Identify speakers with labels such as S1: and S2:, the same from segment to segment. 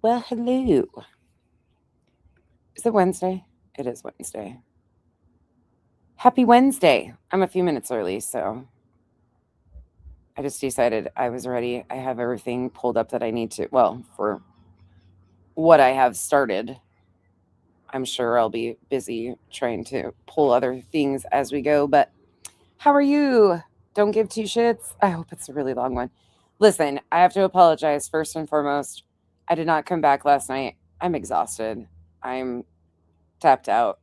S1: Well, hello. Is it Wednesday? It is Wednesday. Happy Wednesday. I'm a few minutes early, so I just decided I was ready. I have everything pulled up that I need to. Well, for what I have started, I'm sure I'll be busy trying to pull other things as we go. But how are you? Don't give two shits. I hope it's a really long one. Listen, I have to apologize first and foremost. I did not come back last night. I'm exhausted. I'm tapped out.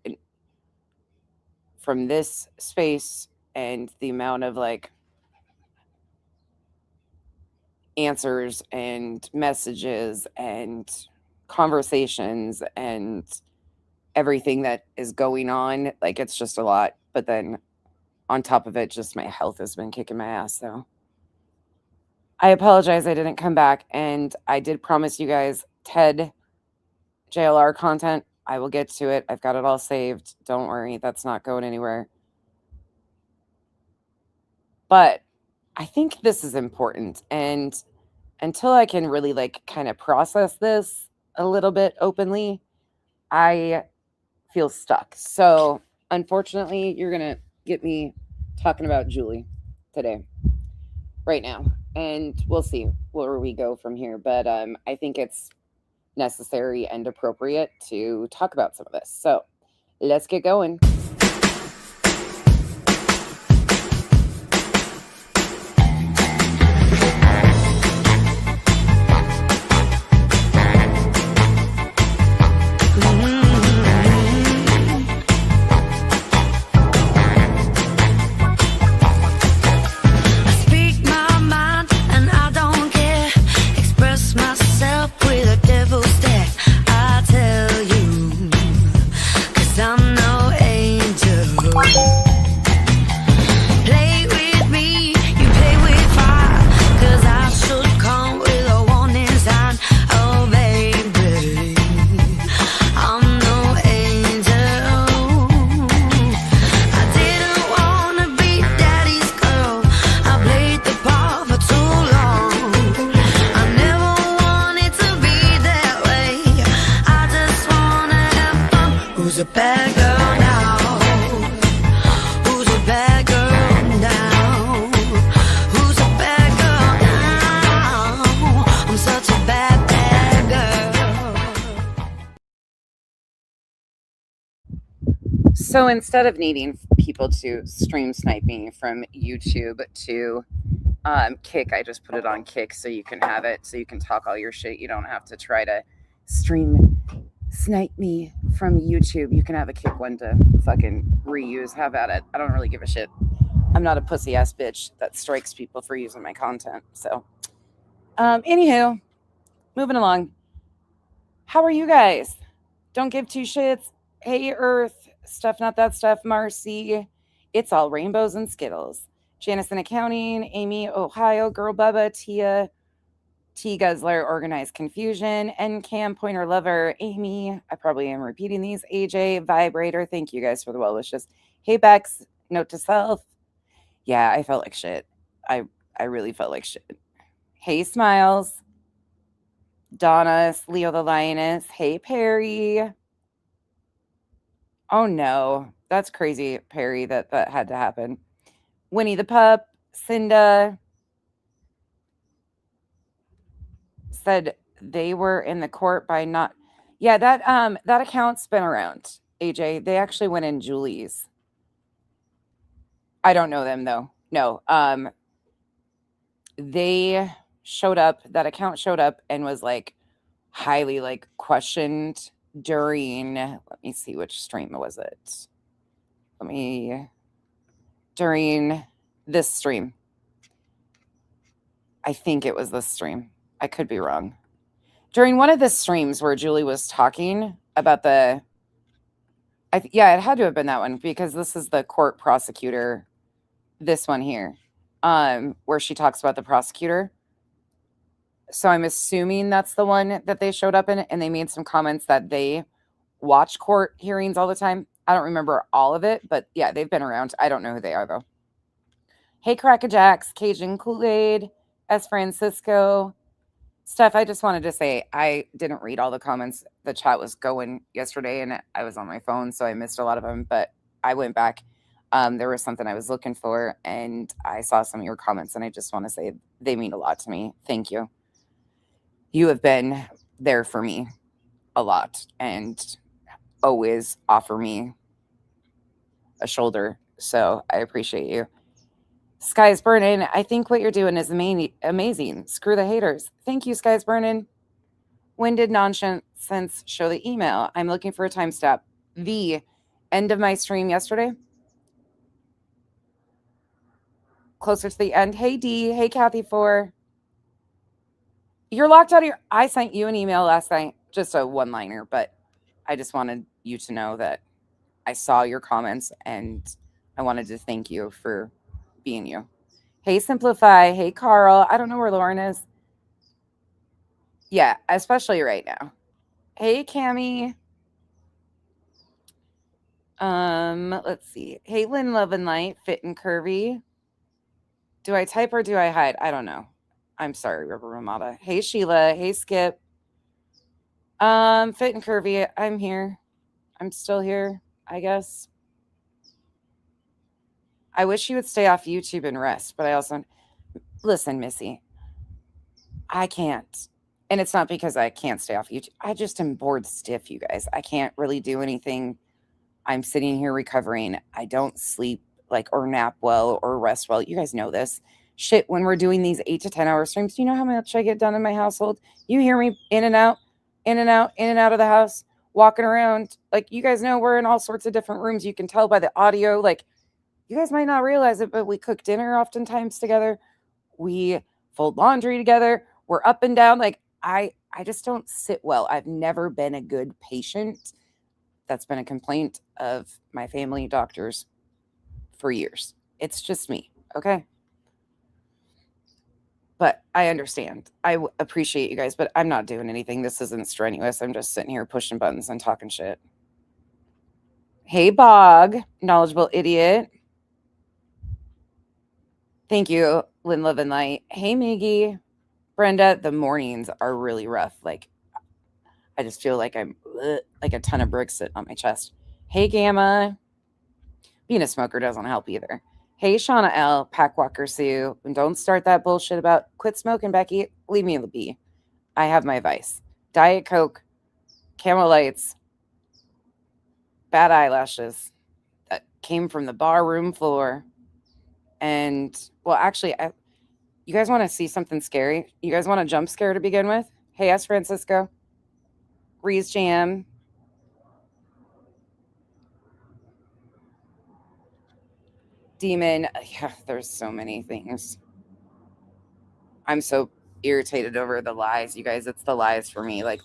S1: From this space and the amount of like answers and messages and conversations and everything that is going on, like it's just a lot. But then on top of it, just my health has been kicking my ass. So I apologize I didn't come back, and I did promise you guys Ted JLR content. I will get to it. I've got it all saved. Don't worry, that's not going anywhere. But I think this is important, and until I can really like kind of process this a little bit openly, I feel stuck. So, unfortunately, you're going to get me talking about Julie today, right now. And we'll see where we go from here. But I think it's necessary and appropriate to talk about some of this. So, let's get going. So instead of needing people to stream snipe me from YouTube to Kick, I just put it on Kick so you can have it, so you can talk all your shit. You don't have to try to stream snipe me from YouTube. You can have a Kick one to fucking reuse. Have at it. I don't really give a shit. I'm not a pussy ass bitch that strikes people for using my content. So, anywho, moving along. How are you guys? Don't give two shits. Hey, Earth. Stuff, not that stuff. Marcy. It's all rainbows and Skittles. Janice in accounting. Amy, Ohio. Girl Bubba. Tia. T Guzzler, Organized Confusion. N Cam, Pointer Lover. Amy. I probably am repeating these. AJ, Vibrator. Thank you guys for the well wishes. Hey, Bex. Note to self. Yeah, I felt like shit. I really felt like shit. Hey, Smiles. Donna, Leo the Lioness. Hey, Perry. Oh no, that's crazy, Perry, that had to happen. Winnie the Pup, Cinda said they were in the court by not. Yeah, that account's been around. AJ, they actually went in Julie's. I don't know them though. No, they showed up. That account showed up and was like highly like questioned during. Let me see which stream was it. During this stream. I think it was this stream. I could be wrong. During one of the streams where Julie was talking about the yeah, it had to have been that one because this is the court prosecutor, this one here, where she talks about the prosecutor. So I'm assuming that's the one that they showed up in, and they made some comments that they watch court hearings all the time. I don't remember all of it, but yeah, they've been around. I don't know who they are though. Hey, Crackerjacks, Cajun Kool-Aid, S. Francisco, Steph, I just wanted to say I didn't read all the comments. The chat was going yesterday and I was on my phone, so I missed a lot of them, but I went back. There was something I was looking for and I saw some of your comments and I just want to say they mean a lot to me. Thank you. You have been there for me a lot and always offer me a shoulder. So I appreciate you. Sky's burning. I think what you're doing is amazing. Screw the haters. Thank you, Sky's burning. When did Nonsense show the email? I'm looking for a timestamp. The end of my stream yesterday. Closer to the end. Hey, D. Hey, Kathy 4. You're locked out of your... I sent you an email last night. Just a one-liner, but I just wanted you to know that I saw your comments and I wanted to thank you for being you. Hey, Simplify. Hey, Carl. I don't know where Lauren is. Yeah, especially right now. Hey, Cammie. Let's see. Hey, Lynn Love and Light, Fit and Curvy. Do I type or do I hide? I don't know. I'm sorry, River Ramada. Hey, Sheila. Hey, Skip. Fit and Curvy. I'm here. I'm still here, I guess. I wish you would stay off YouTube and rest, but I also... Listen, Missy. I can't. And it's not because I can't stay off YouTube. I just am bored stiff, you guys. I can't really do anything. I'm sitting here recovering. I don't sleep or nap well or rest well. You guys know this. Shit, when we're doing these 8 to 10 hour streams, do you know how much I get done in my household? You hear me in and out, in and out, in and out of the house, walking around. You guys know we're in all sorts of different rooms. You can tell by the audio. You guys might not realize it, but we cook dinner oftentimes together. We fold laundry together. We're up and down. I just don't sit well. I've never been a good patient. That's been a complaint of my family doctors for years. It's just me, okay? But I understand. I appreciate you guys, but I'm not doing anything. This isn't strenuous. I'm just sitting here pushing buttons and talking shit. Hey, Bog, knowledgeable idiot. Thank you, Lynn Love and Light. Hey, Miggy. Brenda, the mornings are really rough. I just feel like I'm like a ton of bricks sitting on my chest. Hey, Gamma. Being a smoker doesn't help either. Hey, Shauna L, Packwalker Sue. And don't start that bullshit about quit smoking, Becky. Leave me be. I have my vice. Diet Coke, Camel Lights, bad eyelashes that came from the bar room floor. And, well, actually, you guys want to see something scary? You guys want a jump scare to begin with? Hey, S. Francisco. Reese Jam. Demon. Yeah, there's so many things. I'm so irritated over the lies, you guys. It's the lies for me. I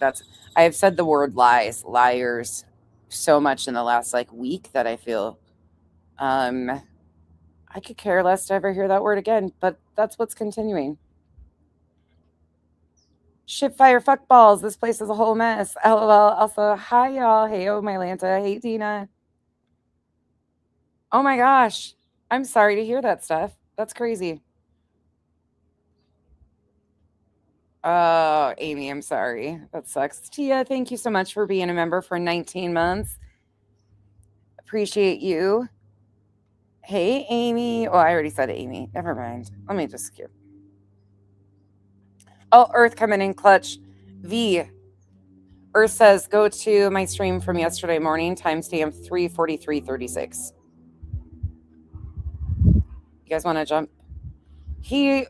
S1: have said the word liars so much in the last week that I feel I could care less to ever hear that word again, but that's what's continuing. Shit, fire, fuck balls. This place is a whole mess. LOL. Also, hi, y'all. Hey, oh, my Lanta. Hey, Dina. Oh, my gosh. I'm sorry to hear that stuff. That's crazy. Oh, Amy, I'm sorry. That sucks. Tia, thank you so much for being a member for 19 months. Appreciate you. Hey, Amy. Oh, I already said Amy. Never mind. Let me just skip. Oh, Earth coming in clutch. V. Earth says, go to my stream from yesterday morning, timestamp 3:43:36. You guys want to jump? He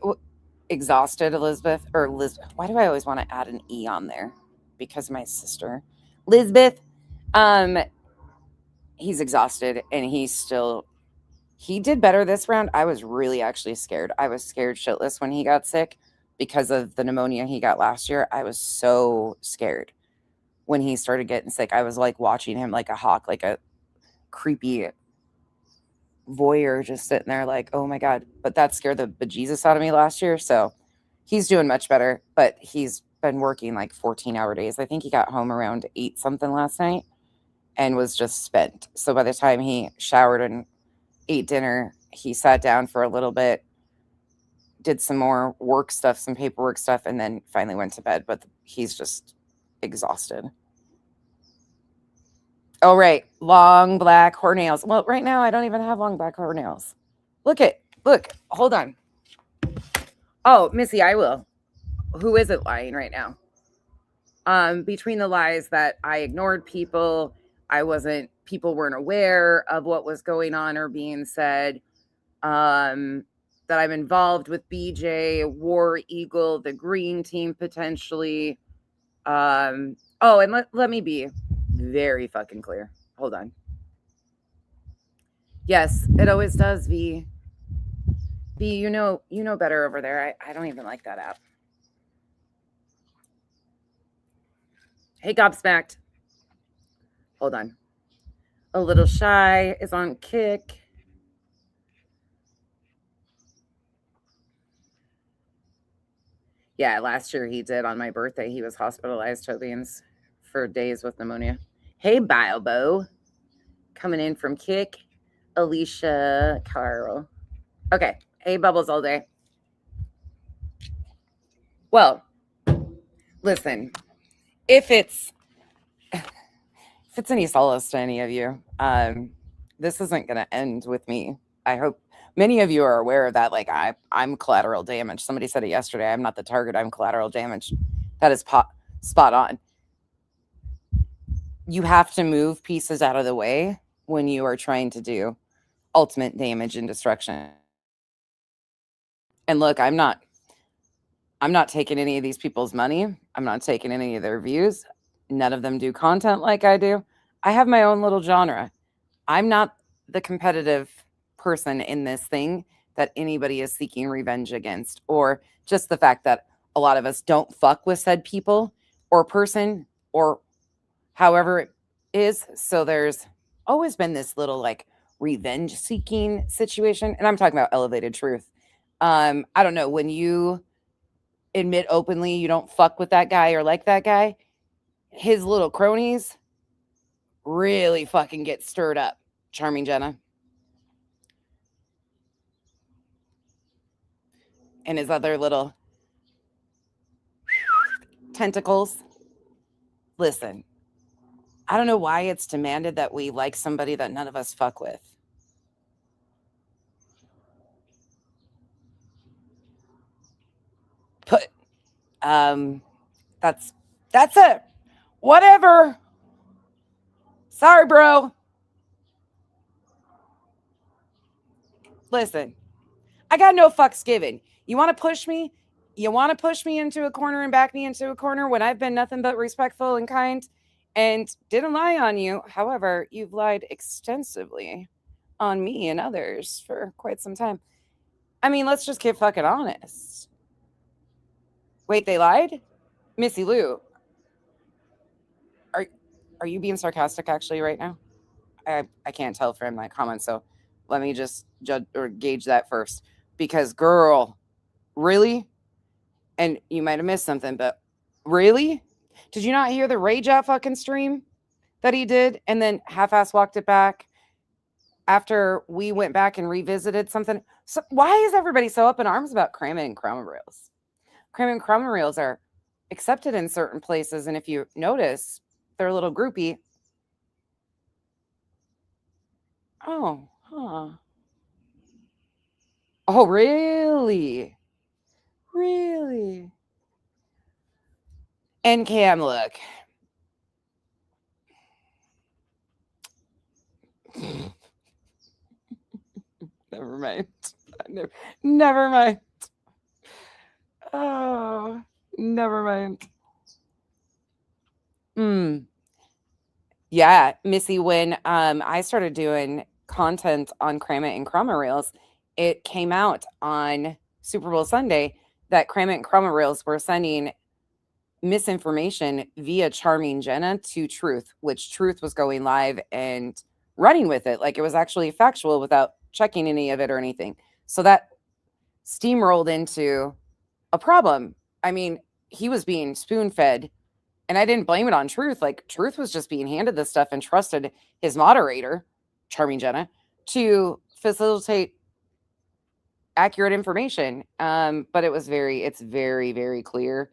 S1: exhausted Elizabeth, or Liz. Why do I always want to add an E on there? Because my sister, Lisbeth. He's exhausted and he did better this round. I was really actually scared. I was scared shitless when he got sick because of the pneumonia he got last year. I was so scared when he started getting sick. I was watching him like a hawk, like a creepy voyeur just sitting there oh my God. But that scared the bejesus out of me last year. So he's doing much better, but he's been working 14-hour days. I think he got home around 8 something last night and was just spent. So by the time he showered and ate dinner, he sat down for a little bit, did some more work stuff, some paperwork stuff, and then finally went to bed. But he's just exhausted. Oh, right. Long black hair nails. Well, right now I don't even have long black hair nails. Look, hold on. Oh, Missy, I will. Who is it lying right now? Between the lies that I ignored people, people weren't aware of what was going on or being said, that I'm involved with BJ, War Eagle, the Green Team potentially. And let me be very fucking clear. Hold on. Yes, it always does, V. V, you know better over there. I don't even like that app. Hey, Gobsmacked. Hold on. A Little Shy is on Kick. Yeah, last year he did on my birthday. He was hospitalized, Tobians, for days with pneumonia. Hey, Biobo. Coming in from Kick. Alicia Carl. Okay. Hey, Bubbles all day. Well, listen, if it's any solace to any of you, this isn't going to end with me. I hope many of you are aware of that. Like I'm collateral damage. Somebody said it yesterday. I'm not the target. I'm collateral damage. That is spot on. You have to move pieces out of the way when you are trying to do ultimate damage and destruction. And look, I'm not taking any of these people's money. I'm not taking any of their views. None of them do content like I do. I have my own little genre. I'm not the competitive person in this thing that anybody is seeking revenge against, or just the fact that a lot of us don't fuck with said people or person or however it is. So there's always been this little like revenge seeking situation. And I'm talking about elevated truth. I don't know, when you admit openly you don't fuck with that guy or like that guy, his little cronies really fucking get stirred up. Charming Jenna. And his other little tentacles. Listen, I don't know why it's demanded that we like somebody that none of us fuck with. That's it. Whatever. Sorry, bro. Listen, I got no fucks given. You want to push me? You want to push me into a corner and back me into a corner when I've been nothing but respectful and kind and didn't lie on you. However, you've lied extensively on me and others for quite some time. I mean, let's just get fucking honest. Wait, they lied? Missy Lou, are you being sarcastic actually right now? I can't tell from my comments, so let me just judge or gauge that first. Because girl, really? And you might have missed something, but really? Did you not hear the rage out fucking stream that he did and then half-ass walked it back after we went back and revisited something? So why is everybody so up in arms about Kramer and Kramer reels? Kramer and Kramer reels are accepted in certain places, and if you notice, they're a little groupie. Oh, huh. Oh, really? Really? And Cam, look. Never mind. Never mind. Oh, never mind. Yeah, Missy, when I started doing content on Kramer and Kramer reels, it came out on Super Bowl Sunday that Kramer and Kramer reels were sending misinformation via Charming Jenna to Truth, which Truth was going live and running with it like it was actually factual without checking any of it or anything. So that steamrolled into a problem. I mean, he was being spoon-fed, and I didn't blame it on Truth. Like, Truth was just being handed this stuff and trusted his moderator, Charming Jenna, to facilitate accurate information. But it's very, very clear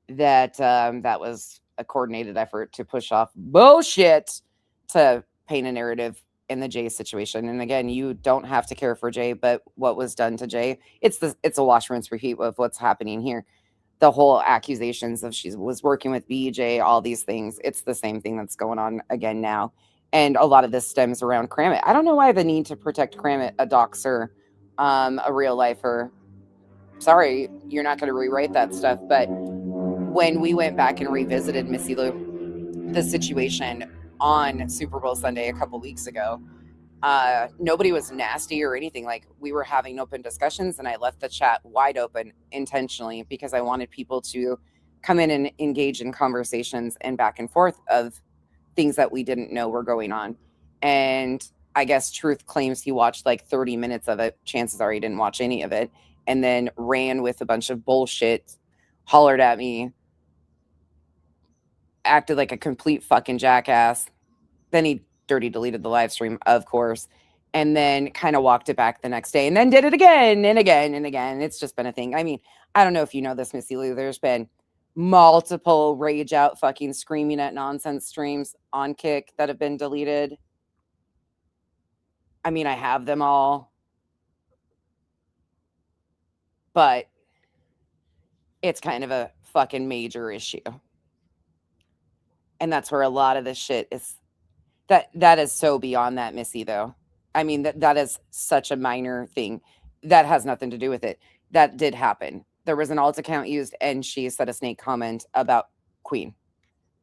S1: that that was a coordinated effort to push off bullshit to paint a narrative in the Jay situation. And again, you don't have to care for Jay, but what was done to Jay, it's a wash, rinse, repeat of what's happening here. The whole accusations of she was working with BJ, all these things, it's the same thing that's going on again now. And a lot of this stems around Kramit. I don't know why the need to protect Kramit, a doxer, a real lifer. Sorry, you're not going to rewrite that stuff. But when we went back and revisited Missy Lou, the situation on Super Bowl Sunday a couple weeks ago, nobody was nasty or anything. Like, we were having open discussions, and I left the chat wide open intentionally because I wanted people to come in and engage in conversations and back and forth of things that we didn't know were going on. And I guess Truth claims he watched like 30 minutes of it. Chances are he didn't watch any of it, and then ran with a bunch of bullshit, hollered at me, acted like a complete fucking jackass. Then he dirty deleted the live stream, of course, and then kind of walked it back the next day and then did it again and again and again. It's just been a thing. I mean, I don't know if you know this, Missy Lou. There's been multiple rage out fucking screaming at nonsense streams on Kick that have been deleted. I mean, I have them all, but it's kind of a fucking major issue. And that's where a lot of this shit is. That is so beyond that, Missy, though. I mean, that is such a minor thing. That has nothing to do with it. That did happen. There was an alt account used, and she said a snake comment about Queen.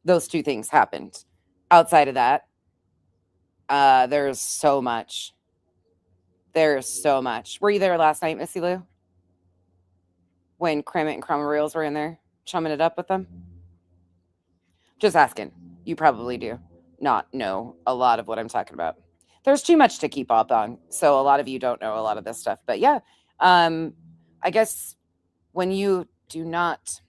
S1: Those two things happened. Outside of that, there's so much. There's so much. Were you there last night, Missy Lou? When Kramit and Crummer Reels were in there, chumming it up with them? Just asking. You probably do not know a lot of what I'm talking about. There's too much to keep up on. So a lot of you don't know a lot of this stuff. But yeah, I guess when you do not,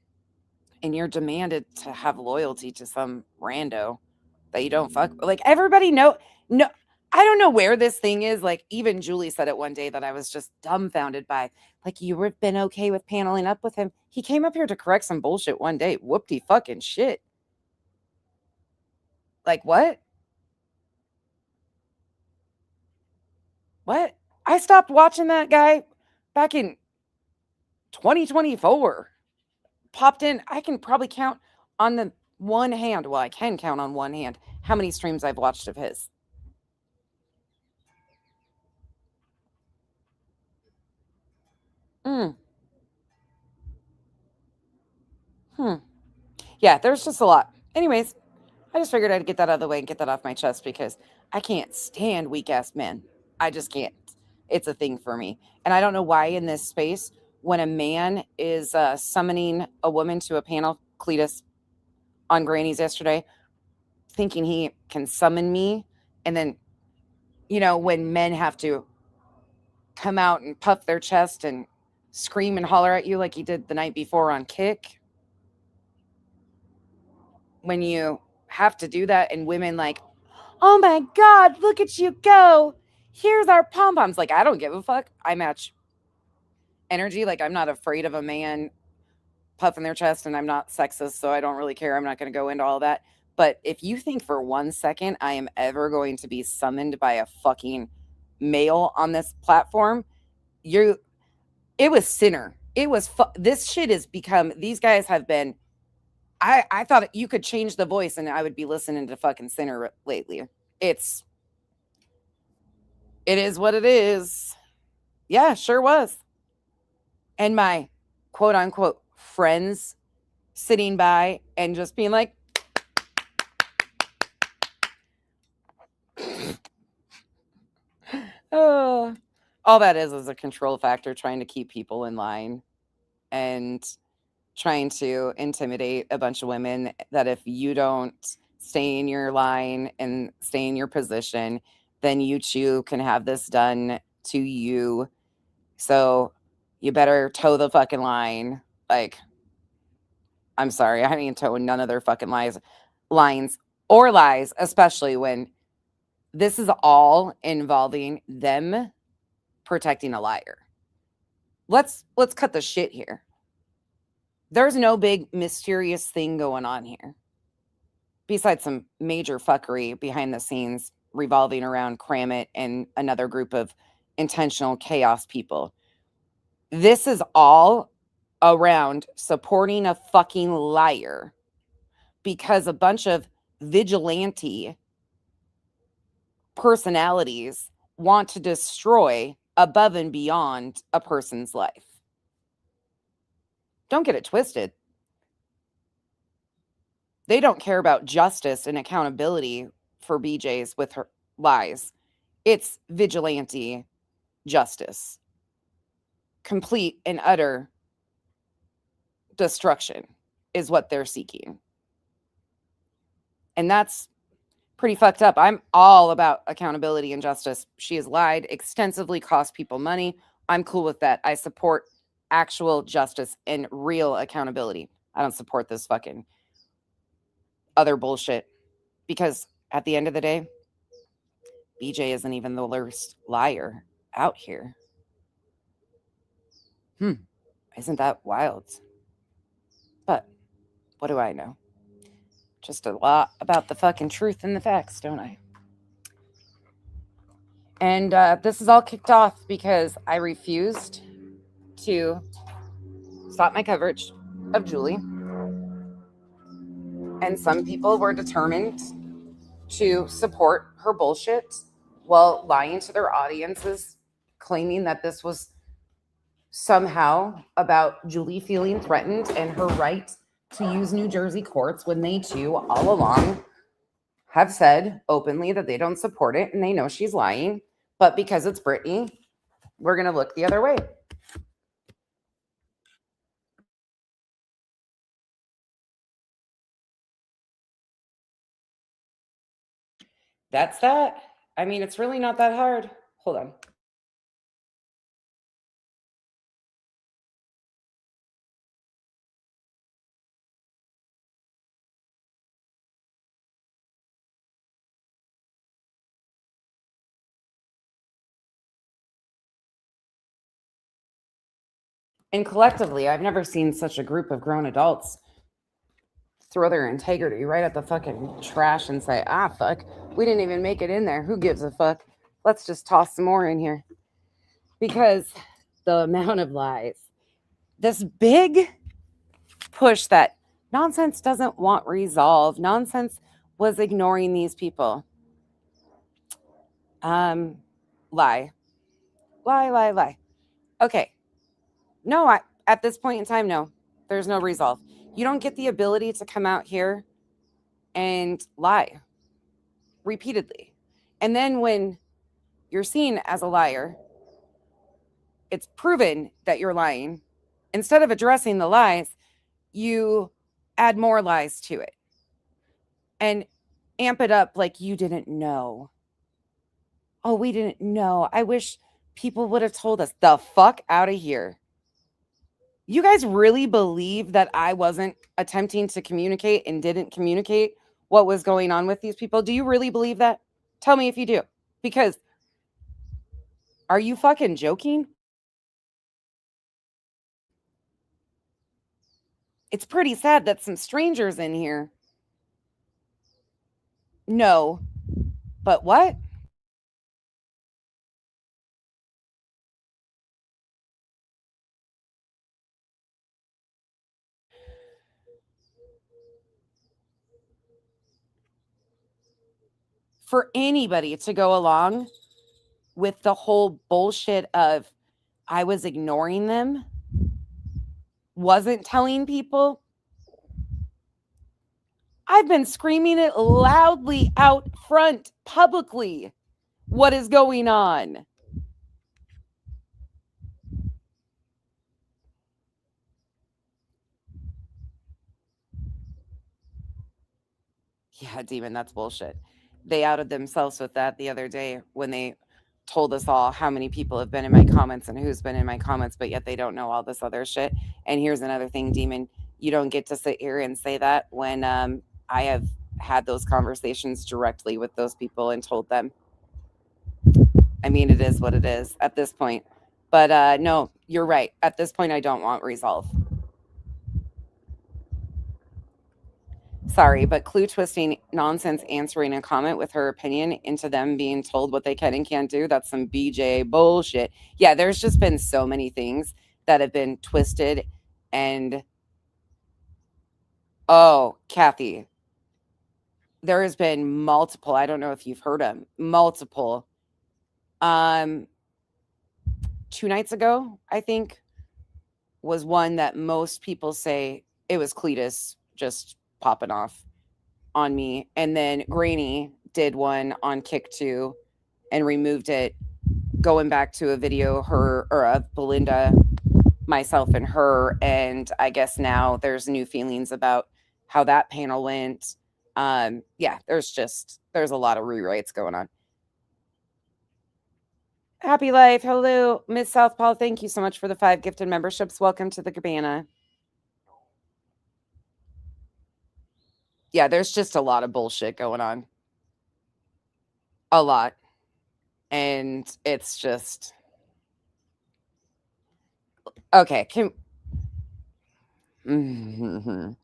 S1: and you're demanded to have loyalty to some rando that you don't fuck, like everybody no, I don't know where this thing is. Like, even Julie said it one day that I was just dumbfounded by. Like, you would have been okay with paneling up with him. He came up here to correct some bullshit one day. Whoopty fucking shit. Like, what? What? I stopped watching that guy back in 2024. Popped in. I can probably count on the one hand. Well, I can count on one hand how many streams I've watched of his. Yeah, there's just a lot. Anyways, I just figured I'd get that out of the way and get that off my chest because I can't stand weak ass men. I just can't. It's a thing for me. And I don't know why in this space, when a man is summoning a woman to a panel, Cletus on Granny's yesterday, thinking he can summon me. And then, when men have to come out and puff their chest and scream and holler at you like he did the night before on Kick. When you have to do that and women like, oh my God, look at you go. Here's our pom-poms. Like, I don't give a fuck. I match energy. Like, I'm not afraid of a man puffing their chest, and I'm not sexist, so I don't really care. I'm not going to go into all that. But if you think for 1 second I am ever going to be summoned by a fucking male on this platform, it was sinner. It was, this shit has become, these guys have been, I thought you could change the voice and I would be listening to fucking Sinner lately. It is what it is. Yeah, sure was. And my quote unquote friends sitting by and just being like, oh, all that is a control factor trying to keep people in line and trying to intimidate a bunch of women that if you don't stay in your line and stay in your position, then you too can have this done to you. So you better toe the fucking line. Like, I'm sorry, I ain't towing none of their fucking lines or lies, especially when this is all involving them protecting a liar. let's cut the shit here. There's no big mysterious thing going on here. Besides some major fuckery behind the scenes revolving around Kramit and another group of intentional chaos people. This is all around supporting a fucking liar because a bunch of vigilante personalities want to destroy above and beyond a person's life. Don't get it twisted. They don't care about justice and accountability for BJ's with her lies. It's vigilante justice. Complete and utter destruction is what they're seeking. And that's pretty fucked up. I'm all about accountability and justice. She has lied extensively, cost people money. I'm cool with that. I support actual justice and real accountability. I don't support this fucking other bullshit because at the end of the day, BJ isn't even the worst liar out here. Isn't that wild? But what do I know? Just a lot about the fucking truth and the facts, don't I? And this is all kicked off because I refused to stop my coverage of Julie. And some people were determined to support her bullshit while lying to their audiences, claiming that this was somehow about Julie feeling threatened and her right to use New Jersey courts when they too all along have said openly that they don't support it and they know she's lying. But because it's Britney, we're going to look the other way. That's that. I mean, it's really not that hard. Hold on. And collectively, I've never seen such a group of grown adults throw their integrity right at the fucking trash and say, fuck, we didn't even make it in there. Who gives a fuck? Let's just toss some more in here. Because the amount of lies, this big push that nonsense doesn't want resolve, nonsense was ignoring these people. Lie. Okay. No, at this point in time, no, there's no resolve. You don't get the ability to come out here and lie repeatedly. And then when you're seen as a liar, it's proven that you're lying. Instead of addressing the lies, you add more lies to it and amp it up like you didn't know. Oh, we didn't know. I wish people would have told us. The fuck out of here. You guys really believe that I wasn't attempting to communicate and didn't communicate what was going on with these people? Do you really believe that? Tell me if you do. Because are you fucking joking? It's pretty sad that some strangers in here know. But what? For anybody to go along with the whole bullshit of I was ignoring them, wasn't telling people. I've been screaming it loudly out front publicly. What is going on? Yeah, Demon, that's bullshit. They outed themselves with that the other day when they told us all how many people have been in my comments and who's been in my comments, but yet they don't know all this other shit. And here's another thing, Demon, you don't get to sit here and say that when I have had those conversations directly with those people and told them. I mean, it is what it is at this point. But no, you're right. At this point, I don't want resolve. Sorry, but clue twisting nonsense answering a comment with her opinion into them being told what they can and can't do. That's some BJ bullshit. Yeah, there's just been so many things that have been twisted and oh, Kathy, there has been multiple. I don't know if you've heard them. Multiple. Um 2 nights ago, I think, was one that most people say it was Cletus just popping off on me. And then Granny did one on Kick 2 and removed it, going back to a video her or of Belinda, myself, and her. And I guess now there's new feelings about how that panel went. Yeah, there's a lot of rewrites going on. Happy Life. Hello, Miss Southpaw. Thank you so much for the 5 gifted memberships. Welcome to the cabana. Yeah, there's just a lot of bullshit going on. A lot. And it's just okay. Mhm.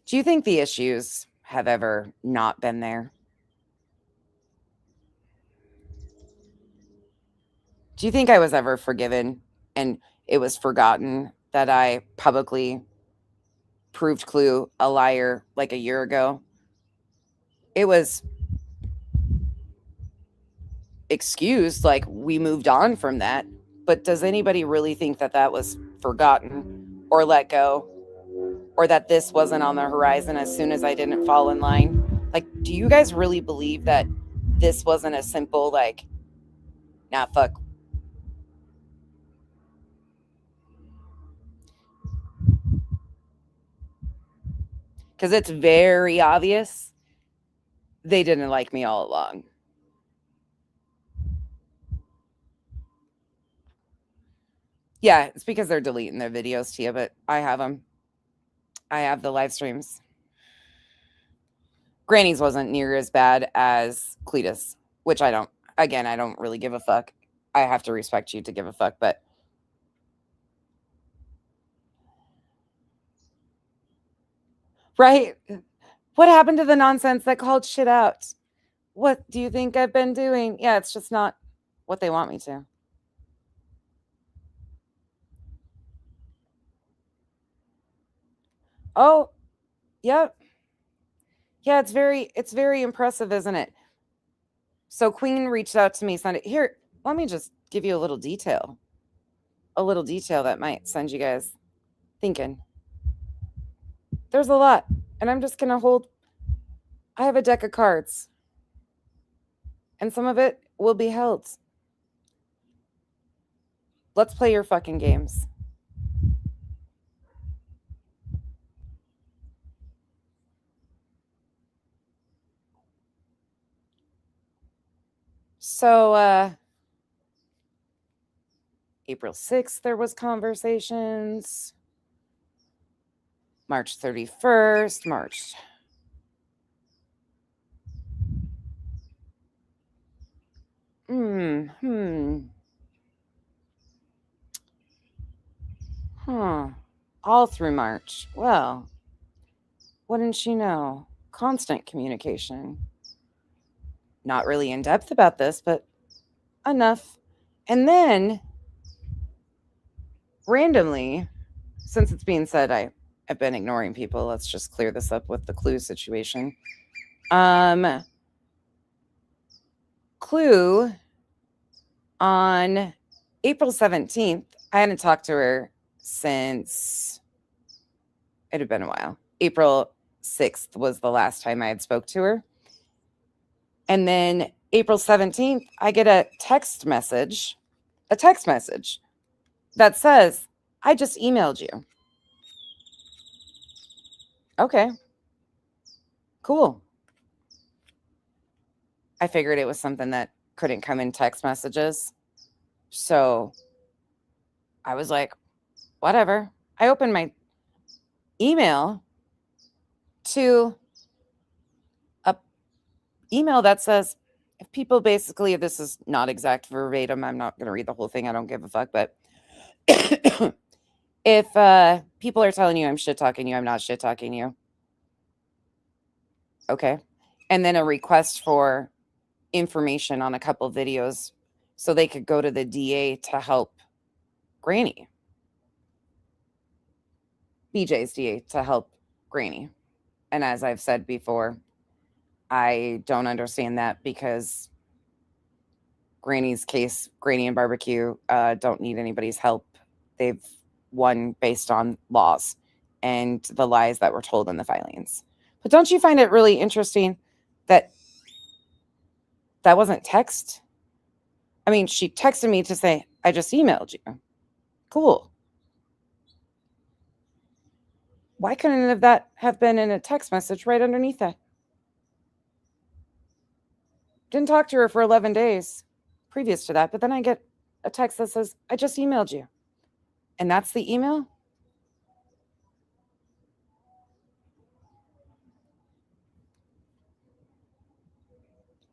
S1: Do you think the issues have ever not been there? Do you think I was ever forgiven and it was forgotten that I publicly proved Clue a liar like a year ago? It was excused, like we moved on from that. But does anybody really think that that was forgotten or let go, or that this wasn't on the horizon as soon as I didn't fall in line? Like, do you guys really believe that this wasn't a simple, like, nah, fuck? Because it's very obvious they didn't like me all along. Yeah, it's because they're deleting their videos, Tia, but I have them. I have the live streams. Granny's wasn't near as bad as Cletus, which I don't, again, I don't really give a fuck. I have to respect you to give a fuck, but right? What happened to the nonsense that called shit out? What do you think I've been doing? Yeah, it's just not what they want me to. Oh, yep. Yeah, it's very impressive, isn't it? So Queen reached out to me Sunday. Here, let me just give you a little detail. A little detail that might send you guys thinking. There's a lot, and I'm just gonna hold. I have a deck of cards, and some of it will be held. Let's play your fucking games. So April 6th there was conversations. March 31st, March. Huh. All through March. Well, wouldn't you know? Constant communication. Not really in depth about this, but enough. And then randomly, since it's being said I've been ignoring people, let's just clear this up with the Clue situation. Clue on April 17th, I hadn't talked to her since it had been a while. April 6th was the last time I had spoke to her. And then April 17th, I get a text message that says, I just emailed you. Okay, cool. I figured it was something that couldn't come in text messages. So I was like, whatever. I opened my email to a email that says, if people basically, this is not exact verbatim, I'm not going to read the whole thing, I don't give a fuck, but if people are telling you I'm shit talking you, I'm not shit talking you. Okay. And then a request for information on a couple videos so they could go to the DA to help Granny. BJ's DA to help Granny. And as I've said before, I don't understand that because Granny's case, Granny and Barbecue, don't need anybody's help. They've won based on laws and the lies that were told in the filings. But don't you find it really interesting that that wasn't text? I mean, she texted me to say, I just emailed you. Cool. Why couldn't that have been in a text message right underneath that? Didn't talk to her for 11 days previous to that, but then I get a text that says, I just emailed you. And that's the email?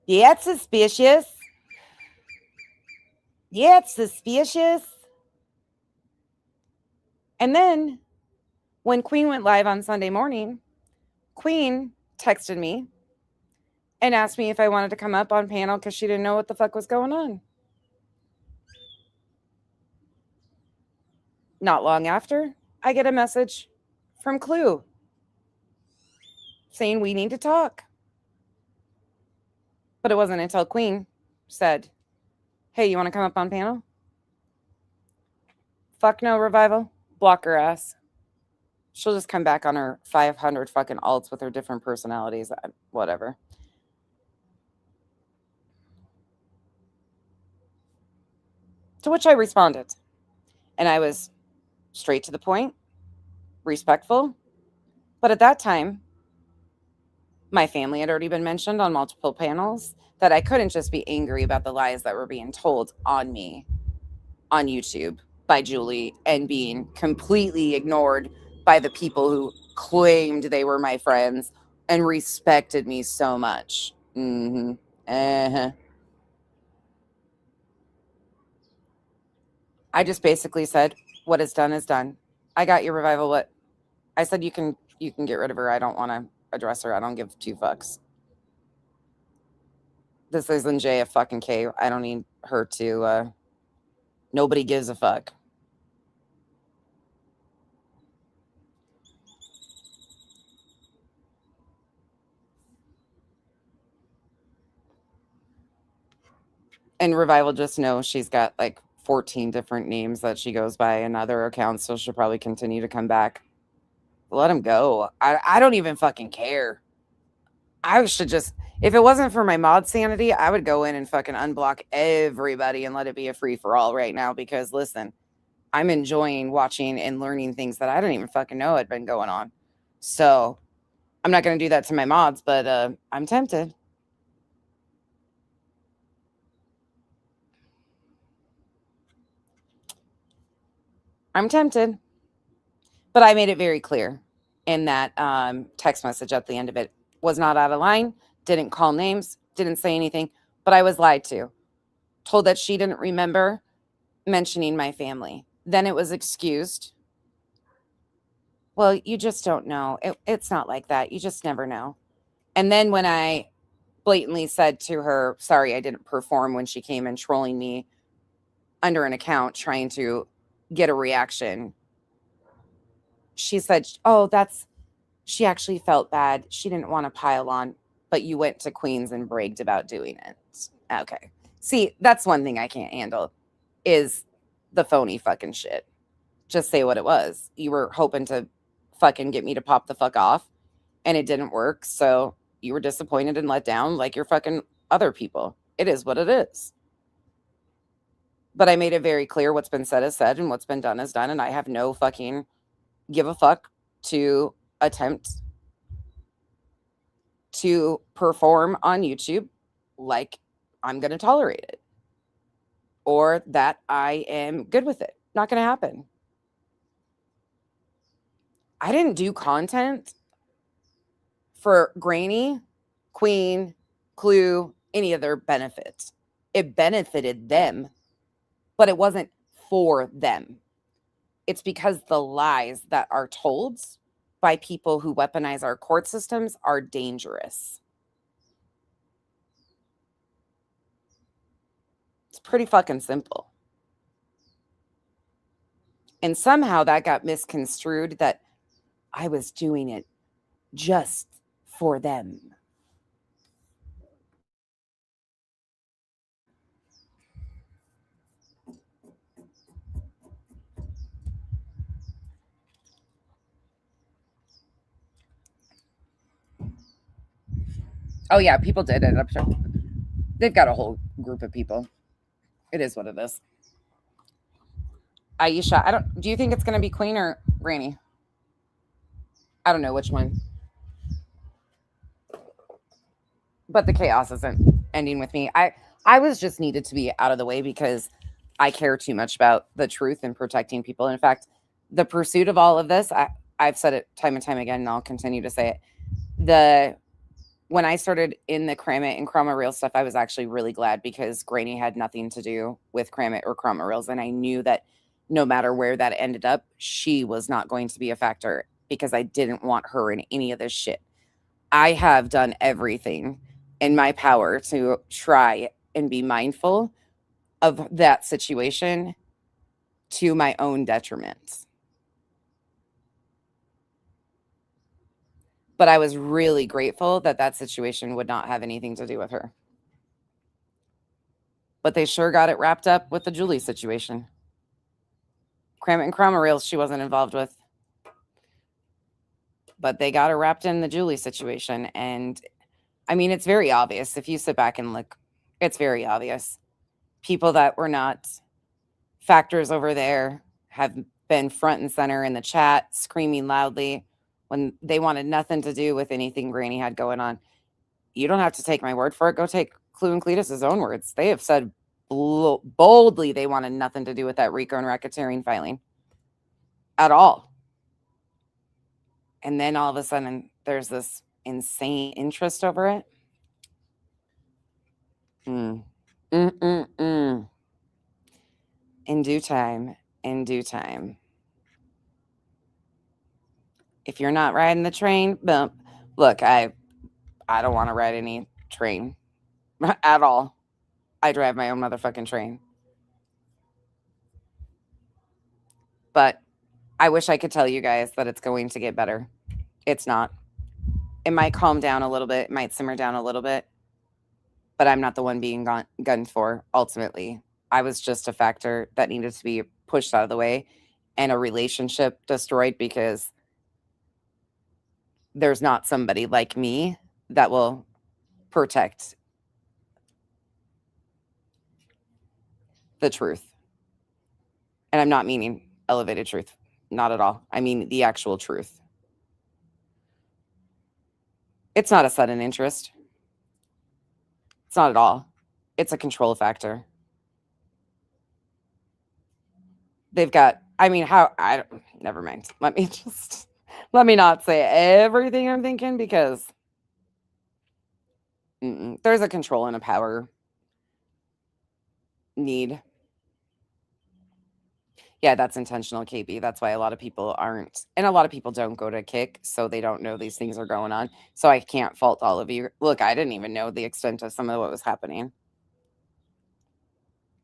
S1: Yeah, it's suspicious. Yeah, it's suspicious. And then when Queen went live on Sunday morning, Queen texted me and asked me if I wanted to come up on panel because she didn't know what the fuck was going on. Not long after, I get a message from Clue saying we need to talk. But it wasn't until Queen said, hey, you want to come up on panel? Fuck no, Revival. Block her ass. She'll just come back on her 500 fucking alts with her different personalities. Whatever. To which I responded. And I was straight to the point, respectful. But at that time, my family had already been mentioned on multiple panels, that I couldn't just be angry about the lies that were being told on me on YouTube by Julie and being completely ignored by the people who claimed they were my friends and respected me so much. Mm-hmm. Uh-huh. I just basically said, what is done is done. I got your Revival. What I said, you can get rid of her. I don't want to address her. I don't give two fucks. This isn't J a fucking K. I don't need her to nobody gives a fuck. And Revival just knows she's got like 14 different names that she goes by in other accounts, so she'll probably continue to come back. Let him go. I don't even fucking care. I should just, if it wasn't for my mod sanity, I would go in and fucking unblock everybody and let it be a free for all right now because listen, I'm enjoying watching and learning things that I didn't even fucking know had been going on. So I'm not going to do that to my mods, but I'm tempted. I'm tempted. But I made it very clear in that text message at the end of it. Was not out of line, didn't call names, didn't say anything, but I was lied to. Told that she didn't remember mentioning my family. Then it was excused. Well, you just don't know. It's not like that. You just never know. And then when I blatantly said to her, sorry, I didn't perform when she came and trolling me under an account trying to get a reaction, she said, oh, she actually felt bad. She didn't want to pile on, but you went to Queens and bragged about doing it. Okay. See, that's one thing I can't handle is the phony fucking shit. Just say what it was. You were hoping to fucking get me to pop the fuck off and it didn't work. So you were disappointed and let down like your fucking other people. It is what it is. But I made it very clear what's been said is said and what's been done is done. And I have no fucking give a fuck to attempt to perform on YouTube like I'm going to tolerate it or that I am good with it. Not going to happen. I didn't do content for Granny, Queen, Clue, any of their benefits. It benefited them, but it wasn't for them. It's because the lies that are told by people who weaponize our court systems are dangerous. It's pretty fucking simple. And somehow that got misconstrued that I was doing it just for them. Oh yeah, people did it. They've got a whole group of people. It is what it is. Aisha, do you think it's gonna be Queen or Granny? I don't know which one. But the chaos isn't ending with me. I was just needed to be out of the way because I care too much about the truth and protecting people. In fact, the pursuit of all of this, I've said it time and time again, and I'll continue to say it. When I started in the Cram It and Chroma Reel stuff, I was actually really glad because Granny had nothing to do with Cram It or Chroma Reels. And I knew that no matter where that ended up, she was not going to be a factor because I didn't want her in any of this shit. I have done everything in my power to try and be mindful of that situation to my own detriment. But I was really grateful that that situation would not have anything to do with her. But they sure got it wrapped up with the Julie situation. Cram It and Chroma Reels she wasn't involved with. But they got her wrapped in the Julie situation. And I mean, it's very obvious. If you sit back and look, it's very obvious. People that were not factors over there have been front and center in the chat, screaming loudly when they wanted nothing to do with anything Granny had going on. You don't have to take my word for it. Go take Clue and Cletus's own words. They have said boldly they wanted nothing to do with that RICO and racketeering filing at all. And then all of a sudden, there's this insane interest over it. In due time, in due time. If you're not riding the train, bump. Look, I don't want to ride any train at all. I drive my own motherfucking train. But I wish I could tell you guys that it's going to get better. It's not. It might calm down a little bit. It might simmer down a little bit. But I'm not the one being gunned for, ultimately. I was just a factor that needed to be pushed out of the way and a relationship destroyed because there's not somebody like me that will protect the truth. And I'm not meaning elevated truth. Not at all. I mean the actual truth. It's not a sudden interest. It's not at all. It's a control factor. They've got, I mean, never mind. Let me not say everything I'm thinking because there's a control and a power need. Yeah, that's intentional, KB. That's why a lot of people aren't, and a lot of people don't go to Kick, so they don't know these things are going on. So I can't fault all of you. Look, I didn't even know the extent of some of what was happening.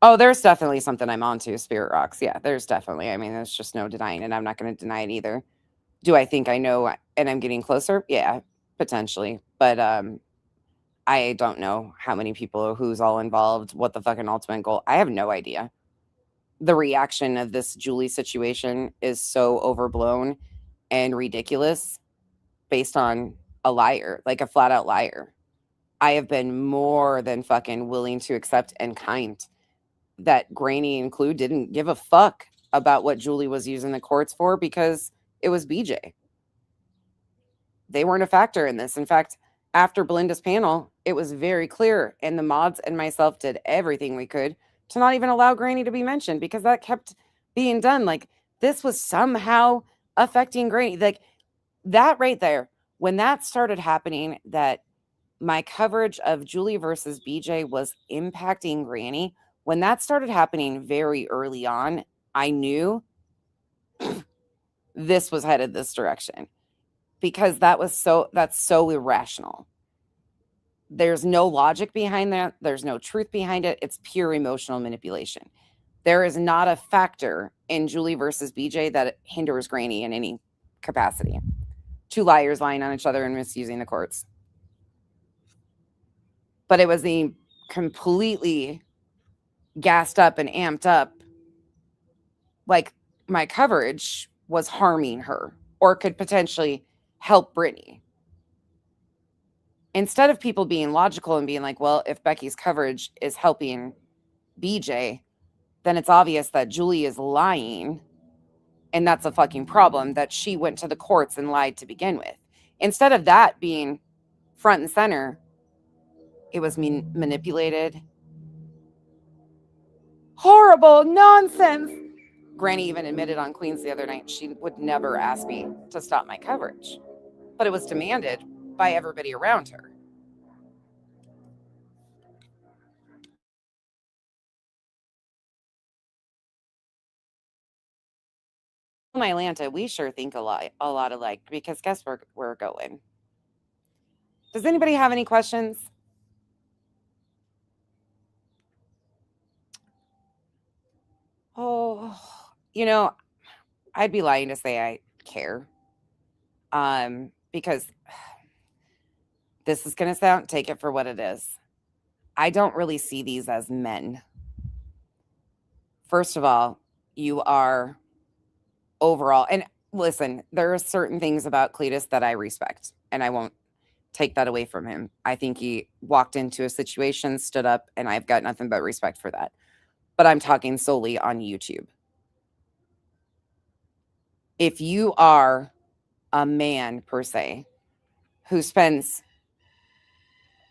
S1: Oh, there's definitely something I'm onto, Spirit Rocks. Yeah, there's definitely. I mean, there's just no denying it. I'm not going to deny it either. Do I think I know and I'm getting closer? Yeah, potentially. But I don't know how many people, who's all involved, what the fucking ultimate goal. I have no idea. The reaction of this Julie situation is so overblown and ridiculous based on a liar, like a flat out liar. I have been more than fucking willing to accept and kind that Granny and Clue didn't give a fuck about what Julie was using the courts for because it was BJ. They weren't a factor in this. In fact, after Belinda's panel, it was very clear, and the mods and myself did everything we could to not even allow Granny to be mentioned because that kept being done. Like, this was somehow affecting Granny. Like, that right there, when that started happening, that my coverage of Julie versus BJ was impacting Granny. When that started happening very early on, I knew this was headed this direction because that's so irrational. There's no logic behind that. There's no truth behind it. It's pure emotional manipulation. There is not a factor in Julie versus BJ that hinders Granny in any capacity. Two liars lying on each other and misusing the courts. But it was the completely gassed up and amped up, like my coverage was harming her or could potentially help Brittany. Instead of people being logical and being like, well, if Becky's coverage is helping BJ, then it's obvious that Julie is lying. And that's a fucking problem that she went to the courts and lied to begin with. Instead of that being front and center, it was manipulated. Horrible nonsense. Granny even admitted on Queens the other night she would never ask me to stop my coverage, but it was demanded by everybody around her. In Atlanta, we sure think a lot alike because guess where we're going. Does anybody have any questions? Oh, I'd be lying to say I care. Because this is going to sound, take it for what it is. I don't really see these as men. First of all, you are overall, and listen, there are certain things about Cletus that I respect, and I won't take that away from him. I think he walked into a situation, stood up, and I've got nothing but respect for that. But I'm talking solely on YouTube. If you are a man, per se, who spends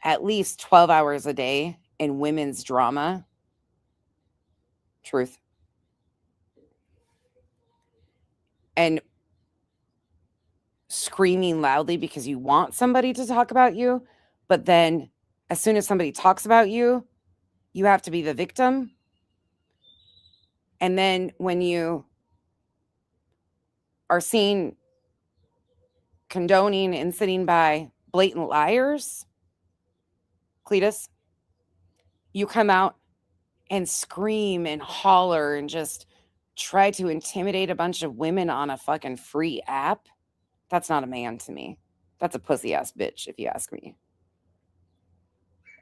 S1: at least 12 hours a day in women's drama, truth, and screaming loudly because you want somebody to talk about you, but then as soon as somebody talks about you, you have to be the victim. And then when you are seen condoning and sitting by blatant liars, Cletus, you come out and scream and holler and just try to intimidate a bunch of women on a fucking free app. That's not a man to me. That's a pussy ass bitch, if you ask me.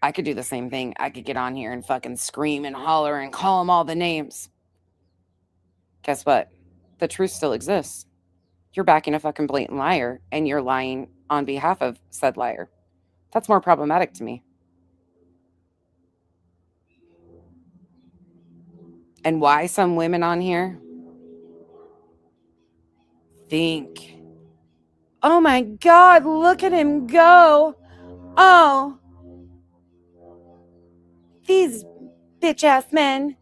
S1: I could do the same thing. I could get on here and fucking scream and holler and call them all the names. Guess what? The truth still exists. You're backing a fucking blatant liar and you're lying on behalf of said liar. That's more problematic to me. And why some women on here think, oh my God, look at him go. Oh, these bitch ass men,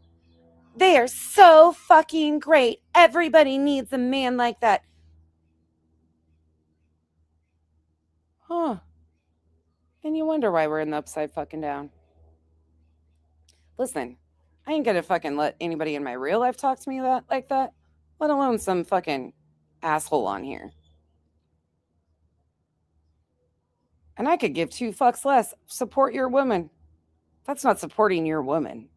S1: they are so fucking great. Everybody needs a man like that. Huh. And you wonder why we're in the upside fucking down. Listen, I ain't gonna fucking let anybody in my real life talk to me like that, let alone some fucking asshole on here. And I could give 2 fucks less. Support your woman. That's not supporting your woman.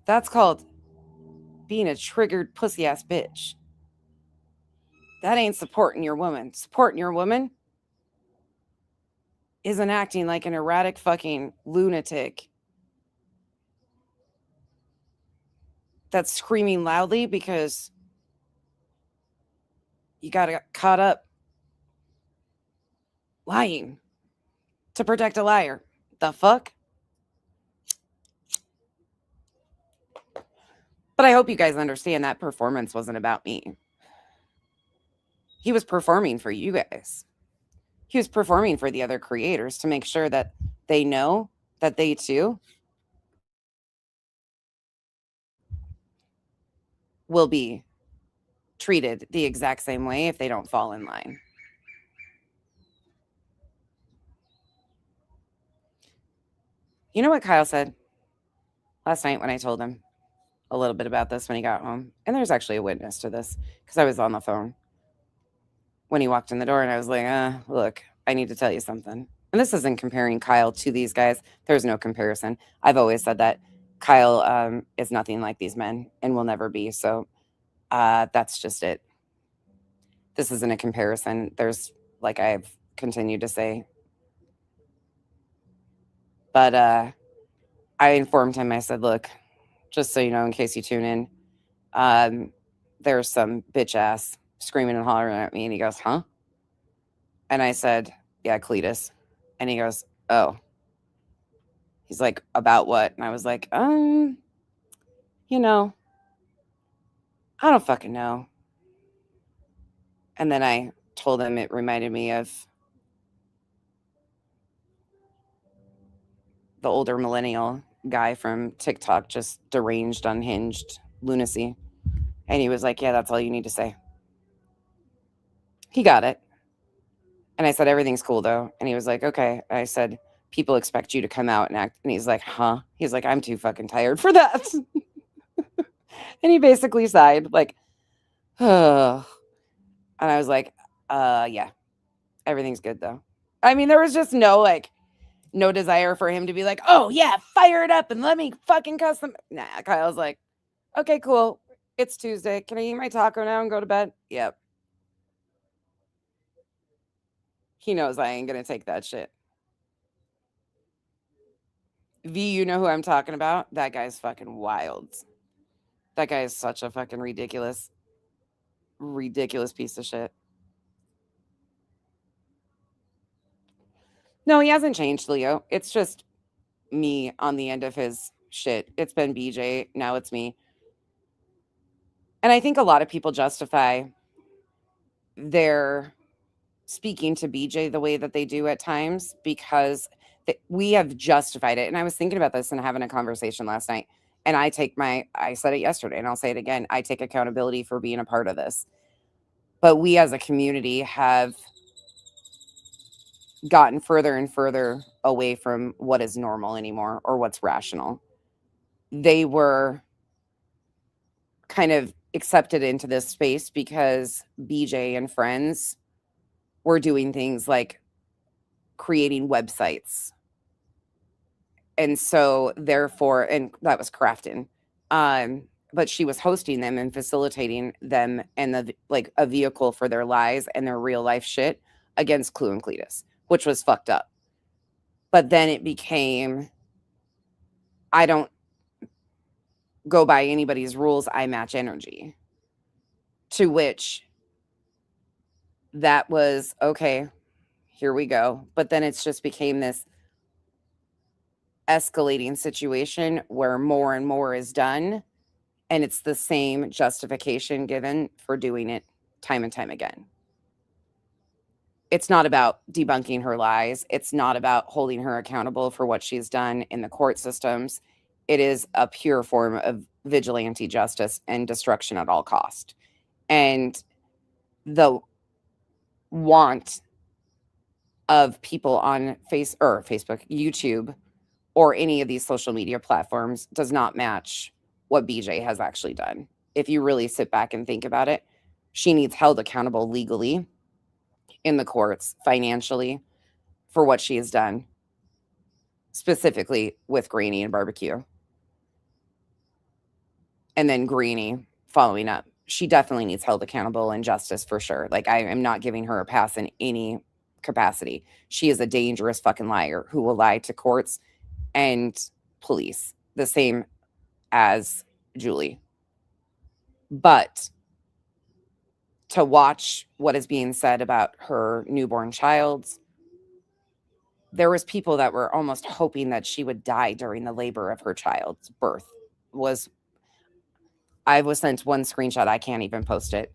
S1: That's called being a triggered pussy ass bitch. That ain't supporting your woman. Supporting your woman isn't acting like an erratic fucking lunatic that's screaming loudly because you got caught up lying to protect a liar. The fuck? But I hope you guys understand that performance wasn't about me. He was performing for you guys. He was performing for the other creators to make sure that they know that they too will be treated the exact same way if they don't fall in line. You know what Kyle said last night when I told him a little bit about this when he got home? And there's actually a witness to this because I was on the phone when he walked in the door and I was like, look, I need to tell you something. And this isn't comparing Kyle to these guys. There's no comparison. I've always said that Kyle is nothing like these men and will never be. So that's just it. This isn't a comparison. There's, like I've continued to say. But I informed him. I said, look, just so you know, in case you tune in, there's some bitch ass screaming and hollering at me. And he goes, huh? And I said, yeah, Cletus. And he goes, oh. He's like, about what? And I was like, you know, I don't fucking know. And then I told him it reminded me of the older millennial guy from TikTok, just deranged, unhinged lunacy. And he was like, yeah, that's all you need to say. He got it. And I said, everything's cool though. And he was like, okay. And I said, people expect you to come out and act. And he's like, huh? He's like, I'm too fucking tired for that. And he basically sighed like, oh. And I was like, yeah, everything's good though. I mean, there was just no desire for him to be like, oh yeah, fire it up and let me fucking cuss them. Nah, Kyle's like, okay, cool. It's Tuesday. Can I eat my taco now and go to bed? Yep. He knows I ain't gonna take that shit. V, you know who I'm talking about? That guy's fucking wild. That guy is such a fucking ridiculous piece of shit. No, he hasn't changed, Leo. It's just me on the end of his shit. It's been BJ, now it's me. And I think a lot of people justify their speaking to BJ the way that they do at times because we have justified it. And I was thinking about this and having a conversation last night. And I said it yesterday and I'll say it again. I take accountability for being a part of this. But we as a community have gotten further and further away from what is normal anymore or what's rational. They were kind of accepted into this space because BJ and friends were doing things like creating websites. And so therefore, and that was Crafton. But she was hosting them and facilitating them and a vehicle for their lies and their real life shit against Clue and Cletus, which was fucked up. But then it became, I don't go by anybody's rules, I match energy. To which that was, okay, here we go. But then it's just became this escalating situation where more and more is done. And it's the same justification given for doing it time and time again. It's not about debunking her lies. It's not about holding her accountable for what she's done in the court systems. It is a pure form of vigilante justice and destruction at all cost. And the want of people on Facebook, YouTube, or any of these social media platforms does not match what BJ has actually done. If you really sit back and think about it, she needs held accountable legally in the courts, financially, for what she has done, specifically with Greenie and barbecue. And then Greenie following up. She definitely needs held accountable and justice for sure. Like, I am not giving her a pass in any capacity. She is a dangerous fucking liar who will lie to courts and police, the same as Julie. But to watch what is being said about her newborn child, there was people that were almost hoping that she would die during the labor of her child's birth. I was sent one screenshot. I can't even post it.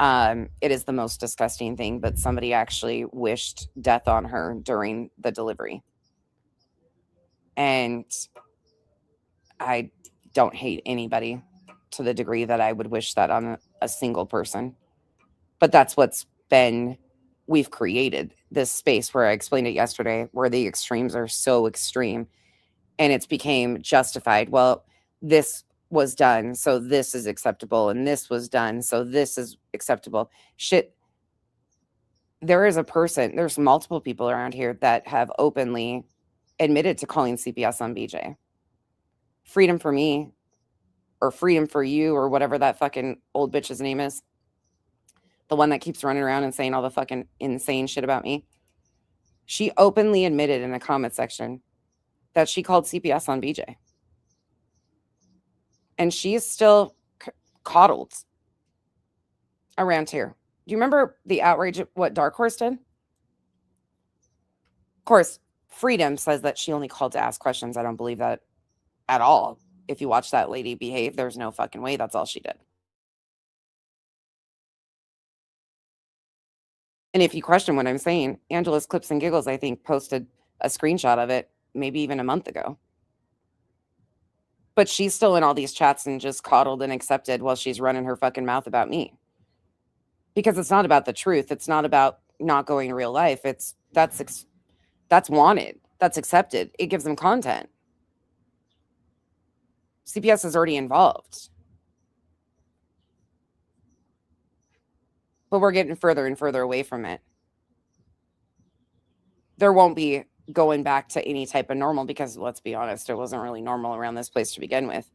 S1: It is the most disgusting thing, but somebody actually wished death on her during the delivery. And I don't hate anybody to the degree that I would wish that on a single person. But that's we've created this space where I explained it yesterday, where the extremes are so extreme. and it's became justified. Well, this was done, so this is acceptable, and this was done, so this is acceptable. Shit, there's multiple people around here that have openly admitted to calling CPS on BJ. Freedom for me, or freedom for you, or whatever that fucking old bitch's name is. The one that keeps running around and saying all the fucking insane shit about me. She openly admitted in the comment section that she called CPS on BJ. And she is still coddled around here. Do you remember the outrage at what Dark Horse did? Of course, Freedom says that she only called to ask questions. I don't believe that at all. If you watch that lady behave, there's no fucking way that's all she did. And if you question what I'm saying, Angela's Clips and Giggles, I think, posted a screenshot of it maybe even a month ago. But she's still in all these chats and just coddled and accepted while she's running her fucking mouth about me. Because it's not about the truth. It's not about not going real life. That's wanted. That's accepted. It gives them content. CPS is already involved. But we're getting further and further away from it. There won't be going back to any type of normal because, let's be honest, it wasn't really normal around this place to begin with.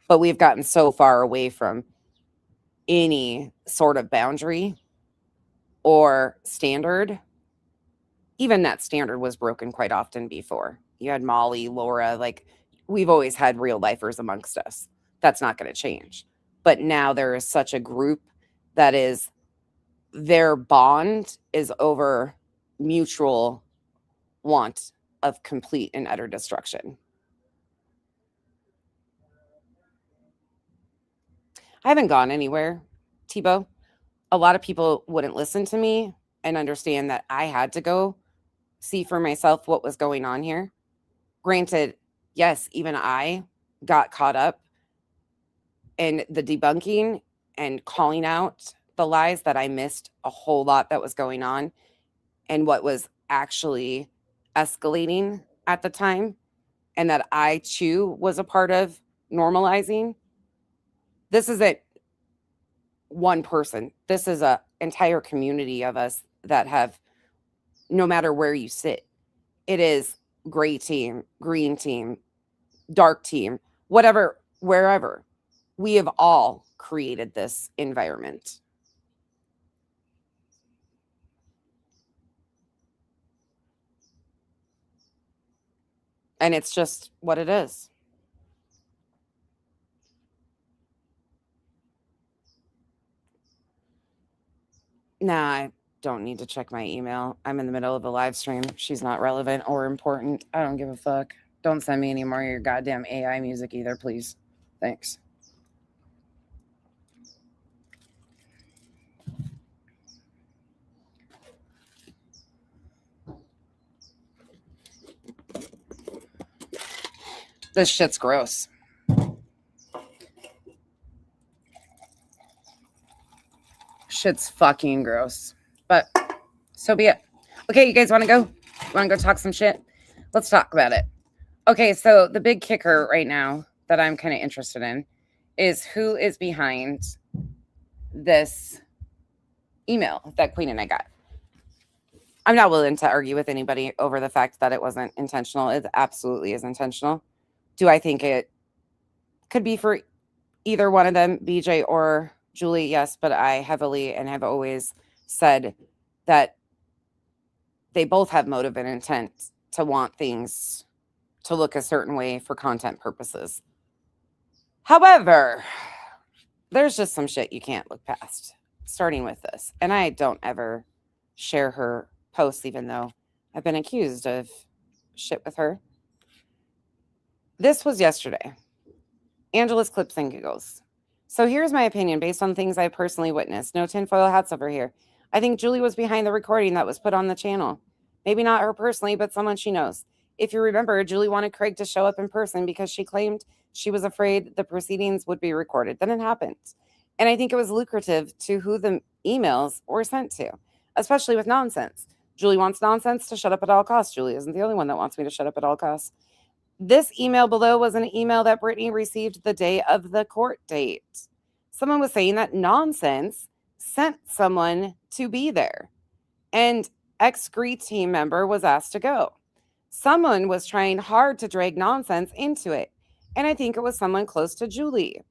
S1: But we've gotten so far away from any sort of boundary or standard. Even that standard was broken quite often before. You had Molly, Laura, like we've always had real lifers amongst us. That's not going to change. But now there is such a group that is, their bond is over mutual want of complete and utter destruction. I haven't gone anywhere, Tebow. A lot of people wouldn't listen to me and understand that I had to go see for myself what was going on here. Granted, yes, even I got caught up in the debunking and calling out the lies that I missed a whole lot that was going on and what was actually escalating at the time, and that I too was a part of normalizing. This isn't one person. This is an entire community of us that have, no matter where you sit, it is gray team, green team, dark team, whatever, wherever. We have all created this environment. And it's just what it is. Nah, I don't need to check my email. I'm in the middle of a live stream. She's not relevant or important. I don't give a fuck. Don't send me any more of your goddamn AI music either, please. Thanks. This shit's gross. Shit's fucking gross. But so be it. Okay, you guys want to go? You want to go talk some shit? Let's talk about it. Okay, so the big kicker right now that I'm kind of interested in is who is behind this email that Queen and I got. I'm not willing to argue with anybody over the fact that it wasn't intentional. It absolutely is intentional. Do I think it could be for either one of them, BJ or Julie? Yes, but I heavily and have always said that they both have motive and intent to want things to look a certain way for content purposes. However, there's just some shit you can't look past, starting with this. And I don't ever share her posts, even though I've been accused of shit with her. This was yesterday. Angela's Clips and Giggles. So here's my opinion based on things I personally witnessed. No tinfoil hats over here. I think Julie was behind the recording that was put on the channel. Maybe not her personally, but someone she knows. If you remember, Julie wanted Craig to show up in person because she claimed she was afraid the proceedings would be recorded. Then it happened. And I think it was lucrative to who the emails were sent to, especially with nonsense. Julie wants nonsense to shut up at all costs. Julie isn't the only one that wants me to shut up at all costs. This email below was an email that Brittany received the day of the court date. Someone was saying that Nonsense sent someone to be there, and ex-Gree team member was asked to go. Someone was trying hard to drag Nonsense into it, and I think it was someone close to Julie.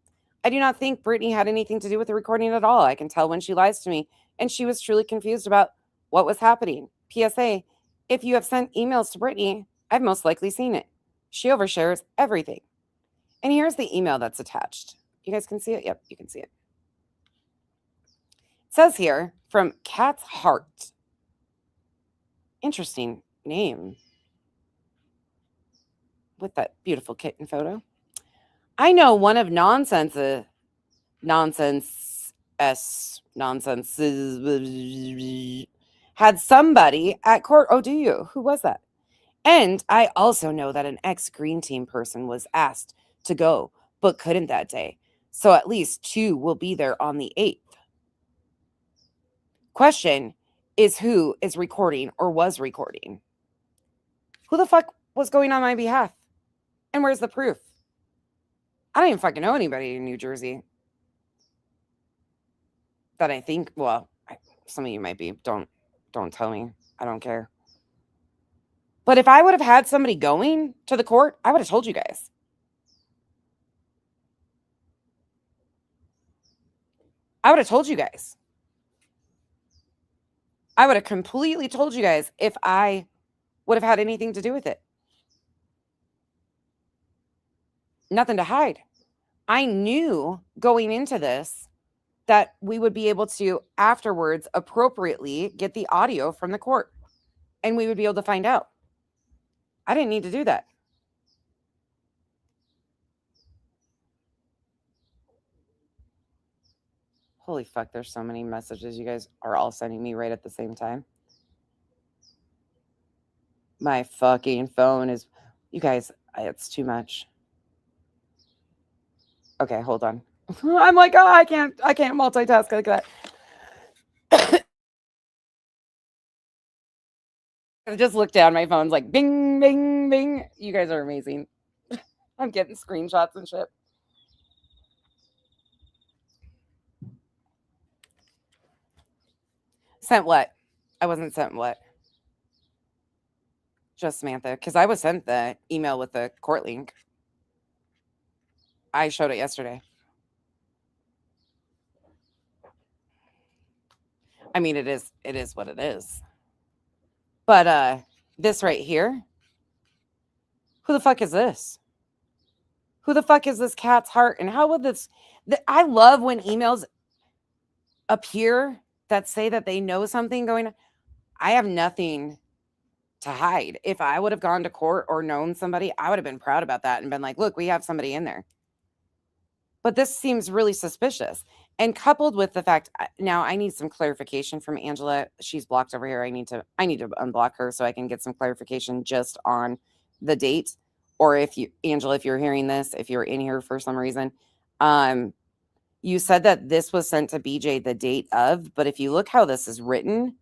S1: I do not think Brittany had anything to do with the recording at all. I can tell when she lies to me, and she was truly confused about what was happening. PSA, if you have sent emails to Brittany, I've most likely seen it. She overshares everything. And here's the email that's attached. You guys can see it? Yep, you can see it. It says here from Cat's Heart. Interesting name with that beautiful kitten photo. I know one of nonsense had somebody at court. Oh, do you? Who was that? And I also know that an ex-Green Team person was asked to go, but couldn't that day. So at least 2 will be there on the 8th. Question is, who is recording or was recording? Who the fuck was going on my behalf? And where's the proof? I don't even fucking know anybody in New Jersey that I think, well, some of you might be. Don't tell me. I don't care. But if I would have had somebody going to the court, I would have told you guys. I would have told you guys. I would have completely told you guys if I would have had anything to do with it. Nothing to hide. I knew going into this that we would be able to afterwards appropriately get the audio from the court, and we would be able to find out. I didn't need to do that. Holy fuck, there's so many messages you guys are all sending me right at the same time. My fucking phone is, you guys, it's too much. Okay, hold on. I'm like, oh, I can't multitask like that. I just looked down, my phone's like bing, bing, bing. You guys are amazing. I'm getting screenshots and shit. Sent what? I wasn't sent what? Just Samantha, because I was sent the email with the court link. I showed it yesterday. I mean, it is what it is. But this right here, who the fuck is this? Who the fuck is this Cat's Heart? And how would this? I love when emails appear that say that they know something going on. I have nothing to hide. If I would have gone to court or known somebody, I would have been proud about that and been like, look, we have somebody in there. But this seems really suspicious. And coupled with the fact, now I need some clarification from Angela. She's blocked over here. I need to unblock her so I can get some clarification just on the date. Or if you, Angela, if you're hearing this, if you're in here for some reason, you said that this was sent to BJ the date of, but if you look how this is written,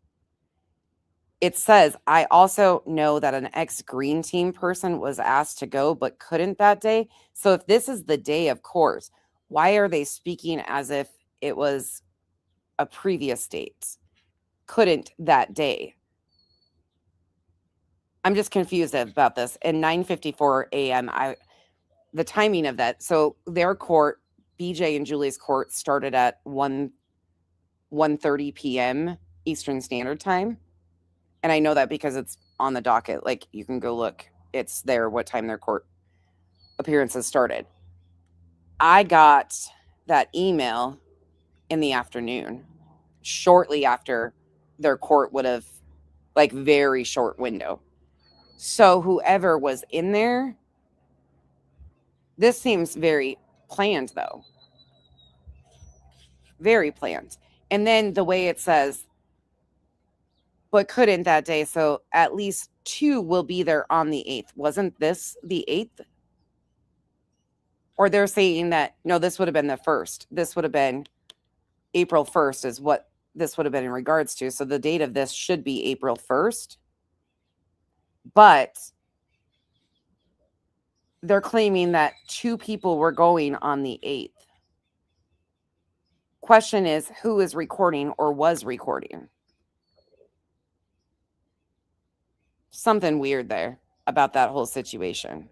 S1: it says, I also know that an ex-Green Team person was asked to go, but couldn't that day. So if this is the day of court, why are they speaking as if it was a previous date? Couldn't that day. I'm just confused about this. And 9:54 a.m., the timing of that. So their court, BJ and Julie's court, started at 1:30 p.m. Eastern Standard Time. And I know that because it's on the docket. Like, you can go look. It's there what time their court appearances started. I got that email in the afternoon, shortly after their court would have, like, very short window. So whoever was in there, this seems very planned, though. Very planned. And then the way it says, but couldn't that day. So at least 2 will be there on the 8th. Wasn't this the 8th? Or they're saying that, no, this would have been the 1st. This would have been April 1st is what this would have been in regards to. So the date of this should be April 1st. But they're claiming that 2 people were going on the 8th. Question is, who is recording or was recording? Something weird there about that whole situation.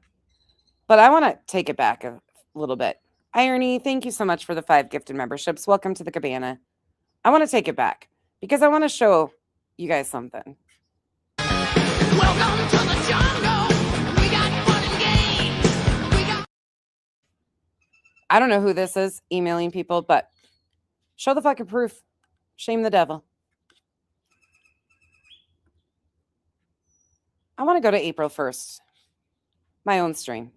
S1: But I want to take it back a little bit. Irony, thank you so much for the 5 gifted memberships. Welcome to the cabana. I want to take it back because I want to show you guys something. Welcome to the jungle. We got fun and games. I don't know who this is emailing people, but show the fucking proof. Shame the devil. I want to go to April 1st. My own stream.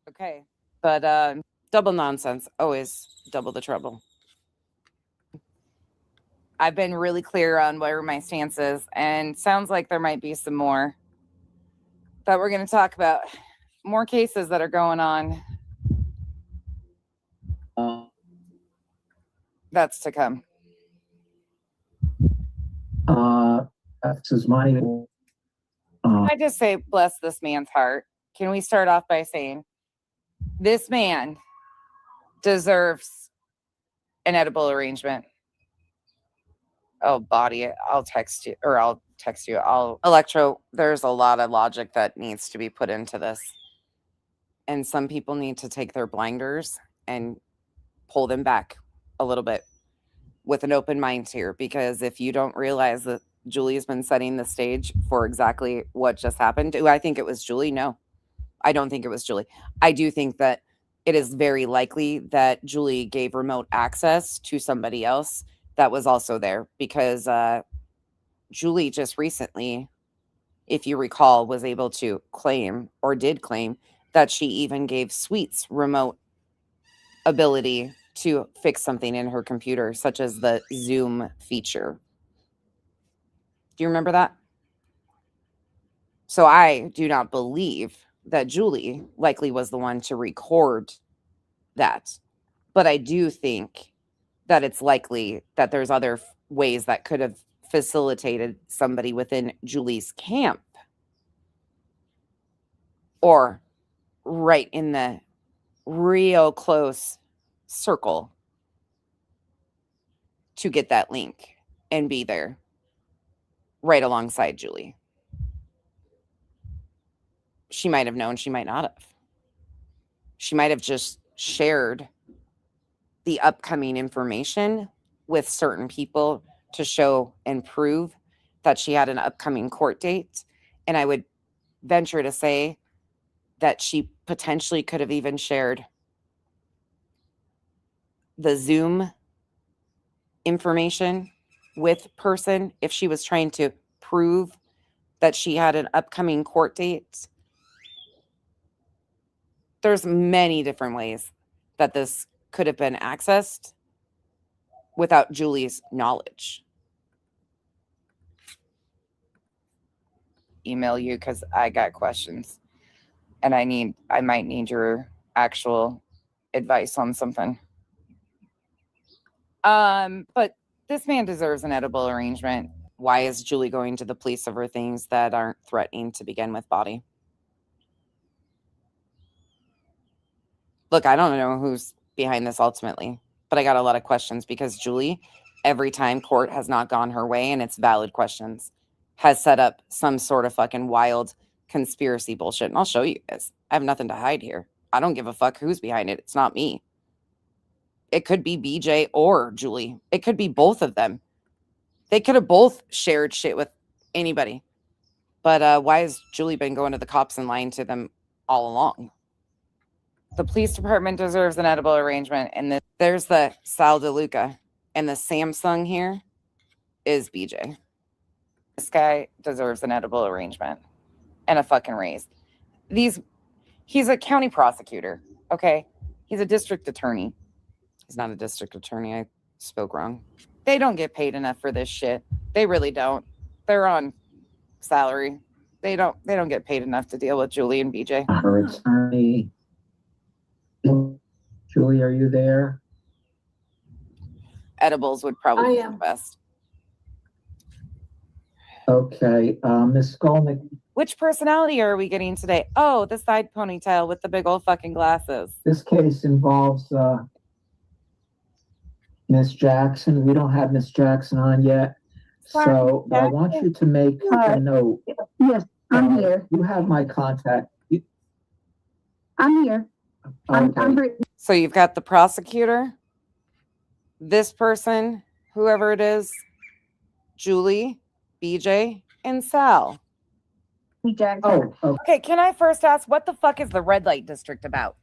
S1: Okay. But double nonsense. Always double the trouble. I've been really clear on where my stance is, and sounds like there might be some more that we're going to talk about. More cases that are going on. That's to come. That's his money. I just say, bless this man's heart. Can we start off by saying this man deserves an edible arrangement? Oh, body, I'll text you. Electro, there's a lot of logic that needs to be put into this. And some people need to take their blinders and pull them back a little bit with an open mind here. Because if you don't realize that Julie has been setting the stage for exactly what just happened. Do I think it was Julie? No, I don't think it was Julie. I do think that it is very likely that Julie gave remote access to somebody else that was also there, because Julie just recently, if you recall, was able to claim, or did claim, that she even gave Sweets remote ability to fix something in her computer, such as the Zoom feature. Do you remember that? So I do not believe that Julie likely was the one to record that. But I do think that it's likely that there's other ways that could have facilitated somebody within Julie's camp, or right in the real close circle, to get that link and be there right alongside Julie. She might have known, she might not have. She might have just shared the upcoming information with certain people to show and prove that she had an upcoming court date. And I would venture to say that she potentially could have even shared the Zoom information with person if she was trying to prove that she had an upcoming court date. There's many different ways that this could have been accessed without Julie's knowledge. Email you because I got questions, and I might need your actual advice on something. But this man deserves an edible arrangement. Why is Julie going to the police over things that aren't threatening to begin with, body? Look, I don't know who's behind this ultimately, but I got a lot of questions because Julie, every time court has not gone her way, and it's valid questions, has set up some sort of fucking wild conspiracy bullshit. And I'll show you guys. I have nothing to hide here. I don't give a fuck who's behind it. It's not me. It could be BJ or Julie. It could be both of them. They could have both shared shit with anybody. But why has Julie been going to the cops and lying to them all along? The police department deserves an edible arrangement. And there's the Sal DeLuca. And the Samsung here is BJ. This guy deserves an edible arrangement and a fucking raise. He's a county prosecutor, okay? He's a district attorney. He's not a district attorney. I spoke wrong. They don't get paid enough for this shit. They really don't. They're on salary. They don't get paid enough to deal with Julie and BJ.
S2: Her attorney. Julie, are you there?
S1: Edibles would probably be the best.
S2: Okay, Miss Skolnick,
S1: Which personality are we getting today? Oh, the side ponytail with the big old fucking glasses.
S2: this case involves Miss Jackson. We don't have Miss Jackson on yet, so but I want you to make a note.
S3: Yes, I'm here.
S2: You have my contact.
S3: I'm here. I'm
S2: Okay.
S1: So you've got the prosecutor, this person, whoever it is, Julie, BJ, and Sal.
S2: Oh,
S1: Okay, can I first ask, what the fuck is the red light district about?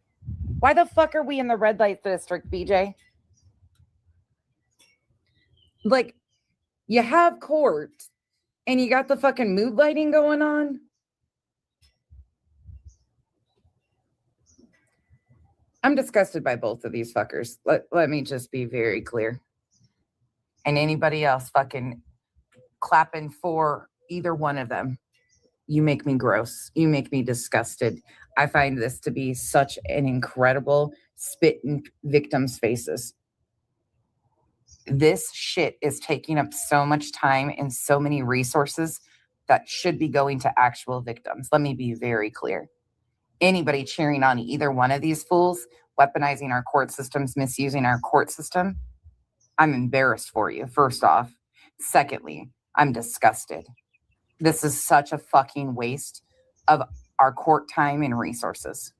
S1: Why the fuck are we in the red light district, BJ? Like, you have court and you got the fucking mood lighting going on. I'm disgusted by both of these fuckers. Let me just be very clear. And anybody else fucking clapping for either one of them, you make me gross. You make me disgusted. I find this to be such an incredible spit in victims' faces. This shit is taking up so much time and so many resources that should be going to actual victims. Let me be very clear. Anybody cheering on either one of these fools, weaponizing our court systems, misusing our court system, I'm embarrassed for you, first off. Secondly, I'm disgusted. This is such a fucking waste of our court time and resources.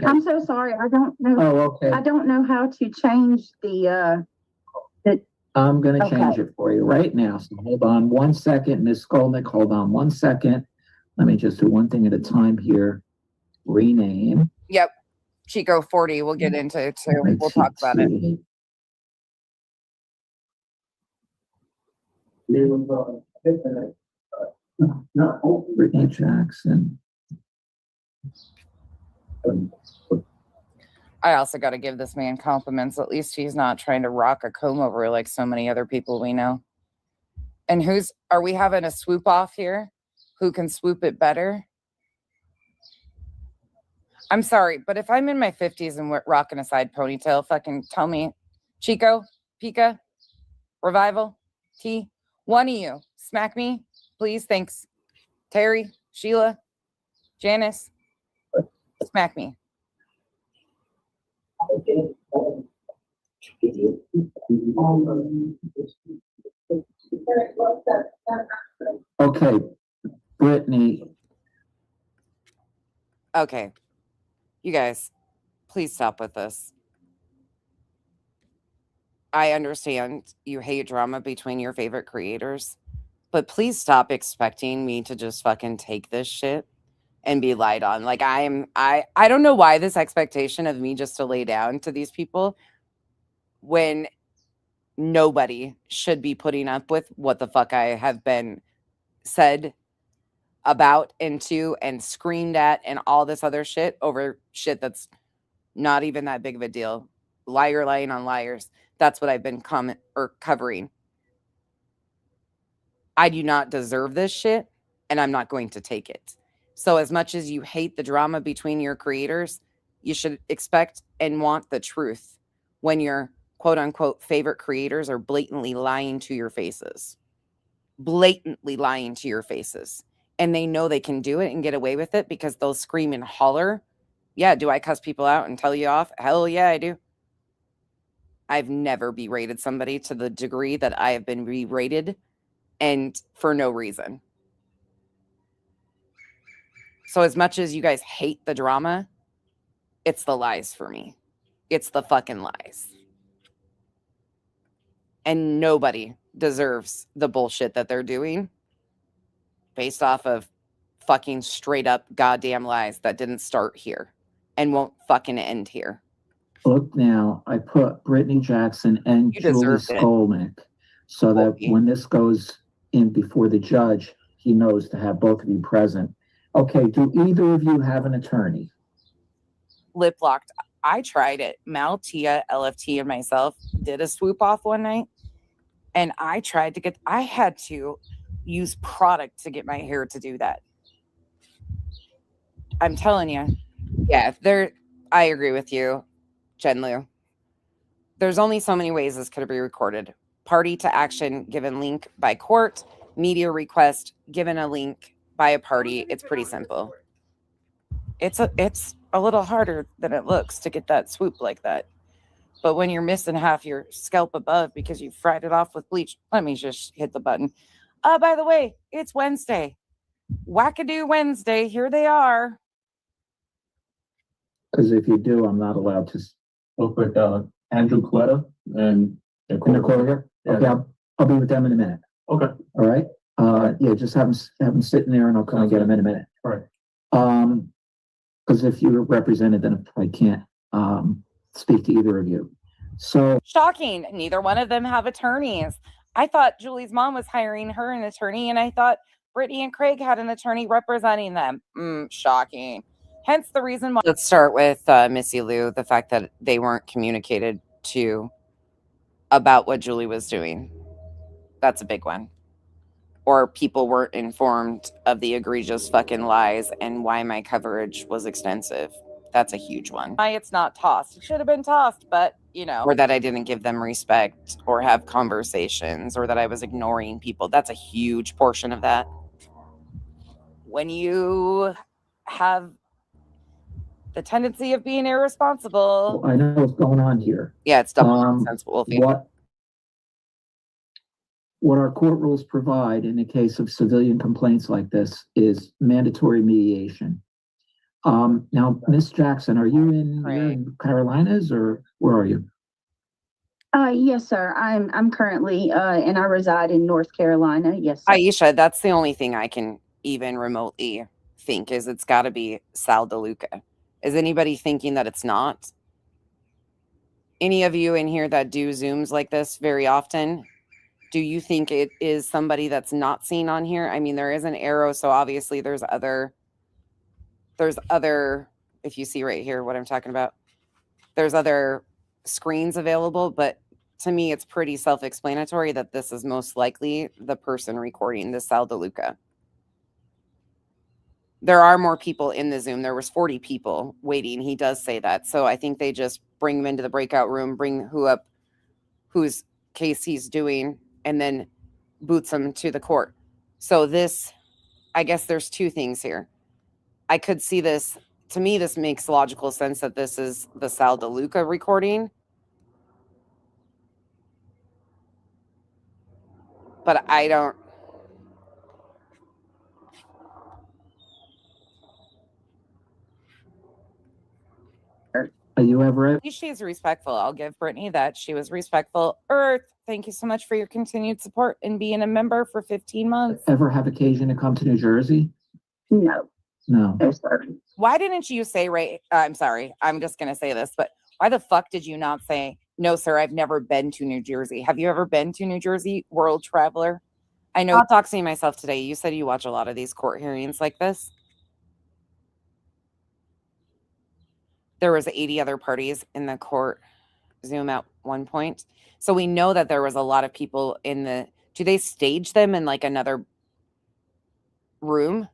S3: I'm so sorry. I don't know.
S2: oh, okay.
S3: I don't know how to change the
S2: I'm going to
S3: Okay.
S2: change it for you right now. So hold on 1 second, Miss Skolnick. Hold on 1 second. Let me just do one thing at a time here. Rename.
S1: Yep. Chico 40, we'll get into it too. We'll talk about it.
S2: Brittany Jackson.
S1: I also got to give this man compliments. At least he's not trying to rock a comb over like so many other people we know. And are we having a swoop off here? Who can swoop it better? I'm sorry, but if I'm in my 50s and we're rocking a side ponytail, fucking tell me. Chico, Pika, Revival, T, one of you, smack me, please, thanks. Terry, Sheila, Janice, smack me.
S2: Okay, Brittany.
S1: Okay, you guys, please stop with this. I understand you hate drama between your favorite creators, but please stop expecting me to just fucking take this shit and be lied on. Like I don't know why this expectation of me just to lay down to these people when nobody should be putting up with what the fuck I have been said about and to and screamed at and all this other shit over shit that's not even that big of a deal. Liar lying on liars. That's what I've been covering. I do not deserve this shit, and I'm not going to take it. So as much as you hate the drama between your creators, you should expect and want the truth when your quote unquote favorite creators are blatantly lying to your faces. Blatantly lying to your faces. And they know they can do it and get away with it because they'll scream and holler. Yeah, do I cuss people out and tell you off? Hell yeah, I do. I've never berated somebody to the degree that I have been berated, and for no reason. So as much as you guys hate the drama, it's the lies for me. It's the fucking lies. And nobody deserves the bullshit that they're doing based off of fucking straight up goddamn lies that didn't start here and won't fucking end here.
S2: Look now, I put Brittany Jackson and
S1: You
S2: Julie
S1: deserved it.
S2: Skolnick so that when this goes in before the judge, he knows to have both of you present. Okay, do either of you have an attorney?
S1: Lip locked. I tried it. Mal, Tia, LFT, and myself did a swoop off one night. And I had to use product to get my hair to do that. I'm telling you. Yeah, I agree with you, Jen Lu. There's only so many ways this could be recorded. party to action given link by court, media request given a link by a party. It's pretty simple. It's a little harder than it looks to get that swoop like that. But when you're missing half your scalp above because you fried it off with bleach, let me just hit the button. By the way, it's Wednesday. Wackadoo Wednesday. Here they are.
S2: Because if you do, I'm not allowed to.
S4: Real quick, Andrew Coletta and
S2: Nicole here?
S4: Yeah.
S2: Okay, I'll be with them in a minute.
S4: Okay.
S2: All right. Yeah, just have them sitting there and I'll come and get them in a minute.
S4: All right.
S2: Because if you're represented, then I can't speak to either of you. So
S1: Shocking. Neither one of them have attorneys. I thought Julie's mom was hiring her an attorney, and I thought Brittany and Craig had an attorney representing them. Shocking. Hence the reason why. Let's start with Missy Lou, the fact that they weren't communicated to about what Julie was doing. That's a big one. Or people weren't informed of the egregious fucking lies and why my coverage was extensive. That's a huge one. Why it's not tossed. It should have been tossed, but you know. Or that I didn't give them respect or have conversations or that I was ignoring people. That's a huge portion of that. When you have the tendency of being irresponsible.
S2: I know what's going on here.
S1: Yeah, it's double sensible.
S2: What our court rules provide in the case of civilian complaints like this is mandatory mediation. Now, Miss Jackson, are you in Carolinas or where are you?
S3: Yes, sir. I'm currently and I reside in North Carolina. Yes, sir.
S1: Aisha, that's the only thing I can even remotely think is it's got to be Sal DeLuca. Is anybody thinking that it's not? Any of you in here that do Zooms like this very often, do you think it is somebody that's not seen on here? I mean, there is an arrow, so obviously there's other, if you see right here what I'm talking about, there's other screens available, but to me, it's pretty self-explanatory that this is most likely the person recording this Sal DeLuca. There are more people in the Zoom. There was 40 people waiting. He does say that. So I think they just bring him into the breakout room, bring whose case he's doing, and then boots him to the court. So this, I guess there's two things here. I could see this, to me, this makes logical sense that this is the Sal DeLuca recording. But I don't.
S2: Are you ever?
S1: She's respectful. I'll give Brittany that. She was respectful. Earth, thank you so much for your continued support and being a member for 15 months.
S2: Ever have occasion to come to New Jersey?
S3: No.
S2: No.
S3: No, sir.
S1: Why didn't you say, I'm sorry, I'm just going to say this, but why the fuck did you not say, no, sir, I've never been to New Jersey? Have you ever been to New Jersey, world traveler? I know I'm doxing myself today. You said you watch a lot of these court hearings like this. There was 80 other parties in the court Zoom at one point. So we know that there was a lot of people in the, do they stage them in like another room?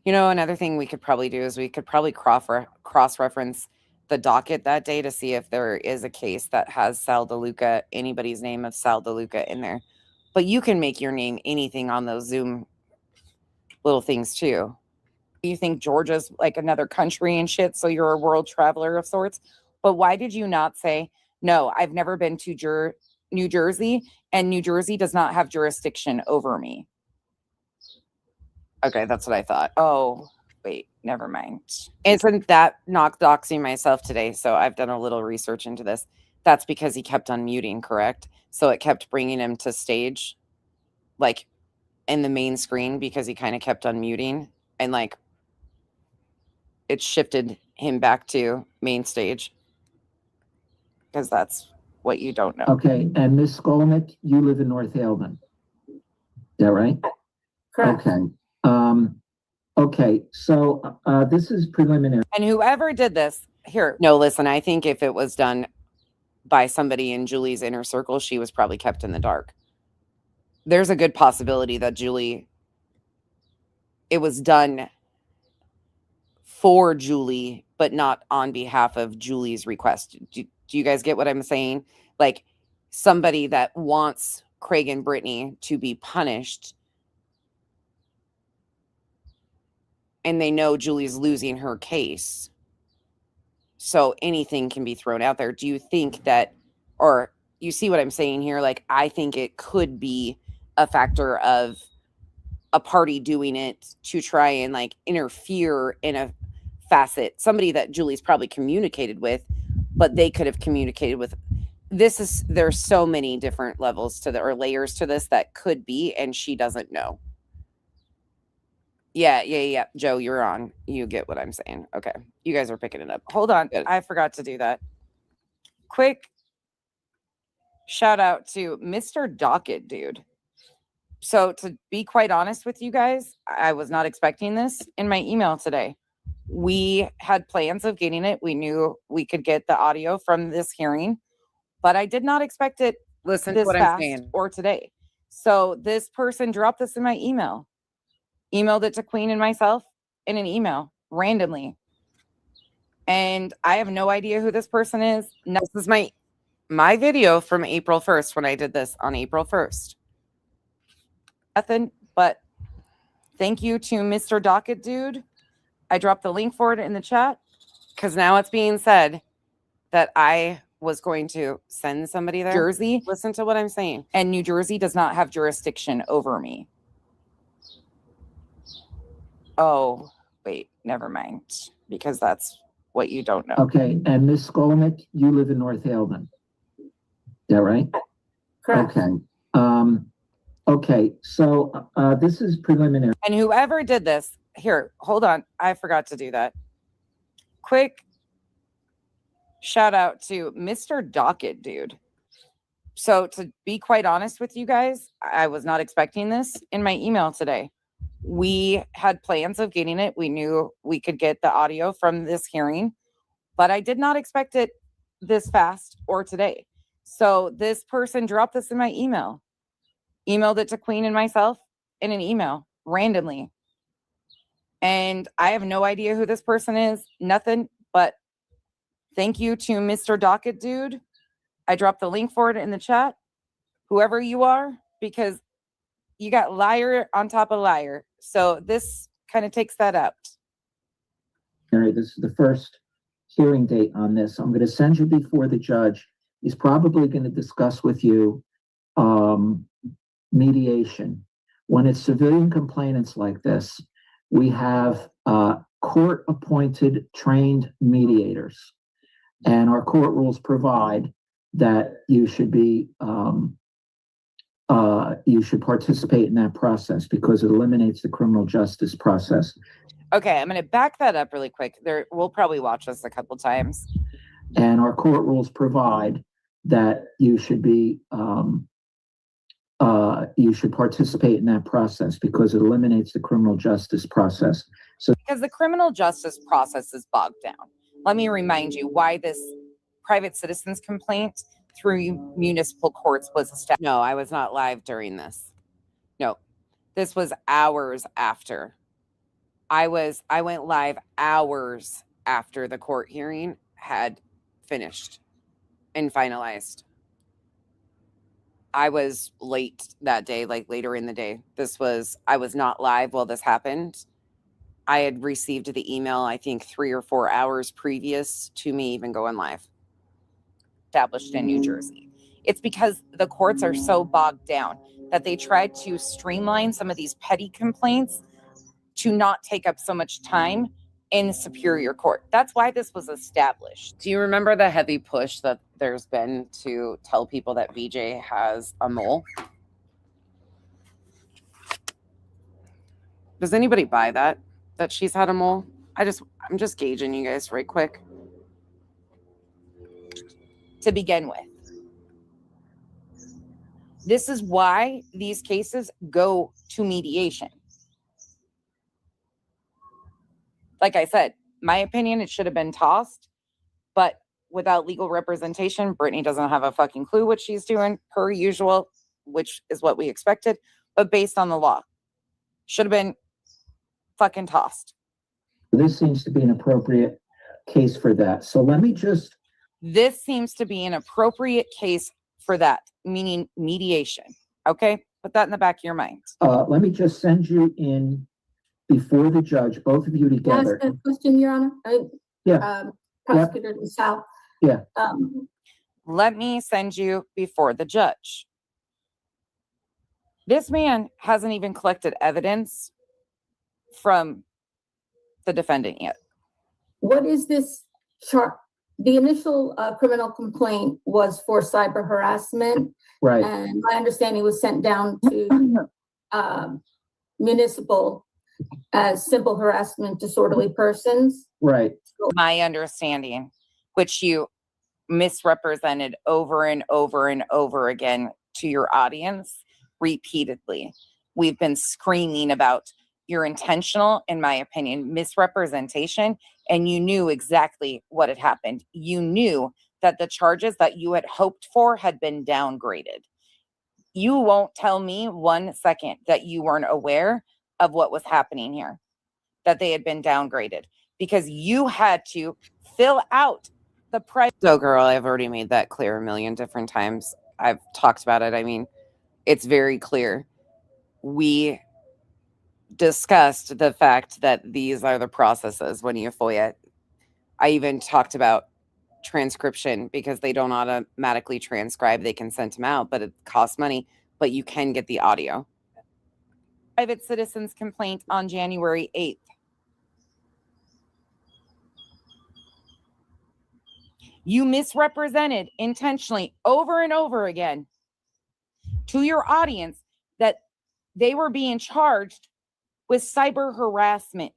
S1: You know, another thing we could probably do is we could probably cross-reference the docket that day to see if there is a case that has Sal DeLuca, anybody's name of Sal DeLuca in there. But you can make your name anything on those Zoom little things too. You think Georgia's like another country and shit, so you're a world traveler of sorts. But why did you not say, no, I've never been to New Jersey, and New Jersey does not have jurisdiction over me? Okay, that's what I thought. Oh, wait, never mind. Isn't that not doxing myself today? So I've done a little research into this. That's because he kept unmuting, correct? So it kept bringing him to stage, like in the main screen, because he kind of kept unmuting, and like it shifted him back to main stage, because that's what you don't know.
S2: Okay, and Miss Skolnick, you live in North Haven. Is that right?
S3: Correct.
S2: Okay. Okay, so this is preliminary.
S1: And whoever did this, here, no, listen, I think if it was done by somebody in Julie's inner circle, she was probably kept in the dark. There's a good possibility that it was done for Julie but not on behalf of Julie's request. Do you guys get what I'm saying? Like somebody that wants Craig and Brittany to be punished, and they know Julie's losing her case, so anything can be thrown out there. Do you think that, or you see what I'm saying here? Like, I think it could be a factor of a party doing it to try and like interfere in a facet, somebody that Julie's probably communicated with, but they could have communicated with. There's so many different levels to or layers to this that could be, and she doesn't know. Yeah. Joe, you're on. You get what I'm saying. Okay. You guys are picking it up. Hold on. I forgot to do that. Quick shout out to Mr. Docket, dude. So to be quite honest with you guys, I was not expecting this in my email today. We had plans of getting it. We knew we could get the audio from this hearing, but I did not expect it this fast or today. So this person dropped this in my email. Emailed it to Queen and myself in an email randomly. And I have no idea who this person is. No, this is my video from April 1st when I did this on April 1st. Nothing but thank you to Mr. Docket, dude. I dropped the link for it in the chat because now it's being said that I was going to send somebody there. Jersey, listen to what I'm saying. And New Jersey does not have jurisdiction over me. Oh, wait, never mind, because that's what you don't know.
S2: Okay, and Ms. Skolnick, you live in North Haven. Is that right?
S3: Correct.
S2: Okay. Okay, so this is preliminary.
S1: And whoever did this, here, hold on. I forgot to do that. Quick shout out to Mr. Docket, dude. So to be quite honest with you guys, I was not expecting this in my email today. We had plans of getting it. We knew we could get the audio from this hearing, but I did not expect it this fast or today. So this person dropped this in my email. Emailed it to Queen and myself in an email randomly. And I have no idea who this person is. Nothing but thank you to Mr. Docket, dude. I dropped the link for it in the chat. Whoever you are, because you got liar on top of liar. So this kind of takes that out.
S2: This is the first hearing date on this. I'm going to send you before the judge. He's probably going to discuss with you mediation. When it's civilian complainants like this, we have court-appointed trained mediators, and our court rules provide that you should be you should participate in that process because it eliminates the criminal justice process.
S1: Okay, I'm going to back that up really quick. We'll probably watch this a couple times.
S2: And our court rules provide that you should be you should participate in that process because it eliminates the criminal justice process. So
S1: because the criminal justice process is bogged down. Let me remind you why this private citizen's complaint through municipal courts was established. No, I was not live during this. No, this was hours after. I went live hours after the court hearing had finished and finalized. I was late that day, like later in the day. I was not live while this happened. I had received the email, I think 3 or 4 hours previous to me even going live. Established in New Jersey. It's because the courts are so bogged down that they tried to streamline some of these petty complaints to not take up so much time in Superior Court. That's why this was established. Do you remember the heavy push that there's been to tell people that VJ has a mole? Does anybody buy that she's had a mole? I'm just gauging you guys right quick. To begin with, this is why these cases go to mediation. Like I said, my opinion, it should have been tossed, but without legal representation, Brittany doesn't have a fucking clue what she's doing, per usual, which is what we expected, but based on the law, should have been fucking tossed.
S2: this seems to be an appropriate case for that. So let me just,
S1: This seems to be an appropriate case for that, meaning mediation. Okay? Put that in the back of your mind.
S2: let me just send you in before the judge, both of you
S5: Can I ask
S2: together.
S5: a question, Your Honor?
S2: Yeah.
S5: Prosecutor DeSalle.
S2: Yeah.
S1: Let me send you before the judge. This man hasn't even collected evidence from the defendant yet.
S5: What is this chart? The initial criminal complaint was for cyber harassment,
S2: Right.
S5: and my understanding was sent down to municipal as simple harassment, disorderly persons.
S2: Right.
S1: My understanding, which you misrepresented over and over and over again to your audience repeatedly. We've been screaming about your intentional, in my opinion, misrepresentation, and you knew exactly what had happened. You knew that the charges that you had hoped for had been downgraded. You won't tell me 1 second that you weren't aware of what was happening here, that they had been downgraded, because you had to fill out the price. So, girl, I've already made that clear a million different times. I've talked about it. I mean, it's very clear. We discussed the fact that these are the processes when you FOIA. I even talked about transcription because they don't automatically transcribe. They can send them out, but it costs money, but you can get the audio. Private citizen's complaint on January 8th. You misrepresented intentionally over and over again to your audience that they were being charged with cyber harassment.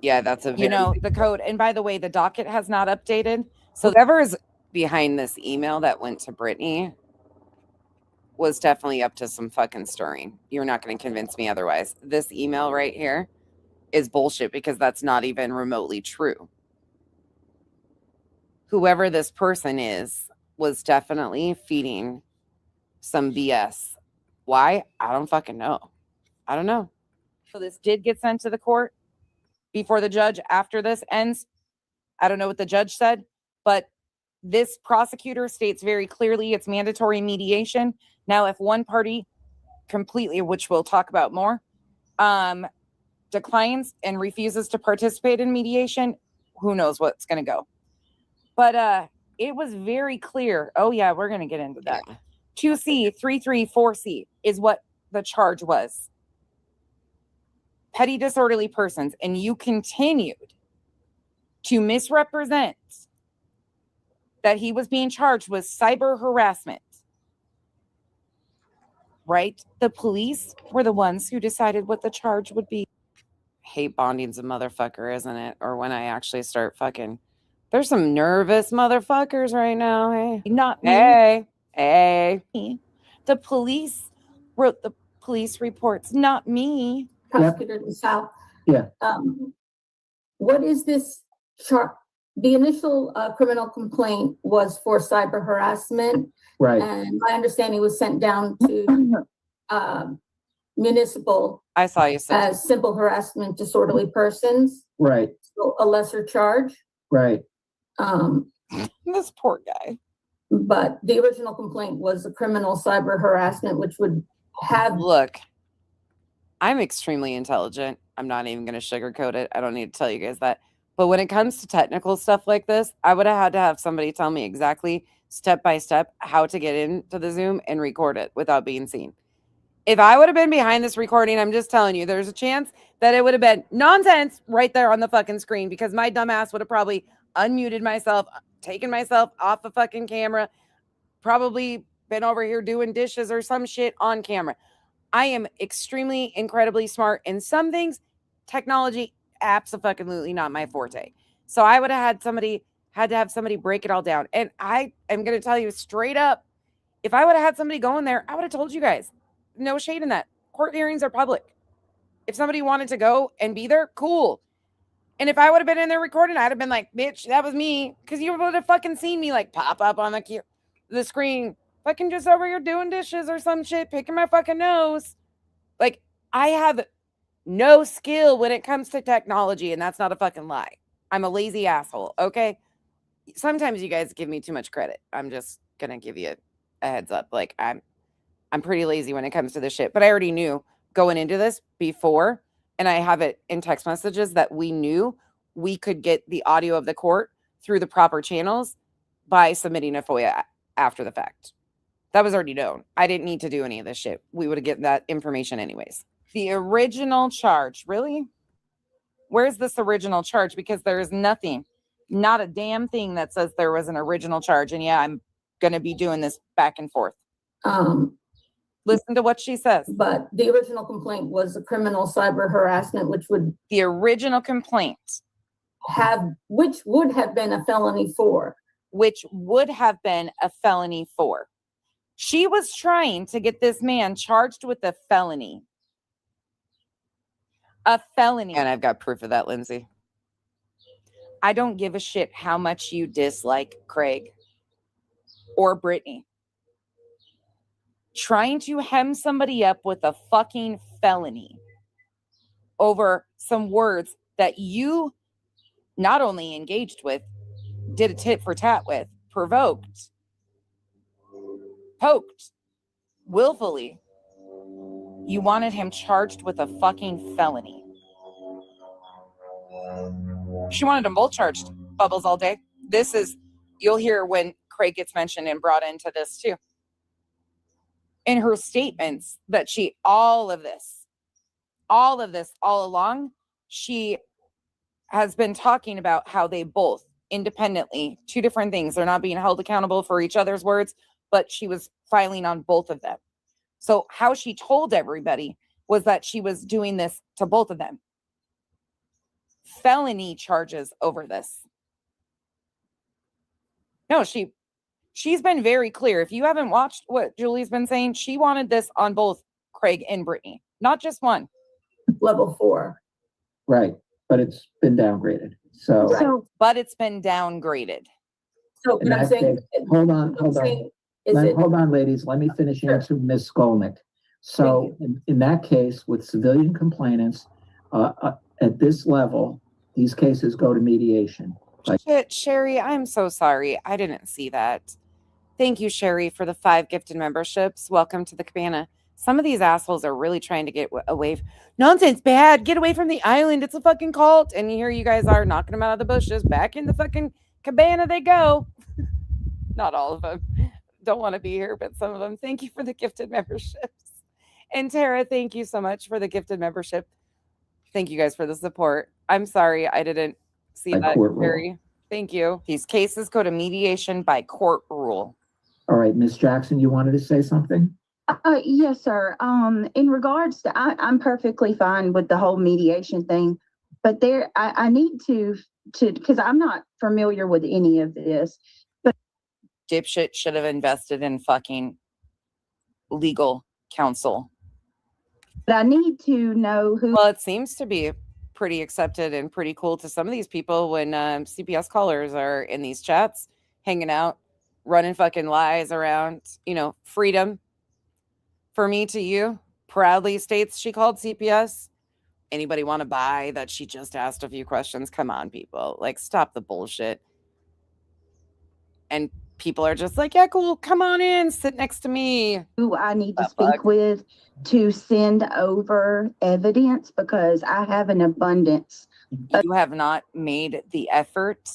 S1: Yeah, that's a the code. And by the way, the docket has not updated. So whoever is behind this email that went to Brittany was definitely up to some fucking stirring. You're not going to convince me otherwise. This email right here is bullshit because that's not even remotely true. Whoever this person is was definitely feeding some BS. Why? I don't fucking know. I don't know. So this did get sent to the court before the judge after this ends. I don't know what the judge said, but this prosecutor states very clearly it's mandatory mediation. Now, if one party completely, which we'll talk about more, declines and refuses to participate in mediation, who knows what's going to go. But it was very clear. Oh, yeah, we're going to get into that. 2C, 334C is what the charge was. Petty disorderly persons. And you continued to misrepresent that he was being charged with cyber harassment. Right? The police were the ones who decided what the charge would be. Hate bonding's a motherfucker, isn't it? Or when I actually start fucking... There's some nervous motherfuckers right now. Hey, not me. Hey. The police wrote the police reports, not me.
S5: Prosecutor DeSalle.
S2: Yeah.
S5: What is this chart? The initial criminal complaint was for cyber harassment.
S2: Right.
S5: And my understanding was sent down to municipal.
S1: I saw you say
S5: as simple harassment, disorderly persons.
S2: Right.
S5: So a lesser charge.
S2: Right.
S1: This poor guy.
S5: But the original complaint was a criminal cyber harassment, which would have.
S1: Look, I'm extremely intelligent. I'm not even going to sugarcoat it. I don't need to tell you guys that. But when it comes to technical stuff like this, I would have had to have somebody tell me exactly step by step how to get into the Zoom and record it without being seen. If I would have been behind this recording, I'm just telling you, there's a chance that it would have been nonsense right there on the fucking screen because my dumbass would have probably unmuted myself, taken myself off the fucking camera, probably been over here doing dishes or some shit on camera. I am extremely, incredibly smart in some things. Technology, absolutely not my forte. So I would have had to have somebody break it all down. And I am going to tell you straight up, if I would have had somebody go in there, I would have told you guys. No shade in that. Court hearings are public. If somebody wanted to go and be there, cool. And if I would have been in there recording, I'd have been like, bitch, that was me. Because you would have fucking seen me like pop up on the screen. Fucking just over here doing dishes or some shit, picking my fucking nose. Like, I have no skill when it comes to technology, and that's not a fucking lie. I'm a lazy asshole, okay? Sometimes you guys give me too much credit. I'm just gonna give you a heads up. Like I'm pretty lazy when it comes to this shit, but I already knew going into this before, and I have it in text messages that we knew we could get the audio of the court through the proper channels by submitting a FOIA after the fact. That was already known. I didn't need to do any of this shit. We would have gotten that information anyways. The original charge, really? Where's this original charge? Because there is nothing, not a damn thing that says there was an original charge. And yeah, I'm going to be doing this back and forth. Listen to what she says.
S5: But the original complaint was a criminal cyber harassment, which would
S1: The original complaint,
S5: which would have been a felony for.
S1: which would have been a felony for. She was trying to get this man charged with a felony. A felony. And I've got proof of that, Lindsay. I don't give a shit how much you dislike Craig or Brittany. Trying to hem somebody up with a fucking felony over some words that you not only engaged with, did a tit for tat with, provoked, poked, willfully. You wanted him charged with a fucking felony. She wanted them both charged, Bubbles, all day. This is, you'll hear when Craig gets mentioned and brought into this too. In her statements that she, all of this, all along, she has been talking about how they both independently, two different things. They're not being held accountable for each other's words, but she was filing on both of them. So how she told everybody was that she was doing this to both of them. Felony charges over this. No, she's been very clear. If you haven't watched what Julie's been saying, she wanted this on both Craig and Brittany, not just one.
S5: Level 4.
S2: Right, but it's been downgraded. So,
S1: but it's been downgraded.
S5: So what I'm saying,
S2: hold on. Hold on, ladies. Let me finish
S5: Sure.
S2: answering Ms. Skolnick. So in that case, with civilian complainants, at this level, these cases go to mediation.
S1: Shit, Sherry, I'm so sorry. I didn't see that. Thank you, Sherry, for the 5 gifted memberships. Welcome to the cabana. Some of these assholes are really trying to get away. Nonsense, bad. Get away from the island. It's a fucking cult. And here you guys are knocking them out of the bushes. Back in the fucking cabana they go. Not all of them. Don't want to be here, but some of them. Thank you for the gifted memberships. And Tara, thank you so much for the gifted membership. Thank you guys for the support. I'm sorry I didn't see that, Sherry. Thank you. These cases go to mediation by court rule.
S2: All right, Ms. Jackson, you wanted to say something?
S3: Yes, sir. In regards to, I'm perfectly fine with the whole mediation thing, but I need to, because I'm not familiar with any of this. But
S1: dipshit should have invested in fucking legal counsel.
S3: But I need to know who.
S1: Well, it seems to be pretty accepted and pretty cool to some of these people when CPS callers are in these chats, hanging out, running fucking lies around, freedom. For me to you, proudly states she called CPS. Anybody want to buy that she just asked a few questions? Come on, people. Like, stop the bullshit. And people are just like, yeah, cool. Come on in. Sit next to me.
S3: Who I need to speak with to send over evidence, because I have an abundance.
S1: You have not made the effort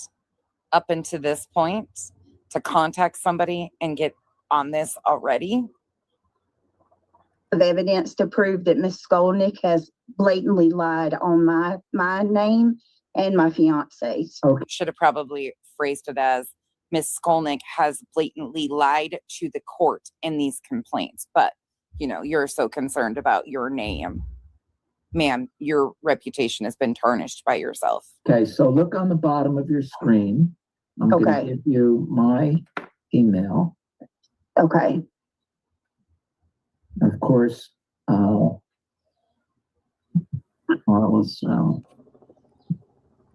S1: up until this point to contact somebody and get on this already.
S3: Of evidence to prove that Ms. Skolnick has blatantly lied on my name and my fiance's.
S1: Okay. Should have probably phrased it as Ms. Skolnick has blatantly lied to the court in these complaints. But, you're so concerned about your name. Ma'am, your reputation has been tarnished by yourself.
S2: Okay, so look on the bottom of your screen. I'm going to give you my email.
S3: Okay.
S2: Of course,
S1: I'd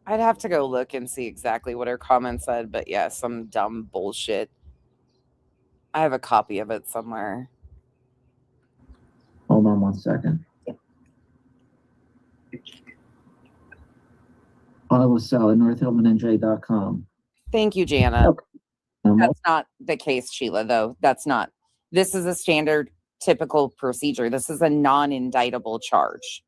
S1: have to go look and see exactly what her comment said, but yeah, some dumb bullshit. I have a copy of it somewhere.
S2: Hold on one second. LaSalle at northhillmannj.com.
S1: Thank you, Jana.
S2: Okay.
S1: That's not the case, Sheila, though. That's not. This is a standard, typical procedure. This is a non-indictable charge.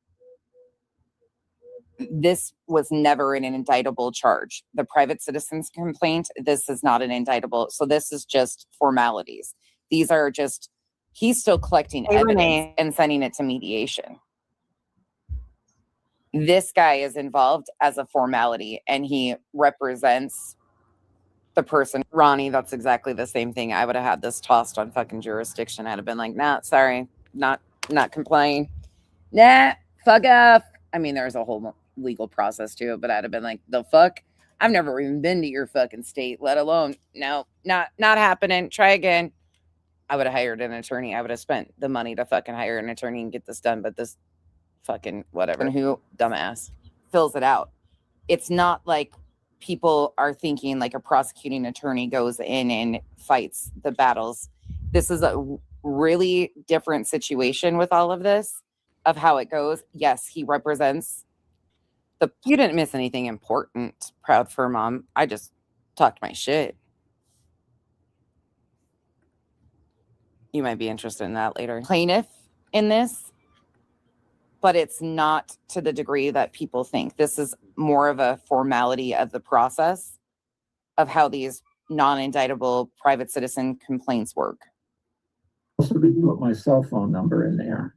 S1: This was never an indictable charge. The private citizen's complaint, this is not an indictable. So this is just formalities. These are just, he's still collecting evidence and sending it to mediation. This guy is involved as a formality, and he represents the person. Ronnie, that's exactly the same thing. I would have had this tossed on fucking jurisdiction. I'd have been like, nah, sorry, not complying. Nah, fuck off. I mean, there's a whole legal process to it, but I'd have been like, the fuck? I've never even been to your fucking state, let alone, no, not happening. Try again. I would have hired an attorney. I would have spent the money to fucking hire an attorney and get this done, but this fucking whatever. And who, dumbass, fills it out. It's not like people are thinking like a prosecuting attorney goes in and fights the battles. This is a really different situation with all of this, of how it goes. Yes, he represents the, you didn't miss anything important, proud fur mom. I just talked my shit. You might be interested in that later. Plaintiff in this, but it's not to the degree that people think. This is more of a formality of the process of how these non-indictable private citizen complaints work.
S2: Also, did put my cell phone number in there.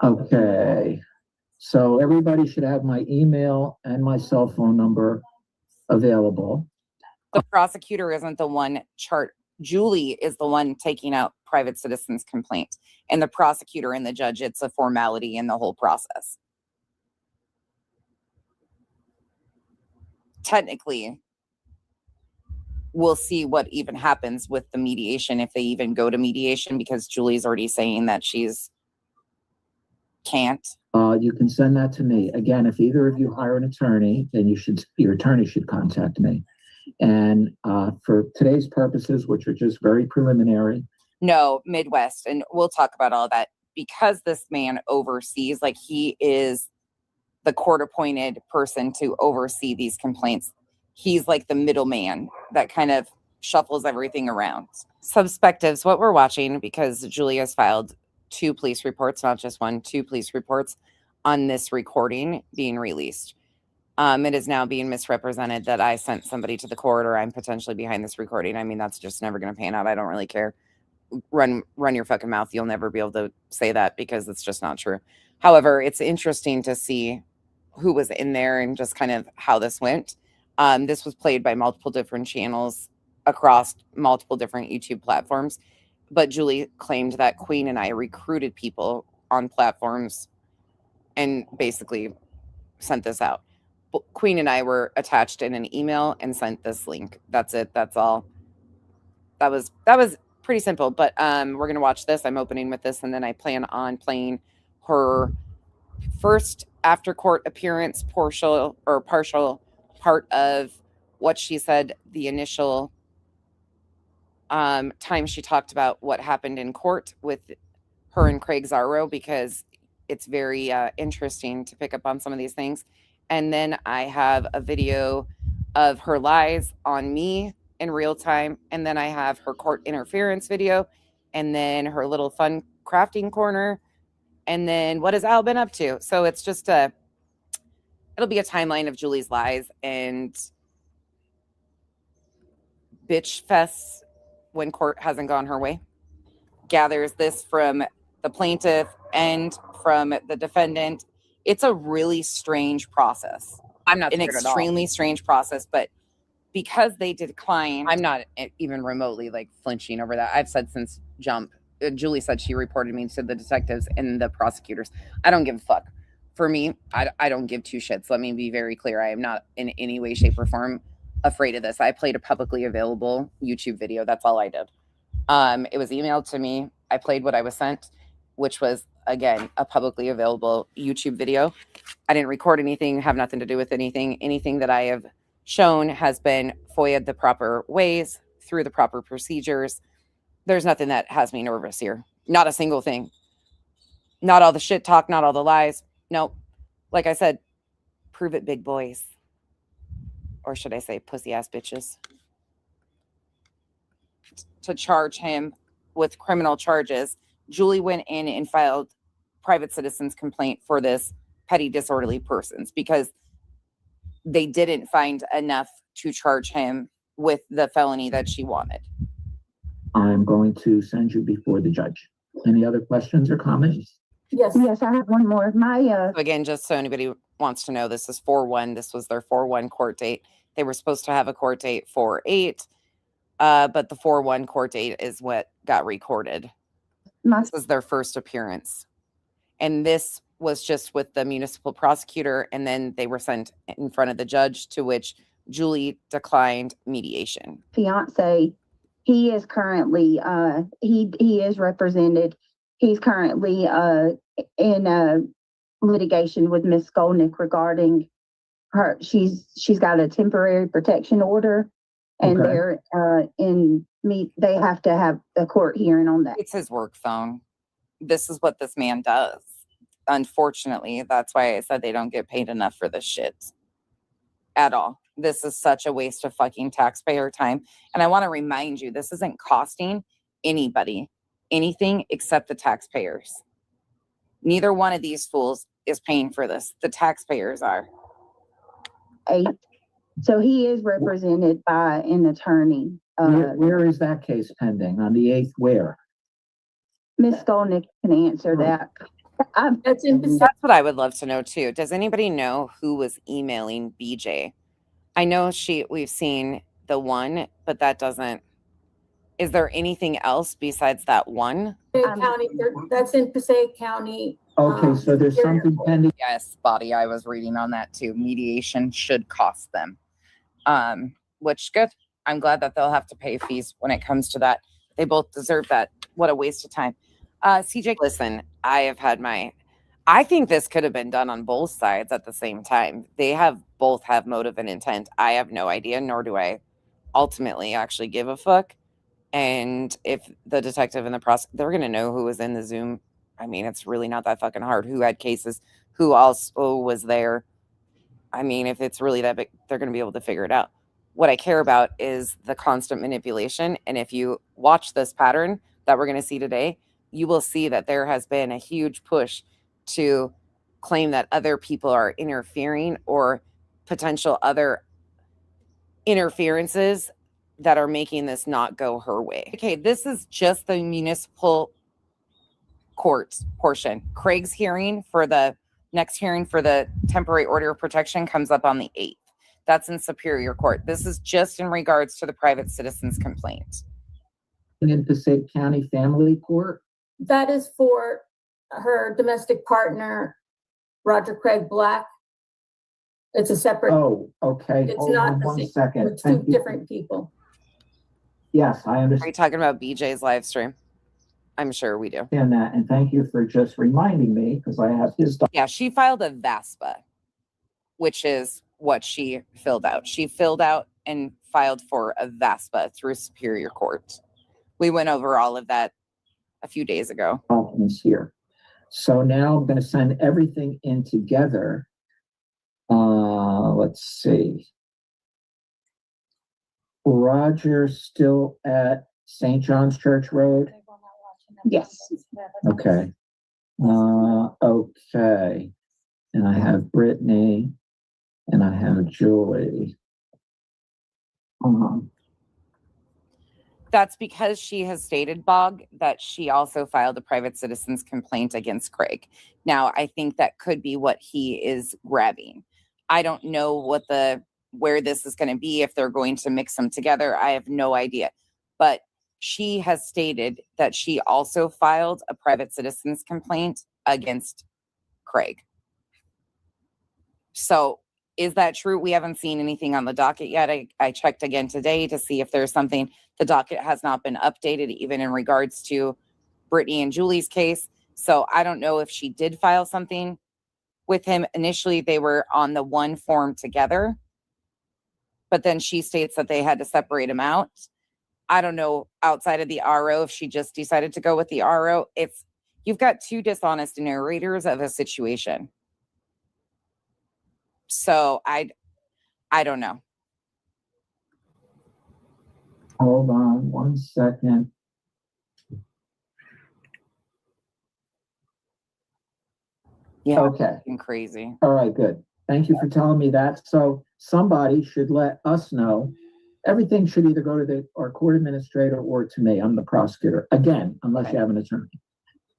S2: Okay. So everybody should have my email and my cell phone number available.
S1: The prosecutor isn't the one Julie is the one taking out private citizens' complaint, and the prosecutor and the judge, it's a formality in the whole process. Technically, we'll see what even happens with the mediation, if they even go to mediation, because Julie's already saying that she's can't.
S2: You can send that to me. Again, if either of you hire an attorney, then your attorney should contact me. And for today's purposes, which are just very preliminary.
S1: No, Midwest. And we'll talk about all that, because this man oversees, like, he is the court appointed person to oversee these complaints. He's like the middleman that kind of shuffles everything around. Subspectives, what we're watching, because Julie has filed 2 police reports, not just 1, 2 police reports on this recording being released. It is now being misrepresented that I sent somebody to the court, or I'm potentially behind this recording. I mean, that's just never going to pan out. I don't really care. Run your fucking mouth. You'll never be able to say that, because it's just not true. However, it's interesting to see who was in there and just kind of how this went. This was played by multiple different channels across multiple different YouTube platforms. But Julie claimed that Queen and I recruited people on platforms and basically sent this out. Queen and I were attached in an email and sent this link. That's it. That's all. That was pretty simple. But we're gonna watch this. I'm opening with this, and then I plan on playing her first after court appearance, partial part of what she said, the initial time she talked about what happened in court with her and Craig Zarro, because it's very interesting to pick up on some of these things. And then I have a video of her lies on me in real time. And then I have her court interference video, and then her little fun crafting corner. And then what has Al been up to? So it's just it'll be a timeline of Julie's lies and bitch fests when court hasn't gone her way. Gathers this from the plaintiff and from the defendant. It's a really strange process. I'm not an extremely strange process, but because they declined, I'm not even remotely like flinching over that. I've said since jump. Julie said she reported me to the detectives and the prosecutors. I don't give a fuck. For me, I don't give 2 shits. Let me be very clear. I am not in any way, shape, or form afraid of this. I played a publicly available YouTube video. That's all I did. It was emailed to me. I played what I was sent, which was, again, a publicly available YouTube video. I didn't record anything, have nothing to do with anything. Anything that I have shown has been FOIA'd the proper ways, through the proper procedures. There's nothing that has me nervous here. Not a single thing. Not all the shit talk, not all the lies. Nope. Like I said, prove it, big boys. Or should I say pussy ass bitches? To charge him with criminal charges, Julie went in and filed private citizen's complaint for this petty disorderly persons because they didn't find enough to charge him with the felony that she wanted.
S2: I'm going to send you before the judge. Any other questions or comments?
S5: Yes,
S3: Yes, I have one more.
S1: So again, just so anybody wants to know, this is 4-1. This was their 4-1 court date. They were supposed to have a court date 4-8, but the 4-1 court date is what got recorded. This was their first appearance. And this was just with the municipal prosecutor, and then they were sent in front of the judge, to which Julie declined mediation.
S3: fiance, he is currently he is represented. He's currently in litigation with Miss Skolnick regarding her. She's got a temporary protection order, and
S2: Okay.
S3: they're they have to have a court hearing on that.
S1: It's his work phone. This is what this man does. Unfortunately, that's why I said they don't get paid enough for this shit at all. This is such a waste of fucking taxpayer time. And I want to remind you, this isn't costing anybody anything except the taxpayers. Neither one of these fools is paying for this. The taxpayers are.
S3: 8. So he is represented by an attorney.
S2: Where is that case pending? On the 8th, where?
S3: Miss Skolnick can answer that.
S5: that's in Pacific.
S1: That's what I would love to know too. Does anybody know who was emailing BJ? I know we've seen the one, but that doesn't. Is there anything else besides that one?
S5: County, that's in Passaic County.
S2: Okay, so there's
S5: Superior
S2: something
S5: Court.
S2: pending.
S1: Yes, body. I was reading on that too. Mediation should cost them. Which good. I'm glad that they'll have to pay fees when it comes to that. They both deserve that. What a waste of time. CJ, listen, I think this could have been done on both sides at the same time. They both have motive and intent. I have no idea, nor do I ultimately actually give a fuck. And if the detective and the prosecutor, they're going to know who was in the Zoom. I mean, it's really not that fucking hard. Who had cases, who also was there. I mean, if it's really that big, they're going to be able to figure it out. What I care about is the constant manipulation. And if you watch this pattern that we're going to see today, you will see that there has been a huge push to claim that other people are interfering or potential other interferences that are making this not go her way. Okay, this is just the municipal court portion. Craig's hearing for the next hearing for the temporary order of protection comes up on the 8th. That's in Superior Court. This is just in regards to the private citizen's complaint.
S2: In Passaic County Family Court?
S5: That is for her domestic partner, Roger Craig Black. It's a separate,
S2: Oh, okay.
S5: it's
S2: Hold
S5: not
S2: on
S5: the
S2: 1
S5: same,
S2: second.
S5: it's two
S2: Thank you.
S5: different people.
S2: Yes, I
S1: Are you
S2: understand
S1: talking about BJ's live stream? I'm sure we do.
S2: that. And thank you for just reminding me because I have his.
S1: Yeah, she filed a VASPA, which is what she filled out. She filled out and filed for a VASPA through Superior Court. We went over all of that a few days ago.
S2: Documents here. So now I'm going to send everything in together. Let's see. Roger still at St. John's Church Road?
S3: Yes.
S2: Okay. Okay. And I have Brittany and I have Julie.
S1: That's because she has stated, Bog, that she also filed a private citizen's complaint against Craig. Now, I think that could be what he is grabbing. I don't know where this is going to be, if they're going to mix them together. I have no idea. But she has stated that she also filed a private citizen's complaint against Craig. So is that true? We haven't seen anything on the docket yet. I checked again today to see if there's something. The docket has not been updated, even in regards to Brittany and Julie's case. So I don't know if she did file something with him. Initially, they were on the one form together, but then she states that they had to separate them out. I don't know outside of the RO if she just decided to go with the RO. You've got two dishonest narrators of a situation. So I don't know.
S2: Hold on 1 second.
S1: Yeah.
S2: Okay.
S1: Crazy.
S2: All right, good. Thank you for telling me that. So somebody should let us know. Everything should either go to our court administrator or to me. I'm the prosecutor. Again, unless you have an attorney.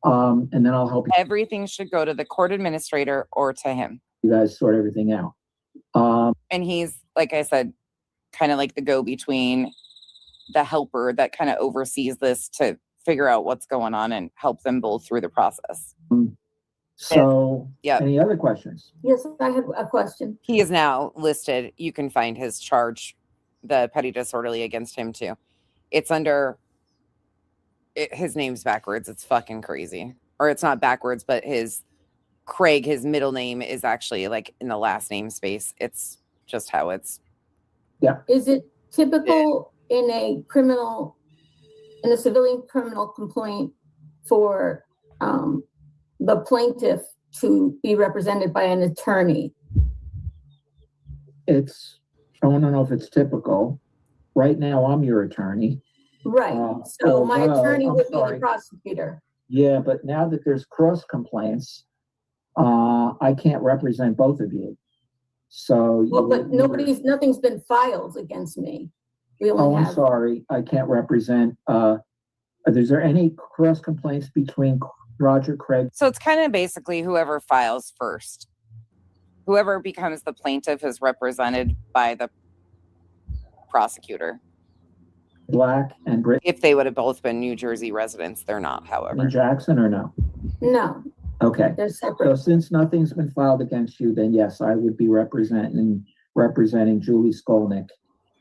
S2: And then I'll help
S1: Everything should go to the court administrator or to him.
S2: you guys sort everything out.
S1: And he's, like I said, kind of like the go-between, the helper that kind of oversees this to figure out what's going on and help them both through the process.
S2: So,
S1: Yep.
S2: Any other questions?
S5: Yes, I have a question.
S1: He is now listed. You can find his charge, the petty disorderly against him too. It's under, his name's backwards. It's fucking crazy. Or it's not backwards, but his middle name is actually like in the last name space. It's just how it's.
S2: Yeah.
S5: Is it typical in a civilian criminal complaint for the plaintiff to be represented by an attorney?
S2: I don't know if it's typical. Right now, I'm your attorney.
S5: Right. So my attorney
S2: I'm
S5: would be
S2: sorry.
S5: the prosecutor.
S2: Yeah, but now that there's cross complaints, I can't represent both of you. So.
S5: Well, but nothing's been filed against me. We only
S2: I'm
S5: have.
S2: sorry, I can't represent. Is there any cross complaints between Roger Craig?
S1: So it's kind of basically whoever files first. Whoever becomes the plaintiff is represented by the prosecutor.
S2: Black and Brittany
S1: If they would have both been New Jersey residents, they're not, however.
S2: Jackson, or no?
S5: No,
S2: Okay.
S5: they're
S2: So
S5: separate.
S2: since nothing's been filed against you, then yes, I would be representing Julie Skolnick,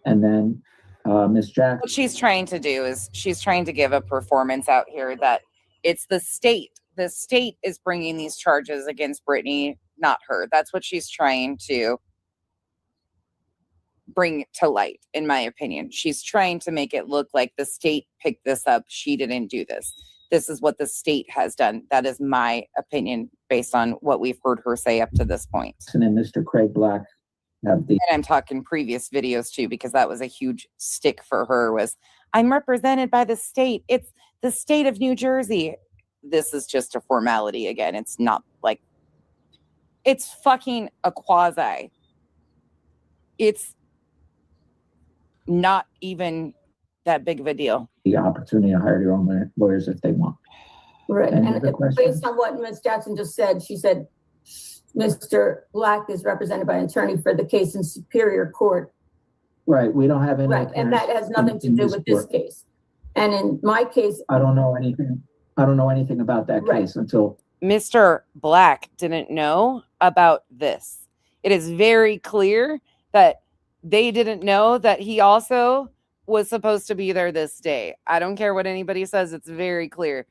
S2: and then Ms. Jackson.
S1: What she's trying to do is she's trying to give a performance out here that it's the state. The state is bringing these charges against Brittany, not her. That's what she's trying to bring to light, in my opinion. She's trying to make it look like the state picked this up. She didn't do this. This is what the state has done. That is my opinion based on what we've heard her say up to this point.
S2: And then Mr. Craig Black have the.
S1: And I'm talking previous videos too, because that was a huge stick for her was, I'm represented by the state. It's the state of New Jersey. This is just a formality again. It's not like, it's fucking a quasi. It's not even that big of a deal.
S2: The opportunity to hire your own lawyers if they want.
S5: Right.
S2: Any
S5: And
S2: other questions?
S5: based on what Ms. Jackson just said, she said Mr. Black is represented by an attorney for the case in Superior Court.
S2: Right, we don't have any.
S5: Right. And that has nothing to
S2: in
S5: do
S2: this
S5: with this
S2: court.
S5: case. And in my case,
S2: I don't know anything about that
S5: Right.
S2: case until.
S1: Mr. Black didn't know about this. It is very clear that they didn't know that he also was supposed to be there this day. I don't care what anybody says. It's very clear.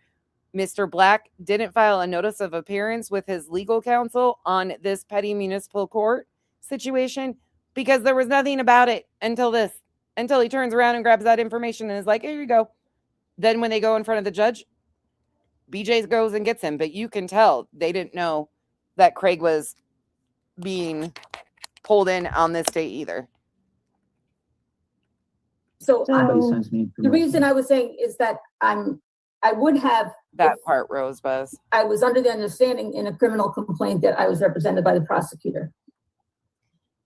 S1: Mr. Black didn't file a notice of appearance with his legal counsel on this petty municipal court situation because there was nothing about it until he turns around and grabs that information and is like, here you go. Then when they go in front of the judge, BJ goes and gets him. But you can tell they didn't know that Craig was being pulled in on this day either.
S5: so
S2: Somebody sends me
S5: the reason I was saying is that I would have,
S1: That part, Rosebuzz.
S5: I was under the understanding in a criminal complaint that I was represented by the prosecutor.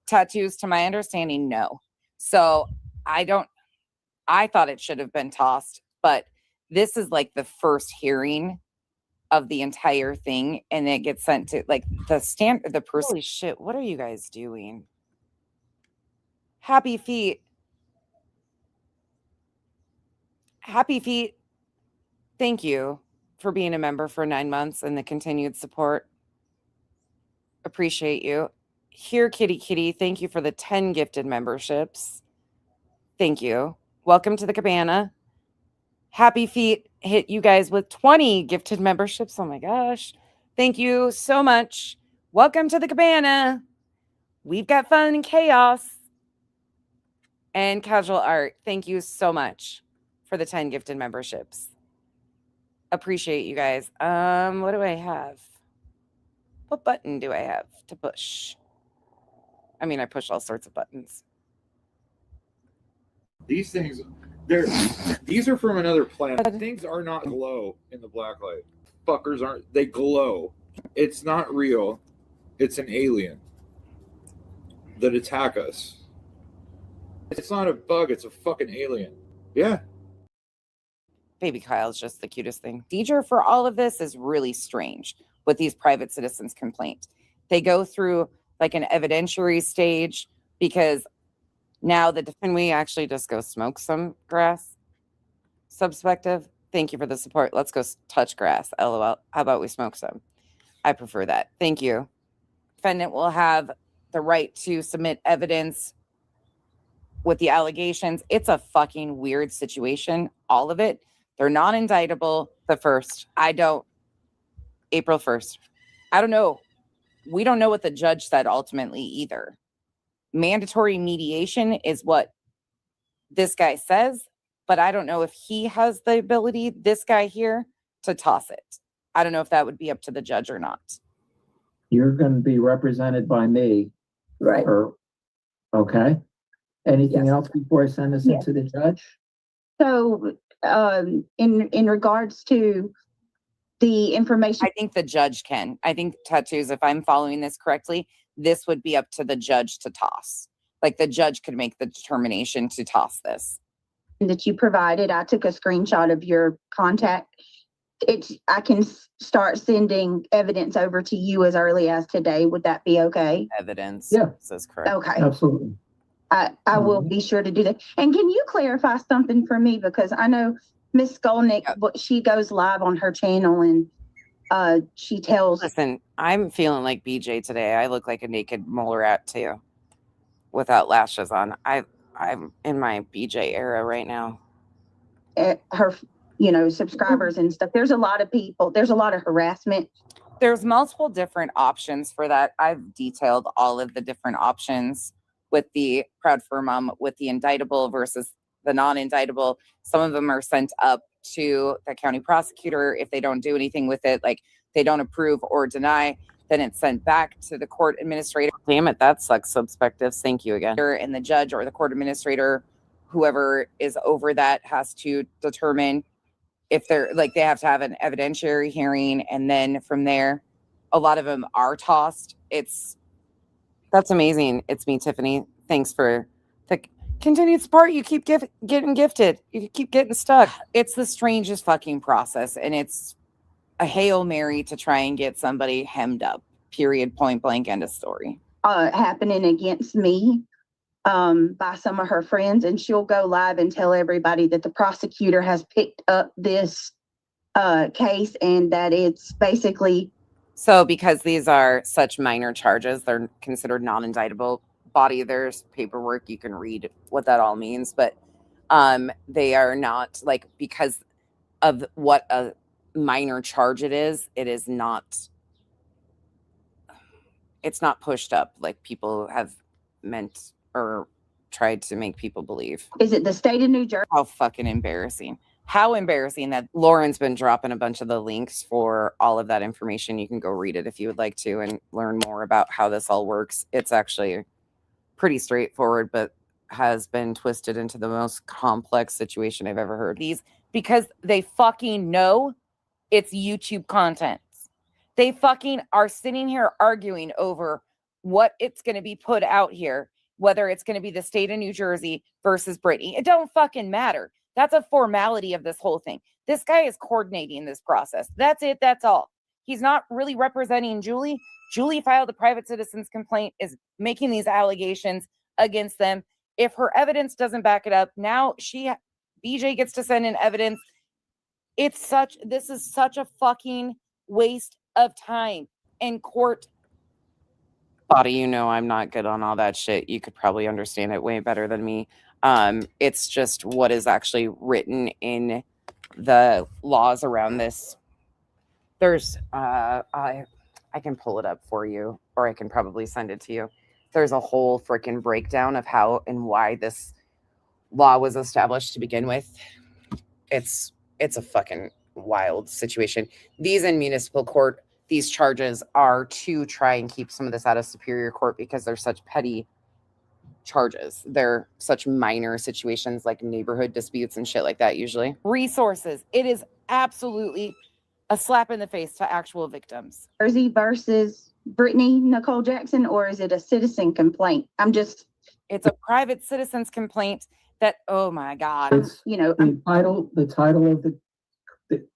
S1: Tattoos, to my understanding, no. So I thought it should have been tossed, but this is like the first hearing of the entire thing, and it gets sent to like the person. Holy shit, what are you guys doing? Happy Feet. Happy Feet. Thank you for being a member for 9 months and the continued support. Appreciate you. Here, Kitty, thank you for the 10 gifted memberships. Thank you. Welcome to the cabana. Happy Feet hit you guys with 20 gifted memberships. Oh my gosh. Thank you so much. Welcome to the cabana. We've got fun and chaos. And Casual Art, thank you so much for the 10 gifted memberships. Appreciate you guys. What do I have? What button do I have to push? I mean, I push all sorts of buttons.
S6: These things, these are from another planet. Things are not glow in the black light. Fuckers aren't. They glow. It's not real. It's an alien that attack us. It's not a bug. It's a fucking alien. Yeah.
S1: Baby Kyle's just the cutest thing. Deidre, for all of this, is really strange with these private citizens' complaints. They go through like an evidentiary stage because now can we actually just go smoke some grass? Subspective. Thank you for the support. Let's go touch grass. LOL. How about we smoke some? I prefer that. Thank you. Defendant will have the right to submit evidence with the allegations. It's a fucking weird situation. All of it. They're non-indictable. April 1st. I don't know. We don't know what the judge said ultimately either. Mandatory mediation is what this guy says, but I don't know if he has the ability, this guy here, to toss it. I don't know if that would be up to the judge or not.
S2: You're going to be represented by me.
S5: Right.
S2: Okay. Anything
S5: Yes.
S2: else before I send this
S3: Yes.
S2: into the judge?
S3: So, in regards to the information,
S1: I think the judge can. I think tattoos, if I'm following this correctly, this would be up to the judge to toss. Like the judge could make the determination to toss this.
S3: that you provided, I took a screenshot of your contact. I can start sending evidence over to you as early as today. Would that be okay?
S1: Evidence.
S2: Yeah.
S1: This is correct.
S3: Okay.
S2: Absolutely.
S3: I will be sure to do that. And can you clarify something for me? Because I know Miss Skolnick, she goes live on her channel and she tells.
S1: Listen, I'm feeling like BJ today. I look like a naked mole rat too, without lashes on. I'm in my BJ era right now.
S3: Her, subscribers and stuff. There's a lot of people. There's a lot of harassment.
S1: There's multiple different options for that. I've detailed all of the different options with the Proud Fur Mom, with the indictable versus the non-indictable. Some of them are sent up to the county prosecutor. If they don't do anything with it, like they don't approve or deny, then it's sent back to the court administrator. Damn it, that sucks, subspectives. Thank you again. And the judge or the court administrator, whoever is over that, has to determine if they're like, they have to have an evidentiary hearing. And then from there, a lot of them are tossed. That's amazing. It's me, Tiffany. Thanks for the continued support. You keep getting gifted. You keep getting stuck. It's the strangest fucking process. And it's a Hail Mary to try and get somebody hemmed up. Period. Point blank. End of story.
S3: Happening against me by some of her friends. And she'll go live and tell everybody that the prosecutor has picked up this case and that it's basically.
S1: So because these are such minor charges, they're considered non-indictable. Body, there's paperwork. You can read what that all means. But they are not, like, because of what a minor charge it is not, it's not pushed up like people have meant or tried to make people believe.
S3: Is it the state of New Jersey?
S1: How fucking embarrassing. How embarrassing that Lauren's been dropping a bunch of the links for all of that information. You can go read it if you would like to and learn more about how this all works. It's actually pretty straightforward, but has been twisted into the most complex situation I've ever heard. Because they fucking know it's YouTube content. They fucking are sitting here arguing over what it's going to be put out here, whether it's going to be the state of New Jersey versus Brittany. It don't fucking matter. That's a formality of this whole thing. This guy is coordinating this process. That's it. That's all. He's not really representing Julie. Julie filed a private citizen's complaint, is making these allegations against them. If her evidence doesn't back it up, now BJ gets to send in evidence. This is such a fucking waste of time in court. Body, I'm not good on all that shit. You could probably understand it way better than me. It's just what is actually written in the laws around this. There's I can pull it up for you, or I can probably send it to you. There's a whole freaking breakdown of how and why this law was established to begin with. It's a fucking wild situation. These in municipal court, these charges are to try and keep some of this out of superior court because they're such petty charges. They're such minor situations like neighborhood disputes and shit like that usually. Resources. It is absolutely a slap in the face to actual victims.
S3: Jersey versus Brittany Nicole Jackson, or is it a citizen complaint?
S1: It's a private citizen's complaint that, oh my God.
S2: It's, the title of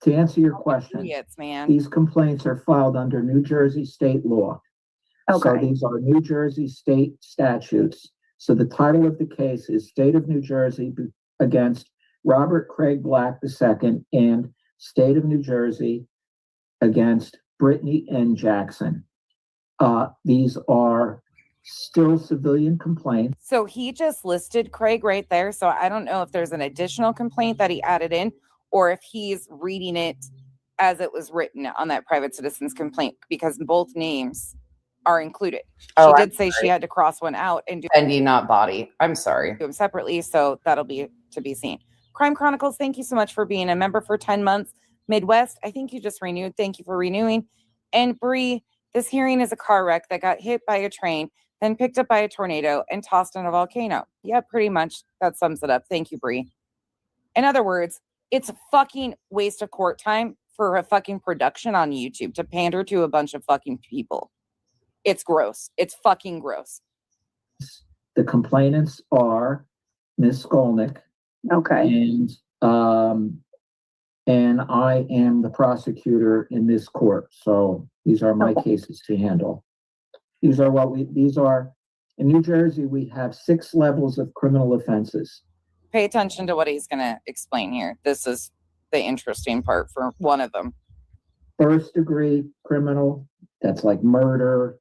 S2: to answer your question,
S1: Idiots, man.
S2: these complaints are filed under New Jersey state law. So
S3: Okay.
S2: these are New Jersey state statutes. So the title of the case is State of New Jersey against Robert Craig Black II and State of New Jersey against Brittany N. Jackson. These are still civilian complaints.
S1: So he just listed Craig right there. So I don't know if there's an additional complaint that he added in or if he's reading it as it was written on that private citizen's complaint, because both names are included. She did say she had to cross one out and do pending, not body. I'm sorry. Do them separately. So that'll be to be seen. Crime Chronicles, thank you so much for being a member for 10 months. Midwest, I think you just renewed. Thank you for renewing. And Bree, this hearing is a car wreck that got hit by a train, then picked up by a tornado and tossed in a volcano. Yeah, pretty much. That sums it up. Thank you, Bree. In other words, it's a fucking waste of court time for a fucking production on YouTube to pander to a bunch of fucking people. It's gross. It's fucking gross.
S2: The complainants are Ms. Skolnick.
S3: Okay.
S2: And I am the prosecutor in this court. So these are my cases to handle. These are in New Jersey, we have 6 levels of criminal offenses.
S1: Pay attention to what he's going to explain here. This is the interesting part for one of them.
S2: First degree criminal, that's like murder,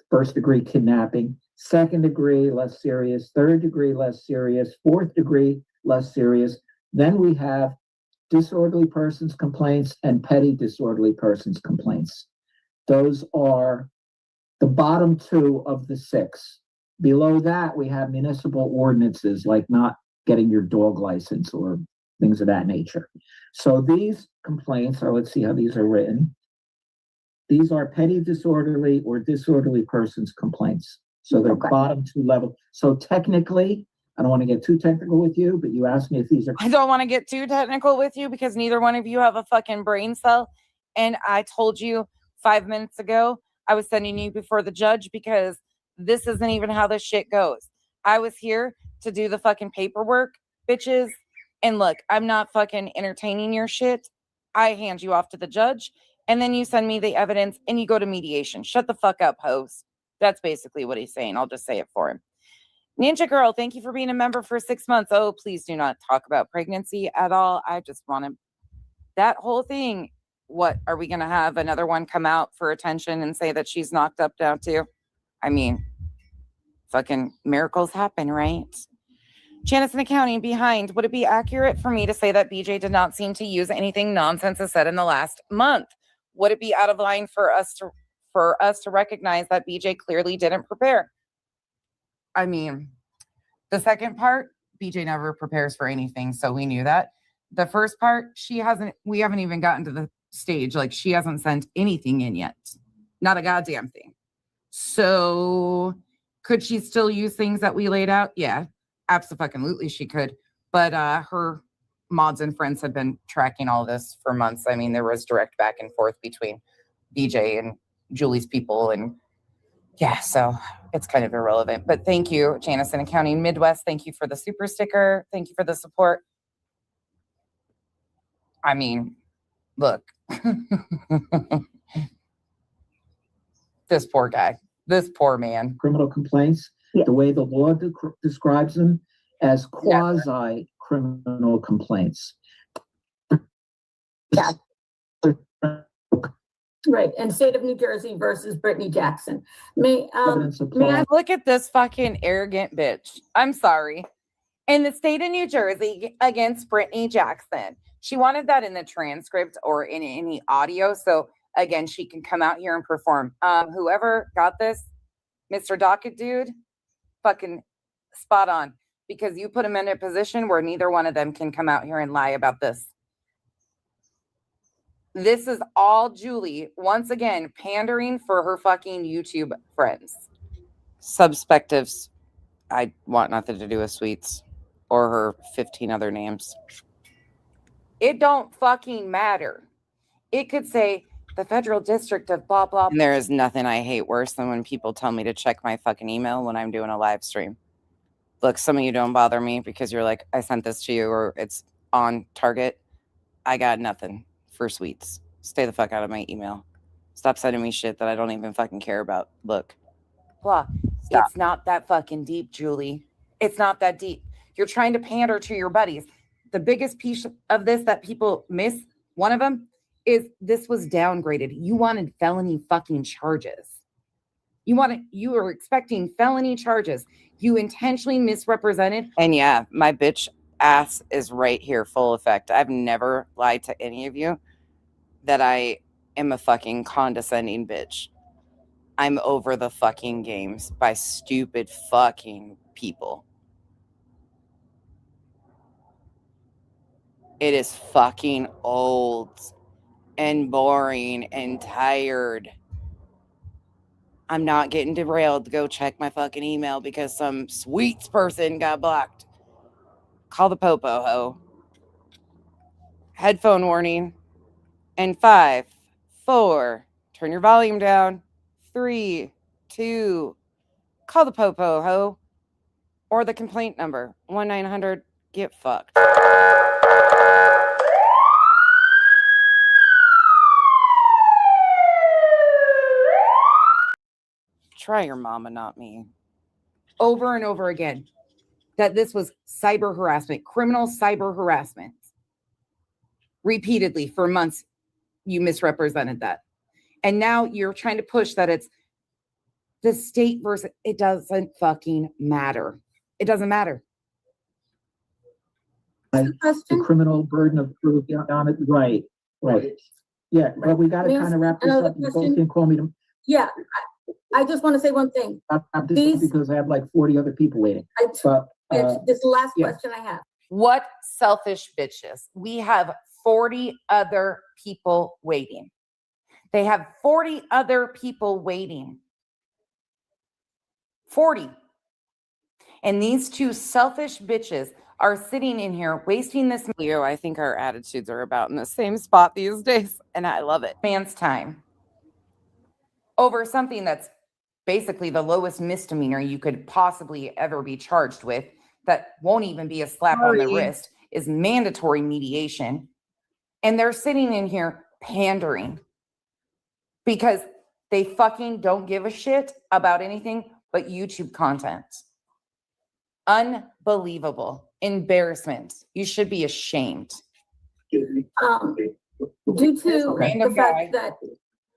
S2: first degree kidnapping. Second degree, less serious. Third degree, less serious. Fourth degree, less serious. Then we have disorderly persons complaints and petty disorderly persons complaints. Those are the bottom 2 of the 6. Below that, we have municipal ordinances like not getting your dog license or things of that nature. So these complaints are, let's see how these are written. These are petty disorderly or disorderly persons complaints. So they're bottom 2 level. So technically, I don't want to get too technical with you, but you asked me if these are.
S1: I don't want to get too technical with you because neither one of you have a fucking brain cell. And I told you 5 minutes ago, I was sending you before the judge because this isn't even how this shit goes. I was here to do the fucking paperwork, bitches. And look, I'm not fucking entertaining your shit. I hand you off to the judge and then you send me the evidence and you go to mediation. Shut the fuck up, host. That's basically what he's saying. I'll just say it for him. Ninja Girl, thank you for being a member for 6 months. Oh, please do not talk about pregnancy at all. I just want to, that whole thing. What, are we going to have another one come out for attention and say that she's knocked up now too? I mean, fucking miracles happen, right? Janice in accounting behind. Would it be accurate for me to say that BJ did not seem to use anything nonsense has said in the last month? Would it be out of line for us to recognize that BJ clearly didn't prepare? I mean, the second part, BJ never prepares for anything, so we knew that. The first part, we haven't even gotten to the stage. Like, she hasn't sent anything in yet. Not a goddamn thing. So could she still use things that we laid out? Yeah, absolutely she could. But her mods and friends have been tracking all this for months. I mean, there was direct back and forth between BJ and Julie's people. And yeah, so it's kind of irrelevant. But thank you, Janice in accounting. Midwest, thank you for the super sticker. Thank you for the support. I mean, look, this poor guy, this poor man.
S2: Criminal complaints, the way the law describes them as quasi-criminal complaints.
S3: Yeah.
S5: Right, and State of New Jersey versus Brittany Jackson. May I
S1: look at this fucking arrogant bitch? I'm sorry. In the state of New Jersey against Brittany Jackson. She wanted that in the transcript or in any audio. So again, she can come out here and perform. Whoever got this, Mr. Docket dude, fucking spot on. Because you put him in a position where neither one of them can come out here and lie about this. This is all Julie, once again, pandering for her fucking YouTube friends. Subspectives, I want nothing to do with Sweets or her 15 other names. It don't fucking matter. It could say the federal district of blah, blah. And there is nothing I hate worse than when people tell me to check my fucking email when I'm doing a live stream. Look, some of you don't bother me because you're like, I sent this to you or it's on target. I got nothing for Sweets. Stay the fuck out of my email. Stop sending me shit that I don't even fucking care about. Look. Blah. Stop. It's not that fucking deep, Julie. It's not that deep. You're trying to pander to your buddies. The biggest piece of this that people miss, one of them, is this was downgraded. You wanted felony fucking charges. You were expecting felony charges. You intentionally misrepresented. And yeah, my bitch ass is right here, full effect. I've never lied to any of you that I am a fucking condescending bitch. I'm over the fucking games by stupid fucking people. It is fucking old and boring and tired. I'm not getting derailed to go check my fucking email because some Sweets person got blocked. Call the popo ho. Headphone warning. And 5, 4, turn your volume down. 3, 2, call the popo ho. Or the complaint number, 1-900, get fucked. Try your mama, not me. Over and over again, that this was cyber harassment, criminal cyber harassment. Repeatedly for months, you misrepresented that. And now you're trying to push that it's the state versus, it doesn't fucking matter. It doesn't matter.
S2: The criminal burden of proof on it. Right. Yeah, but we got to kind of wrap this up. You both can call me.
S5: Yeah, I just want to say one thing.
S2: Because I have like 40 other people waiting.
S5: This is the last question I have.
S1: What selfish bitches. We have 40 other people waiting. They have 40 other people waiting. 40. And these two selfish bitches are sitting in here wasting this. I think our attitudes are about in the same spot these days, and I love it. Man's time over something that's basically the lowest misdemeanor you could possibly ever be charged with, that won't even be a slap on the wrist, is mandatory mediation. And they're sitting in here pandering because they fucking don't give a shit about anything but YouTube content. Unbelievable. Embarrassment. You should be ashamed.
S5: Due to the fact that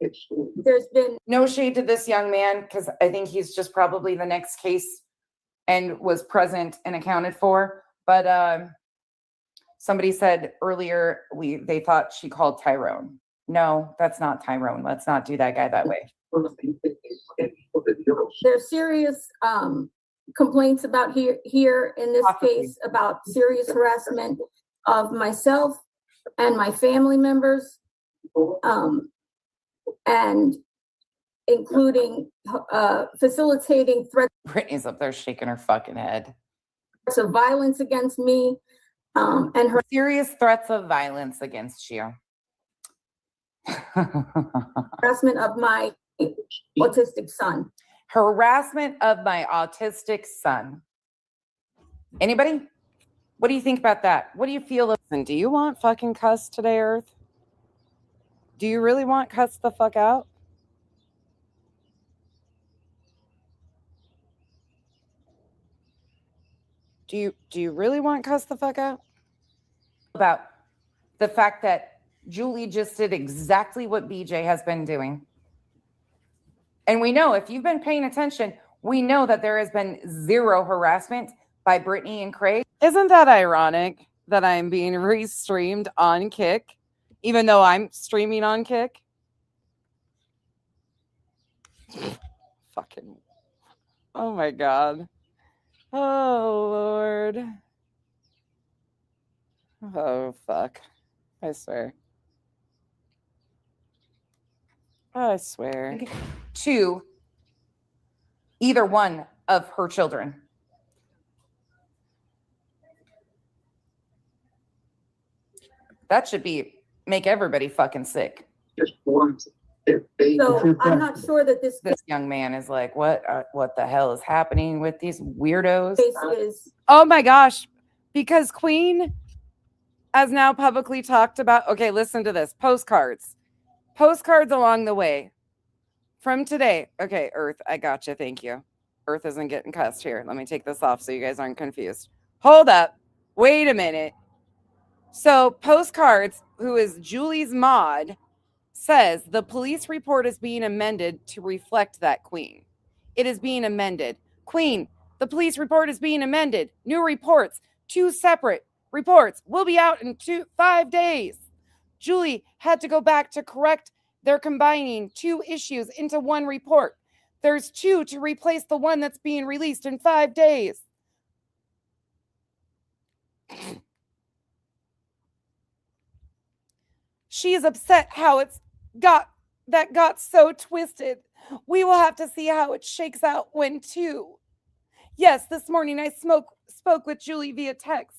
S5: there's been
S1: no shade to this young man, because I think he's just probably the next case and was present and accounted for. But somebody said earlier they thought she called Tyrone. No, that's not Tyrone. Let's not do that guy that way.
S5: There's serious complaints about here in this case about serious harassment of myself and my family members, and including facilitating threats.
S1: Brittany's up there shaking her fucking head.
S5: Of violence against me, and her
S1: serious threats of violence against you.
S5: harassment of my autistic son.
S1: Harassment of my autistic son. Anybody? What do you think about that? What do you feel? And do you want fucking cuss today, Earth? Do you really want cuss the fuck out? Do you really want cuss the fuck out? About the fact that Julie just did exactly what BJ has been doing. And we know, if you've been paying attention, we know that there has been zero harassment by Brittany and Craig. Isn't that ironic that I'm being re-streamed on Kick, even though I'm streaming on Kick? Fucking, oh my God. Oh, Lord. Oh, fuck. I swear. I swear. To either one of her children. That should make everybody fucking sick.
S5: So I'm not sure that this
S1: This young man is like, what the hell is happening with these weirdos?
S5: case is,
S1: Oh my gosh. Because Queen has now publicly talked about, okay, listen to this. Postcards along the way from today. Okay, Earth, I got you. Thank you. Earth isn't getting cussed here. Let me take this off so you guys aren't confused. Hold up. Wait a minute. So Postcards, who is Julie's mod, says the police report is being amended to reflect that, Queen. It is being amended. Queen, the police report is being amended. New reports, 2 separate reports, will be out in 5 days. Julie had to go back to correct. They're combining 2 issues into 1 report. There's 2 to replace the one that's being released in 5 days. She is upset how got so twisted. We will have to see how it shakes out when 2. Yes, this morning I spoke with Julie via text.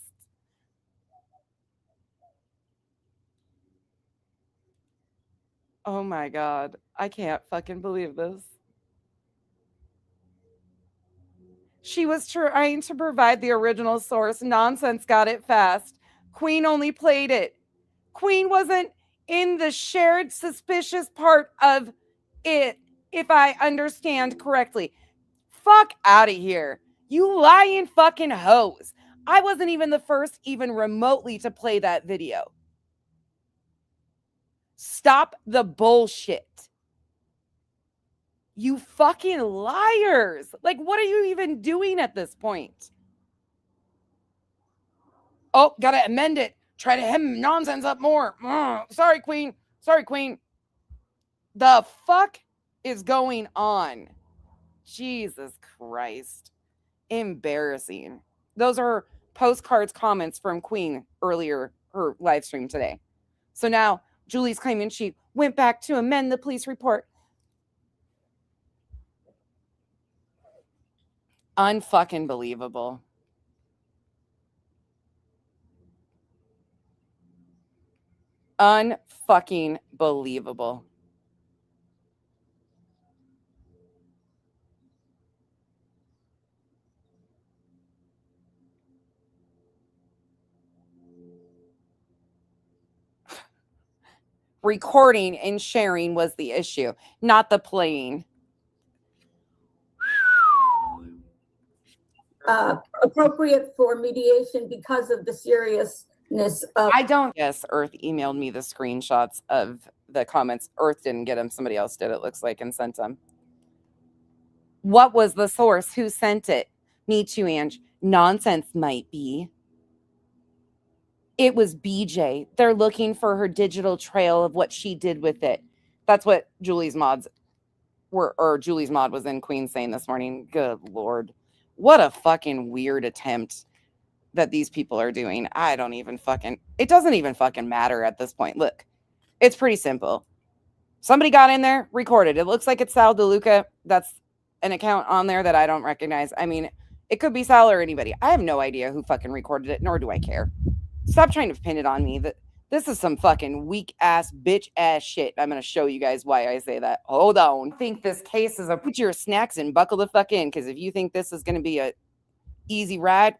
S1: Oh my God. I can't fucking believe this. She was trying to provide the original source. Nonsense got it fast. Queen only played it. Queen wasn't in the shared suspicious part of it, if I understand correctly. Fuck out of here. You lying fucking hoes. I wasn't even the first even remotely to play that video. Stop the bullshit. You fucking liars. Like, what are you even doing at this point? Oh, gotta amend it. Try to hem nonsense up more. Sorry, Queen. Sorry, Queen. The fuck is going on? Jesus Christ. Embarrassing. Those are Postcards comments from Queen earlier, her live stream today. So now Julie's claiming she went back to amend the police report. Unfucking believable. Unfucking believable. Recording and sharing was the issue, not the playing.
S5: appropriate for mediation because of the seriousness of.
S1: I don't. Yes, Earth emailed me the screenshots of the comments. Earth didn't get them. Somebody else did, it looks like, and sent them. What was the source? Who sent it? Me too, Ange. Nonsense might be. It was BJ. They're looking for her digital trail of what she did with it. That's what Julie's mods were, or Julie's mod was in Queen saying this morning. Good Lord. What a fucking weird attempt that these people are doing. I don't even fucking, it doesn't even fucking matter at this point. Look, it's pretty simple. Somebody got in there, recorded. It looks like it's Sal DeLuca. That's an account on there that I don't recognize. I mean, it could be Sal or anybody. I have no idea who fucking recorded it, nor do I care. Stop trying to pin it on me. That this is some fucking weak ass bitch ass shit. I'm going to show you guys why I say that. Hold on. I think this case is a put your snacks and buckle the fuck in. Because if you think this is going to be a easy ride,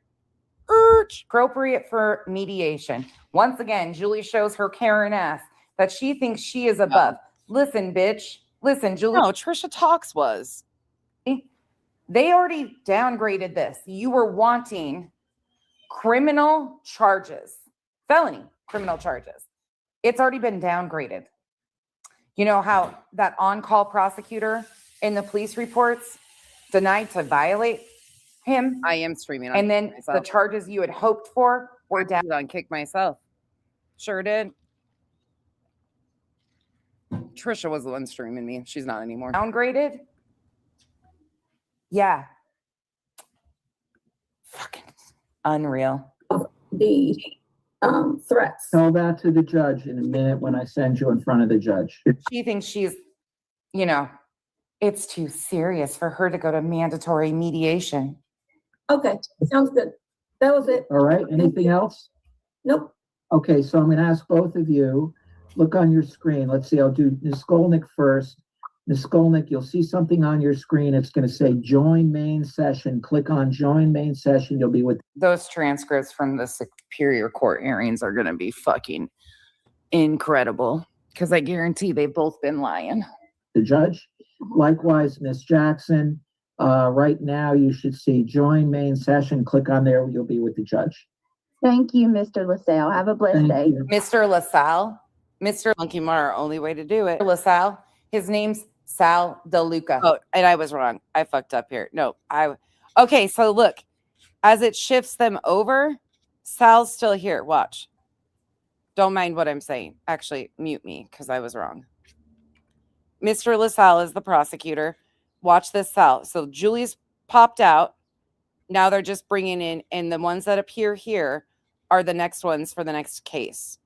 S1: appropriate for mediation. Once again, Julie shows her Karen ass that she thinks she is above. Listen, bitch. Listen, Julie. No, Trisha Talks was. They already downgraded this. You were wanting criminal charges, felony criminal charges. It's already been downgraded. You know how that on-call prosecutor in the police reports denied to violate him? I am streaming on and then myself. The charges you had hoped for were down on Kick myself. Sure did. Trisha was the one streaming me. She's not anymore. Downgraded? Yeah. Fucking unreal.
S5: The threats.
S2: Tell that to the judge in a minute when I send you in front of the judge.
S1: She thinks she's you know, it's too serious for her to go to mandatory mediation.
S5: Okay, sounds good. That was it.
S2: All right, anything else?
S5: Nope.
S2: Okay, so I'm going to ask both of you, look on your screen. Let's see, I'll do Ms. Skolnick first. Ms. Skolnick, you'll see something on your screen. It's going to say join main session. Click on join main session. You'll be with
S1: Those transcripts from the Superior Court hearings are going to be fucking incredible because I guarantee they've both been lying.
S2: the judge. Likewise, Ms. Jackson, right now you should see join main session. Click on there. You'll be with the judge.
S3: Thank you, Mr. LaSalle. Have a blessed
S2: Thank
S3: day.
S2: you.
S1: Mr. LaSalle, Mr. Monkey Mar, only way to do it. LaSalle, his name's Sal DeLuca. Oh, and I was wrong. I fucked up here. No, okay, so look, as it shifts them over, Sal's still here. Watch. Don't mind what I'm saying. Actually, mute me because I was wrong. Mr. LaSalle is the prosecutor. Watch this, Sal. So Julie's popped out. Now they're just bringing in, and the ones that appear here are the next ones for the next case.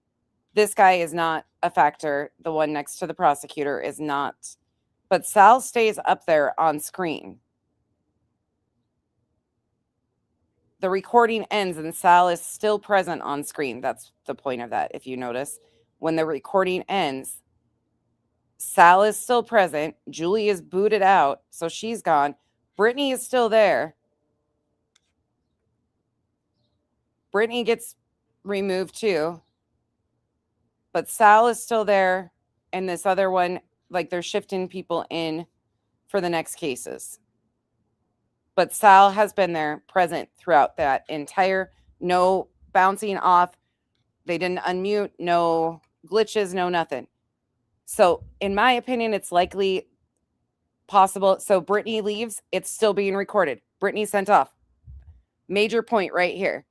S1: This guy is not a factor. The one next to the prosecutor is not. But Sal stays up there on screen. The recording ends and Sal is still present on screen. That's the point of that, if you notice. When the recording ends, Sal is still present. Julie is booted out, so she's gone. Brittany is still there. Brittany gets removed too. But Sal is still there. And this other one, like they're shifting people in for the next cases. But Sal has been there present throughout that entire, no bouncing off. They didn't unmute, no glitches, no nothing. So in my opinion, it's likely possible. So Brittany leaves, it's still being recorded. Brittany sent off. Major point right here.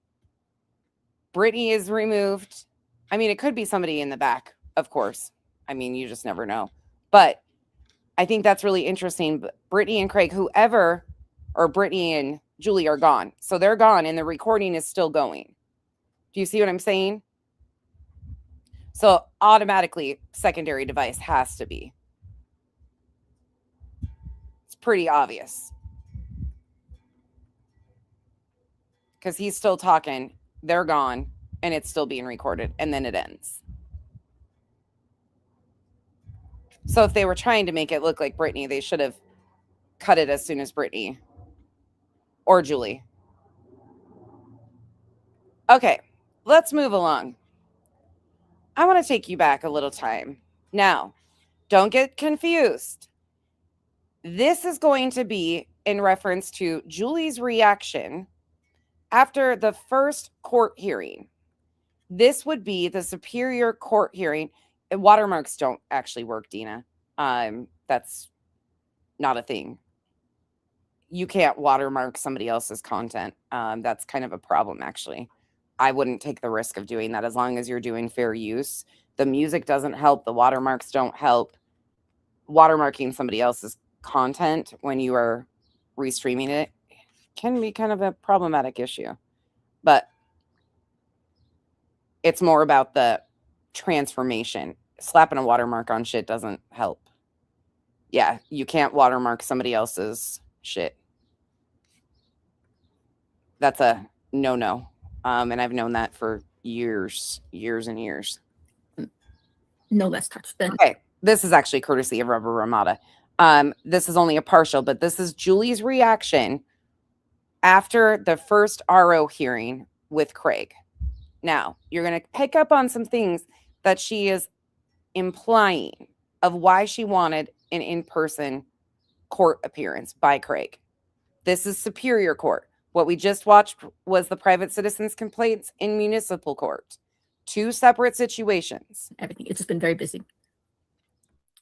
S1: Brittany is removed. I mean, it could be somebody in the back, of course. I mean, you just never know. But I think that's really interesting. But Brittany and Craig, whoever, or Brittany and Julie are gone. So they're gone and the recording is still going. Do you see what I'm saying? So automatically, secondary device has to be. It's pretty obvious. Because he's still talking. They're gone. And it's still being recorded. And then it ends. So if they were trying to make it look like Brittany, they should have cut it as soon as Brittany or Julie. Okay, let's move along. I want to take you back a little time. Now, don't get confused. This is going to be in reference to Julie's reaction after the first court hearing. This would be the Superior Court hearing. Watermarks don't actually work, Dina. That's not a thing. You can't watermark somebody else's content. That's kind of a problem, actually. I wouldn't take the risk of doing that as long as you're doing fair use. The music doesn't help. The watermarks don't help. Watermarking somebody else's content when you are restreaming it can be kind of a problematic issue. But it's more about the transformation. Slapping a watermark on shit doesn't help. Yeah, you can't watermark somebody else's shit. That's a no-no. And I've known that for years and years.
S5: No less touch than.
S1: Okay, this is actually courtesy of Rubber Ramada. This is only a partial, but this is Julie's reaction after the first RO hearing with Craig. Now, you're going to pick up on some things that she is implying of why she wanted an in-person court appearance by Craig. This is Superior Court. What we just watched was the private citizens' complaints in municipal court. Two separate situations.
S5: Everything. It's just been very busy.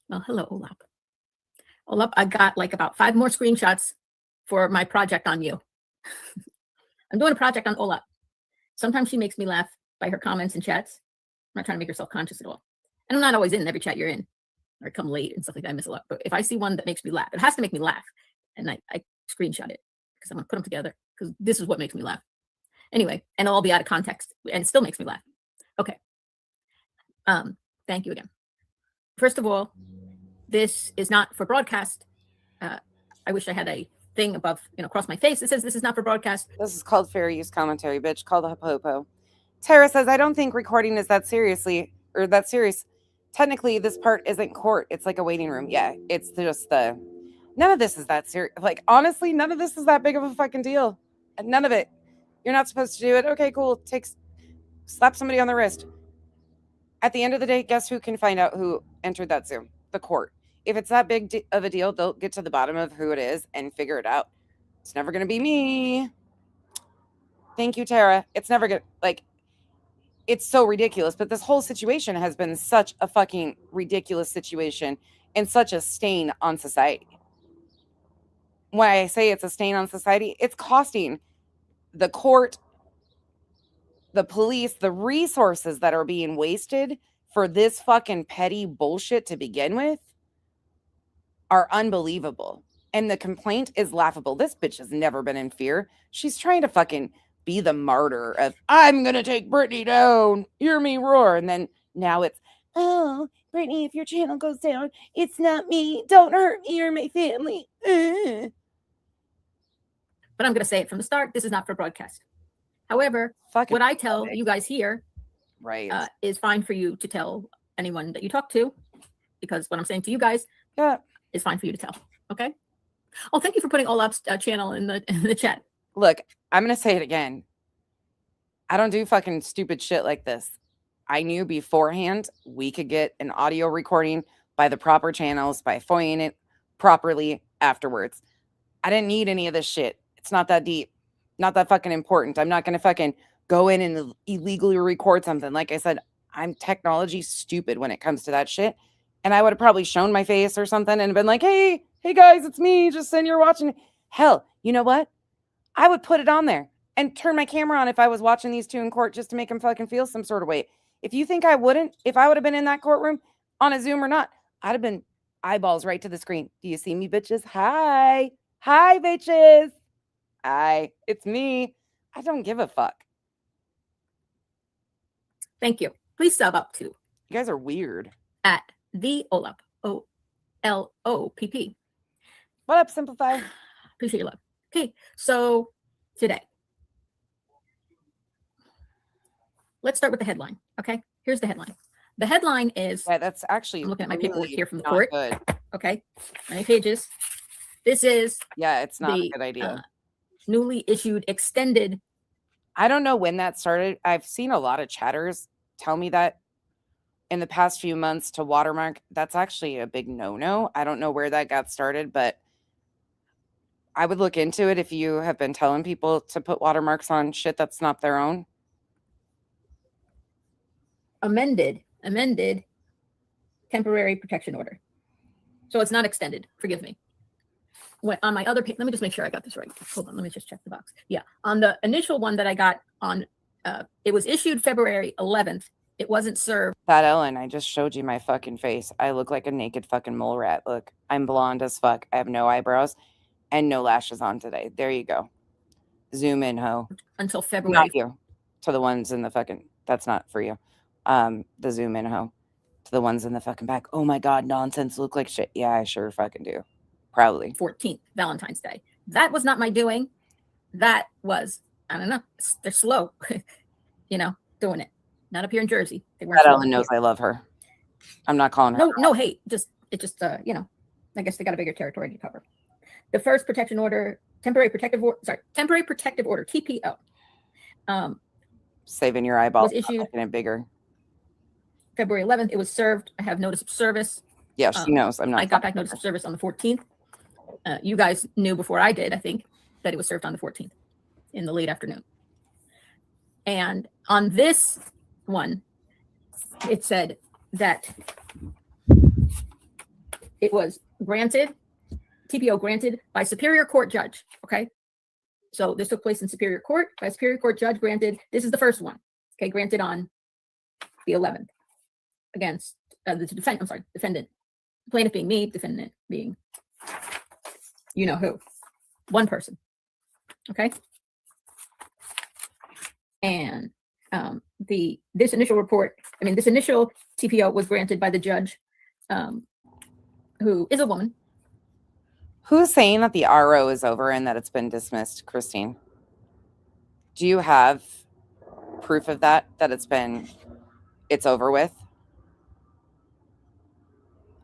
S5: Well, hello, Olap. Olap, I got like about 5 more screenshots for my project on you. I'm doing a project on Olap. Sometimes she makes me laugh by her comments and chats. I'm not trying to make her self-conscious at all. And I'm not always in every chat you're in. Or I come late and stuff like that. I miss a lot. But if I see one that makes me laugh, it has to make me laugh. And I screenshot it because I'm going to put them together because this is what makes me laugh. Anyway, and it'll all be out of context. And it still makes me laugh. Okay. Thank you again. First of all, This is not for broadcast. I wish I had a thing above, across my face that says this is not for broadcast.
S1: This is called fair use commentary, bitch. Call the popo. Tara says, I don't think recording is that serious. Technically, this part isn't court. It's like a waiting room. Yeah, it's just none of this is that serious. Like, honestly, none of this is that big of a fucking deal. None of it. You're not supposed to do it. Okay, cool. Slap somebody on the wrist. At the end of the day, guess who can find out who entered that Zoom? The court. If it's that big of a deal, they'll get to the bottom of who it is and figure it out. It's never going to be me. Thank you, Tara. It's never going to, it's so ridiculous. But this whole situation has been such a fucking ridiculous situation and such a stain on society. When I say it's a stain on society, it's costing the court, the police, the resources that are being wasted for this fucking petty bullshit to begin with are unbelievable. And the complaint is laughable. This bitch has never been in fear. She's trying to fucking be the martyr of, I'm going to take Brittany down. Hear me roar. And then now it's, oh, Brittany, if your channel goes down, it's not me. Don't hurt me or my family.
S5: But I'm going to say it from the start. This is not for broadcast. However, what I tell you guys here is fine for you to tell anyone that you talk to, because what I'm saying to you guys is fine for you to tell. Okay. Oh, thank you for putting Olap's channel in the chat.
S1: Look, I'm going to say it again. I don't do fucking stupid shit like this. I knew beforehand we could get an audio recording by the proper channels, by FOIAing it properly afterwards. I didn't need any of this shit. It's not that deep. Not that fucking important. I'm not going to fucking go in and illegally record something. Like I said, I'm technology stupid when it comes to that shit. And I would have probably shown my face or something and been like, hey guys, it's me. Just saying you're watching. Hell, you know what? I would put it on there and turn my camera on if I was watching these two in court just to make them fucking feel some sort of way. If you think I wouldn't, if I would have been in that courtroom on a Zoom or not, I'd have been eyeballs right to the screen. Do you see me, bitches? Hi, bitches. Hi, it's me. I don't give a fuck.
S5: Thank you. Please sub up to.
S1: You guys are weird.
S5: At the Olap, OLOPP.
S1: What up, Simplify?
S5: Appreciate your love. Okay, so today, let's start with the headline. Okay, here's the headline. The headline is.
S1: Yeah, that's actually.
S5: I'm looking at my paperwork here from the
S1: not
S5: court.
S1: Good.
S5: Okay, many pages. This is.
S1: Yeah, it's not a good idea.
S5: Newly issued extended.
S1: I don't know when that started. I've seen a lot of chatters tell me that in the past few months to watermark. That's actually a big no-no. I don't know where that got started, but I would look into it if you have been telling people to put watermarks on shit that's not their own.
S5: Amended temporary protection order. So it's not extended. Forgive me. On my other page, let me just make sure I got this right. Hold on, let me just check the box. Yeah, on the initial one that I got on, it was issued February 11th. It wasn't served.
S1: That Ellen, I just showed you my fucking face. I look like a naked fucking mole rat. Look, I'm blonde as fuck. I have no eyebrows and no lashes on today. There you go. Zoom in, ho.
S5: Until February.
S1: Not you. To the ones in the fucking, that's not for you. The zoom in, ho. To the ones in the fucking back. Oh my God, nonsense. Look like shit. Yeah, I sure fucking do. Proudly.
S5: 14th, Valentine's Day. That was not my doing. That was, I don't know, they're slow, doing it. Not up here in Jersey. They weren't.
S1: That Ellen knows I love her. I'm not calling her.
S5: No hate. I guess they got a bigger territory to cover. The first protection order, temporary protective order, TPO.
S1: Saving your eyeballs.
S5: Was issued
S1: making it bigger.
S5: February 11th. It was served. I have notice of service.
S1: Yeah, she knows. I'm not.
S5: I got back notice of service on the 14th. You guys knew before I did, I think, that it was served on the 14th in the late afternoon. And on this one, it said that it was granted, TPO granted by Superior Court judge. Okay. So this took place in Superior Court by a Superior Court judge granted. This is the first one. Okay. Granted on the 11th against the defendant, plaintiff being me, defendant being, you know who, one person. Okay. And this initial TPO was granted by the judge who is a woman.
S1: Who's saying that the RO is over and that it's been dismissed, Christine? Do you have proof of that it's over with?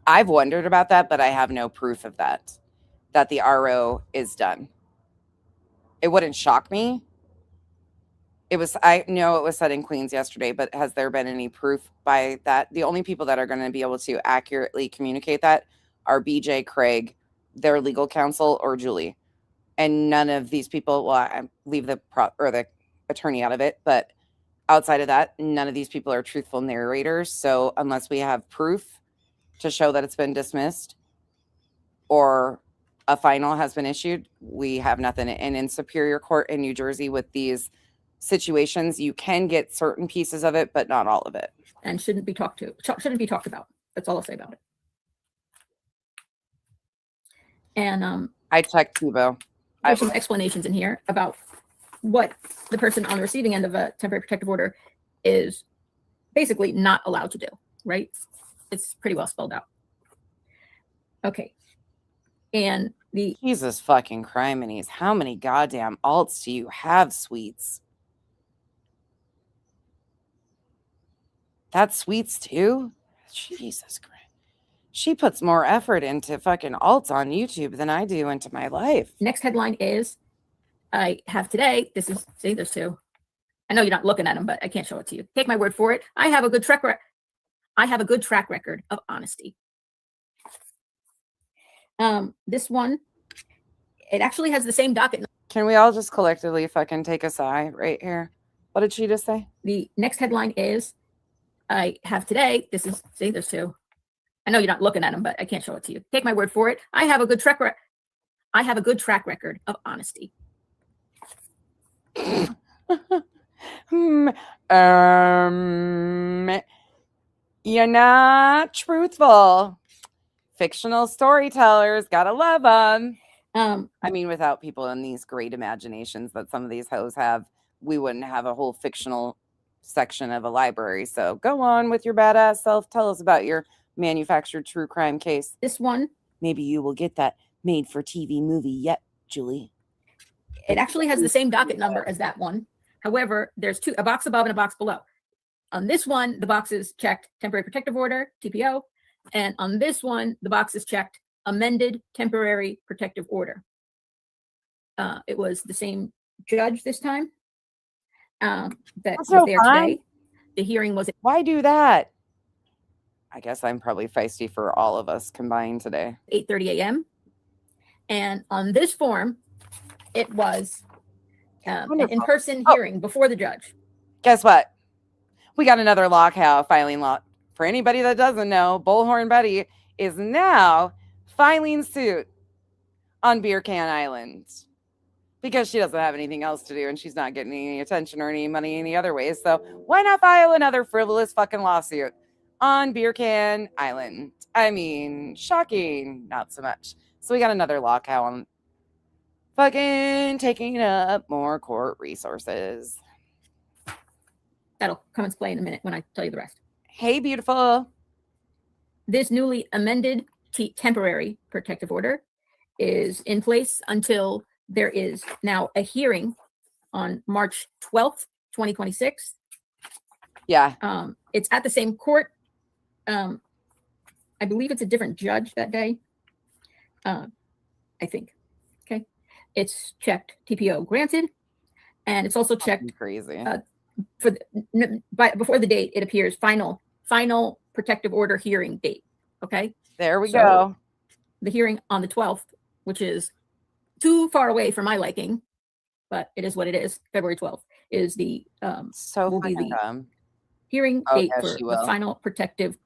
S1: I've wondered about that, but I have no proof of that the RO is done. It wouldn't shock me. I know it was said in Queens yesterday, but has there been any proof by that? The only people that are going to be able to accurately communicate that are BJ, Craig, their legal counsel, or Julie. And none of these people, well, I leave the attorney out of it, but outside of that, none of these people are truthful narrators. So unless we have proof to show that it's been dismissed or a final has been issued, we have nothing. And in Superior Court in New Jersey with these situations, you can get certain pieces of it, but not all of it.
S5: And shouldn't be talked about. That's all I'll say about it. And
S1: I checked Tebow.
S5: There's some explanations in here about what the person on the receiving end of a temporary protective order is basically not allowed to do, right? It's pretty well spelled out. Okay. And the
S1: Jesus fucking criminies. How many goddamn alts do you have, Sweets? That's Sweets too? Jesus Christ. She puts more effort into fucking alts on YouTube than I do into my life.
S5: Next headline is, I have today, see, there's two. I know you're not looking at them, but I can't show it to you. Take my word for it. I have a good track record of honesty. This one, it actually has the same docket.
S1: Can we all just collectively fucking take a sigh right here? What did she just say?
S5: The next headline is, I have today, see, there's two. I know you're not looking at them, but I can't show it to you. Take my word for it. I have a good track record of honesty.
S1: You're not truthful. Fictional storytellers, gotta love them. I mean, without people in these great imaginations that some of these hoes have, we wouldn't have a whole fictional section of a library. So go on with your badass self. Tell us about your manufactured true crime case.
S5: This one,
S1: maybe you will get that made for TV movie yet, Julie.
S5: It actually has the same docket number as that one. However, there's a box above and a box below. On this one, the box is checked temporary protective order, TPO. And on this one, the box is checked amended temporary protective order. It was the same judge this time. That was there today. The hearing was.
S1: Why do that? I guess I'm probably feisty for all of us combined today.
S5: 8:30 a.m. And on this form, it was an in-person hearing before the judge.
S1: Guess what? We got another lockout filing law. For anybody that doesn't know, Bullhorn Betty is now filing suit on Beer Can Island because she doesn't have anything else to do and she's not getting any attention or any money any other ways. So why not file another frivolous fucking lawsuit on Beer Can Island? I mean, shocking, not so much. So we got another lockout on fucking taking up more court resources.
S5: That'll come into play in a minute when I tell you the rest.
S1: Hey, beautiful.
S5: This newly amended temporary protective order is in place until there is now a hearing on March 12th, 2026.
S1: Yeah.
S5: It's at the same court. I believe it's a different judge that day. I think. Okay. It's checked TPO granted. And it's also checked
S1: crazy.
S5: Before the date, it appears final protective order hearing date. Okay.
S1: There we go.
S5: The hearing on the 12th, which is too far away for my liking, but it is what it is. February 12th is the will be the hearing date for the final protective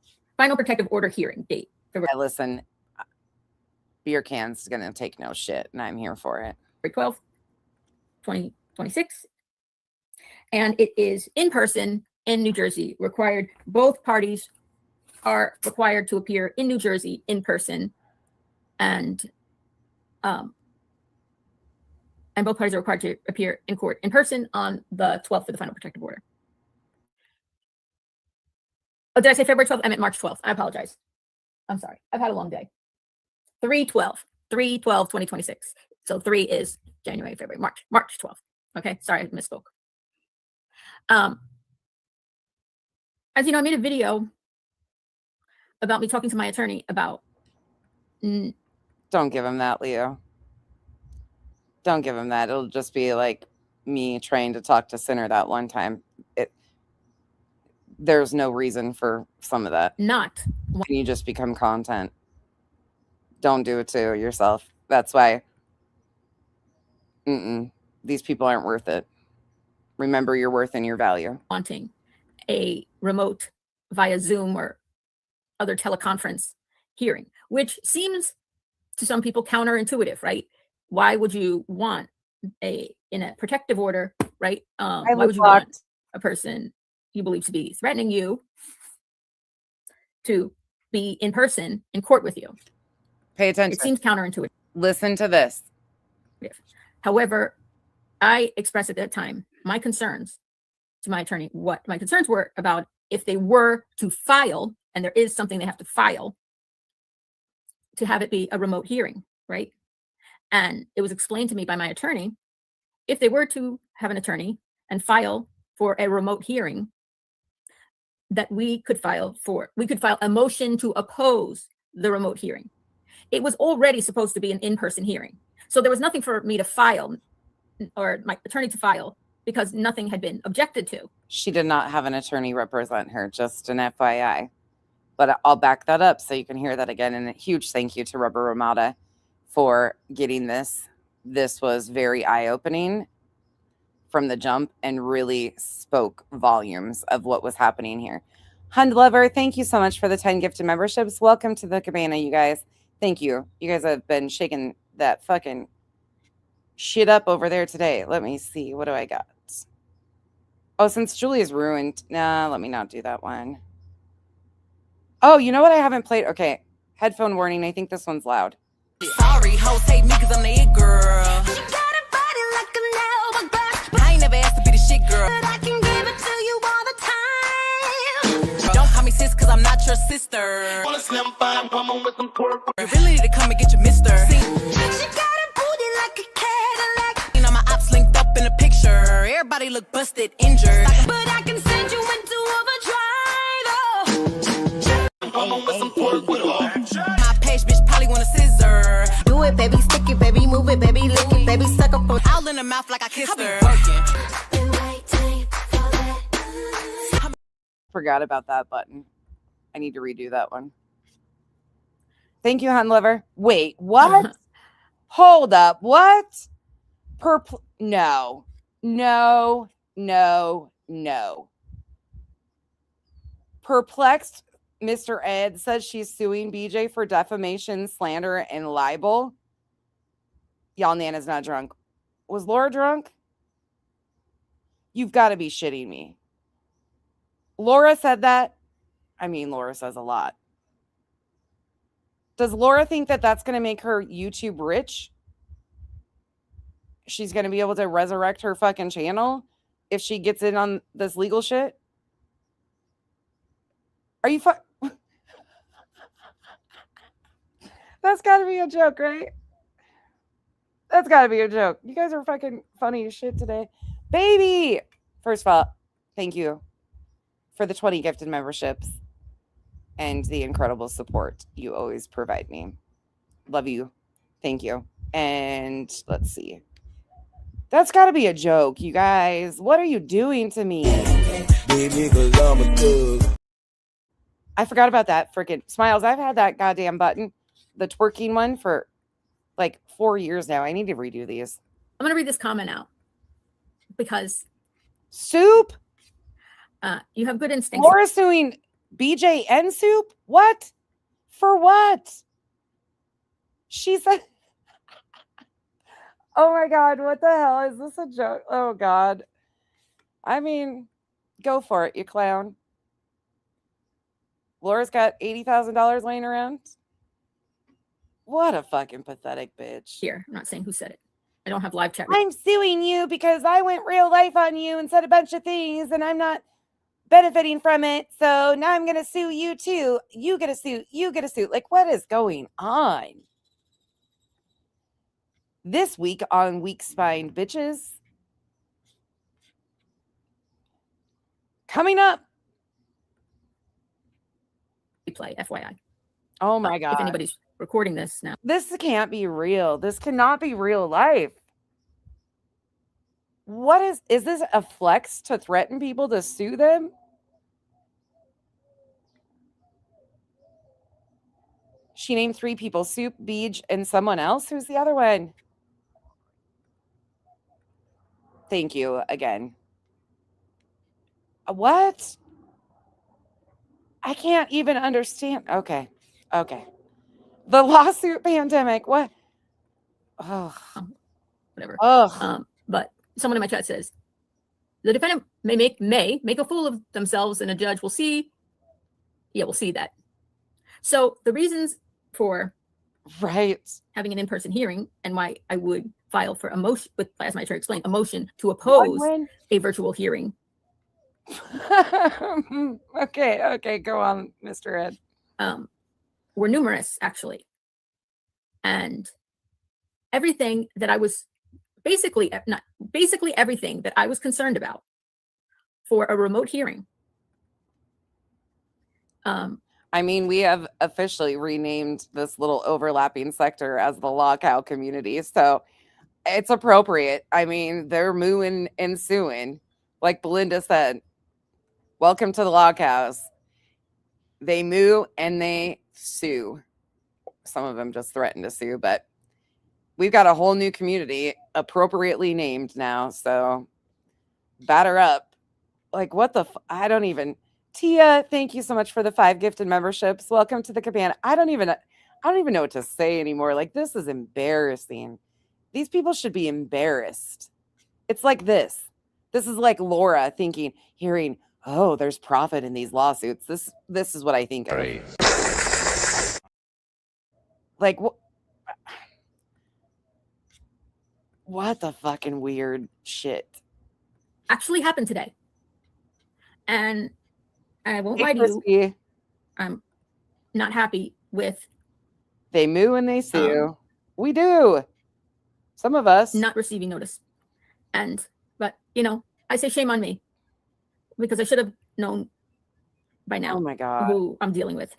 S5: order hearing date.
S1: Hey, listen, Beer Can's gonna take no shit, and I'm here for it.
S5: February 12th, 2026. And it is in person in New Jersey. Both parties are required to appear in New Jersey in person, and both parties are required to appear in court in person on the 12th for the final protective order. Oh, did I say February 12th? I meant March 12th. I apologize. I'm sorry. I've had a long day. 3/12/2026. So 3 is January, February, March 12th. Okay, sorry, I misspoke. As you know, I made a video about me talking to my attorney about.
S1: Don't give him that, Leo. Don't give him that. It'll just be like me trying to talk to Sinner that one time. There's no reason for some of that.
S5: Not.
S1: Can you just become content? Don't do it to yourself. That's why. These people aren't worth it. Remember your worth and your value.
S5: Wanting a remote via Zoom or other teleconference hearing, which seems to some people counterintuitive, right? Why would you want in a protective order, right? Why would you want a person you believe to be threatening you to be in person in court with you?
S1: Pay attention.
S5: It seems counterintuitive.
S1: Listen to this.
S5: However, I expressed at that time my concerns to my attorney. What my concerns were about if they were to file, and there is something they have to file, to have it be a remote hearing, right? And it was explained to me by my attorney, if they were to have an attorney and file for a remote hearing, that we could file a motion to oppose the remote hearing. It was already supposed to be an in-person hearing. So there was nothing for me to file or my attorney to file because nothing had been objected to.
S1: She did not have an attorney represent her, just an FYI. But I'll back that up so you can hear that again. And a huge thank you to Rubber Ramada for getting this. This was very eye-opening from the jump and really spoke volumes of what was happening here. Hund Lover, thank you so much for the 10 gifted memberships. Welcome to the cabana, you guys. Thank you. You guys have been shaking that fucking shit up over there today. Let me see. What do I got? Oh, since Julia's ruined. Nah, let me not do that one. Oh, you know what I haven't played? Okay. Headphone warning. I think this one's loud.
S7: Sorry, hoes hate me because I'm the it girl. She got a body like a nail, but I ain't never asked to be the shit girl. But I can give it to you all the time. Don't call me sis because I'm not your sister. Want a slim fine woman with some pork. You really need to come and get your mister. See, she got a booty like a Cadillac. You know my ops linked up in a picture. Everybody look busted, injured. But I can send you into overdrive. Woman with some pork with my page, bitch, probably want a scissor. Do it, baby, stick it, baby, move it, baby, lick it, baby, suck up on all in her mouth like I kissed her.
S1: Forgot about that button. I need to redo that one. Thank you, Hunt Lover. Wait, what? Hold up. What? No. Perplexed Mr. Ed says she's suing BJ for defamation, slander, and libel. Y'all, Nana's not drunk. Was Laura drunk? You've got to be shitting me. Laura said that. I mean, Laura says a lot. Does Laura think that that's going to make her YouTube rich? She's going to be able to resurrect her fucking channel if she gets in on this legal shit? Are you That's got to be a joke, right? That's got to be a joke. You guys are fucking funny as shit today. Baby! First of all, thank you for the 20 gifted memberships and the incredible support you always provide me. Love you. Thank you. And let's see. That's got to be a joke, you guys. What are you doing to me? I forgot about that freaking Smiles. I've had that goddamn button, the twerking one, for like 4 years now. I need to redo these.
S5: I'm going to read this comment out because
S1: Soup?
S5: you have good instincts.
S1: Laura suing BJ and Soup? What? For what? She said, oh my God, what the hell? Is this a joke? Oh God. I mean, go for it, you clown. Laura's got $80,000 laying around. What a fucking pathetic bitch.
S5: Here, I'm not saying who said it. I don't have live chat.
S1: I'm suing you because I went real life on you and said a bunch of things and I'm not benefiting from it. So now I'm going to sue you too. You get a suit. You get a suit. Like, what is going on? This week on Weak Spined Bitches. Coming up.
S5: Replay, FYI.
S1: Oh my God.
S5: If anybody's recording this now.
S1: This can't be real. This cannot be real life. What is this a flex to threaten people to sue them? She named 3 people, Soup, Beej, and someone else. Who's the other one? Thank you again. What? I can't even understand. Okay. The lawsuit pandemic. What? Oh,
S5: Whatever.
S1: oh.
S5: But someone in my chat says the defendant may make a fool of themselves, and a judge will see. Yeah, we'll see that. So the reasons for having an in-person hearing and why I would file for a motion, with, as my attorney explained, a motion to oppose a virtual hearing.
S1: Okay, go on, Mr. Ed.
S5: Were numerous, actually. And everything that I was basically everything that I was concerned about for a remote hearing.
S1: I mean, we have officially renamed this little overlapping sector as the Law Cow community, so it's appropriate. I mean, they're mooing and suing, like Belinda said. Welcome to the Law Cows. They moo and they sue. Some of them just threaten to sue, but we've got a whole new community appropriately named now. So batter up. Like, what the? I don't even. Tia, thank you so much for the 5 gifted memberships. Welcome to the cabana. I don't even know what to say anymore. Like, this is embarrassing. These people should be embarrassed. It's like this. This is like Laura hearing, oh, there's profit in these lawsuits. This is what I think of. Like, what the fucking weird shit
S5: actually happened today. And I won't lie to you, I'm not happy with.
S1: They moo and they sue. We do. Some of us.
S5: Not receiving notice. But, I say shame on me. Because I should have known by now.
S1: Oh my God.
S5: Who I'm dealing with.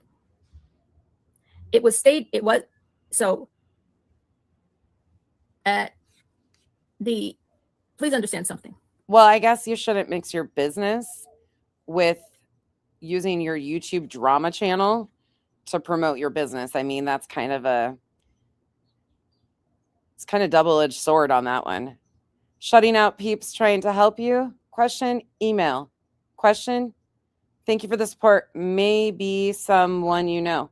S5: So please understand something.
S1: Well, I guess you shouldn't mix your business with using your YouTube drama channel to promote your business. I mean, that's kind of double-edged sword on that one. Shutting out peeps trying to help you? Question, email. Question, thank you for the support. Maybe someone you know.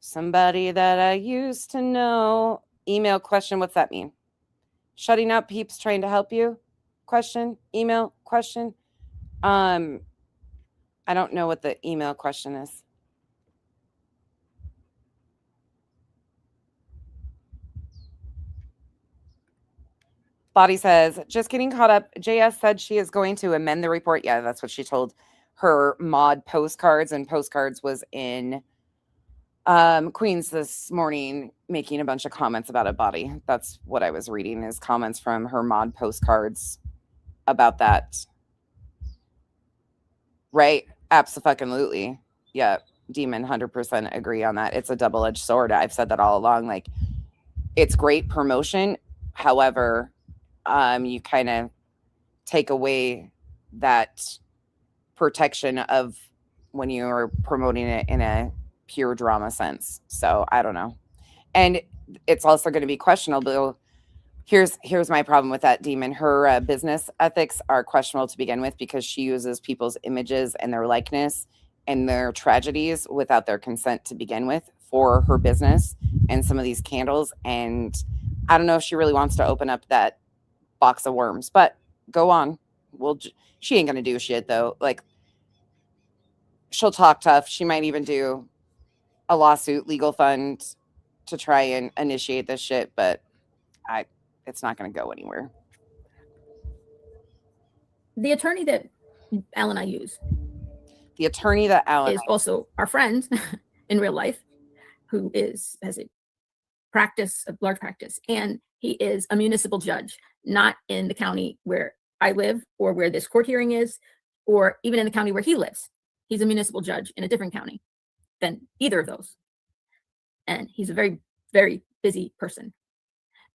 S1: Somebody that I used to know. Email, question, what's that mean? Shutting out peeps trying to help you? Question, email, question. I don't know what the email question is. Body says, just getting caught up. JS said she is going to amend the report. Yeah, that's what she told her mod postcards, and postcards was in Queens this morning making a bunch of comments about it. Body. That's what I was reading, is comments from her mod postcards about that. Right? Absolutely. Yeah. Demon 100% agree on that. It's a double-edged sword. I've said that all along. Like, it's great promotion. However, you kind of take away that protection of when you're promoting it in a pure drama sense. So I don't know. And it's also going to be questionable. Here's my problem with that, Demon. Her business ethics are questionable to begin with, because she uses people's images and their likeness and their tragedies without their consent to begin with for her business and some of these candles. And I don't know if she really wants to open up that box of worms, but go on. Well, she ain't going to do shit though. Like, she'll talk tough. She might even do a lawsuit, legal fund to try and initiate this shit, but it's not going to go anywhere.
S5: The attorney that Al and I use.
S1: The attorney that Al
S5: is also our friend in real life, who has a practice, a large practice, and he is a municipal judge, not in the county where I live or where this court hearing is, or even in the county where he lives. He's a municipal judge in a different county than either of those. And he's a very, very busy person.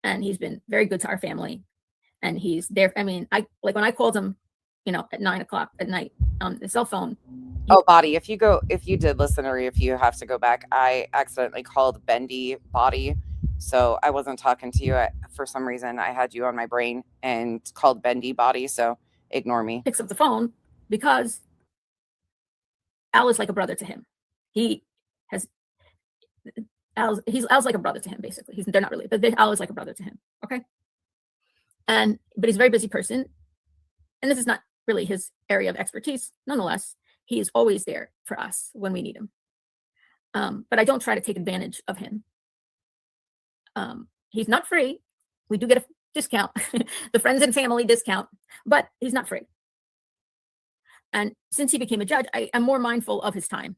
S5: And he's been very good to our family. And he's there. I mean, like when I called him, at 9 o'clock at night on the cell phone.
S1: Oh, Body, if you did listen, or if you have to go back, I accidentally called Bendy Body. So I wasn't talking to you. For some reason, I had you on my brain and called Bendy Body. So ignore me.
S5: Picks up the phone because Al is like a brother to him. Al's like a brother to him, basically. They're not really, but Al is like a brother to him. Okay. But he's a very busy person. And this is not really his area of expertise. Nonetheless, he is always there for us when we need him. But I don't try to take advantage of him. He's not free. We do get a discount, the friends and family discount, but he's not free. And since he became a judge, I'm more mindful of his time,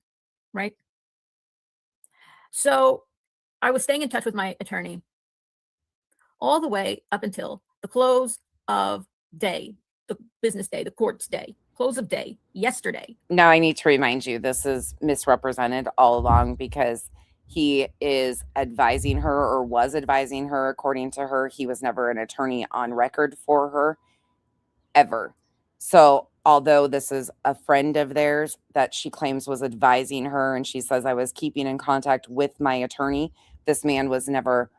S5: right? So I was staying in touch with my attorney all the way up until the close of day, the business day, the court's day, close of day, yesterday.
S1: Now I need to remind you, this is misrepresented all along, because he is advising her, or was advising her. According to her, he was never an attorney on record for her, ever. So although this is a friend of theirs that she claims was advising her, and she says, I was keeping in contact with my attorney, this man was never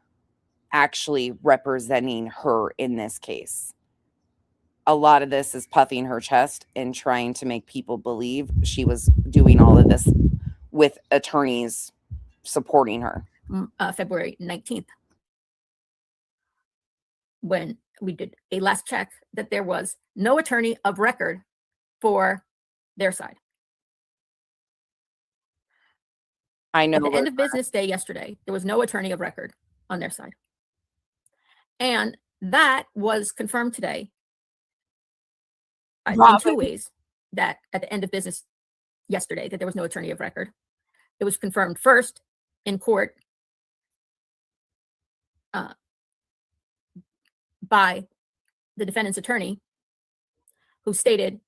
S1: actually representing her in this case. A lot of this is puffing her chest and trying to make people believe she was doing all of this with attorneys supporting her.
S5: February 19th, when we did a last check, that there was no attorney of record for their side.
S1: I know.
S5: At the end of business day yesterday, there was no attorney of record on their side. And that was confirmed today in two ways. That at the end of business yesterday, that there was no attorney of record. It was confirmed first in court by the defendant's attorney, who stated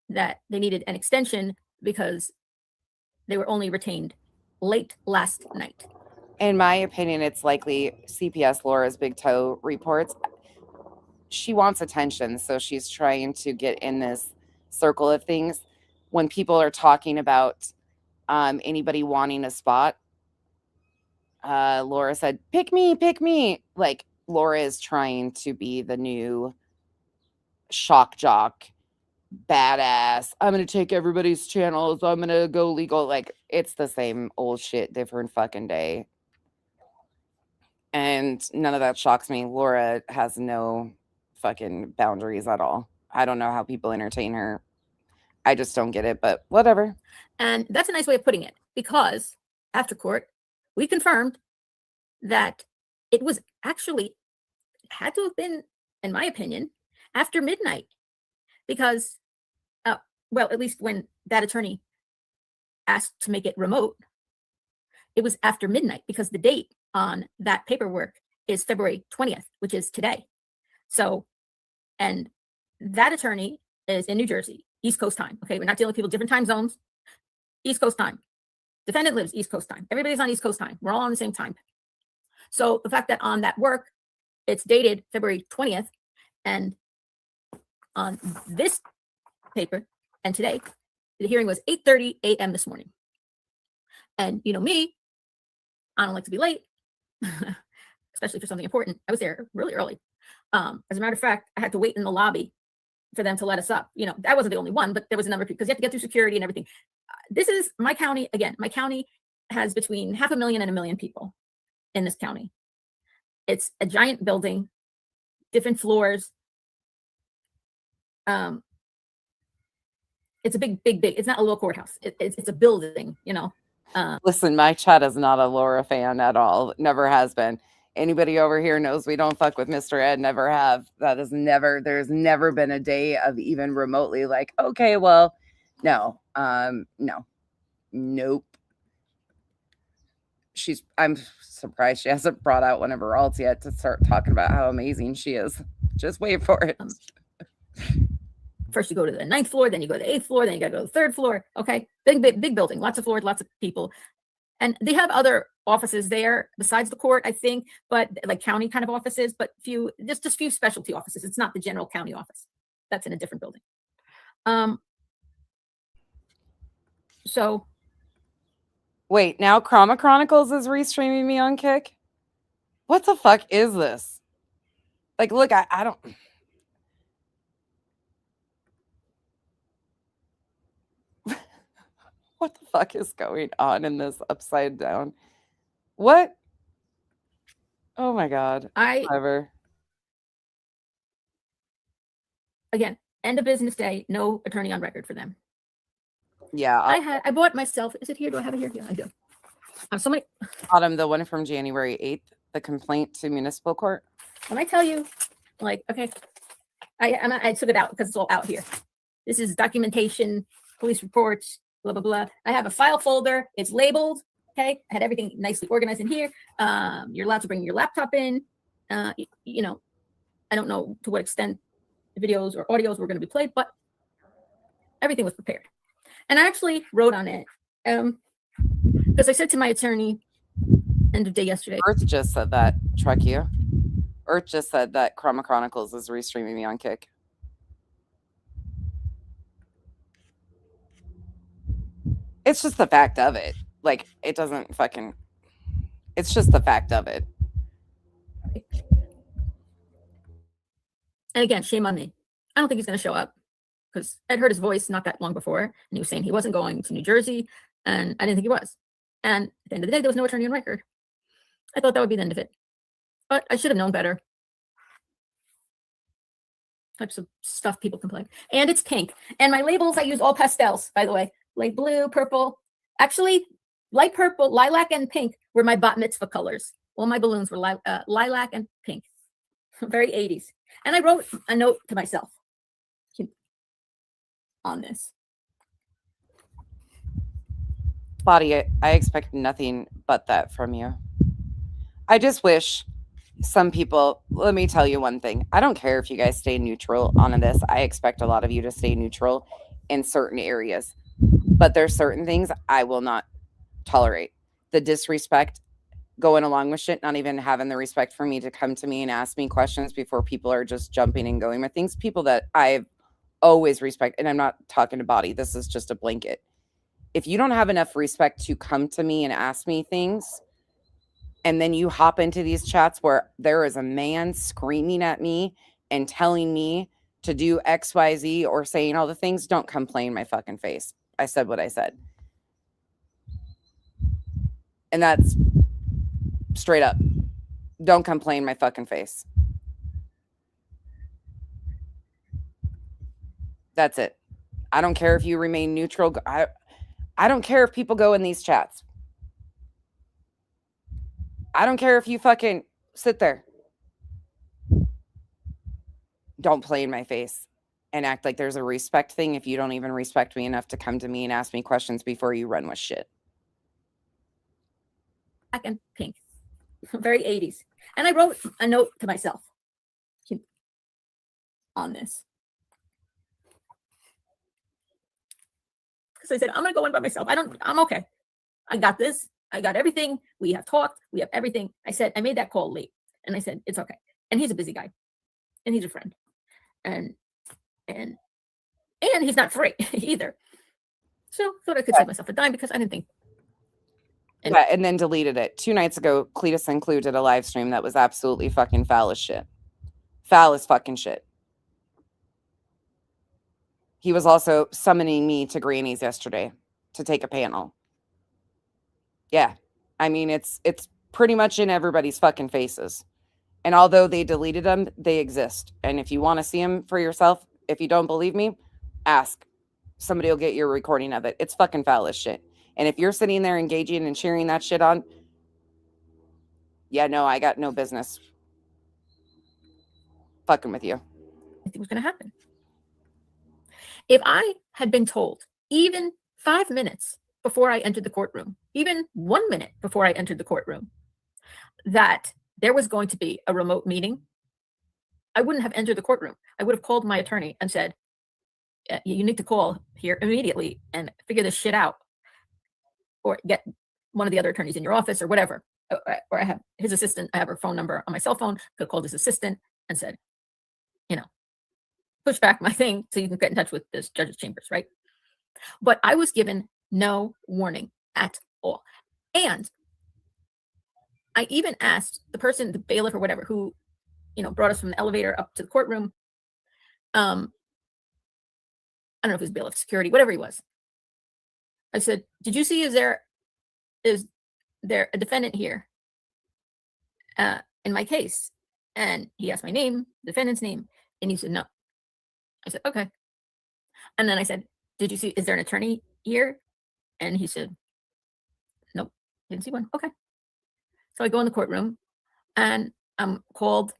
S5: that they needed an extension because they were only retained late last night.
S1: In my opinion, it's likely CPS Laura's Big Toe reports. She wants attention, so she's trying to get in this circle of things. When people are talking about anybody wanting a spot, Laura said, pick me, pick me. Like, Laura is trying to be the new shock jock, badass. I'm going to take everybody's channels. I'm going to go legal. Like, it's the same old shit, different fucking day. And none of that shocks me. Laura has no fucking boundaries at all. I don't know how people entertain her. I just don't get it, but whatever.
S5: And that's a nice way of putting it, because after court, we confirmed that it was actually, had to have been, in my opinion, after midnight, because, well, at least when that attorney asked to make it remote, it was after midnight, because the date on that paperwork is February 20th, which is today. So, and that attorney is in New Jersey, East Coast time. Okay, we're not dealing with people, different time zones, East Coast time. Defendant lives East Coast time. Everybody's on East Coast time. We're all on the same time. So the fact that on that work, it's dated February 20th, and on this paper, and today, the hearing was 8:30 a.m. this morning. And you know me, I don't like to be late, especially for something important. I was there really early. As a matter of fact, I had to wait in the lobby for them to let us up. You know, I wasn't the only one, but there was a number of people, because you have to get through security and everything. This is my county. Again, my county has between 500,000 and 1 million people in this county. It's a giant building, different floors. It's a big. It's not a little courthouse. It's a building, you know.
S1: Listen, my chat is not a Laura fan at all. Never has been. Anybody over here knows we don't fuck with Mr. Ed. Never have. There's never been a day of even remotely like, okay, well, no, no, nope. I'm surprised she hasn't brought out one of her alts yet to start talking about how amazing she is. Just wait for it.
S5: First you go to the 9th floor, then you go to the 8th floor, then you got to go to the 3rd floor. Okay. Big building, lots of floors, lots of people. And they have other offices there besides the court, I think, but like county kind of offices, but just few specialty offices. It's not the general county office. That's in a different building. So
S1: wait, now Chroma Chronicles is restreaming me on Kick? What the fuck is this? Like, look, I don't... What the fuck is going on in this upside down? What? Oh my God. Whatever.
S5: Again, end of business day, no attorney on record for them.
S1: Yeah.
S5: I bought myself. Is it here? Do I have it here? Yeah, I do. Somebody.
S1: Autumn, the one from January 8th, the complaint to municipal court.
S5: When I tell you, like, okay, I took it out because it's all out here. This is documentation, police reports, blah, blah, blah. I have a file folder. It's labeled. Okay. I had everything nicely organized in here. You're allowed to bring your laptop in. You know, I don't know to what extent videos or audios were going to be played, but everything was prepared. And I actually wrote on it because I said to my attorney end of day yesterday.
S1: Earth just said that, Truck you. Earth just said that Chroma Chronicles is restreaming me on Kick. It's just the fact of it. Like, it doesn't fucking... It's just the fact of it.
S5: And again, shame on me. I don't think he's going to show up because I'd heard his voice not that long before, and he was saying he wasn't going to New Jersey, and I didn't think he was. And at the end of the day, there was no attorney on record. I thought that would be the end of it. But I should have known better. Types of stuff people complain. And it's pink. And my labels, I use all pastels, by the way. Light blue, purple. Actually, light purple, lilac, and pink were my bat mitzvah colors. All my balloons were lilac and pink. Very 80s. And I wrote a note to myself on this.
S1: Lottie, I expect nothing but that from you. I just wish some people, let me tell you one thing. I don't care if you guys stay neutral on this. I expect a lot of you to stay neutral in certain areas. But there's certain things I will not tolerate. The disrespect, going along with shit, not even having the respect for me to come to me and ask me questions before people are just jumping and going with things. People that I've always respect, and I'm not talking to body. This is just a blanket. If you don't have enough respect to come to me and ask me things, and then you hop into these chats where there is a man screaming at me and telling me to do X, Y, Z, or saying all the things, don't come play in my fucking face. I said what I said. And that's straight up. Don't come play in my fucking face. That's it. I don't care if you remain neutral. I don't care if people go in these chats. I don't care if you fucking sit there. Don't play in my face and act like there's a respect thing if you don't even respect me enough to come to me and ask me questions before you run with shit.
S5: Black and pink. Very 80s. And I wrote a note to myself on this. Because I said, I'm going to go in by myself. I'm okay. I got this. I got everything. We have talked. We have everything. I said, I made that call late. And I said, it's okay. And he's a busy guy. And he's a friend. And he's not free either. So thought I could save myself a dime because I didn't think.
S1: And then deleted it. 2 nights ago, Cletus and Clue did a live stream that was absolutely fucking foul as shit. Foul as fucking shit. He was also summoning me to Granny's yesterday to take a panel. Yeah. I mean, it's pretty much in everybody's fucking faces. And although they deleted them, they exist. And if you want to see them for yourself, if you don't believe me, ask. Somebody will get your recording of it. It's fucking foul as shit. And if you're sitting there engaging and cheering that shit on, yeah, no, I got no business fucking with you.
S5: I think was going to happen. If I had been told even 5 minutes before I entered the courtroom, even 1 minute before I entered the courtroom, that there was going to be a remote meeting, I wouldn't have entered the courtroom. I would have called my attorney and said, you need to call here immediately and figure this shit out, or get one of the other attorneys in your office or whatever. Or I have his assistant, I have her phone number on my cell phone, could have called his assistant and said, push back my thing so you can get in touch with this judge's chambers, right? But I was given no warning at all. And I even asked the person, the bailiff or whatever, who, brought us from the elevator up to the courtroom. I don't know if it was bailiff, security, whatever he was. I said, did you see, is there a defendant here in my case? And he asked my name, defendant's name, and he said, no. I said, okay. And then I said, did you see, is there an attorney here? And he said, nope, didn't see one. Okay. So I go in the courtroom and I'm called.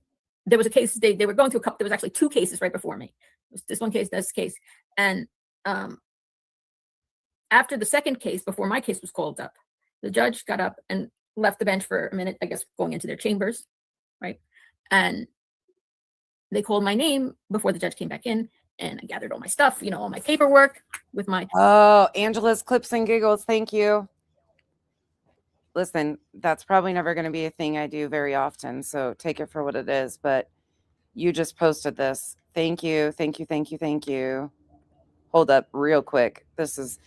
S5: There was a case, they were going through a couple, there was actually 2 cases right before me. It was this one case, this case. And after the second case, before my case was called up, the judge got up and left the bench for a minute, I guess going into their chambers, right? And they called my name before the judge came back in, and I gathered all my stuff, all my paperwork with my...
S1: Oh, Angela's Clips and Giggles, thank you. Listen, that's probably never going to be a thing I do very often, so take it for what it is, but you just posted this. Thank you, thank you, thank you, thank you. Hold up real quick. This is...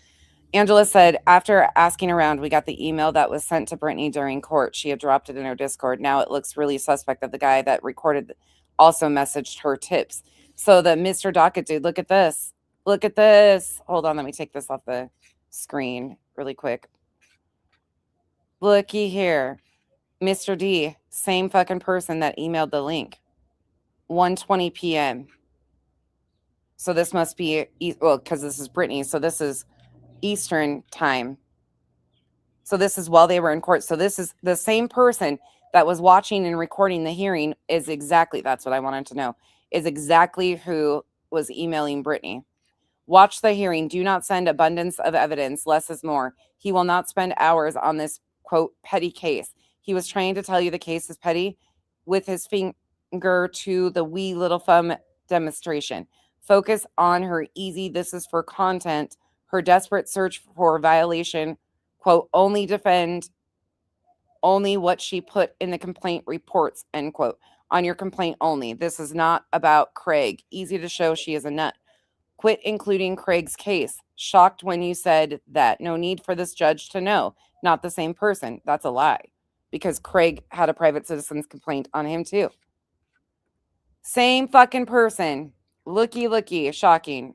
S1: Angela said, after asking around, we got the email that was sent to Brittany during court. She had dropped it in her Discord. Now it looks really suspect that the guy that recorded also messaged her tips. So the Mr. Docket dude, look at this. Look at this. Hold on, let me take this off the screen really quick. Looky here. Mr. D, same fucking person that emailed the link. 1:20 p.m. So this must be, well, because this is Brittany. So this is Eastern time. So this is while they were in court. So this is the same person that was watching and recording the hearing is exactly, that's what I wanted to know, is exactly who was emailing Brittany. Watch the hearing. Do not send abundance of evidence. Less is more. He will not spend hours on this, quote, petty case. He was trying to tell you the case is petty with his finger to the wee little thumb demonstration. Focus on her easy, this is for content, her desperate search for violation, quote, only defend only what she put in the complaint reports, end quote, on your complaint only. This is not about Craig. Easy to show she is a nut. Quit including Craig's case. Shocked when you said that. No need for this judge to know. Not the same person. That's a lie. Because Craig had a private citizen's complaint on him too. Same fucking person. Looky, looky. Shocking.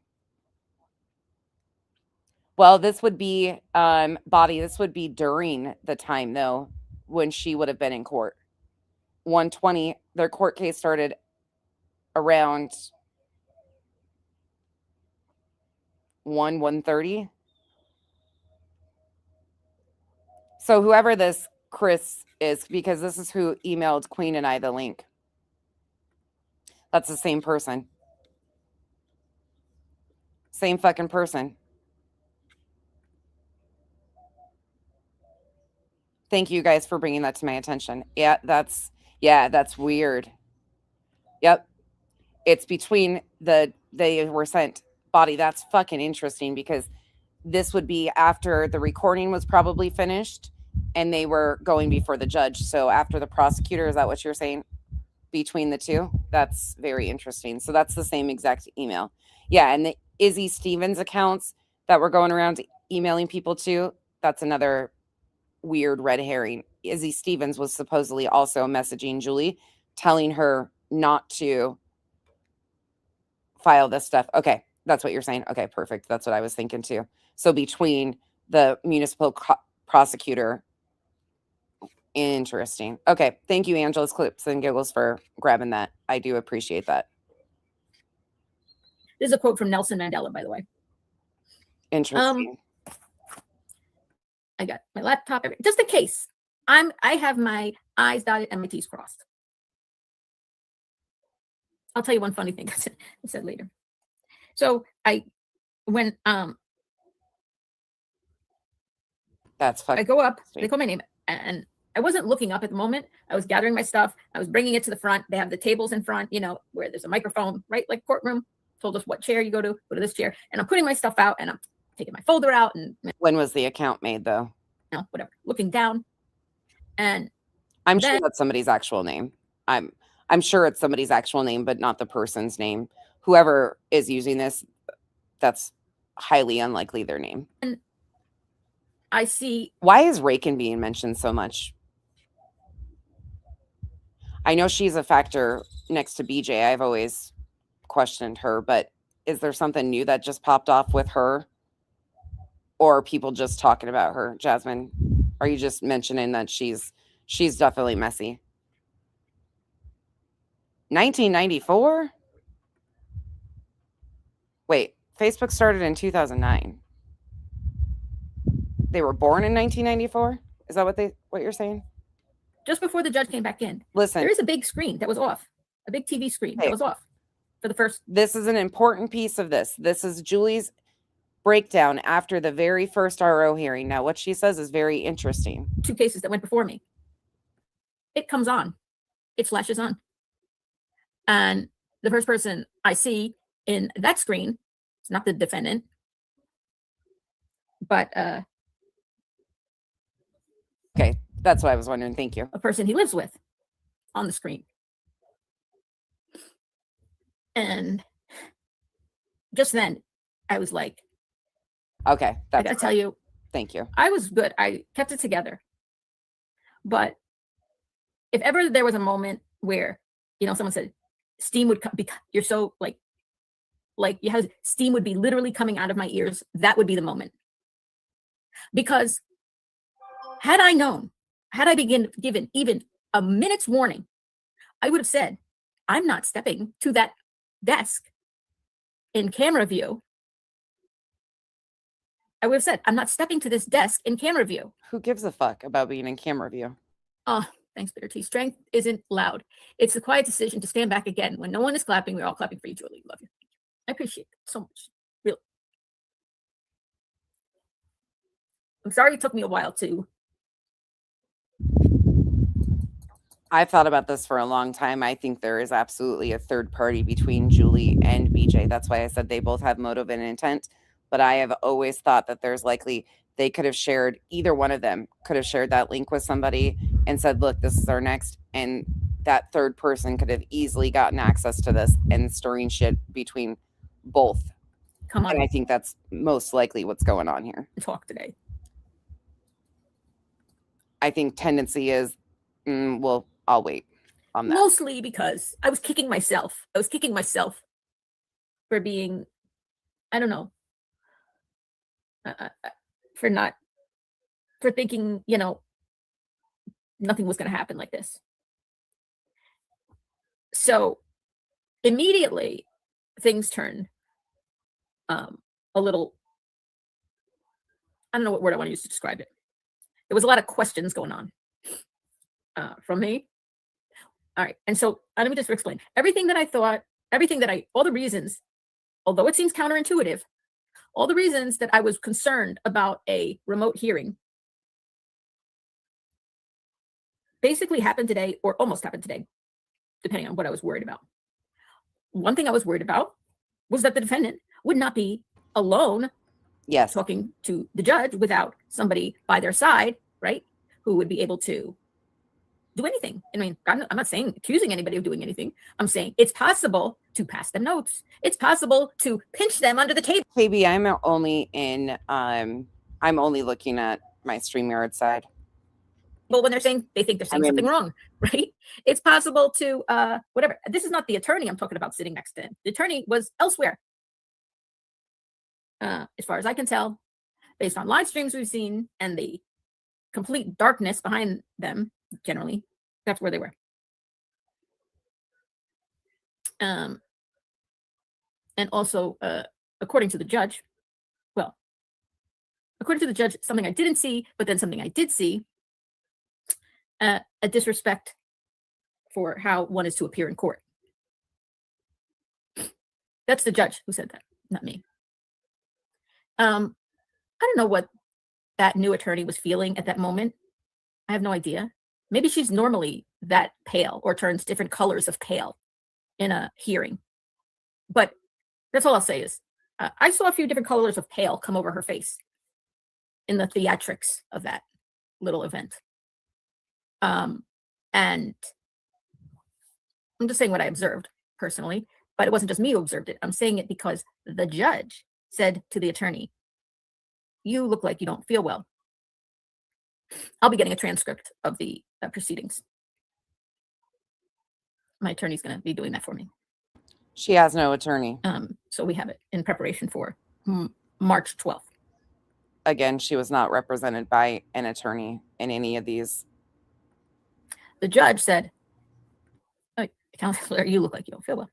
S1: Well, this would be, Body, this would be during the time, though, when she would have been in court. 1:20, their court case started around 1:30. So whoever this Chris is, because this is who emailed Queen and I the link. That's the same person. Same fucking person. Thank you guys for bringing that to my attention. Yeah, that's weird. Yep. It's between they were sent. Body, that's fucking interesting because this would be after the recording was probably finished and they were going before the judge. So after the prosecutor, is that what you're saying? Between the two? That's very interesting. So that's the same exact email. Yeah, and the Izzy Stevens accounts that were going around emailing people to, that's another weird red herring. Izzy Stevens was supposedly also messaging Julie, telling her not to file this stuff. Okay, that's what you're saying. Okay, perfect. That's what I was thinking too. So between the municipal prosecutor, interesting. Okay, thank you, Angela's Clips and Giggles, for grabbing that. I do appreciate that.
S5: This is a quote from Nelson Mandela, by the way.
S1: Interesting.
S5: I got my laptop, just in case. I have my I's dotted and my T's crossed. I'll tell you one funny thing I said later. So when
S1: That's
S5: I
S1: fucking.
S5: go up, they call my name, and I wasn't looking up at the moment. I was gathering my stuff. I was bringing it to the front. They have the tables in front, you know, where there's a microphone, right? Like courtroom. Told us what chair you go to this chair. And I'm putting my stuff out and I'm taking my folder out and,
S1: When was the account made, though?
S5: you know, whatever, looking down. And
S1: I'm sure
S5: then-
S1: that's somebody's actual name. I'm sure it's somebody's actual name, but not the person's name. Whoever is using this, that's highly unlikely their name.
S5: And I see.
S1: Why is Rakin being mentioned so much? I know she's a factor next to BJ. I've always questioned her, but is there something new that just popped off with her? Or are people just talking about her? Jasmine, are you just mentioning that she's definitely messy? 1994? Wait, Facebook started in 2009. They were born in 1994? Is that what you're saying?
S5: Just before the judge came back in.
S1: Listen.
S5: There is a big screen that was off. A big TV screen that was off for the first.
S1: This is an important piece of this. This is Julie's breakdown after the very first RO hearing. Now, what she says is very interesting.
S5: 2 cases that went before me. It comes on. It flashes on. And the first person I see in that screen, it's not the defendant, but
S1: okay, that's what I was wondering. Thank you.
S5: A person he lives with on the screen. And just then I was like,
S1: okay,
S5: I gotta tell you,
S1: thank you.
S5: I was good. I kept it together. But if ever there was a moment where, you know, someone said steam would be, you're so like you have steam would be literally coming out of my ears, that would be the moment. Because had I known, had I been given even a minute's warning, I would have said, I'm not stepping to that desk in camera view. I would have said, I'm not stepping to this desk in camera view.
S1: Who gives a fuck about being in camera view?
S5: Oh, thanks, Bitter Tea. Strength isn't loud. It's the quiet decision to stand back again. When no one is clapping, we're all clapping for you, Julie. Love you. I appreciate it so much. Really. I'm sorry it took me a while to.
S1: I've thought about this for a long time. I think there is absolutely a third party between Julie and BJ. That's why I said they both have motive and intent. But I have always thought that there's likely they could have shared, either one of them could have shared that link with somebody and said, look, this is our next. And that third person could have easily gotten access to this and stirring shit between both.
S5: Come on.
S1: And I think that's most likely what's going on here.
S5: Talk today.
S1: I think tendency is, well, I'll wait on that.
S5: Mostly because I was kicking myself. I was kicking myself for being, I don't know, for thinking, you know, nothing was going to happen like this. So immediately things turned a little, I don't know what word I want to use to describe it. There was a lot of questions going on from me. All right. And so let me just explain everything that I thought, all the reasons, although it seems counterintuitive, all the reasons that I was concerned about a remote hearing basically happened today, or almost happened today, depending on what I was worried about. One thing I was worried about was that the defendant would not be alone talking to the judge without somebody by their side, right, who would be able to do anything. I mean, I'm not saying accusing anybody of doing anything. I'm saying it's possible to pass them notes. It's possible to pinch them under the table.
S1: KB, I'm only looking at my StreamYard side.
S5: Well, when they're saying they think they're saying something wrong, right? It's possible to whatever. This is not the attorney I'm talking about sitting next to him. The attorney was elsewhere. As far as I can tell, based on live streams we've seen and the complete darkness behind them, generally, that's where they were. And also, according to the judge, something I didn't see, but then something I did see, a disrespect for how one is to appear in court. That's the judge who said that, not me. I don't know what that new attorney was feeling at that moment, I have no idea. Maybe she's normally that pale or turns different colors of pale in a hearing. But that's all I'll say is I saw a few different colors of pale come over her face in the theatrics of that little event. And I'm just saying what I observed personally, but it wasn't just me who observed it. I'm saying it because the judge said to the attorney, "You look like you don't feel well." I'll be getting a transcript of the proceedings. My attorney's going to be doing that for me.
S1: She has no attorney.
S5: So we have it in preparation for March 12th.
S1: Again, she was not represented by an attorney in any of these.
S5: The judge said, "Oh, counselor, you look like you don't feel well."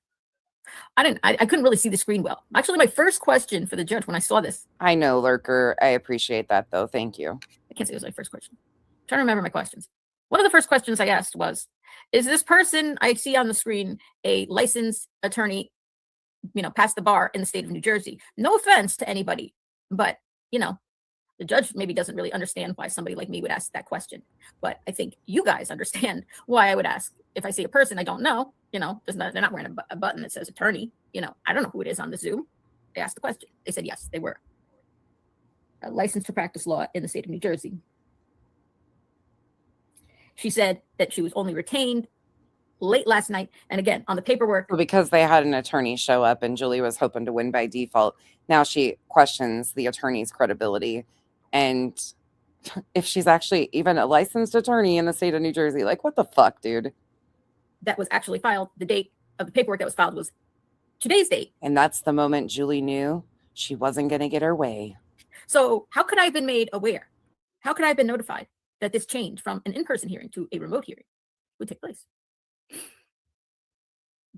S5: I couldn't really see the screen well. Actually, my first question for the judge when I saw this.
S1: I know, Lurker. I appreciate that, though. Thank you.
S5: I can't say it was my first question. I'm trying to remember my questions. One of the first questions I asked was, is this person I see on the screen a licensed attorney, past the bar in the state of New Jersey? No offense to anybody, but, the judge maybe doesn't really understand why somebody like me would ask that question. But I think you guys understand why I would ask. If I see a person I don't know, they're not wearing a button that says attorney. I don't know who it is on the Zoom. I asked the question. They said, yes, they were licensed to practice law in the state of New Jersey. She said that she was only retained late last night. And again, on the paperwork.
S1: Because they had an attorney show up and Julie was hoping to win by default. Now she questions the attorney's credibility. And if she's actually even a licensed attorney in the state of New Jersey, like, what the fuck, dude?
S5: That was actually filed. The date of the paperwork that was filed was today's date.
S1: And that's the moment Julie knew she wasn't going to get her way.
S5: So how could I have been made aware? How could I have been notified that this change from an in-person hearing to a remote hearing would take place?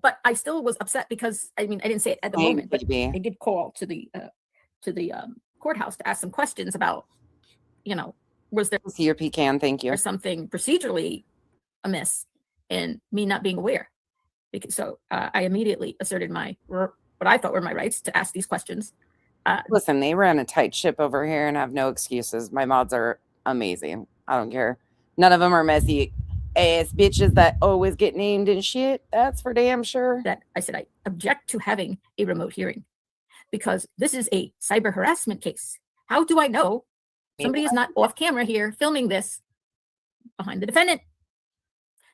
S5: But I still was upset because, I didn't say it at the moment, but I did call to the courthouse to ask some questions about, was there
S1: see your pecan, thank you,
S5: or something procedurally amiss in me not being aware. So I immediately asserted what I thought were my rights to ask these questions.
S1: Listen, they ran a tight ship over here and have no excuses. My mods are amazing. I don't care. None of them are messy ass bitches that always get named and shit. That's for damn sure.
S5: That I said I object to having a remote hearing because this is a cyber harassment case. How do I know somebody is not off camera here filming this behind the defendant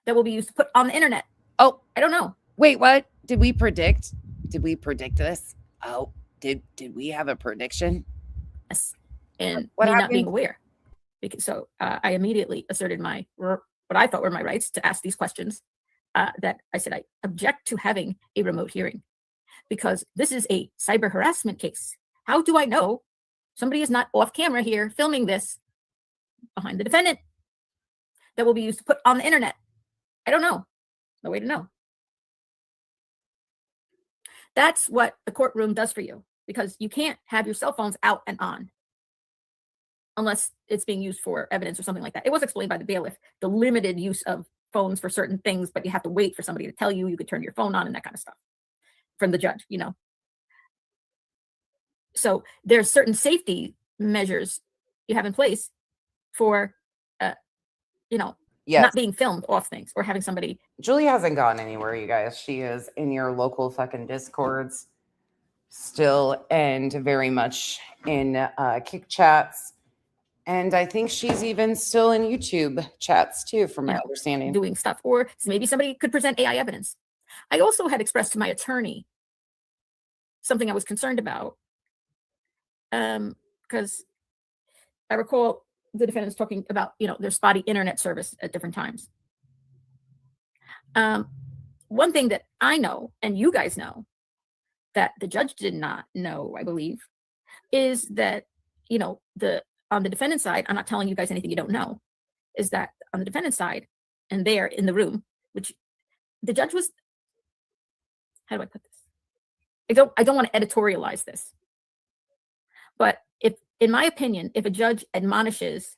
S5: that will be used to put on the internet? Oh, I don't know.
S1: Wait, what? Did we predict this? Oh, did we have a prediction?
S5: Yes. And
S1: what
S5: me
S1: happened?
S5: Not being aware. So I immediately asserted what I thought were my rights to ask these questions. That I said I object to having a remote hearing because this is a cyber harassment case. How do I know somebody is not off camera here filming this behind the defendant that will be used to put on the internet? I don't know. No way to know. That's what the courtroom does for you because you can't have your cell phones out and on unless it's being used for evidence or something like that. It was explained by the bailiff, the limited use of phones for certain things, but you have to wait for somebody to tell you. You could turn your phone on and that kind of stuff from the judge, So there's certain safety measures you have in place for,
S1: yes,
S5: not being filmed off things or having somebody.
S1: Julie hasn't gone anywhere, you guys. She is in your local fucking Discords still and very much in Kick chats. And I think she's even still in YouTube chats too, from my understanding.
S5: Doing stuff. Or maybe somebody could present AI evidence. I also had expressed to my attorney something I was concerned about. Because I recall the defendants talking about, their spotty internet service at different times. One thing that I know, and you guys know, that the judge did not know, I believe, is that, on the defendant's side, I'm not telling you guys anything you don't know, is that on the defendant's side, and there in the room, which the judge was, how do I put this? I don't want to editorialize this, but if, in my opinion, if a judge admonishes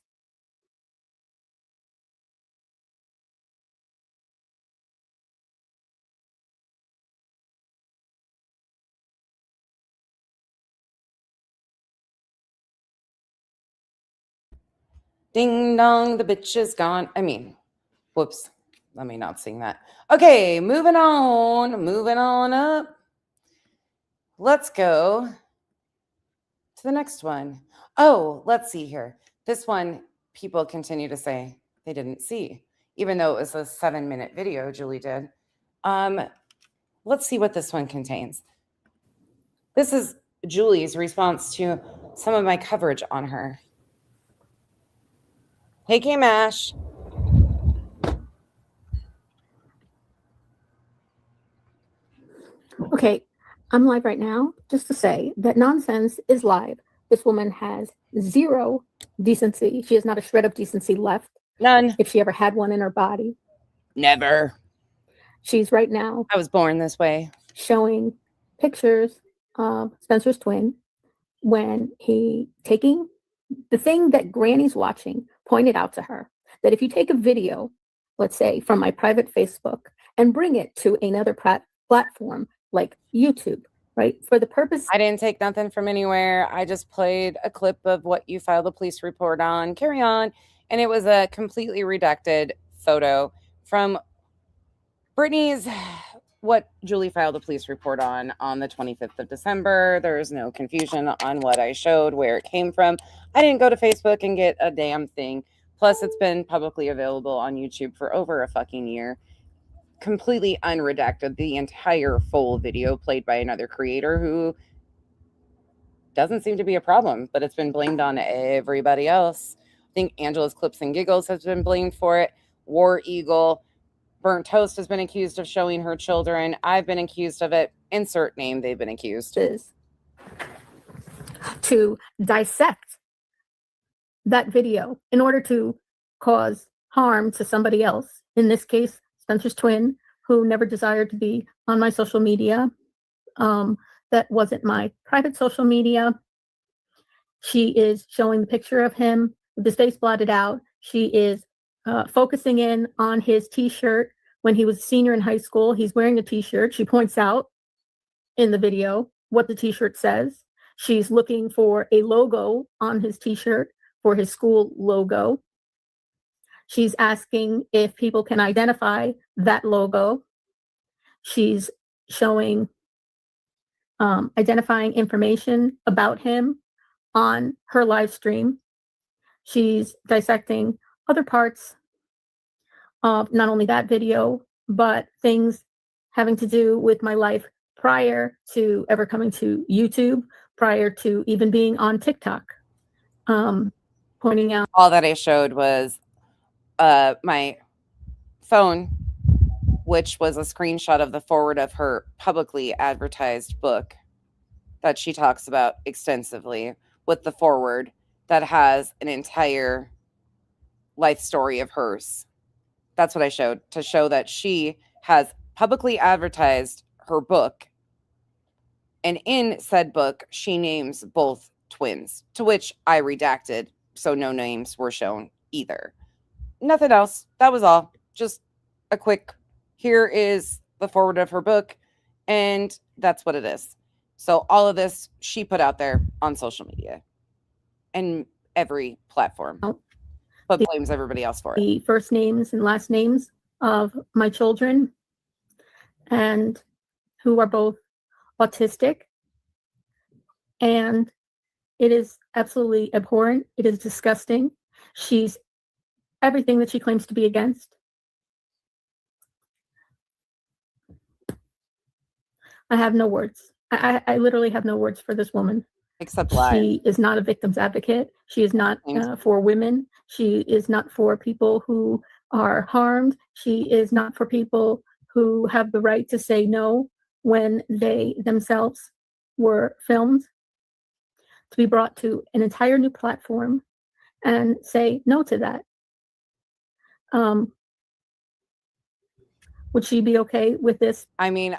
S1: Ding dong, the bitch is gone. I mean, whoops. Let me not sing that. Okay, moving on up. Let's go to the next one. Oh, let's see here. This one, people continue to say they didn't see, even though it was a 7-minute video Julie did. Let's see what this one contains. This is Julie's response to some of my coverage on her. Hey, K-Mash.
S5: Okay, I'm live right now just to say that nonsense is live. This woman has zero decency. She has not a shred of decency left.
S1: None.
S5: If she ever had one in her body.
S1: Never.
S5: She's right now.
S1: I was born this way.
S5: Showing pictures of Spencer's twin when he taking the thing that Granny's watching pointed out to her that if you take a video, let's say from my private Facebook and bring it to another platform like YouTube, right? For the purpose.
S1: I didn't take nothing from anywhere. I just played a clip of what you filed a police report on. Carry on. And it was a completely redacted photo from Brittany's, what Julie filed a police report on the 25th of December. There's no confusion on what I showed, where it came from. I didn't go to Facebook and get a damn thing. Plus, it's been publicly available on YouTube for over a fucking year. Completely unredacted, the entire full video played by another creator who doesn't seem to be a problem, but it's been blamed on everybody else. I think Angela's Clips and Giggles has been blamed for it. War Eagle, Burnt Toast has been accused of showing her children. I've been accused of it. Insert name they've been accused.
S5: Is to dissect that video in order to cause harm to somebody else. In this case, Spencer's twin, who never desired to be on my social media. That wasn't my private social media. She is showing the picture of him with his face blotted out. She is focusing in on his t-shirt when he was a senior in high school. He's wearing a t-shirt. She points out in the video what the t-shirt says. She's looking for a logo on his t-shirt for his school logo. She's asking if people can identify that logo. She's showing, identifying information about him on her live stream. She's dissecting other parts of not only that video, but things having to do with my life prior to ever coming to YouTube, prior to even being on TikTok. Pointing out.
S1: All that I showed was my phone, which was a screenshot of the forward of her publicly advertised book that she talks about extensively, with the forward that has an entire life story of hers. That's what I showed, to show that she has publicly advertised her book. And in said book, she names both twins, to which I redacted, so no names were shown either. Nothing else. That was all. Just a quick, here is the forward of her book, and that's what it is. So all of this she put out there on social media and every platform, but blames everybody else for it.
S5: The first names and last names of my children, and who are both autistic. And it is absolutely abhorrent. It is disgusting. She's everything that she claims to be against. I have no words. I literally have no words for this woman.
S1: Except lie.
S5: She is not a victim's advocate. She is not for women. She is not for people who are harmed. She is not for people who have the right to say no when they themselves were filmed. To be brought to an entire new platform and say no to that. Would she be okay with this?
S1: I mean,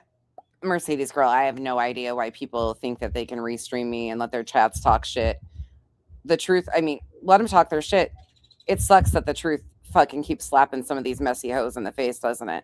S1: Mercedes girl, I have no idea why people think that they can restream me and let their chats talk shit. The truth, I mean, let them talk their shit. It sucks that the truth fucking keeps slapping some of these messy hoes in the face, doesn't it?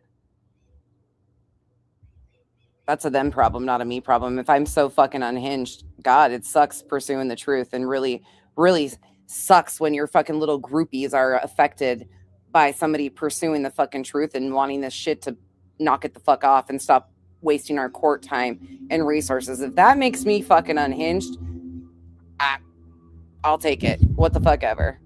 S1: That's a them problem, not a me problem. If I'm so fucking unhinged, God, it sucks pursuing the truth and really, really sucks when your fucking little groupies are affected by somebody pursuing the fucking truth and wanting this shit to knock it the fuck off and stop wasting our court time and resources. If that makes me fucking unhinged, I'll take it. What the fuck ever.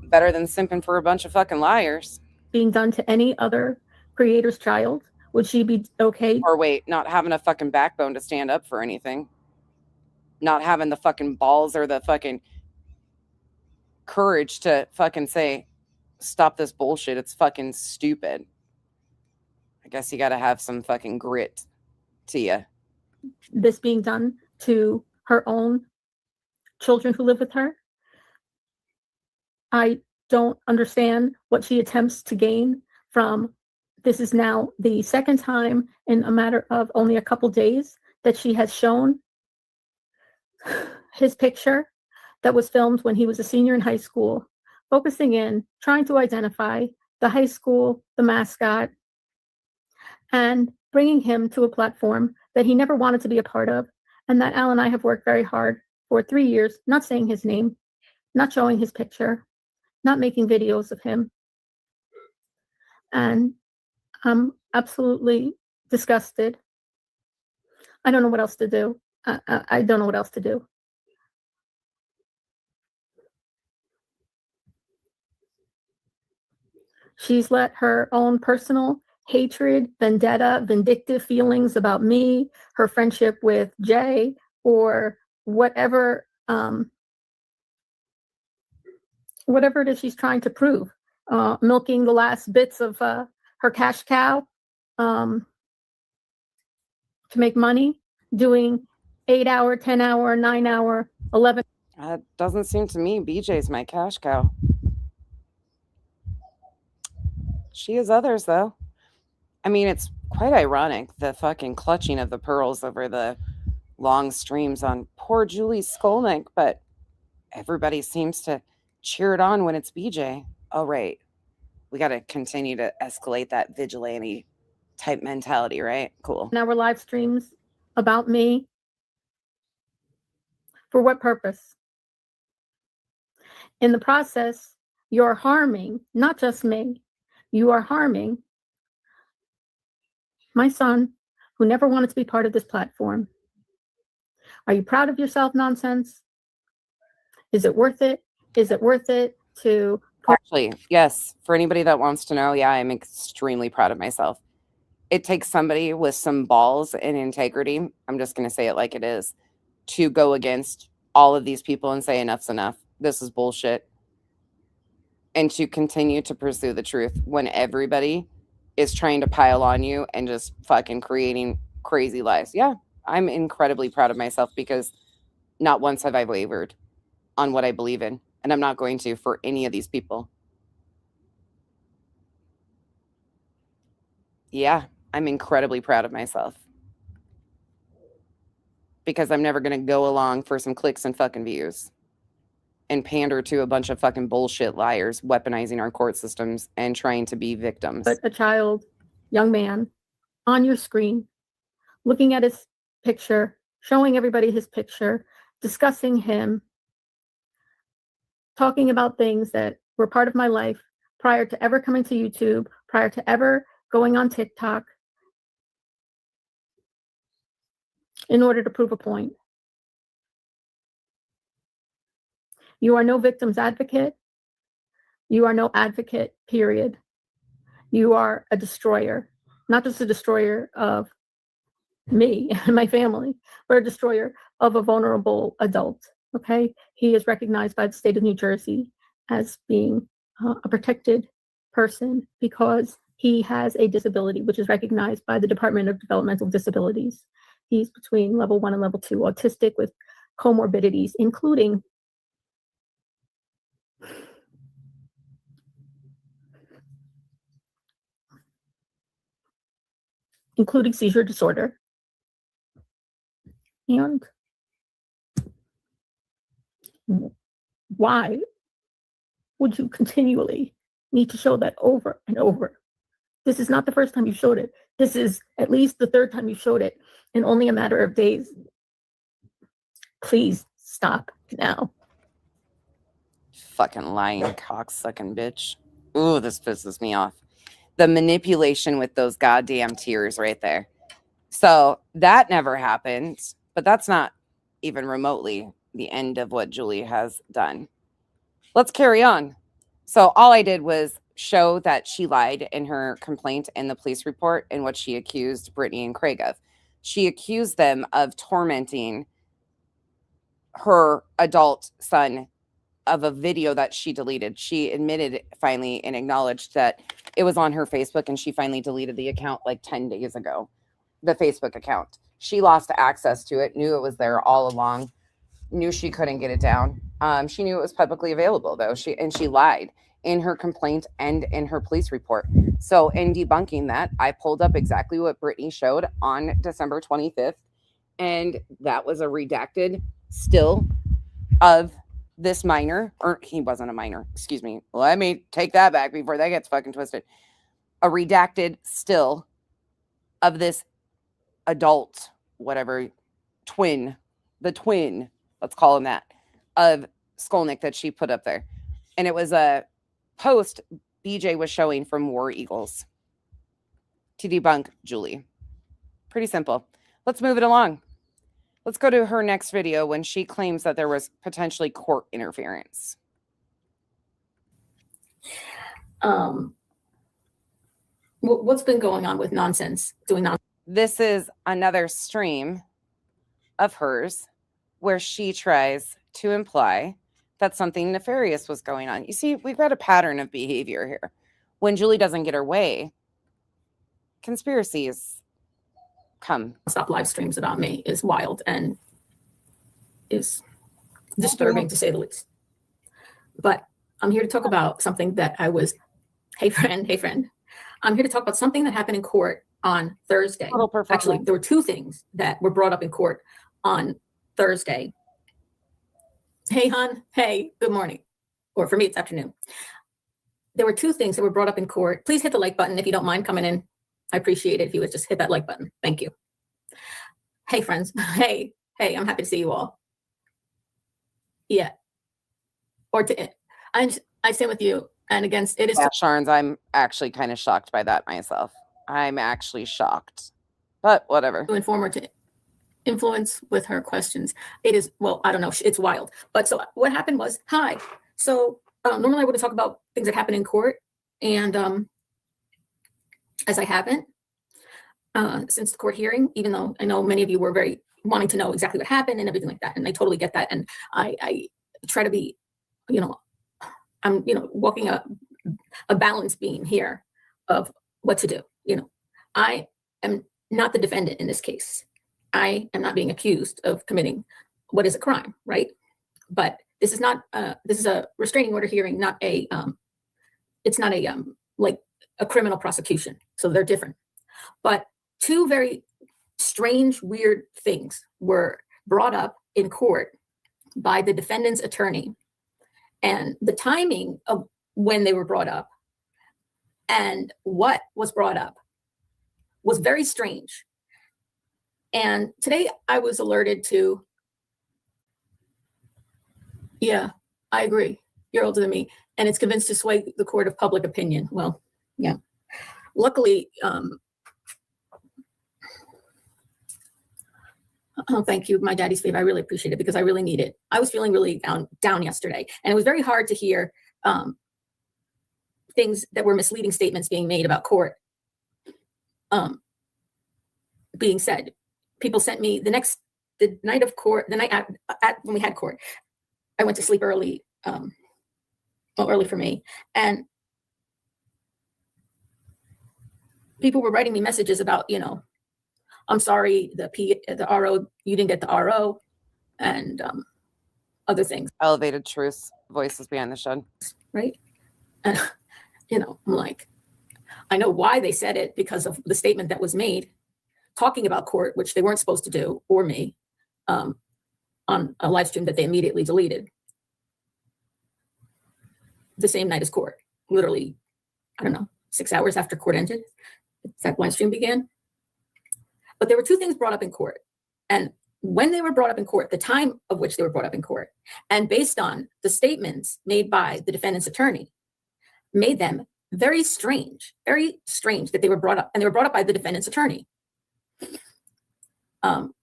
S1: Better than simping for a bunch of fucking liars.
S5: Being done to any other creator's child, would she be okay?
S1: Or wait, not having a fucking backbone to stand up for anything. Not having the fucking balls or the fucking courage to fucking say, stop this bullshit. It's fucking stupid. I guess you got to have some fucking grit to you.
S5: This being done to her own children who live with her. I don't understand what she attempts to gain from this. Is now the second time in a matter of only a couple days that she has shown his picture that was filmed when he was a senior in high school, focusing in, trying to identify the high school, the mascot, and bringing him to a platform that he never wanted to be a part of, and that Al and I have worked very hard for 3 years, not saying his name, not showing his picture, not making videos of him. And I'm absolutely disgusted. I don't know what else to do. I don't know what else to do. She's let her own personal hatred, vendetta, vindictive feelings about me, her friendship with Jay, or whatever it is she's trying to prove, milking the last bits of her cash cow to make money, doing 8-hour, 10-hour, 9-hour, 11.
S1: Doesn't seem to me BJ's my cash cow. She has others, though. I mean, it's quite ironic, the fucking clutching of the pearls over the long streams on poor Julie Skolnick, but everybody seems to cheer it on when it's BJ. Oh, right. We got to continue to escalate that vigilante type mentality, right? Cool.
S5: Now we're live streams about me. For what purpose? In the process, you're harming not just me, you are harming my son, who never wanted to be part of this platform. Are you proud of yourself, nonsense? Is it worth it? Is it worth it to...
S1: Actually, yes. For anybody that wants to know, yeah, I'm extremely proud of myself. It takes somebody with some balls and integrity, I'm just going to say it like it is, to go against all of these people and say enough's enough. This is bullshit. And to continue to pursue the truth when everybody is trying to pile on you and just fucking creating crazy lies. Yeah, I'm incredibly proud of myself because not once have I wavered on what I believe in. And I'm not going to for any of these people. Yeah, I'm incredibly proud of myself. Because I'm never going to go along for some clicks and fucking views and pander to a bunch of fucking bullshit liars weaponizing our court systems and trying to be victims.
S5: But a child, young man, on your screen, looking at his picture, showing everybody his picture, discussing him, talking about things that were part of my life prior to ever coming to YouTube, prior to ever going on TikTok, in order to prove a point. You are no victim's advocate. You are no advocate, period. You are a destroyer, not just a destroyer of me and my family, but a destroyer of a vulnerable adult, okay? He is recognized by the state of New Jersey as being a protected person because he has a disability, which is recognized by the Department of Developmental Disabilities. He's between level 1 and level 2, autistic with comorbidities, including seizure disorder. And why would you continually need to show that over and over? This is not the first time you showed it. This is at least the third time you showed it in only a matter of days. Please stop now.
S1: fucking lying cocksucking bitch. Ooh, this pisses me off. The manipulation with those goddamn tears right there. So that never happened, but that's not even remotely the end of what Julie has done. Let's carry on. So all I did was show that she lied in her complaint in the police report and what she accused Brittany and Craig of. She accused them of tormenting her adult son of a video that she deleted. She admitted finally and acknowledged that it was on her Facebook, and she finally deleted the account like 10 days ago, the Facebook account. She lost access to it, knew it was there all along, knew she couldn't get it down. She knew it was publicly available though. She lied in her complaint and in her police report. So in debunking that, I pulled up exactly what Brittany showed on December 25th. And that was a redacted still of this minor, or he wasn't a minor, excuse me. Let me take that back before that gets fucking twisted. A redacted still of this adult, whatever, twin, let's call him that, of Skolnick that she put up there. And it was a post BJ was showing from War Eagles to debunk Julie. Pretty simple. Let's move it along. Let's go to her next video when she claims that there was potentially court interference.
S5: What's been going on with nonsense?
S1: This is another stream of hers where she tries to imply that something nefarious was going on. You see, we've got a pattern of behavior here. When Julie doesn't get her way, conspiracies come.
S5: Stop live streams about me is wild and is disturbing to say the least. But I'm here to talk about something that hey friend. I'm here to talk about something that happened in court on Thursday. Actually, there were two things that were brought up in court on Thursday. Hey, hon. Hey, good morning. Or for me, it's afternoon. There were two things that were brought up in court. Please hit the like button if you don't mind coming in. I appreciate it if you would just hit that like button. Thank you. Hey, friends. Hey, I'm happy to see you all. Yeah. I stand with you. And against it is.
S1: Sharns, I'm actually kind of shocked by that myself. I'm actually shocked. But whatever.
S5: To inform her to influence with her questions. It is, well, I don't know. It's wild. But so what happened was, hi. So normally I would talk about things that happen in court. And as I haven't since the court hearing, even though I know many of you were very wanting to know exactly what happened and everything like that. And I totally get that. And I try to be, I'm, walking a balance beam here of what to do. I am not the defendant in this case. I am not being accused of committing what is a crime, right? But this is not, this is a restraining order hearing, not a, it's not a, like a criminal prosecution. So they're different. But two very strange, weird things were brought up in court by the defendant's attorney. And the timing of when they were brought up and what was brought up was very strange. And today I was alerted to, yeah, I agree. You're older than me. And it's convinced to sway the court of public opinion. Well, yeah. Luckily, oh, thank you, my daddy's favor. I really appreciate it because I really need it. I was feeling really down yesterday. And it was very hard to hear things that were misleading statements being made about court being said. People sent me the night of court, the night when we had court, I went to sleep early, early for me. And people were writing me messages about, I'm sorry, the RO, you didn't get the RO, and other things.
S1: Elevated truths, voices behind the shed.
S5: Right? And, I'm like, I know why they said it because of the statement that was made talking about court, which they weren't supposed to do, or me, on a live stream that they immediately deleted the same night as court. Literally, I don't know, 6 hours after court ended, that live stream began. But there were two things brought up in court. And when they were brought up in court, the time of which they were brought up in court, and based on the statements made by the defendant's attorney, made them very strange that they were brought up, and they were brought up by the defendant's attorney. I'm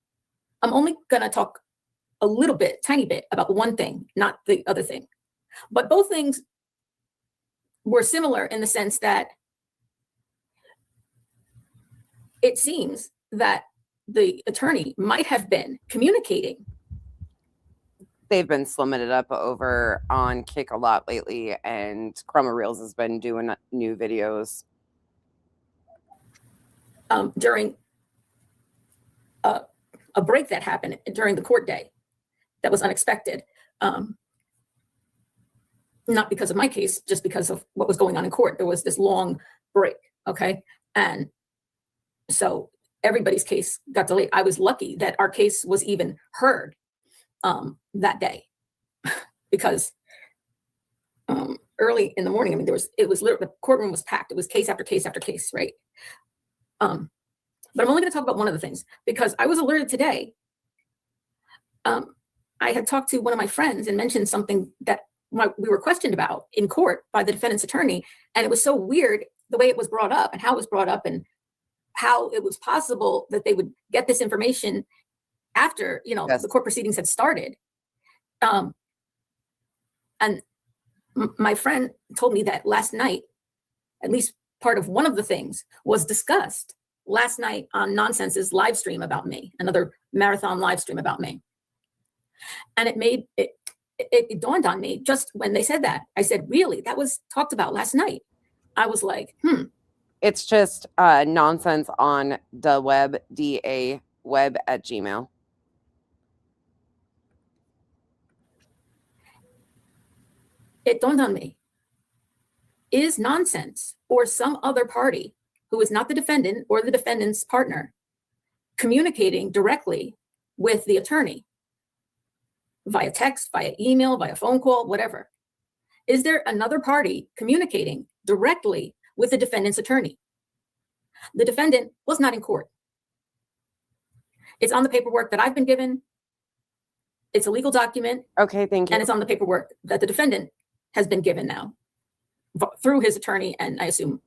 S5: only going to talk a little bit, tiny bit, about one thing, not the other thing. But both things were similar in the sense that it seems that the attorney might have been communicating.
S1: They've been slimming it up over on Kick a lot lately, and Chroma Reels has been doing new videos.
S5: During a break that happened during the court day that was unexpected. Not because of my case, just because of what was going on in court. There was this long break, okay? And so everybody's case got delayed. I was lucky that our case was even heard that day because early in the morning, I mean, it was literally, the courtroom was packed. It was case after case after case, right? But I'm only going to talk about one of the things because I was alerted today. I had talked to one of my friends and mentioned something that we were questioned about in court by the defendant's attorney. And it was so weird the way it was brought up and how it was brought up and how it was possible that they would get this information after, yes, the court proceedings had started. And my friend told me that last night, at least part of one of the things was discussed last night on Nonsense's live stream about me, another marathon live stream about me. And it dawned on me just when they said that. I said, really? That was talked about last night? I was like,
S1: It's just nonsense on the web, DAweb@gmail.
S5: It dawned on me. Is Nonsense or some other party who is not the defendant or the defendant's partner communicating directly with the attorney via text, via email, via phone call, whatever? Is there another party communicating directly with the defendant's attorney? The defendant was not in court. It's on the paperwork that I've been given. It's a legal document.
S1: Okay, thank you.
S5: And it's on the paperwork that the defendant has been given now through his attorney, and I assume.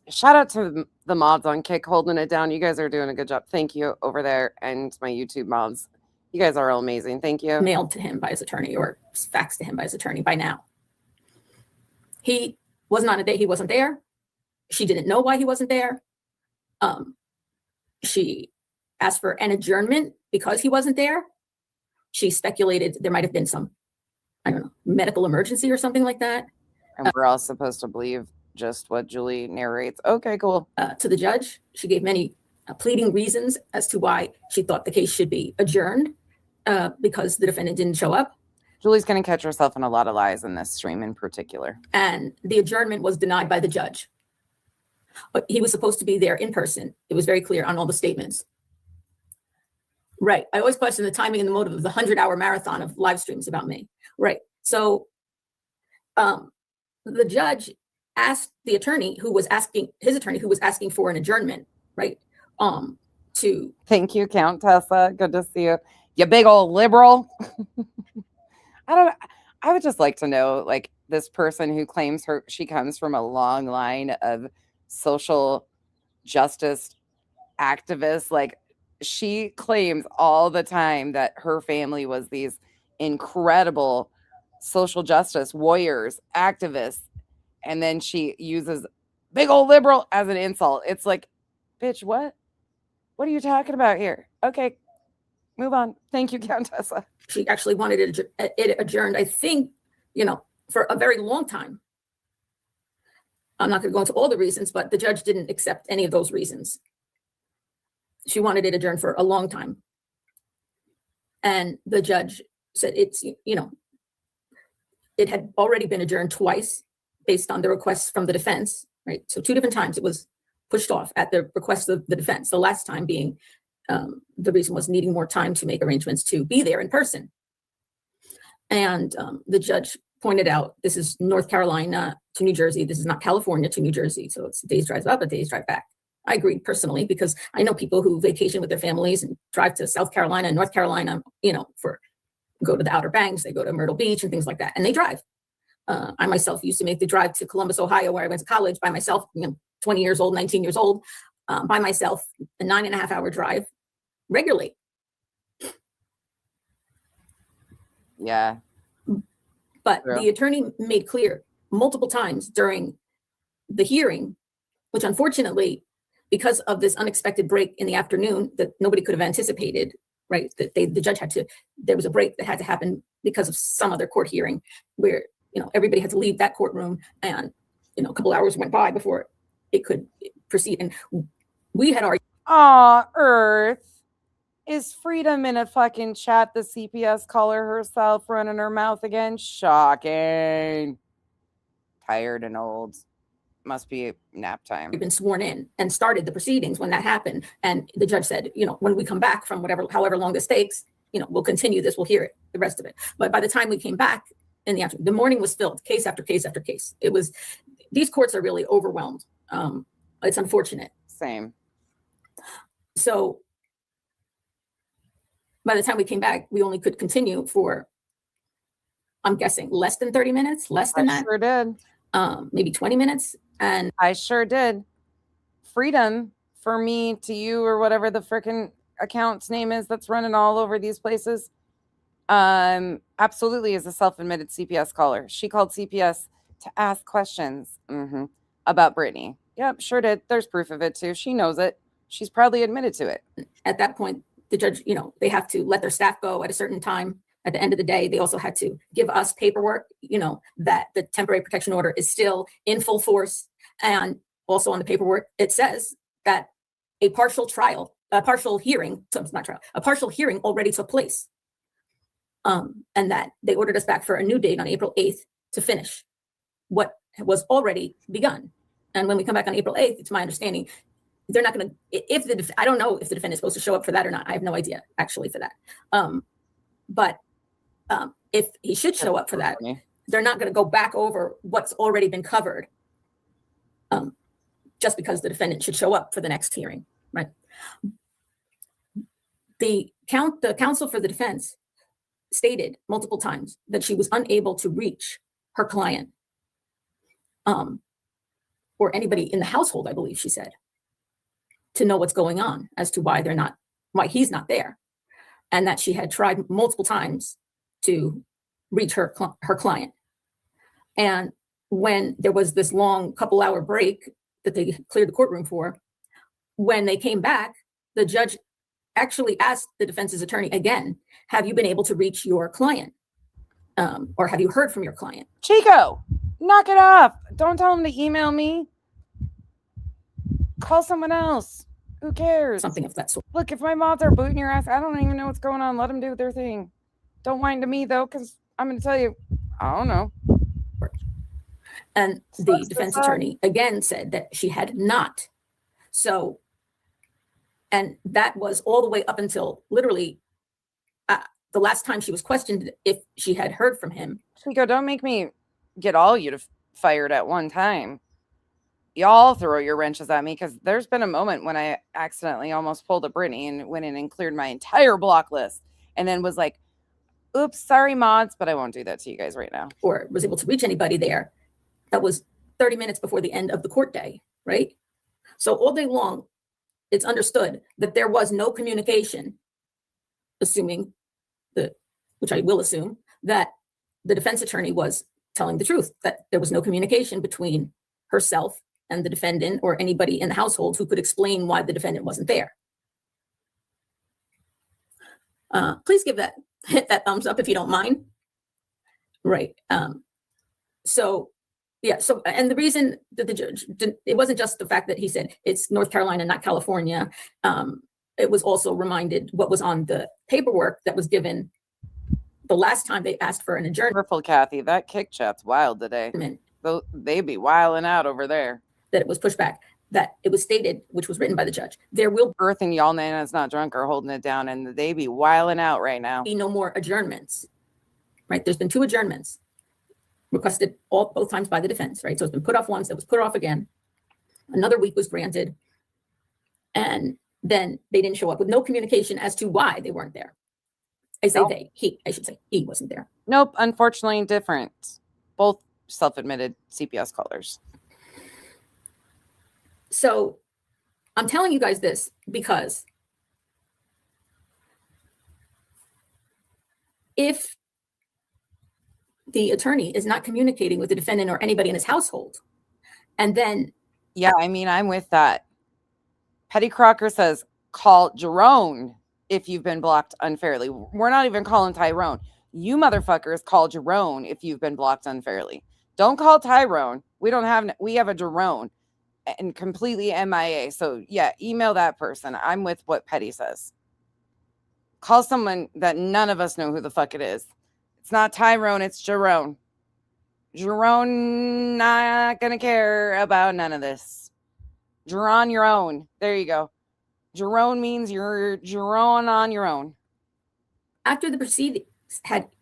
S1: Shout out to the mods on Kick holding it down. You guys are doing a good job. Thank you over there, and my YouTube mods. You guys are all amazing. Thank you.
S5: Mailed to him by his attorney or faxed to him by his attorney by now. He wasn't on a day. He wasn't there. She didn't know why he wasn't there. She asked for an adjournment because he wasn't there. She speculated there might have been some, I don't know, medical emergency or something like that.
S1: And we're all supposed to believe just what Julie narrates. Okay, cool.
S5: To the judge, she gave many pleading reasons as to why she thought the case should be adjourned because the defendant didn't show up.
S1: Julie's going to catch herself in a lot of lies in this stream in particular.
S5: And the adjournment was denied by the judge. But he was supposed to be there in person. It was very clear on all the statements. Right. I always question the timing and the motive of the 100-hour marathon of live streams about me. Right. So the judge asked the attorney who was asking for an adjournment, right? To
S1: thank you, Count Tessa. Good to see you. You big old liberal. I would just like to know, like, this person who claims she comes from a long line of social justice activists. Like, she claims all the time that her family was these incredible social justice warriors, activists, and then she uses big old liberal as an insult. It's like, bitch, what are you talking about here? Okay, move on. Thank you, Countessa.
S5: She actually wanted it adjourned, I think, for a very long time. I'm not going to go into all the reasons, but the judge didn't accept any of those reasons. She wanted it adjourned for a long time. And the judge said it had already been adjourned twice based on the requests from the defense, right? So 2 different times it was pushed off at the request of the defense. The last time being the reason was needing more time to make arrangements to be there in person. And the judge pointed out, this is North Carolina to New Jersey. This is not California to New Jersey. So it's a day's drive up, a day's drive back. I agree personally, because I know people who vacation with their families and drive to South Carolina and North Carolina, go to the Outer Banks, they go to Myrtle Beach and things like that, and they drive. I myself used to make the drive to Columbus, Ohio, where I went to college by myself, 20 years old, 19 years old, by myself, a 9.5-hour drive regularly.
S1: Yeah.
S5: But
S1: True.
S5: the attorney made clear multiple times during the hearing, which unfortunately, because of this unexpected break in the afternoon that nobody could have anticipated, right? That the judge there was a break that had to happen because of some other court hearing where, everybody had to leave that courtroom, and, a couple hours went by before it could proceed. And we had argued.
S8: Earth. Is Freedom in a fucking chat, the CPS caller herself, running her mouth again? Shocking. Tired and old. Must be nap time.
S5: Been sworn in and started the proceedings when that happened. And the judge said, when we come back from however long this takes, we'll continue this, we'll hear it, the rest of it. But by the time we came back in the afternoon, the morning was filled, case after case after case. These courts are really overwhelmed. It's unfortunate.
S8: Same.
S5: So by the time we came back, we only could continue for, I'm guessing, less than 30 minutes, less than that.
S8: Sure did.
S5: Maybe 20 minutes. And
S8: I sure did. Freedom for me to you, or whatever the frickin' account's name is that's running all over these places, absolutely is a self-admitted CPS caller. She called CPS to ask questions about Brittany. Yep, sure did. There's proof of it too. She knows it. She's probably admitted to it.
S5: At that point, the judge, they have to let their staff go at a certain time. At the end of the day, they also had to give us paperwork, that the temporary protection order is still in full force. And also on the paperwork, it says that a partial hearing already took place. And that they ordered us back for a new date on April 8th to finish what was already begun. And when we come back on April 8th, it's my understanding, they're not going to, I don't know if the defendant is supposed to show up for that or not. I have no idea actually for that. But if he should show up for that, they're not going to go back over what's already been covered just because the defendant should show up for the next hearing, right? The counsel for the defense stated multiple times that she was unable to reach her client or anybody in the household, I believe she said, to know what's going on as to why he's not there. And that she had tried multiple times to reach her client. And when there was this long couple-hour break that they cleared the courtroom for, when they came back, the judge actually asked the defense's attorney again, have you been able to reach your client? Or have you heard from your client?
S8: Chico, knock it off. Don't tell him to email me. Call someone else. Who cares?
S5: Something of that sort.
S8: Look, if my mods are booting your ass, I don't even know what's going on. Let them do their thing. Don't whine to me, though, because I'm going to tell you, I don't know.
S5: And the defense attorney again said that she had not. So, and that was all the way up until literally the last time she was questioned if she had heard from him.
S8: Chico, don't make me get all you to fired at one time. Y'all throw your wrenches at me, because there's been a moment when I accidentally almost pulled a Brittany and went in and cleared my entire block list and then was like, oops, sorry mods, but I won't do that to you guys right now.
S5: Or was able to reach anybody there. That was 30 minutes before the end of the court day, right? So all day long, it's understood that there was no communication, which I will assume, that the defense attorney was telling the truth, that there was no communication between herself and the defendant or anybody in the household who could explain why the defendant wasn't there. Please hit that thumbs up if you don't mind. Right. So and the reason that the judge it wasn't just the fact that he said it's North Carolina, not California. It was also reminded what was on the paperwork that was given the last time they asked for an adjournment.
S8: Wonderful, Kathy. That kick chat's wild today. They be wilding out over there.
S5: That it was pushed back, that it was stated, which was written by the judge, there will
S8: Earth and y'all Nana's not drunk or holding it down, and they be wilding out right now.
S5: be no more adjournments, right? There's been 2 adjournments requested both times by the defense, right? So it's been put off once, it was put off again. Another week was granted. And then they didn't show up with no communication as to why they weren't there. I say
S8: Nope.
S5: I should say he wasn't there.
S8: Nope, unfortunately different. Both self-admitted CPS callers.
S5: So I'm telling you guys this because if the attorney is not communicating with the defendant or anybody in his household, and then
S8: Yeah, I mean, I'm with that. Petty Crocker says, call Jerome if you've been blocked unfairly. We're not even calling Tyrone. You motherfuckers call Jerome if you've been blocked unfairly. Don't call Tyrone. We have a Jerome and completely MIA. So yeah, email that person. I'm with what Petty says. Call someone that none of us know who the fuck it is. It's not Tyrone, it's Jerome. Jerome not gonna care about none of this. You're on your own. There you go. Jerome means you're on your own.
S5: after the proceedings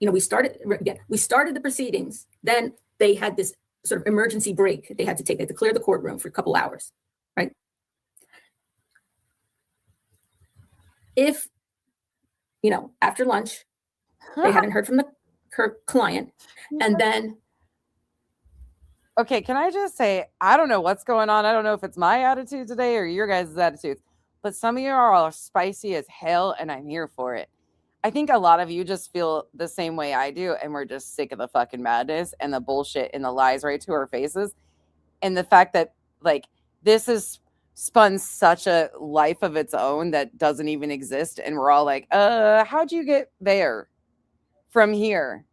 S5: we started the proceedings, then they had this sort of emergency break they had to take. They had to clear the courtroom for a couple hours, right? If, after lunch, they hadn't heard from her client, and then
S8: Okay, can I just say, I don't know what's going on. I don't know if it's my attitude today or your guys' attitude, but some of you are all spicy as hell, and I'm here for it. I think a lot of you just feel the same way I do, and we're just sick of the fucking madness and the bullshit and the lies right to our faces. And the fact that, this is spun such a life of its own that doesn't even exist, and we're all like, how'd you get there from here?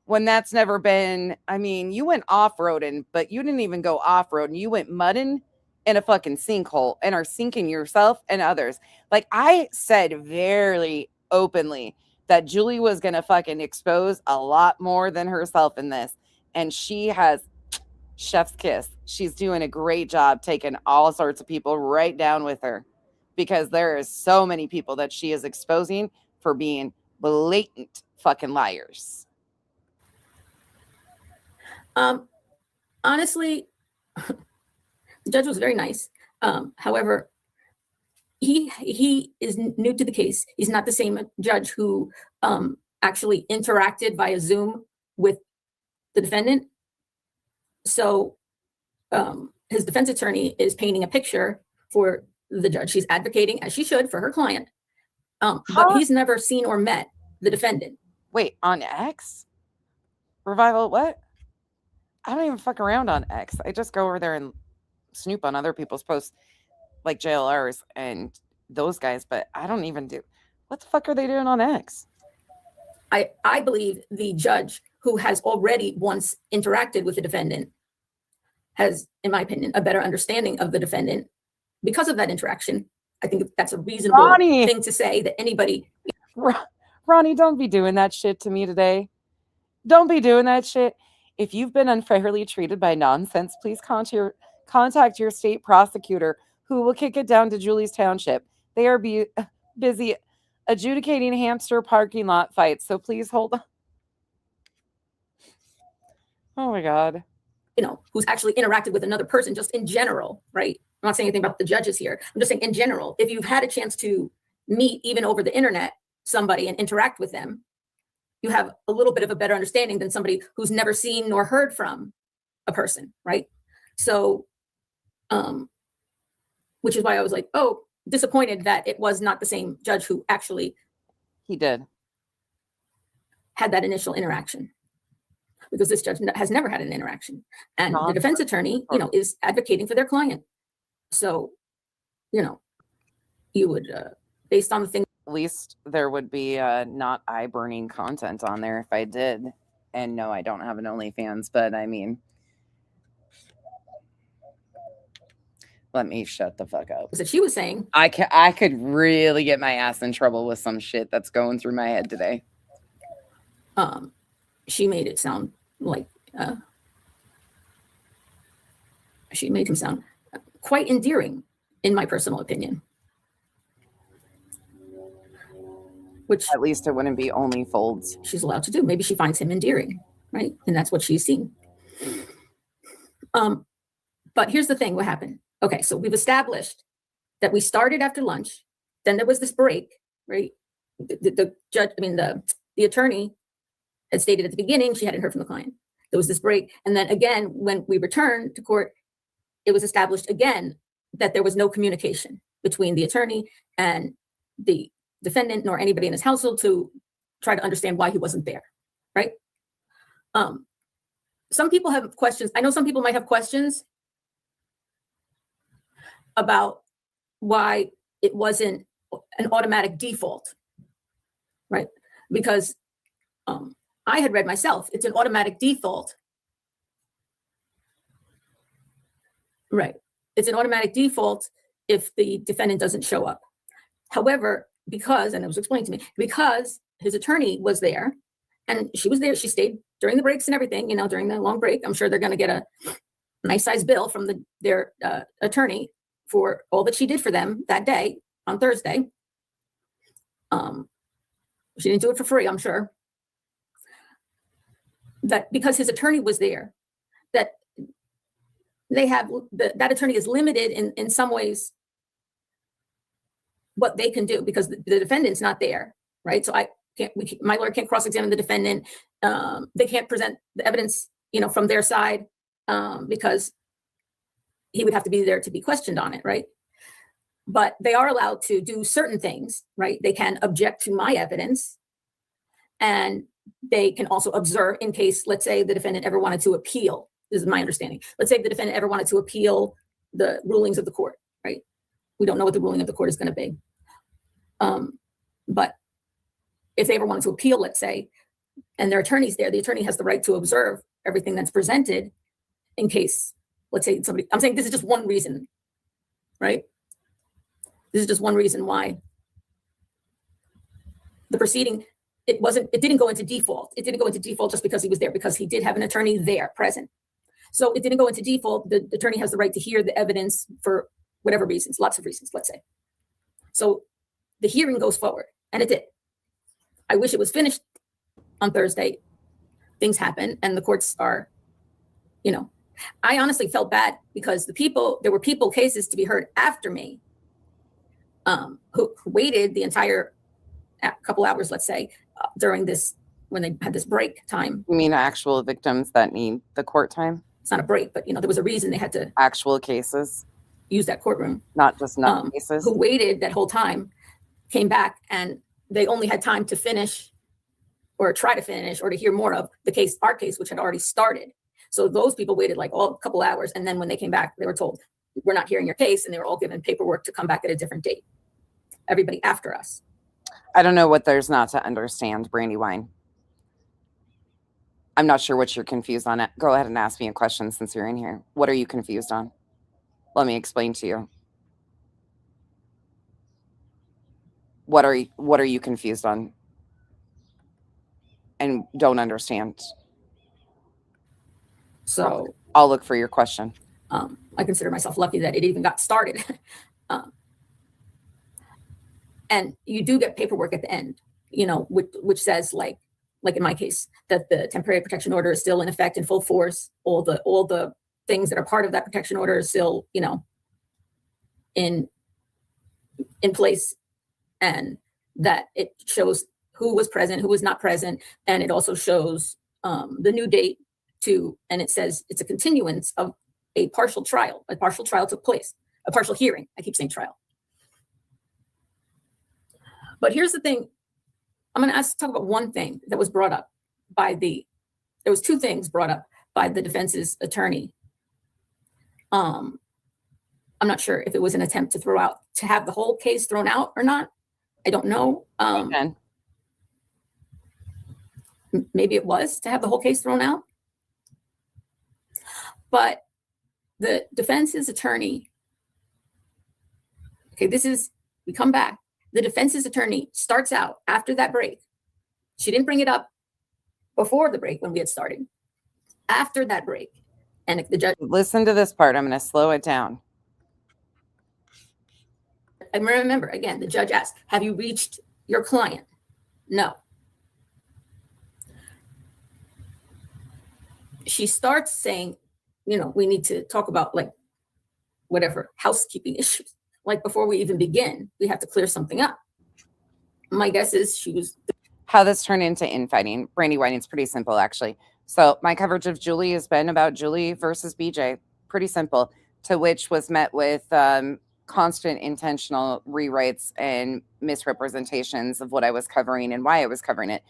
S8: When that's never been, you went off-roading, but you didn't even go off-roading. You went mudding in a fucking sinkhole and are sinking yourself and others. I said very openly that Julie was going to fucking expose a lot more than herself in this. And she has chef's kiss. She's doing a great job taking all sorts of people right down with her, because there is so many people that she is exposing for being blatant fucking liars.
S5: Honestly, the judge was very nice. However, he is new to the case. He's not the same judge who actually interacted via Zoom with the defendant. So his defense attorney is painting a picture for the judge. She's advocating, as she should, for her client. But he's never seen or met the defendant.
S8: Wait, on X? Revival, what? I don't even fuck around on X. I just go over there and snoop on other people's posts, like JLRs and those guys, but I don't even do. What the fuck are they doing on X?
S5: I believe the judge who has already once interacted with the defendant has, in my opinion, a better understanding of the defendant because of that interaction. I think that's a reasonable thing to say that anybody.
S8: Ronnie, don't be doing that shit to me today. Don't be doing that shit. If you've been unfairly treated by nonsense, please contact your state prosecutor, who will kick it down to Julie's Township. They are busy adjudicating hamster parking lot fights, so please hold on. Oh my God.
S5: Who's actually interacted with another person just in general, right? I'm not saying anything about the judges here. I'm just saying in general, if you've had a chance to meet, even over the internet, somebody and interact with them, you have a little bit of a better understanding than somebody who's never seen nor heard from a person, right? So, which is why I was like, disappointed that it was not the same judge who actually
S8: had
S5: that initial interaction, because this judge has never had an interaction, and the defense attorney, is advocating for their client. So, you would, based on the thing.
S8: At least there would be not eye-burning content on there if I did. And no, I don't have an OnlyFans, but let me shut the fuck up.
S5: So she was saying
S8: I could really get my ass in trouble with some shit that's going through my head today.
S5: She made it sound like she made him sound quite endearing, in my personal opinion. Which
S8: at least it wouldn't be only folds.
S5: She's allowed to do. Maybe she finds him endearing, right? And that's what she's seen. But here's the thing, what happened? Okay, so we've established that we started after lunch. Then there was this break, right? The judge, I mean, the attorney had stated at the beginning she hadn't heard from the client. There was this break. And then again, when we returned to court, it was established again that there was no communication between the attorney and the defendant, nor anybody in his household, to try to understand why he wasn't there, right? Some people have questions. I know some people might have questions about why it wasn't an automatic default, right? Because I had read myself, it's an automatic default. Right. It's an automatic default if the defendant doesn't show up. However, because, and it was explained to me, because his attorney was there and she was there, she stayed during the breaks and everything, you know, during the long break. I'm sure they're going to get a nice size bill from their attorney for all that she did for them that day on Thursday. She didn't do it for free, I'm sure. That because his attorney was there, that they have, that attorney is limited in some ways what they can do because the defendant's not there, right? So my lawyer can't cross-examine the defendant. They can't present the evidence, you know, from their side because he would have to be there to be questioned on it, right? But they are allowed to do certain things, right? They can object to my evidence, and they can also observe in case, let's say, the defendant ever wanted to appeal. This is my understanding. Let's say the defendant ever wanted to appeal the rulings of the court, right? We don't know what the ruling of the court is going to be. But if they ever wanted to appeal, let's say, and their attorney's there, the attorney has the right to observe everything that's presented in case, let's say somebody, I'm saying this is just one reason, right? This is just one reason why the proceeding, it didn't go into default. It didn't go into default just because he was there, because he did have an attorney there present. So it didn't go into default. The attorney has the right to hear the evidence for whatever reasons, lots of reasons, let's say. So the hearing goes forward, and it did. I wish it was finished on Thursday. Things happen, and the courts are, you know, I honestly felt bad because there were cases to be heard after me who waited the entire couple hours, let's say, during this, when they had this break time.
S8: You mean actual victims that need the court time?
S5: It's not a break, but, you know, there was a reason they had to
S8: Actual cases,
S5: use that courtroom.
S8: not just nut cases.
S5: Who waited that whole time, came back, and they only had time to finish or try to finish or to hear more of the case, our case, which had already started. So those people waited like a couple hours. And then when they came back, they were told, we're not hearing your case. And they were all given paperwork to come back at a different date. Everybody after us.
S8: I don't know what there's not to understand, Brandywine. I'm not sure what you're confused on. Go ahead and ask me a question since you're in here. What are you confused on? Let me explain to you. What are you confused on and don't understand?
S5: So
S8: I'll look for your question.
S5: I consider myself lucky that it even got started. And you do get paperwork at the end, you know, which says like in my case, that the temporary protection order is still in effect in full force. All the things that are part of that protection order is still, you know, in place, and that it shows who was present, who was not present, and it also shows the new date too, and it says it's a continuance of a partial trial. A partial trial took place, a partial hearing. I keep saying trial. But here's the thing. I'm going to talk about one thing that was brought up by there was two things brought up by the defense's attorney. I'm not sure if it was an attempt to have the whole case thrown out or not. I don't know. Maybe it was to have the whole case thrown out. But the defense's attorney, okay, we come back. The defense's attorney starts out after that break. She didn't bring it up before the break when we had started. After that break, and the judge.
S8: Listen to this part. I'm going to slow it down.
S5: I remember, again, the judge asked, have you reached your client? No. She starts saying, you know, we need to talk about like whatever housekeeping issues. like before we even begin, we have to clear something up. My guess is she was.
S8: How this turned into infighting. Brandy Whiting's pretty simple, actually. So my coverage of Julie has been about Julie versus BJ. Pretty simple. To which was met with constant intentional rewrites and misrepresentations of what I was covering and why I was covering it,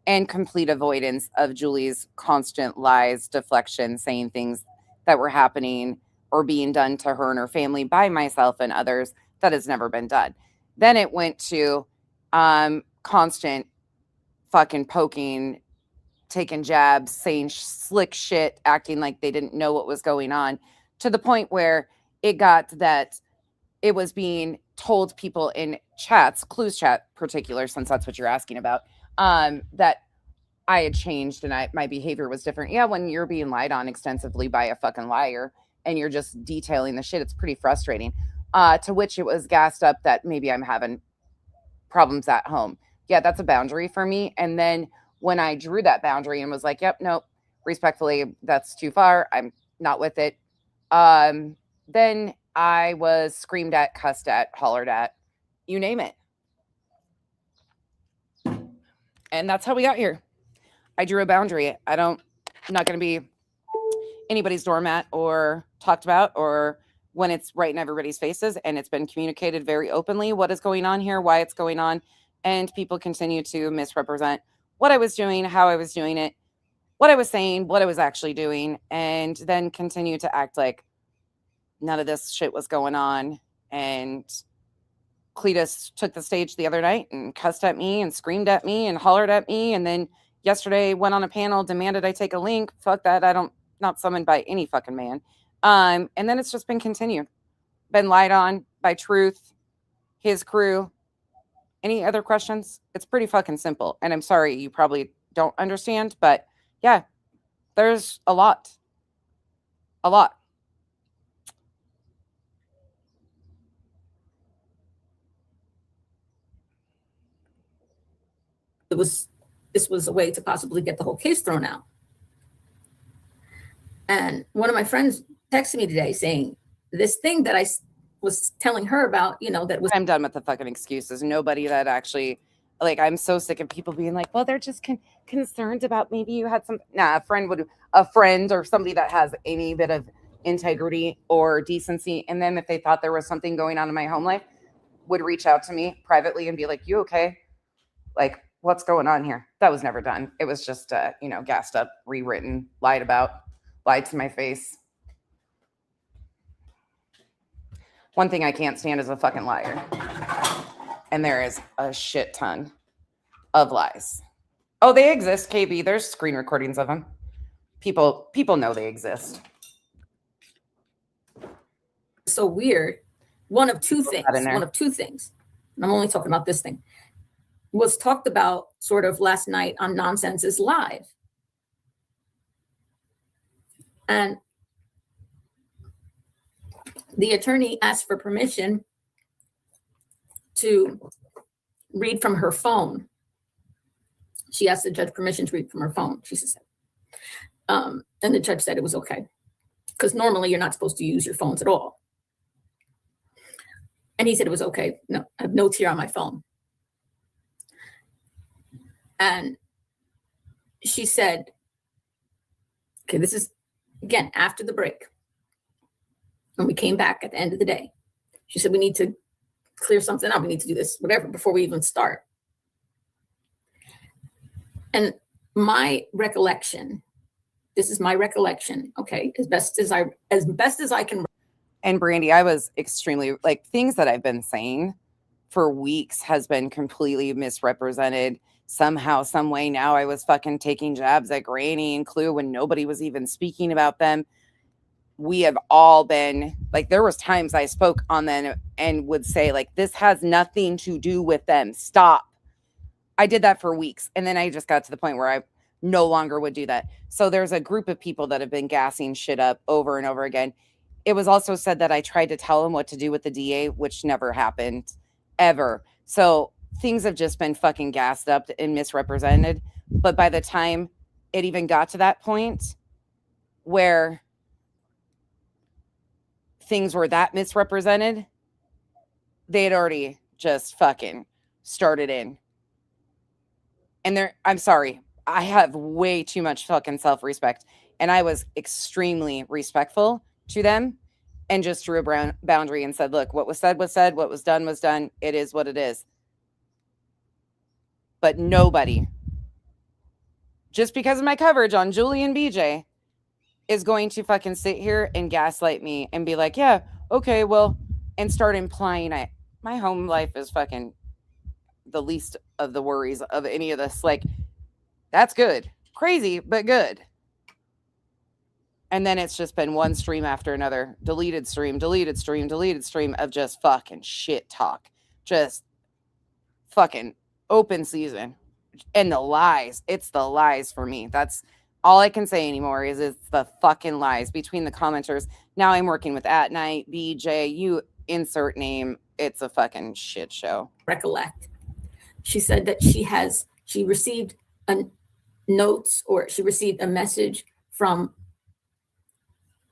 S8: and complete avoidance of Julie's constant lies, deflection, saying things that were happening or being done to her and her family by myself and others that has never been done. Then it went to constant fucking poking, taking jabs, saying slick shit, acting like they didn't know what was going on, to the point where it got that it was being told people in chats, Clues chat particular, since that's what you're asking about, that I had changed and my behavior was different. Yeah, when you're being lied on extensively by a fucking liar and you're just detailing the shit, it's pretty frustrating. To which it was gassed up that maybe I'm having problems at home. Yeah, that's a boundary for me. And then when I drew that boundary and was like, yep, nope, respectfully, that's too far, I'm not with it. Then I was screamed at, cussed at, hollered at, you name it. And that's how we got here. I drew a boundary. I'm not going to be anybody's doormat or talked about, or when it's right in everybody's faces and it's been communicated very openly what is going on here, why it's going on, and people continue to misrepresent what I was doing, how I was doing it, what I was saying, what I was actually doing, and then continue to act like none of this shit was going on. And Cletus took the stage the other night and cussed at me and screamed at me and hollered at me. And then yesterday went on a panel, demanded I take a link. Fuck that. Not summoned by any fucking man. And then it's just been continued. Been lied on by Truth, his crew. Any other questions? It's pretty fucking simple. And I'm sorry, you probably don't understand, but yeah, there's a lot. A lot.
S5: This was a way to possibly get the whole case thrown out. And one of my friends texted me today saying this thing that I was telling her about, that was.
S8: I'm done with the fucking excuses. Nobody that actually, like, I'm so sick of people being like, well, they're just concerned about maybe you had some. Nah, a friend or somebody that has any bit of integrity or decency in them, if they thought there was something going on in my home life, would reach out to me privately and be like, you okay? Like, what's going on here? That was never done. It was just, gassed up, rewritten, lied to my face. One thing I can't stand is a fucking liar. And there is a shit ton of lies. Oh, they exist, KB. There's screen recordings of them. People know they exist.
S5: So weird. One of two things. And I'm only talking about this thing. Was talked about sort of last night on Nonsense is Live. And the attorney asked for permission to read from her phone. She asked the judge permission to read from her phone, she said. And the judge said it was okay. Because normally you're not supposed to use your phones at all. And he said it was okay. No, I have notes here on my phone. And she said, okay, this is, again, after the break. When we came back at the end of the day, she said, we need to clear something up. We need to do this, whatever, before we even start. And my recollection, this is my recollection, okay, as best as I can.
S8: And Brandy, I was extremely, things that I've been saying for weeks has been completely misrepresented. Somehow, some way now I was fucking taking jabs at Granny and Clue when nobody was even speaking about them. We have all been, there was times I spoke on them and would say, this has nothing to do with them. Stop. I did that for weeks. And then I just got to the point where I no longer would do that. So there's a group of people that have been gassing shit up over and over again. It was also said that I tried to tell them what to do with the DA, which never happened, ever. So things have just been fucking gassed up and misrepresented. But by the time it even got to that point where things were that misrepresented, they had already just fucking started in. And I'm sorry, I have way too much fucking self-respect. And I was extremely respectful to them and just drew a boundary and said, look, what was said was said, what was done was done. It is what it is. But nobody, just because of my coverage on Julie and BJ, is going to fucking sit here and gaslight me and be like, yeah, okay, well, and start implying my home life is fucking the least of the worries of any of this. Like, that's good. Crazy, but good. And then it's just been one stream after another. Deleted stream, deleted stream, deleted stream of just fucking shit talk. Just fucking open season. And the lies. It's the lies for me. That's all I can say anymore is it's the fucking lies between the commenters. Now I'm working with At Night, BJ, you insert name. It's a fucking shit show.
S5: Recollect. She said that she received notes, or she received a message from,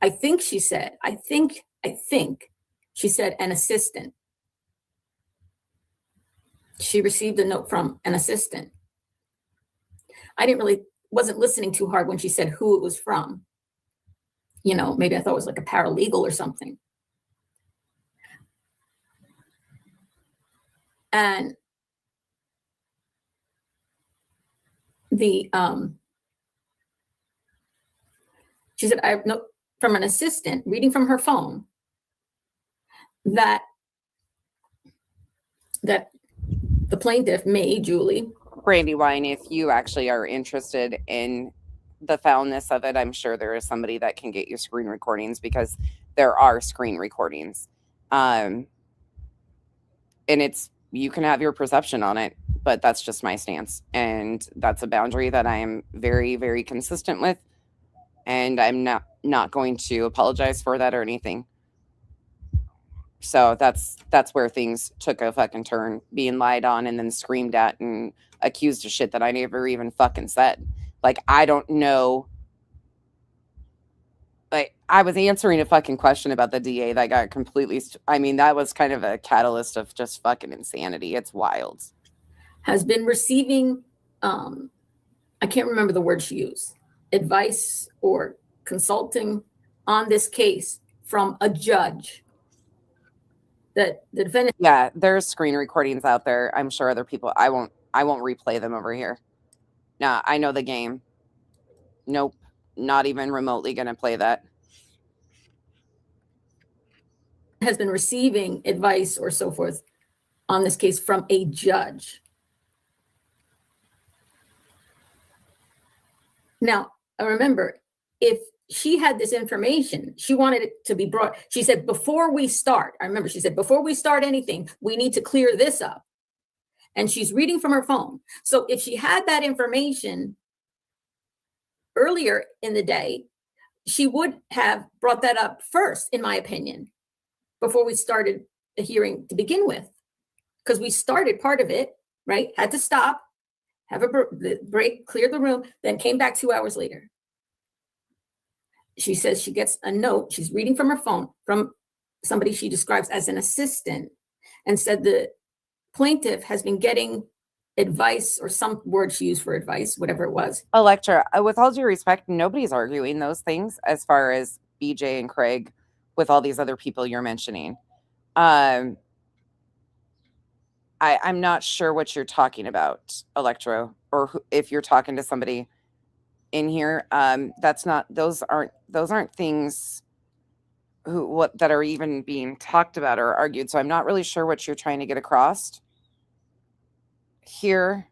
S5: I think she said an assistant. She received a note from an assistant. I wasn't listening too hard when she said who it was from. You know, maybe I thought it was like a paralegal or something. And she said, I have no, from an assistant reading from her phone that the plaintiff, me, Julie.
S8: Brandywine, if you actually are interested in the foulness of it, I'm sure there is somebody that can get you screen recordings, because there are screen recordings. And you can have your perception on it, but that's just my stance. And that's a boundary that I am very, very consistent with. And I'm not going to apologize for that or anything. So that's where things took a fucking turn, being lied on and then screamed at and accused of shit that I never even fucking said. Like, I don't know. Like, I was answering a fucking question about the DA that got completely, that was kind of a catalyst of just fucking insanity. It's wild.
S5: Has been receiving, I can't remember the word she used, advice or consulting on this case from a judge. That the defendant.
S8: Yeah, there's screen recordings out there. I'm sure other people, I won't replay them over here. Nah, I know the game. Nope. Not even remotely going to play that.
S5: Has been receiving advice or so forth on this case from a judge. Now, I remember, if she had this information, she wanted it to be brought. She said, before we start, I remember she said, before we start anything, we need to clear this up. And she's reading from her phone. So if she had that information earlier in the day, she would have brought that up first, in my opinion, before we started the hearing to begin with. Because we started part of it, right? Had to stop, have a break, clear the room, then came back 2 hours later. She says she gets a note. She's reading from her phone from somebody she describes as an assistant, and said the plaintiff has been getting advice, or some word she used for advice, whatever it was.
S8: Electra, with all due respect, nobody's arguing those things as far as BJ and Craig with all these other people you're mentioning. I'm not sure what you're talking about, Electra, or if you're talking to somebody in here. Those aren't things that are even being talked about or argued. So I'm not really sure what you're trying to get across here,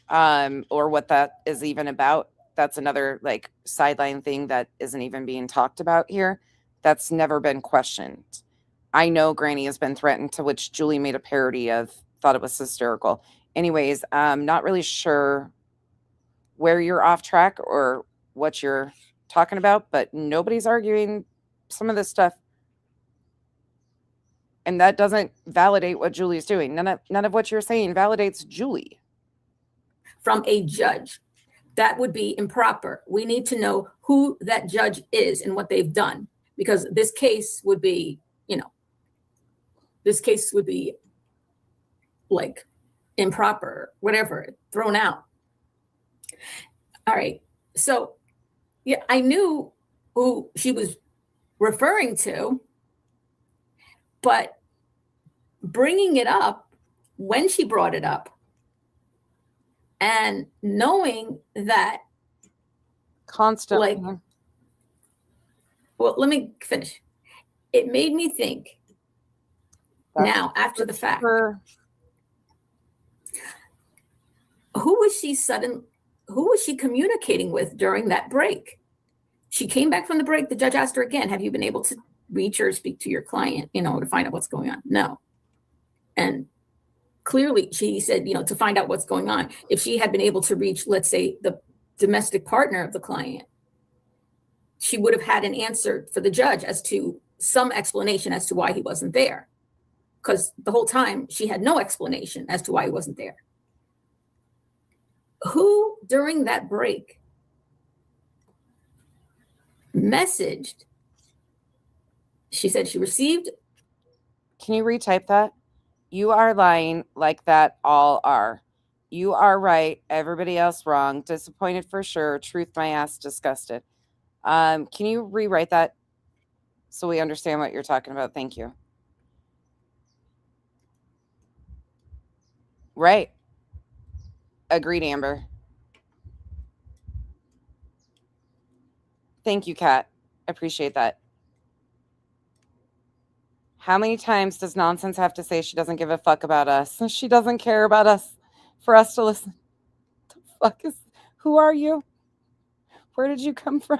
S8: or what that is even about. That's another like sideline thing that isn't even being talked about here. That's never been questioned. I know Granny has been threatened, to which Julie made a parody of, thought it was hysterical. Anyways, I'm not really sure where you're off track or what you're talking about, but nobody's arguing some of this stuff. And that doesn't validate what Julie's doing. None of what you're saying validates Julie.
S5: From a judge. That would be improper. We need to know who that judge is and what they've done, because this case would be, this case would be like improper, whatever, thrown out. All right. So yeah, I knew who she was referring to, but bringing it up when she brought it up and knowing that
S8: Constantly.
S5: like, well, let me finish. It made me think now after the fact, who was she communicating with during that break? She came back from the break. The judge asked her again, have you been able to reach or speak to your client, to find out what's going on? No. And clearly she said, to find out what's going on. If she had been able to reach, let's say, the domestic partner of the client, she would have had an answer for the judge as to some explanation as to why he wasn't there. Because the whole time she had no explanation as to why he wasn't there. Who during that break messaged? She said she received.
S8: Can you retype that? You are lying like that all are. You are right. Everybody else wrong. Disappointed for sure. Truth my ass disgusted. Can you rewrite that so we understand what you're talking about? Thank you. Right. Agreed, Amber. Thank you, Kat. Appreciate that. How many times does Nonsense have to say she doesn't give a fuck about us? She doesn't care about us for us to listen. The fuck is, who are you? Where did you come from?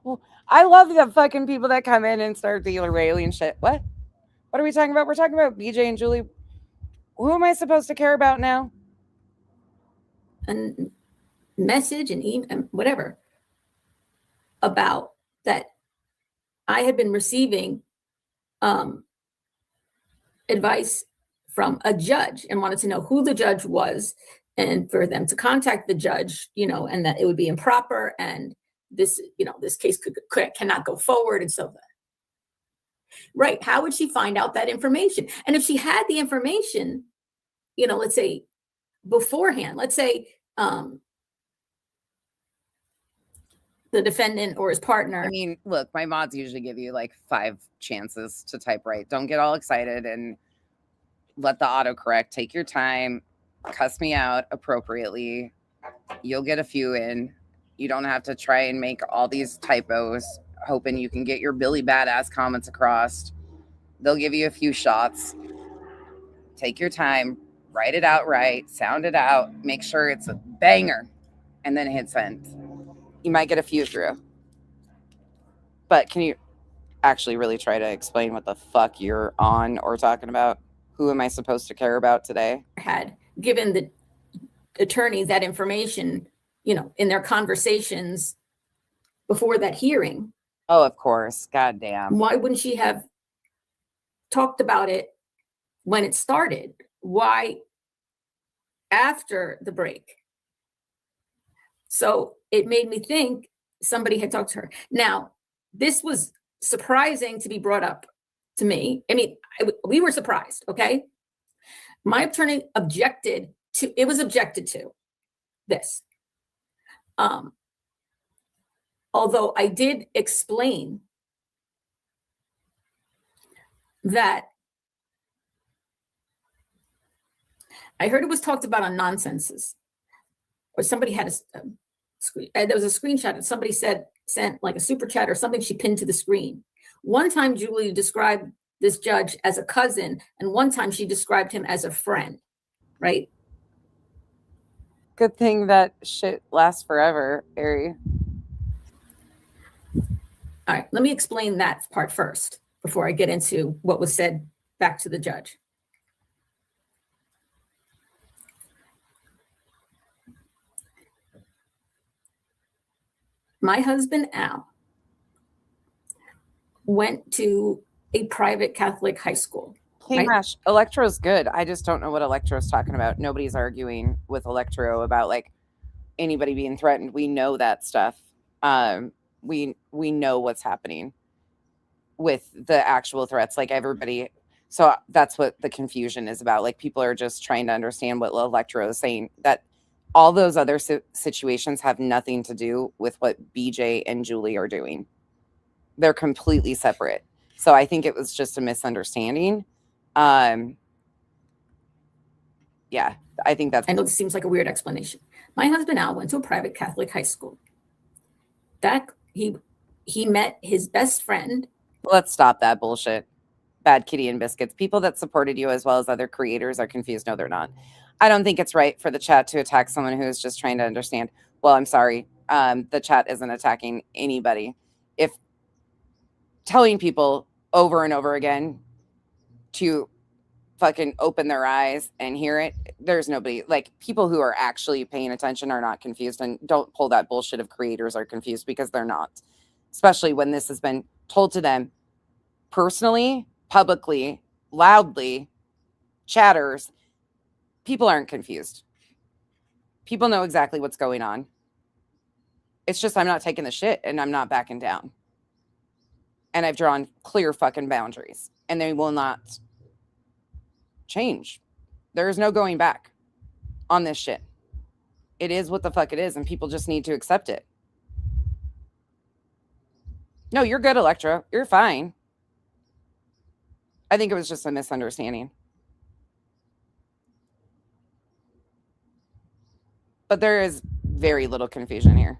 S8: Well, I love the fucking people that come in and start the alien shit. What are we talking about? We're talking about BJ and Julie. Who am I supposed to care about now?
S5: And message and email, whatever, about that I had been receiving advice from a judge and wanted to know who the judge was and for them to contact the judge, and that it would be improper and this, this case cannot go forward and so that. Right. How would she find out that information? And if she had the information, let's say beforehand, let's say the defendant or his partner.
S8: I mean, look, my mods usually give you like 5 chances to type right. Don't get all excited and let the autocorrect take your time. Cuss me out appropriately. You'll get a few in. You don't have to try and make all these typos, hoping you can get your Billy Badass comments across. They'll give you a few shots. Take your time. Write it out right. Sound it out. Make sure it's a banger. And then hit send. You might get a few through. But can you actually really try to explain what the fuck you're on or talking about? Who am I supposed to care about today?
S5: Had given the attorneys that information, in their conversations before that hearing.
S8: Oh, of course. Goddamn.
S5: Why wouldn't she have talked about it when it started? Why after the break? So it made me think somebody had talked to her. Now, this was surprising to be brought up to me. I mean, we were surprised, okay? My attorney objected to this. Although I did explain that I heard it was talked about on Nonsenses, or somebody had a screen. There was a screenshot and somebody sent like a super chat or something she pinned to the screen. One time Julie described this judge as a cousin, and one time she described him as a friend, right?
S8: Good thing that shit lasts forever, Ari.
S5: All right, let me explain that part first before I get into what was said back to the judge. My husband, Al, went to a private Catholic high school.
S8: Hey, right? Mash, Electro's good. I just don't know what Electro's talking about. Nobody's arguing with Electro about like anybody being threatened. We know that stuff. We know what's happening. with the actual threats. Like everybody, so that's what the confusion is about. Like people are just trying to understand what Electro is saying, that all those other situations have nothing to do with what BJ and Julie are doing. They're completely separate. So I think it was just a misunderstanding. Yeah, I think that's.
S5: I know this seems like a weird explanation. My husband Al went to a private Catholic high school. That he met his best friend.
S8: Let's stop that bullshit. Bad Kitty and Biscuits. People that supported you as well as other creators are confused. No, they're not. I don't think it's right for the chat to attack someone who is just trying to understand. Well, I'm sorry. The chat isn't attacking anybody. If telling people over and over again to fucking open their eyes and hear it, there's nobody, like people who are actually paying attention are not confused, and don't pull that bullshit of creators are confused, because they're not, especially when this has been told to them personally, publicly, loudly. Chatters, people aren't confused. People know exactly what's going on. It's just I'm not taking the shit and I'm not backing down. And I've drawn clear fucking boundaries, and they will not change. There is no going back on this shit. It is what the fuck it is, and people just need to accept it. No, you're good, Electra. You're fine. I think it was just a misunderstanding. But there is very little confusion here.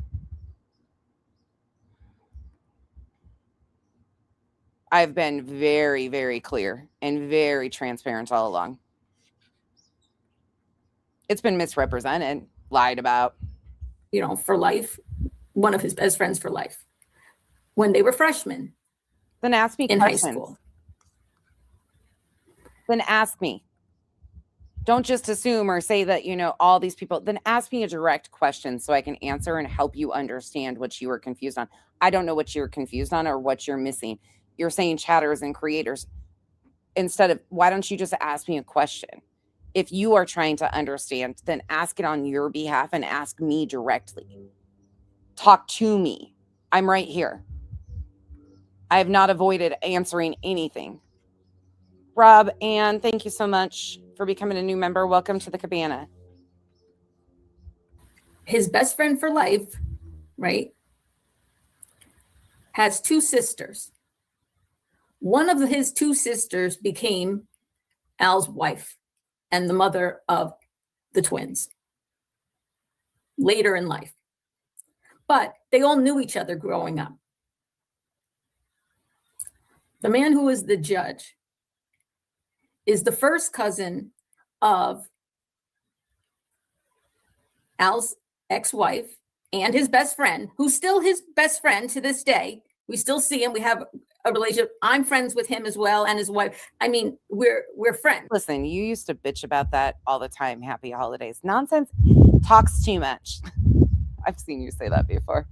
S8: I've been very, very clear and very transparent all along. It's been misrepresented, lied about.
S5: You know, for life, one of his best friends for life. When they were freshmen.
S8: Then ask me
S5: in
S8: questions.
S5: high school.
S8: Then ask me. Don't just assume or say that, you know, all these people. Then ask me a direct question so I can answer and help you understand what you were confused on. I don't know what you're confused on or what you're missing. You're saying chatters and creators. Instead of, why don't you just ask me a question? If you are trying to understand, then ask it on your behalf and ask me directly. Talk to me. I'm right here. I have not avoided answering anything. Rob, and thank you so much for becoming a new member. Welcome to the cabana.
S5: His best friend for life, right, has two sisters. One of his two sisters became Al's wife and the mother of the twins later in life. But they all knew each other growing up. The man who is the judge is the first cousin of Al's ex-wife and his best friend, who's still his best friend to this day. We still see him. We have a relationship. I'm friends with him as well, and his wife. I mean, we're friends.
S8: Listen, you used to bitch about that all the time. Happy holidays. Nonsense talks too much. I've seen you say that before.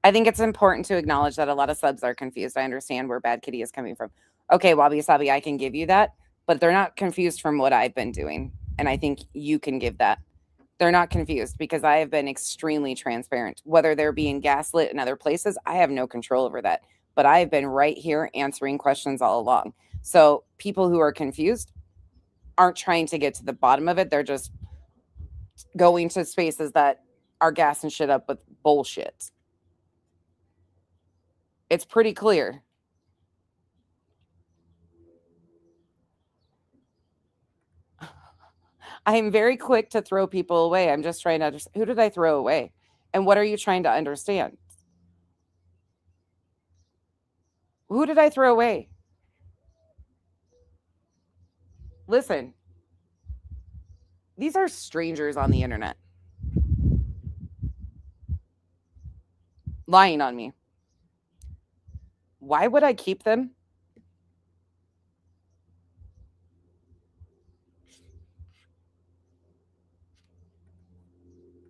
S8: I think it's important to acknowledge that a lot of subs are confused. I understand where Bad Kitty is coming from. Okay, Wabi Sabi, I can give you that, but they're not confused from what I've been doing. And I think you can give that. They're not confused because I have been extremely transparent. Whether they're being gaslit in other places, I have no control over that. But I have been right here answering questions all along. So people who are confused aren't trying to get to the bottom of it. They're just going to spaces that are gassing shit up with bullshit. It's pretty clear. I am very quick to throw people away. I'm just trying to understand, who did I throw away? And what are you trying to understand? Who did I throw away? Listen, these are strangers on the internet. Lying on me. Why would I keep them?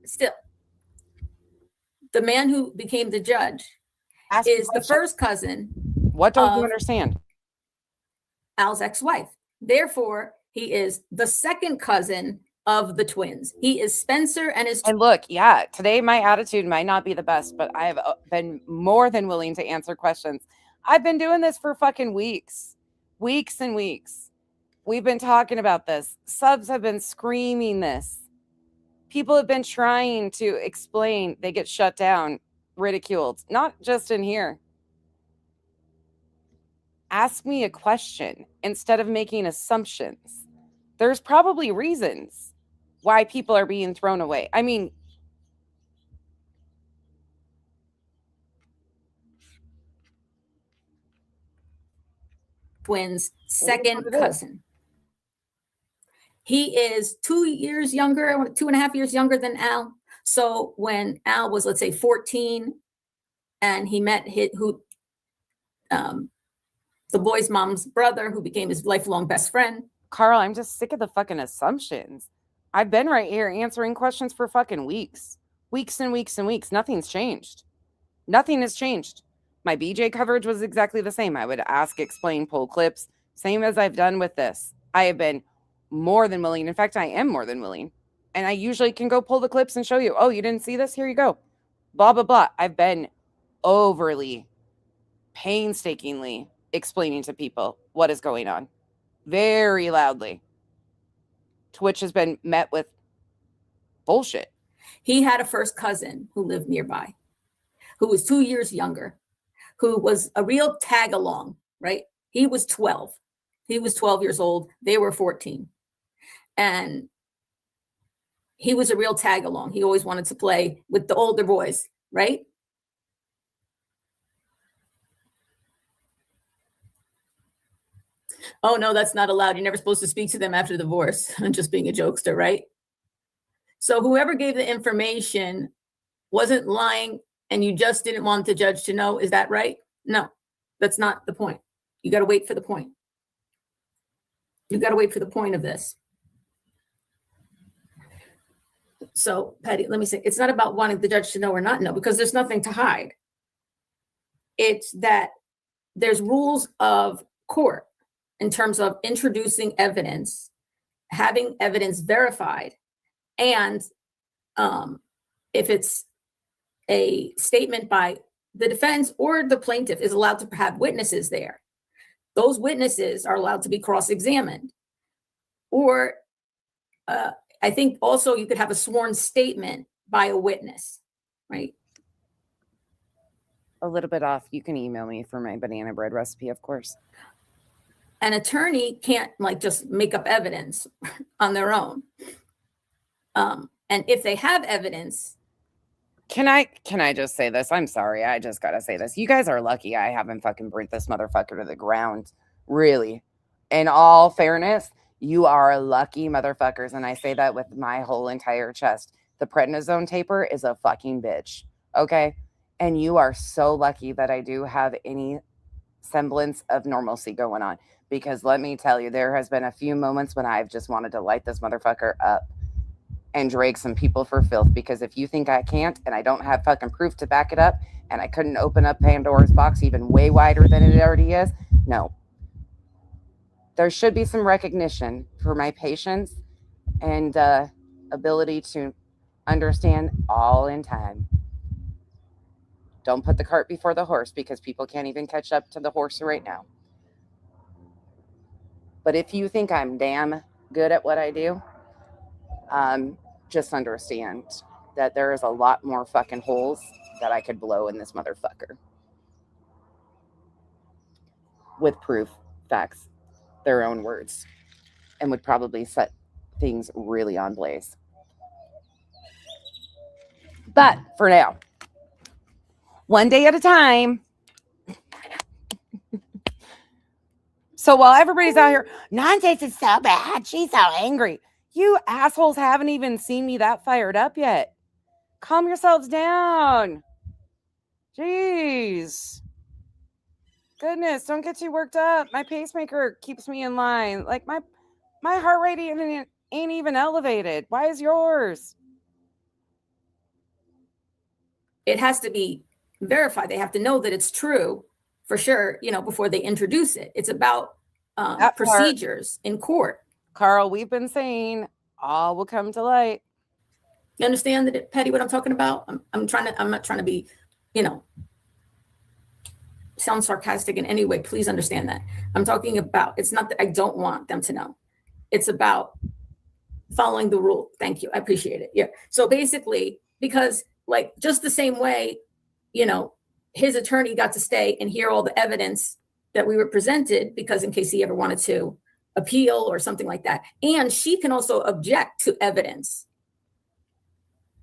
S5: Still, the man who became the judge
S8: Ask
S5: is the first cousin.
S8: What don't you understand?
S5: Al's ex-wife. Therefore, he is the second cousin of the twins. He is Spencer and his.
S8: And look, yeah, today my attitude might not be the best, but I have been more than willing to answer questions. I've been doing this for fucking weeks and weeks. We've been talking about this. Subs have been screaming this. People have been trying to explain. They get shut down, ridiculed, not just in here. Ask me a question instead of making assumptions. There's probably reasons why people are being thrown away. I mean,
S5: twins' second cousin. He is 2 years younger, 2.5 years younger than Al. So when Al was, let's say, 14, and he met the boy's mom's brother, who became his lifelong best friend.
S8: Carl, I'm just sick of the fucking assumptions. I've been right here answering questions for fucking weeks. Weeks and weeks and weeks. Nothing's changed. Nothing has changed. My BJ coverage was exactly the same. I would ask, explain, pull clips. Same as I've done with this. I have been more than willing. In fact, I am more than willing. And I usually can go pull the clips and show you, oh, you didn't see this? Here you go. Blah, blah, blah. I've been overly, painstakingly explaining to people what is going on. Very loudly. Twitch has been met with bullshit.
S5: He had a first cousin who lived nearby, who was 2 years younger, who was a real tag along, right? He was 12. He was 12 years old. They were 14. And he was a real tag along. He always wanted to play with the older boys, right? Oh, no, that's not allowed. You're never supposed to speak to them after divorce. I'm just being a jokester, right? So whoever gave the information wasn't lying, and you just didn't want the judge to know. Is that right? No, that's not the point. You got to wait for the point. You got to wait for the point of this. So, Patty, let me say, it's not about wanting the judge to know or not know, because there's nothing to hide. It's that there's rules of court in terms of introducing evidence, having evidence verified, and if it's a statement by the defense or the plaintiff is allowed to have witnesses there. Those witnesses are allowed to be cross-examined. Or I think also you could have a sworn statement by a witness, right?
S8: A little bit off. You can email me for my banana bread recipe, of course.
S5: An attorney can't like just make up evidence on their own. And if they have evidence,
S8: Can I just say this? I'm sorry. I just got to say this. You guys are lucky I haven't fucking burnt this motherfucker to the ground. Really. In all fairness, you are lucky motherfuckers. And I say that with my whole entire chest. The prednisone taper is a fucking bitch. Okay? And you are so lucky that I do have any semblance of normalcy going on. Because let me tell you, there has been a few moments when I've just wanted to light this motherfucker up and drag some people for filth, because if you think I can't and I don't have fucking proof to back it up, and I couldn't open up Pandora's box even way wider than it already is, no. There should be some recognition for my patience and ability to understand all in time. Don't put the cart before the horse, because people can't even catch up to the horse right now. But if you think I'm damn good at what I do, just understand that there is a lot more fucking holes that I could blow in this motherfucker. With proof, facts, their own words, and would probably set things really on blaze. But for now, one day at a time. So while everybody's out here, nonsense is so bad, she's so angry. You assholes haven't even seen me that fired up yet. Calm yourselves down. Jeez. Goodness, don't get too worked up. My pacemaker keeps me in line. Like my heart rate ain't even elevated. Why is yours?
S5: it has to be verified. They have to know that it's true for sure, before they introduce it. It's about procedures in court.
S8: Carl, we've been saying all will come to light.
S5: You understand that, Patty, what I'm talking about? I'm not trying to be, sound sarcastic in any way, please understand that. I'm talking about, it's not that I don't want them to know. It's about following the rule. Thank you. I appreciate it. Yeah. So basically, because like just the same way, you know, his attorney got to stay and hear all the evidence that we were presented, because in case he ever wanted to appeal or something like that. And she can also object to evidence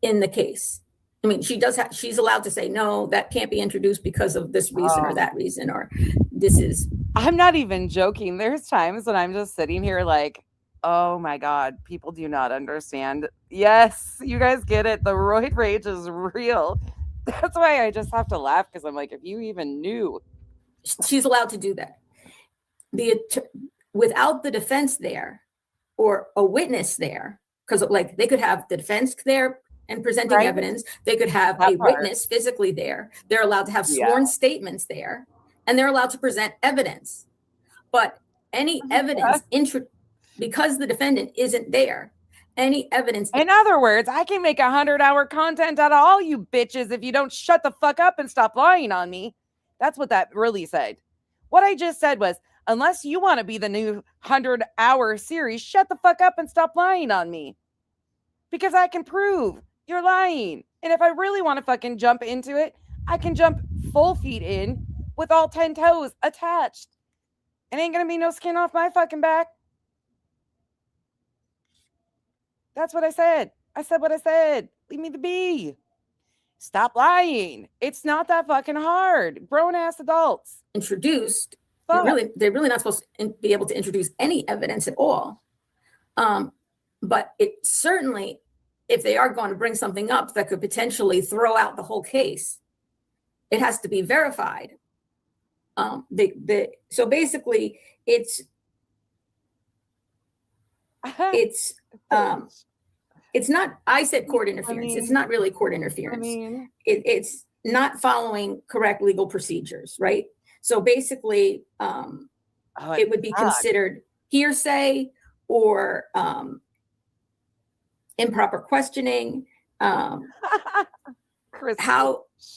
S5: in the case. I mean, she's allowed to say, no, that can't be introduced because of this reason or that reason, or this is.
S8: I'm not even joking. There's times when I'm just sitting here like, oh my God, people do not understand. Yes, you guys get it. The roid rage is real. That's why I just have to laugh, because I'm like, if you even knew.
S5: She's allowed to do that. Without the defense there or a witness there, because like they could have the defense there and presenting evidence. They could have a witness physically there. They're allowed to have sworn statements there, and they're allowed to present evidence. But any evidence, because the defendant isn't there, any evidence.
S8: In other words, I can make 100-hour content out of all you bitches if you don't shut the fuck up and stop lying on me. That's what that really said. What I just said was, unless you want to be the new 100-hour series, shut the fuck up and stop lying on me. Because I can prove you're lying. And if I really want to fucking jump into it, I can jump full feet in with all 10 toes attached. It ain't going to be no skin off my fucking back. That's what I said. I said what I said. Leave me be. Stop lying. It's not that fucking hard. Grown-ass adults.
S5: Introduced. They're really not supposed to be able to introduce any evidence at all. But it certainly, if they are going to bring something up that could potentially throw out the whole case, it has to be verified. So basically, it's not. I said court interference. It's not really court interference. It's not following correct legal procedures, right? So basically, it would be considered hearsay or improper questioning. How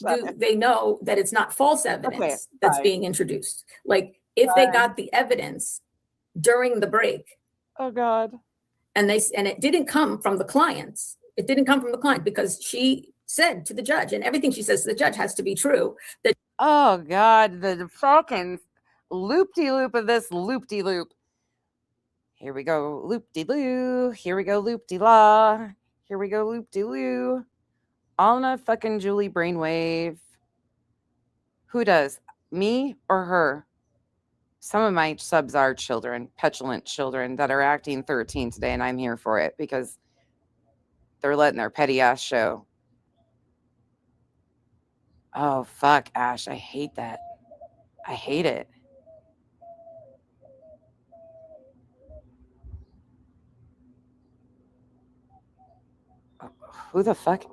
S5: do they know that it's not false evidence that's being introduced? Like if they got the evidence during the break.
S8: Oh God.
S5: And it didn't come from the clients. It didn't come from the client, because she said to the judge, and everything she says to the judge has to be true.
S8: Oh God, the fucking loop-de-loop of this loop-de-loop. Here we go, loop-de-loo. Here we go, loop-de-la. Here we go, loop-de-loo. All in a fucking Julie brainwave. Who does? Me or her? Some of my subs are children, petulant children that are acting 13 today, and I'm here for it because they're letting their petty ass show. Oh, fuck, Ash. I hate that. I hate it. Who the fuck?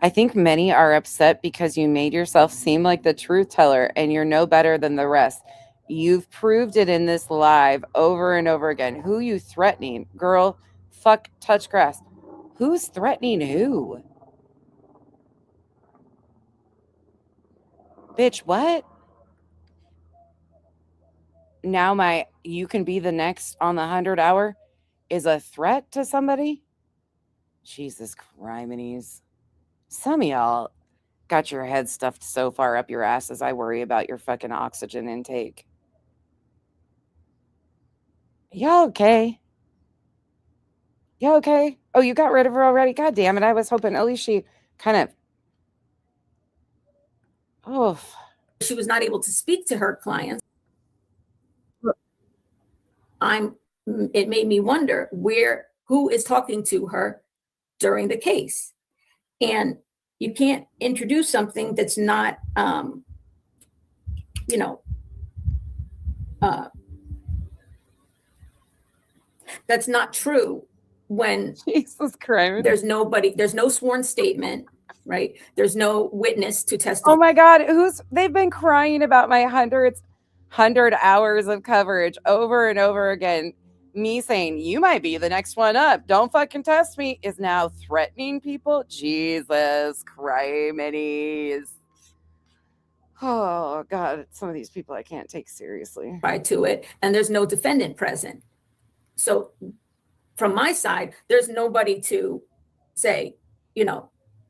S8: I think many are upset because you made yourself seem like the truth teller and you're no better than the rest. You've proved it in this live over and over again. Who you threatening? Girl, fuck, touch grass. Who's threatening who? Bitch, what? Now you can be the next on the 100-hour is a threat to somebody? Jesus criminies. Some of y'all got your head stuffed so far up your asses, I worry about your fucking oxygen intake. Y'all okay? Y'all okay? Oh, you got rid of her already? God damn it. I was hoping at least she kind of... Oh.
S5: She was not able to speak to her clients. It made me wonder who is talking to her during the case. And you can't introduce something that's not, that's not true when
S8: Jesus Christ.
S5: There's no sworn statement, right? There's no witness to testify.
S8: Oh my God, they've been crying about my 100 hours of coverage over and over again. Me saying, you might be the next one up. Don't fucking test me is now threatening people. Jesus Christ. Oh God, some of these people I can't take seriously.
S5: To it, and there's no defendant present. So from my side, there's nobody to say,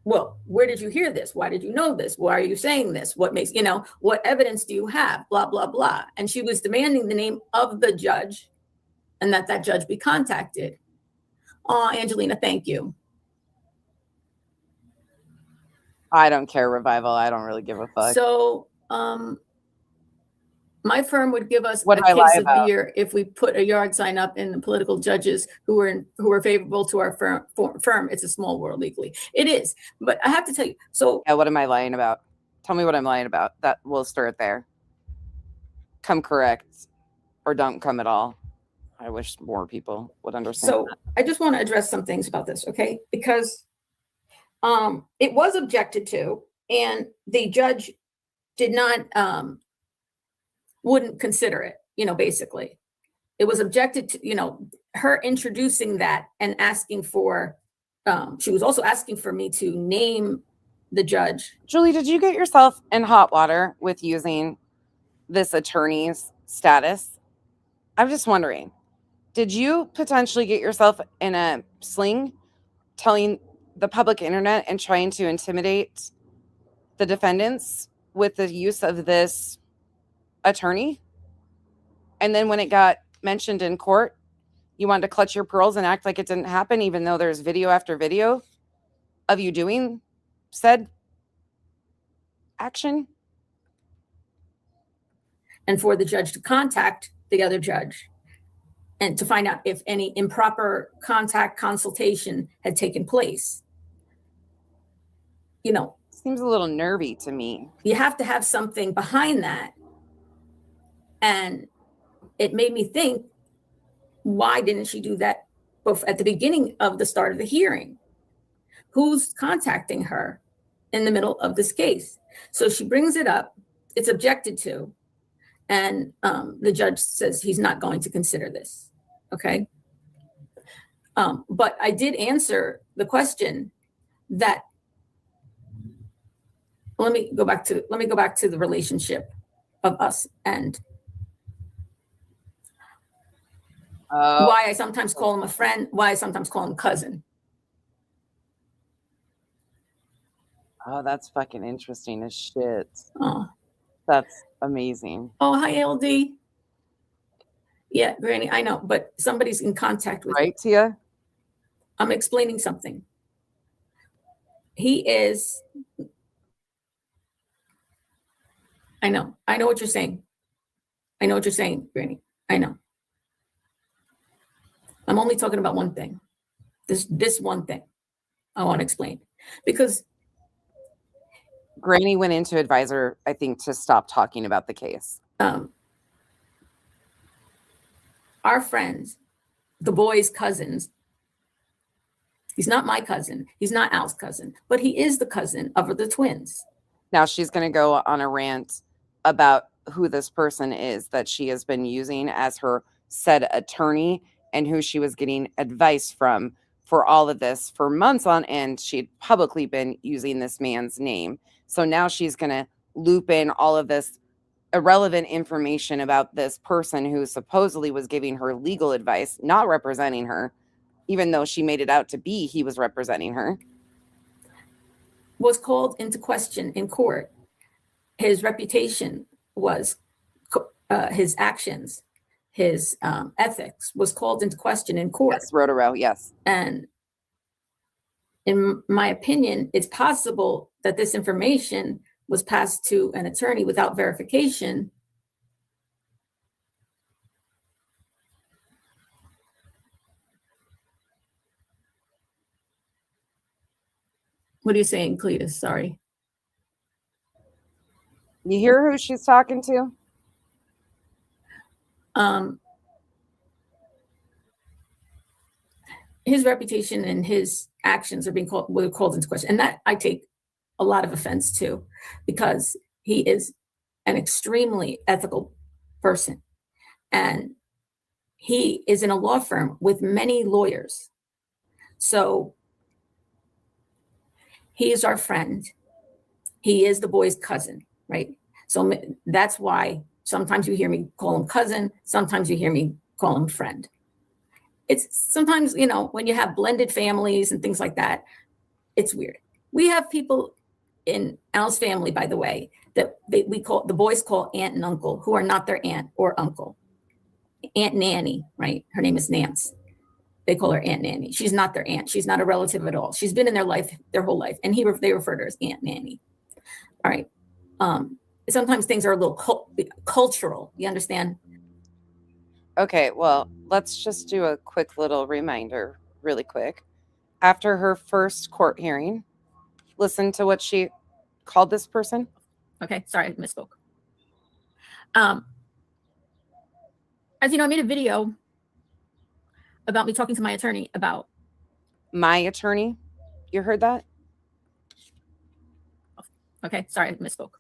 S5: well, where did you hear this? Why did you know this? Why are you saying this? What makes, what evidence do you have? Blah, blah, blah. And she was demanding the name of the judge and that judge be contacted. Oh, Angelina, thank you.
S8: I don't care, Revival. I don't really give a fuck.
S5: So, my firm would give us
S8: What
S5: a
S8: did I lie
S5: case of the
S8: about?
S5: year if we put a yard sign up in the political judges who are favorable to our firm. It's a small world legally. It is, but I have to tell you. So
S8: yeah, what am I lying about? Tell me what I'm lying about. That we'll start there. Come correct, or don't come at all. I wish more people would understand.
S5: So I just want to address some things about this, okay? Because it was objected to, and the judge did not wouldn't consider it. Basically, it was objected to. Her introducing that and asking for. She was also asking for me to name the judge.
S8: Julie, did you get yourself in hot water with using this attorney's status? I'm just wondering. Did you potentially get yourself in a sling telling the public internet and trying to intimidate the defendants with the use of this attorney? And then when it got mentioned in court, you wanted to clutch your pearls and act like it didn't happen, even though there's video after video of you doing said action?
S5: And for the judge to contact the other judge and to find out if any improper consultation had taken place.
S8: Seems a little nervy to me.
S5: You have to have something behind that. And it made me think, why didn't she do that at the beginning of the start of the hearing? Who's contacting her in the middle of this case? So she brings it up. It's objected to. And the judge says he's not going to consider this. Okay. But I did answer the question that, let me go back to the relationship of us and why I sometimes call him a friend, why I sometimes call him cousin.
S8: Oh, that's fucking interesting as shit.
S5: Oh.
S8: That's amazing.
S5: Oh, hi, LD. Yeah, Granny, I know, but somebody's in contact with
S8: right, Tia?
S5: I'm explaining something. He is. I know what you're saying. I know what you're saying, Granny. I know. I'm only talking about one thing. This one thing I want to explain. Because
S8: Granny went into advisor, I think, to stop talking about the case.
S5: Our friends, the boys' cousins, he's not my cousin. He's not Al's cousin, but he is the cousin of the twins.
S8: Now she's going to go on a rant about who this person is that she has been using as her said attorney and who she was getting advice from for all of this for months on end. She'd publicly been using this man's name. So now she's going to loop in all of this irrelevant information about this person who supposedly was giving her legal advice, not representing her, even though she made it out to be he was representing her.
S5: Was called into question in court. His reputation was, his actions, his ethics was called into question in court.
S8: Yes, Rotaro, yes.
S5: And in my opinion, it's possible that this information was passed to an attorney without verification. What are you saying, Cletus? Sorry.
S8: You hear who she's talking to?
S5: His reputation and his actions are being called into question. And that I take a lot of offense to, because he is an extremely ethical person. And he is in a law firm with many lawyers. So he is our friend. He is the boy's cousin, right? So that's why sometimes you hear me call him cousin, sometimes you hear me call him friend. It's sometimes, you know, when you have blended families and things like that, it's weird. We have people in Al's family, by the way, that the boys call aunt and uncle, who are not their aunt or uncle. Aunt Nanny, right? Her name is Nance. They call her Aunt Nanny. She's not their aunt. She's not a relative at all. She's been in their life, their whole life. And they refer to her as Aunt Nanny. All right. Sometimes things are a little cultural. You understand?
S8: Okay, well, let's just do a quick little reminder, really quick. After her first court hearing, listen to what she called this person.
S5: Okay, sorry, I misspoke. As you know, I made a video about me talking to my attorney about.
S8: My attorney? You heard that?
S5: Okay, sorry, I misspoke.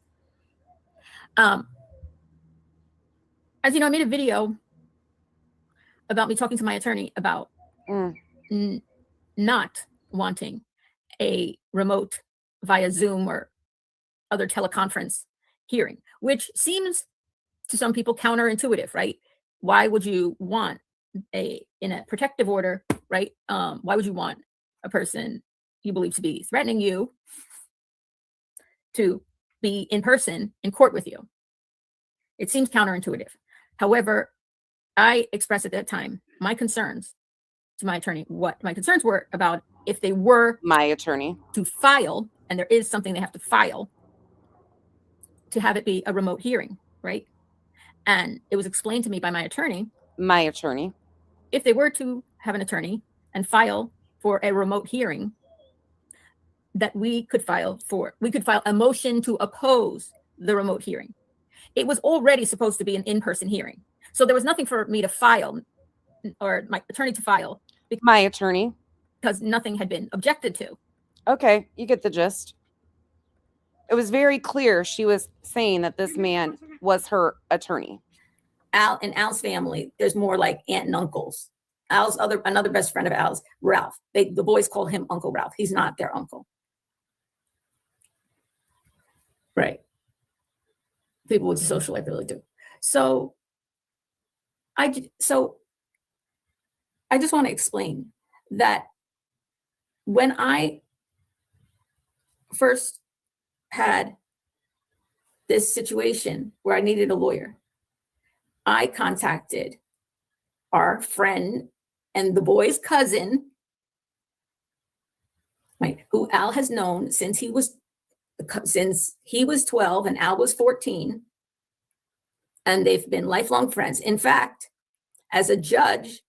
S5: As you know, I made a video about me talking to my attorney about not wanting a remote via Zoom or other teleconference hearing, which seems to some people counterintuitive, right? Why would you want in a protective order, right? Why would you want a person you believe to be threatening you to be in person in court with you? It seems counterintuitive. However, I expressed at that time my concerns to my attorney, what my concerns were about if they were
S8: my attorney
S5: to file, and there is something they have to file, to have it be a remote hearing, right? And it was explained to me by my attorney, if they were to have an attorney and file for a remote hearing, that we could file a motion to oppose the remote hearing. It was already supposed to be an in-person hearing. So there was nothing for me to file, or my attorney to file.
S8: My attorney.
S5: Because nothing had been objected to.
S8: Okay, you get the gist. It was very clear she was saying that this man was her attorney.
S5: In Al's family, there's more like aunt and uncles. Another best friend of Al's, Ralph. The boys call him Uncle Ralph. He's not their uncle. Right. People with social life really do. So I just want to explain that when I first had this situation where I needed a lawyer, I contacted our friend and the boy's cousin, right, who Al has known since he was 12 and Al was 14, and they've been lifelong friends. In fact, as a judge,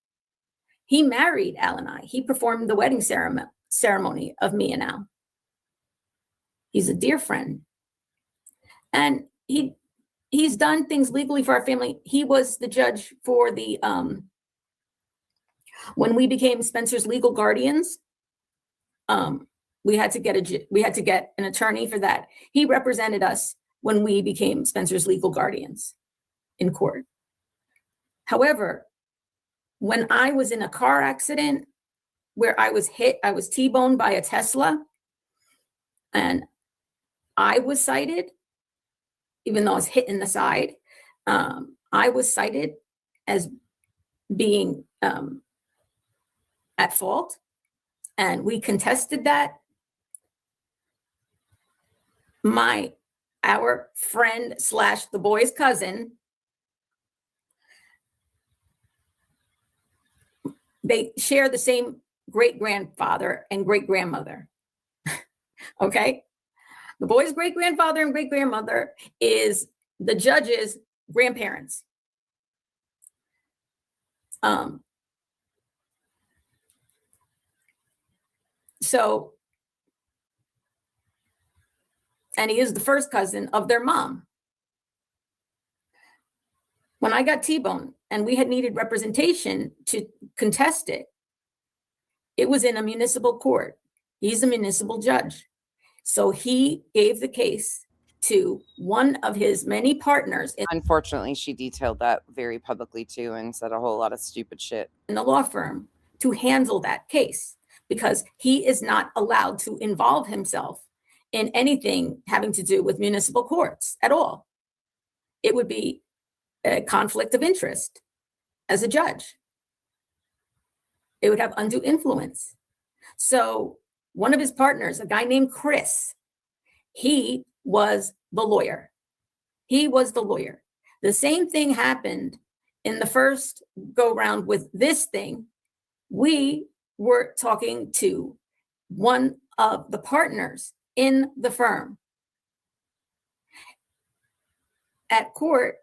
S5: he married Al and I. He performed the wedding ceremony of me and Al. He's a dear friend. And he's done things legally for our family. He was the judge for the, when we became Spencer's legal guardians, we had to get an attorney for that. He represented us when we became Spencer's legal guardians in court. However, when I was in a car accident where I was T-boned by a Tesla, and I was cited, even though I was hit in the side, I was cited as being at fault, and we contested that. Our friend / the boy's cousin, they share the same great-grandfather and great-grandmother. Okay? The boy's great-grandfather and great-grandmother is the judge's grandparents. And he is the first cousin of their mom. When I got T-boned and we had needed representation to contest it, it was in a municipal court. He's a municipal judge. So he gave the case to one of his many partners.
S8: Unfortunately, she detailed that very publicly too and said a whole lot of stupid shit.
S5: In the law firm to handle that case, because he is not allowed to involve himself in anything having to do with municipal courts at all. it would be a conflict of interest as a judge. It would have undue influence. So one of his partners, a guy named Chris, he was the lawyer. He was the lawyer. The same thing happened in the first go round with this thing. We were talking to one of the partners in the firm. At court,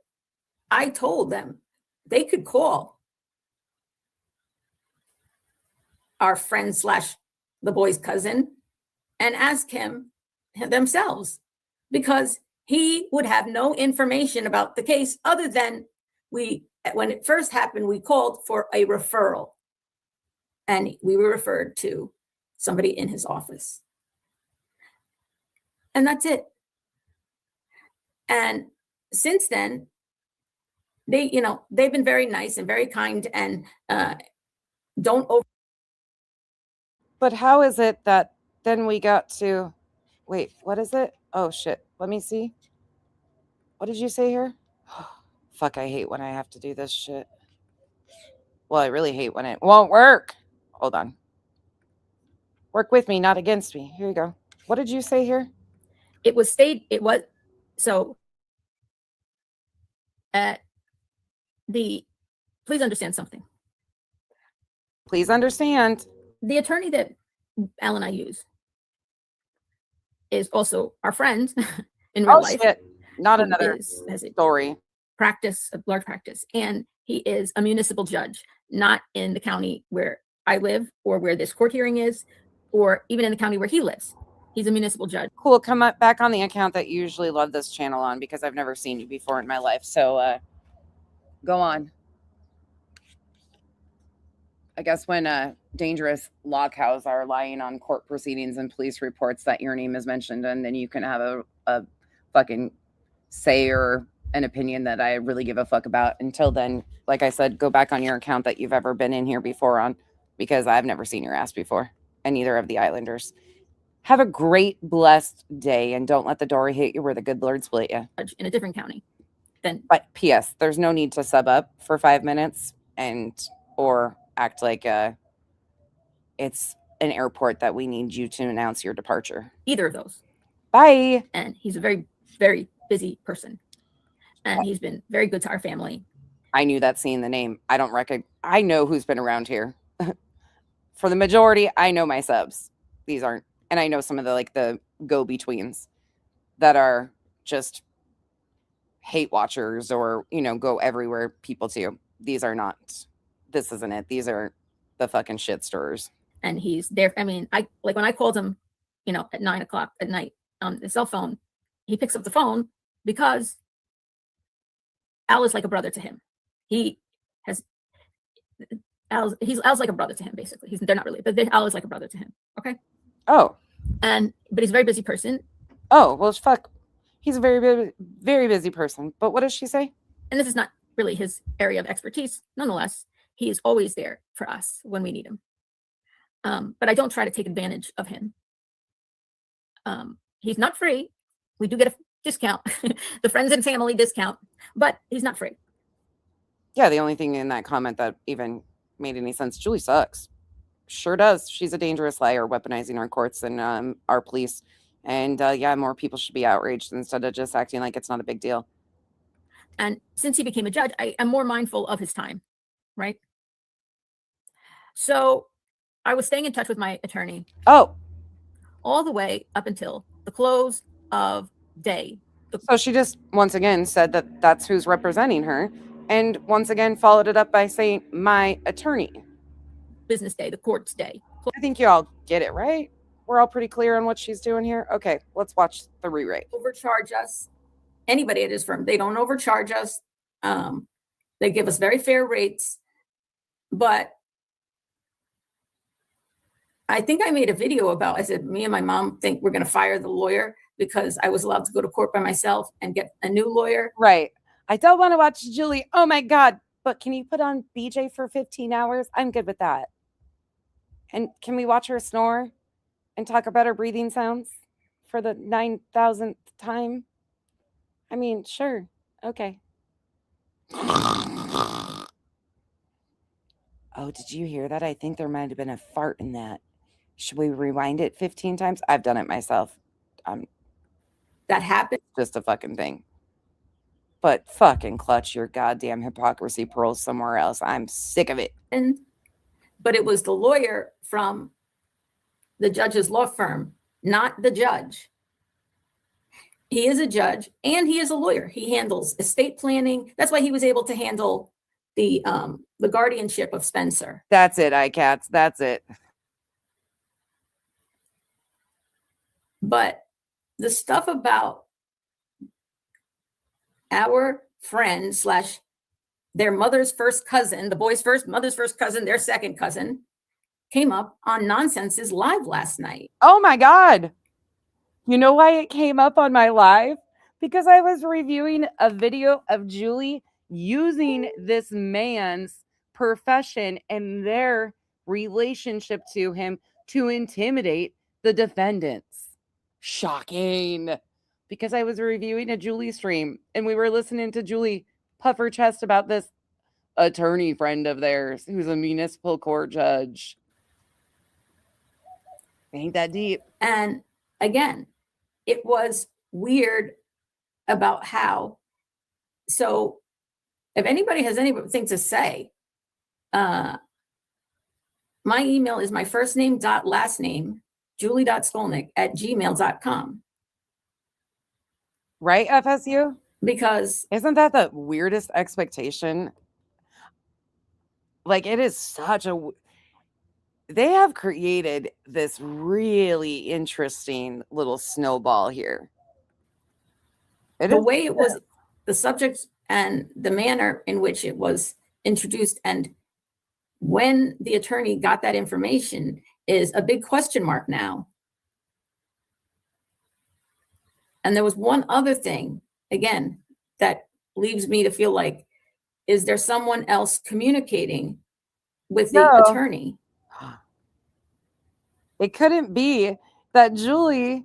S5: I told them they could call our friend slash the boy's cousin and ask him themselves, because he would have no information about the case other than when it first happened, we called for a referral and we were referred to somebody in his office. And that's it. And since then, they've been very nice and very kind and don't over.
S8: But how is it that then we got to, wait, what is it? Oh shit, let me see. What did you say here? Fuck, I hate when I have to do this shit. Well, I really hate when it won't work. Hold on. Work with me, not against me. Here you go. What did you say here?
S5: Please understand something.
S8: Please understand.
S5: The attorney that Al and I use is also our friend in real life.
S8: Shit. Not another
S5: has a
S8: story.
S5: Practice, a large practice. And he is a municipal judge, not in the county where I live or where this court hearing is, or even in the county where he lives. He's a municipal judge.
S8: Cool. Come up back on the account that you usually love this channel on, because I've never seen you before in my life. So go on. I guess when dangerous law cows are lying on court proceedings and police reports that your name is mentioned, and then you can have a fucking say or an opinion that I really give a fuck about. Until then, like I said, go back on your account that you've ever been in here before on, because I've never seen your ass before, and neither of the Islanders. Have a great, blessed day, and don't let the door hit you where the good Lord split you.
S5: In a different county.
S8: But P.S., there's no need to sub up for 5 minutes or act like it's an airport that we need you to announce your departure.
S5: Either of those.
S8: Bye.
S5: And he's a very, very busy person. And he's been very good to our family.
S8: I knew that seeing the name. I know who's been around here. For the majority, I know my subs. These aren't. And I know some of the go-betweens that are just hate watchers or, go everywhere people to. These are not. This isn't it. These are the fucking shit stirrers.
S5: And he's there. I mean, when I called him, at 9:00 at night on the cell phone, he picks up the phone because Al is like a brother to him. Al's like a brother to him, basically. They're not really, but Al is like a brother to him. Okay.
S8: Oh.
S5: But he's a very busy person.
S8: Oh, well, fuck. He's a very, very busy person. But what does she say?
S5: And this is not really his area of expertise. Nonetheless, he is always there for us when we need him. But I don't try to take advantage of him. He's not free. We do get a discount, the friends and family discount, but he's not free.
S8: Yeah, the only thing in that comment that even made any sense, Julie sucks. Sure does. She's a dangerous liar, weaponizing our courts and our police. And more people should be outraged instead of just acting like it's not a big deal.
S5: And since he became a judge, I am more mindful of his time, right? So I was staying in touch with my attorney.
S8: Oh.
S5: All the way up until the close of day.
S8: So she just, once again, said that that's who's representing her. And once again, followed it up by saying, my attorney.
S5: Business day, the court's day.
S8: I think you all get it, right? We're all pretty clear on what she's doing here. Okay, let's watch the re-rate.
S5: Overcharge us. Anybody at his firm, they don't overcharge us. They give us very fair rates. But I think I made a video I said, me and my mom think we're going to fire the lawyer because I was allowed to go to court by myself and get a new lawyer.
S8: Right. I don't want to watch Julie. Oh my God. But can you put on BJ for 15 hours? I'm good with that. And can we watch her snore and talk about her breathing sounds for the 9,000th time? I mean, sure. Okay. Oh, did you hear that? I think there might have been a fart in that. Should we rewind it 15 times? I've done it myself.
S5: That happened.
S8: Just a fucking thing. But fucking clutch your goddamn hypocrisy pearls somewhere else. I'm sick of it.
S5: But it was the lawyer from the judge's law firm, not the judge. He is a judge and he is a lawyer. He handles estate planning. That's why he was able to handle the guardianship of Spencer.
S8: That's it, iCats. That's it.
S5: But the stuff about our friend / their mother's first cousin, the boy's mother's first cousin, their second cousin, came up on Nonsense's live last night.
S8: Oh my God. You know why it came up on my live? Because I was reviewing a video of Julie using this man's profession and their relationship to him to intimidate the defendants. Shocking. Because I was reviewing a Julie stream and we were listening to Julie puff her chest about this attorney friend of theirs who's a municipal court judge. Ain't that deep.
S5: And again, it was weird about how. So if anybody has anything to say, my email is my first name dot last name, julie.skolnick@gmail.com.
S8: Right, FSU?
S5: Because
S8: isn't that the weirdest expectation? Like, it is such a... They have created this really interesting little snowball here.
S5: The way it was, the subject and the manner in which it was introduced, and when the attorney got that information is a big question mark now. And there was one other thing, again, that leaves me to feel like, is there someone else communicating with the attorney?
S8: It couldn't be that Julie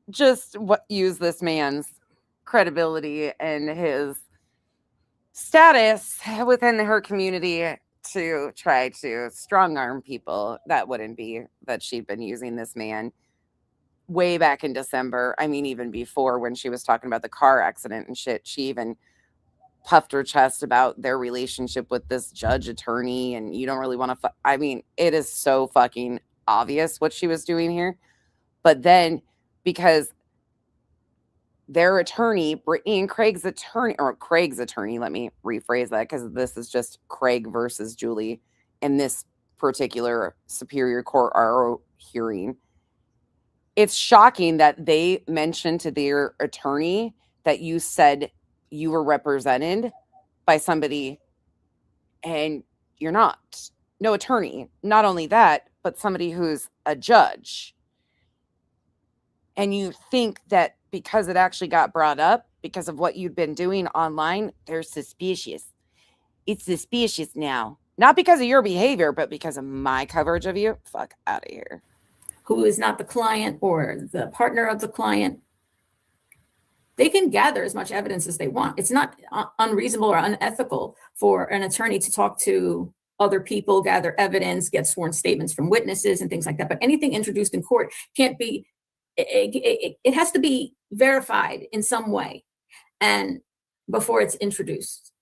S8: just used this man's credibility and his status within her community to try to strong arm people. That wouldn't be that she'd been using this man way back in December. I mean, even before, when she was talking about the car accident and shit, she even puffed her chest about their relationship with this judge attorney. And you don't really want to, I mean, it is so fucking obvious what she was doing here. But then, because their attorney, Brittany and Craig's attorney, let me rephrase that, because this is just Craig versus Julie in this particular Superior Court RO hearing. It's shocking that they mentioned to their attorney that you said you were represented by somebody and you're not. No attorney. Not only that, but somebody who's a judge. And you think that because it actually got brought up, because of what you've been doing online, they're suspicious. It's suspicious now. Not because of your behavior, but because of my coverage of you. Fuck out of here.
S5: Who is not the client or the partner of the client. They can gather as much evidence as they want. It's not unreasonable or unethical for an attorney to talk to other people, gather evidence, get sworn statements from witnesses and things like that. But anything introduced in court can't be, it has to be verified in some way and before it's introduced.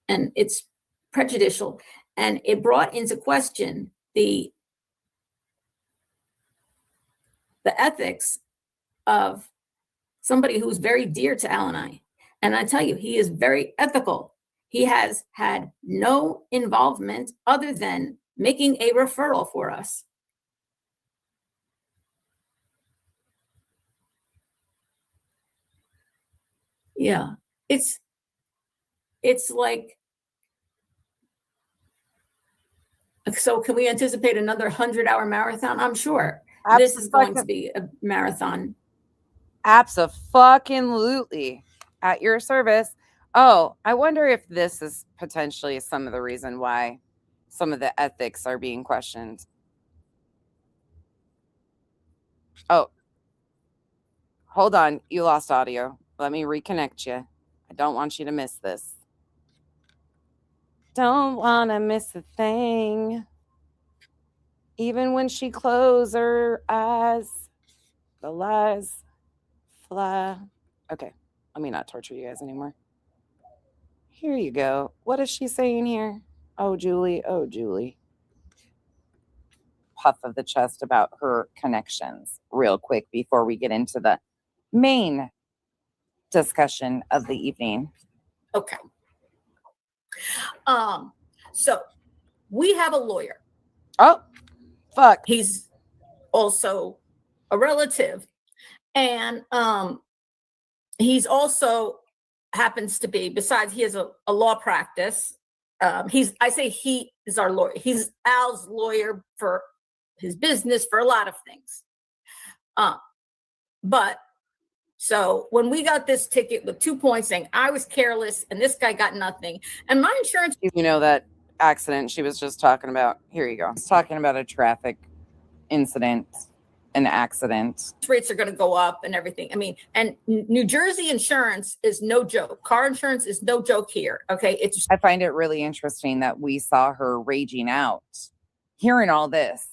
S5: And it's prejudicial. And it brought into question the ethics of somebody who's very dear to Al and I. And I tell you, he is very ethical. He has had no involvement other than making a referral for us. Yeah, it's like, so can we anticipate another 100-hour marathon? I'm sure. This is going to be a marathon.
S8: Abso-fucking-lutely. At your service. Oh, I wonder if this is potentially some of the reason why some of the ethics are being questioned. Oh, hold on. You lost audio. Let me reconnect you. I don't want you to miss this. Don't want to miss a thing. Even when she closed her eyes, the lies fly. Okay, let me not torture you guys anymore. Here you go. What is she saying here? Oh, Julie. Oh, Julie. Puff of the chest about her connections real quick before we get into the main discussion of the evening.
S5: Okay. So we have a lawyer.
S8: Oh, fuck.
S5: He's also a relative, and he's also happens to be, besides he has a law practice. I say he is our lawyer. He's Al's lawyer for his business, for a lot of things. But so when we got this ticket with 2 points saying I was careless and this guy got nothing, and my insurance,
S8: You know that accident she was just talking about? Here you go. It's talking about a traffic incident, an accident.
S5: rates are going to go up and everything. I mean, and New Jersey insurance is no joke. Car insurance is no joke here. Okay. It's
S8: I find it really interesting that we saw her raging out, hearing all this,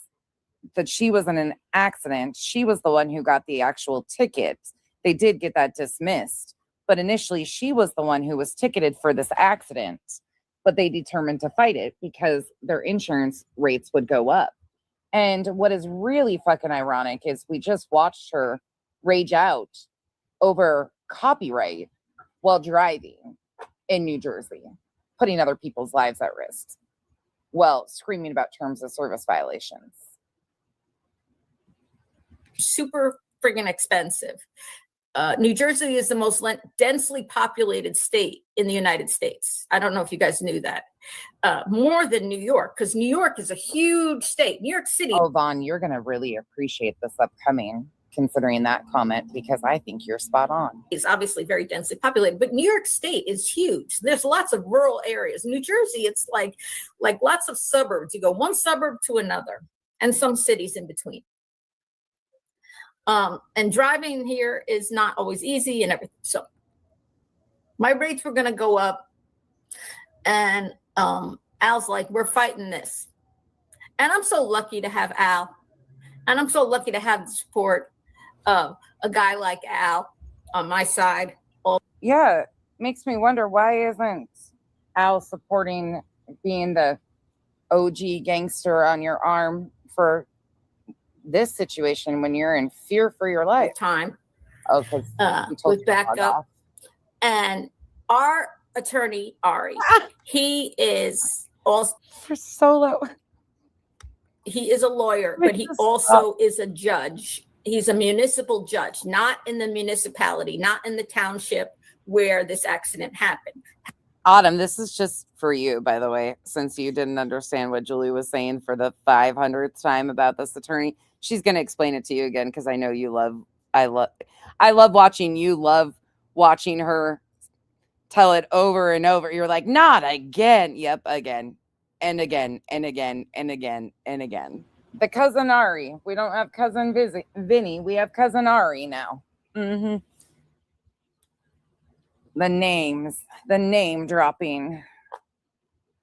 S8: that she was in an accident. She was the one who got the actual ticket. They did get that dismissed, but initially she was the one who was ticketed for this accident, but they determined to fight it because their insurance rates would go up. And what is really fucking ironic is we just watched her rage out over copyright while driving in New Jersey, putting other people's lives at risk. Well, screaming about terms of service violations.
S5: super friggin' expensive. New Jersey is the most densely populated state in the United States. I don't know if you guys knew that. More than New York, because New York is a huge state. New York City.
S8: Oh, Vaughn, you're going to really appreciate this upcoming, considering that comment, because I think you're spot on.
S5: Is obviously very densely populated, but New York State is huge. There's lots of rural areas. New Jersey, it's like lots of suburbs. You go one suburb to another, and some cities in between. And driving here is not always easy and everything. So my rates were going to go up, and Al's like, we're fighting this. And I'm so lucky to have Al, and I'm so lucky to have the support of a guy like Al on my side.
S8: Yeah, makes me wonder, why isn't Al supporting being the OG gangster on your arm for this situation when you're in fear for your life?
S5: Time.
S8: Oh, because
S5: with backup. And our attorney, Ari, he is also
S8: for solo.
S5: He is a lawyer, but he also is a judge. He's a municipal judge, not in the municipality, not in the township where this accident happened.
S8: Autumn, this is just for you, by the way, since you didn't understand what Julie was saying for the 500th time about this attorney. She's going to explain it to you again, because I know you love, I love watching her tell it over and over. You're like, not again. Yep, again and again and again and again and again. The cousin Ari. We don't have cousin Vinny. We have cousin Ari now. Mm-hmm. The names, the name dropping.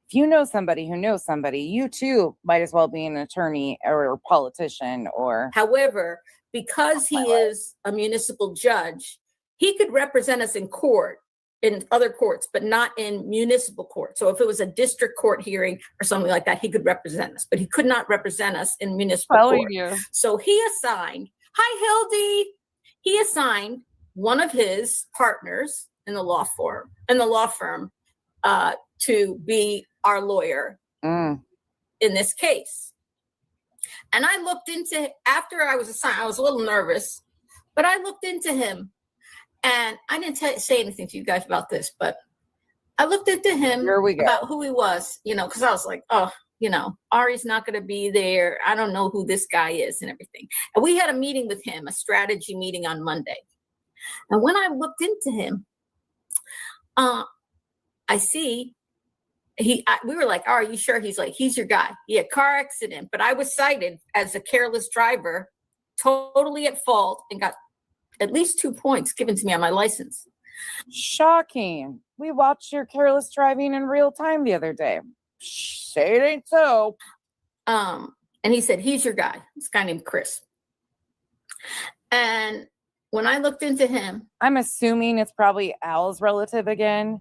S8: If you know somebody who knows somebody, you too might as well be an attorney or a politician or.
S5: However, because he is a municipal judge, he could represent us in court, in other courts, but not in municipal court. So if it was a district court hearing or something like that, he could represent us, but he could not represent us in municipal court. So he assigned, hi Hildy, he assigned one of his partners in the law firm to be our lawyer in this case. And I looked into, after I was assigned, I was a little nervous, but I looked into him, and I didn't say anything to you guys about this, but I looked into him about who he was, because I was like, oh, Ari's not going to be there. I don't know who this guy is and everything. And we had a meeting with him, a strategy meeting on Monday. And when I looked into him, I see we were like, are you sure? He's like, he's your guy. He had a car accident, but I was cited as a careless driver, totally at fault, and got at least 2 points given to me on my license.
S8: Shocking. We watched your careless driving in real time the other day. Say it ain't so.
S5: And he said, he's your guy. This guy named Chris. And when I looked into him,
S8: I'm assuming it's probably Al's relative again.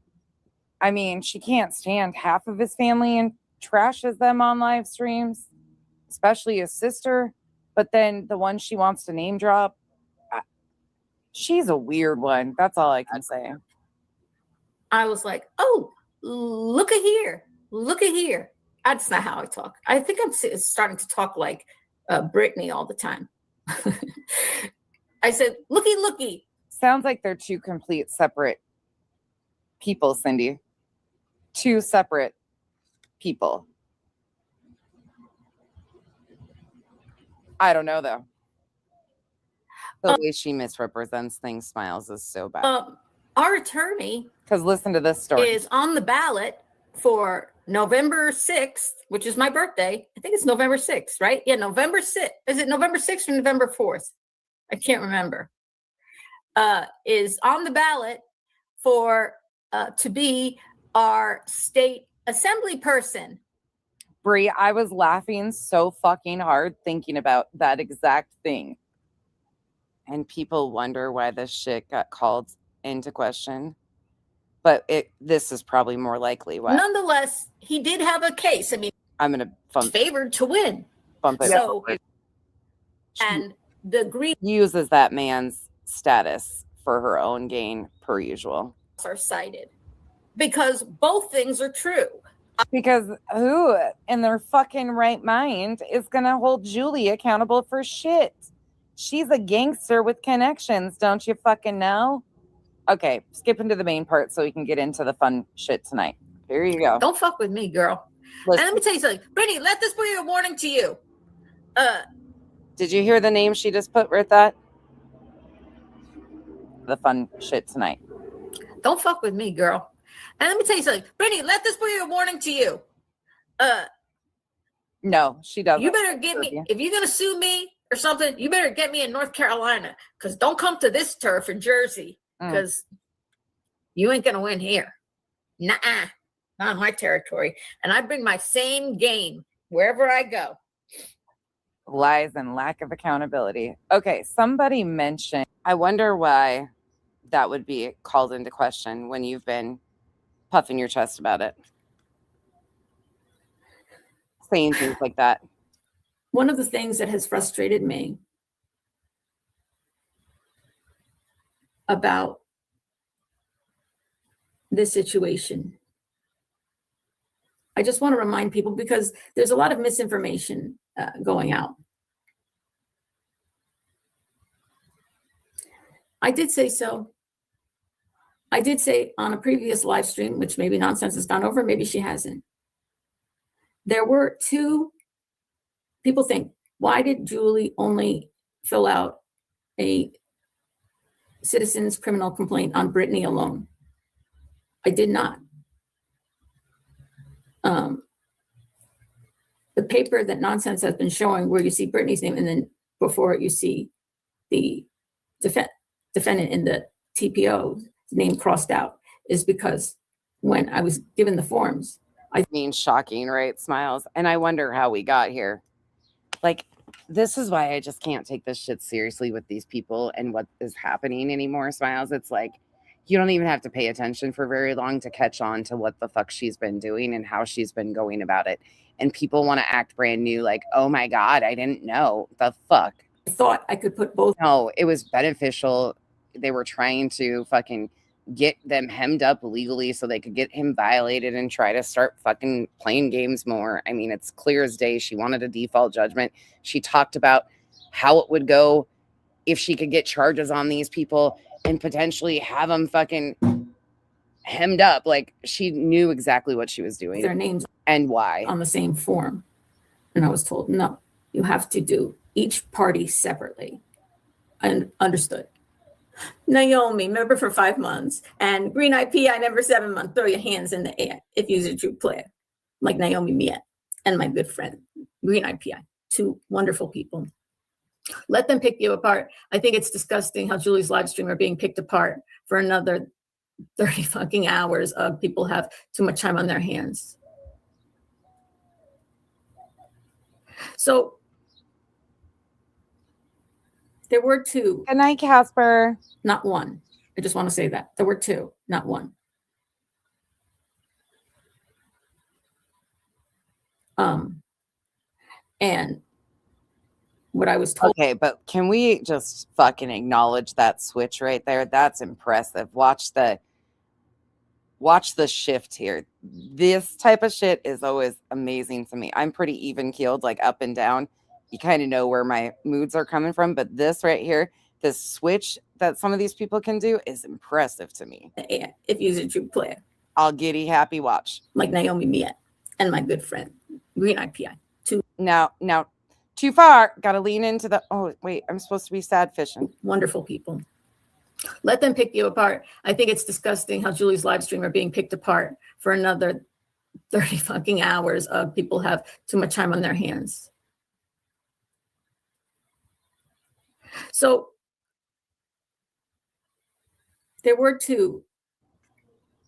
S8: I mean, she can't stand half of his family and trashes them on live streams, especially his sister. But then the one she wants to name drop, she's a weird one. That's all I can say.
S5: I was like, oh, look at here. Look at here. That's not how I talk. I think I'm starting to talk like Brittany all the time. I said, looky, looky.
S8: Sounds like they're two complete separate people, Cindy. Two separate people. I don't know, though. The way she misrepresents things, Smiles, is so bad.
S5: Our attorney
S8: Because listen to this story.
S5: is on the ballot for November 6th, which is my birthday. I think it's November 6th, right? Yeah, November 6th. Is it November 6th or November 4th? I can't remember. Is on the ballot for to be our state assembly person.
S8: Brie, I was laughing so fucking hard thinking about that exact thing. And people wonder why this shit got called into question. But this is probably more likely why.
S5: Nonetheless, he did have a case. I mean,
S8: I'm going to
S5: favored to win.
S8: bump it.
S5: So, and the Greeks
S8: uses that man's status for her own gain, per usual.
S5: are cited because both things are true.
S8: Because who in their fucking right mind is going to hold Julie accountable for shit? She's a gangster with connections, don't you fucking know? Okay, skip into the main part so we can get into the fun shit tonight. Here you go.
S5: Don't fuck with me, girl.
S8: Listen,
S5: And let me tell you something. Brittany, let this be a warning to you.
S8: did you hear the name she just put with that? The fun shit tonight.
S5: Don't fuck with me, girl. And let me tell you something. Brittany, let this be a warning to you.
S8: No, she doesn't.
S5: You better get me, if you're going to sue me or something, you better get me in North Carolina. Because don't come to this turf in Jersey. Because you ain't going to win here. Nuh-uh. Not in my territory. And I bring my same game wherever I go.
S8: Lies and lack of accountability. Okay, somebody mentioned, I wonder why that would be called into question when you've been puffing your chest about it. Saying things like that.
S5: One of the things that has frustrated me about this situation, I just want to remind people because there's a lot of misinformation going out. I did say so. I did say on a previous live stream, which maybe Nonsense has gone over, maybe she hasn't. There were two people think, why did Julie only fill out a citizen's criminal complaint on Brittany alone? I did not. The paper that Nonsense has been showing where you see Brittany's name and then before it you see the defendant in the TPO name crossed out is because when I was given the forms,
S8: I mean, shocking, right? Smiles. And I wonder how we got here. Like, this is why I just can't take this shit seriously with these people and what is happening anymore, Smiles. It's like, you don't even have to pay attention for very long to catch on to what the fuck she's been doing and how she's been going about it. And people want to act brand new, like, oh my God, I didn't know. The fuck?
S5: I thought I could put both.
S8: No, it was beneficial. They were trying to fucking get them hemmed up legally so they could get him violated and try to start fucking playing games more. I mean, it's clear as day. She wanted a default judgment. She talked about how it would go if she could get charges on these people and potentially have them fucking hemmed up. Like, she knew exactly what she was doing.
S5: Their names
S8: and why
S5: on the same form. And I was told, no, you have to do each party separately. And understood. Naomi, member for 5 months. And Green IPI, member 7 months. Throw your hands in the air if you're a true player. Like Naomi Miet and my good friend, Green IPI. 2 wonderful people. Let them pick you apart. I think it's disgusting how Julie's live stream are being picked apart for another 30 fucking hours of people have too much time on their hands. So there were two.
S8: Good night, Casper.
S5: Not one. I just want to say that. There were two, not one. And what I was told.
S8: Okay, but can we just fucking acknowledge that switch right there? That's impressive. Watch the shift here. This type of shit is always amazing to me. I'm pretty even keeled, like up and down. You kind of know where my moods are coming from, but this right here, this switch that some of these people can do is impressive to me.
S5: If you're a true player.
S8: I'll giddy happy watch.
S5: Like Naomi Miet and my good friend, Green IPI.
S8: Now, too far. Gotta lean into the, oh, wait, I'm supposed to be sad fishing.
S5: Wonderful people. Let them pick you apart. I think it's disgusting how Julie's live stream are being picked apart for another 30 fucking hours of people have too much time on their hands. So there were two,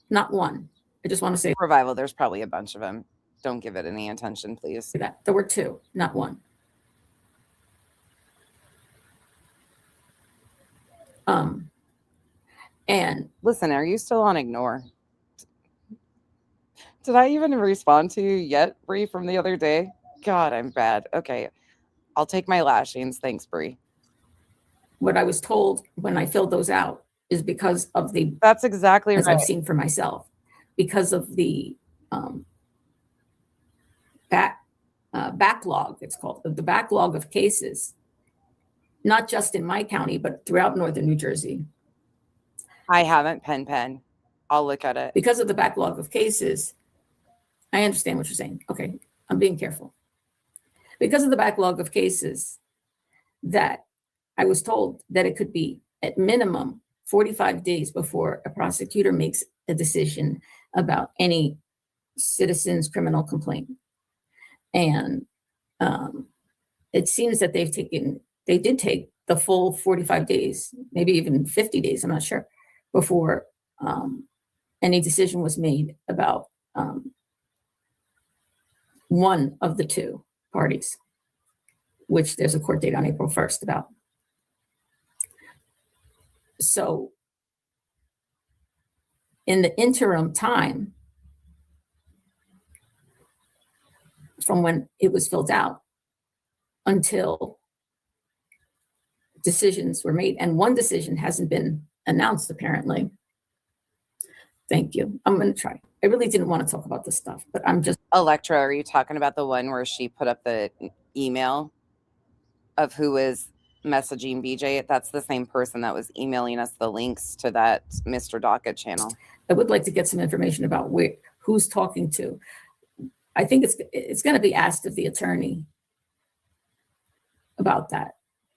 S5: not one. I just want to say
S8: Revival, there's probably a bunch of them. Don't give it any attention, please.
S5: that. There were two, not one. And
S8: listen, are you still on ignore? Did I even respond to you yet, Bree, from the other day? God, I'm bad. Okay. I'll take my lashings. Thanks, Bree.
S5: What I was told when I filled those out is because of the,
S8: that's exactly
S5: as
S8: right.
S5: I've seen for myself, because of the backlog, it's called, the backlog of cases, not just in my county, but throughout northern New Jersey.
S8: I haven't pen. I'll look at it.
S5: Because of the backlog of cases, I understand what you're saying. Okay, I'm being careful. Because of the backlog of cases, that I was told that it could be at minimum 45 days before a prosecutor makes a decision about any citizen's criminal complaint. And it seems that they did take the full 45 days, maybe even 50 days, I'm not sure, before any decision was made about one of the two parties, which there's a court date on April 1st about. So in the interim time from when it was filled out until decisions were made, and one decision hasn't been announced apparently. Thank you. I'm going to try. I really didn't want to talk about this stuff, but I'm just.
S8: Electra, are you talking about the one where she put up the email of who was messaging BJ? That's the same person that was emailing us the links to that Mr. Docket channel.
S5: I would like to get some information about who's talking to. I think it's going to be asked of the attorney about that.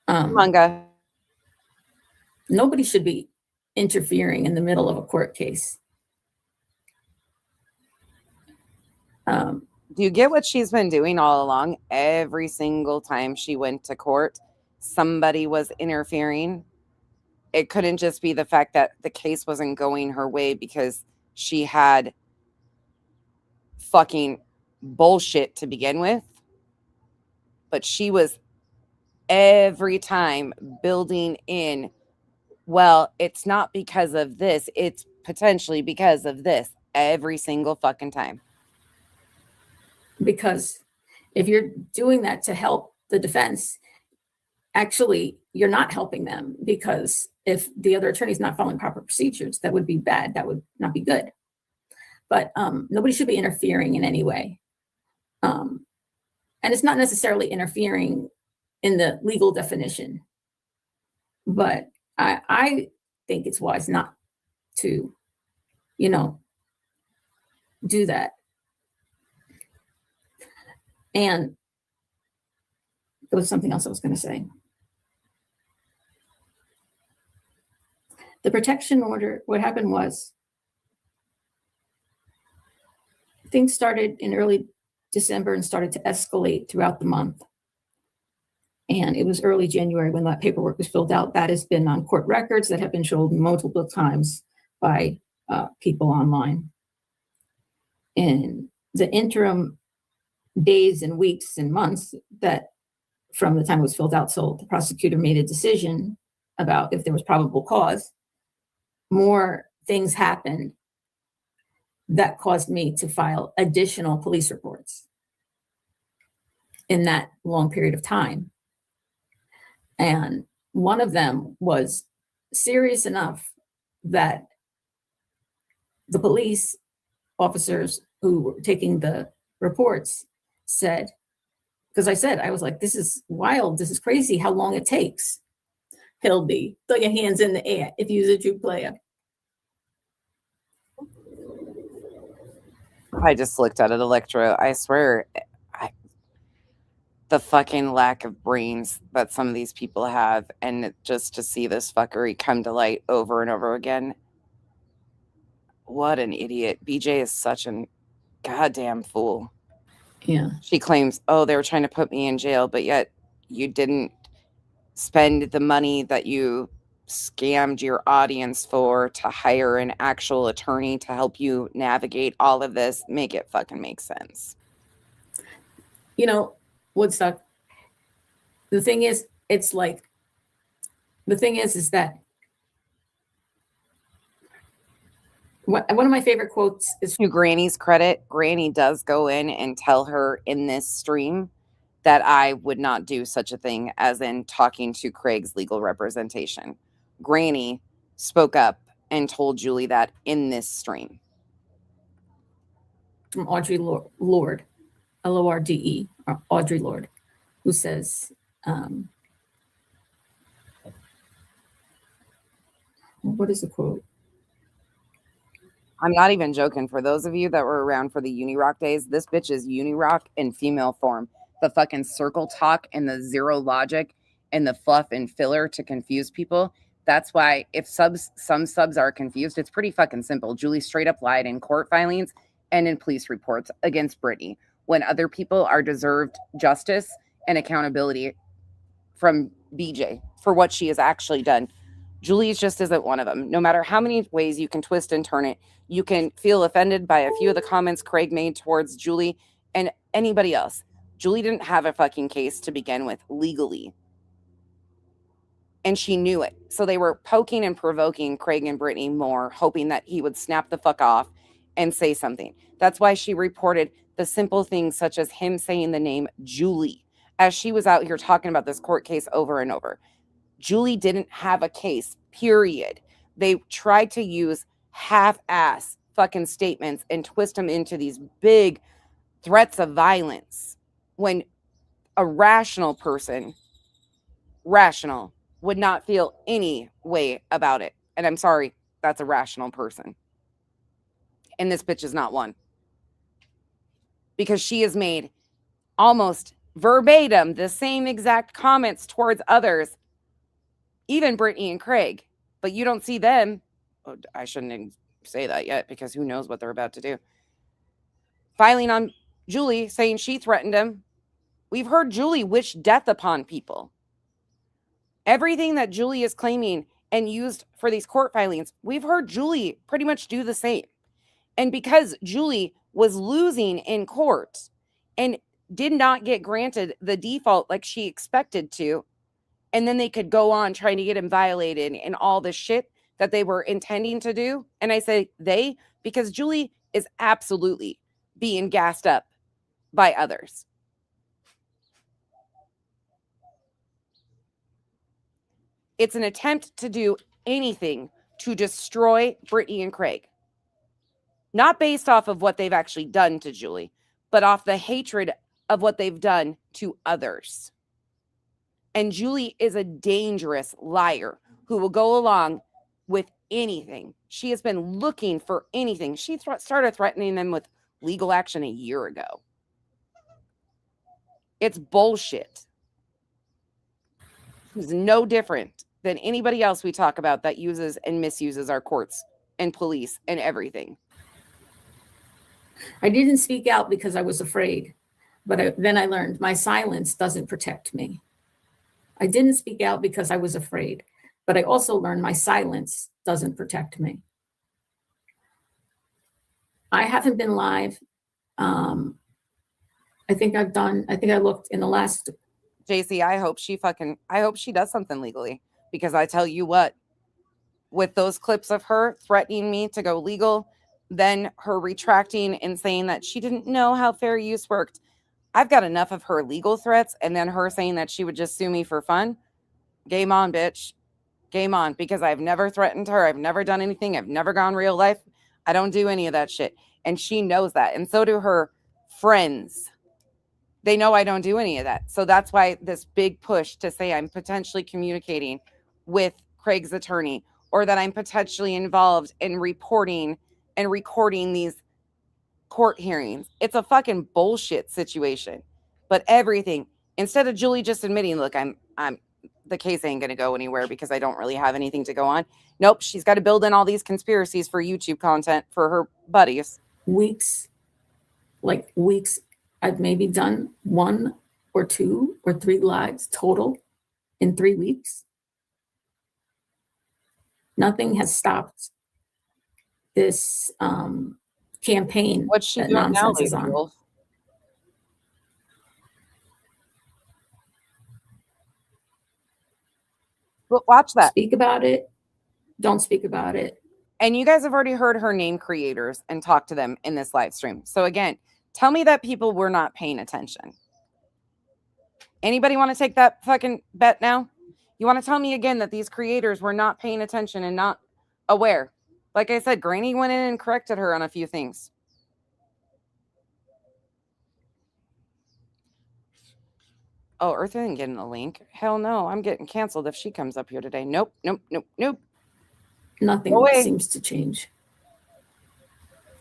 S8: Manga.
S5: Nobody should be interfering in the middle of a court case.
S8: Do you get what she's been doing all along? Every single time she went to court, somebody was interfering. It couldn't just be the fact that the case wasn't going her way because she had fucking bullshit to begin with. But she was every time building in, well, it's not because of this, it's potentially because of this, every single fucking time.
S5: Because if you're doing that to help the defense, actually, you're not helping them, because if the other attorney is not following proper procedures, that would be bad. That would not be good. But nobody should be interfering in any way. And it's not necessarily interfering in the legal definition. But I think it's wise not to, do that. And there was something else I was going to say. The protection order, what happened was things started in early December and started to escalate throughout the month. And it was early January when that paperwork was filled out. That has been on court records that have been shown multiple times by people online. In the interim days and weeks and months that from the time it was filled out, so the prosecutor made a decision about if there was probable cause, more things happened that caused me to file additional police reports in that long period of time. And one of them was serious enough that the police officers who were taking the reports said, because I was like, this is wild, this is crazy how long it takes. Hildy, throw your hands in the air if you're a true player.
S8: I just looked at it, Electro. I swear, the fucking lack of brains that some of these people have, and just to see this fuckery come to light over and over again. What an idiot. BJ is such a goddamn fool.
S5: Yeah.
S8: She claims, oh, they were trying to put me in jail, but yet you didn't spend the money that you scammed your audience for to hire an actual attorney to help you navigate all of this. Make it fucking make sense.
S5: You know, Woodstock, the thing is, it's like, the thing is that one of my favorite quotes is,
S8: to Granny's credit, Granny does go in and tell her in this stream that I would not do such a thing as in talking to Craig's legal representation. Granny spoke up and told Julie that in this stream.
S5: from Audrey Lorde, Lorde, Audrey Lorde, who says, what is the quote?
S8: I'm not even joking. For those of you that were around for the Unirock days, this bitch is Unirock in female form. The fucking circle talk and the zero logic and the fluff and filler to confuse people. That's why if some subs are confused, it's pretty fucking simple. Julie straight up lied in court filings and in police reports against Brittany when other people are deserved justice and accountability from BJ for what she has actually done. Julie's just isn't one of them. No matter how many ways you can twist and turn it, you can feel offended by a few of the comments Craig made towards Julie and anybody else. Julie didn't have a fucking case to begin with legally. And she knew it. So they were poking and provoking Craig and Brittany more, hoping that he would snap the fuck off and say something. That's why she reported the simple things such as him saying the name Julie as she was out here talking about this court case over and over. Julie didn't have a case, period. They tried to use half-ass fucking statements and twist them into these big threats of violence when a rational person, would not feel any way about it. And I'm sorry, that's a rational person. And this bitch is not one. Because she has made almost verbatim the same exact comments towards others, even Brittany and Craig. But you don't see them. Oh, I shouldn't even say that yet because who knows what they're about to do. Filing on Julie saying she threatened him. We've heard Julie wish death upon people. Everything that Julie is claiming and used for these court filings, we've heard Julie pretty much do the same. And because Julie was losing in court and did not get granted the default like she expected to, and then they could go on trying to get him violated and all the shit that they were intending to do. And I say they, because Julie is absolutely being gassed up by others. It's an attempt to do anything to destroy Brittany and Craig. Not based off of what they've actually done to Julie, but off the hatred of what they've done to others. And Julie is a dangerous liar who will go along with anything. She has been looking for anything. She started threatening them with legal action a year ago. It's bullshit. She's no different than anybody else we talk about that uses and misuses our courts and police and everything.
S5: I didn't speak out because I was afraid, but then I learned my silence doesn't protect me. I didn't speak out because I was afraid, but I also learned my silence doesn't protect me. I haven't been live. I think I looked in the last.
S8: JC, I hope she does something legally, because I tell you what, with those clips of her threatening me to go legal, then her retracting and saying that she didn't know how fair use worked. I've got enough of her legal threats, and then her saying that she would just sue me for fun. Game on, bitch. Game on, because I've never threatened her. I've never done anything. I've never gone real life. I don't do any of that shit. And she knows that. And so do her friends. They know I don't do any of that. So that's why this big push to say I'm potentially communicating with Craig's attorney, or that I'm potentially involved in reporting and recording these court hearings. It's a fucking bullshit situation. But everything, instead of Julie just admitting, look, I'm the case ain't gonna go anywhere because I don't really have anything to go on. Nope, she's got to build in all these conspiracies for YouTube content for her buddies.
S5: Weeks. I've maybe done 1 or 2 or 3 lives total in 3 weeks. Nothing has stopped this campaign.
S8: What's she
S5: that
S8: doing now,
S5: nonsense is
S8: Lady
S5: on.
S8: Wolf? But watch that.
S5: Speak about it. Don't speak about it.
S8: And you guys have already heard her name creators and talked to them in this live stream. So again, tell me that people were not paying attention. Anybody want to take that fucking bet now? You want to tell me again that these creators were not paying attention and not aware? Like I said, Granny went in and corrected her on a few things. Oh, Earth isn't getting a link. Hell no, I'm getting canceled if she comes up here today. Nope.
S5: Nothing seems to change.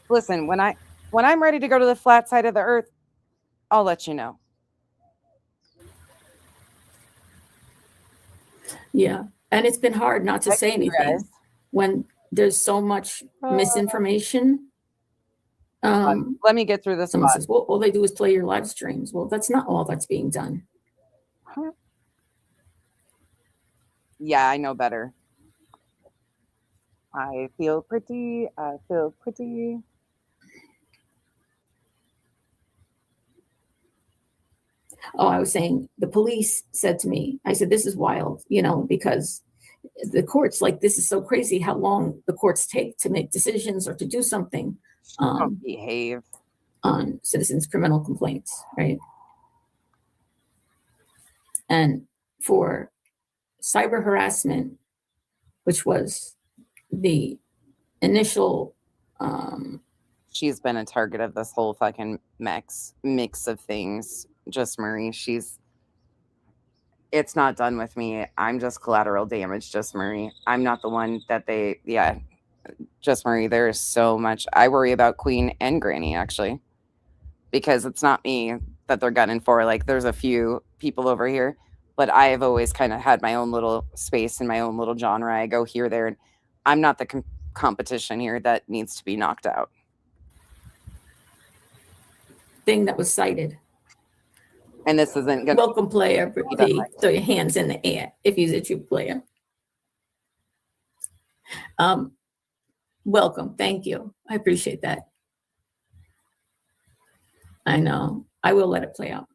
S8: Listen, when I'm ready to go to the flat side of the earth, I'll let you know.
S5: Yeah. And it's been hard not to say anything when there's so much misinformation.
S8: Let me get through this.
S5: Someone says, well, all they do is play your live streams. Well, that's not all that's being done.
S8: Yeah, I know better. I feel pretty.
S5: Oh, I was saying, the police said to me, I said, this is wild, because the courts, like, this is so crazy how long the courts take to make decisions or to do something
S8: behave
S5: on citizens' criminal complaints, right? And for cyber harassment, which was the initial
S8: she's been a target of this whole fucking mix of things. Just Marie, it's not done with me. I'm just collateral damage. Just Marie, I'm not the one that just Marie, there is so much I worry about Queen and Granny, actually, because it's not me that they're gunning for. Like, there's a few people over here, but I have always kind of had my own little space and my own little genre. I go here, there, and I'm not the competition here that needs to be knocked out.
S5: Thing that was cited.
S8: And this isn't good.
S5: Welcome, player. Throw your hands in the air if you're a true player. Welcome. Thank you. I appreciate that. I know. I will let it play out.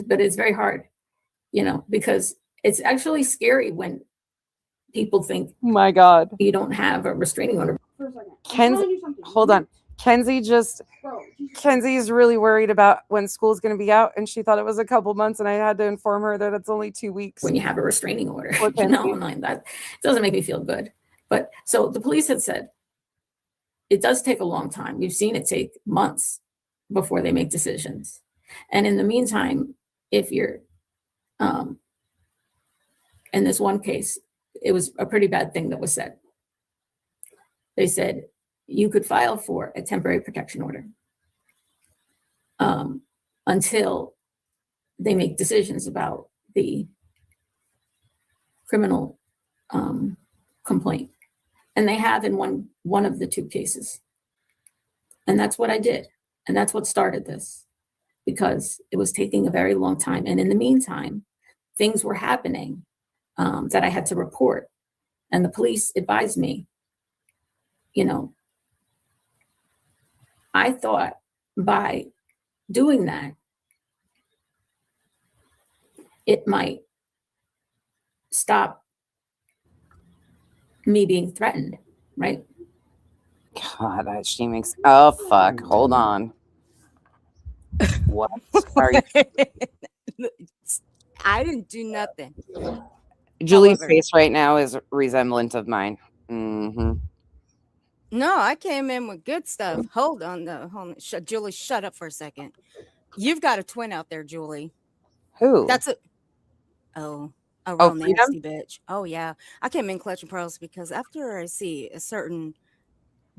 S5: But it's very hard, because it's actually scary when people think,
S8: oh my God,
S5: you don't have a restraining order.
S8: Kenzie, hold on. Kenzie is really worried about when school's going to be out, and she thought it was a couple months, and I had to inform her that it's only 2 weeks.
S5: When you have a restraining order, that doesn't make me feel good. But so the police had said, it does take a long time. You've seen it take months before they make decisions. And in the meantime, if you're, in this one case, it was a pretty bad thing that was said. They said, you could file for a temporary protection order until they make decisions about the criminal complaint. And they have in one of the 2 cases. And that's what I did. And that's what started this, because it was taking a very long time. And in the meantime, things were happening that I had to report. And the police advised me, I thought by doing that, it might stop me being threatened, right?
S8: God, that she makes. Oh fuck! Hold on. What are you?
S9: I didn't do nothing.
S8: Julie's
S9: However-
S8: face right now is resemblant of mine. Mm-hmm.
S9: No, I came in with good stuff. Hold on, though. Hold on. Julie, shut up for a second. You've got a twin out there, Julie.
S8: Who?
S9: That's a real
S8: Freedom?
S9: nasty bitch. Oh yeah, I came in clutching pearls because after I see a certain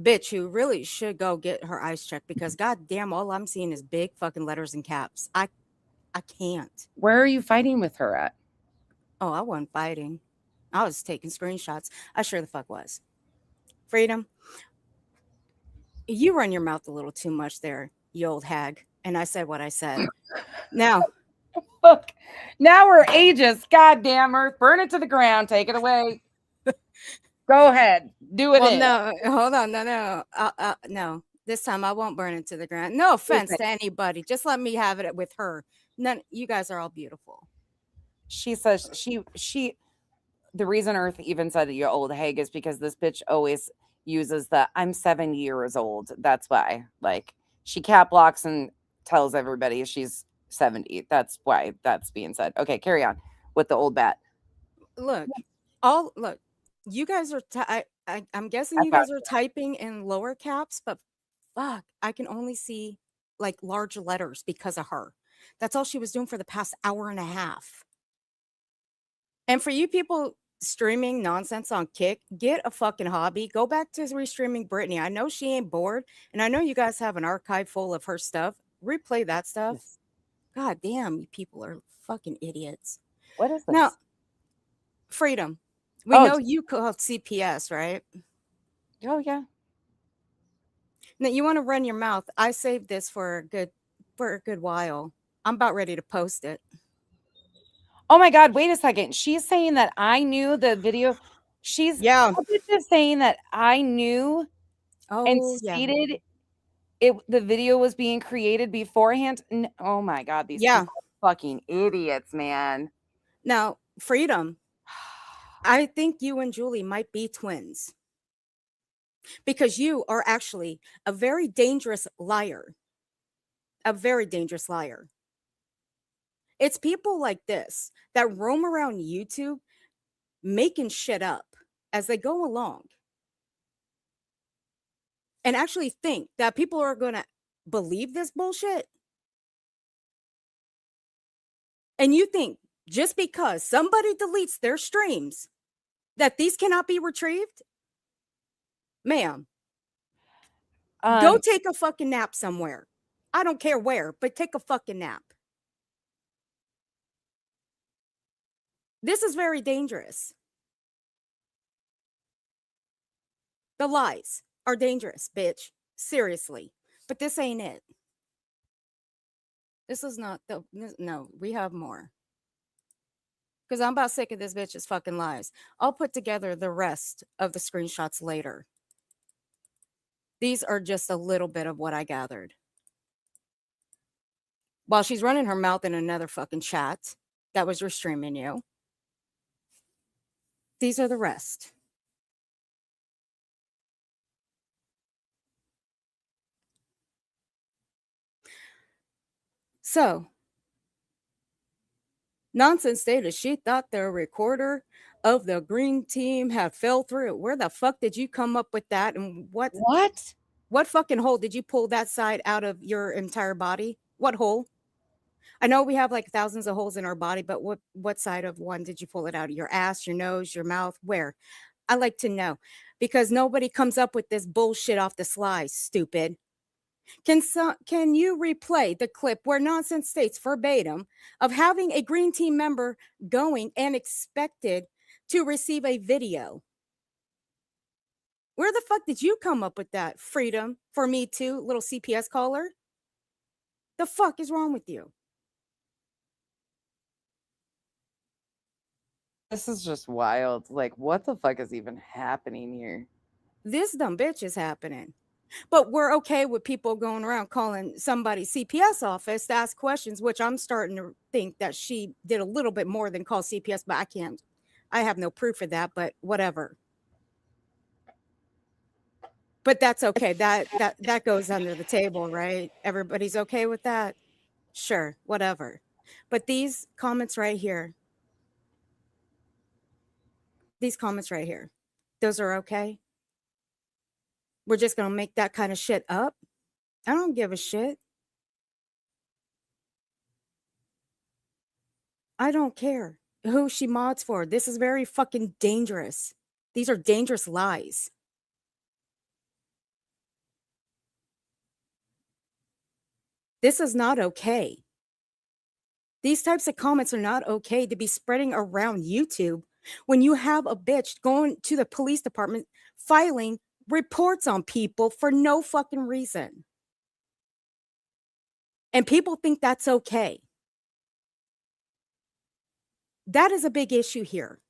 S9: bitch who really should go get her eyes checked because goddamn, all I'm seeing is big fucking letters and caps. I can't.
S8: Where are you fighting with her at?
S9: Oh, I wasn't fighting. I was taking screenshots. I sure the fuck was. Freedom, you run your mouth a little too much there, you old hag. And I said what I said. Now,
S8: Look, now we're ages. Goddamn Earth, burn it to the ground. Take it away. Go ahead, do it.
S9: well, no, hold on, no. This time I won't burn it to the ground. No offense to anybody. Just let me have it with her. None. You guys are all beautiful.
S8: She says she. The reason Earth even said you old hag is because this bitch always uses the "I'm 7 years old." That's why. Like she cap locks and tells everybody she's 70. That's why that's being said. Okay, carry on with the old bat.
S9: Look, you guys are I'm guessing you guys are typing in lower caps, but fuck, I can only see like large letters because of her. That's all she was doing for the past hour and a half. And for you people streaming nonsense on Kick, get a fucking hobby. Go back to restreaming Brittany. I know she ain't bored, and I know you guys have an archive full of her stuff. Replay that stuff.
S8: Yes.
S9: God damn, you people are fucking idiots.
S8: What is this?
S9: Now, Freedom, we know you called CPS, right?
S8: Oh yeah.
S9: Now you want to run your mouth. I saved this for a good while. I'm about ready to post it.
S8: Oh my God, wait a second. She's saying that I knew the video. She's just saying that I knew and stated the video was being created beforehand. Oh my God, these people are fucking idiots, man.
S9: Now, Freedom, I think you and Julie might be twins. Because you are actually a very dangerous liar. A very dangerous liar. It's people like this that roam around YouTube making shit up as they go along and actually think that people are going to believe this bullshit. And you think just because somebody deletes their streams that these cannot be retrieved? Ma'am, go take a fucking nap somewhere. I don't care where, but take a fucking nap. This is very dangerous. The lies are dangerous, bitch. Seriously. But this ain't it. This is not no, we have more. Because I'm about sick of this bitch's fucking lies. I'll put together the rest of the screenshots later. These are just a little bit of what I gathered. While she's running her mouth in another fucking chat that was restreaming you. These are the rest. So, Nonsense stated she thought the recorder of the green team had fell through. Where the fuck did you come up with that? And what fucking hole did you pull that side out of your entire body? What hole? I know we have like thousands of holes in our body, but what side of one did you pull it out of? Your ass, your nose, your mouth? Where? I like to know because nobody comes up with this bullshit off the sly, stupid. Can you replay the clip where Nonsense states verbatim of having a green team member going and expected to receive a video? Where the fuck did you come up with that? Freedom for me too, little CPS caller? The fuck is wrong with you?
S8: This is just wild. Like, what the fuck is even happening here?
S9: This dumb bitch is happening. But we're okay with people going around calling somebody's CPS office to ask questions, which I'm starting to think that she did a little bit more than call CPS, but I have no proof of that, but whatever. But that's okay. That goes under the table, right? Everybody's okay with that? Sure, whatever. But these comments right here, those are okay. We're just going to make that kind of shit up. I don't give a shit. I don't care who she mods for. This is very fucking dangerous. These are dangerous lies. This is not okay. These types of comments are not okay to be spreading around YouTube when you have a bitch going to the police department filing reports on people for no fucking reason. And people think that's okay. That is a big issue here.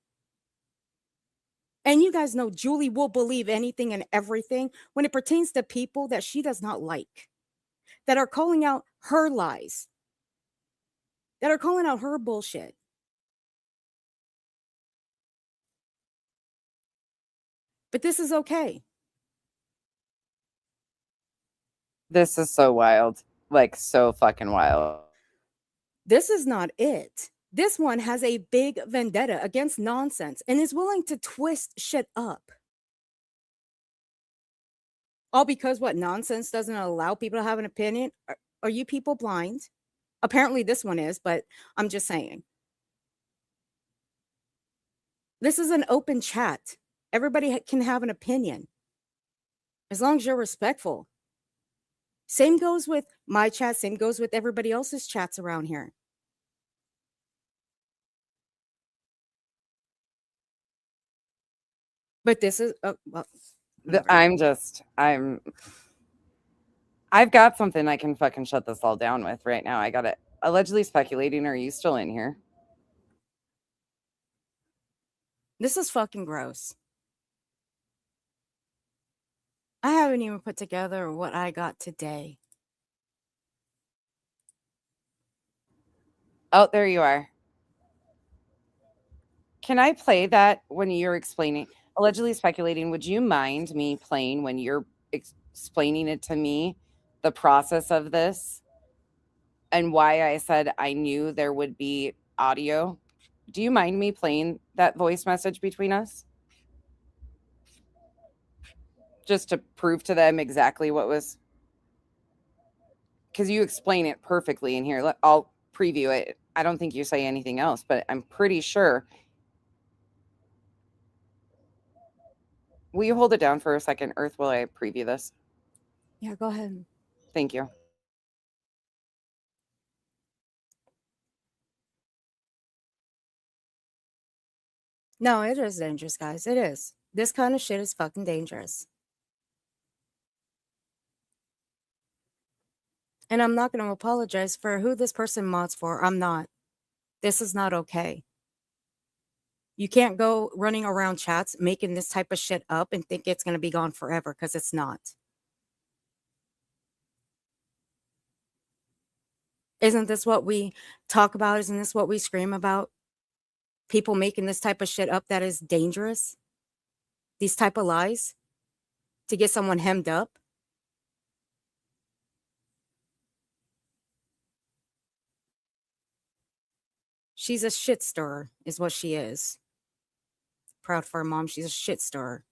S9: And you guys know Julie will believe anything and everything when it pertains to people that she does not like, that are calling out her lies, that are calling out her bullshit. But this is okay.
S8: This is so wild. Like, so fucking wild.
S9: This is not it. This one has a big vendetta against nonsense and is willing to twist shit up. All because what? Nonsense doesn't allow people to have an opinion? Are you people blind? Apparently this one is, but I'm just saying. This is an open chat. Everybody can have an opinion, as long as you're respectful. Same goes with my chat. Same goes with everybody else's chats around here. But this is, well,
S8: I've got something I can fucking shut this all down with right now. I got it. Allegedly speculating. Are you still in here?
S9: This is fucking gross. I haven't even put together what I got today.
S8: Oh, there you are. Can I play that when you're explaining? Allegedly speculating. Would you mind me playing when you're explaining it to me, the process of this, and why I said I knew there would be audio? Do you mind me playing that voice message between us? Just to prove to them exactly what was, because you explain it perfectly in here. I'll preview it. I don't think you say anything else, but I'm pretty sure. Will you hold it down for a second, Earth, while I preview this?
S9: Yeah, go ahead.
S8: Thank you.
S9: No, it is dangerous, guys. It is. This kind of shit is fucking dangerous. And I'm not going to apologize for who this person mods for. I'm not. This is not okay. You can't go running around chats making this type of shit up and think it's going to be gone forever, because it's not. Isn't this what we talk about? Isn't this what we scream about? People making this type of shit up that is dangerous? These type of lies to get someone hemmed up? She's a shit stirrer, is what she is. Proud for her mom. She's a shit stirrer.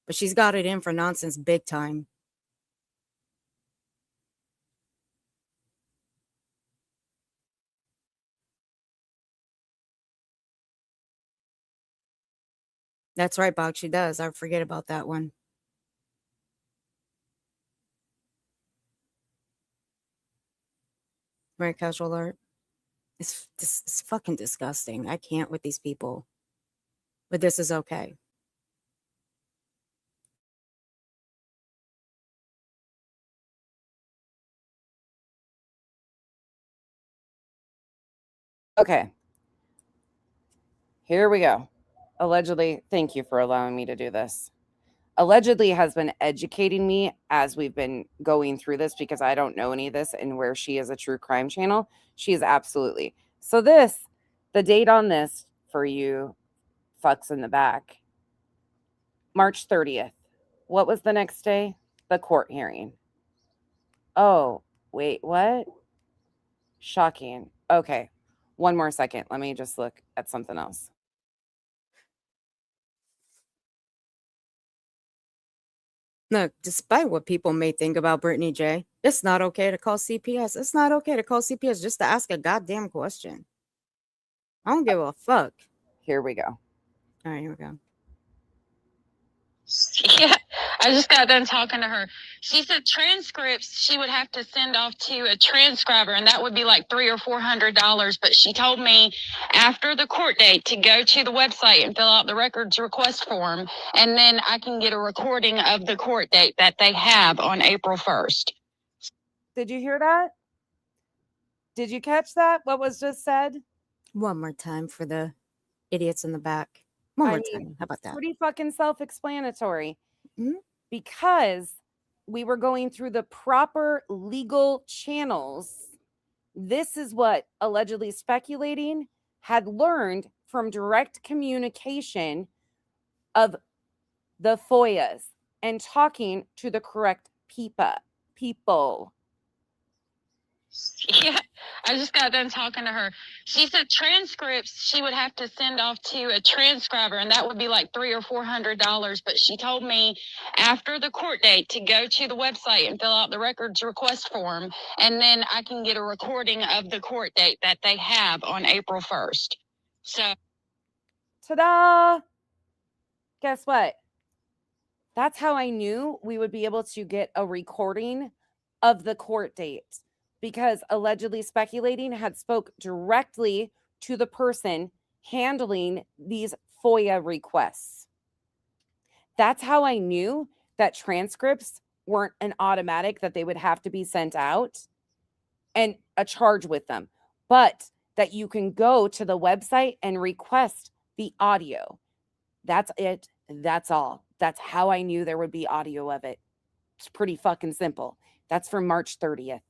S9: But she's got it in for nonsense big time. That's right, Bog. She does. I forget about that one. Very casual alert. It's fucking disgusting. I can't with these people. But this is okay.
S8: Okay. Here we go. Allegedly, thank you for allowing me to do this. allegedly has been educating me as we've been going through this, because I don't know any of this, and where she is a true crime channel, she is absolutely. So the date on this for you fucks in the back, March 30th. What was the next day? The court hearing. Oh, wait, what? Shocking. Okay. One more second. Let me just look at something else.
S9: Look, despite what people may think about Brittany J, it's not okay to call CPS. It's not okay to call CPS just to ask a goddamn question. I don't give a fuck.
S8: Here we go.
S9: All right, here we go.
S10: Yeah, I just got done talking to her. She said transcripts she would have to send off to a transcriber, and that would be like $300 or $400. But she told me after the court date to go to the website and fill out the records request form, and then I can get a recording of the court date that they have on April 1st.
S8: Did you hear that? Did you catch that? What was just said?
S9: One more time for the idiots in the back. One more time. How about that?
S8: Pretty fucking self-explanatory.
S9: Mhm.
S8: Because we were going through the proper legal channels. This is what allegedly speculating had learned from direct communication of the FOIAs and talking to the correct people.
S10: Yeah, I just got done talking to her. She said transcripts she would have to send off to a transcriber, and that would be like $300 or $400. But she told me after the court date to go to the website and fill out the records request form, and then I can get a recording of the court date that they have on April 1st. So,
S8: Ta-da! Guess what? That's how I knew we would be able to get a recording of the court date, because allegedly speculating had spoke directly to the person handling these FOIA requests. That's how I knew that transcripts weren't an automatic, that they would have to be sent out and a charge with them, but that you can go to the website and request the audio. That's it. That's all. That's how I knew there would be audio of it. It's pretty fucking simple. That's from March 30th.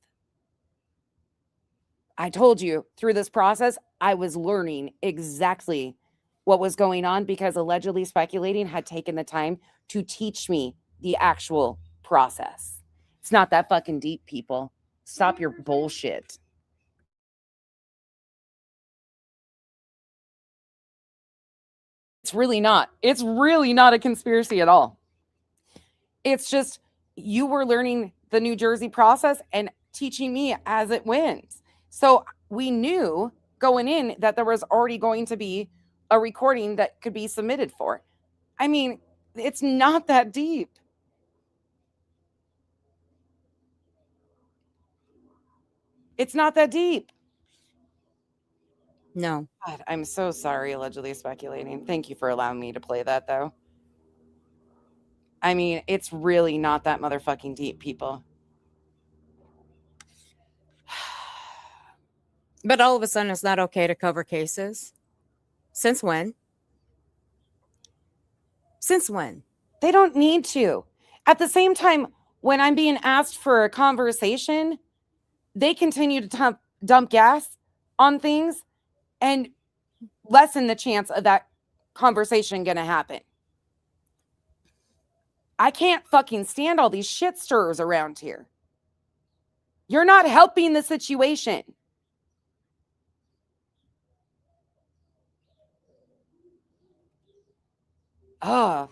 S8: I told you through this process, I was learning exactly what was going on, because allegedly speculating had taken the time to teach me the actual process. It's not that fucking deep, people. Stop your bullshit. It's really not. It's really not a conspiracy at all. It's just you were learning the New Jersey process and teaching me as it went. So we knew going in that there was already going to be a recording that could be submitted for. I mean, it's not that deep. It's not that deep.
S9: No.
S8: God, I'm so sorry, allegedly speculating. Thank you for allowing me to play that, though. I mean, it's really not that motherfucking deep, people.
S9: But all of a sudden, it's not okay to cover cases. Since when? Since when?
S8: They don't need to. At the same time, when I'm being asked for a conversation, they continue to dump gas on things and lessen the chance of that conversation going to happen. I can't fucking stand all these shit stirrers around here. You're not helping the situation. Oh,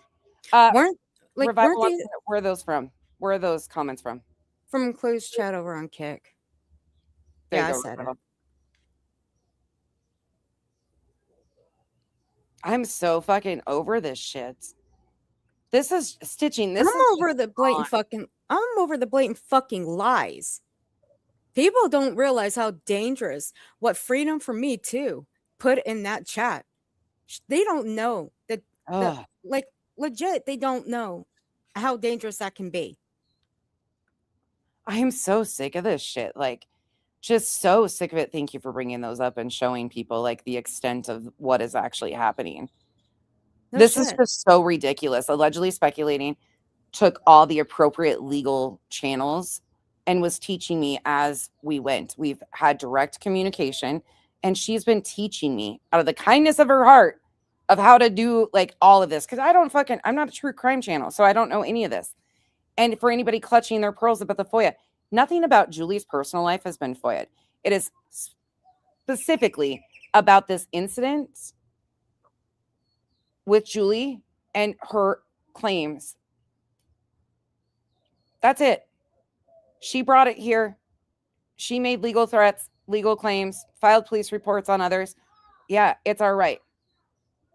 S9: Weren't
S8: Revival,
S9: these
S8: where are those from? Where are those comments from?
S9: from closed chat over on Kick?
S8: There you
S9: Yeah, I
S8: go,
S9: said it.
S8: Revival. I'm so fucking over this shit. This is stitching. This
S9: I'm
S8: is
S9: over the blatant fucking. I'm over the blatant fucking lies. People don't realize how dangerous what Freedom for Me Too put in that chat. They don't know that, like, legit, they don't know how dangerous that can be.
S8: I am so sick of this shit. Like, just so sick of it. Thank you for bringing those up and showing people like the extent of what is actually happening.
S9: No
S8: This is
S9: shit.
S8: just so ridiculous. Allegedly speculating, took all the appropriate legal channels and was teaching me as we went. We've had direct communication, and she's been teaching me out of the kindness of her heart of how to do like all of this. Cause I'm not a true crime channel, so I don't know any of this. And for anybody clutching their pearls about the FOIA, nothing about Julie's personal life has been FOIA'd. It is specifically about this incident with Julie and her claims. That's it. She brought it here. She made legal threats, legal claims, filed police reports on others. Yeah, it's our right.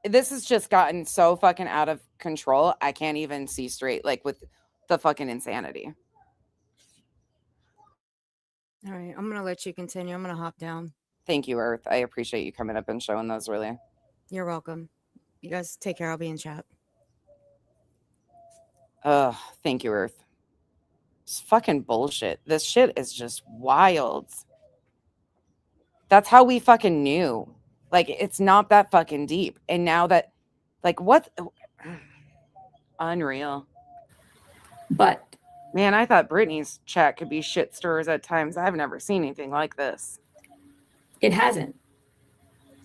S8: This has just gotten so fucking out of control. I can't even see straight, like with the fucking insanity.
S9: All right, I'm gonna let you continue. I'm gonna hop down.
S8: Thank you, Earth. I appreciate you coming up and showing those, really.
S9: You're welcome. You guys take care. I'll be in chat.
S8: Thank you, Earth. It's fucking bullshit. This shit is just wild. That's how we fucking knew. Like, it's not that fucking deep. And now that, like, what? Unreal.
S5: But
S8: man, I thought Brittany's chat could be shit stirrers at times. I've never seen anything like this.
S5: it hasn't.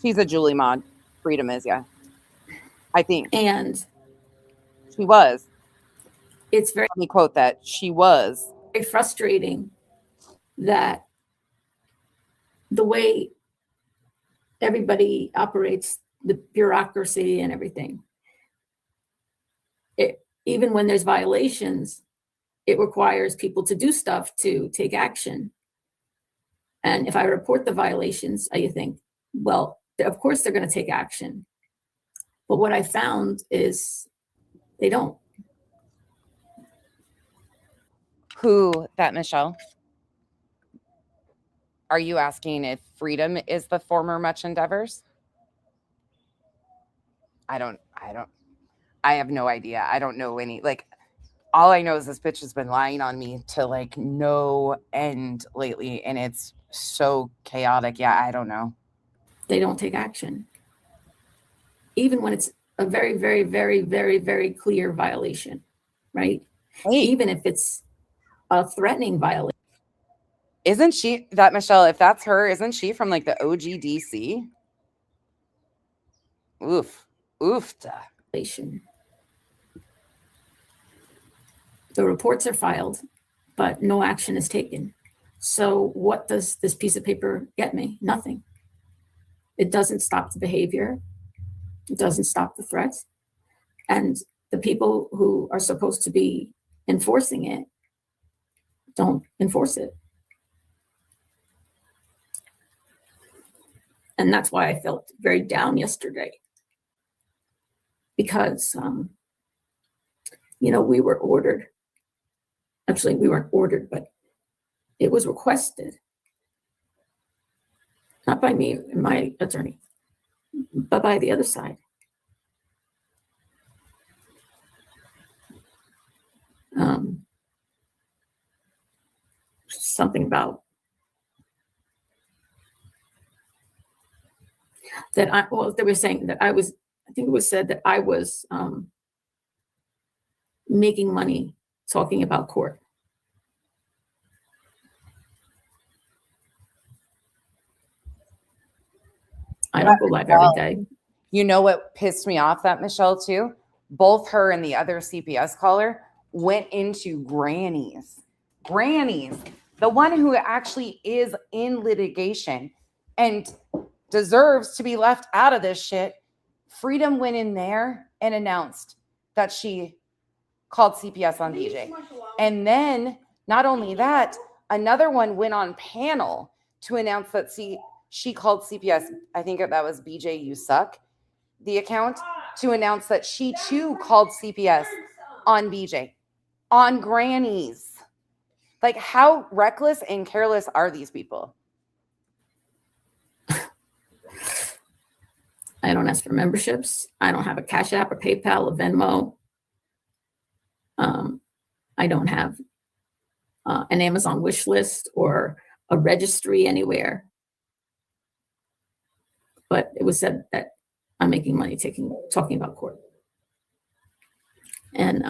S8: She's a Julie mod. Freedom is, yeah. I think.
S5: And
S8: she was.
S5: It's very,
S8: let me quote that. She was.
S5: very frustrating that the way everybody operates, the bureaucracy and everything, even when there's violations, it requires people to do stuff to take action. And if I report the violations, you think, well, of course they're going to take action. But what I found is they don't.
S8: Who that, Michelle? Are you asking if Freedom is the former Much Endeavors? I have no idea. I don't know any, like, all I know is this bitch has been lying on me to like no end lately, and it's so chaotic. Yeah, I don't know.
S5: They don't take action. Even when it's a very, very, very, very, very clear violation, right?
S8: Hey.
S5: Even if it's a threatening violation.
S8: Isn't she, that Michelle, if that's her, isn't she from like the OGDC? Oof. Oofta.
S5: The reports are filed, but no action is taken. So what does this piece of paper get me? Nothing. It doesn't stop the behavior. It doesn't stop the threats. And the people who are supposed to be enforcing it don't enforce it. And that's why I felt very down yesterday. Because, we were ordered. Actually, we weren't ordered, but it was requested. Not by me and my attorney, but by the other side. Something about that they were saying that I think it was said that I was making money talking about court. I don't go live every day.
S8: You know what pissed me off, that Michelle, too? Both her and the other CPS caller went into Granny's. Granny's, the one who actually is in litigation and deserves to be left out of this shit. Freedom went in there and announced that she called CPS on BJ. And then, not only that, another one went on panel to announce that she called CPS, I think that was BJ You Suck, the account, to announce that she too called CPS on BJ, on Granny's. Like, how reckless and careless are these people?
S5: I don't ask for memberships. I don't have a Cash App, a PayPal, a Venmo. I don't have an Amazon wish list or a registry anywhere. But it was said that I'm making money talking about court. And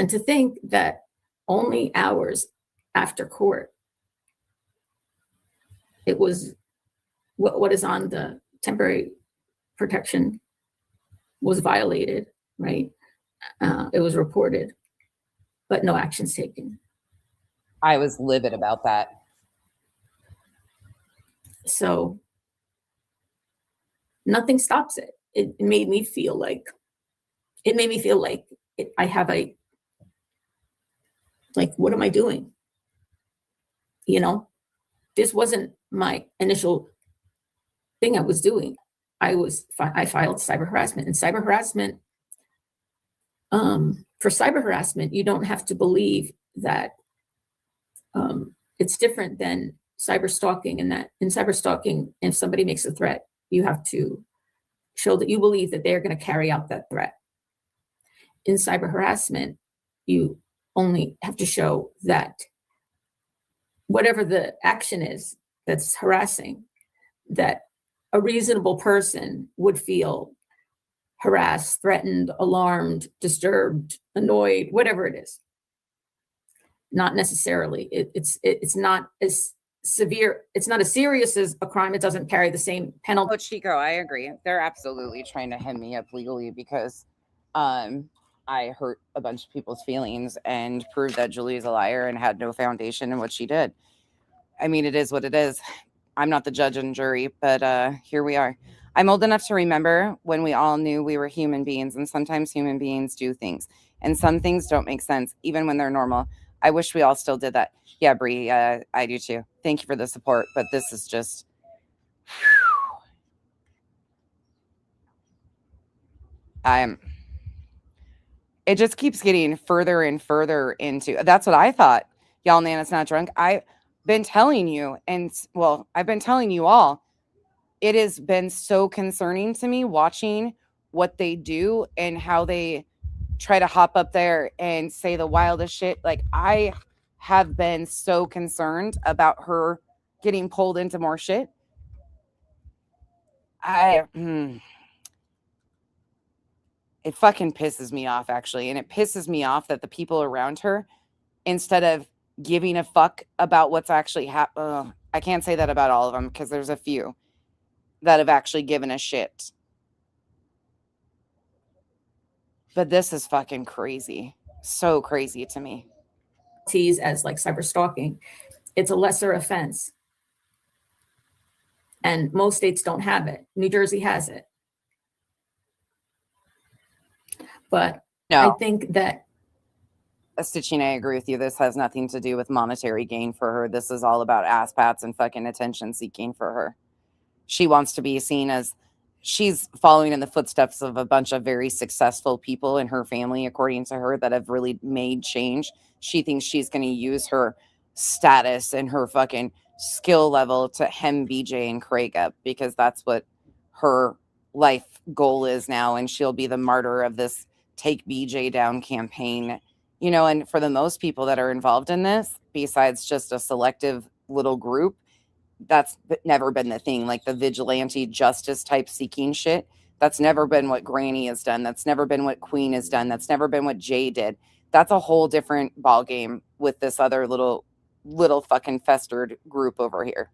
S5: to think that only hours after court, it was what is on the temporary protection was violated, right? It was reported, but no actions taken.
S8: I was livid about that.
S5: So nothing stops it. It made me feel like I have what am I doing? You know, this wasn't my initial thing I was doing. I filed cyber harassment, and cyber harassment, for cyber harassment, you don't have to believe that it's different than cyber stalking, and that in cyber stalking, if somebody makes a threat, you have to show that you believe that they're going to carry out that threat. In cyber harassment, you only have to show that whatever the action is that's harassing, that a reasonable person would feel harassed, threatened, alarmed, disturbed, annoyed, whatever it is. Not necessarily. It's not as severe. It's not as serious as a crime. It doesn't carry the same penalty.
S8: Oh, Chico, I agree. They're absolutely trying to hem me up legally because I hurt a bunch of people's feelings and proved that Julie's a liar and had no foundation in what she did. I mean, it is what it is. I'm not the judge and jury, but here we are. I'm old enough to remember when we all knew we were human beings, and sometimes human beings do things, and some things don't make sense, even when they're normal. I wish we all still did that. Yeah, Bree, I do too. Thank you for the support, but this is just... It just keeps getting further and further into... That's what I thought. Y'all, Nana's not drunk. I've been telling you, and well, I've been telling you all, it has been so concerning to me watching what they do and how they try to hop up there and say the wildest shit. Like, I have been so concerned about her getting pulled into more shit. It fucking pisses me off, actually. And it pisses me off that the people around her, instead of giving a fuck about what's actually happening, I can't say that about all of them because there's a few that have actually given a shit. But this is fucking crazy. So crazy to me.
S5: As like cyber stalking, it's a lesser offense. And most states don't have it. New Jersey has it. But
S8: no.
S5: I think that
S8: Stitching, I agree with you. This has nothing to do with monetary gain for her. This is all about ass pats and fucking attention seeking for her. She wants to be seen as she's following in the footsteps of a bunch of very successful people in her family, according to her, that have really made change. She thinks she's going to use her status and her fucking skill level to hem BJ and Craig up, because that's what her life goal is now. And she'll be the martyr of this Take BJ Down campaign. You know, and for the most people that are involved in this, besides just a selective little group, that's never been the thing. Like the vigilante justice type seeking shit, that's never been what Granny has done. That's never been what Queen has done. That's never been what Jay did. That's a whole different ball game with this other little fucking festered group over here.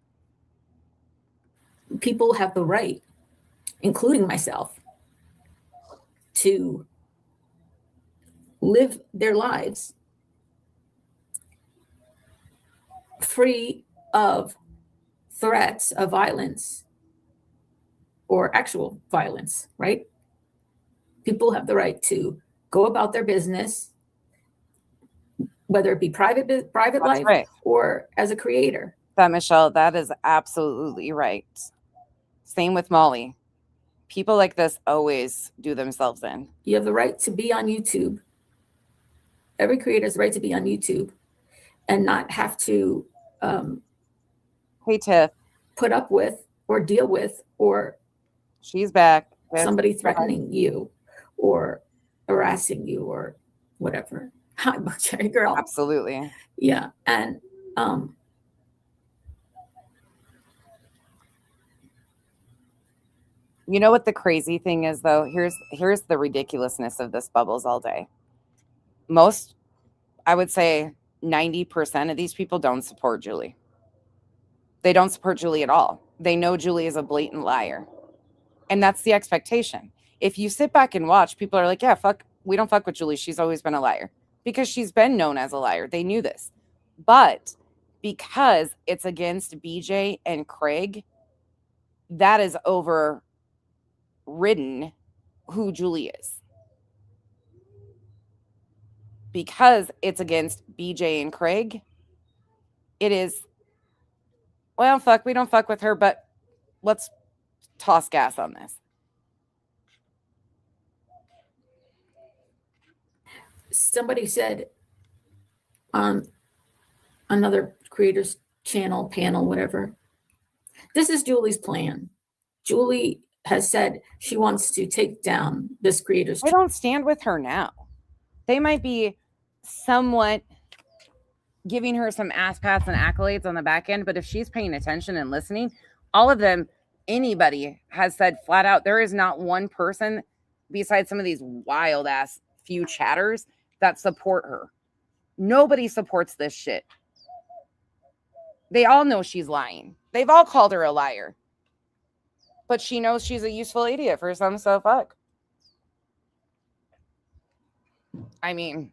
S5: People have the right, including myself, to live their lives free of threats of violence or actual violence, right? People have the right to go about their business, whether it be private life, right, or as a creator.
S8: That, Michelle, that is absolutely right. Same with Molly. People like this always do themselves in.
S5: You have the right to be on YouTube. Every creator has the right to be on YouTube and not have to
S8: hey, Tiff,
S5: put up with or deal with, or
S8: she's back,
S5: somebody threatening you or harassing you or whatever. Hi, Cherry Girl.
S8: Absolutely.
S5: Yeah. And
S8: You know what the crazy thing is, though? Here's the ridiculousness of this bubbles all day. Most, I would say 90% of these people don't support Julie. They don't support Julie at all. They know Julie is a blatant liar. And that's the expectation. If you sit back and watch, people are like, yeah, fuck, we don't fuck with Julie. She's always been a liar. Because she's been known as a liar. They knew this. But because it's against BJ and Craig, that is overridden who Julie is. Because it's against BJ and Craig, it is, well, fuck, we don't fuck with her, but let's toss gas on this.
S5: Somebody said on another creators channel, panel, whatever, this is Julie's plan. Julie has said she wants to take down this creators.
S8: I don't stand with her now. They might be somewhat giving her some ass pats and accolades on the back end, but if she's paying attention and listening, all of them, anybody has said flat out, there is not one person besides some of these wild ass few chatters that support her. Nobody supports this shit. They all know she's lying. They've all called her a liar. But she knows she's a useful idiot for some, so fuck. I mean,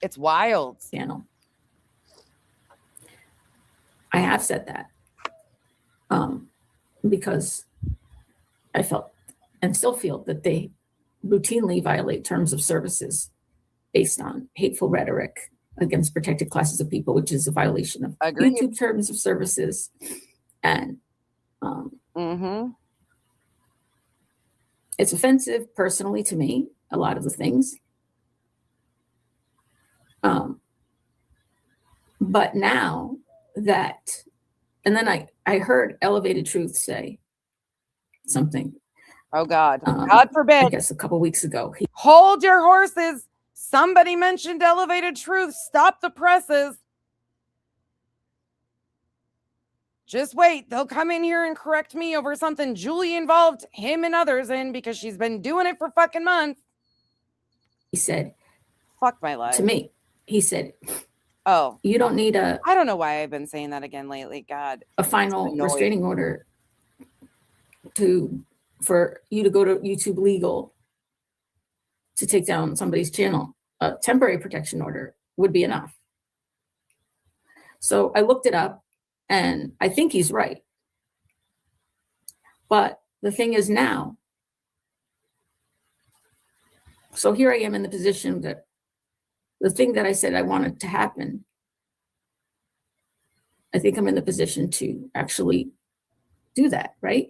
S8: it's wild.
S5: Channel. I have said that because I felt and still feel that they routinely violate terms of services based on hateful rhetoric against protected classes of people, which is a violation of YouTube terms of services. And it's offensive personally to me, a lot of the things. But now that, and then I heard Elevated Truth say something.
S8: Oh God, God forbid.
S5: I guess a couple weeks ago.
S8: Hold your horses. Somebody mentioned Elevated Truth. Stop the presses. Just wait. They'll come in here and correct me over something Julie involved him and others in because she's been doing it for fucking months.
S5: He said,
S8: fuck my life.
S5: To me, he said,
S8: oh,
S5: you don't need a,
S8: I don't know why I've been saying that again lately. God,
S5: a final restraining order for you to go to YouTube Legal to take down somebody's channel. A temporary protection order would be enough. So I looked it up and I think he's right. But the thing is now, so here I am in the position that the thing that I said I wanted to happen, I think I'm in the position to actually do that, right?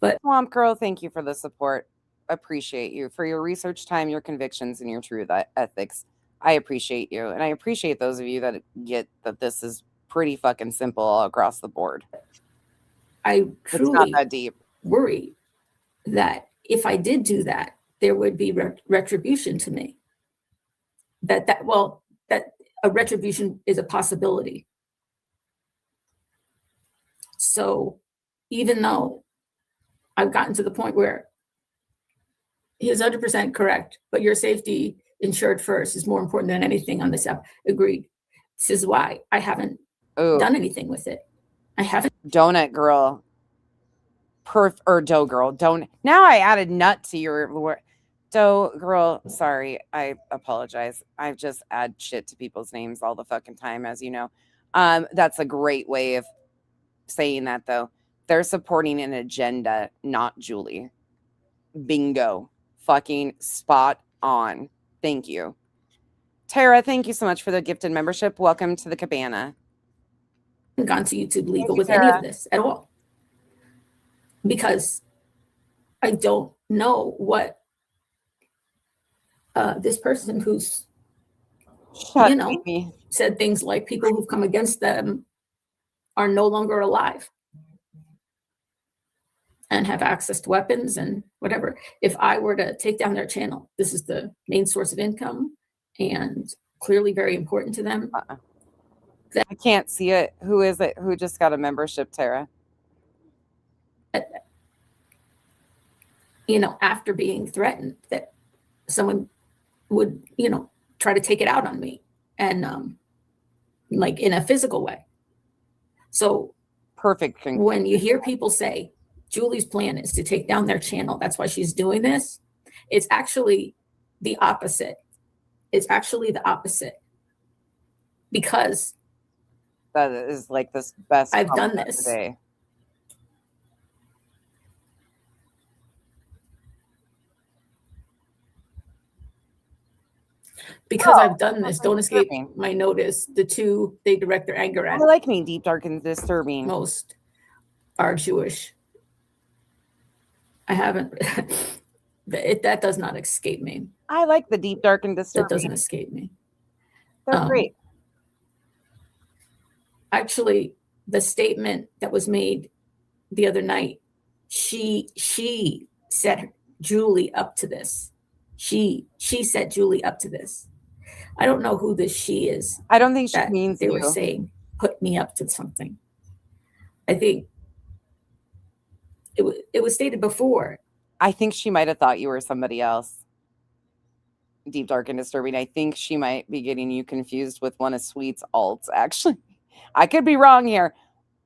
S5: But
S8: Swamp Girl, thank you for the support. Appreciate you for your research time, your convictions, and your true ethics. I appreciate you. And I appreciate those of you that get that this is pretty fucking simple all across the board.
S5: I truly
S8: it's not that deep.
S5: Worry that if I did do that, there would be retribution to me. That a retribution is a possibility. So even though I've gotten to the point where he is 100% correct, but your safety insured first is more important than anything on this app. Agreed. This is why I haven't done anything with it. I haven't.
S8: Donut Girl. Or Dough Girl. Don't. Now I added nut to your word. Dough Girl. Sorry. I apologize. I just add shit to people's names all the fucking time, as you know. That's a great way of saying that, though. They're supporting an agenda, not Julie. Bingo. Fucking spot on. Thank you. Tara, thank you so much for the gifted membership. Welcome to the cabana.
S5: I haven't gone to YouTube Legal with any of this at all. Because I don't know what this person who's, said things like people who've come against them are no longer alive and have access to weapons and whatever. If I were to take down their channel, this is the main source of income and clearly very important to them.
S8: I can't see it. Who is it? Who just got a membership, Tara?
S5: after being threatened that someone would, try to take it out on me and like in a physical way. So
S8: Perfect.
S5: when you hear people say Julie's plan is to take down their channel, that's why she's doing this, it's actually the opposite. It's actually the opposite. Because
S8: that is like this best
S5: I've done this
S8: today.
S5: Because I've done this. Don't escape my notice. The two they direct their anger at.
S8: I like me deep, dark, and disturbing.
S5: Most are Jewish. I haven't. That does not escape me.
S8: I like the deep, dark, and disturbing.
S5: That doesn't escape me.
S8: They're great.
S5: Actually, the statement that was made the other night, she set Julie up to this. She set Julie up to this. I don't know who this she is.
S8: I don't think she means
S5: they were saying put me up to something. I think it was stated before.
S8: I think she might have thought you were somebody else. Deep, dark, and disturbing. I think she might be getting you confused with one of Sweet's alts, actually. I could be wrong here,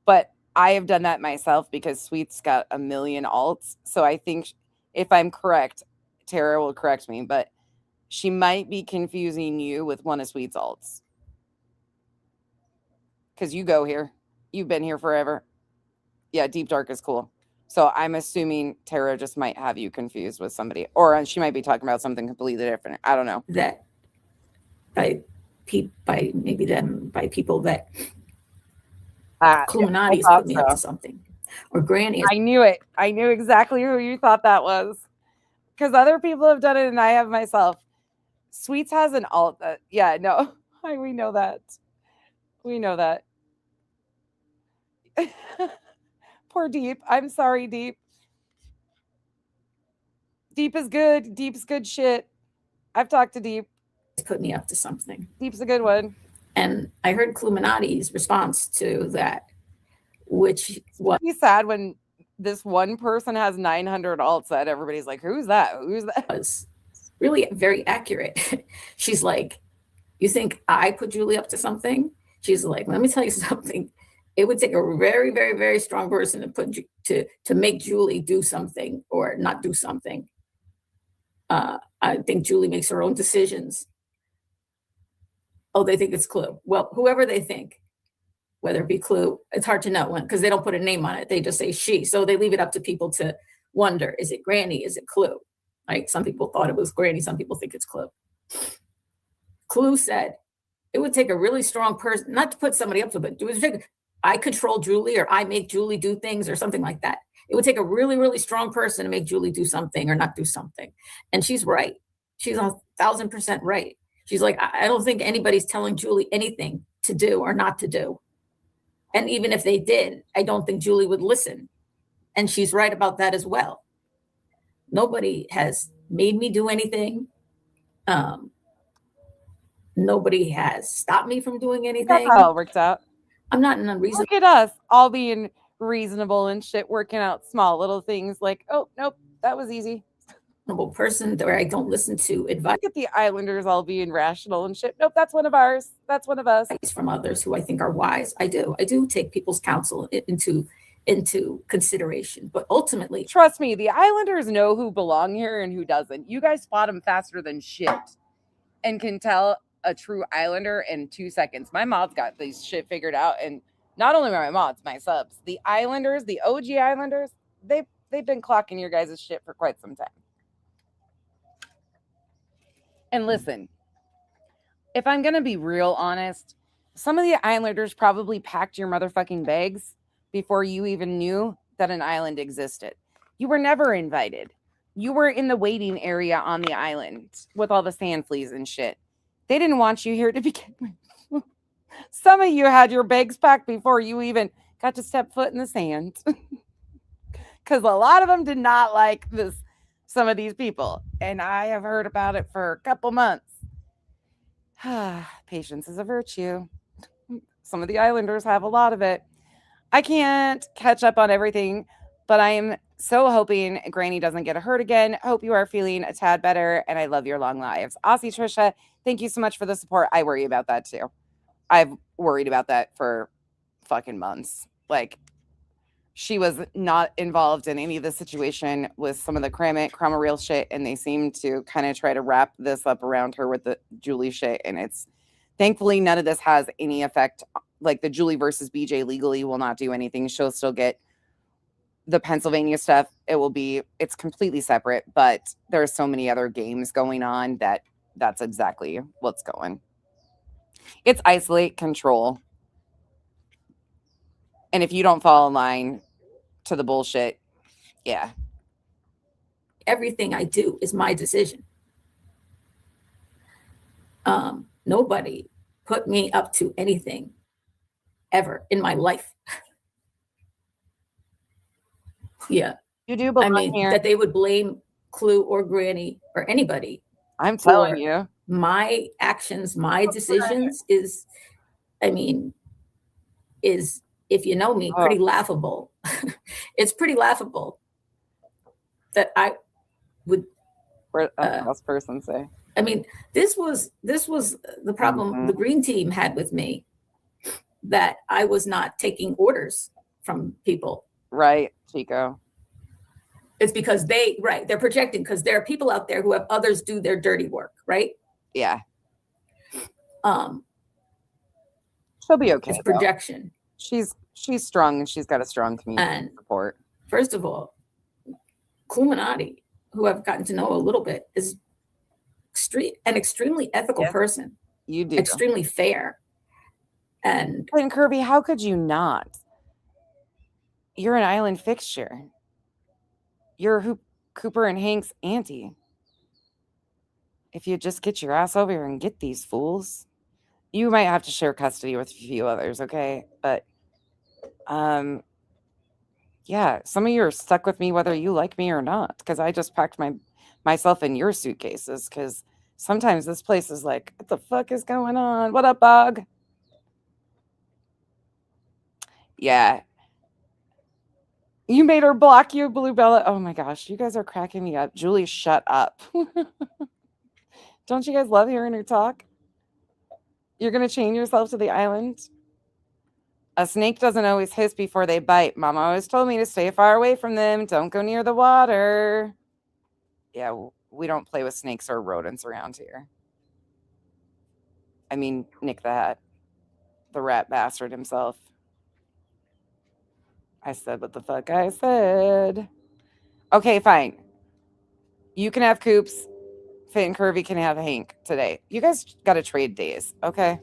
S8: but I have done that myself because Sweet's got a million alts. So I think if I'm correct, Tara will correct me, but she might be confusing you with one of Sweet's alts. Because you go here. You've been here forever. Yeah, Deep Dark is cool. So I'm assuming Tara just might have you confused with somebody. Or she might be talking about something completely different. I don't know.
S5: That by people that Illuminati is putting me up to something. Or Granny.
S8: I knew it. I knew exactly who you thought that was. Because other people have done it and I have myself. Sweets has an alt that, yeah, no. We know that. We know that. Poor Deep. I'm sorry, Deep. Deep is good. Deep's good shit. I've talked to Deep.
S5: Put me up to something.
S8: Deep's a good one.
S5: And I heard Illuminati's response to that, which was
S8: sad when this one person has 900 alts that everybody's like, who's that? Who's that?
S5: Was really very accurate. She's like, you think I put Julie up to something? She's like, let me tell you something. It would take a very, very, very strong person to put to make Julie do something or not do something. I think Julie makes her own decisions. Oh, they think it's Clue. Well, whoever they think, whether it be Clue, it's hard to know because they don't put a name on it. They just say she. So they leave it up to people to wonder, is it Granny? Is it Clue? Like some people thought it was Granny. Some people think it's Clue. Clue said it would take a really strong person, not to put somebody up to, but I control Julie or I make Julie do things or something like that. It would take a really, really strong person to make Julie do something or not do something. And she's right. She's 1,000% right. She's like, I don't think anybody's telling Julie anything to do or not to do. And even if they did, I don't think Julie would listen. And she's right about that as well. Nobody has made me do anything. Nobody has stopped me from doing anything.
S8: That's how it works out.
S5: I'm not an unreasonable.
S8: Look at us all being reasonable and shit, working out small little things like, oh, nope, that was easy.
S5: Person where I don't listen to advice.
S8: Look at the Islanders all being rational and shit. Nope, that's one of ours. That's one of us.
S5: From others who I think are wise. I do take people's counsel into consideration. But ultimately,
S8: trust me, the Islanders know who belong here and who doesn't. You guys spot them faster than shit and can tell a true Islander in 2 seconds. My mods got this shit figured out, and not only my mods, my subs, the Islanders, the OG Islanders, they've been clocking your guys' shit for quite some time. And listen, if I'm gonna be real honest, some of the Islanders probably packed your motherfucking bags before you even knew that an island existed. You were never invited. You were in the waiting area on the island with all the sand fleas and shit. They didn't want you here to begin with. Some of you had your bags packed before you even got to step foot in the sand. Because a lot of them did not like this, some of these people. And I have heard about it for a couple months. Patience is a virtue. Some of the Islanders have a lot of it. I can't catch up on everything, but I am So hoping Granny doesn't get hurt again. Hope you are feeling a tad better, and I love your long lives. Aussie Trisha, thank you so much for the support. I worry about that too. I've worried about that for fucking months. Like, she was not involved in any of the situation with some of the Crama real shit, and they seem to kind of try to wrap this up around her with the Julie shit, and it's thankfully none of this has any effect. Like, the Julie versus BJ legally will not do anything. She'll still get the Pennsylvania stuff. It's completely separate, but there are so many other games going on that's exactly what's going. It's isolate, control. And if you don't fall in line to the bullshit, yeah.
S5: Everything I do is my decision. Nobody put me up to anything ever in my life. Yeah.
S8: You do belong here.
S5: That they would blame Clue or Granny or anybody.
S8: I'm telling you.
S5: My actions, my decisions is, if you know me, pretty laughable. It's pretty laughable that I would.
S8: What else person say?
S5: This was the problem the Green Team had with me, that I was not taking orders from people.
S8: Right, Chico.
S5: It's because they're projecting, because there are people out there who have others do their dirty work, right?
S8: Yeah. She'll be okay.
S5: It's projection.
S8: She's strong, and she's got a strong community support.
S5: First of all, Illuminati, who I've gotten to know a little bit, is an extremely ethical person.
S8: You do.
S5: Extremely fair. And
S8: Kirby, how could you not? You're an island fixture. You're Cooper and Hank's auntie. If you just get your ass over here and get these fools, you might have to share custody with a few others, okay? But, yeah, some of you are stuck with me whether you like me or not, because I just packed myself in your suitcases, because sometimes this place is like, what the fuck is going on? What up, Bog? Yeah. You made her block you, Blue Bella. Oh my gosh, you guys are cracking me up. Julie, shut up. Don't you guys love hearing her talk? You're going to chain yourself to the island? A snake doesn't always hiss before they bite. Mama always told me to stay far away from them. Don't go near the water. Yeah, we don't play with snakes or rodents around here. Nick the Hat. The rat bastard himself. I said what the fuck I said. Okay, fine. You can have Coops. Fit and Curvy can have Hank today. You guys got to trade days, okay?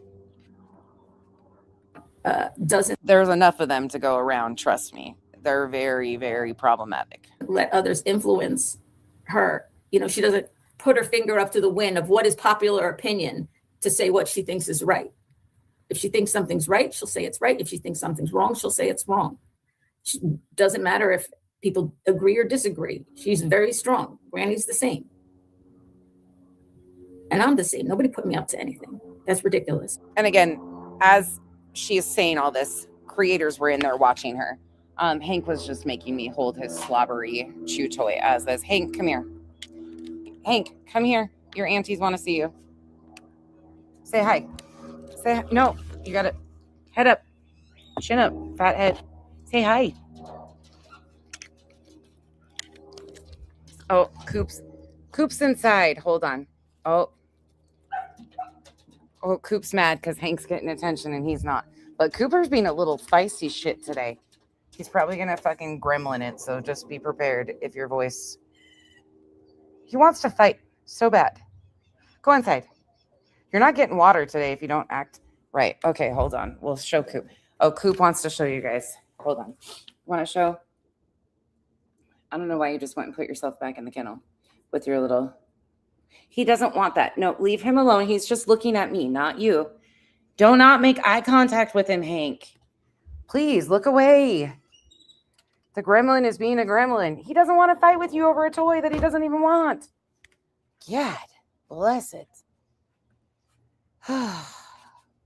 S8: There's enough of them to go around, trust me. They're very, very problematic.
S5: Let others influence her. She doesn't put her finger up to the wind of what is popular opinion to say what she thinks is right. If she thinks something's right, she'll say it's right. If she thinks something's wrong, she'll say it's wrong. She doesn't matter if people agree or disagree. She's very strong. Granny's the same. And I'm the same. Nobody put me up to anything. That's ridiculous.
S8: And again, as she is saying all this, creators were in there watching her. Hank was just making me hold his slobbery chew toy as this. Hank, come here. Hank, come here. Your aunties want to see you. Say hi. Say hi. No, you got it. Head up. Chin up. Fat head. Say hi. Oh, Coop's inside. Hold on. Oh, Coop's mad because Hank's getting attention and he's not. But Cooper's being a little feisty shit today. He's probably going to fucking gremlin it, so just be prepared if your voice... He wants to fight so bad. Go inside. You're not getting water today if you don't act right. Okay, hold on. We'll show Coop. Oh, Coop wants to show you guys. Hold on. Want to show? I don't know why you just went and put yourself back in the kennel with your little... He doesn't want that. No, leave him alone. He's just looking at me, not you. Do not make eye contact with him, Hank. Please, look away. The gremlin is being a gremlin. He doesn't want to fight with you over a toy that he doesn't even want. God, bless it.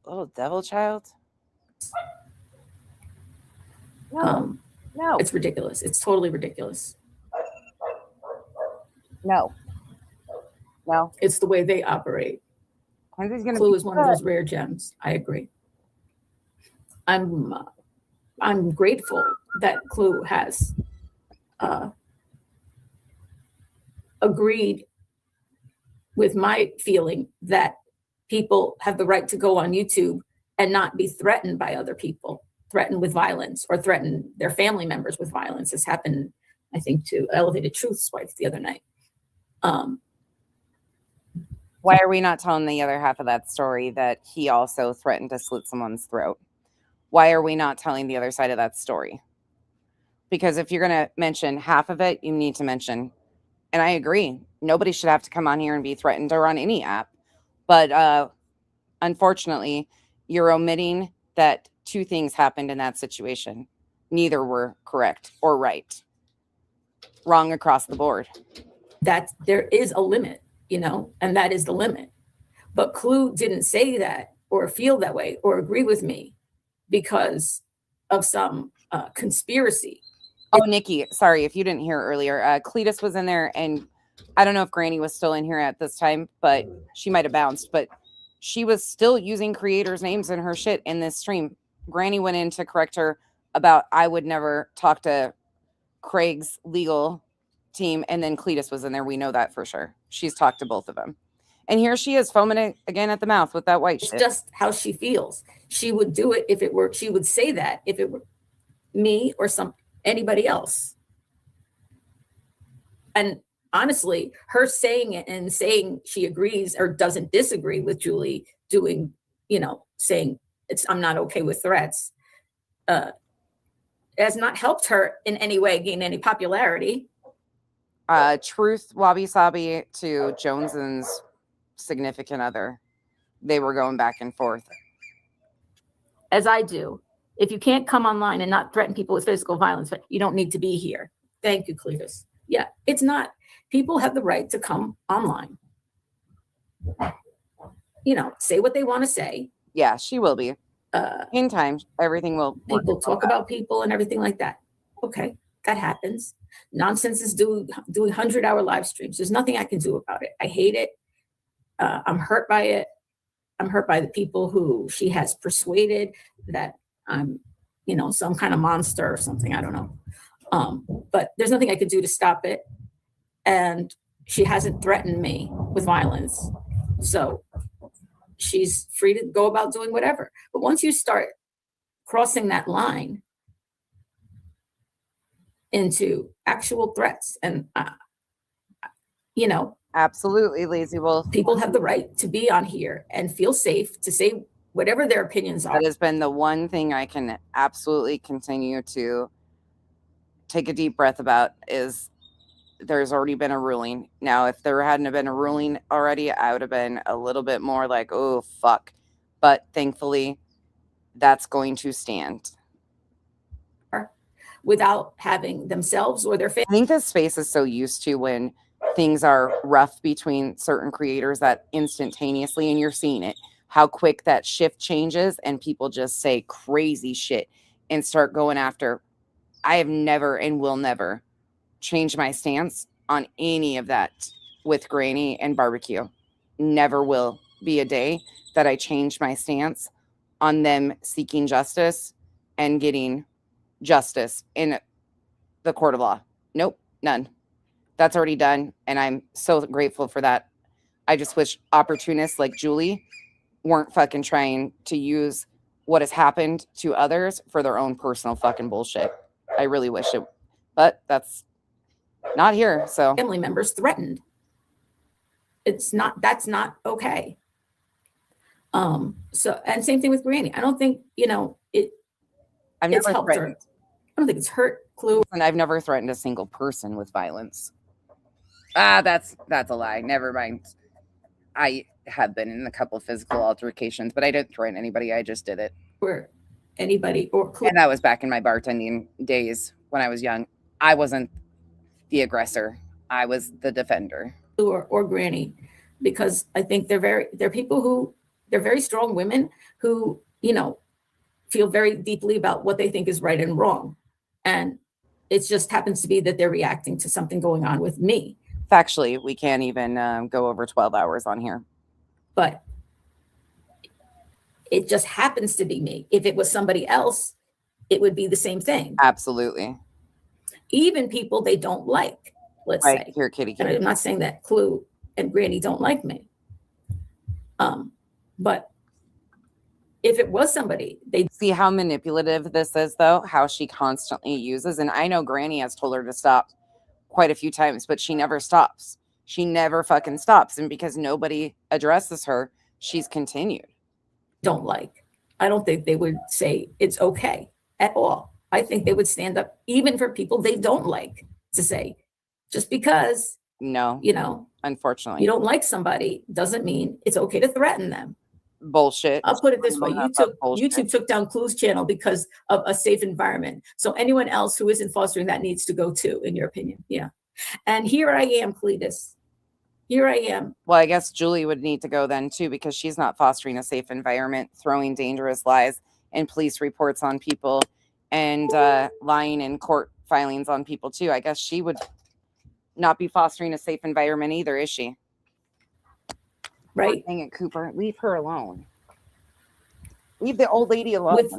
S8: Little devil child.
S5: No, it's ridiculous. It's totally ridiculous.
S8: No.
S5: It's the way they operate. Clue is one of those rare gems. I agree. I'm grateful that Clue has agreed with my feeling that people have the right to go on YouTube and not be threatened by other people, threatened with violence or threaten their family members with violence. This happened, I think, to Elevated Truth's wife the other night.
S8: Why are we not telling the other half of that story that he also threatened to slit someone's throat? Why are we not telling the other side of that story? Because if you're going to mention half of it, you need to mention, and I agree, nobody should have to come on here and be threatened or on any app. But unfortunately, you're omitting that two things happened in that situation. Neither were correct or right. Wrong across the board.
S5: That there is a limit, and that is the limit. But Clue didn't say that or feel that way or agree with me because of some conspiracy.
S8: Oh, Nikki, sorry if you didn't hear earlier. Cletus was in there, and I don't know if Granny was still in here at this time, but she might have bounced. But she was still using creators' names in her shit in this stream. Granny went in to correct her about I would never talk to Craig's legal team, and then Cletus was in there. We know that for sure. She's talked to both of them. And here she is foaming it again at the mouth with that white shit.
S5: It's just how she feels. She would do it if it were, she would say that if it were me or anybody else. And honestly, her saying it and saying she agrees or doesn't disagree with Julie doing, saying I'm not okay with threats, has not helped her in any way gain any popularity.
S8: Truth Wabi Sabi to Jones's significant other. They were going back and forth.
S5: As I do. If you can't come online and not threaten people with physical violence, you don't need to be here. Thank you, Cletus. Yeah, it's not. People have the right to come online. Say what they want to say.
S8: Yeah, she will be. In time, everything will.
S5: People talk about people and everything like that. Okay, that happens. Nonsense is doing 100-hour live streams. There's nothing I can do about it. I hate it. I'm hurt by it. I'm hurt by the people who she has persuaded that I'm, some kind of monster or something. I don't know. But there's nothing I could do to stop it. And she hasn't threatened me with violence. So she's free to go about doing whatever. But once you start crossing that line into actual threats and,
S8: absolutely, Lazy Wolf.
S5: People have the right to be on here and feel safe to say whatever their opinions are.
S8: That has been the one thing I can absolutely continue to take a deep breath about is there's already been a ruling. Now, if there hadn't been a ruling already, I would have been a little bit more like, oh, fuck. But thankfully, that's going to stand.
S5: Without having themselves or their family.
S8: I think this space is so used to when things are rough between certain creators that instantaneously, and you're seeing it, how quick that shift changes and people just say crazy shit and start going after. I have never and will never change my stance on any of that with Granny and barbecue. Never will be a day that I change my stance on them seeking justice and getting justice in the court of law. Nope, none. That's already done. And I'm so grateful for that. I just wish opportunists like Julie weren't fucking trying to use what has happened to others for their own personal fucking bullshit. I really wish it, but that's not here. So
S5: family members threatened. That's not okay. So, and same thing with Granny. I don't think,
S8: I've
S5: it's
S8: never
S5: helped her.
S8: threatened.
S5: I don't think it's hurt Clue.
S8: And I've never threatened a single person with violence. That's a lie. Never mind. I have been in a couple of physical altercations, but I didn't threaten anybody. I just did it.
S5: Or anybody or Clue.
S8: And that was back in my bartending days when I was young. I wasn't the aggressor. I was the defender.
S5: Or Granny, because I think they're people who, they're very strong women who, feel very deeply about what they think is right and wrong. And it just happens to be that they're reacting to something going on with me.
S8: Factually, we can't even go over 12 hours on here.
S5: But it just happens to be me. If it was somebody else, it would be the same thing.
S8: Absolutely.
S5: Even people they don't like, let's
S8: Right
S5: say.
S8: here, kitty.
S5: And I'm not saying that Clue and Granny don't like me. But if it was somebody, they
S8: see how manipulative this is, though, how she constantly uses. And I know Granny has told her to stop quite a few times, but she never stops. She never fucking stops. And because nobody addresses her, she's continued.
S5: don't like. I don't think they would say it's okay at all. I think they would stand up even for people they don't like to say, just because,
S8: No,
S5: you know,
S8: unfortunately,
S5: you don't like somebody doesn't mean it's okay to threaten them.
S8: Bullshit.
S5: I'll put it this way. YouTube took down Clue's channel because of a safe environment. So anyone else who isn't fostering that needs to go too, in your opinion. Yeah. And here I am, Cletus. Here I am.
S8: Well, I guess Julie would need to go then too, because she's not fostering a safe environment, throwing dangerous lies and police reports on people and lying in court filings on people too. I guess she would not be fostering a safe environment either, is she?
S5: Right.
S8: Dang it, Cooper. Leave her alone. Leave the old lady alone.
S5: With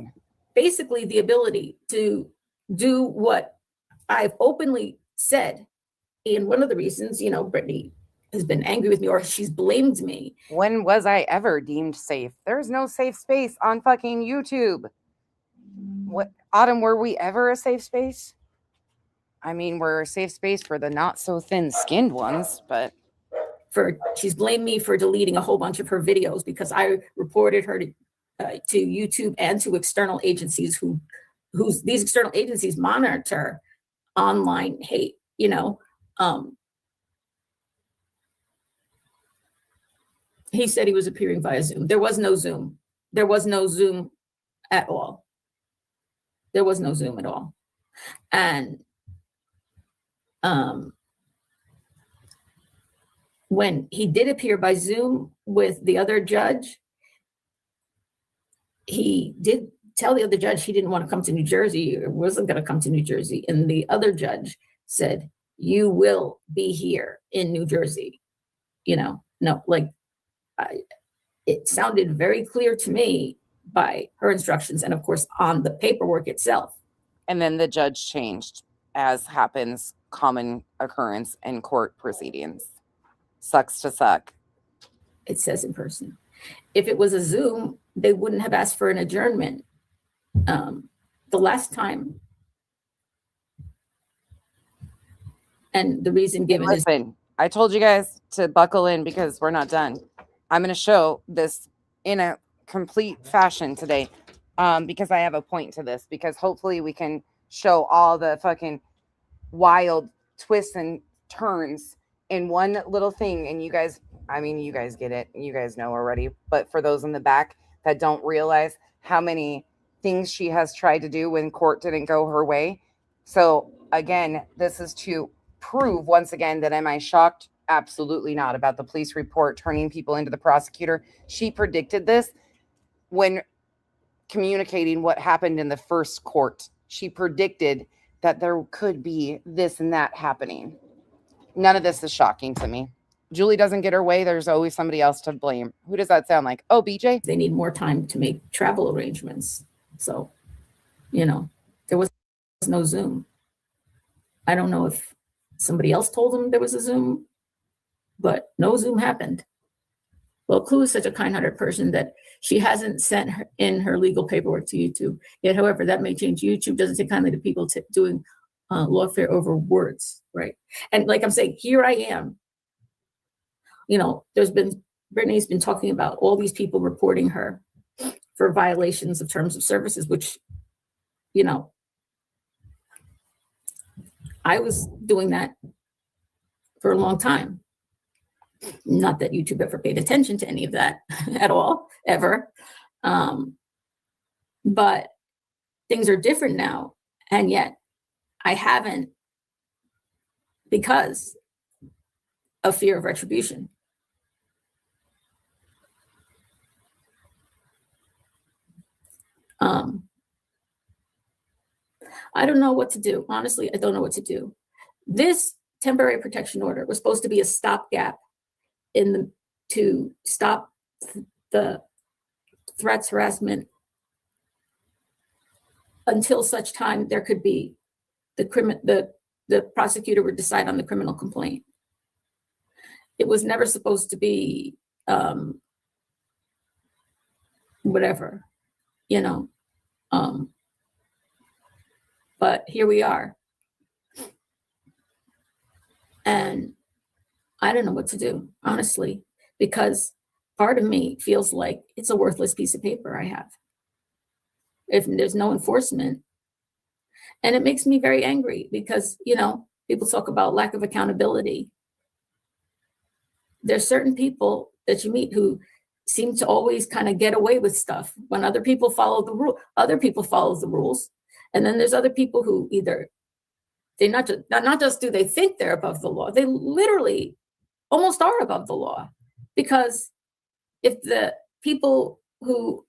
S5: basically the ability to do what I've openly said. And one of the reasons, you know, Brittany has been angry with me or she's blamed me.
S8: When was I ever deemed safe? There's no safe space on fucking YouTube. What, Autumn, were we ever a safe space? I mean, we're a safe space for the not so thin skinned ones, but
S5: she's blamed me for deleting a whole bunch of her videos because I reported her to YouTube and to external agencies whose these external agencies monitor online hate, you know. He said he was appearing via Zoom. There was no Zoom. There was no Zoom at all. There was no Zoom at all. And when he did appear by Zoom with the other judge, he did tell the other judge he didn't want to come to New Jersey or wasn't going to come to New Jersey. And the other judge said, you will be here in New Jersey. You know, no, like it sounded very clear to me by her instructions and of course on the paperwork itself.
S8: And then the judge changed, as happens common occurrence in court proceedings. Sucks to suck.
S5: It says in person. If it was a Zoom, they wouldn't have asked for an adjournment. The last time. And the reason given is.
S8: I told you guys to buckle in because we're not done. I'm going to show this in a complete fashion today because I have a point to this, because hopefully we can show all the fucking wild twists and turns in one little thing. And you guys, I mean, you guys get it. You guys know already. But for those in the back that don't realize how many things she has tried to do when court didn't go her way. So again, this is to prove once again that am I shocked? Absolutely not. About the police report turning people into the prosecutor. She predicted this when communicating what happened in the first court. She predicted that there could be this and that happening. None of this is shocking to me. Julie doesn't get her way. There's always somebody else to blame. Who does that sound like? Oh, BJ?
S5: They need more time to make travel arrangements. So, you know, there was no Zoom. I don't know if somebody else told them there was a Zoom, but no Zoom happened. Well, Clue is such a kind-hearted person that she hasn't sent in her legal paperwork to YouTube yet. However, that may change. YouTube doesn't take kindly to people doing lawfare over words, right? And like I'm saying, here I am. You know, Brittany's been talking about all these people reporting her for violations of terms of services, which, you know, I was doing that for a long time. Not that YouTube ever paid attention to any of that at all, ever. But things are different now. And yet I haven't, because of fear of retribution. I don't know what to do. Honestly, I don't know what to do. This temporary protection order was supposed to be a stopgap to stop the threats, harassment, until such time there could be the prosecutor would decide on the criminal complaint. It was never supposed to be whatever, you know. But here we are. And I don't know what to do, honestly, because part of me feels like it's a worthless piece of paper I have if there's no enforcement. And it makes me very angry because, you know, people talk about lack of accountability. There's certain people that you meet who seem to always kind of get away with stuff when other people follow the rule. Other people follow the rules. And then there's other people who either they not just do they think they're above the law, they literally almost are above the law. Because if the people who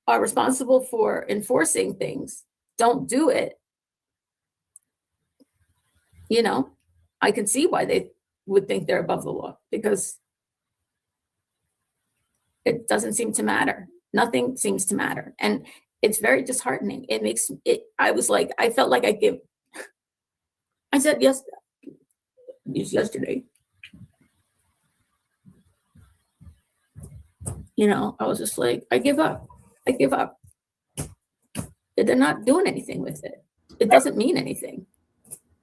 S5: are responsible for enforcing things don't do it, you know, I can see why they would think they're above the law, because it doesn't seem to matter. Nothing seems to matter. And it's very disheartening. It makes it, I felt like I said yesterday, you know, I was just like, I give up. They're not doing anything with it. It doesn't mean anything.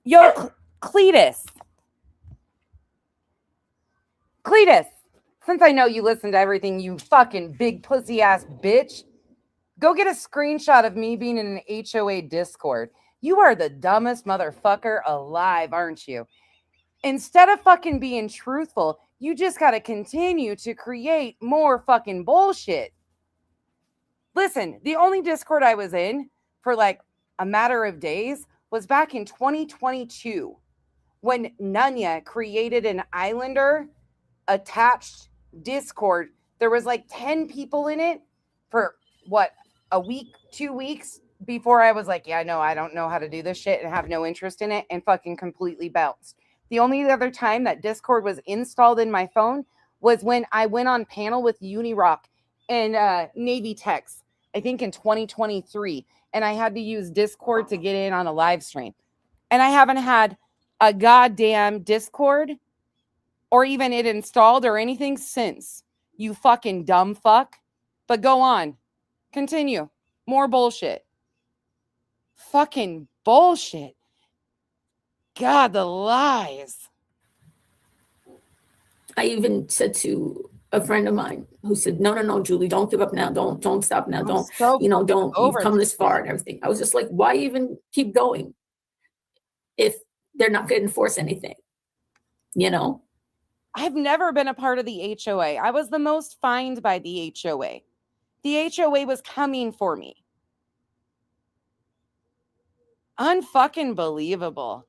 S8: Yo, Cletus, since I know you listen to everything, you fucking big pussy ass bitch, go get a screenshot of me being in an HOA Discord. You are the dumbest motherfucker alive, aren't you? Instead of fucking being truthful, you just got to continue to create more fucking bullshit. Listen, the only Discord I was in for like a matter of days was back in 2022 when Nunya created an Islander attached Discord. There was like 10 people in it for what, a week, 2 weeks before I was like, yeah, no, I don't know how to do this shit and have no interest in it, and fucking completely bounced. The only other time that Discord was installed in my phone was when I went on panel with Unirock and Navy Techs, I think in 2023, and I had to use Discord to get in on a live stream. And I haven't had a goddamn Discord or even it installed or anything since. You fucking dumb fuck. But go on. Continue. More bullshit. Fucking bullshit. God, the lies.
S5: I even said to a friend of mine who said, no, Julie, don't give up now. Don't stop now. You've come this far and everything. I was just like, why even keep going if they're not going to enforce anything? You know?
S8: I've never been a part of the HOA. I was the most fined by the HOA. The HOA was coming for me. Unfucking believable.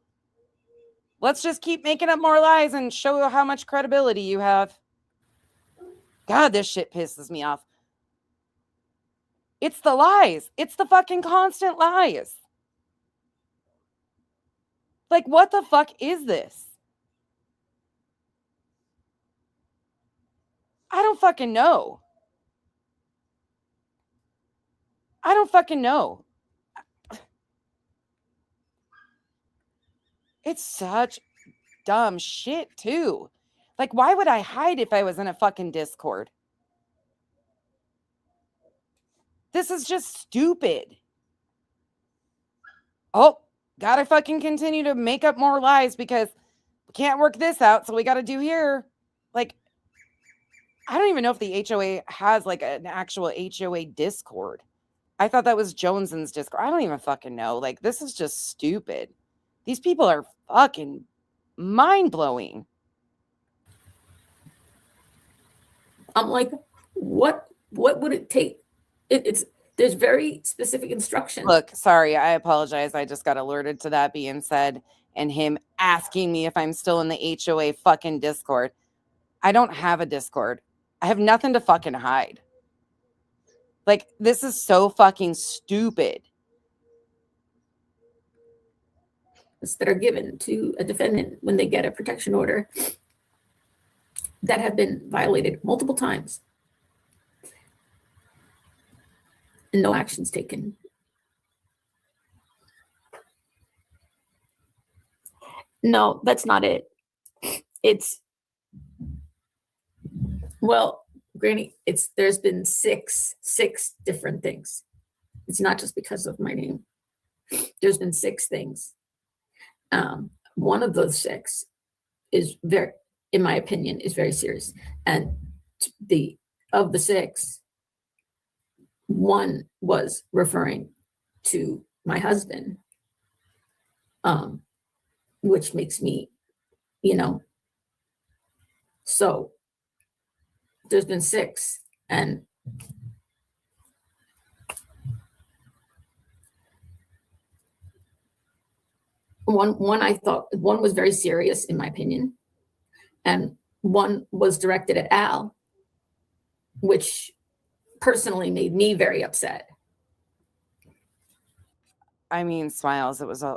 S8: Let's just keep making up more lies and show how much credibility you have. God, this shit pisses me off. It's the lies. It's the fucking constant lies. Like, what the fuck is this? I don't fucking know. I don't fucking know. It's such dumb shit, too. Like, why would I hide if I was in a fucking Discord? This is just stupid. Oh, gotta fucking continue to make up more lies because we can't work this out, so we gotta do here. Like, I don't even know if the HOA has like an actual HOA Discord. I thought that was Joneson's Discord. I don't even fucking know. Like, this is just stupid. These people are fucking mind-blowing.
S5: I'm like, what would it take? There's very specific instructions.
S8: Look, sorry, I apologize. I just got alerted to that being said and him asking me if I'm still in the HOA fucking Discord. I don't have a Discord. I have nothing to fucking hide. Like, this is so fucking stupid.
S5: that are given to a defendant when they get a protection order that have been violated multiple times and no actions taken. No, that's not it. It's, well, Granny, there's been six different things. It's not just because of my name. There's been 6 things. One of those 6 is very, in my opinion, is very serious. And of the 6, one was referring to my husband, which makes me, so there's been 6, and one I thought one was very serious in my opinion, and one was directed at Al, which personally made me very upset.
S8: I mean, Smiles, it was a.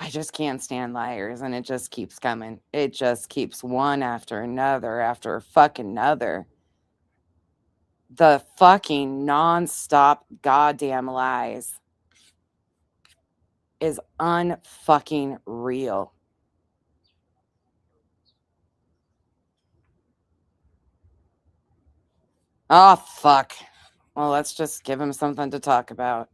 S8: I just can't stand liars, and it just keeps coming. It just keeps one after another after fucking another. The fucking nonstop goddamn lies is unfucking real. Oh, fuck. Well, let's just give him something to talk about.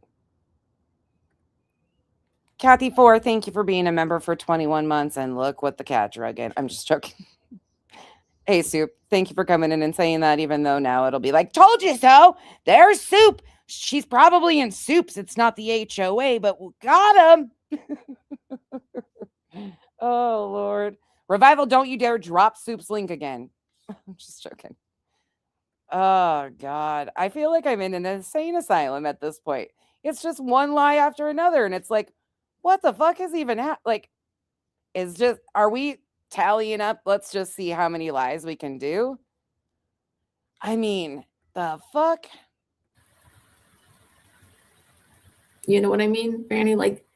S8: Kathy 4, thank you for being a member for 21 months, and look what the cat drug in. I'm just joking. Hey, Soup, thank you for coming in and saying that, even though now it'll be like, told you so. There's Soup. She's probably in Soups. It's not the HOA, but we got him. Oh, Lord. Revival, don't you dare drop Soup's link again. I'm just joking. Oh, God. I feel like I'm in an insane asylum at this point. It's just one lie after another, and it's like, what the fuck is even are we tallying up? Let's just see how many lies we can do. I mean, the fuck?
S5: You know what I mean, Granny? Like,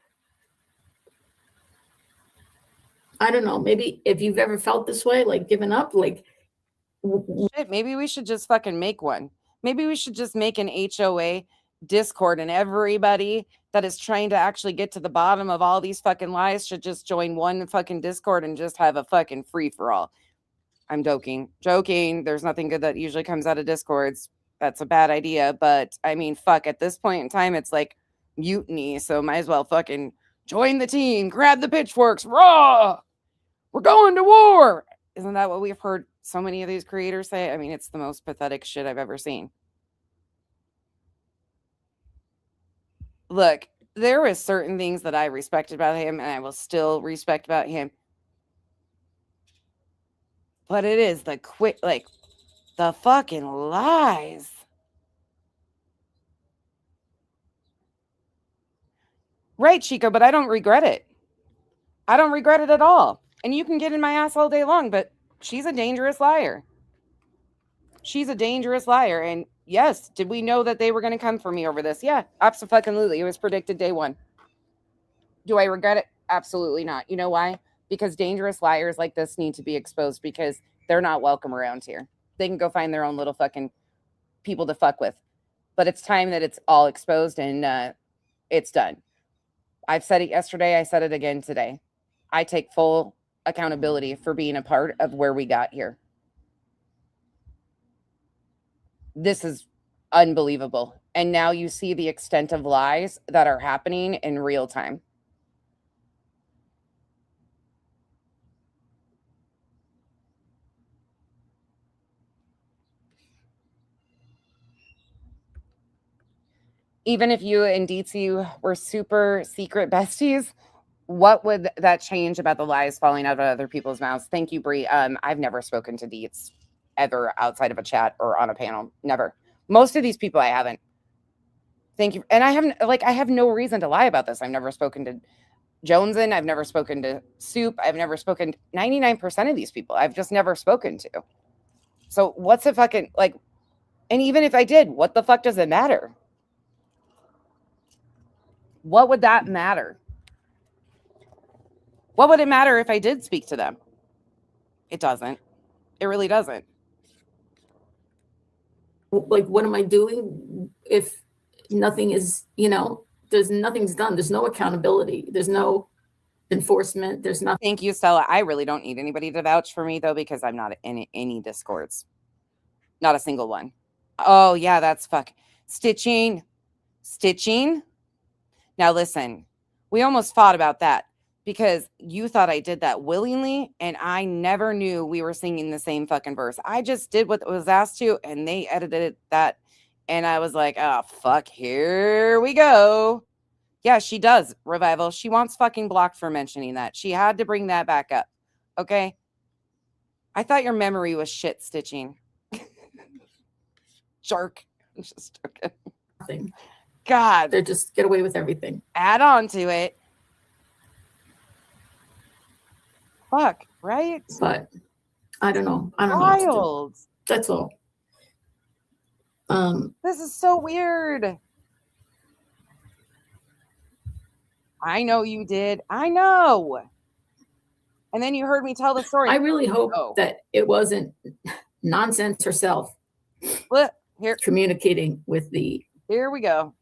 S5: I don't know, maybe if you've ever felt this way, like giving up, like.
S8: Shit, maybe we should just fucking make one. Maybe we should just make an HOA Discord, and everybody that is trying to actually get to the bottom of all these fucking lies should just join one fucking Discord and just have a fucking free-for-all. I'm joking. There's nothing good that usually comes out of Discords. That's a bad idea, but I mean, fuck, at this point in time, it's like mutiny, so might as well fucking join the team, grab the pitchforks, raw! We're going to war! Isn't that what we've heard so many of these creators say? I mean, it's the most pathetic shit I've ever seen. Look, there is certain things that I respect about him, and I will still respect about him. But it is the the fucking lies. Right, Chico, but I don't regret it. I don't regret it at all. And you can get in my ass all day long, but she's a dangerous liar. She's a dangerous liar. And yes, did we know that they were going to come for me over this? Yeah, absolutely. It was predicted day one. Do I regret it? Absolutely not. You know why? Because dangerous liars like this need to be exposed, because they're not welcome around here. They can go find their own little fucking people to fuck with. But it's time that it's all exposed, and it's done. I've said it yesterday. I said it again today. I take full accountability for being a part of where we got here. This is unbelievable. And now you see the extent of lies that are happening in real time. Even if you and DT were super secret besties, what would that change about the lies falling out of other people's mouths? Thank you, Brie. I've never spoken to Deets ever outside of a chat or on a panel. Never. Most of these people I haven't. Thank you. And I have no reason to lie about this. I've never spoken to Jonesin. I've never spoken to Soup. I've never spoken to 99% of these people. I've just never spoken to. So what's a fucking, like, and even if I did, what the fuck does it matter? What would that matter? What would it matter if I did speak to them? It doesn't. It really doesn't.
S5: Like, what am I doing if nothing is, nothing's done. There's no accountability. There's no enforcement. There's nothing.
S8: Thank you, Stella. I really don't need anybody to vouch for me, though, because I'm not in any discords. Not a single one. Oh, yeah, that's fuck. Stitching. Now, listen, we almost fought about that because you thought I did that willingly, and I never knew we were singing the same fucking verse. I just did what was asked to, and they edited that, and I was like, oh, fuck, here we go. Yeah, she does, Revival. She wants fucking blocked for mentioning that. She had to bring that back up, okay? I thought your memory was shit, Stitching. Jerk. I'm just joking.
S5: Nothing.
S8: God.
S5: They just get away with everything.
S8: Add on to it. Fuck, right?
S5: But I don't know. I don't know what to do.
S8: Wild.
S5: That's all.
S8: This is so weird. I know you did. I know. And then you heard me tell the story.
S5: I really hope that it wasn't Nonsense herself
S8: Look, here
S5: communicating with the
S8: we go.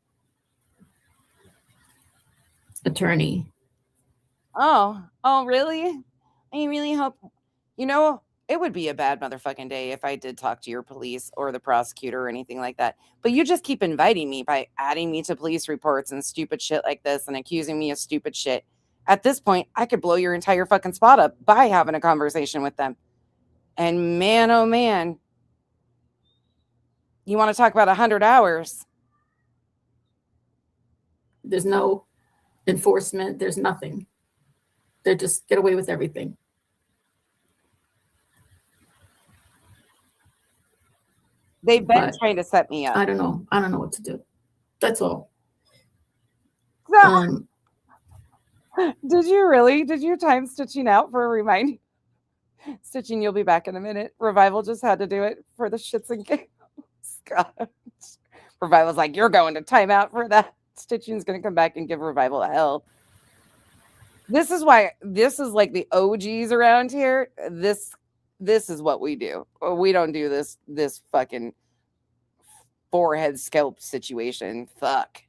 S5: attorney.
S8: Oh, really? I really hope, it would be a bad motherfucking day if I did talk to your police or the prosecutor or anything like that. But you just keep inviting me by adding me to police reports and stupid shit like this and accusing me of stupid shit. At this point, I could blow your entire fucking spot up by having a conversation with them. And man, oh man, you want to talk about 100 hours?
S5: There's no enforcement. There's nothing. They just get away with everything.
S8: They've been trying to set me up.
S5: I don't know. I don't know what to do. That's all.
S8: Did you really? Did you time Stitching out for a reminder? Stitching, you'll be back in a minute. Revival just had to do it for the shits and giggles. God. Revival's like, you're going to timeout for that. Stitching's going to come back and give Revival hell. This is why this is like the OGs around here. This is what we do. We don't do this fucking forehead scalp situation. Fuck.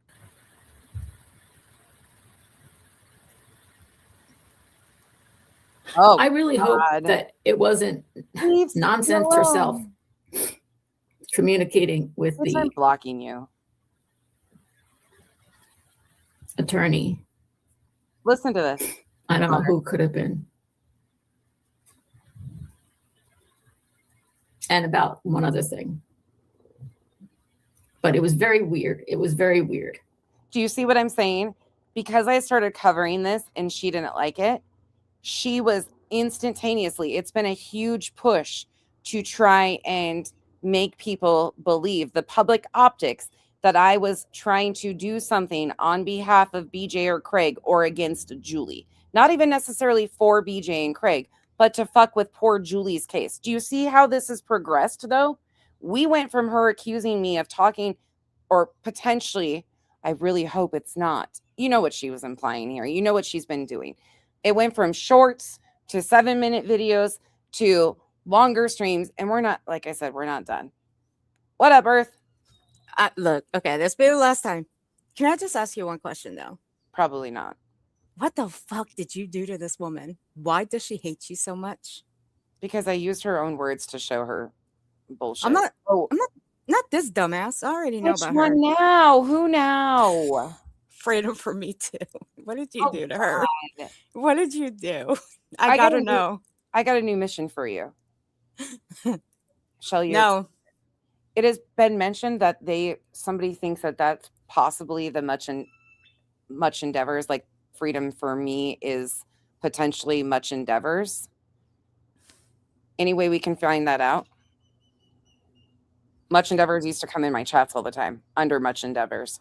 S8: Oh,
S5: I really hope that it wasn't Nonsense herself communicating with the
S8: blocking you
S5: attorney.
S8: Listen to this.
S5: I don't know who could have been. And about one other thing. But it was very weird. It was very weird.
S8: Do you see what I'm saying? Because I started covering this and she didn't like it, she was instantaneously, it's been a huge push to try and make people believe the public optics that I was trying to do something on behalf of BJ or Craig or against Julie. Not even necessarily for BJ and Craig, but to fuck with poor Julie's case. Do you see how this has progressed, though? We went from her accusing me of talking, or potentially, I really hope it's not. You know what she was implying here. You know what she's been doing. It went from shorts to 7-minute videos to longer streams. And we're not, like I said, we're not done. What up, Earth?
S9: Look, okay, this will be the last time. Can I just ask you one question, though?
S8: Probably not.
S9: What the fuck did you do to this woman? Why does she hate you so much?
S8: Because I used her own words to show her bullshit.
S9: I'm not this dumbass. I already know about her.
S8: Which one now? Who now?
S9: Freedom for me too. What did you do to her? What did you do? I gotta know.
S8: I got a new mission for you. Shall you?
S9: No.
S8: It has been mentioned that somebody thinks that that's possibly the much endeavors, like freedom for me is potentially much endeavors. Any way we can find that out? Much endeavors used to come in my chats all the time under much endeavors.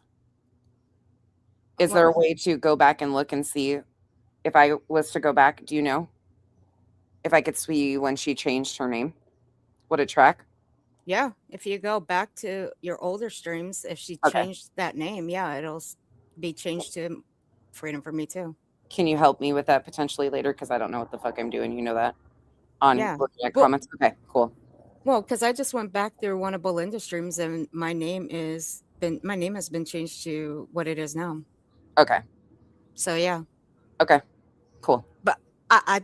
S8: Is there a way to go back and look and see If I was to go back, do you know if I could see when she changed her name? Would it track?
S9: Yeah, if you go back to your older streams, if she
S8: Okay.
S9: changed that name, yeah, it'll be changed to Freedom for Me Too.
S8: Can you help me with that potentially later? Because I don't know what the fuck I'm doing. You know that? On
S9: Yeah.
S8: looking at
S9: Well,
S8: comments? Okay, cool.
S9: well, because I just went back through one of Belinda's streams and my name has been changed to what it is now.
S8: Okay.
S9: So yeah.
S8: Okay, cool.
S9: But I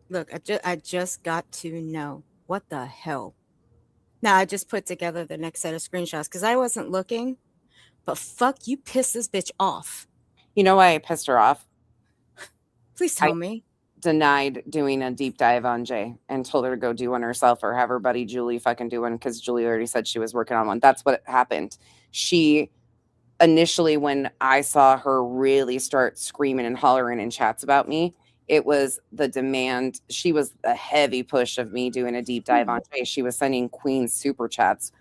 S9: look, I just got to know what the hell. Now I just put together the next set of screenshots because I wasn't looking, but fuck, you pissed this bitch off.
S8: You know why I pissed her off?
S9: Please tell me.
S8: Denied doing a deep dive on Jay and told her to go do one herself or have her buddy Julie fucking do one because Julie already said she was working on one. That's what happened. She initially, when I saw her really start screaming and hollering in chats about me, it was the demand. She was a heavy push of me doing a deep dive on Jay. She was sending Queen super chats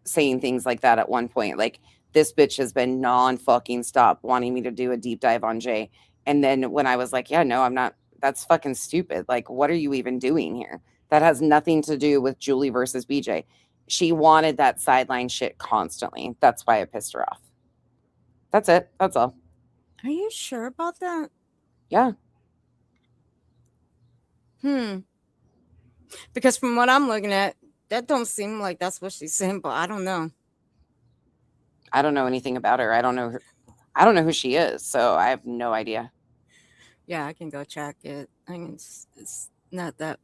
S8: saying things like that at one point. Like, this bitch has been non-fucking stop wanting me to do a deep dive on Jay. And then when I was like, yeah, no, I'm not, that's fucking stupid. Like, what are you even doing here? That has nothing to do with Julie versus BJ. She wanted that sideline shit constantly. That's why I pissed her off. That's it. That's all.
S9: Are you sure about that?
S8: Yeah.
S9: Because from what I'm looking at, that don't seem like that's what she's saying, but I don't know.
S8: I don't know anything about her. I don't know her. I don't know who she is, so I have no idea.
S9: Yeah, I can go check it. I mean, it's not that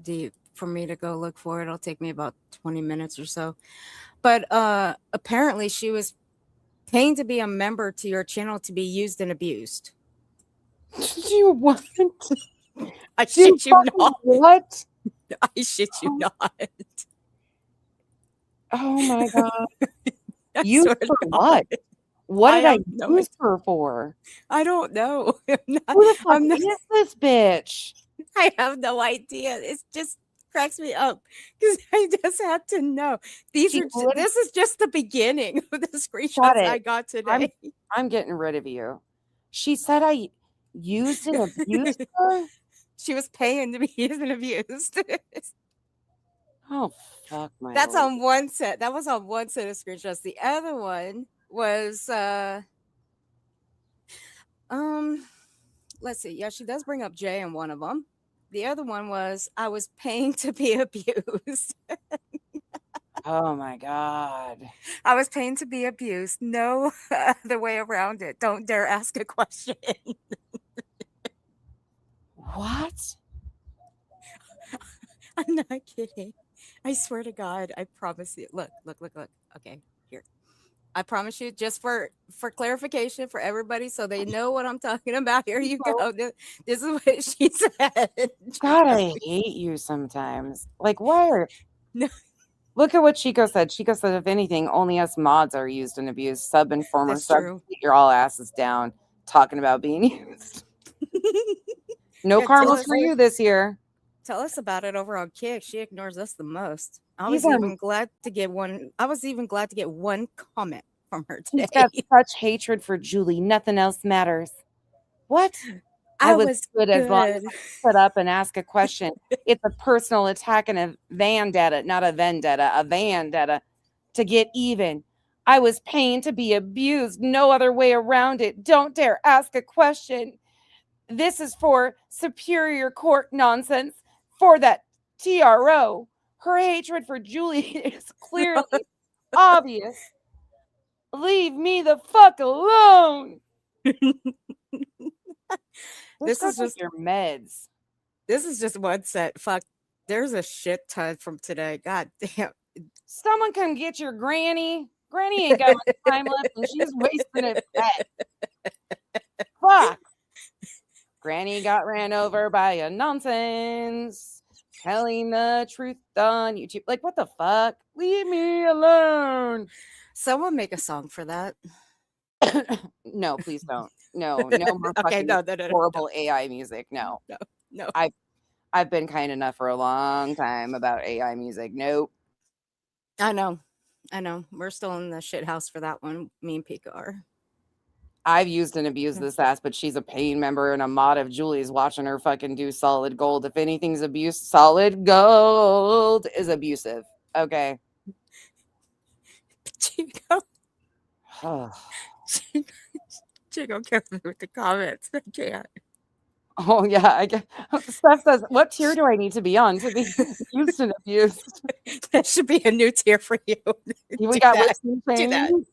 S9: deep for me to go look for it. It'll take me about 20 minutes or so. But apparently she was paying to be a member to your channel to be used and abused.
S8: You what?
S9: I shit you not.
S8: What?
S9: I shit you not.
S8: Oh my god.
S9: I
S8: You
S9: swear
S8: for
S9: to
S8: what?
S9: God.
S8: What
S9: I
S8: did I
S9: have no
S8: use her for?
S9: I don't know.
S8: Who the fuck
S9: I'm not-
S8: is this bitch?
S9: I have no idea. It just cracks me up because I just had to know. This is just the beginning of the screenshots I got today.
S8: I'm getting rid of you. She said I used and abused her?
S9: She was paying to be used and abused.
S8: Oh fuck my
S9: That's
S8: Lord.
S9: on one set. That was on one set of screenshots. The other one was let's see. Yeah, she does bring up Jay in one of them. The other one was I was paying to be abused.
S8: Oh my god.
S9: I was paying to be abused. No other way around it. Don't dare ask a question.
S8: What?
S9: I'm not kidding. I swear to God, I promise you. Look. Okay, here. I promise you, just for clarification for everybody, so they know what I'm talking about. Here you go. This is what she said.
S8: God, I hate you sometimes. Like, why are...
S9: No.
S8: Look at what Chico said. Chico said, if anything, only us mods are used and abused. Sub and former
S9: That's
S8: sub,
S9: true.
S8: your all asses down talking about being used. No
S9: Yeah,
S8: caramels for you this year.
S9: Tell us about it over on Kick. She ignores us the most. I
S8: These
S9: was
S8: are-
S9: even glad to get one. I was even glad to get one comment from her today.
S8: She's got such hatred for Julie. Nothing else matters. What?
S9: I
S8: was
S9: was
S8: good as long as
S9: good.
S8: I put up and ask a question. It's a personal attack and a vendetta, not a vendetta, a vendetta to get even. I was paying to be abused. No other way around it. Don't dare ask a question. This is for superior court nonsense for that TRO. Her hatred for Julie is clearly obvious. Leave me the fuck alone.
S9: This is just
S8: your meds.
S9: This is just one set. Fuck. There's a shit ton from today. God damn.
S8: Someone come get your granny. Granny ain't got much time left and she's wasting it fat. Fuck. Granny got ran over by a nonsense. Telling the truth on YouTube. Like, what the fuck? Leave me alone.
S9: Someone make a song for that.
S8: No, please don't. No more
S9: Okay,
S8: fucking
S9: no,
S8: horrible AI music. No.
S9: No.
S8: I've been kind enough for a long time about AI music. Nope.
S9: I know. We're still in the shit house for that one. Me and Pika are.
S8: I've used and abused this ass, but she's a paying member and a mod of Julie's watching her fucking do solid gold. If anything's abuse, solid gold is abusive. Okay.
S9: Chico. Chico, careful with the comments. I can't.
S8: Oh yeah, I guess Steph says, "What tier do I need to be on to be used and abused?"
S9: That should be a new tier for you.
S8: We
S9: Do
S8: got
S9: that.
S8: whips and
S9: Do that.
S8: chains.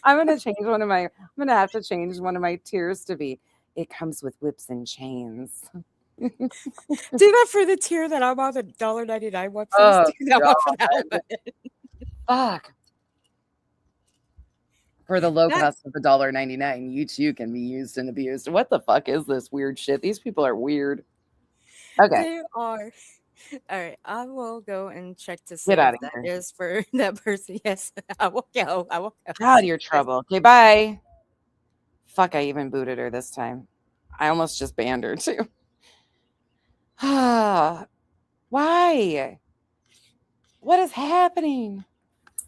S8: I'm gonna change one of my. I'm gonna have to change one of my tiers to be. It comes with whips and chains.
S9: Do that for the tier that I'm on, the $1.99 one. Please
S8: Oh,
S9: do that one for that one.
S8: Fuck. For the low
S9: That-
S8: cost of $1.99, you too can be used and abused. What the fuck is this weird shit? These people are weird. Okay.
S9: They are. All right, I will go and check to see
S8: Get
S9: if
S8: outta
S9: that
S8: here.
S9: is for that person. Yes, I will go. I will go.
S8: God, you're trouble. Okay, bye. Fuck, I even booted her this time. I almost just banned her too. Why? What is happening?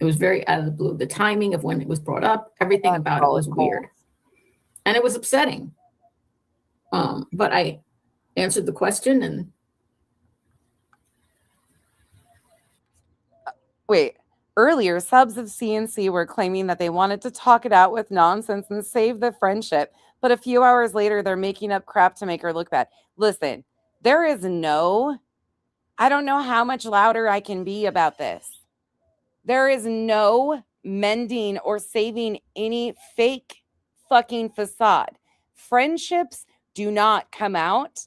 S5: It was very out of the blue. The timing of when it was brought up, everything
S8: That's
S5: about it was
S8: cold.
S5: weird. And it was upsetting. But I answered the question and
S8: Wait, earlier subs of CNC were claiming that they wanted to talk it out with nonsense and save the friendship, but a few hours later they're making up crap to make her look bad. Listen, there is I don't know how much louder I can be about this. There is no mending or saving any fake fucking facade. Friendships do not come out.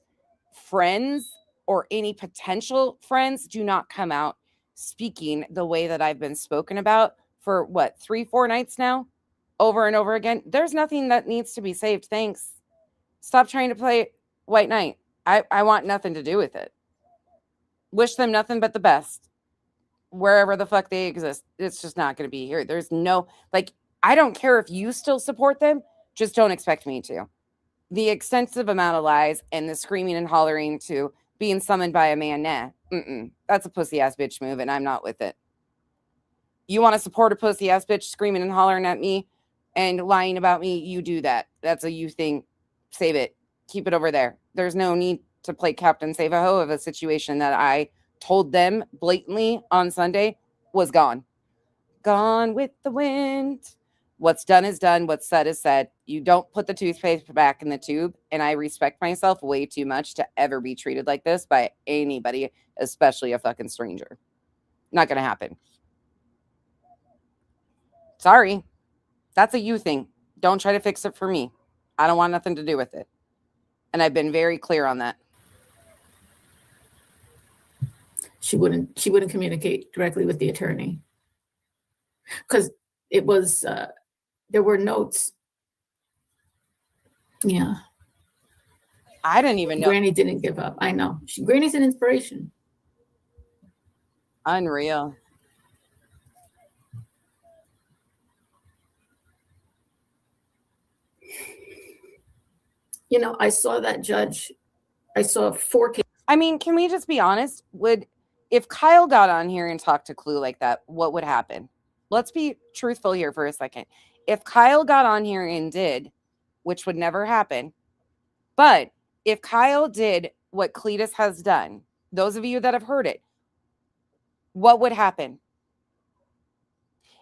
S8: Friends or any potential friends do not come out speaking the way that I've been spoken about for what, 3-4 nights now, over and over again. There's nothing that needs to be saved. Thanks. Stop trying to play White Knight. I want nothing to do with it. Wish them nothing but the best. Wherever the fuck they exist, it's just not going to be here. There's no, I don't care if you still support them, just don't expect me to. The extensive amount of lies and the screaming and hollering to being summoned by a man, nah, that's a pussy ass bitch move, and I'm not with it. You want to support a pussy ass bitch screaming and hollering at me and lying about me, you do that. That's a you thing. Save it. Keep it over there. There's no need to play Captain Save a Ho of a situation that I told them blatantly on Sunday was gone. Gone with the wind. What's done is done. What's said is said. You don't put the toothpaste back in the tube. And I respect myself way too much to ever be treated like this by anybody, especially a fucking stranger. Not going to happen. Sorry. That's a you thing. Don't try to fix it for me. I don't want nothing to do with it. And I've been very clear on that.
S5: she wouldn't communicate directly with the attorney because it was there were notes. Yeah,
S8: I didn't even know.
S5: Granny didn't give up. I know. Granny's an inspiration.
S8: Unreal.
S5: You know, I saw that judge. I saw 4 cases.
S8: I mean, can we just be honest? If Kyle got on here and talked to Clue like that, what would happen? Let's be truthful here for a second. If Kyle got on here and did, which would never happen, but if Kyle did what Cletus has done, those of you that have heard it, what would happen?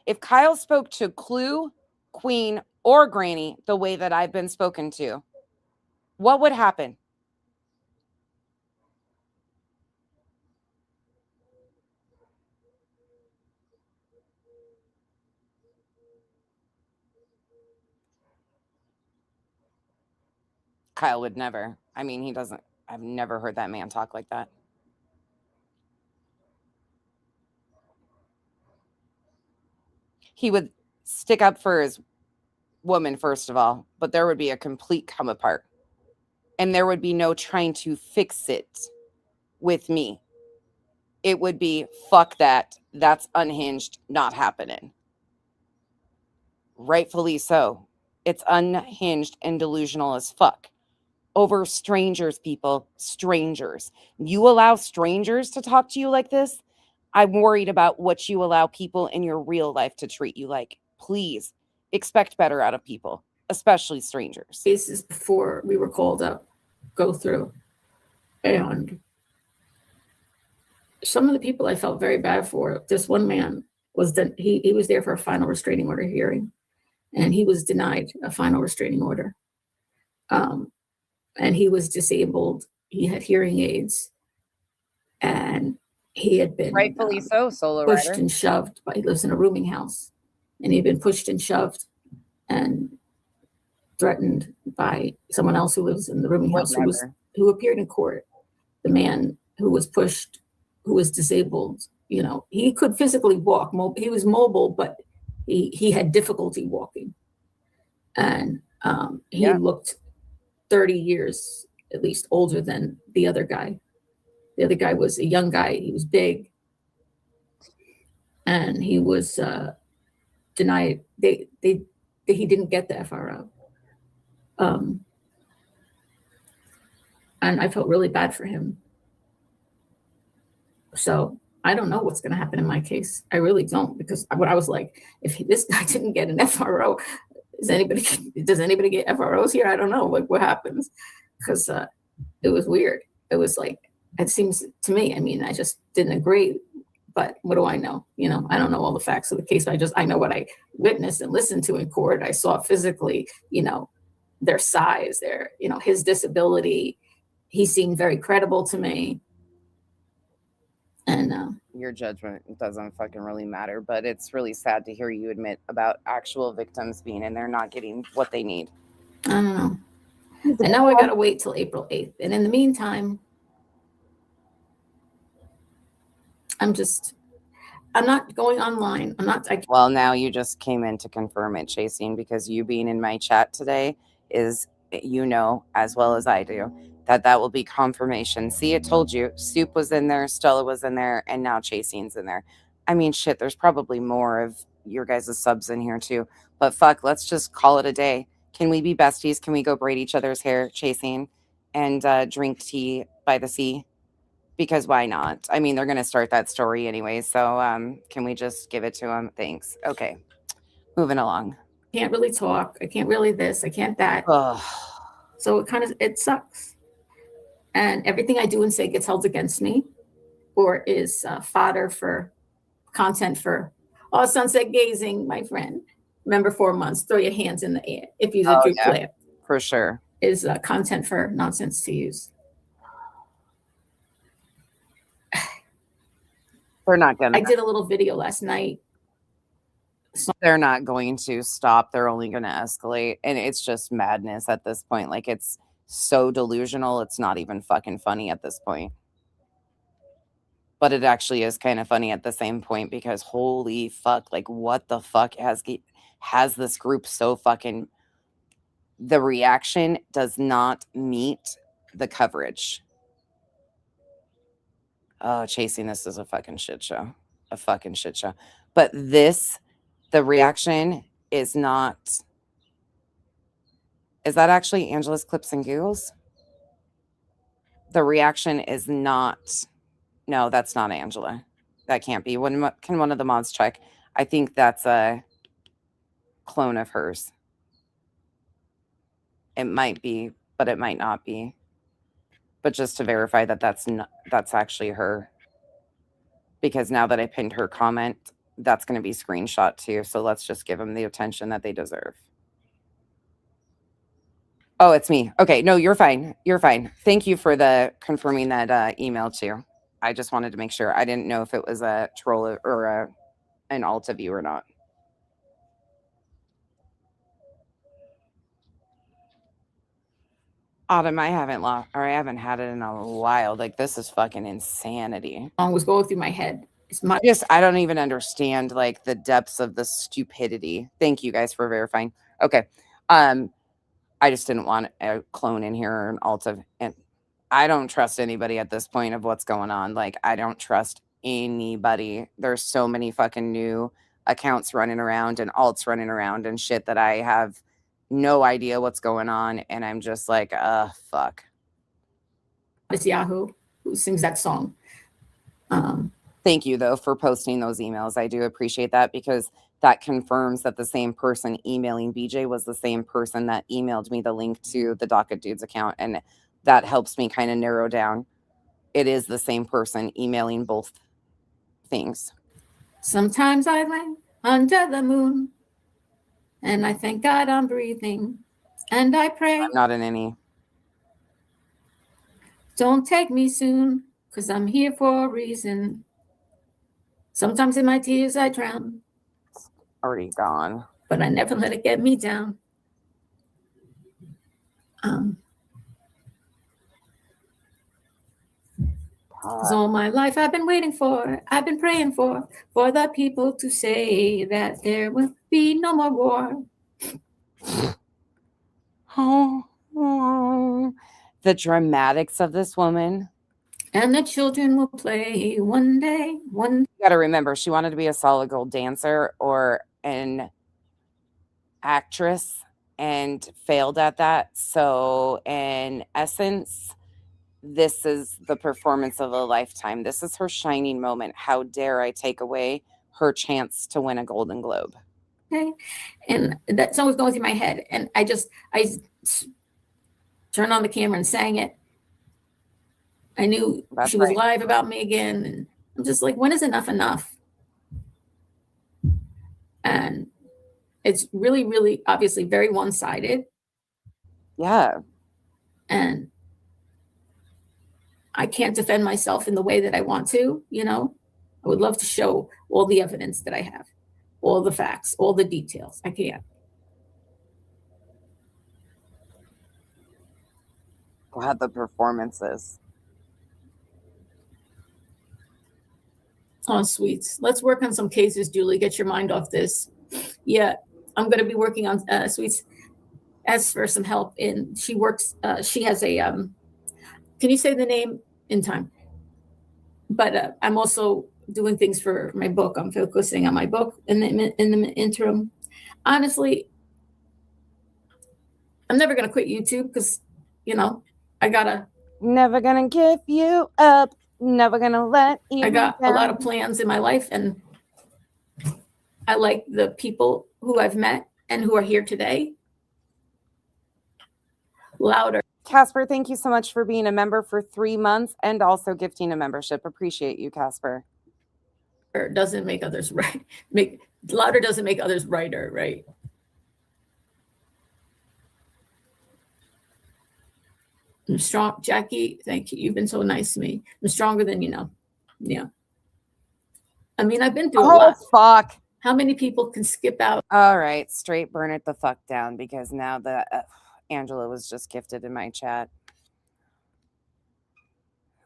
S8: If Kyle spoke to Clue, Queen, or Granny the way that I've been spoken to, what would happen? Kyle would never. I mean, he doesn't. I've never heard that man talk like that. He would stick up for his woman, first of all, but there would be a complete come apart. And there would be no trying to fix it with me. It would be, fuck that. That's unhinged, not happening. Rightfully so. It's unhinged and delusional as fuck. Over strangers, people. Strangers. You allow strangers to talk to you like this? I'm worried about what you allow people in your real life to treat you like. Please expect better out of people, especially strangers.
S5: Cases before we were called up, go through. And some of the people I felt very bad for, this one man was he was there for a final restraining order hearing, and he was denied a final restraining order. And he was disabled. He had hearing aids, and he had been
S8: Rightfully so, solo
S5: pushed
S8: rider.
S5: and shoved. He lives in a rooming house, and he'd been pushed and shoved and threatened by someone else who lives in the rooming house, who appeared in court. The man who was pushed, who was disabled, you know, he could physically walk. He was mobile, but he had difficulty walking, and he looked 30 years at least older than the other guy. The other guy was a young guy. He was big, and he was denied. He didn't get the FRO, and I felt really bad for him. So I don't know what's going to happen in my case. I really don't, because what I was like, if this guy didn't get an FRO, does anybody get FROs here? I don't know, like, what happens, because it was weird. It was like, it seems to me, I mean, I just didn't agree, but what do I know? You know, I don't know all the facts of the case. I know what I witnessed and listened to in court. I saw physically, you know, their size, their, you know, his disability. He seemed very credible to me. And
S8: your judgment doesn't fucking really matter, but it's really sad to hear you admit about actual victims being in there not getting what they need.
S5: I don't know. And now I gotta wait till April 8th. And in the meantime, I'm not going online.
S8: Well, now you just came in to confirm it, Chasing, because you being in my chat today is, you know, as well as I do, that will be confirmation. See, it told you. Soup was in there, Stella was in there, and now Chasing's in there. I mean, shit, there's probably more of your guys' subs in here too. But fuck, let's just call it a day. Can we be besties? Can we go braid each other's hair, Chasing, and drink tea by the sea? Because why not? I mean, they're going to start that story anyway. So can we just give it to them? Thanks. Okay. Moving along.
S5: Can't really talk. I can't really this. I can't that.
S8: Ugh.
S5: So it sucks. And everything I do and say gets held against me, or is fodder for content for, oh, sunset gazing, my friend. Remember, 4 months, throw your hands in the air. If you do play it.
S8: For sure.
S5: Is content for nonsense to use.
S8: They're not gonna.
S5: I did a little video last night.
S8: They're not going to stop. They're only going to escalate. And it's just madness at this point. Like, it's so delusional. It's not even fucking funny at this point. But it actually is kind of funny at the same point, because holy fuck, like, what the fuck has this group so fucking... The reaction does not meet the coverage. Oh, Chasing, this is a fucking shit show. A fucking shit show. But the reaction is not... Is that actually Angela's Clips and Giggles? The reaction is not... No, that's not Angela. That can't be. Can one of the mods check? I think that's a clone of hers. It might be, but it might not be. But just to verify that that's actually her. Because now that I pinned her comment, that's going to be screenshot too. So let's just give them the attention that they deserve. Oh, it's me. Okay, no, you're fine. You're fine. Thank you for confirming that email too. I just wanted to make sure. I didn't know if it was a troll or an alt of you or not. Autumn, I haven't had it in a while. Like, this is fucking insanity.
S5: Was going through my head.
S8: I don't even understand, like, the depths of the stupidity. Thank you guys for verifying. Okay. I just didn't want a clone in here or an alt of, and I don't trust anybody at this point of what's going on. Like, I don't trust anybody. There's so many fucking new accounts running around and alts running around and shit that I have no idea what's going on, and I'm just like, fuck.
S5: It's Yahoo who sings that song.
S8: Thank you, though, for posting those emails. I do appreciate that because that confirms that the same person emailing BJ was the same person that emailed me the link to the Docket Dudes account. And that helps me kind of narrow down. It is the same person emailing both things.
S5: Sometimes I lay under the moon and I thank God I'm breathing and I pray.
S8: I'm not in any.
S5: Don't take me soon, 'cause I'm here for a reason. Sometimes in my tears I drown.
S8: Already gone.
S5: But I never let it get me down. 'Cause all my life I've been waiting for, I've been praying for the people to say that there will be no more war.
S8: Oh, the dramatics of this woman.
S5: And the children will play one day.
S8: You got to remember, she wanted to be a solid gold dancer or an actress and failed at that. So, in essence, this is the performance of a lifetime. This is her shining moment. How dare I take away her chance to win a Golden Globe?
S5: Okay. And that song was going through my head. And I turned on the camera and sang it. I knew she was live about me again. And I'm just like, when is enough enough? And it's really, really obviously very one-sided.
S8: Yeah.
S5: And I can't defend myself in the way that I want to, you know. I would love to show all the evidence that I have, all the facts, all the details. I can't.
S8: God, the performances.
S5: Oh, sweets. Let's work on some cases, Julie. Get your mind off this. Yeah, I'm going to be working on Sweets. Ask for some help. She works. She has a. Can you say the name in time? But I'm also doing things for my book. I'm focusing on my book in the interim. Honestly, I'm never going to quit YouTube because, you know, I gotta.
S8: Never gonna give you up. Never gonna let you.
S5: I got a lot of plans in my life, and I like the people who I've met and who are here today. Louder.
S8: Casper, thank you so much for being a member for 3 months and also gifting a membership. Appreciate you, Casper.
S5: Doesn't make others right. Louder doesn't make others righter, right? I'm strong, Jackie. Thank you. You've been so nice to me. I'm stronger than you know. Yeah. I mean, I've been through a lot.
S8: Fuck.
S5: How many people can skip out?
S8: All right, straight burn it the fuck down because now the Angela was just gifted in my chat.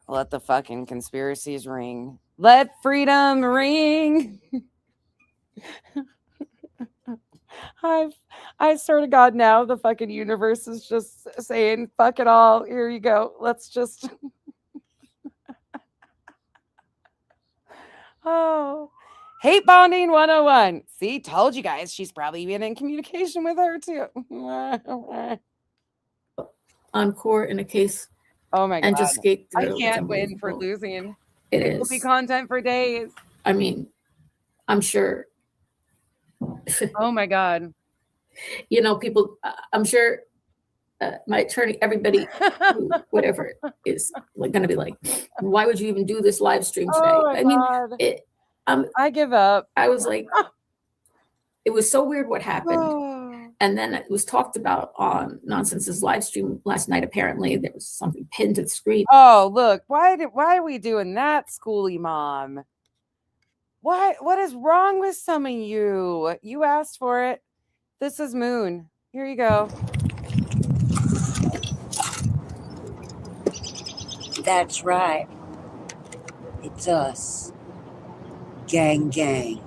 S8: Let the fucking conspiracies ring. Let freedom ring. I swear to God, now the fucking universe is just saying, fuck it all. Here you go. Let's just. Oh, hate bonding 101. See, told you guys she's probably been in communication with her too.
S5: On court in a case.
S8: Oh my God.
S5: And just skate through.
S8: I can't win for losing.
S5: It is.
S8: It'll be content for days.
S5: I mean, I'm sure.
S8: Oh my God.
S5: You know, people, I'm sure my attorney, everybody, whatever is like going to be like, why would you even do this live stream today?
S8: Oh
S5: I mean,
S8: I give up.
S5: I was like, it was so weird what happened. And then it was talked about on Nonsense's live stream last night. Apparently there was something pinned to the screen.
S8: Oh, look, why are we doing that, schooly mom? What is wrong with some of you? You asked for it. This is Moon. Here you go.
S11: That's right. It's us. Gang, gang.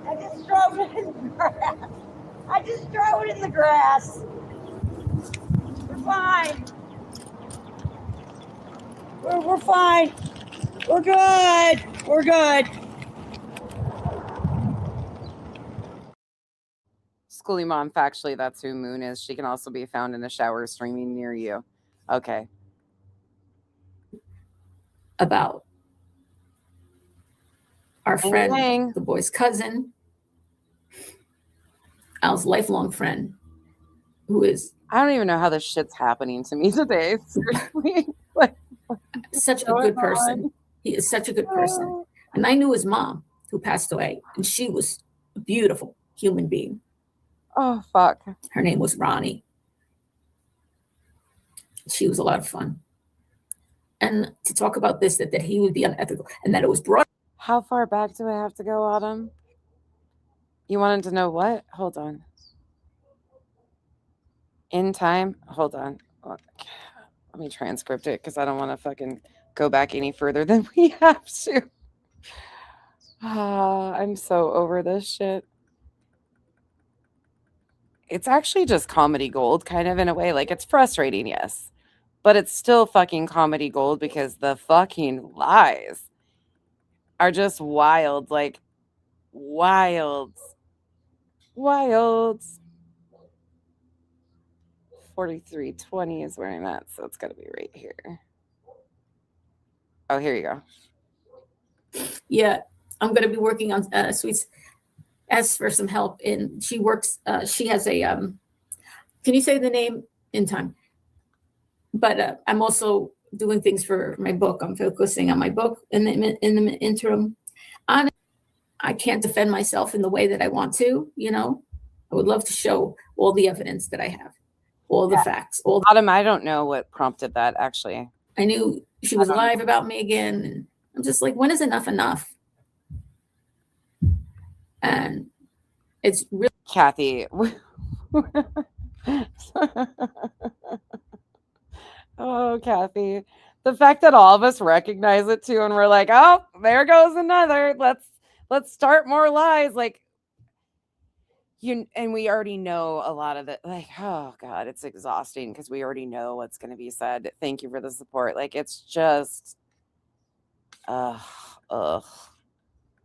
S12: I just drove it in the grass. I just drove it in the grass. We're fine. We're fine. We're good. We're good.
S8: Schooly Mom, factually, that's who Moon is. She can also be found in a shower streaming near you. Okay.
S5: About our friend,
S8: Dang.
S5: the boy's cousin, Al's lifelong friend, who is
S8: I don't even know how this shit's happening to me today. Seriously. Like,
S5: such a good person. He is such a good person. And I knew his mom, who passed away, and she was a beautiful human being.
S8: oh, fuck.
S5: Her name was Ronnie. She was a lot of fun. And to talk about this, that he would be unethical, and that it was brought.
S8: How far back do I have to go, Autumn? You wanted to know what? Hold on. In time? Hold on. Let me transcript it because I don't want to fucking go back any further than we have to. I'm so over this shit. It's actually just comedy gold, kind of, in a way. Like, it's frustrating, yes. But it's still fucking comedy gold because the fucking lies are just wild. Like, wild. 4320 is where I'm at, so it's got to be right here. Oh, here you go.
S5: Yeah, I'm going to be working on Sweets. Asked for some help, and she works. She has a. Can you say the name in time? But I'm also doing things for my book. I'm focusing on my book in the interim. I can't defend myself in the way that I want to. You know, I would love to show all the evidence that I have, all the facts.
S8: Autumn, I don't know what prompted that, actually.
S5: I knew she was live about me again, and I'm just like, when is enough enough? And it's really
S8: Kathy. Oh, Kathy. The fact that all of us recognize it too, and we're like, oh, there goes another. Let's start more lies. Like, and we already know a lot of it. Like, oh God, it's exhausting because we already know what's going to be said. Thank you for the support. Like, it's just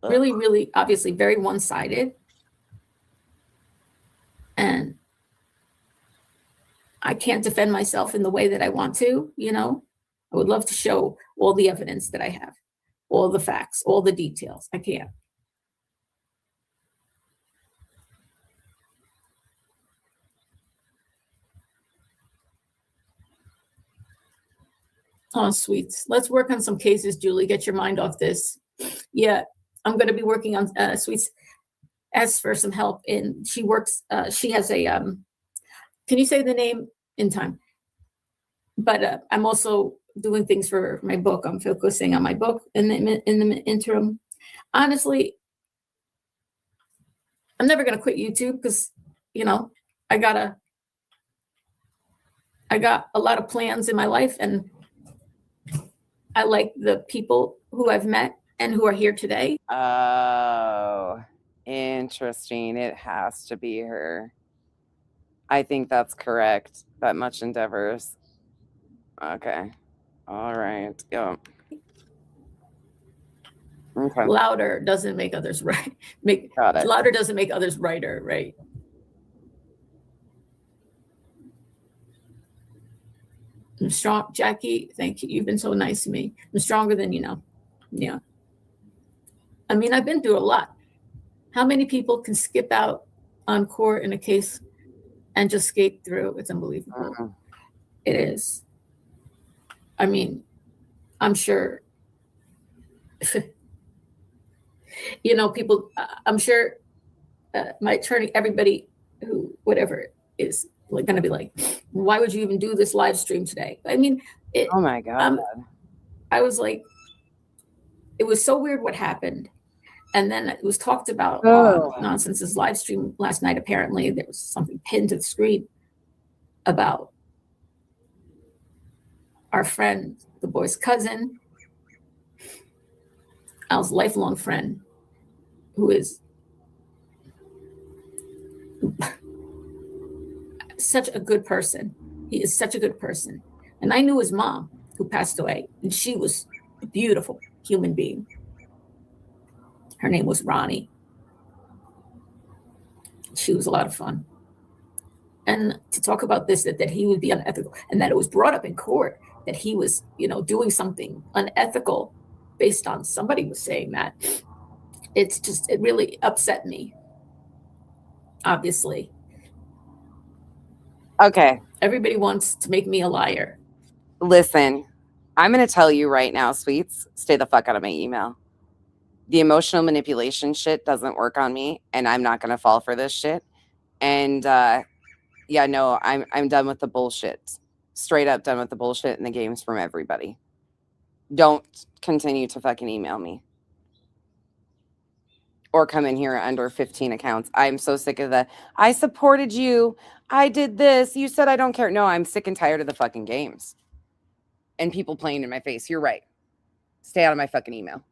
S5: really, really obviously very one-sided. And I can't defend myself in the way that I want to, you know. I would love to show all the evidence that I have, all the facts, all the details. I can't. Oh, Sweets. Let's work on some cases, Julie. Get your mind off this. Yeah, I'm going to be working on Sweets. Asked for some help, and she works. She has a. Can you say the name in time? But I'm also doing things for my book. I'm focusing on my book in the interim. Honestly, I'm never going to quit YouTube because, you know, I got a lot of plans in my life, and I like the people who I've met and who are here today.
S8: Oh, interesting. It has to be her. I think that's correct. That much endeavors. Okay. All right. Go. Okay.
S5: Louder doesn't make others right.
S8: Got it.
S5: Louder doesn't make others righter, right? I'm strong, Jackie. Thank you. You've been so nice to me. I'm stronger than you know. Yeah. I mean, I've been through a lot. How many people can skip out on court in a case and just skate through? It's unbelievable. It is. I mean, I'm sure, you know, people, I'm sure my attorney, everybody who, whatever, is like going to be like, why would you even do this live stream today? I mean,
S8: oh my God.
S5: I was like, it was so weird what happened. And then it was talked about Nonsense's live stream last night. Apparently there was something pinned to the screen about our friend, the boy's cousin, Al's lifelong friend, who is such a good person. He is such a good person. And I knew his mom, who passed away, and she was a beautiful human being. Her name was Ronnie. She was a lot of fun. and to talk about this, that he would be unethical, and that it was brought up in court that he was, doing something unethical based on somebody was saying that. It really upset me. Obviously,
S8: Okay,
S5: everybody wants to make me a liar.
S8: listen, I'm going to tell you right now, sweets, stay the fuck out of my email. The emotional manipulation shit doesn't work on me, and I'm not going to fall for this shit. And yeah, no, I'm done with the bullshit. Straight up done with the bullshit and the games from everybody. Don't continue to fucking email me. Or come in here under 15 accounts. I'm so sick of the, I supported you. I did this. You said I don't care. No, I'm sick and tired of the fucking games. And people playing in my face. You're right. Stay out of my fucking email.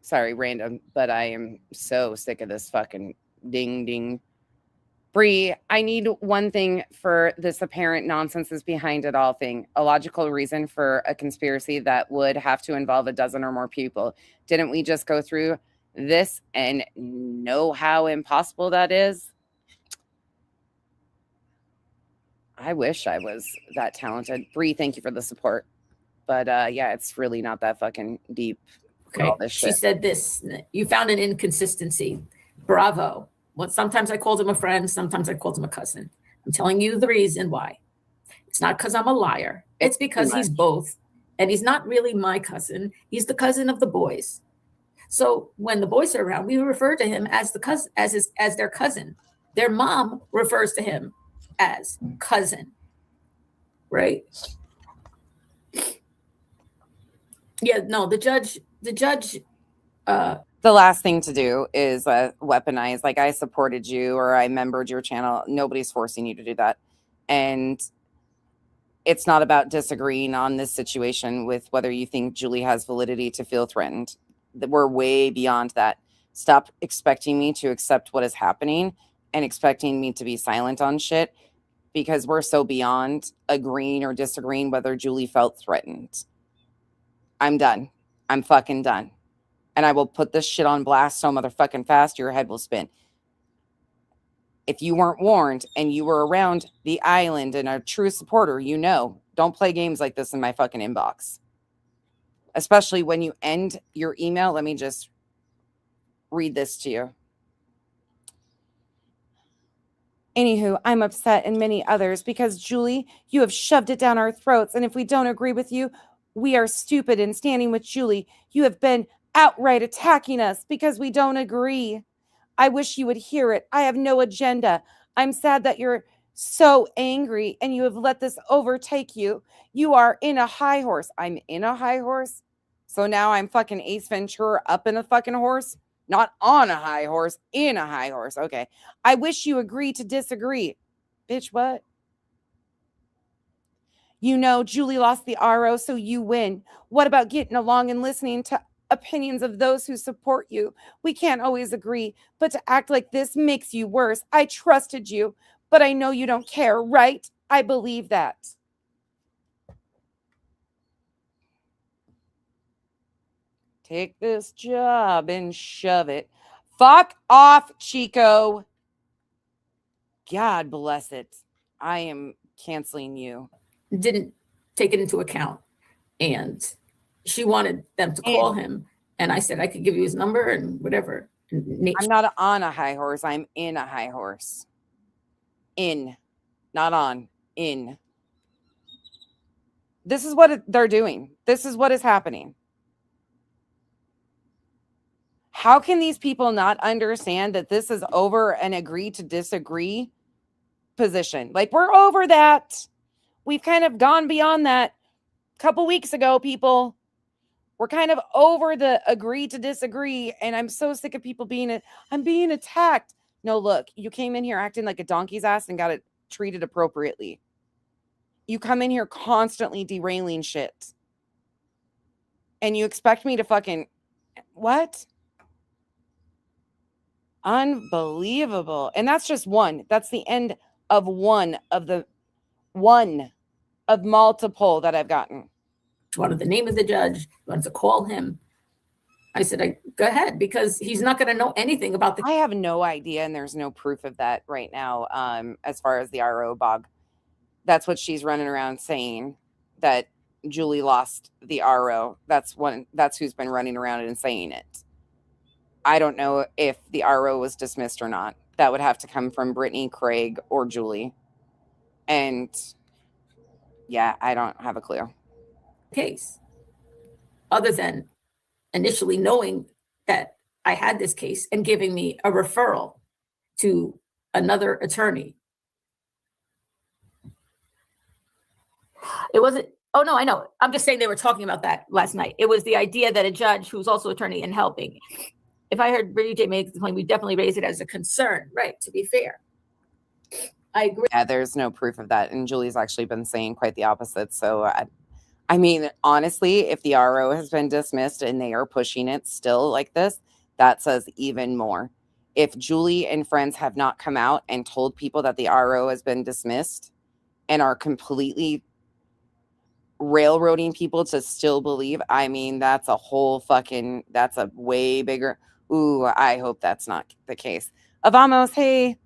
S8: Sorry, random, but I am so sick of this fucking ding ding. Bree, I need one thing for this apparent nonsense is behind it all thing. A logical reason for a conspiracy that would have to involve a dozen or more people. Didn't we just go through this and know how impossible that is? I wish I was that talented. Bree, thank you for the support. But yeah, it's really not that fucking deep.
S5: Okay. She said this, you found an inconsistency. Bravo. Well, sometimes I called him a friend, sometimes I called him a cousin. I'm telling you the reason why. It's not because I'm a liar. It's because he's both. And he's not really my cousin. He's the cousin of the boys. So when the boys are around, we refer to him as the cousin, as their cousin. Their mom refers to him as cousin. Right? Yeah, no, the judge
S8: the last thing to do is weaponize, like, I supported you or I membered your channel. Nobody's forcing you to do that. And it's not about disagreeing on this situation with whether you think Julie has validity to feel threatened. We're way beyond that. Stop expecting me to accept what is happening and expecting me to be silent on shit, because we're so beyond agreeing or disagreeing whether Julie felt threatened. I'm done. I'm fucking done. And I will put this shit on blast so motherfucking fast your head will spin. If you weren't warned and you were around the island and a true supporter, don't play games like this in my fucking inbox. Especially when you end your email. Let me just read this to you. Anywho, I'm upset and many others because, Julie, you have shoved it down our throats. And if we don't agree with you, we are stupid in standing with Julie. You have been outright attacking us because we don't agree. I wish you would hear it. I have no agenda. I'm sad that you're so angry and you have let this overtake you. You are in a high horse. I'm in a high horse. So now I'm fucking Ace Ventura up in a fucking horse, not on a high horse, in a high horse. Okay. I wish you agree to disagree. Bitch, what? Julie lost the RO, so you win. What about getting along and listening to opinions of those who support you? We can't always agree, but to act like this makes you worse. I trusted you, but I know you don't care, right? I believe that. Take this job and shove it. Fuck off, Chico. God bless it. I am canceling you.
S5: didn't take it into account. And she wanted them to call him. And I said, I could give you his number and whatever.
S8: I'm not on a high horse. I'm in a high horse. In. Not on. In. This is what they're doing. This is what is happening. How can these people not understand that this is over an agree to disagree position? Like, we're over that. We've kind of gone beyond that a couple weeks ago, people. We're kind of over the agree to disagree. And I'm so sick of people I'm being attacked. No, look, you came in here acting like a donkey's ass and got it treated appropriately. You come in here constantly derailing shit. And you expect me to fucking, what? Unbelievable. And that's just one. That's the end of one of multiple that I've gotten.
S5: She wanted the name of the judge. She wanted to call him. I said, go ahead, because he's not going to know anything about the.
S8: I have no idea, and there's no proof of that right now. As far as the RO bog, that's what she's running around saying, that Julie lost the RO. That's who's been running around and saying it. I don't know if the RO was dismissed or not. That would have to come from Brittany, Craig, or Julie. And yeah, I don't have a clue.
S5: Case, other than initially knowing that I had this case and giving me a referral to another attorney. It wasn't, oh no, I know. I'm just saying they were talking about that last night. It was the idea that a judge who's also attorney and helping. If I heard Brittany J make the claim, we definitely raise it as a concern, right? To be fair. I agree.
S8: Yeah, there's no proof of that. And Julie's actually been saying quite the opposite. So, I mean, honestly, if the RO has been dismissed and they are pushing it still like this, that says even more. If Julie and friends have not come out and told people that the RO has been dismissed and are completely railroading people to still believe, I mean, that's a way bigger. Ooh, I hope that's not the case. Avamos, hey.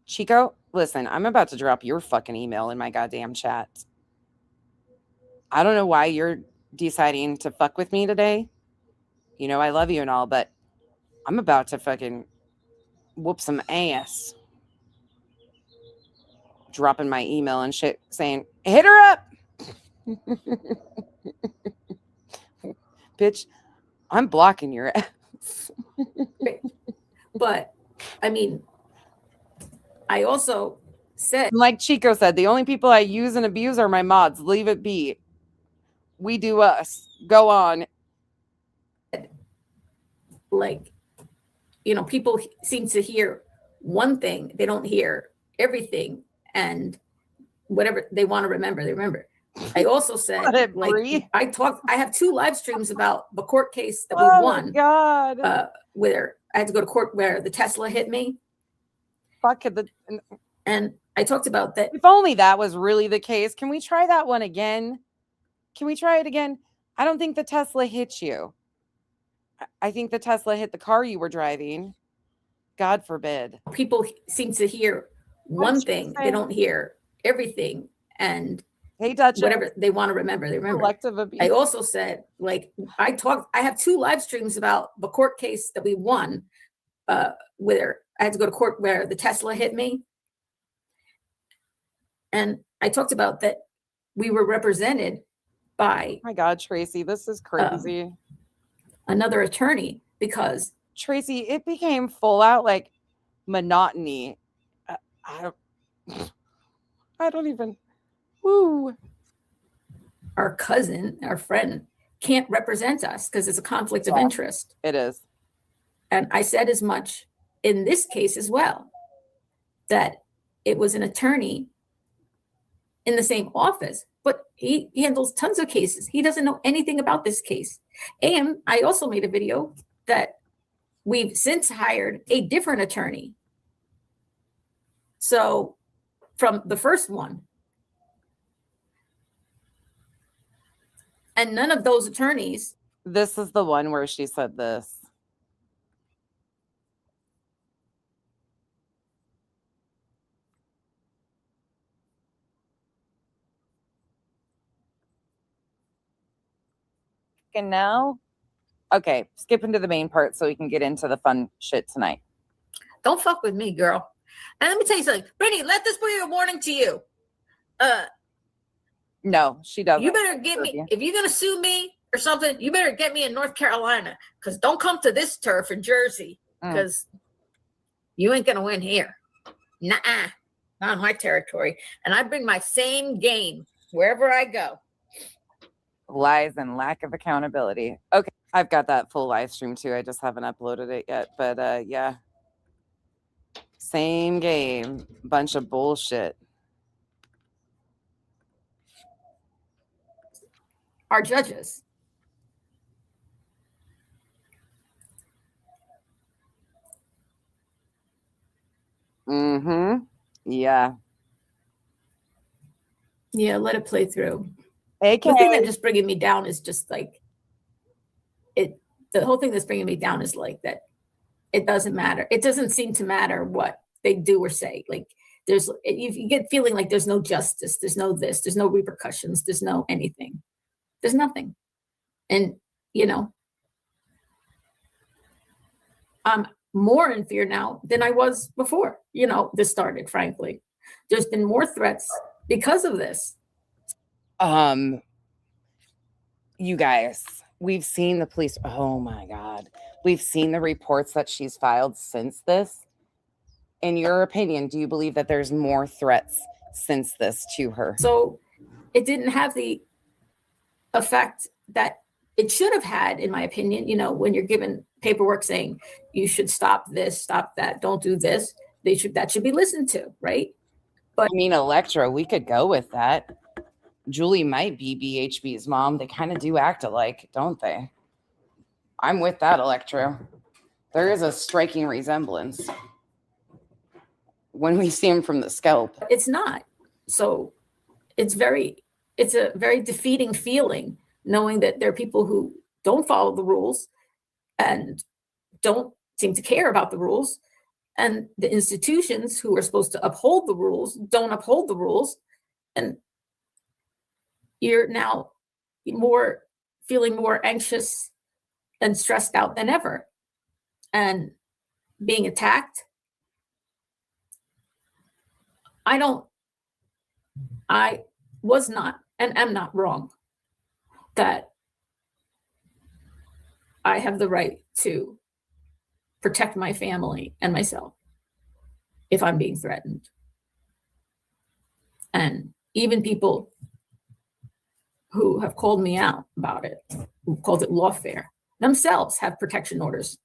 S8: Chico, listen, I'm about to drop your fucking email in my goddamn chat. I don't know why you're deciding to fuck with me today. You know, I love you and all, but I'm about to fucking whoop some ass. Dropping my email and shit saying, hit her up. Bitch, I'm blocking your ass.
S5: But, I mean, I also said,
S8: like Chico said, the only people I use and abuse are my mods. Leave it be. We do us. Go on.
S5: Like, you know, people seem to hear one thing, they don't hear everything, and whatever they want to remember, they remember. I also said, like, I have 2 live streams about the court case that we won.
S8: God.
S5: Where I had to go to court where the Tesla hit me.
S8: Fuck it.
S5: And I talked about that.
S8: If only that was really the case. Can we try that one again? Can we try it again? I don't think the Tesla hit you. I think the Tesla hit the car you were driving. God forbid.
S5: People seem to hear one thing, they don't hear everything, and whatever they want to remember, they remember. I also said, like, I have 2 live streams about the court case that we won, where I had to go to court where the Tesla hit me. And I talked about that we were represented by,
S8: oh my God, Tracy, this is crazy.
S5: Another attorney, because
S8: Tracy, it became full out like monotony. I don't even. Woo.
S5: Our cousin, our friend, can't represent us because it's a conflict of interest.
S8: It is.
S5: And I said as much in this case as well, that it was an attorney in the same office, but he handles tons of cases. He doesn't know anything about this case. And I also made a video that we've since hired a different attorney. So from the first one. And none of those attorneys.
S8: This is the one where she said this. And now, okay, skip into the main part so we can get into the fun shit tonight.
S5: Don't fuck with me, girl. And let me tell you something, Brittany, let this be a warning to you.
S8: No, she doesn't.
S5: You better get me, if you're gonna sue me or something, you better get me in North Carolina, because don't come to this turf in Jersey, because you ain't gonna win here. Nuh-uh, not on my territory. And I bring my same game wherever I go.
S8: Lies and lack of accountability. Okay, I've got that full live stream too. I just haven't uploaded it yet, but yeah. Same game, bunch of bullshit.
S5: Our judges.
S8: Mm-hmm. Yeah.
S5: Yeah, let it play through.
S8: Okay.
S5: The thing that's just bringing me down is just like it. The whole thing that's bringing me down is like that. It doesn't matter. It doesn't seem to matter what they do or say. Like you get feeling like there's no justice. There's no this. There's no repercussions. There's no anything. There's nothing. And I'm more in fear now than I was before. This started. Frankly, there's been more threats because of this.
S8: You guys, we've seen the police. Oh my God. We've seen the reports that she's filed since this. In your opinion, do you believe that there's more threats since this to her?
S5: So it didn't have the effect that it should have had, in my opinion. When you're given paperwork saying you should stop this, stop that, don't do this, that should be listened to, right? But
S8: I mean, Electra, we could go with that. Julie might be BHB's mom. They kind of do act alike, don't they? I'm with that, Electra. There is a striking resemblance when we see him from the scalp.
S5: It's not. So it's a very defeating feeling knowing that there are people who don't follow the rules and don't seem to care about the rules, and the institutions who are supposed to uphold the rules don't uphold the rules, and you're now feeling more anxious and stressed out than ever, and being attacked. I was not and am not wrong that I have the right to protect my family and myself if I'm being threatened. And even people who have called me out about it, who called it lawfare, themselves have protection orders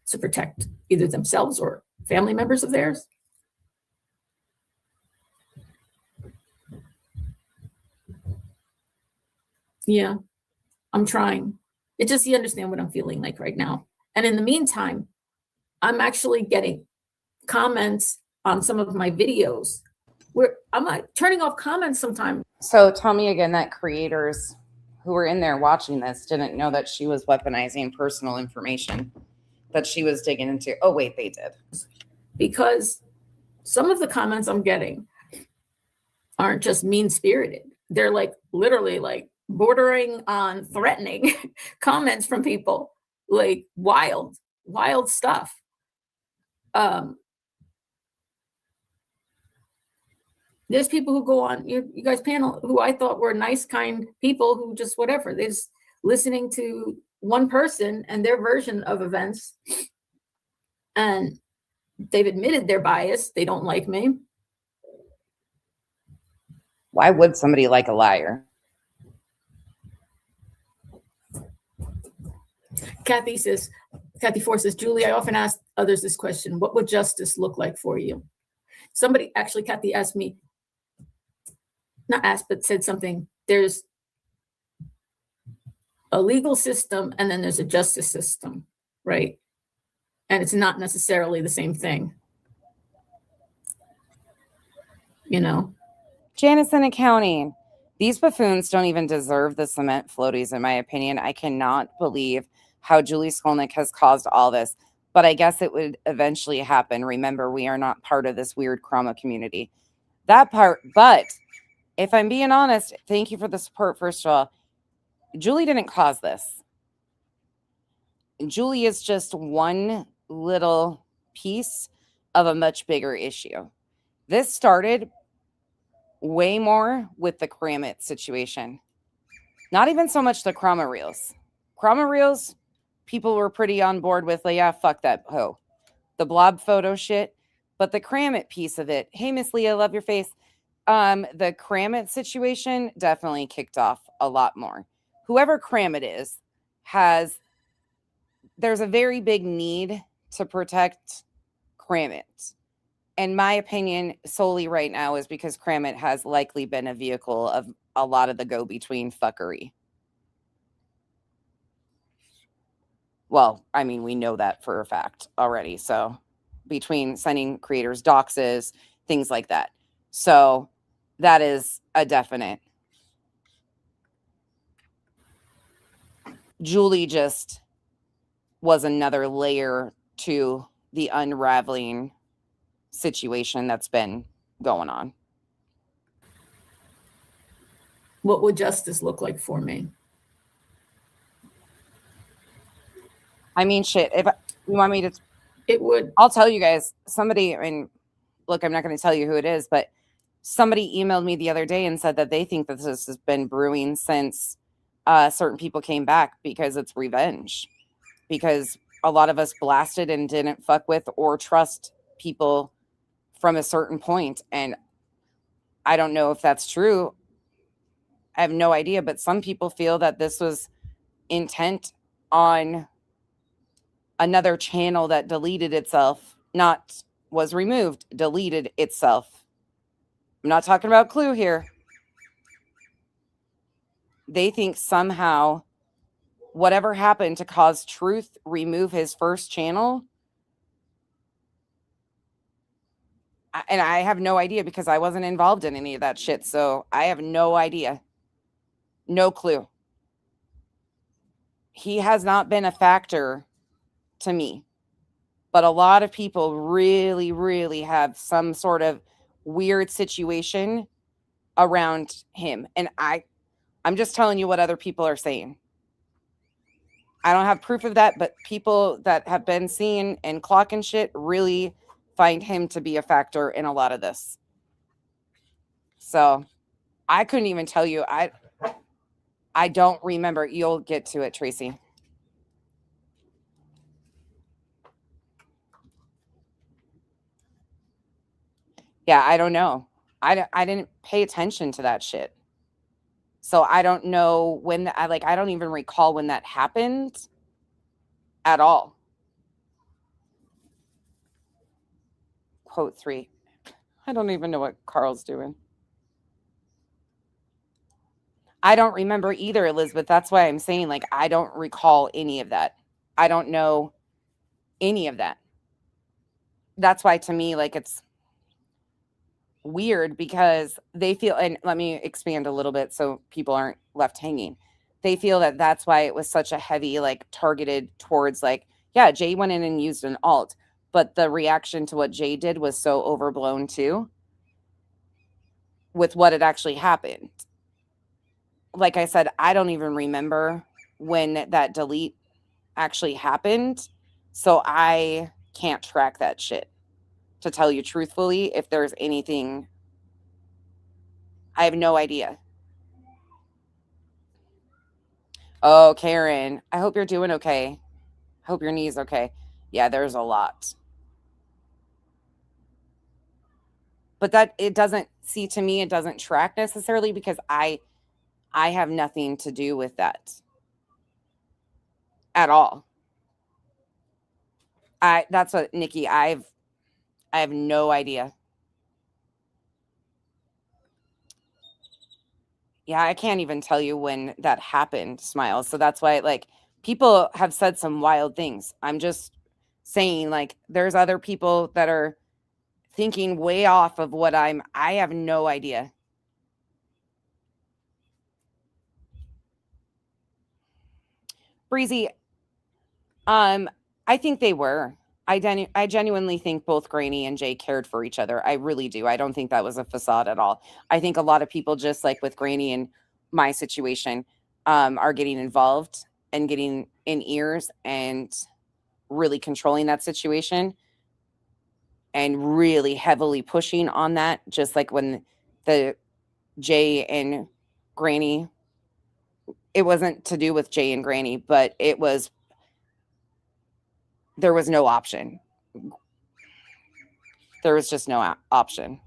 S5: to protect either themselves or family members of theirs. Yeah, I'm trying. It just, you understand what I'm feeling like right now. And in the meantime, I'm actually getting comments on some of my videos where I'm like turning off comments sometimes.
S8: So tell me again that creators who were in there watching this didn't know that she was weaponizing personal information that she was digging into. Oh, wait, they did.
S5: Because some of the comments I'm getting aren't just mean-spirited. They're like literally like bordering on threatening comments from people, like wild stuff. There's people who go on you guys panel who I thought were nice, kind people who just whatever. They're just listening to one person and their version of events, and they've admitted their bias. They don't like me.
S8: Why would somebody like a liar?
S5: Kathy Ford says, Julie, I often ask others this question: what would justice look like for you? Somebody, actually, Kathy asked me, not asked, but said something. There's a legal system and then there's a justice system, right? And it's not necessarily the same thing.
S8: Janice in accounting. These buffoons don't even deserve the cement floaties, in my opinion. I cannot believe how Julie Skolnick has caused all this, but I guess it would eventually happen. Remember, we are not part of this weird trauma community. That part, but if I'm being honest, thank you for the support, first of all. Julie didn't cause this. Julie is just one little piece of a much bigger issue. This started way more with the Kramit situation. Not even so much the Krama Reels. Krama Reels, people were pretty on board with, like, yeah, fuck that hoe. The blob photo shit. But the Kramit piece of it, hey, Miss Leah, love your face. The Kramit situation definitely kicked off a lot more. Whoever Kramit is, there's a very big need to protect Kramit. In my opinion, solely right now is because Kramit has likely been a vehicle of a lot of the go-between fuckery. Well, I mean, we know that for a fact already, so between sending creators doxes, things like that. So that is a definite. Julie just was another layer to the unraveling situation that's been going on.
S5: What would justice look like for me?
S8: I mean, shit, if you want me to,
S5: it would.
S8: I'll tell you guys. Somebody, and look, I'm not going to tell you who it is, but somebody emailed me the other day and said that they think that this has been brewing since certain people came back because it's revenge. Because a lot of us blasted and didn't fuck with or trust people from a certain point. And I don't know if that's true. I have no idea, but some people feel that this was intent on another channel that deleted itself, not was removed, deleted itself. I'm not talking about Clue here. They think somehow whatever happened to cause Truth remove his first channel. And I have no idea because I wasn't involved in any of that shit. So I have no idea. No clue. He has not been a factor to me. But a lot of people really, really have some sort of weird situation around him. And I'm just telling you what other people are saying. I don't have proof of that, but people that have been seen and clocking shit really find him to be a factor in a lot of this. So I couldn't even tell you. I don't remember. You'll get to it, Tracy. Yeah, I don't know. I didn't pay attention to that shit. So I don't know when I don't even recall when that happened at all. Quote 3. I don't even know what Carl's doing. I don't remember either, Elizabeth. That's why I'm saying, like, I don't recall any of that. I don't know any of that. That's why, to me, like, it's weird because they feel, and let me expand a little bit so people aren't left hanging. They feel that that's why it was such a heavy, like, targeted towards, like, yeah, Jay went in and used an alt, but the reaction to what Jay did was so overblown too with what had actually happened. Like I said, I don't even remember when that delete actually happened. So I can't track that shit. To tell you truthfully, if there's anything, I have no idea. Oh, Karen, I hope you're doing okay. Hope your knee's okay. Yeah, there's a lot. But that it doesn't, see, to me, it doesn't track necessarily because I have nothing to do with that at all. That's what, Nikki, I have no idea. Yeah, I can't even tell you when that happened, Smiles. So that's why, like, people have said some wild things. I'm just saying, like, there's other people that are thinking way off of what I have no idea. Breezy, I think they were. I genuinely think both Granny and Jay cared for each other. I really do. I don't think that was a facade at all. I think a lot of people, just like with Granny and my situation, are getting involved and getting in ears and really controlling that situation and really heavily pushing on that. Just like when the Jay and Granny, it wasn't to do with Jay and Granny, but it was, there was no option. There was just no option.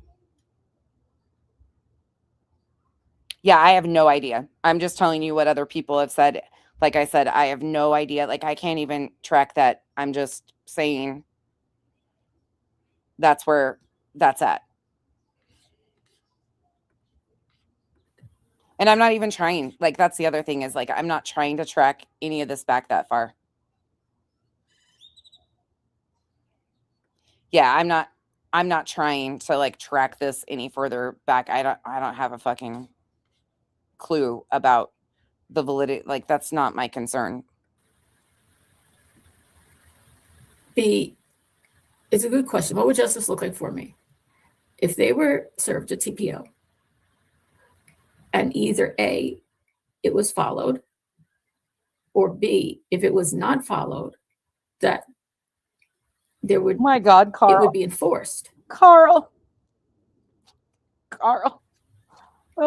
S8: Yeah, I have no idea. I'm just telling you what other people have said. Like I said, I have no idea. Like, I can't even track that. I'm just saying that's where that's at. And I'm not even trying. Like, that's the other thing is, like, I'm not trying to track any of this back that far. yeah, I'm not trying to like track this any further back. I don't have a fucking clue about the validity. Like, that's not my concern.
S5: It's a good question. What would justice look like for me? If they were served a TPO and either A, it was followed, or B, if it was not followed, that there would,
S8: my God, Carl.
S5: It would be enforced.
S8: Carl. Oh,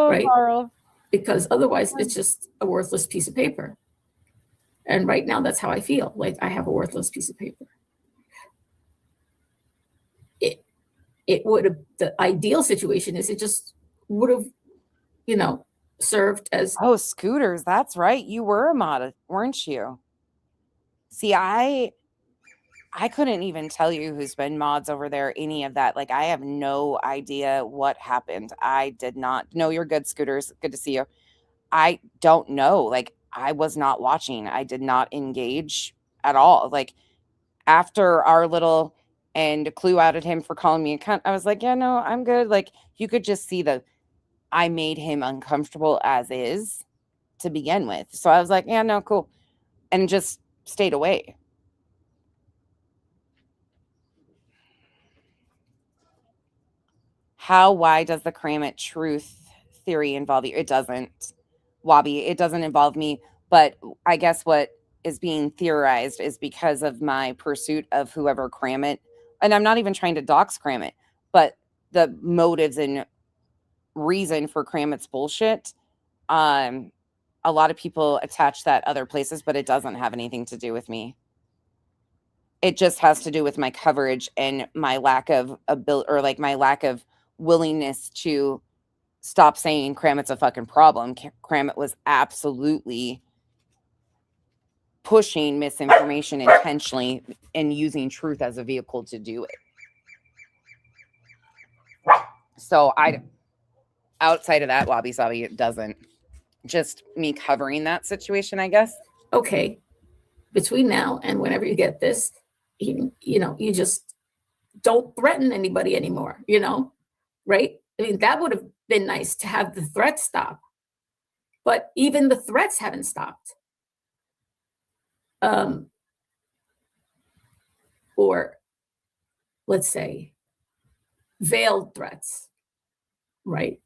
S5: right?
S8: Carl.
S5: Because otherwise it's just a worthless piece of paper. And right now that's how I feel. Like I have a worthless piece of paper. It would have, the ideal situation is it just would have, served as.
S8: Oh, scooters. That's right. You were a mod, weren't you? See, I couldn't even tell you who's been mods over there, any of that. Like, I have no idea what happened. I did not know. You're good, Scooters. Good to see you. I don't know. Like, I was not watching. I did not engage at all. Like, after our little, and Clue outed him for calling me a cunt, I was like, yeah, no, I'm good. Like, you could just see I made him uncomfortable as is to begin with. So I was like, yeah, no, cool. And just stayed away. Why does the Kramit truth theory involve you? It doesn't, Wabi. It doesn't involve me. But I guess what is being theorized is because of my pursuit of whoever Kramit, and I'm not even trying to dox Kramit, but the motives and reason for Kramit's bullshit. A lot of people attach that other places, but it doesn't have anything to do with me. It just has to do with my coverage and my lack of ability, or like my lack of willingness to stop saying Kramit's a fucking problem. Kramit was absolutely pushing misinformation intentionally and using truth as a vehicle to do it. So outside of that, Wabi Sabi, it doesn't. Just me covering that situation, I guess.
S5: Okay. Between now and whenever you get this, you just don't threaten anybody anymore, right? I mean, that would have been nice to have the threats stop, but even the threats haven't stopped. Or let's say veiled threats, right?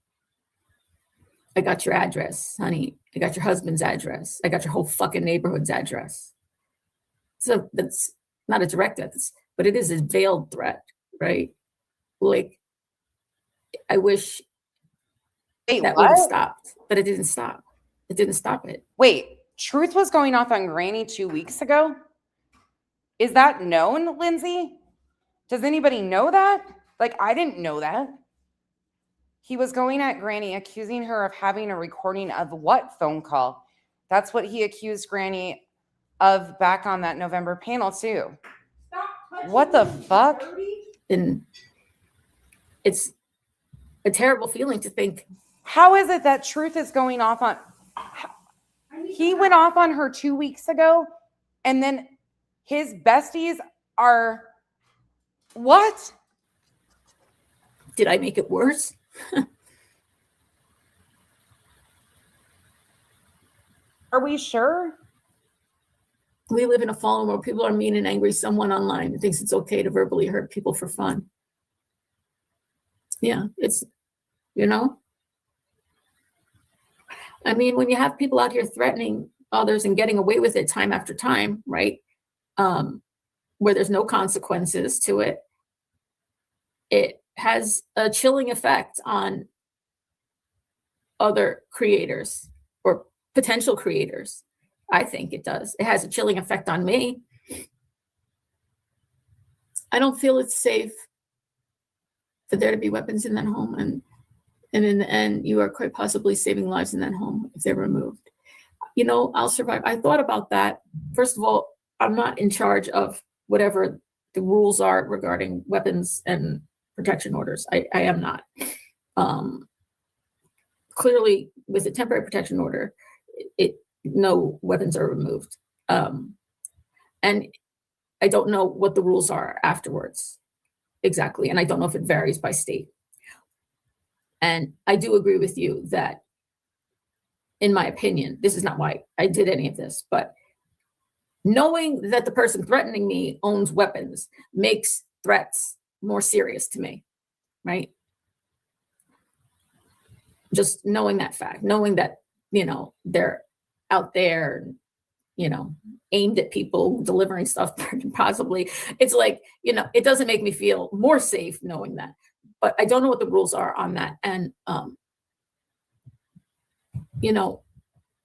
S5: I got your address, honey. I got your husband's address. I got your whole fucking neighborhood's address. So that's not a direct threat, but it is a veiled threat, right? Like, I wish that would have stopped, but it didn't stop. It didn't stop it.
S8: Wait, truth was going off on Granny 2 weeks ago? Is that known, Lindsay? Does anybody know that? Like, I didn't know that. He was going at Granny, accusing her of having a recording of what phone call? That's what he accused Granny of back on that November panel, too. What the fuck?
S5: And it's a terrible feeling to think.
S8: How is it that truth is going off on? He went off on her 2 weeks ago, and then his besties are what?
S5: Did I make it worse?
S8: Are we sure?
S5: We live in a fallen world. People are mean and angry. Someone online thinks it's okay to verbally hurt people for fun. Yeah, it's, I mean, when you have people out here threatening others and getting away with it time after time, right? Where there's no consequences to it, it has a chilling effect on other creators or potential creators. I think it does. It has a chilling effect on me. I don't feel it's safe for there to be weapons in that home. And in the end, you are quite possibly saving lives in that home if they're removed. I'll survive. I thought about that. First of all, I'm not in charge of whatever the rules are regarding weapons and protection orders. I am not. Clearly, with a temporary protection order, no weapons are removed. And I don't know what the rules are afterwards. exactly. And I don't know if it varies by state. And I do agree with you that, in my opinion, this is not why I did any of this, but knowing that the person threatening me owns weapons makes threats more serious to me, right? Just knowing that fact, knowing that, they're out there, aimed at people, delivering stuff possibly. It's like, it doesn't make me feel more safe knowing that. But I don't know what the rules are on that. And,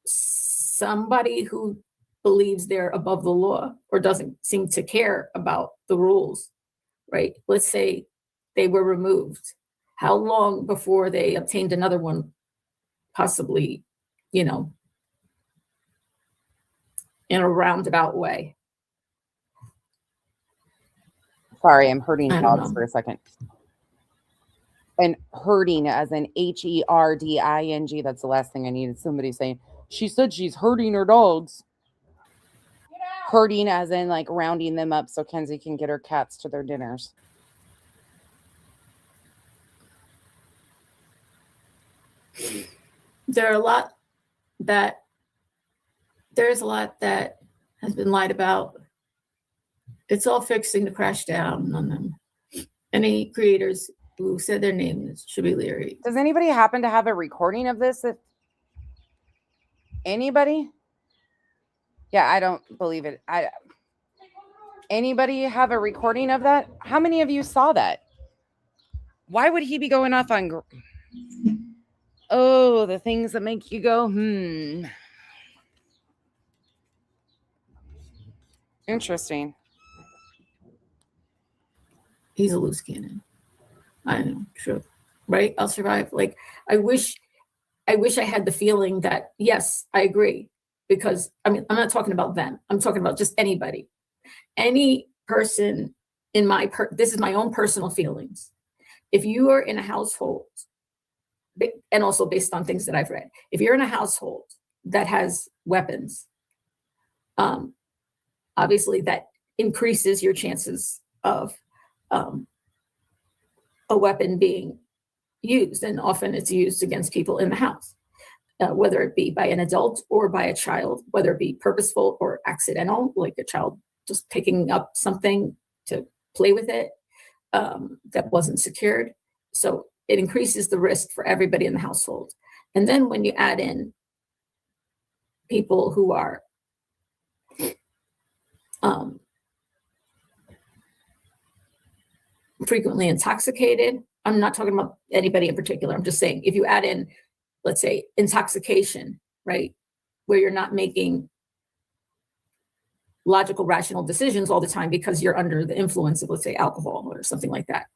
S5: somebody who believes they're above the law or doesn't seem to care about the rules, right? Let's say they were removed. How long before they obtained another one, possibly, in a roundabout way?
S8: Sorry, I'm herding
S5: I don't
S8: dogs
S5: know.
S8: for a second. And herding as in HERDING. That's the last thing I needed. Somebody saying, she said she's herding her dogs. Herding as in like rounding them up so Kenzie can get her cats to their dinners.
S5: There's a lot that has been lied about. It's all fixing to crash down on them. Any creators who said their names should be leery.
S8: Does anybody happen to have a recording of this? Anybody? Yeah, I don't believe it. Anybody have a recording of that? How many of you saw that? Why would he be going off on... Oh, the things that make you go, Interesting.
S5: He's a loose cannon. I know, true. Right? I'll survive. Like, I wish I had the feeling that, yes, I agree. Because, I'm not talking about them. I'm talking about just anybody. Any person in this is my own personal feelings. If you are in a household, and also based on things that I've read, if you're in a household that has weapons, obviously that increases your chances of a weapon being used, and often it's used against people in the house, whether it be by an adult or by a child, whether it be purposeful or accidental, like a child just picking up something to play with it that wasn't secured. So it increases the risk for everybody in the household. And then when you add in people who are frequently intoxicated, I'm not talking about anybody in particular. I'm just saying, if you add in, let's say, intoxication, right, where you're not making logical, rational decisions all the time because you're under the influence of, let's say, alcohol or something like that.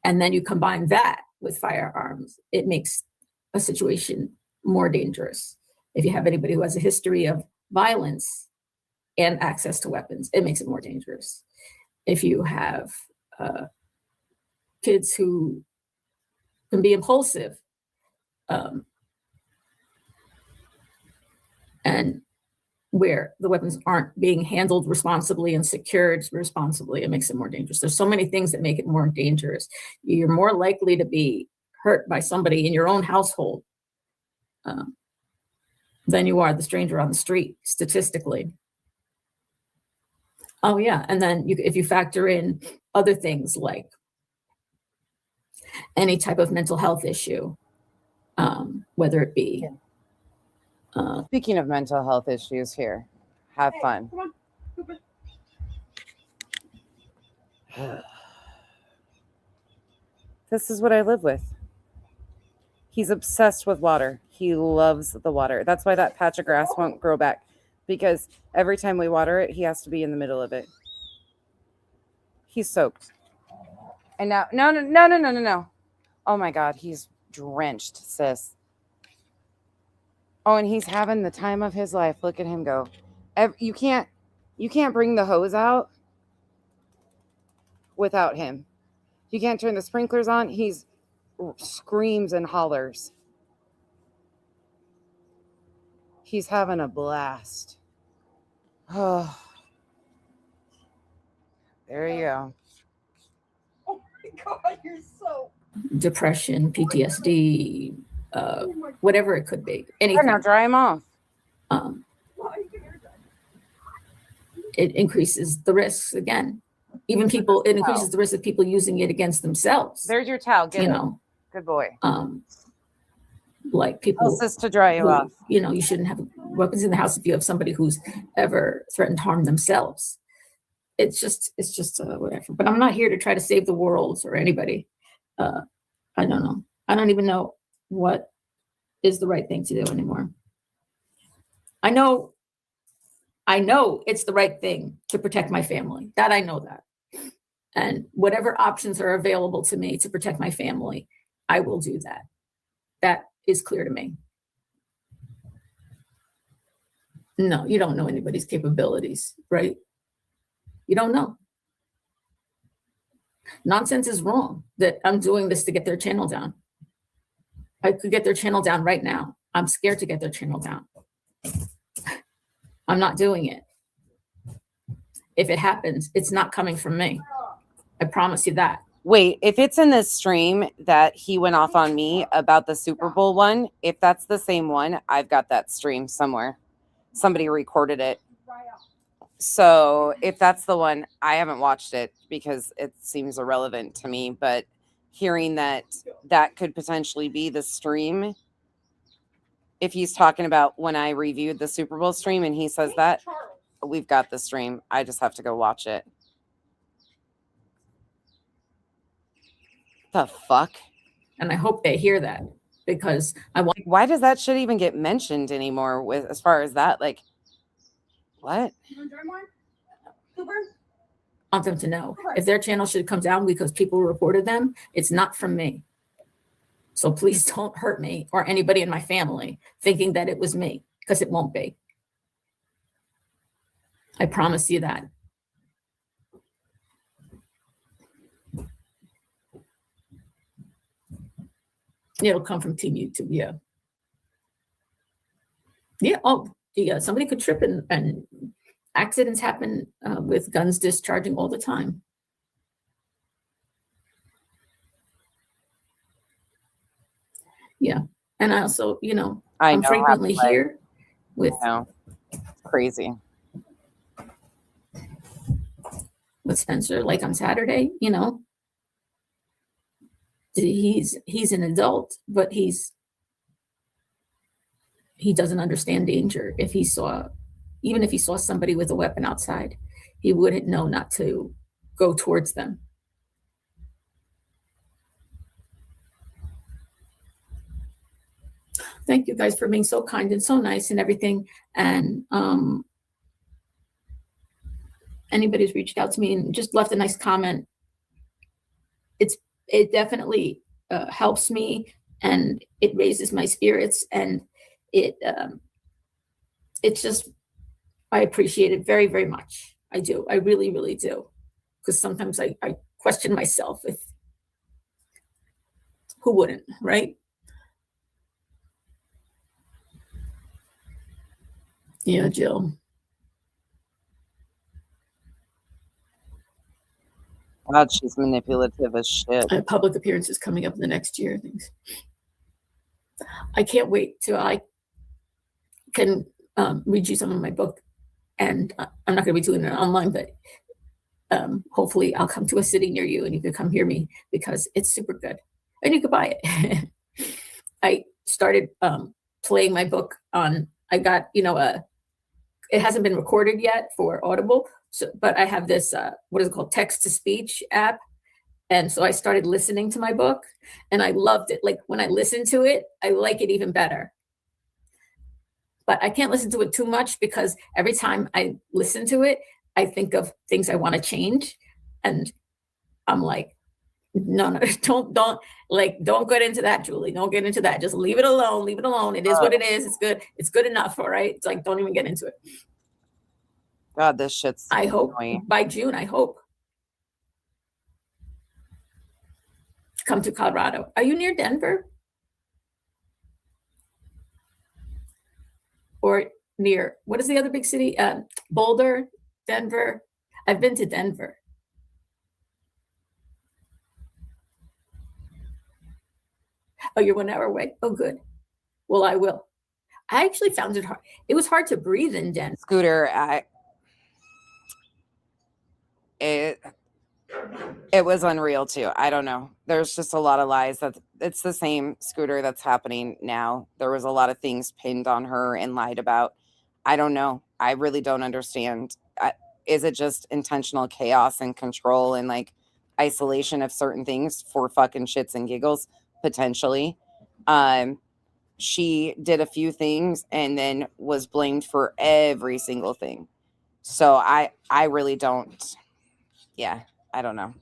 S5: And then you combine that with firearms, it makes a situation more dangerous. If you have anybody who has a history of violence and access to weapons, it makes it more dangerous. If you have kids who can be impulsive, and where the weapons aren't being handled responsibly and secured responsibly, it makes it more dangerous. There's so many things that make it more dangerous. You're more likely to be hurt by somebody in your own household than you are the stranger on the street, statistically. Oh yeah, and then if you factor in other things like any type of mental health issue, whether it be...
S8: Speaking of mental health issues here, have fun. This is what I live with. He's obsessed with water. He loves the water. That's why that patch of grass won't grow back, because every time we water it, he has to be in the middle of it. He's soaked. And now, no. Oh my God, he's drenched, sis. Oh, and he's having the time of his life. Look at him go. You can't bring the hose out without him. You can't turn the sprinklers on. He's screams and hollers. He's having a blast. Oh, there you go.
S12: God, you're so.
S5: depression, PTSD, whatever it could be,
S8: Yeah,
S5: anything.
S8: now dry them off.
S5: It increases the risks again. Even people, it increases the risk of people using it against themselves.
S8: There's your towel. Get
S5: You
S8: it.
S5: know,
S8: Good boy.
S5: like people
S8: Else is to dry you
S5: who,
S8: off.
S5: you know, you shouldn't have weapons in the house if you have somebody who's ever threatened to harm themselves. It's just whatever. But I'm not here to try to save the world or anybody. I don't know. I don't even know what is the right thing to do anymore. I know it's the right thing to protect my family. That I know that. And whatever options are available to me to protect my family, I will do that. That is clear to me. No, you don't know anybody's capabilities, right? You don't know. Nonsense is wrong that I'm doing this to get their channel down. I could get their channel down right now. I'm scared to get their channel down. I'm not doing it. If it happens, it's not coming from me. I promise you that.
S8: Wait, if it's in this stream that he went off on me about the Super Bowl one, if that's the same one, I've got that stream somewhere. Somebody recorded it. So if that's the one, I haven't watched it because it seems irrelevant to me. But hearing that that could potentially be the stream, if he's talking about when I reviewed the Super Bowl stream and he says that, we've got the stream. I just have to go watch it. The fuck?
S5: And I hope they hear that because I want.
S8: Why does that shit even get mentioned anymore? With as far as that, like, what?
S5: I want them to know if their channel should come down because people reported them, it's not from me. So please don't hurt me or anybody in my family thinking that it was me, because it won't be. I promise you that. It'll come from Team YouTube, yeah. Yeah, oh, yeah, somebody could trip and accidents happen with guns discharging all the time. Yeah, and I also, you know, I'm frequently here with
S8: crazy.
S5: With Spencer, like on Saturday, you know, he's an adult, but he doesn't understand danger. Even if he saw somebody with a weapon outside, he wouldn't know not to go towards them. Thank you guys for being so kind and so nice and everything. And anybody who's reached out to me and just left a nice comment, it definitely helps me, and it raises my spirits, and it's just, I appreciate it very, very much. I do. I really, really do. Because sometimes I question myself, if who wouldn't, right? Yeah, Jill.
S8: God, she's manipulative as shit.
S5: Public appearances coming up in the next year. Things. I can't wait till I can read you some of my book, and I'm not going to be doing it online, but hopefully I'll come to a city near you and you can come hear me, because it's super good and you could buy it. I started playing my book on, I got, you know, it hasn't been recorded yet for Audible, so, but I have this, what is it called, text-to-speech app. And so I started listening to my book and I loved it. Like when I listen to it, I like it even better. But I can't listen to it too much, because every time I listen to it, I think of things I want to change. And I'm like, no, don't get into that, Julie. Don't get into that. Just leave it alone. Leave it alone. It is what it is. It's good. It's good enough. All right. It's like, don't even get into it.
S8: God, this shit's
S5: I hope
S8: annoying.
S5: by June, I hope. Come to Colorado. Are you near Denver? Or near, what is the other big city? Boulder, Denver. I've been to Denver. Oh, you're 1 hour away? Oh, good. Well, I will. I actually found it hard. It was hard to breathe in Denver.
S8: Scooter, it was unreal too. I don't know. There's just a lot of lies that it's the same Scooter that's happening now. There was a lot of things pinned on her and lied about. I don't know. I really don't understand. Is it just intentional chaos and control and like isolation of certain things for fucking shits and giggles? Potentially. She did a few things and then was blamed for every single thing. So I really don't. Yeah, I don't know.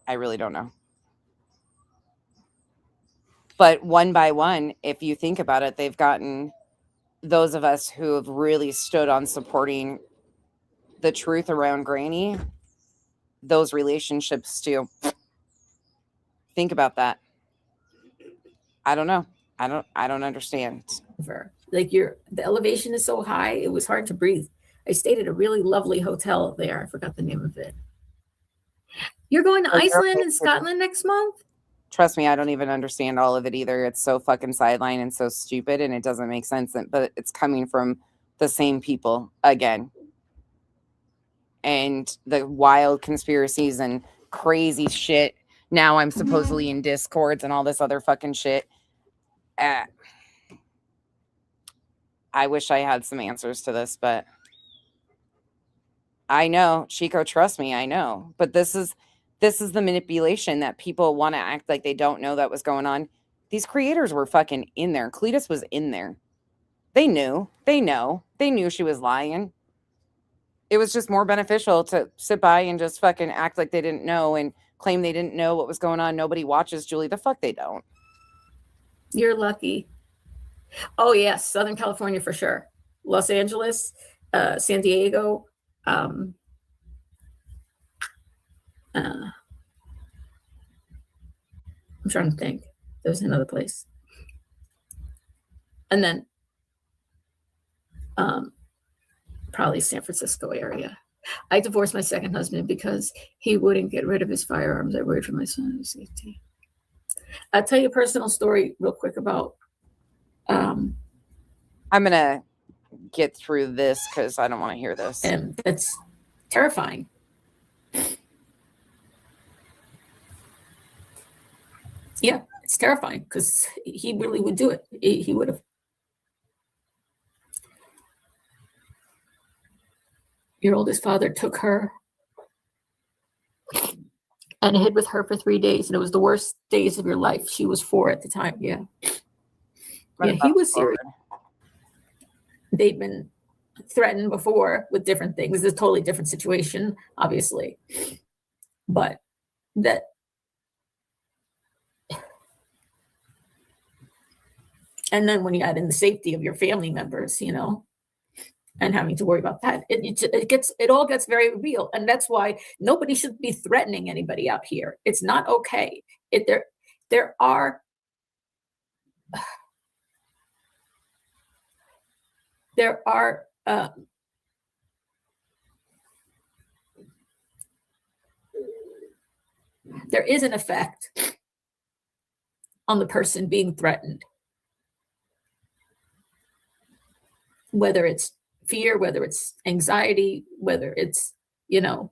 S8: I really don't know. But one by one, if you think about it, they've gotten those of us who have really stood on supporting the truth around Granny, those relationships too. Think about that. I don't know. I don't understand.
S5: Like the elevation is so high, it was hard to breathe. I stayed at a really lovely hotel there. I forgot the name of it. You're going to Iceland and Scotland next month?
S8: Trust me, I don't even understand all of it either. It's so fucking sideline and so stupid, and it doesn't make sense. But it's coming from the same people again. And the wild conspiracies and crazy shit. Now I'm supposedly in discords and all this other fucking shit. I wish I had some answers to this, but I know, Chico, trust me, I know. But this is the manipulation that people want to act like they don't know that was going on. These creators were fucking in there. Cletus was in there. They knew. They know. They knew she was lying. It was just more beneficial to sit by and just fucking act like they didn't know and claim they didn't know what was going on. Nobody watches, Julie. The fuck they don't.
S5: You're lucky. Oh, yes. Southern California for sure. Los Angeles, San Diego. I'm trying to think. There's another place. And then probably San Francisco area. I divorced my second husband because he wouldn't get rid of his firearms. I worried for my son's safety. I'll tell you a personal story real quick about
S8: I'm gonna get through this because I don't want to hear this.
S5: And it's terrifying. Yeah, it's terrifying because he really would do it. He would have. Your oldest father took her and hid with her for 3 days, and it was the worst days of your life. She was 4 at the time. Yeah. Yeah, he was serious. They'd been threatened before with different things. It's a totally different situation, obviously. But that and then when you add in the safety of your family members, you know, and having to worry about that, it all gets very real. And that's why nobody should be threatening anybody out here. It's not okay. There is an effect on the person being threatened, whether it's fear, whether it's anxiety, whether it's, you know,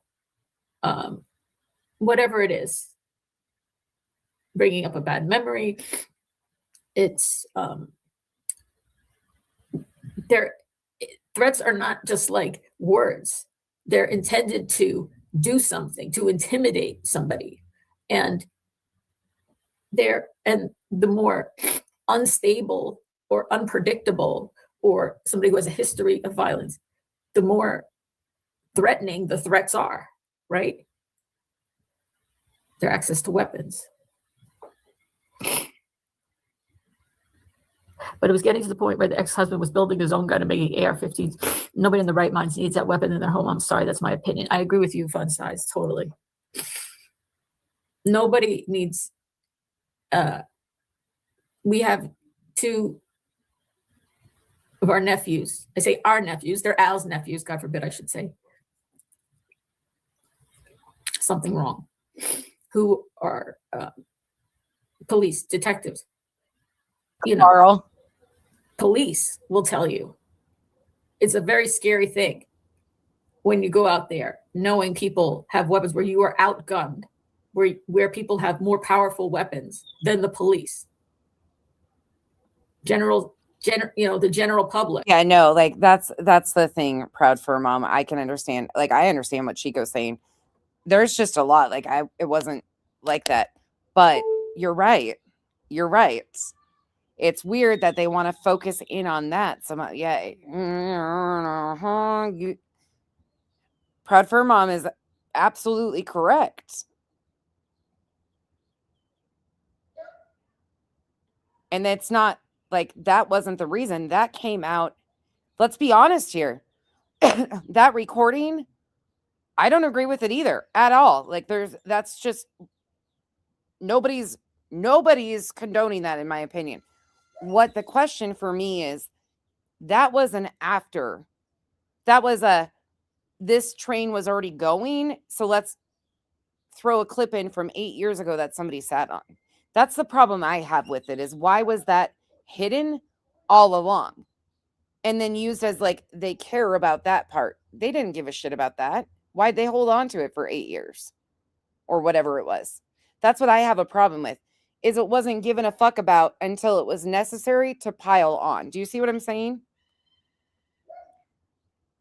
S5: whatever it is, bringing up a bad memory. It's threats are not just like words. They're intended to do something, to intimidate somebody. And the more unstable or unpredictable or somebody who has a history of violence, the more threatening the threats are, right? Their access to weapons. But it was getting to the point where the ex-husband was building his own gun and making AR-15s. Nobody in the right mind needs that weapon in their home. I'm sorry, that's my opinion. I agree with you, Fun Size, totally. Nobody needs. We have 2 of our nephews. I say our nephews. They're Al's nephews. God forbid I should say something wrong. Who are police detectives. you know,
S8: Carl.
S5: police will tell you it's a very scary thing when you go out there knowing people have weapons, where you are outgunned, where people have more powerful weapons than the police. The general public.
S8: Yeah, no, like that's the thing, Proud Fur Mom. I can understand. Like, I understand what Chico's saying. There's just a lot. Like, it wasn't like that. But you're right. You're right. It's weird that they want to focus in on that. Proud Fur Mom is absolutely correct. And it's not like that wasn't the reason that came out. Let's be honest here. That recording, I don't agree with it either at all. Like, that's just nobody's condoning that, in my opinion. What the question for me is, that was this train was already going, so let's throw a clip in from 8 years ago that somebody sat on. That's the problem I have with it, is why was that hidden all along and then used as like they care about that part? They didn't give a shit about that. Why'd they hold on to it for 8 years or whatever it was? That's what I have a problem with, is it wasn't given a fuck about until it was necessary to pile on. Do you see what I'm saying?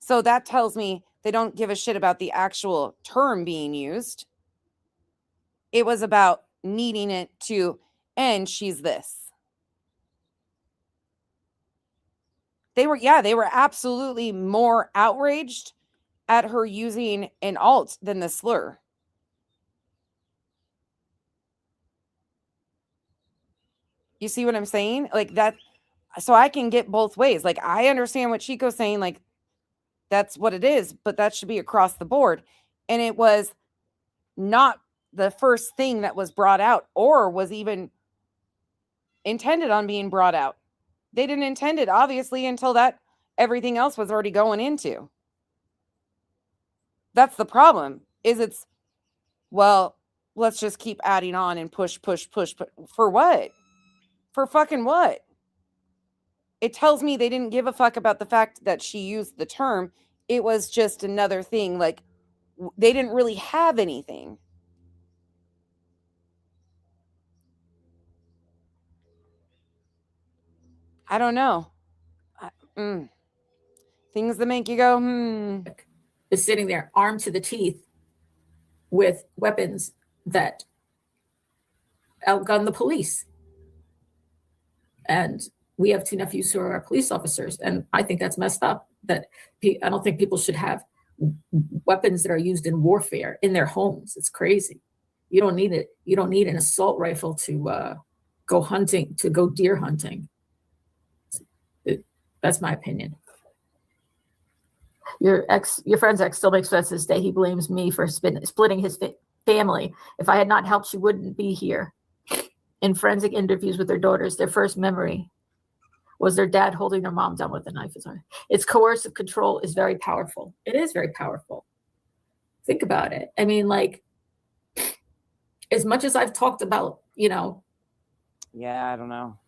S8: So that tells me they don't give a shit about the actual term being used. It was about needing it to end. She's this. They were absolutely more outraged at her using an alt than the slur. You see what I'm saying? Like that. So I can get both ways. Like, I understand what Chico's saying. Like, that's what it is, but that should be across the board. And it was not the first thing that was brought out or was even intended on being brought out. They didn't intend it, obviously, until that everything else was already going into. That's the problem, is well, let's just keep adding on and push. For what? For fucking what? It tells me they didn't give a fuck about the fact that she used the term. It was just another thing. Like, they didn't really have anything. I don't know. Things that make you go,
S5: Is sitting there armed to the teeth with weapons that outgun the police. And we have two nephews who are police officers, and I think that's messed up. That I don't think people should have weapons that are used in warfare in their homes. It's crazy. You don't need it. You don't need an assault rifle to go hunting, to go deer hunting. That's my opinion. Your friend's ex still makes fun to this day. He blames me for splitting his family. If I had not helped, she wouldn't be here. In forensic interviews with their daughters, their first memory was their dad holding their mom down with a knife. It's coercive control is very powerful. It is very powerful. Think about it. I mean, like, as much as I've talked about,
S8: yeah, I don't know,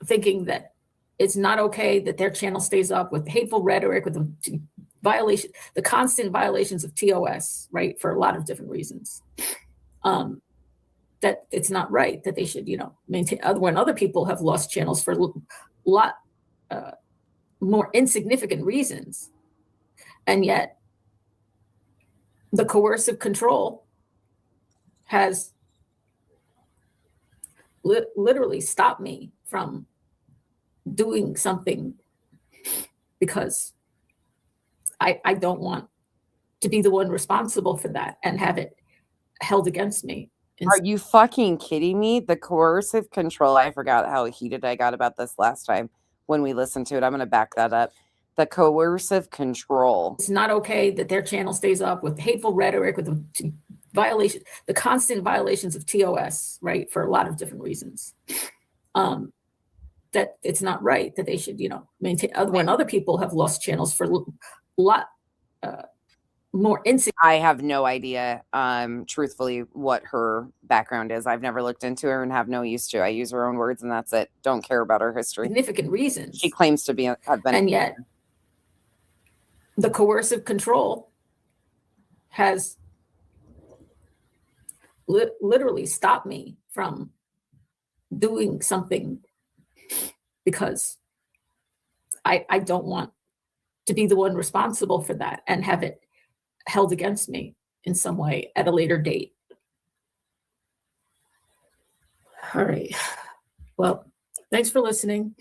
S5: thinking that it's not okay that their channel stays up with hateful rhetoric, with the constant violations of TOS, right, for a lot of different reasons. That it's not right, that they should, maintain, when other people have lost channels for a lot more insignificant reasons. And yet the coercive control has literally stopped me from doing something, because I don't want to be the one responsible for that and have it held against me.
S8: Are you fucking kidding me? The coercive control. I forgot how heated I got about this last time when we listened to it. I'm going to back that up. The coercive control.
S5: It's not okay that their channel stays up with hateful rhetoric, with the constant violations of TOS, right, for a lot of different reasons. That it's not right, that they should, maintain, when other people have lost channels for a lot more insecure.
S8: I have no idea, truthfully, what her background is. I've never looked into her and have no use to. I use her own words and that's it. Don't care about her history.
S5: Significant reasons.
S8: She claims to have been.
S5: And yet the coercive control has literally stopped me from doing something because I don't want to be the one responsible for that and have it held against me in some way at a later date. All right. Well, thanks for listening.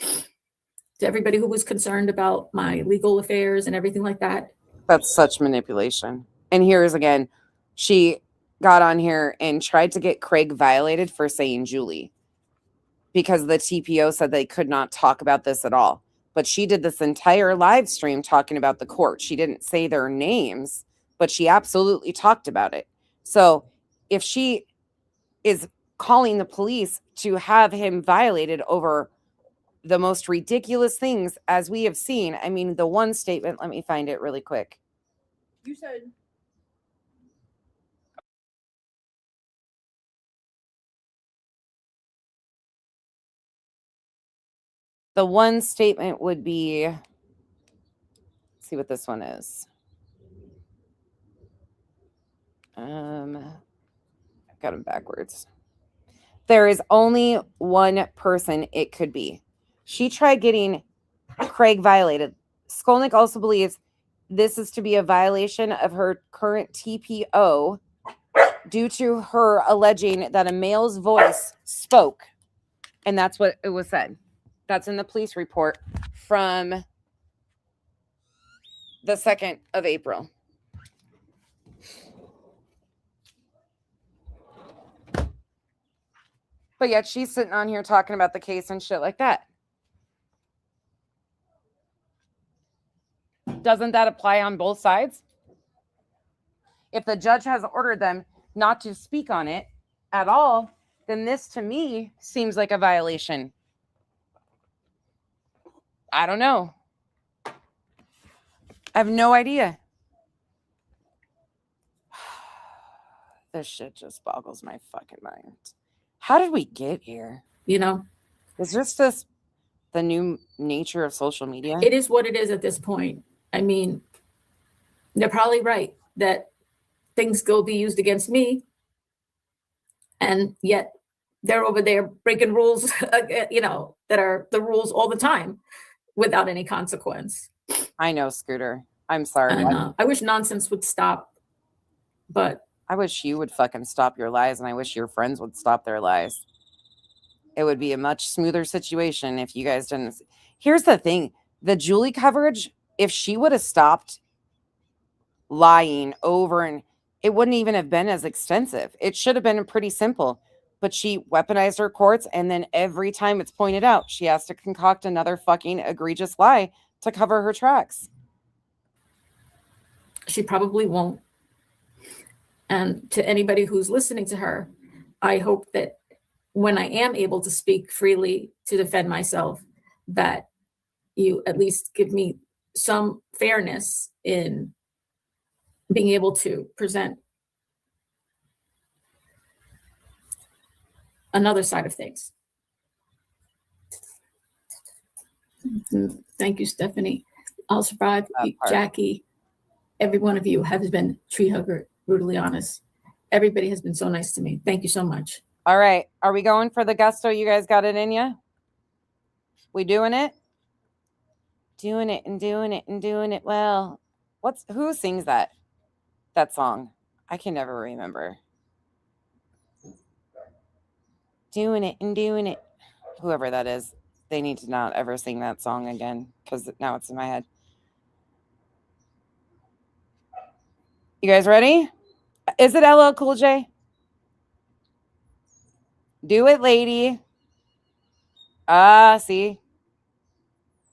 S5: To everybody who was concerned about my legal affairs and everything like that.
S8: That's such manipulation. And here's again, she got on here and tried to get Craig violated for saying Julie because the TPO said they could not talk about this at all. But she did this entire live stream talking about the court. She didn't say their names, but she absolutely talked about it. So if she is calling the police to have him violated over the most ridiculous things as we have seen, I mean, the one statement, let me find it really quick.
S12: You said
S8: The one statement would be, let's see what this one is. I've got them backwards. There is only one person it could be. She tried getting Craig violated. Skolnick also believes this is to be a violation of her current TPO due to her alleging that a male's voice spoke. And that's what it was said. That's in the police report from the 2nd of April. But yet she's sitting on here talking about the case and shit like that. Doesn't that apply on both sides? If the judge has ordered them not to speak on it at all, then this to me seems like a violation. I don't know. I have no idea. This shit just boggles my fucking mind. How did we get here?
S5: You know,
S8: is this the new nature of social media?
S5: It is what it is at this point. I mean, they're probably right that things will be used against me, and yet they're over there breaking rules, you know, that are the rules all the time without any consequence.
S8: I know, Scooter. I'm sorry.
S5: I wish nonsense would stop, but
S8: I wish you would fucking stop your lies, and I wish your friends would stop their lies. It would be a much smoother situation if you guys didn't. Here's the thing. The Julie coverage, if she would have stopped lying over, and it wouldn't even have been as extensive. It should have been pretty simple. But she weaponized her courts, and then every time it's pointed out, she has to concoct another fucking egregious lie to cover her tracks.
S5: She probably won't. And to anybody who's listening to her, I hope that when I am able to speak freely to defend myself, that you at least give me some fairness in being able to present another side of things. Thank you, Stephanie. I'll survive. Jackie, every one of you has been tree hugger, brutally honest. Everybody has been so nice to me. Thank you so much.
S8: All right. Are we going for the gusto? You guys got it in ya? We doing it? Doing it and doing it and doing it well. Who sings that song? I can never remember. Doing it and doing it. Whoever that is, they need to not ever sing that song again because now it's in my head. You guys ready? Is it LL Cool J? Do it, lady. See?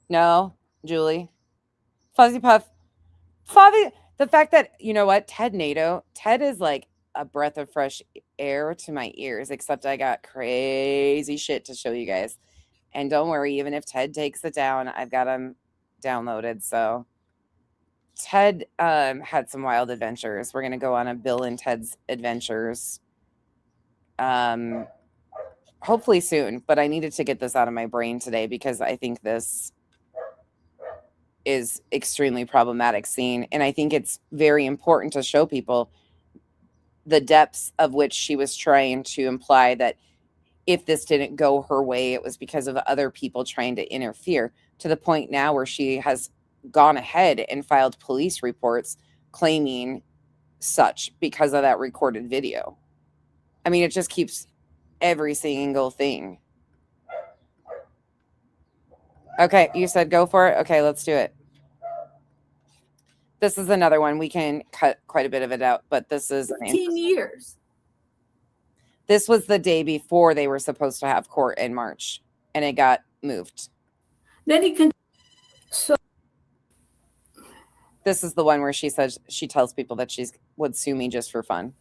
S8: No, Julie. Fuzzy Puff. The fact that, you know what, Ted is like a breath of fresh air to my ears, except I got crazy shit to show you guys. And don't worry, even if Ted takes it down, I've got him downloaded. So Ted had some wild adventures. We're gonna go on a Bill and Ted's adventures. Hopefully soon, but I needed to get this out of my brain today because I think this is extremely problematic scene, and I think it's very important to show people the depths of which she was trying to imply that if this didn't go her way, it was because of other people trying to interfere, to the point now where she has gone ahead and filed police reports claiming such because of that recorded video. I mean, it just keeps every single thing. Okay, you said go for it? Okay, let's do it. This is another one. We can cut quite a bit of it out, but this is
S5: 15 years.
S8: This was the day before they were supposed to have court in March, and it got moved.
S5: Then he can. So
S8: this is the one where she says she tells people that she would sue me just for fun.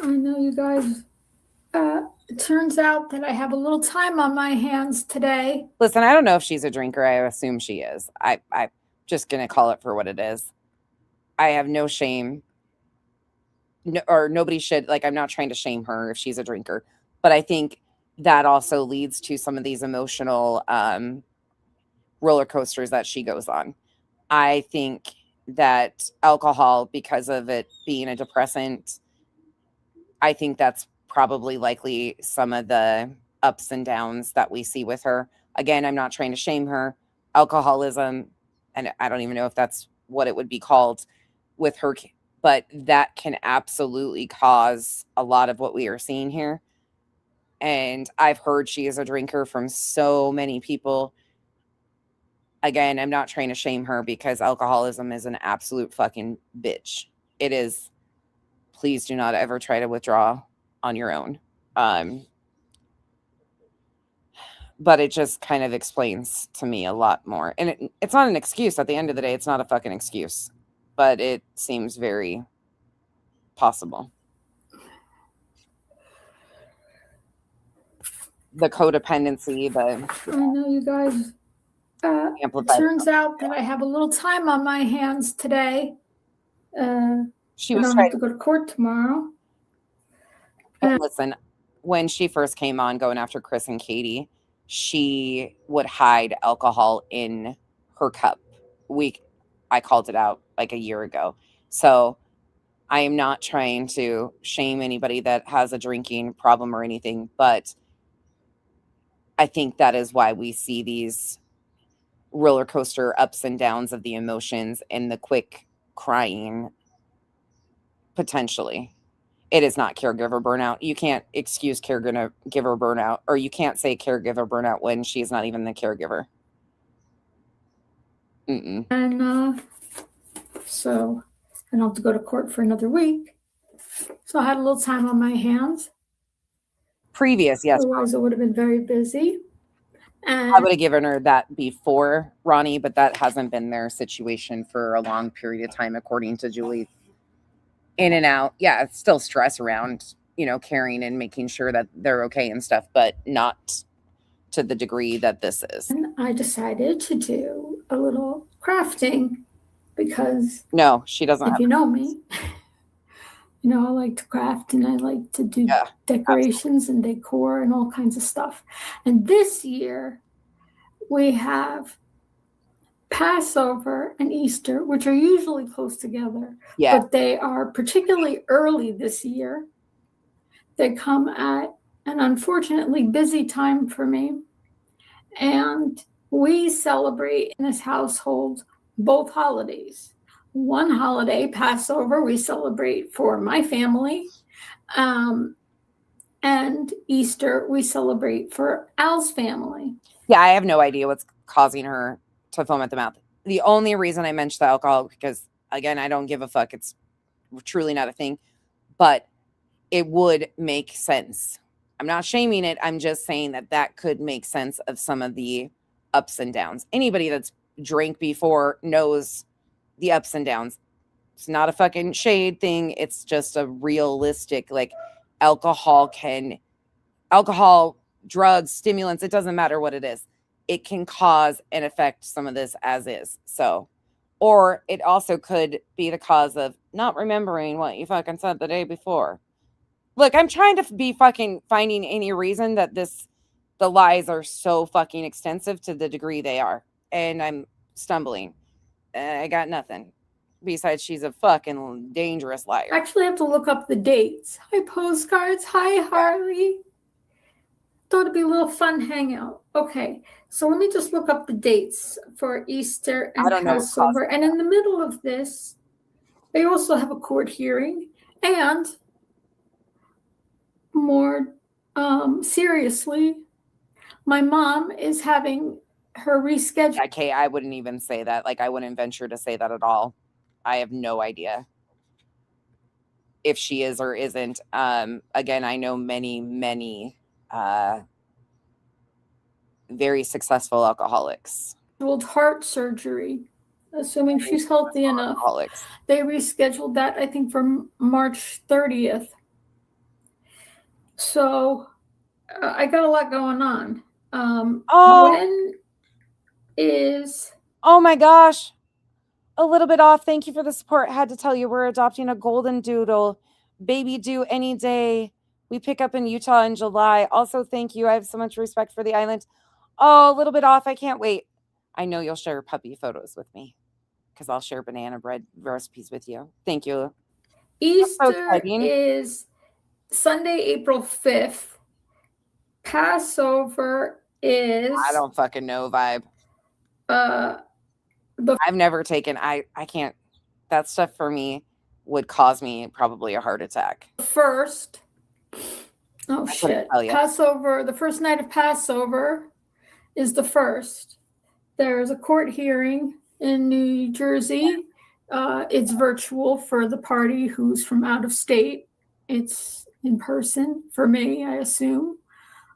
S5: I know you guys. It turns out that I have a little time on my hands today.
S8: Listen, I don't know if she's a drinker. I assume she is. I'm just going to call it for what it is. I have no shame. No, or nobody should, like, I'm not trying to shame her if she's a drinker. But I think that also leads to some of these emotional roller coasters that she goes on. I think that alcohol, because of it being a depressant, I think that's probably likely some of the ups and downs that we see with her. Again, I'm not trying to shame her. Alcoholism, and I don't even know if that's what it would be called with her, but that can absolutely cause a lot of what we are seeing here. And I've heard she is a drinker from so many people. Again, I'm not trying to shame her because alcoholism is an absolute fucking bitch. It is. Please do not ever try to withdraw on your own. But it just kind of explains to me a lot more. And it's not an excuse. At the end of the day, it's not a fucking excuse. But it seems very possible. The codependency,
S5: I know you guys.
S8: amplified.
S5: Turns out that I have a little time on my hands today.
S8: She
S5: I
S8: was
S5: don't
S8: trying
S5: have to go to court tomorrow.
S8: And listen, when she first came on going after Chris and Katie, she would hide alcohol in her cup. I called it out like a year ago. So I am not trying to shame anybody that has a drinking problem or anything, but I think that is why we see these roller coaster ups and downs of the emotions and the quick crying, potentially. It is not caregiver burnout. You can't excuse caregiver burnout, or you can't say caregiver burnout when she's not even the caregiver. Mm-mm.
S5: And so I don't have to go to court for another week. So I had a little time on my hands.
S8: Previous, yes.
S5: Otherwise, it would have been very busy. And
S8: I would have given her that before, Ronnie, but that hasn't been their situation for a long period of time, according to Julie. In and out. Yeah, it's still stress around, caring and making sure that they're okay and stuff, but not to the degree that this is.
S5: And I decided to do a little crafting because
S8: No, she doesn't
S5: if
S8: have
S5: you know me, I like to craft and I like to do decorations and decor and all kinds of stuff. And this year we have Passover and Easter, which are usually close together, but they are particularly early this year. They come at an unfortunately busy time for me. And we celebrate in this household both holidays. One holiday, Passover, we celebrate for my family. And Easter, we celebrate for Al's family.
S8: Yeah, I have no idea what's causing her to foam at the mouth. The only reason I mentioned the alcohol, because again, I don't give a fuck. It's truly not a thing, but it would make sense. I'm not shaming it. I'm just saying that could make sense of some of the ups and downs. Anybody that's drank before knows the ups and downs. It's not a fucking shade thing. It's just a realistic, like alcohol, drugs, stimulants, it doesn't matter what it is. it can cause and affect some of this as is. So, or it also could be the cause of not remembering what you fucking said the day before. Look, I'm trying to be fucking finding any reason that the lies are so fucking extensive to the degree they are. And I'm stumbling. I got nothing. Besides, she's a fucking dangerous liar.
S5: I actually have to look up the dates. Hi, postcards. Hi, Harley. Thought it'd be a little fun hangout. Okay, so let me just look up the dates for Easter and Passover. And in the middle of this, they also have a court hearing. And more seriously, my mom is having her rescheduled.
S8: Okay, I wouldn't even say that. Like, I wouldn't venture to say that at all. I have no idea if she is or isn't. Again, I know many very successful alcoholics.
S5: Heart surgery, assuming she's healthy enough. They rescheduled that, I think, for March 30th. So I got a lot going on. When is...
S8: Oh my gosh. A little bit off. Thank you for the support. Had to tell you, we're adopting a golden doodle. Baby due any day. We pick up in Utah in July. Also, thank you. I have so much respect for the island. Oh, a little bit off. I can't wait. I know you'll share puppy photos with me because I'll share banana bread recipes with you. Thank you.
S5: Easter is Sunday, April 5th. Passover is...
S8: I don't fucking know, vibe. I've never taken... I can't... That stuff for me would cause me probably a heart attack.
S5: First. Oh, shit. Passover, the first night of Passover is the 1st. There's a court hearing in New Jersey. It's virtual for the party who's from out of state. It's in person for me, I assume.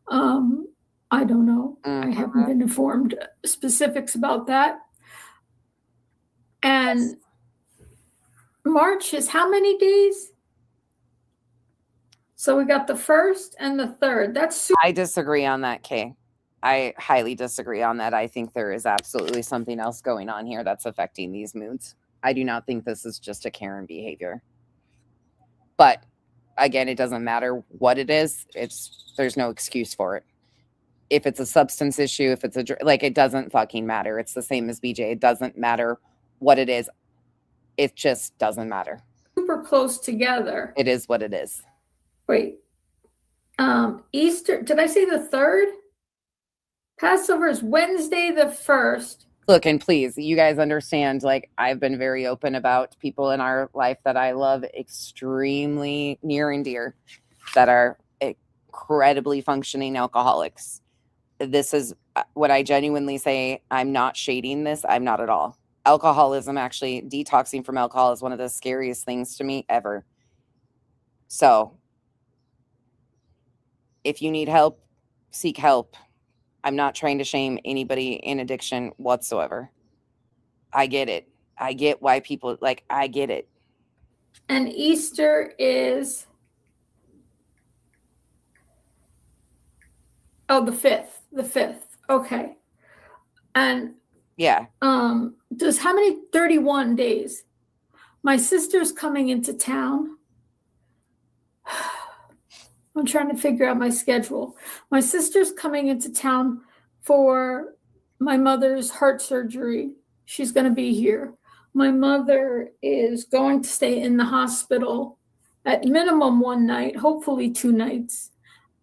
S5: I don't know. I haven't been informed specifics about that. And March is how many days? So we got the 1st and the 3rd. That's
S8: I disagree on that, Kay. I highly disagree on that. I think there is absolutely something else going on here that's affecting these moods. I do not think this is just a Karen behavior. But again, it doesn't matter what it is. There's no excuse for it. If it's a substance issue, if it's it doesn't fucking matter. It's the same as BJ. It doesn't matter what it is. It just doesn't matter.
S5: Super close together.
S8: It is what it is.
S5: Wait. Easter, did I say the 3rd? Passover is Wednesday the 1st.
S8: Look, and please, you guys understand, I've been very open about people in our life that I love extremely near and dear that are incredibly functioning alcoholics. This is what I genuinely say. I'm not shading this. I'm not at all. Alcoholism, actually, detoxing from alcohol is one of the scariest things to me ever. So if you need help, seek help. I'm not trying to shame anybody in addiction whatsoever. I get it. I get why people I get it.
S5: And Easter is the 5th. The 5th. Okay. And
S8: yeah.
S5: Does how many 31 days? My sister's coming into town. I'm trying to figure out my schedule. My sister's coming into town for my mother's heart surgery. She's going to be here. My mother is going to stay in the hospital at minimum 1 night, hopefully 2 nights.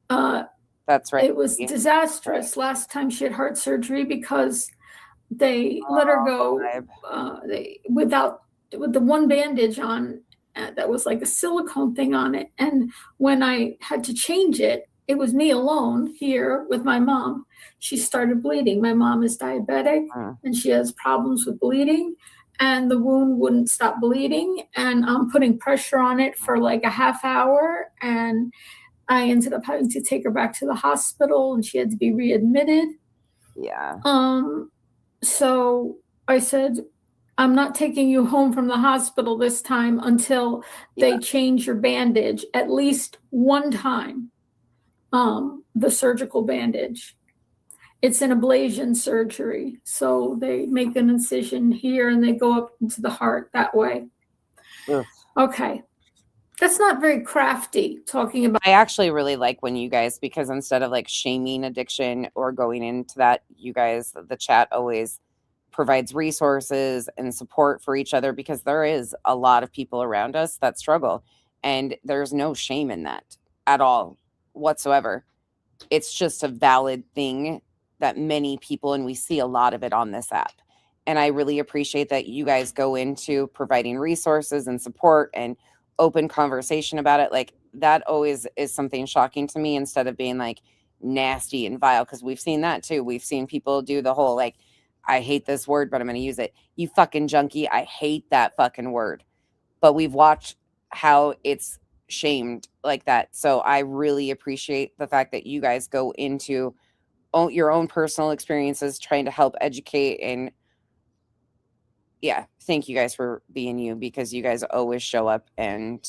S8: That's right.
S5: It was disastrous last time she had heart surgery because they let her go with the one bandage on. That was like a silicone thing on it. And when I had to change it, it was me alone here with my mom. She started bleeding. My mom is diabetic and she has problems with bleeding and the wound wouldn't stop bleeding. And I'm putting pressure on it for like a half hour. And I ended up having to take her back to the hospital and she had to be readmitted.
S8: Yeah.
S5: So I said, I'm not taking you home from the hospital this time until they change your bandage at least 1 time, the surgical bandage. it's an ablation surgery. So they make an incision here and they go up into the heart that way.
S8: Ugh.
S5: Okay. That's not very crafty talking about.
S8: I actually really like when you guys, because instead of like shaming addiction or going into that, you guys, the chat always provides resources and support for each other, because there is a lot of people around us that struggle, and there's no shame in that at all whatsoever. It's just a valid thing that many people, and we see a lot of it on this app. And I really appreciate that you guys go into providing resources and support and open conversation about it. Like, that always is something shocking to me, instead of being like nasty and vile, because we've seen that too. We've seen people do the whole like, I hate this word, but I'm going to use it. You fucking junkie. I hate that fucking word. But we've watched how it's shamed like that. So I really appreciate the fact that you guys go into your own personal experiences, trying to help educate. And yeah, thank you guys for being you, because you guys always show up, and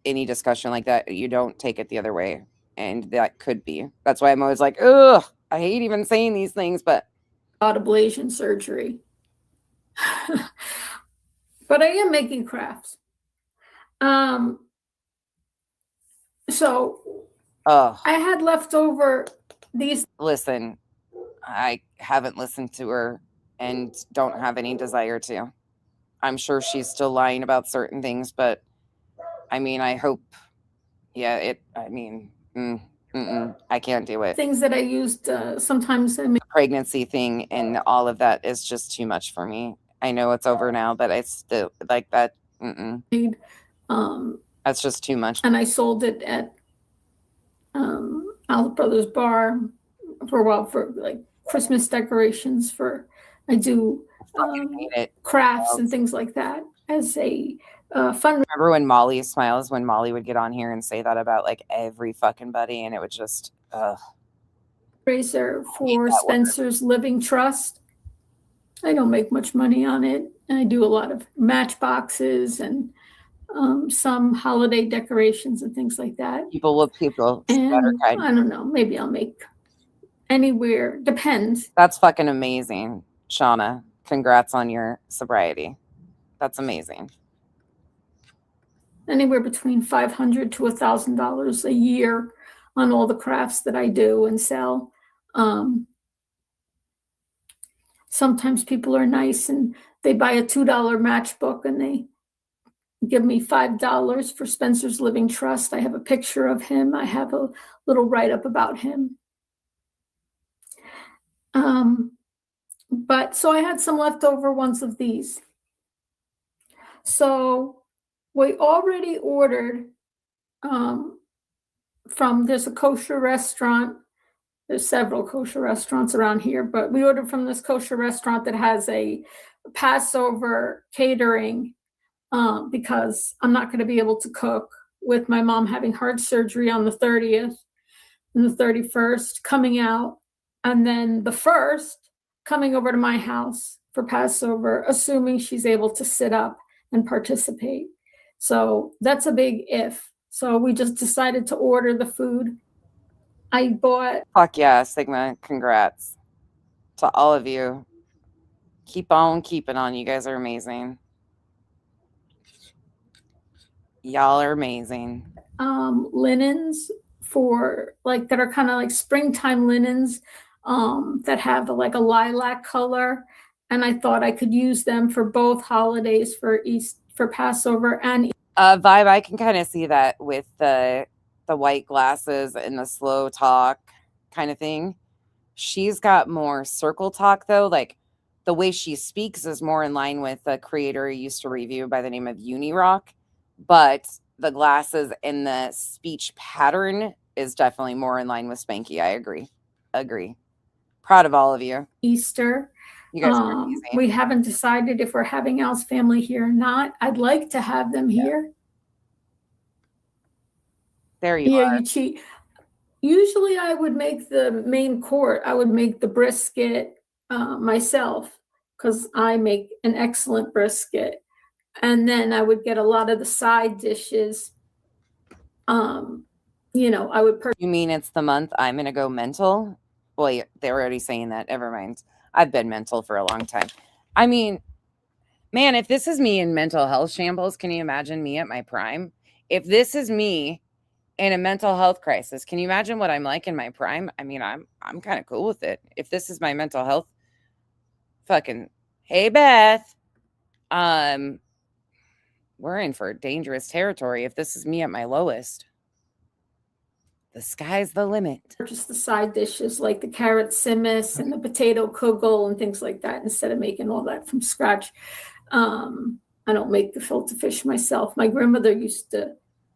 S8: any discussion like that, you don't take it the other way. And that's why I'm always like, ugh, I hate even saying these things, but
S5: Ablation surgery. But I am making crafts. So I had leftover these.
S8: Listen, I haven't listened to her and don't have any desire to. I'm sure she's still lying about certain things, but I mean, I hope, I can't do it.
S5: Things that I used sometimes. I mean,
S8: pregnancy thing and all of that is just too much for me. I know it's over now, but I still like that. That's just too much.
S5: And I sold it at Al Brothers Bar for a while, for like Christmas decorations. I do crafts and things like that as a fun.
S8: Remember when Molly Smiles, when Molly would get on here and say that about like every fucking buddy, and it would just
S5: Razor for Spencer's Living Trust. I don't make much money on it. I do a lot of matchboxes and some holiday decorations and things like that.
S8: People.
S5: And I don't know, maybe I'll make anywhere, depends.
S8: That's fucking amazing, Shauna. Congrats on your sobriety. That's amazing.
S5: Anywhere between $500 to $1,000 a year on all the crafts that I do and sell. Sometimes people are nice and they buy a $2 matchbook and they give me $5 for Spencer's Living Trust. I have a picture of him. I have a little write-up about him. But so I had some leftover ones of these. So we already ordered there's a kosher restaurant. There's several kosher restaurants around here, but we ordered from this kosher restaurant that has a Passover catering because I'm not going to be able to cook with my mom having heart surgery on the 30th and the 31st coming out, and then the 1st coming over to my house for Passover, assuming she's able to sit up and participate. So that's a big if. So we just decided to order the food. I bought.
S8: Fuck yeah, Sigma. Congrats to all of you. Keep on keeping on. You guys are amazing. Y'all are amazing.
S5: Linens for like that are kind of like springtime linens that have like a lilac color. And I thought I could use them for both holidays, for Passover and
S8: Vibe. I can kind of see that with the white glasses and the slow talk kind of thing. She's got more circle talk though. Like the way she speaks is more in line with a creator I used to review by the name of Unirock, but the glasses and the speech pattern is definitely more in line with Spanky. I agree. Proud of all of you.
S5: Easter.
S8: You guys are amazing.
S5: We haven't decided if we're having Al's family here or not. I'd like to have them here.
S8: There you are.
S5: You cheat. Usually I would make the main court. I would make the brisket myself because I make an excellent brisket. And then I would get a lot of the side dishes. I would
S8: You mean it's the month I'm going to go mental Well, yeah, they're already saying that. Never mind. I've been mental for a long time. I mean, man, if this is me in mental health shambles, can you imagine me at my prime? If this is me in a mental health crisis, can you imagine what I'm like in my prime? I mean, I'm kind of cool with it. If this is my mental health, fucking, hey Beth, we're in for dangerous territory. If this is me at my lowest, the sky's the limit.
S5: Just the side dishes like the carrot simmis and the potato kugel and things like that instead of making all that from scratch. I don't make gefilte fish myself. My grandmother used to,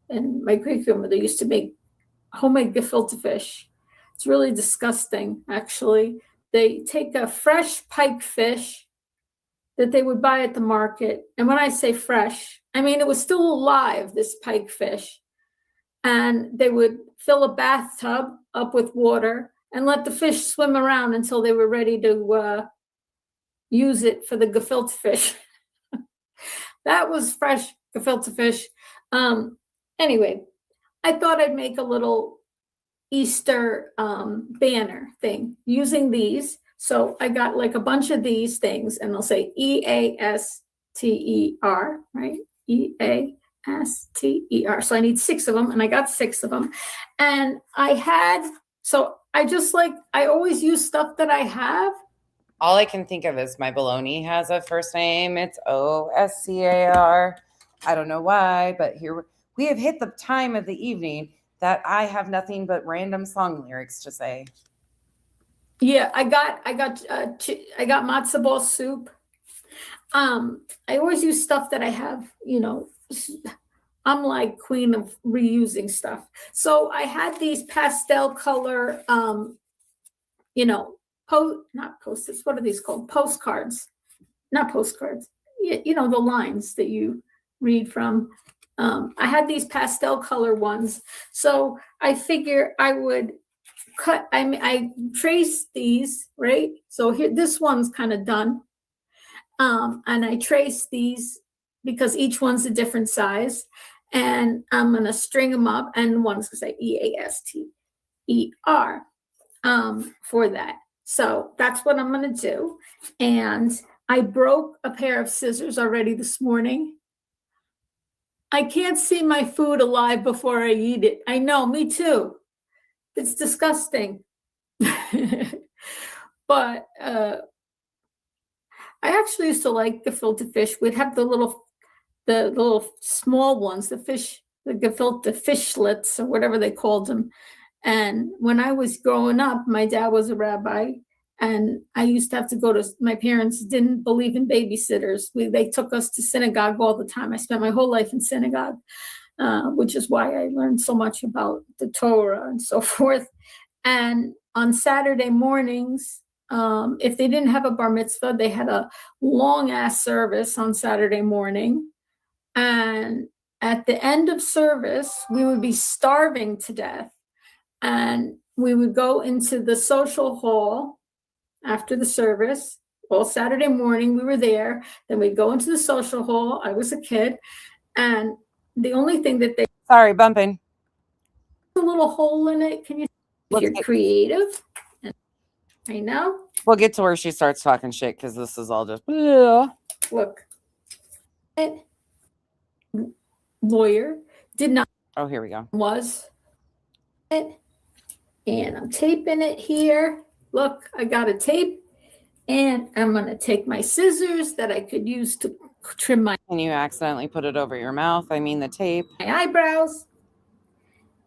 S5: and my great-grandmother used to make homemade gefilte fish. It's really disgusting, actually. They take a fresh pike fish that they would buy at the market. And when I say fresh, I mean it was still alive, this pike fish. And they would fill a bathtub up with water and let the fish swim around until they were ready to use it for the gefilte fish. That was fresh gefilte fish. Anyway, I thought I'd make a little Easter banner thing using these. So I got like a bunch of these things, and they'll say EASTER, right? EASTER. So I need 6 of them, and I got 6 of them. And I always use stuff that I have.
S8: All I can think of is my bologna has a first name. It's OSCAR. I don't know why, but here we have hit the time of the evening that I have nothing but random song lyrics to say.
S5: Yeah, I got matzo ball soup. I always use stuff that I have, you know. I'm like queen of reusing stuff. So I had these pastel color, not post-its. What are these called? Postcards. Not postcards. You know, the lines that you read from. I had these pastel color ones. So I figure I would cut, I traced these, right? So here, this one's kind of done. And I traced these because each one's a different size. And I'm going to string them up, and one's going to say EASTER for that. So that's what I'm going to do. And I broke a pair of scissors already this morning. I can't see my food alive before I eat it. I know, me too. It's disgusting. But I actually used to like gefilte fish. We'd have the little small ones, the gefilte fishlets or whatever they called them. And when I was growing up, my dad was a rabbi, and I used to have to go to, my parents didn't believe in babysitters. They took us to synagogue all the time. I spent my whole life in synagogue, which is why I learned so much about the Torah and so forth. And on Saturday mornings, if they didn't have a bar mitzvah, they had a long ass service on Saturday morning. And at the end of service, we would be starving to death. And we would go into the social hall after the service. Well, Saturday morning we were there. Then we'd go into the social hall. I was a kid. And the only thing that they...
S8: Sorry, bumping.
S5: A little hole in it. Can you... If you're creative. I know.
S8: We'll get to where she starts talking shit, because this is all just... Yeah.
S5: Look. Lawyer did not...
S8: Oh, here we go.
S5: Was... And I'm taping it here. Look, I got a tape, and I'm going to take my scissors that I could use to trim my...
S8: And you accidentally put it over your mouth. I mean the tape.
S5: My eyebrows.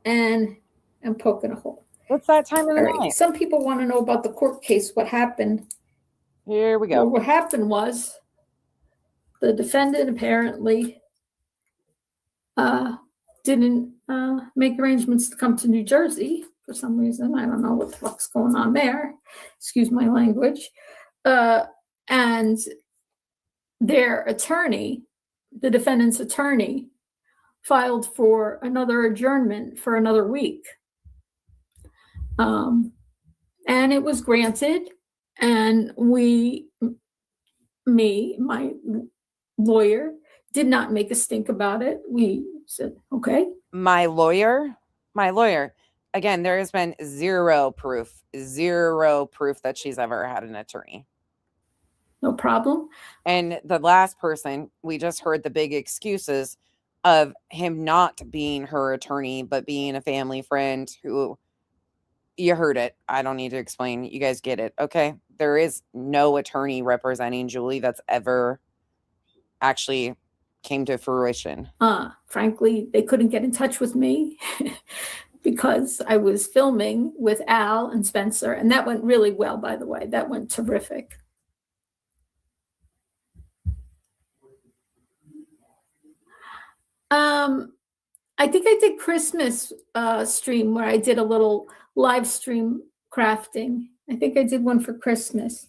S5: And I'm poking a hole.
S8: What's that time of the
S5: Right.
S8: night?
S5: Some people want to know about the court case, what happened.
S8: Here we go.
S5: Well, what happened was the defendant apparently didn't make arrangements to come to New Jersey for some reason. I don't know what the fuck's going on there. Excuse my language. And their attorney, the defendant's attorney, filed for another adjournment for another week. And it was granted. And my lawyer, did not make a stink about it. We said, okay.
S8: My lawyer. again, there has been zero proof that she's ever had an attorney.
S5: No problem.
S8: And the last person, we just heard the big excuses of him not being her attorney, but being a family friend who, you heard it. I don't need to explain. You guys get it. Okay. There is no attorney representing Julie that's ever actually came to fruition.
S5: Frankly, they couldn't get in touch with me because I was filming with Al and Spencer, and that went really well, by the way. That went terrific. I think I did Christmas stream where I did a little live stream crafting. I think I did one for Christmas.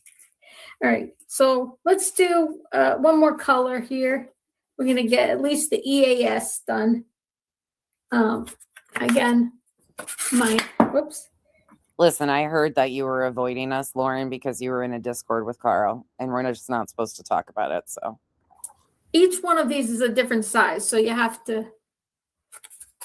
S5: All right, so let's do one more color here. We're gonna get at least the EAS done. Again, whoops.
S8: Listen, I heard that you were avoiding us, Lauren, because you were in a Discord with Carl, and we're just not supposed to talk about it, so.
S5: Each one of these is a different size, so you have to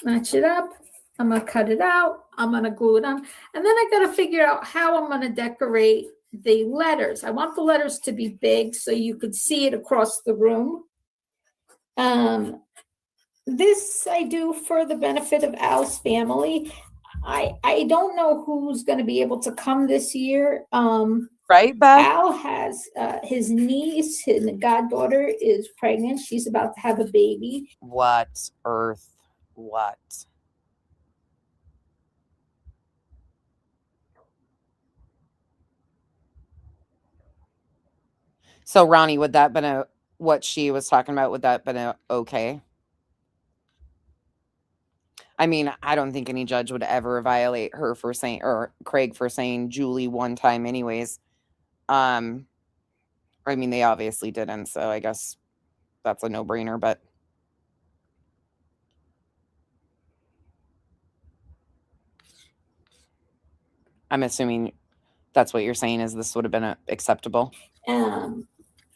S5: match it up. I'm gonna cut it out. I'm gonna glue it on. And then I gotta figure out how I'm gonna decorate the letters. I want the letters to be big so you could see it across the room. This I do for the benefit of Al's family. I don't know who's gonna be able to come this year.
S8: Right, Beth?
S5: Al has his niece, his goddaughter is pregnant. She's about to have a baby.
S8: What earth? What? So, Ronnie, would that been what she was talking about? Would that been okay? I mean, I don't think any judge would ever violate her for saying, or Craig for saying Julie one time anyways. I mean, they obviously didn't, so I guess that's a no-brainer, but I'm assuming that's what you're saying is this would have been acceptable.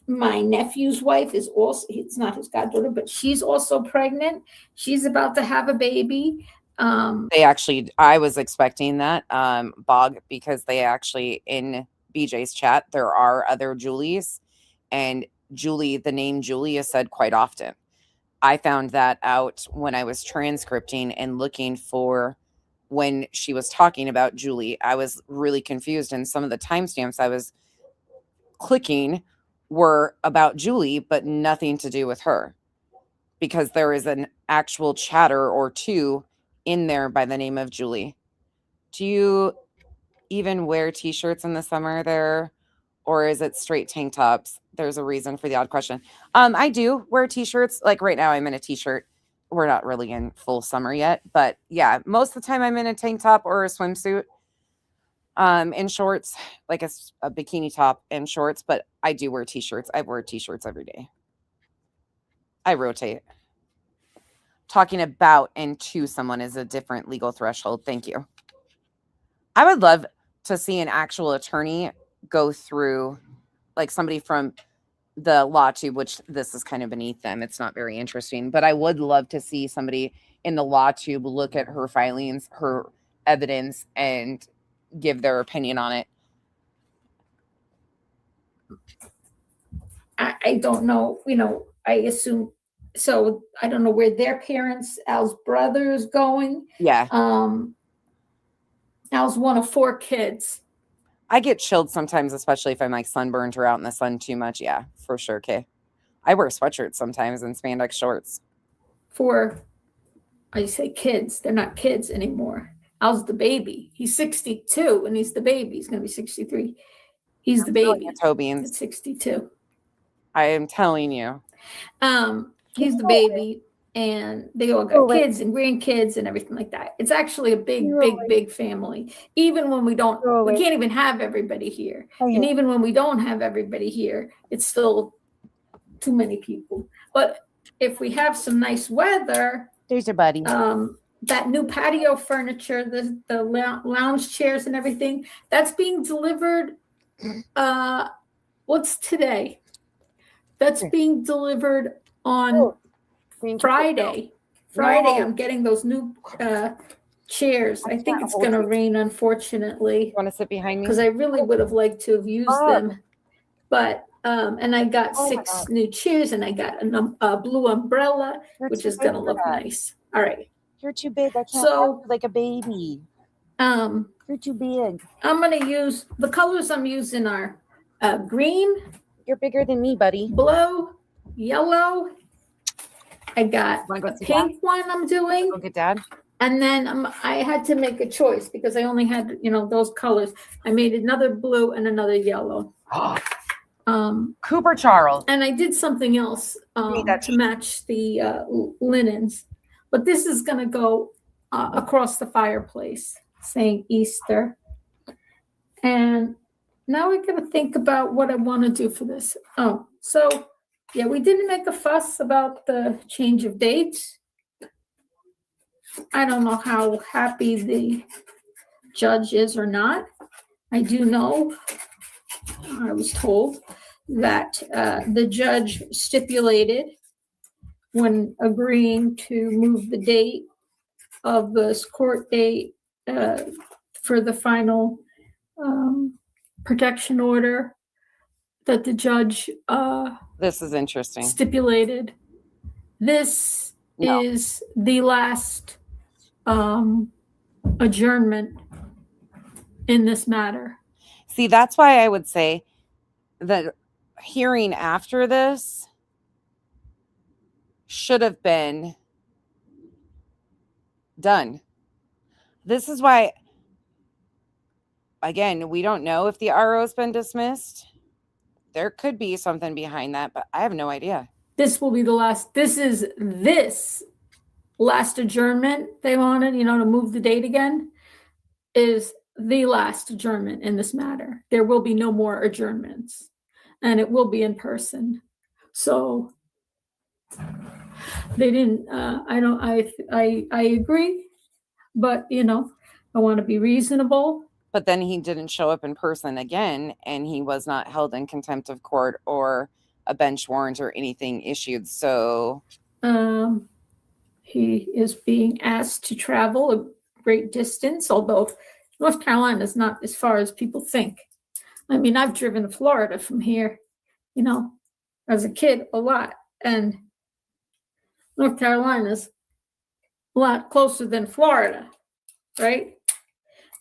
S5: My nephew's wife is also, it's not his goddaughter, but she's also pregnant. She's about to have a baby.
S8: They actually, I was expecting that, Bog, because they actually, in BJ's chat, there are other Julies, and Julie, the name Julie is said quite often. I found that out when I was transcripting and looking for when she was talking about Julie. I was really confused, and some of the timestamps I was clicking were about Julie, but nothing to do with her, because there is an actual chatter or two in there by the name of Julie. Do you even wear t-shirts in the summer there, or is it straight tank tops? There's a reason for the odd question. I do wear t-shirts. Like right now I'm in a t-shirt. We're not really in full summer yet, but yeah, most of the time I'm in a tank top or a swimsuit, in shorts, like a bikini top and shorts, but I do wear t-shirts. I wear t-shirts every day. I rotate. Talking about and to someone is a different legal threshold. Thank you. I would love to see an actual attorney go through, like somebody from the law tube, which this is kind of beneath them. It's not very interesting, but I would love to see somebody in the law tube look at her filings, her evidence, and give their opinion on it.
S5: I don't know, I assume, so I don't know where their parents, Al's brother is going.
S8: Yeah.
S5: Al's one of 4 kids.
S8: I get chilled sometimes, especially if I'm like sunburned or out in the sun too much. Yeah, for sure. Okay. I wear sweatshirts sometimes and spandex shorts.
S5: I say kids, they're not kids anymore. Al's the baby. He's 62 and he's the baby. He's going to be 63. He's the baby.
S8: Toby
S5: at 62.
S8: I am telling you.
S5: He's the baby, and they all got kids and grandkids and everything like that. It's actually a big family. Even when we can't even have everybody here. And even when we don't have everybody here, it's still too many people. But if we have some nice weather,
S8: there's your buddy.
S5: That new patio furniture, the lounge chairs and everything, that's being delivered. What's today? That's being delivered on Friday. I'm getting those new chairs. I think it's going to rain, unfortunately.
S8: Want to sit behind me?
S5: Because I really would have liked to have used them. But, and I got
S8: Oh my
S5: 6
S8: God.
S5: new chairs, and I got a blue umbrella,
S8: You're
S5: which
S8: too
S5: is
S8: big
S5: going to
S8: for
S5: look
S8: that.
S5: nice. All right.
S8: You're too big. I can't
S5: So-
S8: hold you like a baby. You're too big.
S5: I'm going to use, the colors I'm using are green,
S8: You're bigger than me, buddy.
S5: blue, yellow. I got
S8: Wanna go
S5: a
S8: see
S5: pink one I'm doing.
S8: Go get Dad.
S5: And then I had to make a choice because I only had, those colors. I made another blue and another yellow.
S8: Cooper Charles.
S5: And I did something else to match the linens. But this is going to go across the fireplace saying Easter. And now I got to think about what I want to do for this. Oh, so yeah, we didn't make a fuss about the change of dates. I don't know how happy the judge is or not. I do know, I was told that the judge stipulated when agreeing to move the date of this court date for the final protection order that the judge
S8: This is interesting.
S5: stipulated. This is the last adjournment in this matter.
S8: See, that's why I would say that hearing after this should have been done. This is why, again, we don't know if the RO has been dismissed. There could be something behind that, but I have no idea.
S5: This will be the last, this is this last adjournment they wanted, to move the date again, is the last adjournment in this matter. There will be no more adjournments, and it will be in person. So they didn't, I agree, but, I want to be reasonable.
S8: But then he didn't show up in person again, and he was not held in contempt of court or a bench warrant or anything issued. So
S5: he is being asked to travel a great distance, although North Carolina is not as far as people think. I mean, I've driven to Florida from here, as a kid a lot, and North Carolina's a lot closer than Florida, right?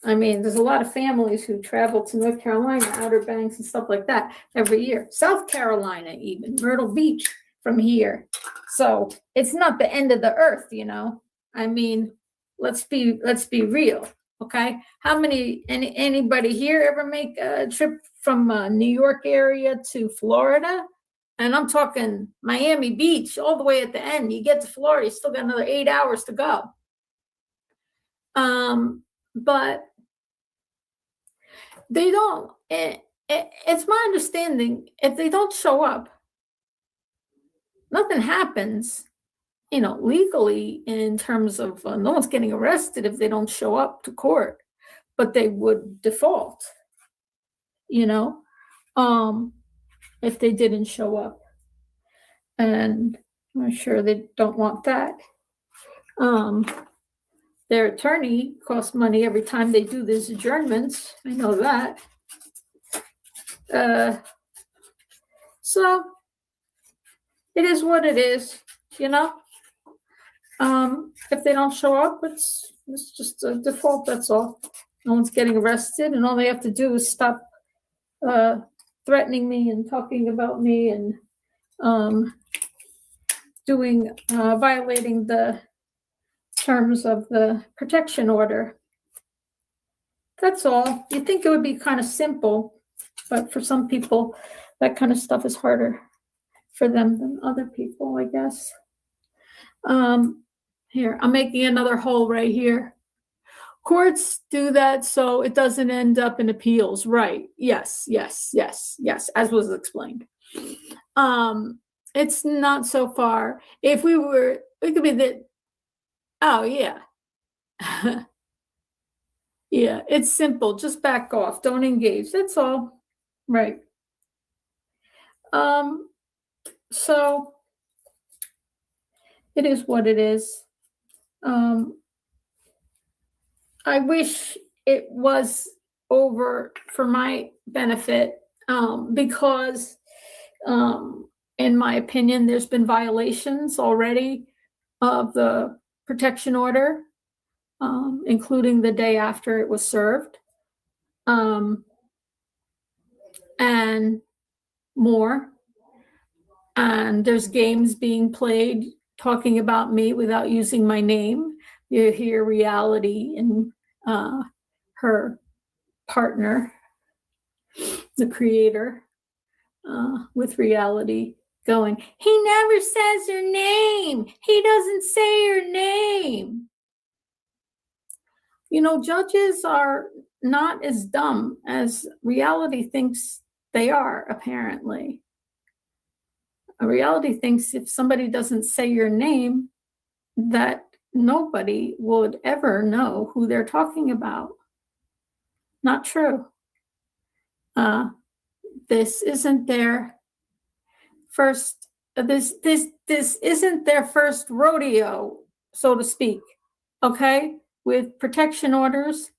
S5: I mean, there's a lot of families who travel to North Carolina, Outer Banks and stuff like that every year. South Carolina, even Myrtle Beach from here. So it's not the end of the earth, I mean, let's be real, okay? How anybody here ever make a trip from New York area to Florida? And I'm talking Miami Beach all the way at the end. You get to Florida, you still got another 8 hours to go. But they don't, it's my understanding, if they don't show up, nothing happens, legally in terms of no one's getting arrested if they don't show up to court, but they would default, if they didn't show up. And I'm sure they don't want that. Their attorney costs money every time they do these adjournments. I know that. So it is what it is, If they don't show up, it's just a default, that's all. No one's getting arrested, and all they have to do is stop threatening me and talking about me and violating the terms of the protection order. That's all. You'd think it would be kind of simple, but for some people, that kind of stuff is harder for them than other people, I guess. Here, I'm making another hole right here. Courts do that so it doesn't end up in appeals, right? Yes, as was explained. It's not so far. If it could be that, oh yeah. Yeah, it's simple. Just back off. Don't engage. That's all. Right. So it is what it is. I wish it was over for my benefit, because in my opinion, there's been violations already of the protection order, including the day after it was served, and more. And there's games being played talking about me without using my name. You hear Reality and her partner, the creator, with Reality going, he never says your name. He doesn't say your name. You know, judges are not as dumb as Reality thinks they are, apparently. Reality thinks if somebody doesn't say your name, that nobody would ever know who they're talking about. Not true. This isn't their first. This isn't their first rodeo, so to speak. Okay, with protection orders,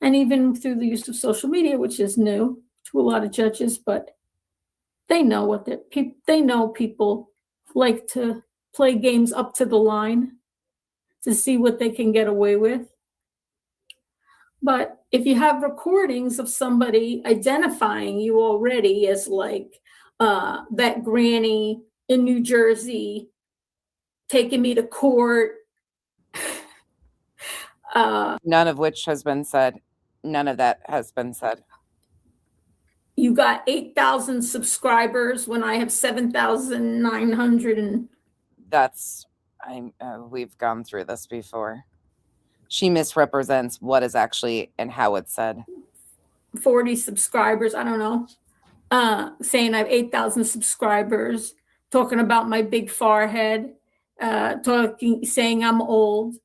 S5: and even through the use of social media, which is new to a lot of judges, but they know what they know. People like to play games up to the line to see what they can get away with. But if you have recordings of somebody identifying you already as like that granny in New Jersey taking me to court,
S8: None of which has been said. None of that has been said.
S5: You got 8,000 subscribers when I have 7,900 and
S8: That's we've gone through this before. She misrepresents what is actually and how it's said.
S5: 40 subscribers. I don't know. Saying I have 8,000 subscribers, talking about my big forehead, saying I'm old.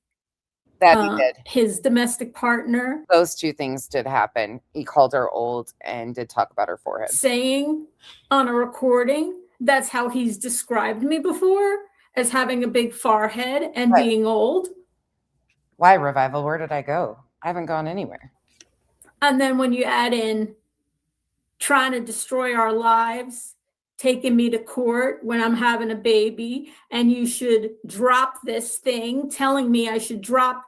S8: That he did.
S5: His domestic partner.
S8: Those two things did happen. He called her old and did talk about her forehead.
S5: Saying on a recording, that's how he's described me before, as having a big forehead and being old.
S8: Why, Revival? Where did I go? I haven't gone anywhere.
S5: And then when you add in trying to destroy our lives, taking me to court when I'm having a baby, and you should drop this thing, telling me I should drop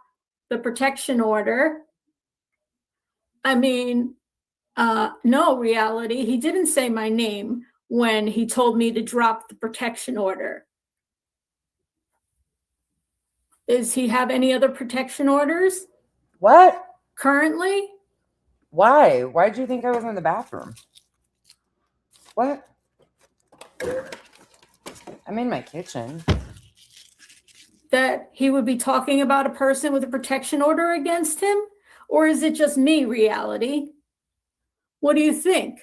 S5: the protection order. I mean, no, Reality. He didn't say my name when he told me to drop the protection order. Does he have any other protection orders?
S8: What?
S5: Currently?
S8: Why? Why did you think I was in the bathroom? What? I'm in my kitchen.
S5: That he would be talking about a person with a protection order against him? Or is it just me, Reality? What do you think?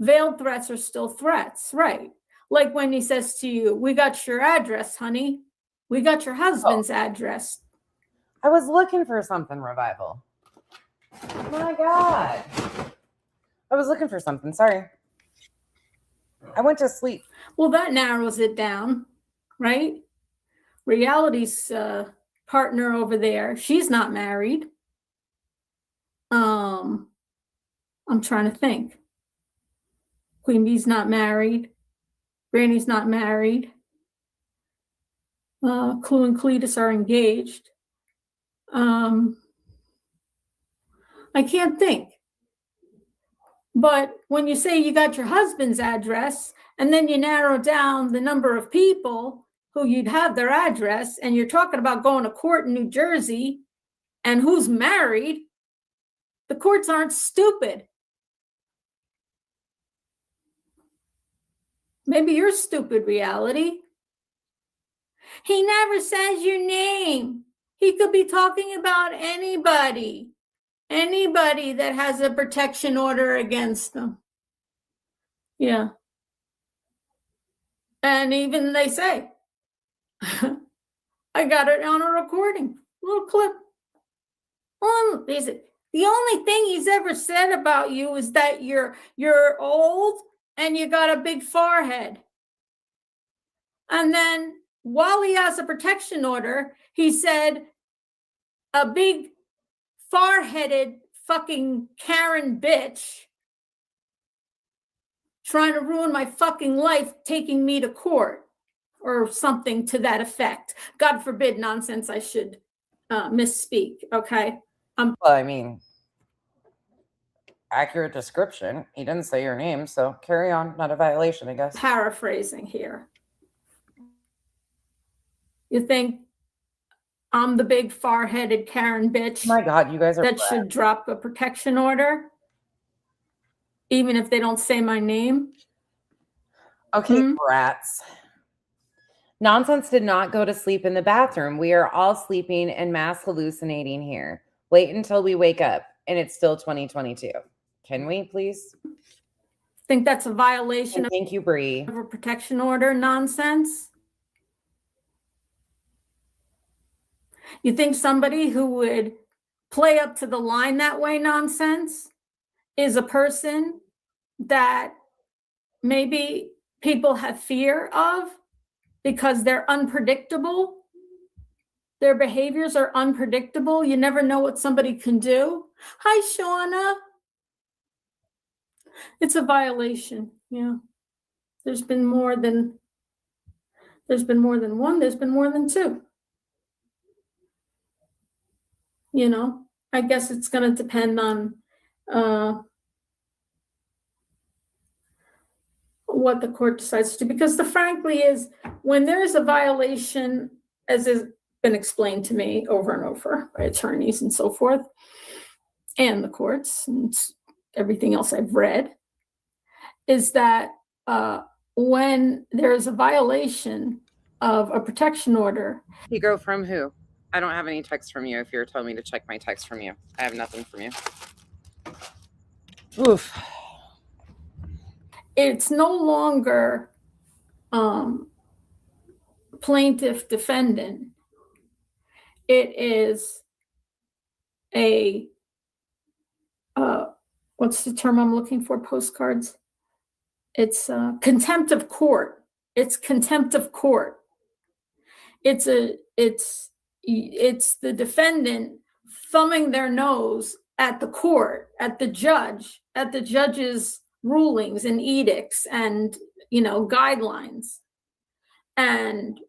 S5: Veiled threats are still threats, right? Like when he says to you, we got your address, honey. We got your husband's address.
S8: I was looking for something, Revival. My God. I was looking for something. Sorry. I went to sleep.
S5: Well, that narrows it down, right? Reality's partner over there, she's not married. I'm trying to think. Queen Bee's not married. Granny's not married. Clue and Cletus are engaged. I can't think. But when you say you got your husband's address, and then you narrow down the number of people who you'd have their address, and you're talking about going to court in New Jersey, and who's married, the courts aren't stupid. Maybe you're stupid, Reality. He never says your name. He could be talking about anybody that has a protection order against them. Yeah. And even they say, I got it on a recording, little clip. The only thing he's ever said about you is that you're old and you got a big forehead. And then while he has a protection order, he said a big far-headed fucking Karen bitch trying to ruin my fucking life, taking me to court or something to that effect. God forbid nonsense I should misspeak, okay?
S8: Well, I mean, accurate description. He didn't say your name, so carry on. Not a violation, I guess.
S5: Paraphrasing here. You think I'm the big far-headed Karen bitch
S8: My God, you guys are
S5: that should drop a protection order, even if they don't say my name?
S8: Okay, brats. Nonsense did not go to sleep in the bathroom. We are all sleeping and mass hallucinating here. Wait until we wake up, and it's still 2022. Can we, please?
S5: Think that's a violation
S8: Thank you, Bree.
S5: of a protection order nonsense? You think somebody who would play up to the line that way nonsense is a person that maybe people have fear of because they're unpredictable? Their behaviors are unpredictable. You never know what somebody can do. Hi, Shauna. It's a violation. Yeah. There's been more than one. There's been more than two. You know, I guess it's going to depend on what the court decides to do, because the frankly is when there's a violation, as has been explained to me over and over by attorneys and so forth, and the courts and everything else I've read, is that when there's a violation of a protection order.
S8: You go from who? I don't have any text from you if you're telling me to check my text from you. I have nothing from you. Oof.
S5: It's no longer plaintiff defendant. It is a what's the term I'm looking for? Postcards. It's contempt of court. It's contempt of court. It's the defendant thumbing their nose at the court, at the judge's rulings and edicts and, you know, guidelines. And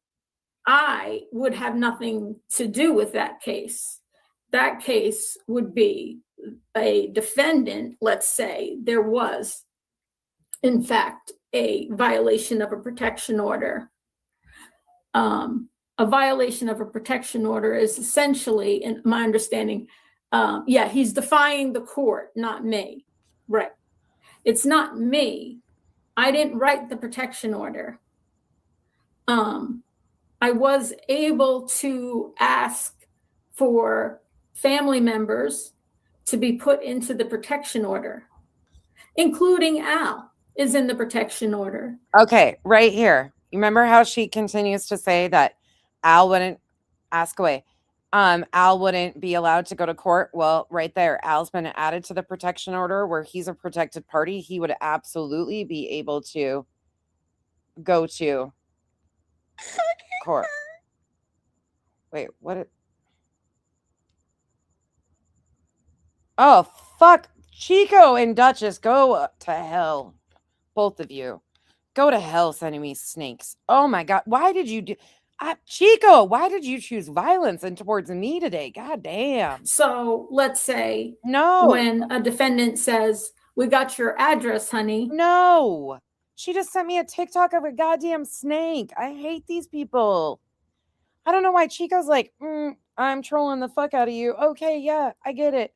S5: I would have nothing to do with that case. That case would be a defendant, let's say there was, in fact, a violation of a protection order. A violation of a protection order is essentially, in my understanding, he's defying the court, not me. Right. It's not me. I didn't write the protection order. I was able to ask for family members to be put into the protection order, including Al is in the protection order.
S8: Okay, right here. You remember how she continues to say that Al wouldn't ask away. Al wouldn't be allowed to go to court. Well, right there, Al's been added to the protection order where he's a protected party. He would absolutely be able to go to court. Wait, what? Oh, fuck. Chico and Duchess, go to hell. Both of you. Go to hell, sending me snakes. Oh my God. Why did you do... Chico, why did you choose violence and towards me today? God damn.
S5: So let's say
S8: no,
S5: when a defendant says, we got your address, honey.
S8: No, she just sent me a TikTok of a goddamn snake. I hate these people. I don't know why Chico's like, I'm trolling the fuck out of you. Okay, yeah, I get it.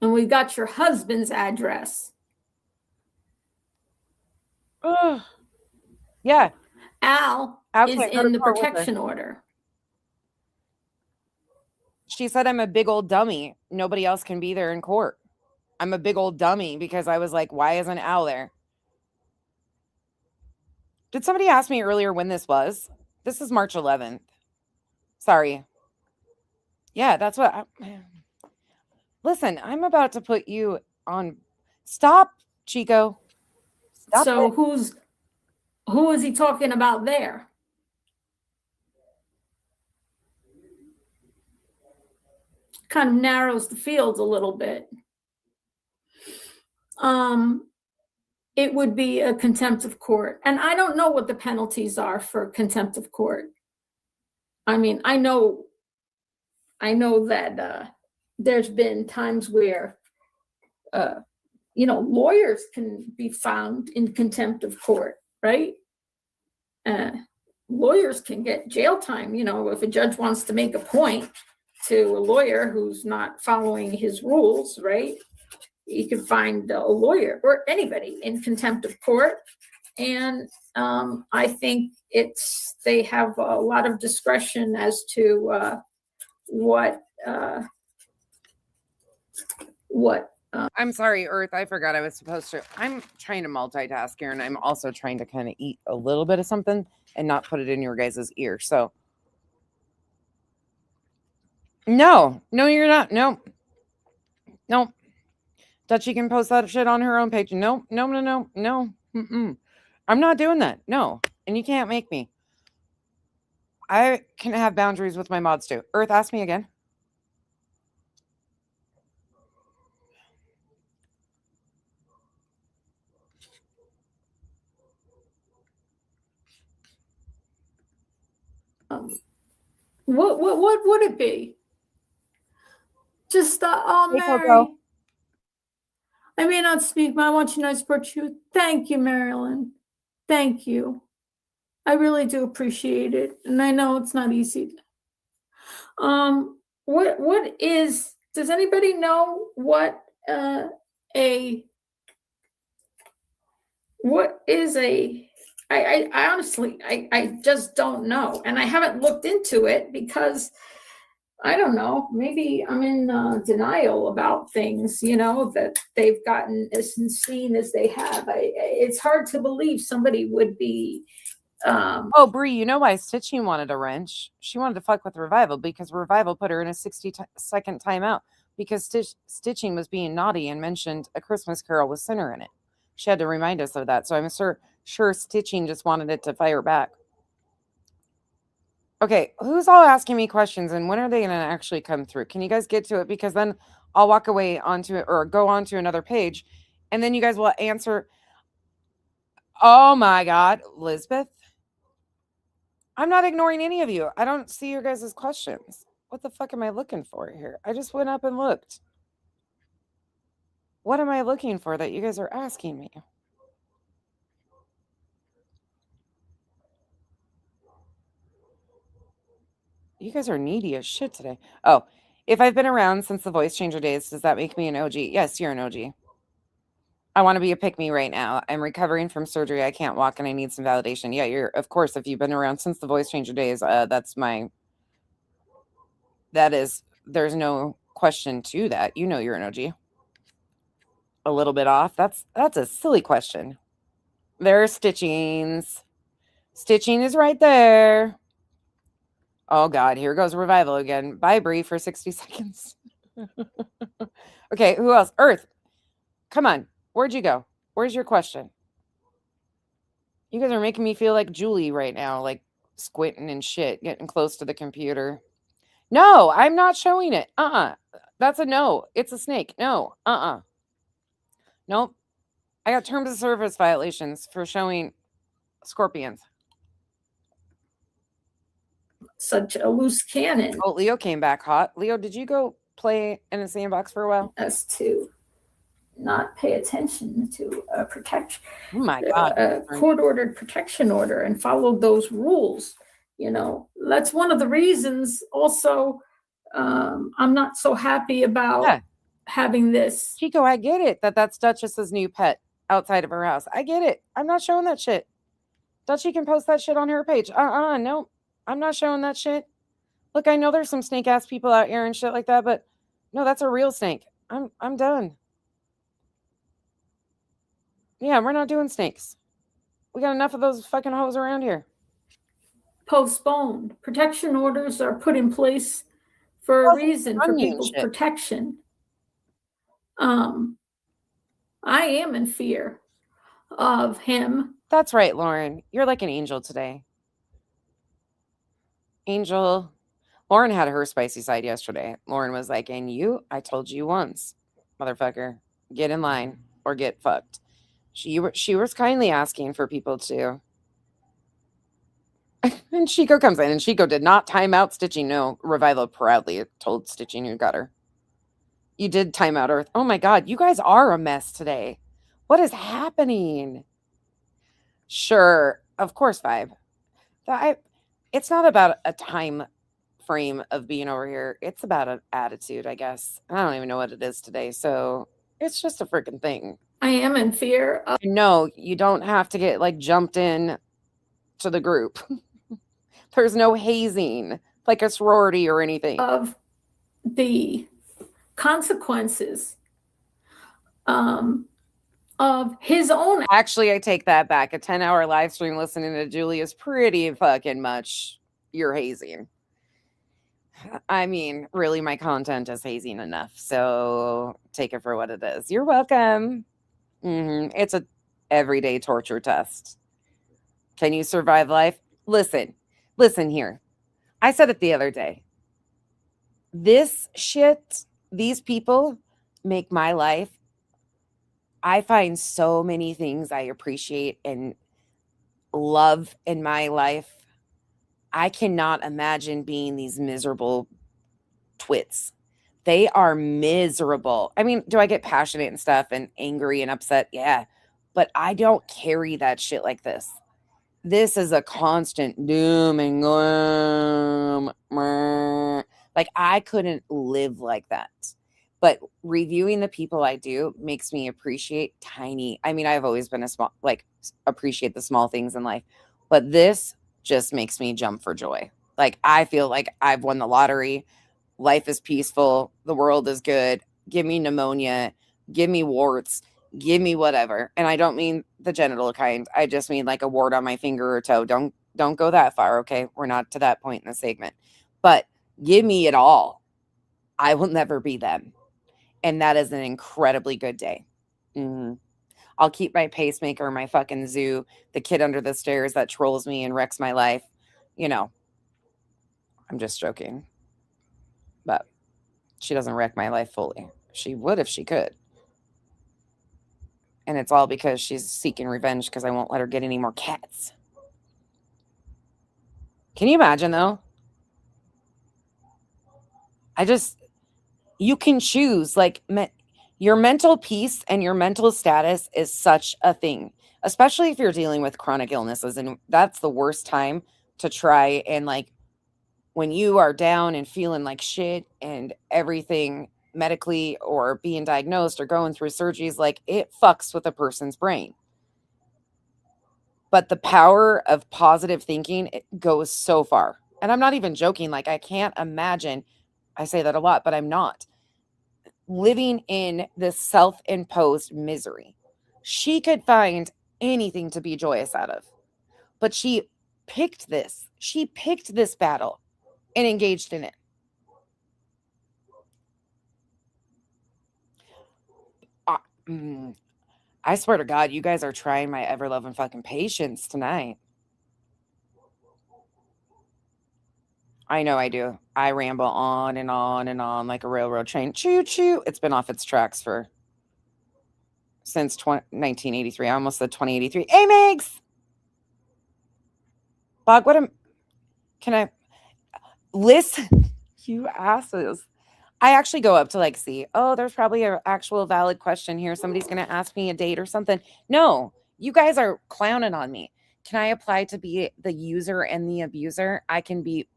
S5: And we got your husband's address.
S8: Ugh. Yeah.
S5: Al is in the protection order.
S8: She said I'm a big old dummy. Nobody else can be there in court. I'm a big old dummy because I was like, why isn't Al there? Did somebody ask me earlier when this was? This is March 11th. Sorry. Yeah, that's what listen, I'm about to put you on. Stop, Chico. Stop
S5: so
S8: it.
S5: Who is he talking about there? kind of narrows the field a little bit. It would be a contempt of court. And I don't know what the penalties are for contempt of court. I mean, I know that there's been times where, lawyers can be found in contempt of court, right? Lawyers can get jail time, if a judge wants to make a point to a lawyer who's not following his rules, right? You can find a lawyer or anybody in contempt of court. And I think they have a lot of discretion as to what
S8: I'm sorry, Earth. I forgot I was supposed to. I'm trying to multitask here, and I'm also trying to kind of eat a little bit of something and not put it in your guys' ear. So, no, you're not. No. Dutchie can post that shit on her own page. No. Mm-mm. I'm not doing that. No. And you can't make me. I can have boundaries with my mods too. Earth, ask me again.
S5: What would it be? Just
S8: Hey,
S5: Mary.
S8: Coco.
S5: I may not speak, but I want you to know I support you. Thank you, Marilyn. Thank you. I really do appreciate it, and I know it's not easy. What is? Does anybody know what is a? I honestly I just don't know, and I haven't looked into it because I don't know. Maybe I'm in denial about things, that they've gotten as insane as they have. It's hard to believe somebody would be.
S8: Oh, Bree, you know why Stitching wanted a wrench? She wanted to fuck with Revival because Revival put her in a 60-second timeout because Stitching was being naughty and mentioned A Christmas Carol with Sinner in it. She had to remind us of that. So I'm sure Stitching just wanted it to fire back. Okay, who's all asking me questions and when are they going to actually come through? Can you guys get to it? Because then I'll walk away onto it or go on to another page and then you guys will answer. Oh my God, Lisbeth. I'm not ignoring any of you. I don't see your guys' questions. What the fuck am I looking for here? I just went up and looked. What am I looking for that you guys are asking me? You guys are needy as shit today. Oh, if I've been around since the voice changer days, does that make me an OG? Yes, you're an OG. I want to be a pick-me right now. I'm recovering from surgery. I can't walk and I need some validation. Yeah, of course, if you've been around since the voice changer days, there's no question to that. You're an OG. A little bit off. That's a silly question. There are stitchings. Stitching is right there. Oh God, here goes Revival again. Bye, Bree, for 60 seconds. Okay, who else? Earth. Come on. Where'd you go? Where's your question? You guys are making me feel like Julie right now, like squinting and shit, getting close to the computer. No, I'm not showing it. That's a no. It's a snake. No. Nope. I got terms of service violations for showing scorpions.
S5: Such a loose cannon.
S8: Oh, Leo came back hot. Leo, did you go play in a sandbox for a while?
S5: As to not pay attention to protection.
S8: Oh my God.
S5: Court-ordered protection order and followed those rules. That's one of the reasons also I'm not so happy about having this.
S8: Chico, I get it that's Duchess's new pet outside of her house. I get it. I'm not showing that shit. Dutchie can post that shit on her page. No. I'm not showing that shit. Look, I know there's some snake ass people out here and shit like that, but no, that's a real snake. I'm done. Yeah, we're not doing snakes. We got enough of those fucking hoes around here.
S5: Postponed. Protection orders are put in place for a reason, for people's protection. I am in fear of him.
S8: That's right, Lauren. You're like an angel today. Angel. Lauren had her spicy side yesterday. Lauren was like, and you, I told you once, motherfucker, get in line or get fucked. She was kindly asking for people to. And Chico comes in, and Chico did not time out Stitching. No, Revival proudly told Stitching who got her. You did time out Earth. Oh my God, you guys are a mess today. What is happening? Sure, of course, Vibe. It's not about a time frame of being over here. It's about an attitude, I guess. I don't even know what it is today. So it's just a freaking thing.
S5: I am in fear of.
S8: No, you don't have to get like jumped in to the group. There's no hazing like a sorority or anything.
S5: Of the consequences of his own.
S8: Actually, I take that back. A 10-hour live stream listening to Julie is pretty fucking much your hazing. I mean, really, my content is hazing enough. So take it for what it is. You're welcome. It's a everyday torture test. Can you survive life? Listen here. I said it the other day. This shit, these people make my life. I find so many things I appreciate and love in my life. I cannot imagine being these miserable twits. They are miserable. I mean, do I get passionate and stuff and angry and upset? Yeah. But I don't carry that shit like this. This is a constant doom and gloom. Like, I couldn't live like that. But reviewing the people I do makes me appreciate tiny. I mean, I've always been appreciate the small things in life. But this just makes me jump for joy. Like, I feel like I've won the lottery. Life is peaceful. The world is good. Give me pneumonia. Give me warts. Give me whatever. And I don't mean the genital kind. I just mean like a wart on my finger or toe. Don't go that far, okay? We're not to that point in the segment. But give me it all. I will never be them. And that is an incredibly good day. I'll keep my pacemaker, my fucking zoo, the kid under the stairs that trolls me and wrecks my life. You know, I'm just joking. But she doesn't wreck my life fully. She would if she could. And it's all because she's seeking revenge because I won't let her get any more cats. Can you imagine, though? You can choose, like, your mental peace and your mental status is such a thing, especially if you're dealing with chronic illnesses. And that's the worst time to try and, like, when you are down and feeling like shit and everything medically or being diagnosed or going through surgeries, like, it fucks with a person's brain. But the power of positive thinking, it goes so far. And I'm not even joking. Like, I can't imagine, I say that a lot, but I'm not, living in this self-imposed misery. She could find anything to be joyous out of. But she picked this. She picked this battle and engaged in it. I swear to God, you guys are trying my ever-loving fucking patience tonight. I know I do. I ramble on and on and on like a railroad train. Choo choo. It's been off its tracks since 1983. I almost said 2083. Hey, Megs! Bog, can I listen? You asses. I actually go up to like see, oh, there's probably an actual valid question here. Somebody's going to ask me a date or something. No, you guys are clowning on me. Can I apply to be the user and the abuser? I can be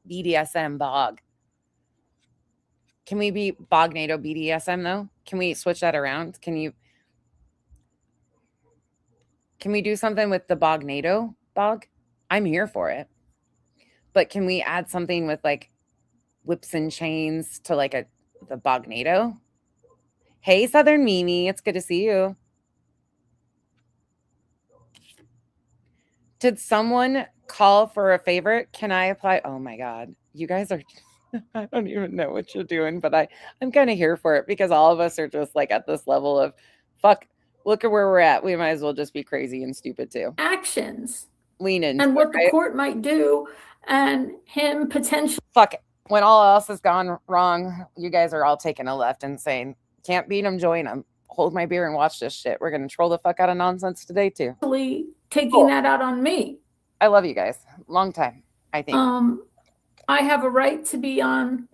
S8: BDSM Bog. Can we be Bognado BDSM though? Can we switch that around? Can we do something with the Bognado Bog? I'm here for it. But can we add something with like whips and chains to like the Bognado? Hey, Southern Mimi, it's good to see you. Did someone call for a favorite? Can I apply? Oh my God. You guys are, I don't even know what you're doing, but I'm kind of here for it because all of us are just like at this level of fuck, look at where we're at. We might as well just be crazy and stupid too.
S5: Actions.
S8: Lean in.
S5: And what the court might do and him potentially.
S8: when all else has gone wrong, you guys are all taking a left and saying, can't beat them, join them. Hold my beer and watch this shit. We're going to troll the fuck out of nonsense today, too.
S5: Taking that out on me.
S8: I love you guys. Long time, I think.
S5: I have a right to be on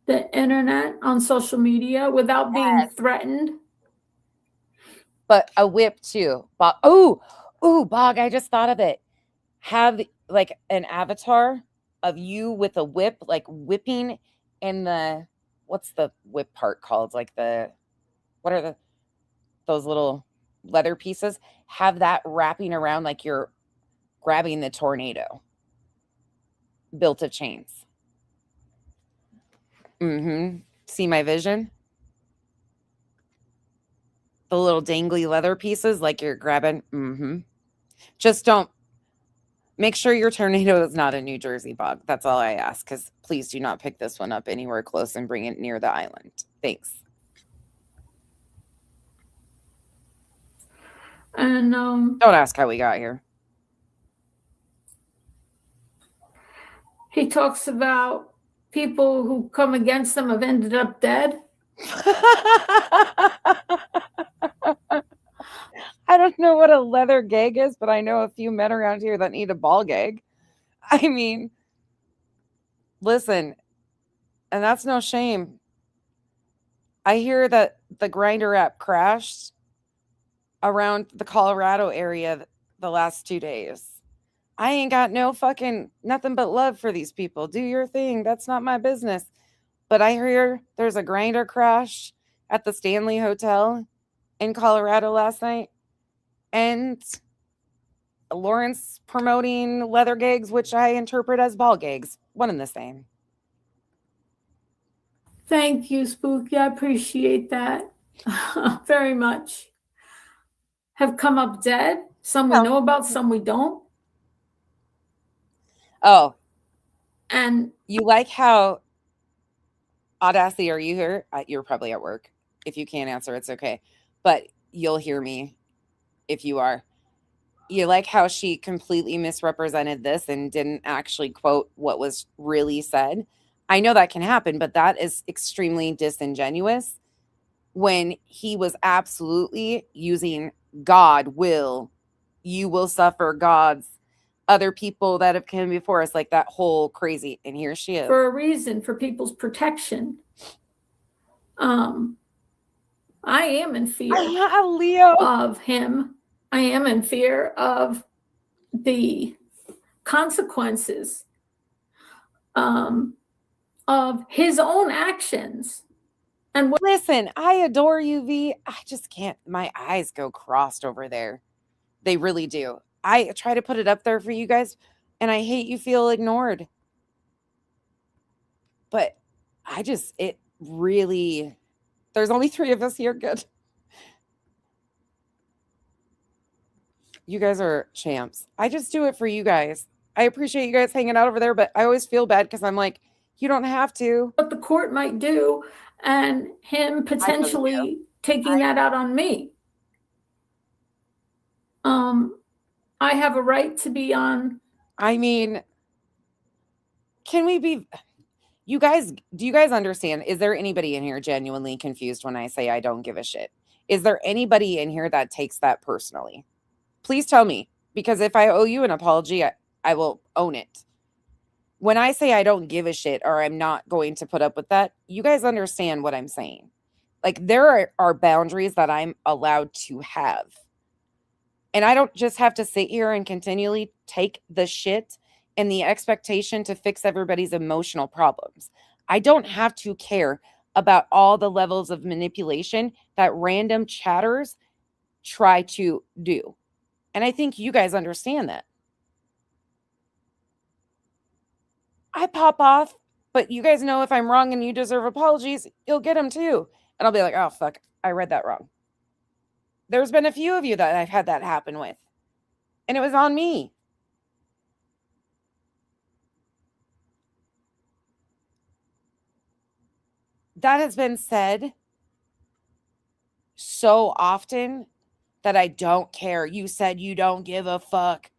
S5: the internet, on social media, without being threatened.
S8: But a whip, too. Bog. Oh, Bog, I just thought of it. Have, like, an avatar of you with a whip, like, whipping in the, what's the whip part called? Like what are those little leather pieces? Have that wrapping around like you're grabbing the tornado built of chains. See my vision? The little dangly leather pieces like you're grabbing. Just don't. Make sure your tornado is not a New Jersey, Bog. That's all I ask, because please do not pick this one up anywhere close and bring it near the island. Thanks.
S5: And
S8: don't ask how we got here.
S5: He talks about people who come against them have ended up dead.
S8: I don't know what a leather gag is, but I know a few men around here that need a ball gag. I mean, listen, and that's no shame. I hear that the Grindr app crashed around the Colorado area the last 2 days. I ain't got no fucking nothing but love for these people. Do your thing. That's not my business. But I hear there's a Grindr crash at the Stanley Hotel in Colorado last night. And Lawrence promoting leather gags, which I interpret as ball gags. One and the same.
S5: Thank you, Spooky. I appreciate that very much. Have come up dead. Some we know about, some we don't.
S8: Oh.
S5: And
S8: you like how, Audacity, are you here? You're probably at work. If you can't answer, it's okay. But you'll hear me if you are. You like how she completely misrepresented this and didn't actually quote what was really said? I know that can happen, but that is extremely disingenuous when he was absolutely using God will, you will suffer, God's, other people that have come before us, like that whole crazy. And here she is.
S5: For a reason, for people's protection. I am in fear
S8: Leo.
S5: of him. I am in fear of the consequences of his own actions. And
S8: listen, I adore you, V. I just can't. My eyes go crossed over there. They really do. I try to put it up there for you guys, and I hate you feel ignored. But it really, there's only 3 of us here. Good. You guys are champs. I just do it for you guys. I appreciate you guys hanging out over there, but I always feel bad because I'm like, you don't have to.
S5: What the court might do, and him potentially taking that out on me. I have a right to be on.
S8: I mean, can we be, you guys, do you guys understand? Is there anybody in here genuinely confused when I say I don't give a shit? Is there anybody in here that takes that personally? Please tell me, because if I owe you an apology, I will own it. When I say I don't give a shit or I'm not going to put up with that, you guys understand what I'm saying. Like, there are boundaries that I'm allowed to have. And I don't just have to sit here and continually take the shit and the expectation to fix everybody's emotional problems. I don't have to care about all the levels of manipulation that random chatters try to do. And I think you guys understand that. I pop off, but you guys know if I'm wrong and you deserve apologies, you'll get them too. And I'll be like, oh, fuck, I read that wrong. There's been a few of you that I've had that happen with. And it was on me. That has been said so often that I don't care. You said you don't give a fuck.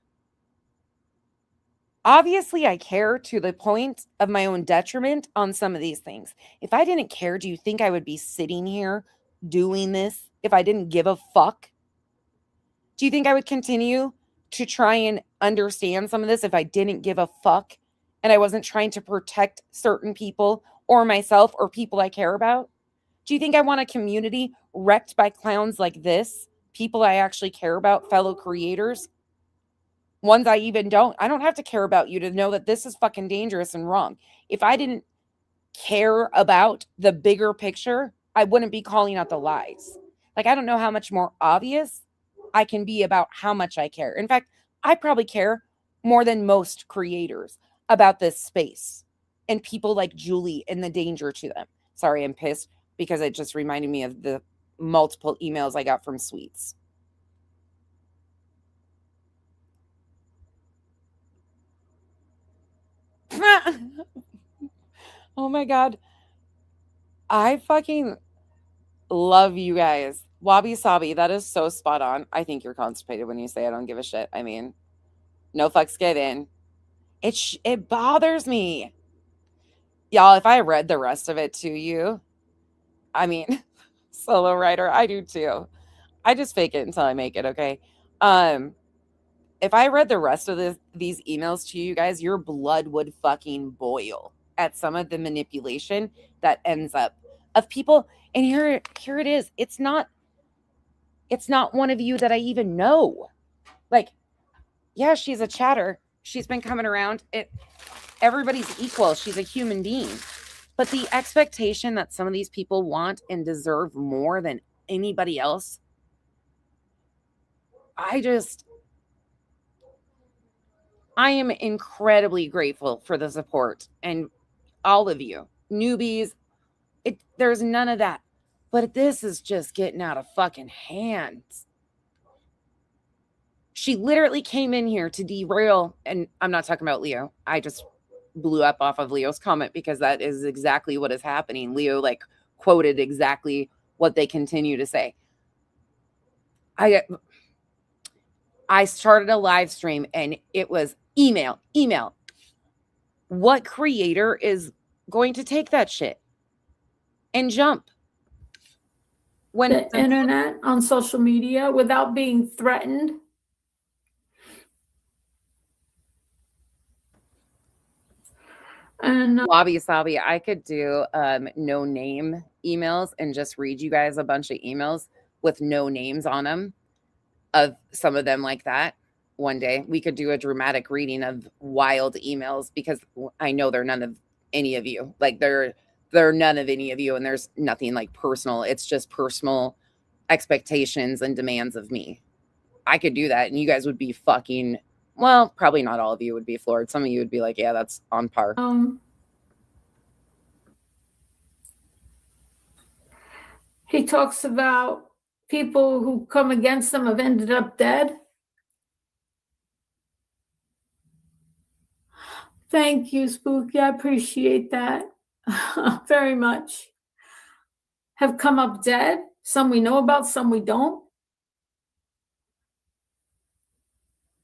S8: Obviously, I care to the point of my own detriment on some of these things. If I didn't care, do you think I would be sitting here doing this if I didn't give a fuck? Do you think I would continue to try and understand some of this if I didn't give a fuck and I wasn't trying to protect certain people or myself or people I care about? Do you think I want a community wrecked by clowns like this? People I actually care about, fellow creators? Ones I don't have to care about you to know that this is fucking dangerous and wrong. If I didn't care about the bigger picture, I wouldn't be calling out the lies. Like, I don't know how much more obvious I can be about how much I care. In fact, I probably care more than most creators about this space and people like Julie and the danger to them. Sorry, I'm pissed because it just reminded me of the multiple emails I got from Sweets. Oh my God. I fucking love you guys. Wabi Sabi, that is so spot on. I think you're constipated when you say I don't give a shit. I mean, no fucks given. It bothers me. Y'all, if I read the rest of it to you, I mean, solo writer, I do too. I just fake it until I make it, okay? If I read the rest of these emails to you guys, your blood would fucking boil at some of the manipulation that ends up of people. And here it is. It's not one of you that I even know. Like, yeah, she's a chatter. She's been coming around. Everybody's equal. She's a human being. But the expectation that some of these people want and deserve more than anybody else, I am incredibly grateful for the support and all of you newbies. There's none of that, but this is just getting out of fucking hands. She literally came in here to derail, and I'm not talking about Leo. I just blew up off of Leo's comment because that is exactly what is happening. Leo quoted exactly what they continue to say. I started a live stream and it was email. What creator is going to take that shit and jump? When
S5: the internet, on social media, without being threatened. And
S8: Wabi Sabi, I could do no name emails and just read you guys a bunch of emails with no names on them of some of them like that. One day we could do a dramatic reading of wild emails because I know they're none of any of you. Like they're none of any of you, and there's nothing like personal. It's just personal expectations and demands of me. I could do that and you guys would be fucking, well, probably not all of you would be floored. Some of you would be like, yeah, that's on par.
S5: He talks about people who come against them have ended up dead. Thank you, Spooky. I appreciate that very much. Have come up dead. Some we know about, some we don't.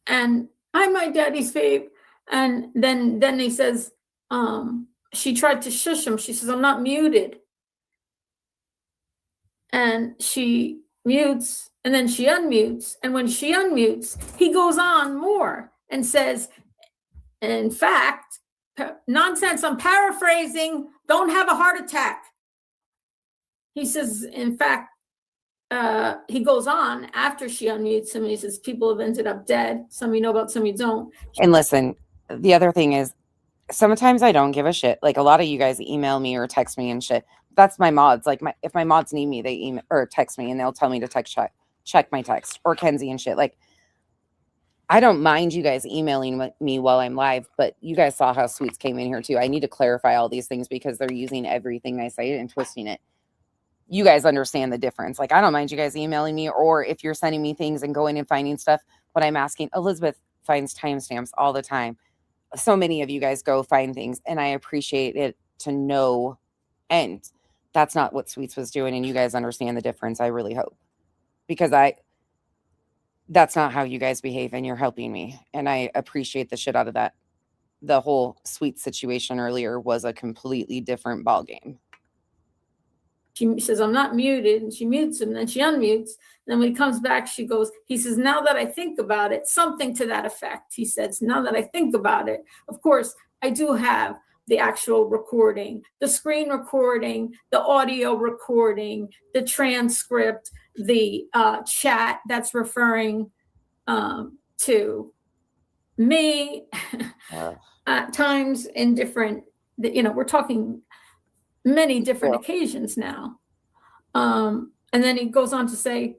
S5: And I'm my daddy's fave. And then he says, she tried to shush him. She says, I'm not muted. And she mutes, and then she unmutes. And when she unmutes, he goes on more and says, in fact, nonsense, I'm paraphrasing, don't have a heart attack. He says, in fact, he goes on after she unmutes him, and he says, people have ended up dead. Some you know about, some you don't.
S8: And listen, the other thing is, sometimes I don't give a shit. Like a lot of you guys email me or text me and shit. That's my mods. Like if my mods need me, they email or text me and they'll tell me to check my text, or Kenzie and shit. Like I don't mind you guys emailing me while I'm live, but you guys saw how Sweets came in here too. I need to clarify all these things because they're using everything I say and twisting it. You guys understand the difference. Like I don't mind you guys emailing me, or if you're sending me things and going and finding stuff. What I'm asking, Elizabeth finds timestamps all the time. So many of you guys go find things, and I appreciate it to no end. That's not what Sweets was doing, and you guys understand the difference. I really hope, because that's not how you guys behave, and you're helping me, and I appreciate the shit out of that. the whole sweet situation earlier was a completely different ballgame.
S5: She says, I'm not muted, and she mutes him, and then she unmutes. And then when he comes back, he says, now that I think about it, something to that effect. He says, now that I think about it, of course, I do have the actual recording, the screen recording, the audio recording, the transcript, the chat that's referring to me at times in different, we're talking many different occasions now. And then he goes on to say,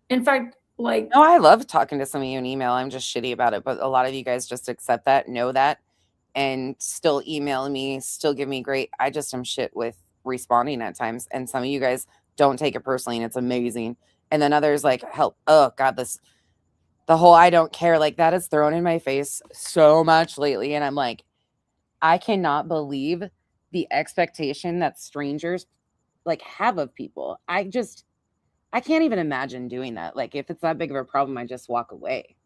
S5: in fact, like,
S8: no, I love talking to some of you in email. I'm just shitty about it, but a lot of you guys just accept that, know that, and still email me, still give me great. I just am shit with responding at times, and some of you guys don't take it personally, and it's amazing. And then others like, help. Oh God, the whole I don't care, like that is thrown in my face so much lately, and I'm like, I cannot believe the expectation that strangers like have of people. I can't even imagine doing that. Like if it's that big of a problem, I just walk away.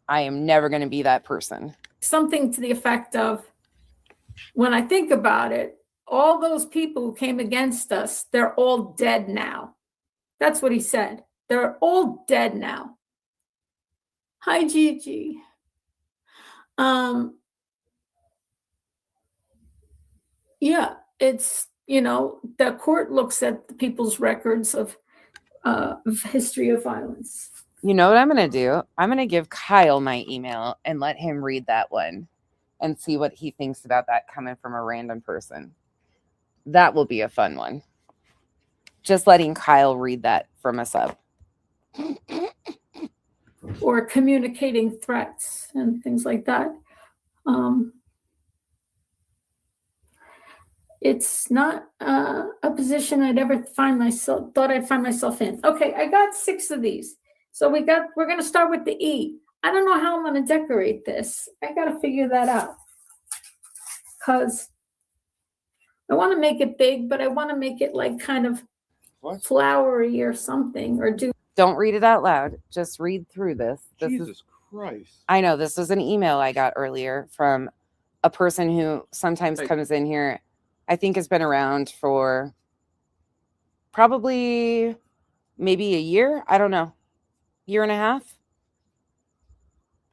S8: I am never going to be that person.
S5: Something to the effect of, when I think about it, all those people who came against us, they're all dead now. That's what he said. They're all dead now. Hi, Gigi. Yeah, it's, the court looks at the people's records of history of violence.
S8: You know what I'm going to do? I'm going to give Kyle my email and let him read that one and see what he thinks about that coming from a random person. That will be a fun one. Just letting Kyle read that from a sub.
S5: Or communicating threats and things like that. It's not a position I'd ever thought I'd find myself in. Okay, I got 6 of these. So we're going to start with the E. I don't know how I'm going to decorate this. I got to figure that out. Because I want to make it big, but I want to make it like kind of flowery or something.
S8: Don't read it out loud. Just read through this.
S6: Jesus Christ.
S8: I know this is an email I got earlier from a person who sometimes comes in here. I think has been around for probably maybe a year. I don't know. Year and a half.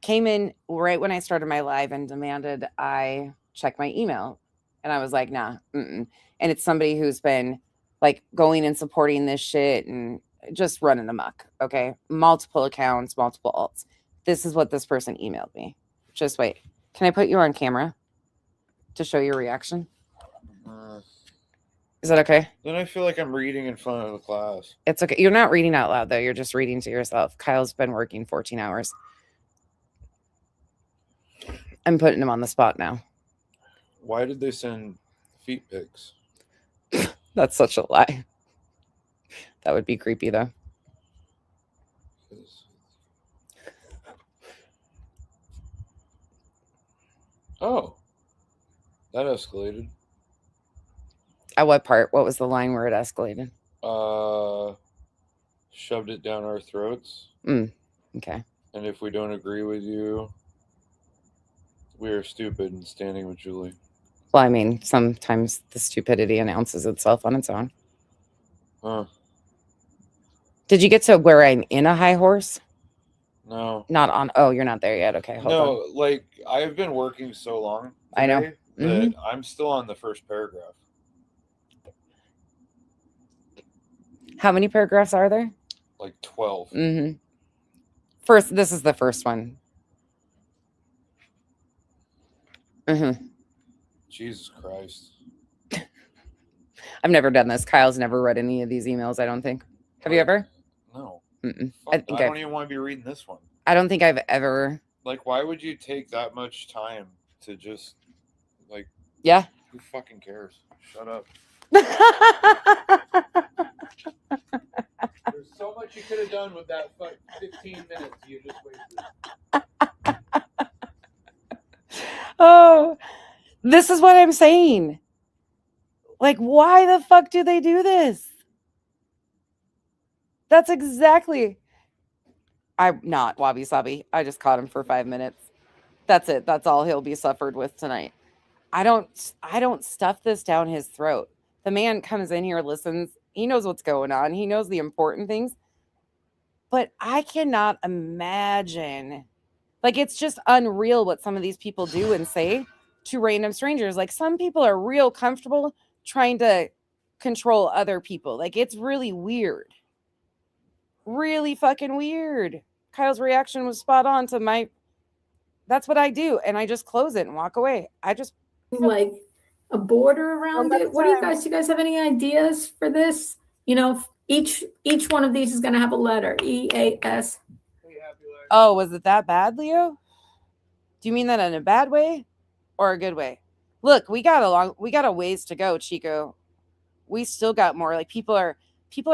S8: Came in right when I started my live and demanded I check my email. And I was like, nah. And it's somebody who's been like going and supporting this shit and just running amok. Okay. Multiple accounts, multiple alts. This is what this person emailed me. Just wait. Can I put you on camera to show your reaction? Is that okay?
S6: Then I feel like I'm reading in front of the class.
S8: It's okay. You're not reading out loud, though. You're just reading to yourself. Kyle's been working 14 hours. I'm putting him on the spot now.
S6: Why did they send feet pics?
S8: That's such a lie. That would be creepy, though.
S6: Oh, that escalated.
S8: At what part? What was the line where it escalated?
S6: Shoved it down our throats.
S8: Okay.
S6: And if we don't agree with you, we are stupid and standing with Julie.
S8: Well, I mean, sometimes the stupidity announces itself on its own.
S6: Huh.
S8: Did you get to where I'm in a high horse?
S6: No.
S8: Not on. Oh, you're not there yet. Okay. Hold on.
S6: Like I've been working so long today
S8: I know.
S6: that I'm still on the first paragraph.
S8: How many paragraphs are there?
S6: Like 12.
S8: First, this is the first one.
S6: Jesus Christ.
S8: I've never done this. Kyle's never read any of these emails, I don't think. Have you ever?
S6: No.
S8: I
S6: don't even want to be reading this one.
S8: I don't think I've ever.
S6: Like, why would you take that much time to just, like...
S8: Yeah.
S6: Who fucking cares? Shut up. There's so much you could have done with that 15 minutes you just wasted.
S8: Oh, this is what I'm saying. Like, why the fuck do they do this? That's exactly. I'm not Wabi Sabi. I just caught him for 5 minutes. That's it. That's all he'll be suffered with tonight. I don't stuff this down his throat. The man comes in here, listens. He knows what's going on. He knows the important things. But I cannot imagine. Like, it's just unreal what some of these people do and say to random strangers. Like, some people are real comfortable trying to control other people. Like, it's really weird. Really fucking weird. Kyle's reaction was spot on to my... That's what I do. And I just close it and walk away. I just...
S5: Like a border around it. What do you guys have any ideas for this? You know, each one of these is going to have a letter. EAS.
S8: Oh, was it that bad, Leo? Do you mean that in a bad way or a good way? Look, we got a ways to go, Chico. We still got more. Like, people are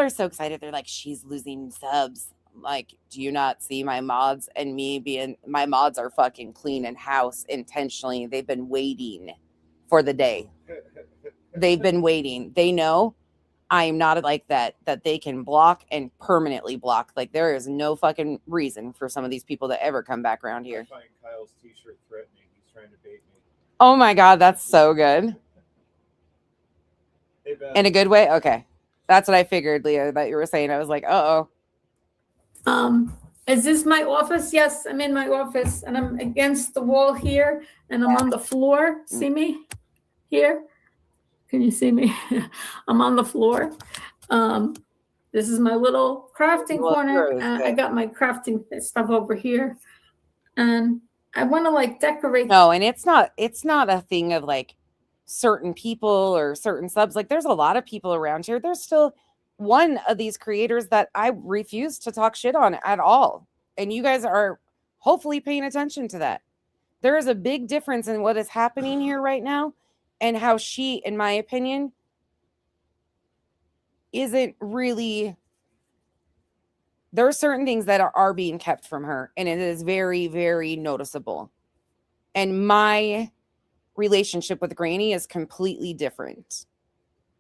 S8: so excited. They're like, she's losing subs. Like, do you not see my mods and me being... My mods are fucking cleaning house intentionally. They've been waiting for the day. They've been waiting. They know I'm not like that they can block and permanently block. Like, there is no fucking reason for some of these people to ever come back around here.
S6: I find Kyle's t-shirt threatening. He's trying to bait me.
S8: Oh my God, that's so good.
S6: Hey, Ben.
S8: In a good way? Okay. That's what I figured, Leo, that you were saying. I was like, uh-oh.
S5: Is this my office? Yes, I'm in my office and I'm against the wall here and I'm on the floor. See me here? Can you see me? I'm on the floor. This is my little crafting corner. I got my crafting stuff over here. And I want to like decorate.
S8: No, and it's not a thing of like certain people or certain subs. Like, there's a lot of people around here. There's still one of these creators that I refuse to talk shit on at all. And you guys are hopefully paying attention to that. There is a big difference in what is happening here right now and how she, in my opinion, isn't really... There are certain things that are being kept from her, and it is very, very noticeable. And my relationship with Granny is completely different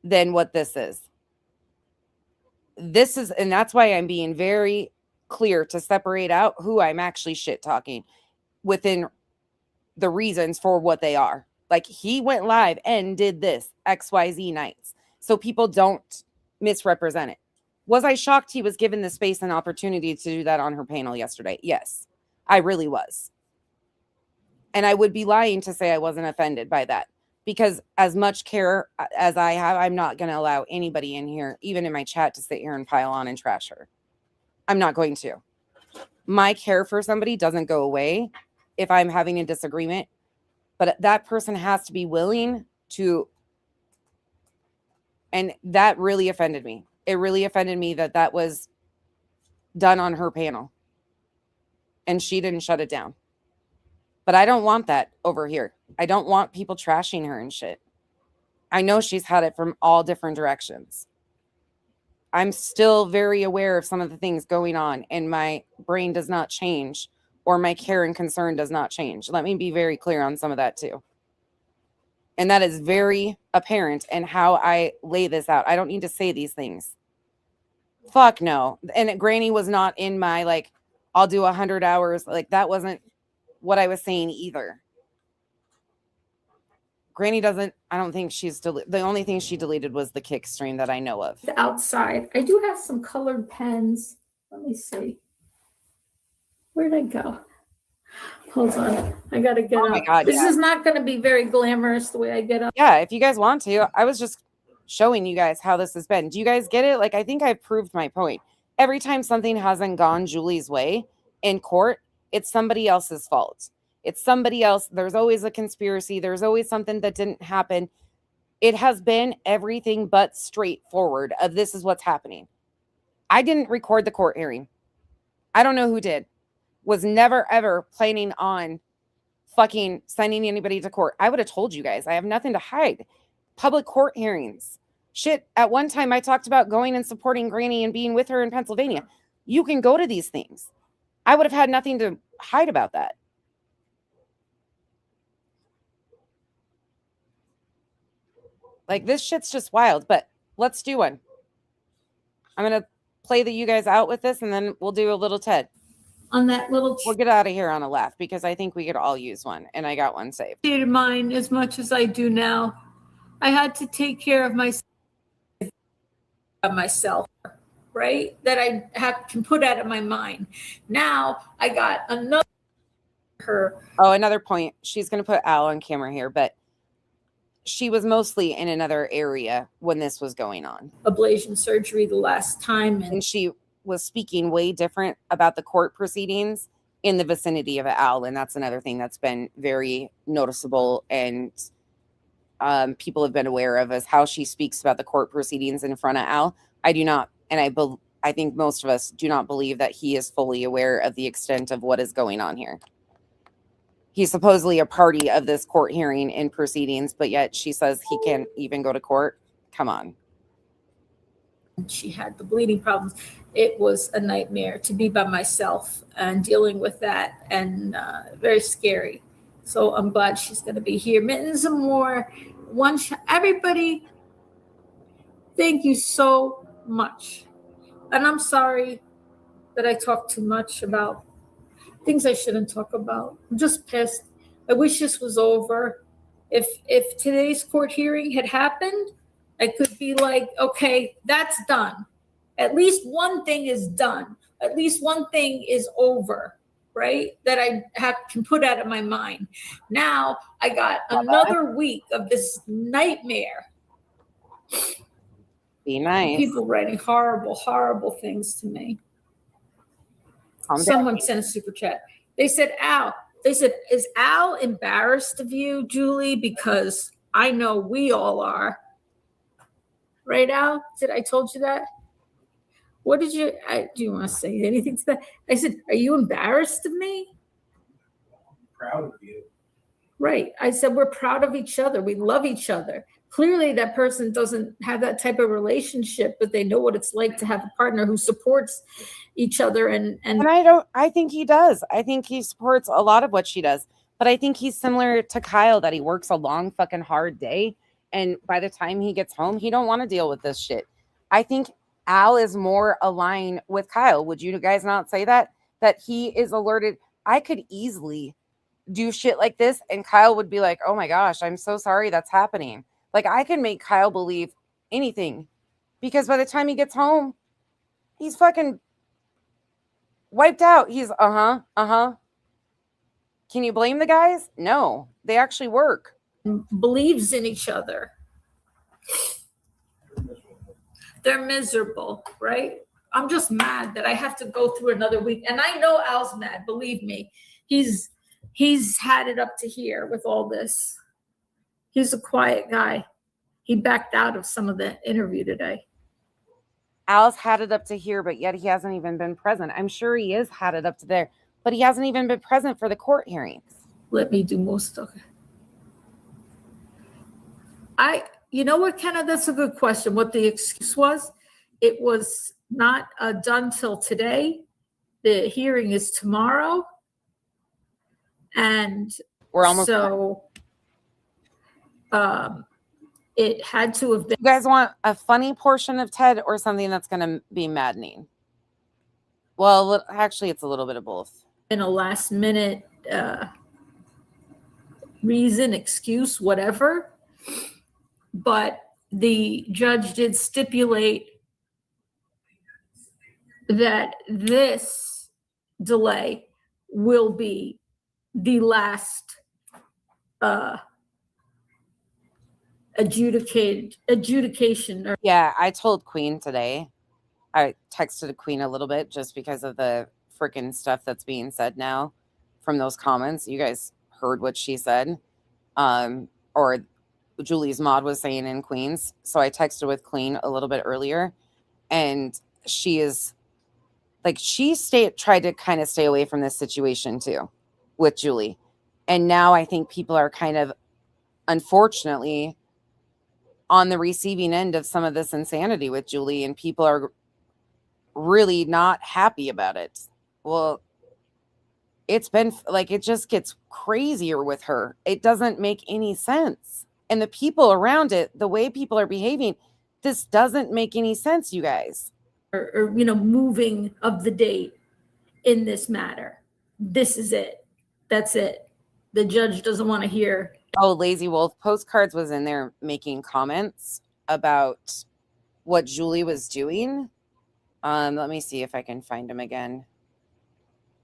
S8: than what this is. This is, and that's why I'm being very clear to separate out who I'm actually shit talking within the reasons for what they are. Like, he went live and did this XYZ nights, so people don't misrepresent it. Was I shocked he was given the space and opportunity to do that on her panel yesterday? Yes, I really was. And I would be lying to say I wasn't offended by that, because as much care as I have, I'm not going to allow anybody in here, even in my chat, to sit here and pile on and trash her. I'm not going to. My care for somebody doesn't go away if I'm having a disagreement, but that person has to be willing to. And that really offended me. It really offended me that that was done on her panel and she didn't shut it down. But I don't want that over here. I don't want people trashing her and shit. I know she's had it from all different directions. I'm still very aware of some of the things going on, and my brain does not change, or my care and concern does not change. Let me be very clear on some of that too. And that is very apparent in how I lay this out. I don't need to say these things. Fuck no. And Granny was not in my, like, I'll do 100 hours. Like, that wasn't what I was saying either. Granny doesn't, I don't think she's, the only thing she deleted was the kick stream that I know of.
S5: Outside. I do have some colored pens. Let me see. Where'd I go? Hold on. I got to get up.
S8: My God,
S5: this is not going to be very glamorous the way I get up.
S8: Yeah, if you guys want to. I was just showing you guys how this has been. Do you guys get it? Like, I think I've proved my point. Every time something hasn't gone Julie's way in court, it's somebody else's fault. It's somebody else. There's always a conspiracy. There's always something that didn't happen. It has been everything but straightforward of this is what's happening. I didn't record the court hearing. I don't know who did. Was never, ever planning on fucking sending anybody to court. I would have told you guys. I have nothing to hide. Public court hearings. Shit, at one time I talked about going and supporting Granny and being with her in Pennsylvania. You can go to these things. I would have had nothing to hide about that. Like, this shit's just wild, but let's do one. I'm going to play you guys out with this, and then we'll do a little TED.
S5: on that little
S8: We'll get out of here on a laugh because I think we could all use one, and I got one saved.
S5: of mine as much as I do now. I had to take care of myself, right? That I can put out of my mind. Now I got another
S8: another point. She's going to put Al on camera here, but she was mostly in another area when this was going on.
S5: Ablation surgery the last time,
S8: and she was speaking way different about the court proceedings in the vicinity of Al, and that's another thing that's been very noticeable and people have been aware of, is how she speaks about the court proceedings in front of Al. I do not, and I think most of us do not believe that he is fully aware of the extent of what is going on here. He's supposedly a party of this court hearing and proceedings, but yet she says he can't even go to court. Come on.
S5: She had the bleeding problems. It was a nightmare to be by myself and dealing with that, and very scary. So I'm glad she's going to be here. Mittens and more. Everybody, thank you so much. And I'm sorry that I talk too much about things I shouldn't talk about. I'm just pissed. I wish this was over. If today's court hearing had happened, I could be like, okay, that's done. At least one thing is done. At least one thing is over, right? That I can put out of my mind. Now I got another week of this nightmare.
S8: Be nice.
S5: People writing horrible, horrible things to me. Someone sent a super chat. They said, is Al embarrassed of you, Julie? Because I know we all are. Right, Al? I told you that? What did do you want to say anything to that? I said, are you embarrassed of me?
S4: Proud of you.
S5: Right. I said, we're proud of each other. We love each other. Clearly that person doesn't have that type of relationship, but they know what it's like to have a partner who supports each other. And
S8: I think he does. I think he supports a lot of what she does, but I think he's similar to Kyle, that he works a long fucking hard day. And by the time he gets home, he don't want to deal with this shit. I think Al is more aligned with Kyle. Would you guys not say that? That he is alerted. I could easily do shit like this, and Kyle would be like, oh my gosh, I'm so sorry that's happening. Like, I can make Kyle believe anything, because by the time he gets home, he's fucking wiped out. He's Can you blame the guys? No, they actually work.
S5: Believes in each other. They're miserable, right? I'm just mad that I have to go through another week. And I know Al's mad, believe me. He's had it up to here with all this. He's a quiet guy. He backed out of some of the interview today.
S8: Al's had it up to here, but yet he hasn't even been present. I'm sure he is had it up to there, but he hasn't even been present for the court hearings.
S5: Let me do most of it. You know what, Kenna, that's a good question. What the excuse was, it was not done till today. The hearing is tomorrow. And
S8: we're almost
S5: it had to have been.
S8: You guys want a funny portion of Ted or something that's going to be maddening? Well, actually, it's a little bit of both.
S5: In a last minute reason, excuse, whatever. But the judge did stipulate that this delay will be the last adjudication.
S8: Yeah, I told Queen today. I texted Queen a little bit just because of the freaking stuff that's being said now from those comments. You guys heard what she said, or Julie's mod was saying in Queens. So I texted with Queen a little bit earlier, and she is like, tried to kind of stay away from this situation too with Julie. And now I think people are kind of, unfortunately, on the receiving end of some of this insanity with Julie, and people are really not happy about it. Well, it's been like, it just gets crazier with her. It doesn't make any sense. And the people around it, the way people are behaving, this doesn't make any sense, you guys.
S5: Or moving of the date. in this matter. This is it. That's it. The judge doesn't want to hear.
S8: Oh, Lazy Wolf Postcards was in there making comments about what Julie was doing. Let me see if I can find them again.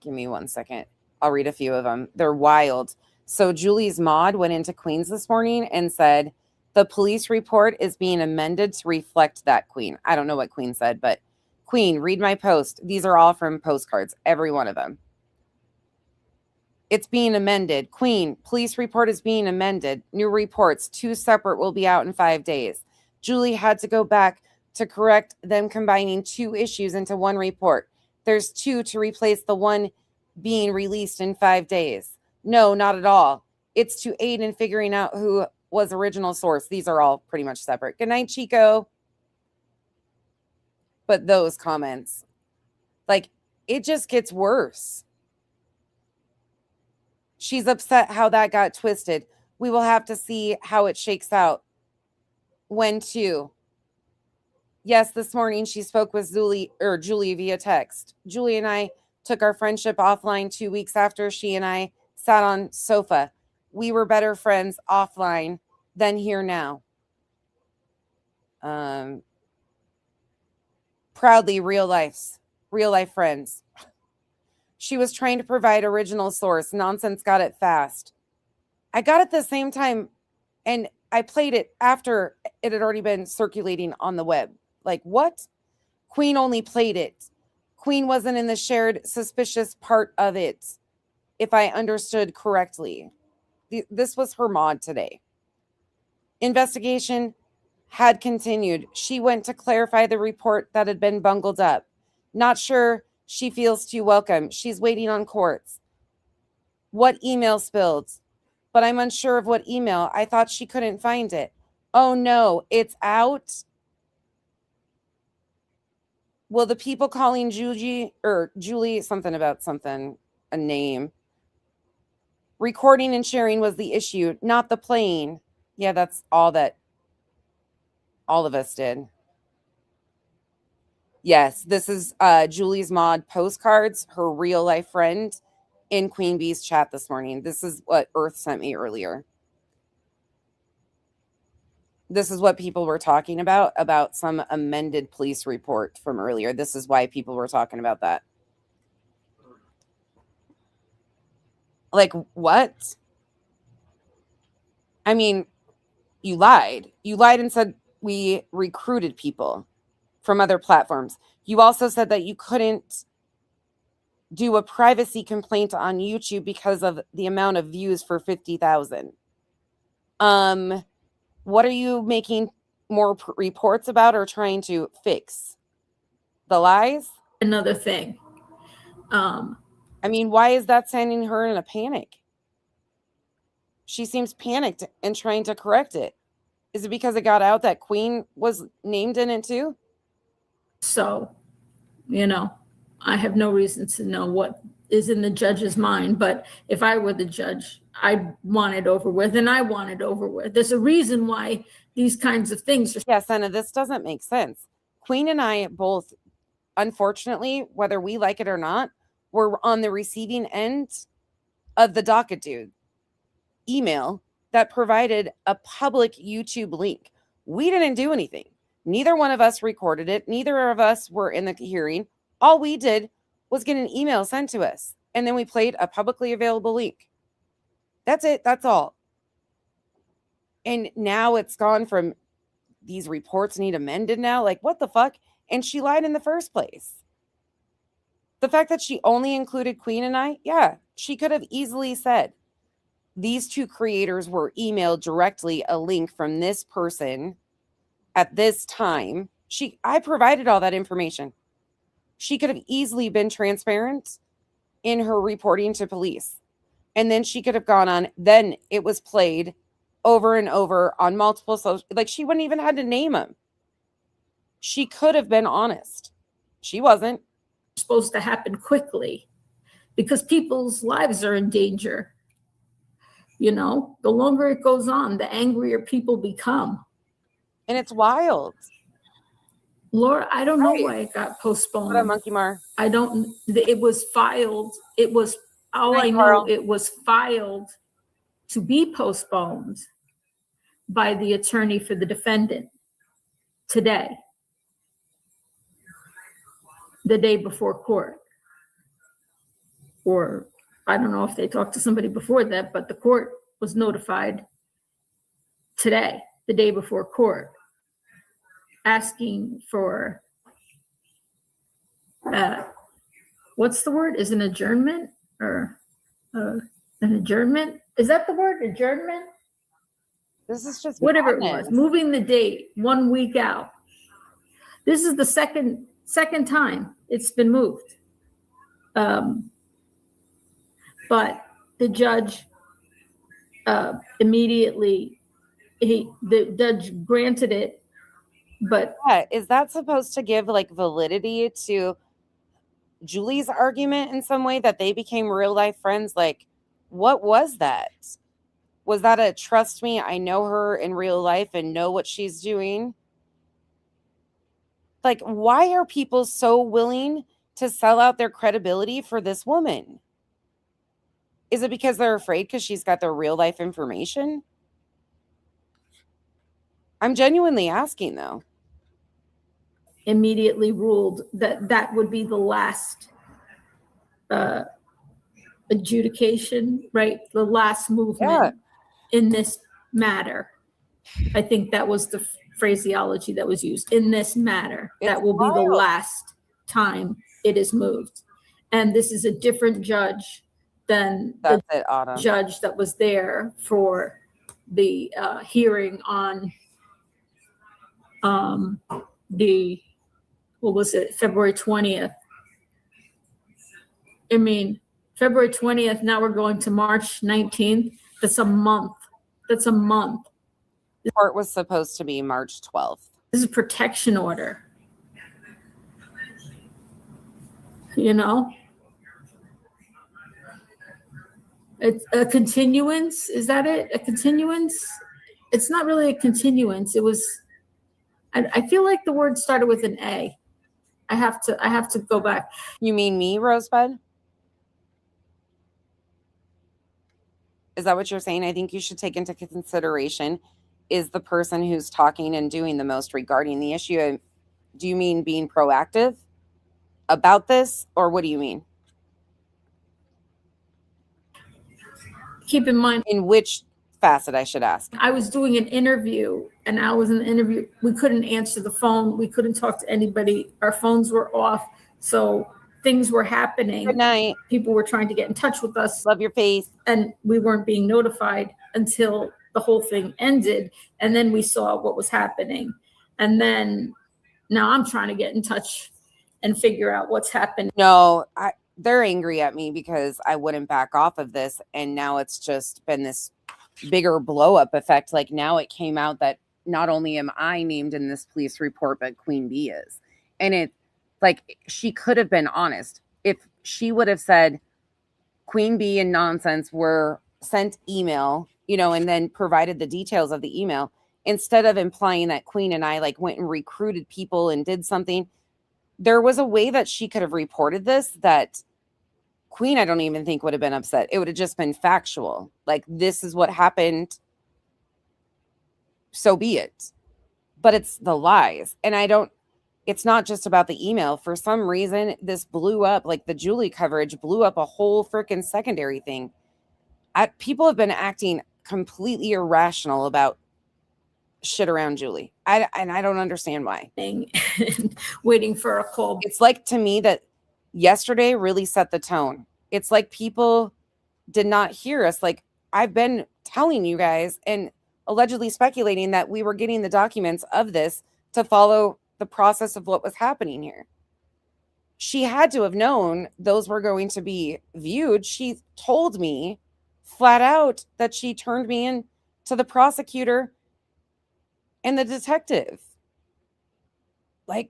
S8: Give me 1 second. I'll read a few of them. They're wild. So Julie's mod went into Queens this morning and said, the police report is being amended to reflect that, Queen. I don't know what Queen said, but Queen, read my post. These are all from Postcards, every one of them. It's being amended. Queen, police report is being amended. New reports, 2 separate, will be out in 5 days. Julie had to go back to correct them combining 2 issues into 1 report. There's 2 to replace the one being released in 5 days. No, not at all. It's to aid in figuring out who was original source. These are all pretty much separate. Good night, Chico. But those comments, like, it just gets worse. She's upset how that got twisted. We will have to see how it shakes out. When to? Yes, this morning she spoke with Julie via text. Julie and I took our friendship offline 2 weeks after she and I sat on sofa. We were better friends offline than here now. Proudly real life friends. She was trying to provide original source. Nonsense got it fast. I got it the same time, and I played it after it had already been circulating on the web. Like, what? Queen only played it. Queen wasn't in the shared suspicious part of it, if I understood correctly. This was her mod today. Investigation had continued. She went to clarify the report that had been bungled up. Not sure she feels too welcome. She's waiting on courts. What email spilled? But I'm unsure of what email. I thought she couldn't find it. Oh no, it's out. Well, the people calling Julie, something about something, a name. Recording and sharing was the issue, not the playing. Yeah, that's all that all of us did. Yes, this is Julie's mod Postcards, her real life friend, in Queen Bee's chat this morning. This is what Earth sent me earlier. This is what people were talking about some amended police report from earlier. This is why people were talking about that. Like, what? I mean, you lied. You lied and said we recruited people from other platforms. You also said that you couldn't do a privacy complaint on YouTube because of the amount of views for 50,000. What are you making more reports about or trying to fix? The lies?
S5: Another thing.
S8: I mean, why is that sending her in a panic? She seems panicked and trying to correct it. Is it because it got out that Queen was named in it too?
S5: So, I have no reason to know what is in the judge's mind, but if I were the judge, I'd want it over with, and I want it over with. There's a reason why these kinds of things are...
S8: Yeah, Senna, this doesn't make sense. Queen and I both, unfortunately, whether we like it or not, were on the receiving end of the docket dude email that provided a public YouTube link. We didn't do anything. Neither one of us recorded it. Neither of us were in the hearing. All we did was get an email sent to us, and then we played a publicly available link. That's it. That's all. And now it's gone from these reports need amended now. Like, what the fuck? And she lied in the first place. The fact that she only included Queen and I, yeah, she could have easily said, these 2 creators were emailed directly a link from this person at this time. I provided all that information. She could have easily been transparent in her reporting to police. And then she could have gone on. Then it was played over and over on multiple social. Like, she wouldn't even had to name them. She could have been honest. She wasn't.
S5: Supposed to happen quickly because people's lives are in danger. The longer it goes on, the angrier people become.
S8: And it's wild.
S5: Laura, I don't know
S8: Right.
S5: why it got
S8: What a
S5: postponed.
S8: monkey mar.
S5: I don't, it was filed, it was, all
S8: Hi,
S5: I know,
S8: Carl.
S5: it was filed to be postponed by the attorney for the defendant today, the day before court. Or I don't know if they talked to somebody before that, but the court was notified today, the day before court, asking for, what's the word? Is an adjournment or an adjournment? Is that the word, adjournment?
S8: This is just
S5: Whatever it
S8: madness.
S5: was, moving the date 1 week out. This is the second time it's been moved. But the judge immediately, the judge granted it, but
S8: Yeah, is that supposed to give like validity to Julie's argument in some way that they became real life friends? Like, what was that? Was that a trust me, I know her in real life and know what she's doing? Like, why are people so willing to sell out their credibility for this woman? Is it because they're afraid because she's got their real life information? I'm genuinely asking though.
S5: immediately ruled that that would be the last adjudication, right? The last movement in this matter. I think that was the phraseology that was used. In this matter, that will be the last time it is moved. And this is a different judge than the judge that was there for the hearing on the, what was it, February 20th. I mean, February 20th, now we're going to March 19th. That's a month. That's a month.
S8: The court was supposed to be March 12th.
S5: This is a protection order. You know? It's a continuance. Is that it? A continuance? It's not really a continuance. It was, I feel like the word started with an A. I have to go back.
S8: You mean me, Rosebud? Is that what you're saying? I think you should take into consideration is the person who's talking and doing the most regarding the issue. Do you mean being proactive about this, or what do you mean?
S5: Keep in mind,
S8: in which facet I should ask.
S5: I was doing an interview, and I was in the interview. We couldn't answer the phone. We couldn't talk to anybody. Our phones were off. So things were happening.
S8: Good night.
S5: People were trying to get in touch with us.
S8: Love your face.
S5: And we weren't being notified until the whole thing ended. And then we saw what was happening. And then now I'm trying to get in touch and figure out what's happening.
S8: No, they're angry at me because I wouldn't back off of this. And now it's just been this bigger blow up effect. Like now it came out that not only am I named in this police report, but Queen Bee is. And it, like, she could have been honest. If she would have said Queen Bee and Nonsense were sent email, you know, and then provided the details of the email, instead of implying that Queen and I like went and recruited people and did something, there was a way that she could have reported this that Queen, I don't even think would have been upset. It would have just been factual. Like, this is what happened. So be it. But it's the lies. And it's not just about the email. For some reason, this blew up, like the Julie coverage blew up a whole freaking secondary thing. People have been acting completely irrational about shit around Julie. And I don't understand why.
S5: Waiting for a call.
S8: It's like, to me, that yesterday really set the tone. It's like people did not hear us. Like, I've been telling you guys and allegedly speculating that we were getting the documents of this to follow the process of what was happening here. She had to have known those were going to be viewed. She told me flat out that she turned me in to the prosecutor and the detective. Like,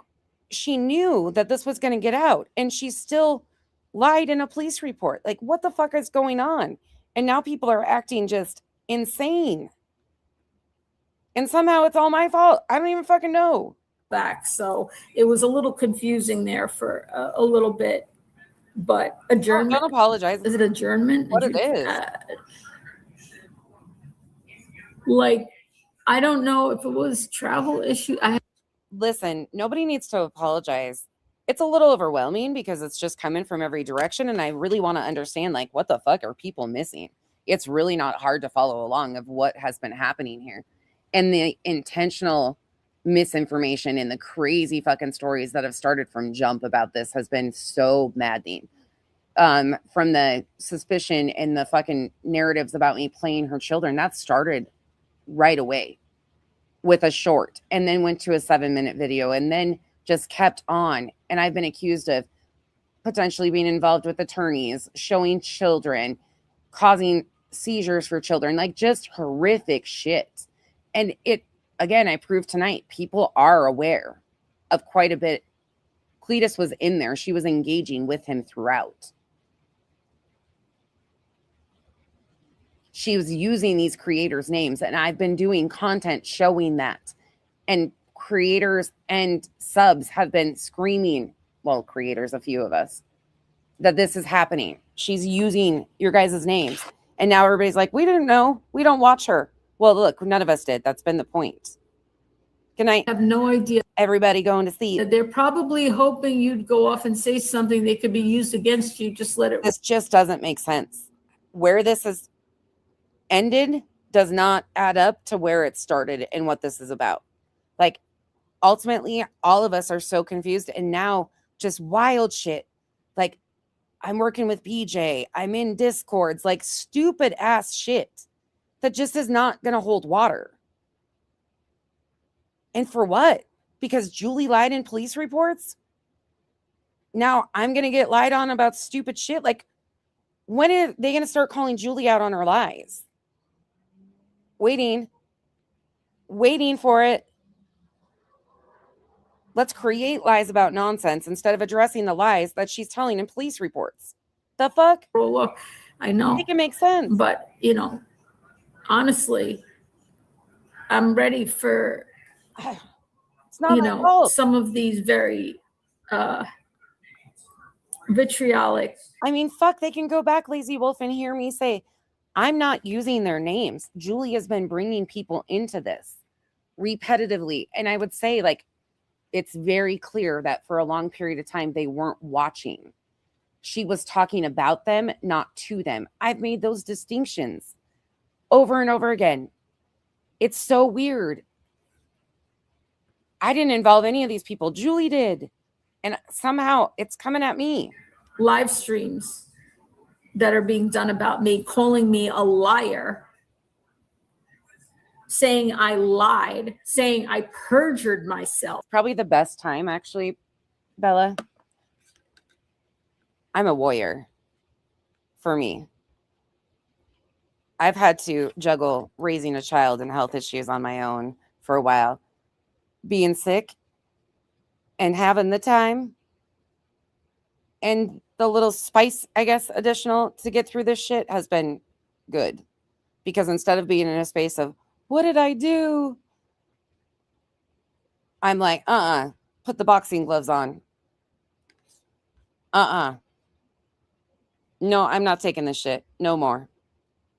S8: she knew that this was going to get out, and she still lied in a police report. Like, what the fuck is going on? And now people are acting just insane. And somehow it's all my fault. I don't even fucking know.
S5: back. So it was a little confusing there for a little bit. But adjournment.
S8: Don't apologize.
S5: Is it adjournment?
S8: What it is.
S5: Like, I don't know if it was travel issue.
S8: Listen, nobody needs to apologize. It's a little overwhelming because it's just coming from every direction. And I really want to understand, like, what the fuck are people missing? It's really not hard to follow along of what has been happening here. And the intentional misinformation and the crazy fucking stories that have started from jump about this has been so maddening. From the suspicion and the fucking narratives about me playing her children, that started right away with a short and then went to a 7-minute video and then just kept on. And I've been accused of potentially being involved with attorneys, showing children, causing seizures for children, like just horrific shit. And it, again, I proved tonight, people are aware of quite a bit. Cletus was in there. She was engaging with him throughout. She was using these creators' names, and I've been doing content showing that. And creators and subs have been screaming, well, creators, a few of us, that this is happening. She's using your guys' names. And now everybody's like, we didn't know. We don't watch her. Well, look, none of us did. That's been the point. Good night.
S5: I have no idea.
S8: Everybody going to sleep.
S5: They're probably hoping you'd go off and say something that could be used against you. Just let it.
S8: This just doesn't make sense. Where this has ended does not add up to where it started and what this is about. Like, ultimately, all of us are so confused, and now just wild shit. Like, I'm working with PJ. I'm in Discords, like stupid ass shit that just is not going to hold water. And for what? Because Julie lied in police reports? Now I'm going to get lied on about stupid shit. Like, when are they going to start calling Julie out on her lies? Waiting for it. Let's create lies about nonsense instead of addressing the lies that she's telling in police reports. The fuck?
S5: Well, look, I know.
S8: I think it makes sense.
S5: But, you know, honestly, I'm ready for,
S8: it's not
S5: you
S8: my
S5: know,
S8: fault.
S5: some of these very vitriolic.
S8: I mean, fuck, they can go back, Lazy Wolf, and hear me say, I'm not using their names. Julie has been bringing people into this repetitively. And I would say, like, it's very clear that for a long period of time, they weren't watching. She was talking about them, not to them. I've made those distinctions over and over again. It's so weird. I didn't involve any of these people. Julie did. And somehow it's coming at me.
S5: Live streams that are being done about me, calling me a liar, saying I lied, saying I perjured myself.
S8: Probably the best time, actually, Bella. I'm a warrior. For me, I've had to juggle raising a child and health issues on my own for a while. Being sick and having the time and the little spice, I guess, additional to get through this shit has been good. Because instead of being in a space of, what did I do? I'm like, put the boxing gloves on. No, I'm not taking this shit. No more.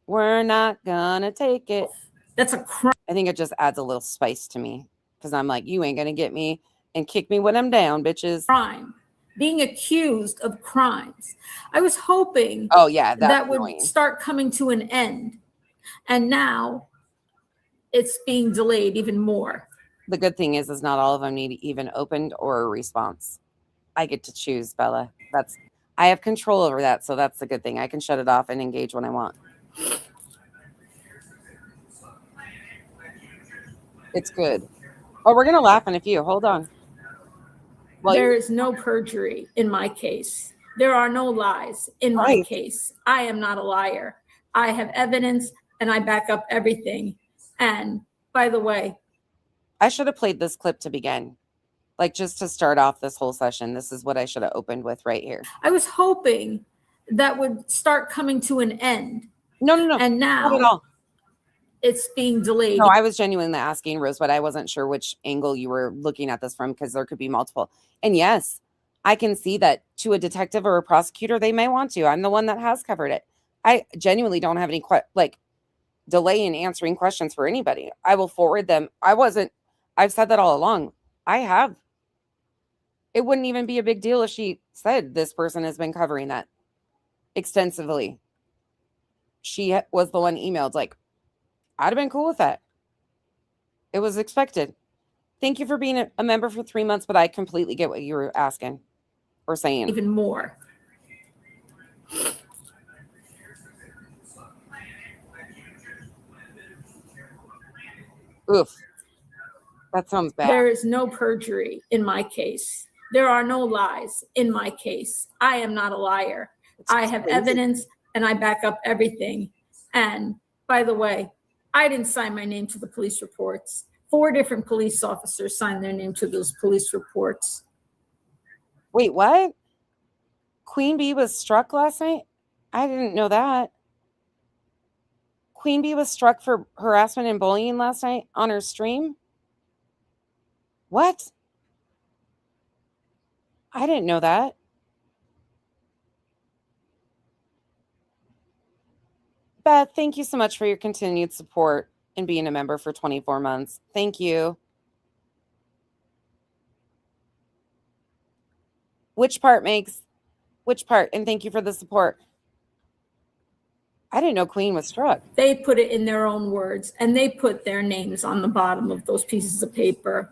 S8: We're not gonna take it.
S5: That's a crime.
S8: I think it just adds a little spice to me. Because I'm like, you ain't gonna get me and kick me when I'm down, bitches.
S5: Crime. Being accused of crimes. I was hoping
S8: that
S5: would
S8: annoying.
S5: Start coming to an end. And now it's being delayed even more.
S8: The good thing is not all of them need even opened or a response. I get to choose, Bella. I have control over that, so that's the good thing. I can shut it off and engage when I want. It's good. Oh, we're gonna laugh in a few. Hold on. Well,
S5: there is no perjury in my case. There are no lies in my case. I am not a liar. I have evidence and I back up everything. And by the way,
S8: I should have played this clip to begin. Like, just to start off this whole session. This is what I should have opened with right here.
S5: I was hoping that would start coming to an end.
S8: No.
S5: And now
S8: not at all.
S5: it's being delayed.
S8: No, I was genuinely asking, Rosebud. I wasn't sure which angle you were looking at this from because there could be multiple. And yes, I can see that to a detective or a prosecutor, they may want to. I'm the one that has covered it. I genuinely don't have any delay in answering questions for anybody. I will forward them. I've said that all along. I have. It wouldn't even be a big deal if she said this person has been covering that extensively. She was the one emailed, like, I'd have been cool with that. It was expected. Thank you for being a member for 3 months, but I completely get what you were asking or saying.
S5: Even more.
S8: Oof. That sounds bad.
S5: There is no perjury in my case. There are no lies in my case. I am not a liar. I have evidence and I back up everything. And by the way, I didn't sign my name to the police reports. 4 different police officers signed their name to those police reports.
S8: Wait, what? Queen Bee was struck last night? I didn't know that. Queen Bee was struck for harassment and bullying last night on her stream? What? I didn't know that. Beth, thank you so much for your continued support and being a member for 24 months. Thank you. Which part? And thank you for the support. I didn't know Queen was struck.
S5: They put it in their own words and they put their names on the bottom of those pieces of paper.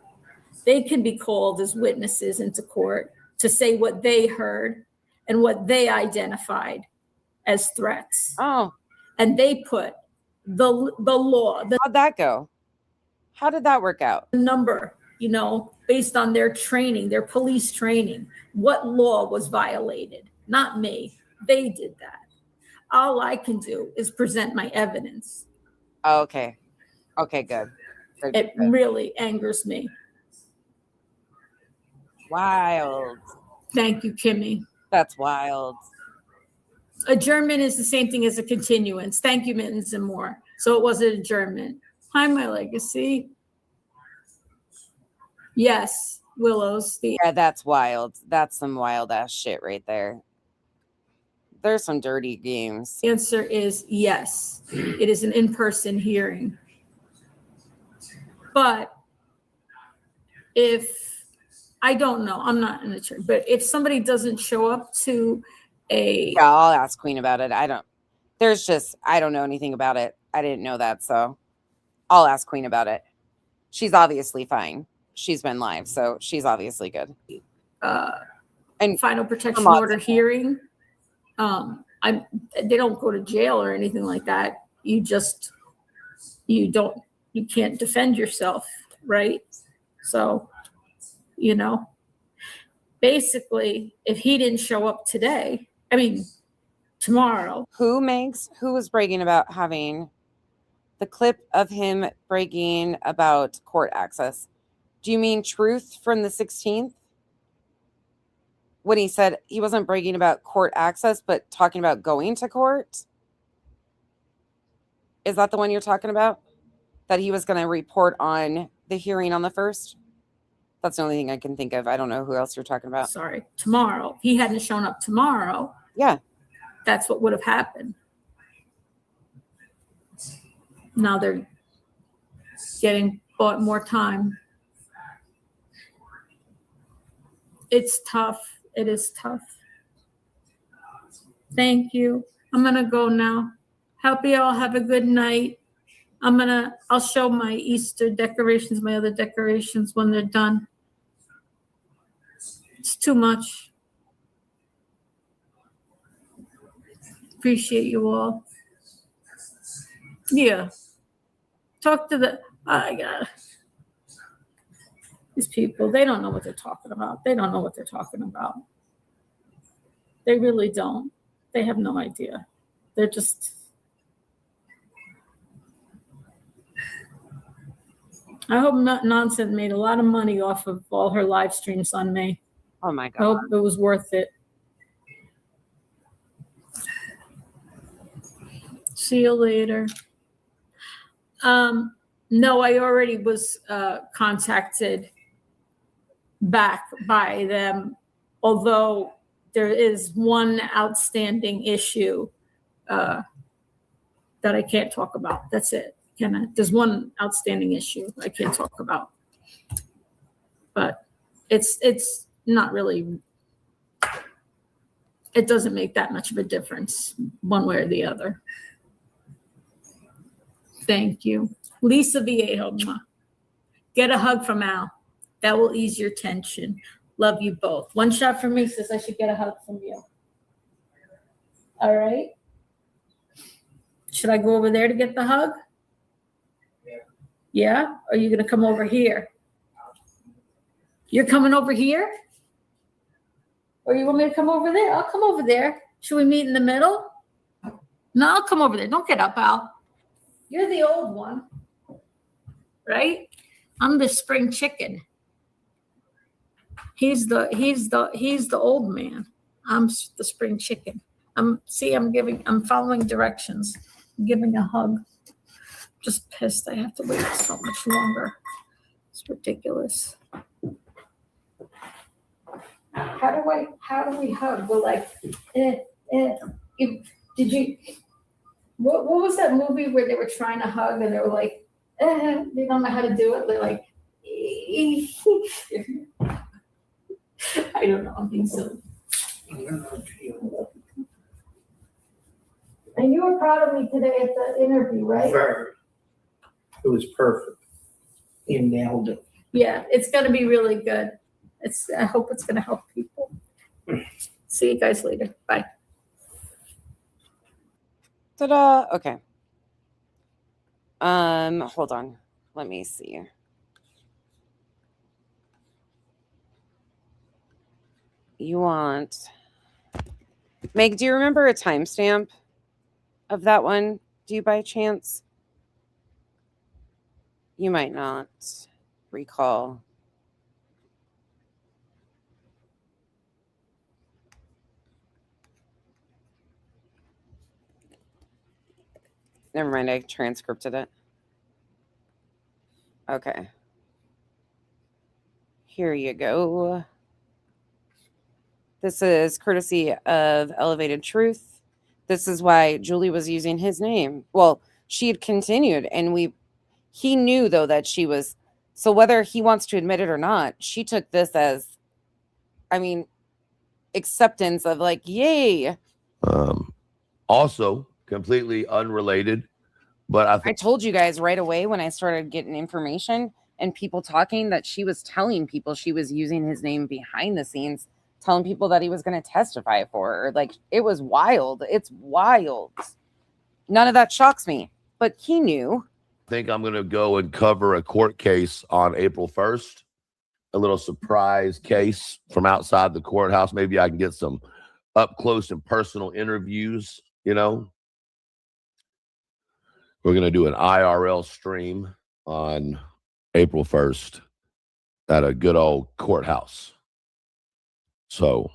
S5: They can be called as witnesses into court to say what they heard and what they identified as threats.
S8: Oh.
S5: And they put the law.
S8: How'd that go? How did that work out?
S5: The number, based on their training, their police training, what law was violated, not me. They did that. All I can do is present my evidence.
S8: Oh, okay. Okay, good.
S5: It really angers me.
S8: Wild.
S5: Thank you, Kimmy.
S8: That's wild.
S5: Adjournment is the same thing as a continuance. Thank you, Mittens and more. So it was an adjournment. Hi, my legacy. Yes, Willows.
S8: Yeah, that's wild. That's some wild ass shit right there. There's some dirty games.
S5: The answer is yes. It is an in-person hearing. But I don't know, I'm not an attorney, but if somebody doesn't show up to
S8: Yeah, I'll ask Queen about it. I don't know anything about it. I didn't know that, so I'll ask Queen about it. She's obviously fine. She's been live, so she's obviously good.
S5: And final protection order hearing, they don't go to jail or anything like that. You can't defend yourself, right? So, basically, if he didn't show up tomorrow.
S8: Who was bragging about having the clip of him bragging about court access? Do you mean Truth from the 16th? When he said he wasn't bragging about court access, but talking about going to court? Is that the one you're talking about? That he was going to report on the hearing on the 1st? That's the only thing I can think of. I don't know who else you're talking about.
S5: Sorry, tomorrow. He hadn't shown up tomorrow.
S8: Yeah.
S5: That's what would have happened. Now they're bought more time. It's tough. It is tough. Thank you. I'm going to go now. Hope you all have a good night. I'll show my Easter decorations, my other decorations when they're done. It's too much. Appreciate you all. Yeah. Talk to I got these people. They don't know what they're talking about. They don't know what they're talking about. They really don't. They have no idea. They're just. I hope Nonsense made a lot of money off of all her live streams on me.
S8: Oh my God.
S5: I hope it was worth it. See you later. No, I already was contacted back by them, although there is one outstanding issue that I can't talk about. That's it. There's one outstanding issue I can't talk about. But it's not really, it doesn't make that much of a difference one way or the other. Thank you. Lisa Viejo, get a hug from Al. That will ease your tension. Love you both. One shot from me says I should get a hug from you. All right. Should I go over there to get the hug? Yeah? Or are you going to come over here? You're coming over here? Or you want me to come over there? I'll come over there. Should we meet in the middle? No, I'll come over there. Don't get up, Al. You're the old one, right? I'm the spring chicken. He's the old man. I'm the spring chicken. I'm following directions. I'm giving a hug. Just pissed I have to wait so much longer. It's ridiculous. How do we hug? We're like, what was that movie where they were trying to hug and they were like, they don't know how to do it. They're like, I don't know. I'm being silly. And you were proud of me today at the interview, right?
S4: Very. It was perfect. You nailed it.
S5: Yeah, it's going to be really good. I hope it's going to help people. See you guys later. Bye.
S8: Ta-da. Okay. Hold on. Let me see. You want Meg, do you remember a timestamp of that one? Do you by chance? You might not recall. Never mind, I transcripted it. Okay. Here you go. This is courtesy of Elevated Truth. This is why Julie was using his name. Well, she had continued, and he knew, though, that she was. So whether he wants to admit it or not, she took this as, acceptance of like, yay.
S13: Also, completely unrelated, but
S8: I told you guys right away when I started getting information and people talking that she was telling people she was using his name behind the scenes, telling people that he was going to testify for her. Like, it was wild. It's wild. None of that shocks me, but he knew.
S13: I think I'm going to go and cover a court case on April 1st, a little surprise case from outside the courthouse. Maybe I can get some up close and personal interviews, We're going to do an IRL stream on April 1st at a good old courthouse. So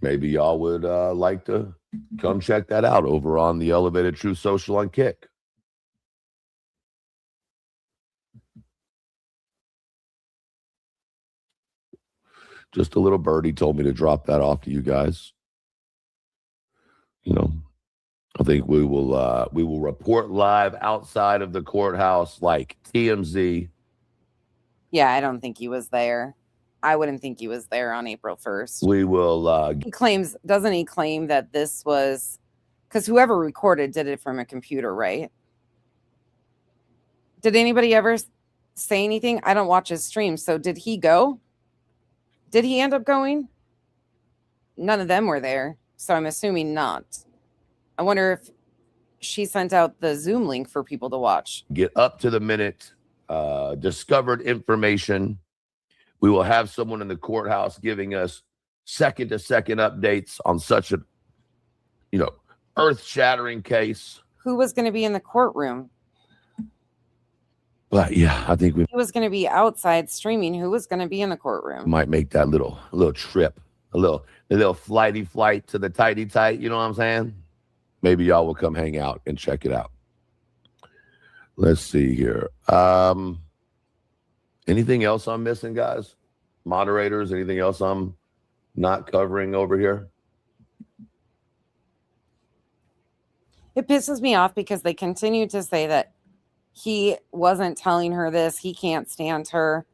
S13: maybe y'all would like to come check that out over on the Elevated Truth Social on Kick. Just a little birdie told me to drop that off to you guys. I think we will report live outside of the courthouse like TMZ.
S8: Yeah, I don't think he was there. I wouldn't think he was there on April 1st.
S13: We will.
S8: Doesn't he claim that this was, because whoever recorded did it from a computer, right? Did anybody ever say anything? I don't watch his stream. So did he go? Did he end up going? None of them were there. So I'm assuming not. I wonder if she sent out the Zoom link for people to watch.
S13: Get up to the minute, discovered information. We will have someone in the courthouse giving us second-to-second updates on such a, earth-shattering case.
S8: Who was going to be in the courtroom?
S13: But yeah, I think
S8: He was going to be outside streaming. Who was going to be in the courtroom?
S13: might make that little trip a little flighty flight to the tighty tight. You know what I'm saying? Maybe y'all will come hang out and check it out. Let's see here. Anything else I'm missing, guys? Moderators, anything else I'm not covering over here?
S8: It pisses me off because they continue to say that he wasn't telling her this. He can't stand her.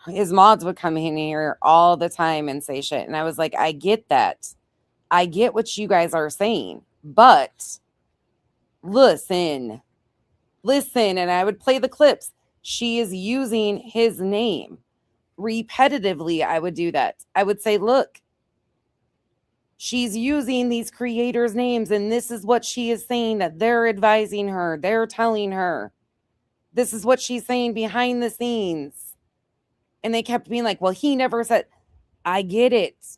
S8: His mods would come in here all the time and say shit. And I was like, I get that. I get what you guys are saying. But listen. And I would play the clips. She is using his name. Repetitively, I would do that. I would say, look, she's using these creators' names, and this is what she is saying that they're advising her. They're telling her. This is what she's saying behind the scenes. And they kept being like, well, he never said. I get it.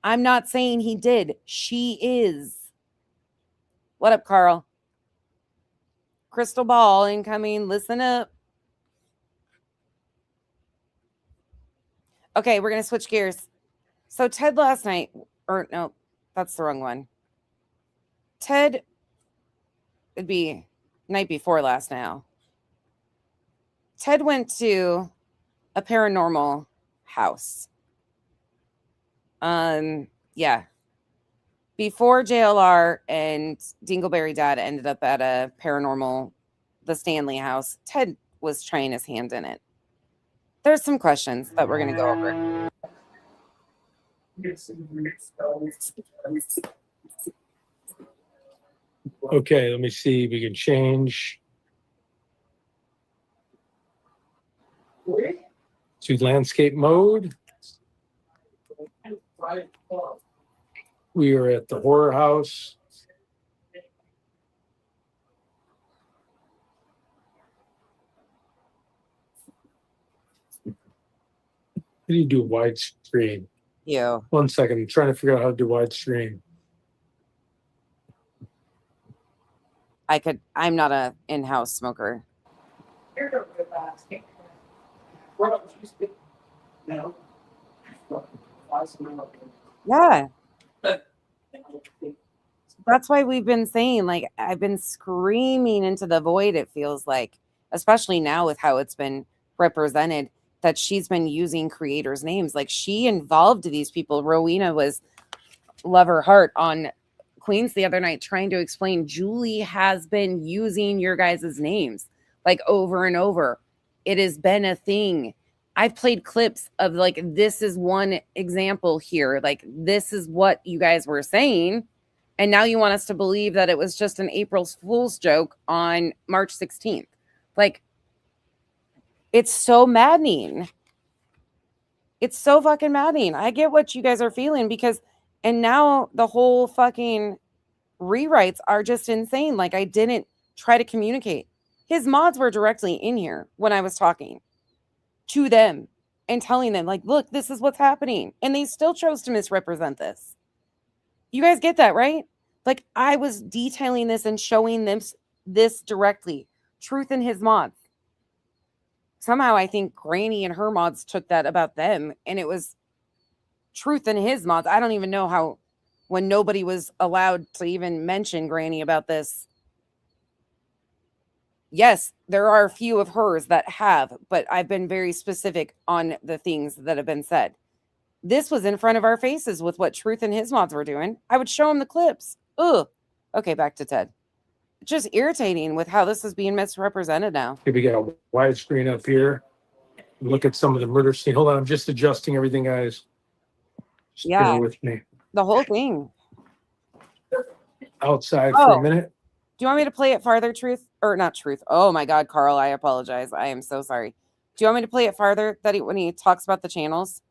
S8: I'm not saying he did. She is. What up, Carl? Crystal ball incoming. Listen up. Okay, we're going to switch gears. So Ted last night, or no, that's the wrong one. Ted, it'd be night before last now. Ted went to a paranormal house. Yeah. Before JLR and Dingleberry Dad ended up at a paranormal, the Stanley house, Ted was trying his hand in it. There's some questions that we're going to go over.
S14: Okay, let me see if we can change to landscape mode. We are at the horror house. How do you do widescreen?
S8: Yeah.
S14: 1 second. I'm trying to figure out how to do widescreen.
S8: I'm not a in-house smoker. Yeah. That's why we've been saying, like, I've been screaming into the void, it feels like, especially now with how it's been represented, that she's been using creators' names. Like, she involved these people. Rowena was, love her heart, on Queens the other night trying to explain Julie has been using your guys' names, like, over and over. It has been a thing. I've played clips of, like, this is one example here. Like, this is what you guys were saying. And now you want us to believe that it was just an April Fool's joke on March 16th. Like, it's so maddening. It's so fucking maddening. I get what you guys are feeling because, and now the whole fucking rewrites are just insane. Like, I didn't try to communicate. His mods were directly in here when I was talking to them and telling them, like, look, this is what's happening. And they still chose to misrepresent this. You guys get that, right? Like, I was detailing this and showing them this directly. Truth in his mods. Somehow I think Granny and her mods took that about them, and it was Truth in his mods. I don't even know how, when nobody was allowed to even mention Granny about this. Yes, there are a few of hers that have, but I've been very specific on the things that have been said. This was in front of our faces with what Truth and his mods were doing. I would show him the clips. Ugh. Okay, back to Ted. Just irritating with how this is being misrepresented now.
S14: Here we got a widescreen up here. Look at some of the murder scene. Hold on, I'm just adjusting everything, guys. Just
S8: Yeah.
S14: bear with me.
S8: The whole thing.
S14: Outside for a minute.
S8: Do you want me to play it farther, Truth? Or not Truth. Oh my God, Carl, I apologize. I am so sorry. Do you want me to play it farther when he talks about the channels?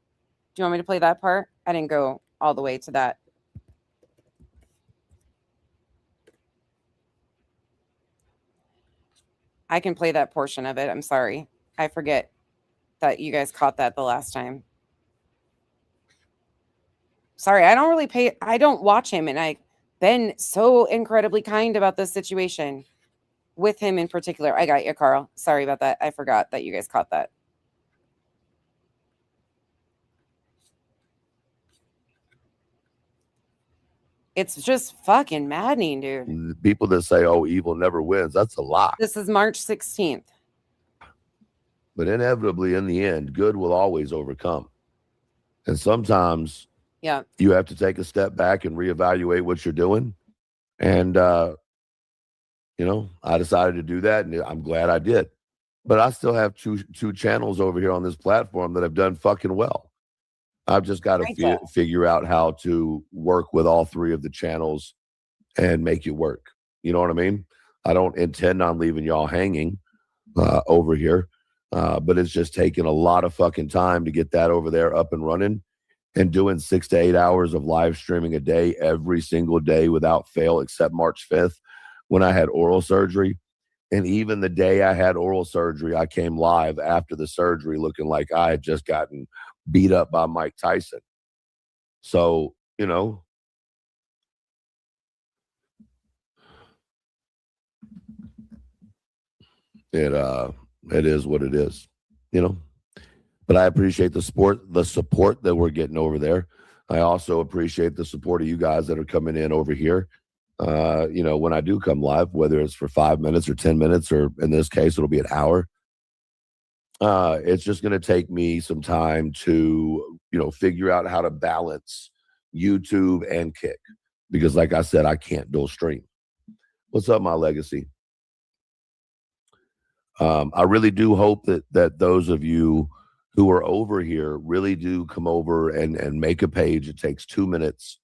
S8: Do you want me to play that part? I didn't go all the way to that. I can play that portion of it. I'm sorry. I forget that you guys caught that the last time. Sorry, I don't watch him, and I've been so incredibly kind about this situation with him in particular. I got you, Carl. Sorry about that. I forgot that you guys caught that. It's just fucking maddening, dude.
S13: People that say, oh, evil never wins, that's a lie.
S8: This is March 16th.
S13: But inevitably, in the end, good will always overcome. And sometimes you have to take a step back and reevaluate what you're doing. And, you know, I decided to do that, and I'm glad I did. But I still have two channels over here on this platform that have done fucking well. I've just got to figure out how to work with all three of the channels and make it work. You know what I mean? I don't intend on leaving y'all hanging over here, but it's just taking a lot of fucking time to get that over there up and running, and doing 6 to 8 hours of live streaming a day every single day without fail, except March 5th when I had oral surgery. And even the day I had oral surgery, I came live after the surgery looking like I had just gotten beat up by Mike Tyson. So, you know, it is what it is, you know. But I appreciate the support that we're getting over there. I also appreciate the support of you guys that are coming in over here. You know, when I do come live, whether it's for 5 minutes or 10 minutes, or in this case, it'll be an hour. It's just going to take me some time to, you know, figure out how to balance YouTube and Kick, because like I said, I can't dual stream. What's up, my legacy? I really do hope that those of you who are over here really do come over and make a page. It takes 2 minutes,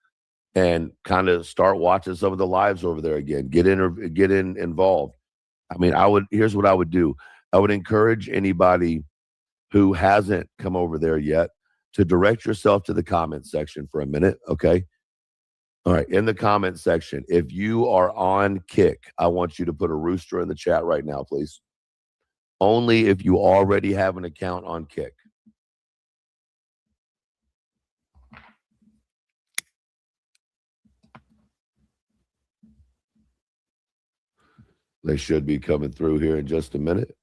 S13: and kind of start watching some of the lives over there again. Get involved. I mean, here's what I would do. I would encourage anybody who hasn't come over there yet to direct yourself to the comment section for a minute. Okay. All right. In the comment section, if you are on Kick, I want you to put a rooster in the chat right now, please. Only if you already have an account on Kick. They should be coming through here in just a minute.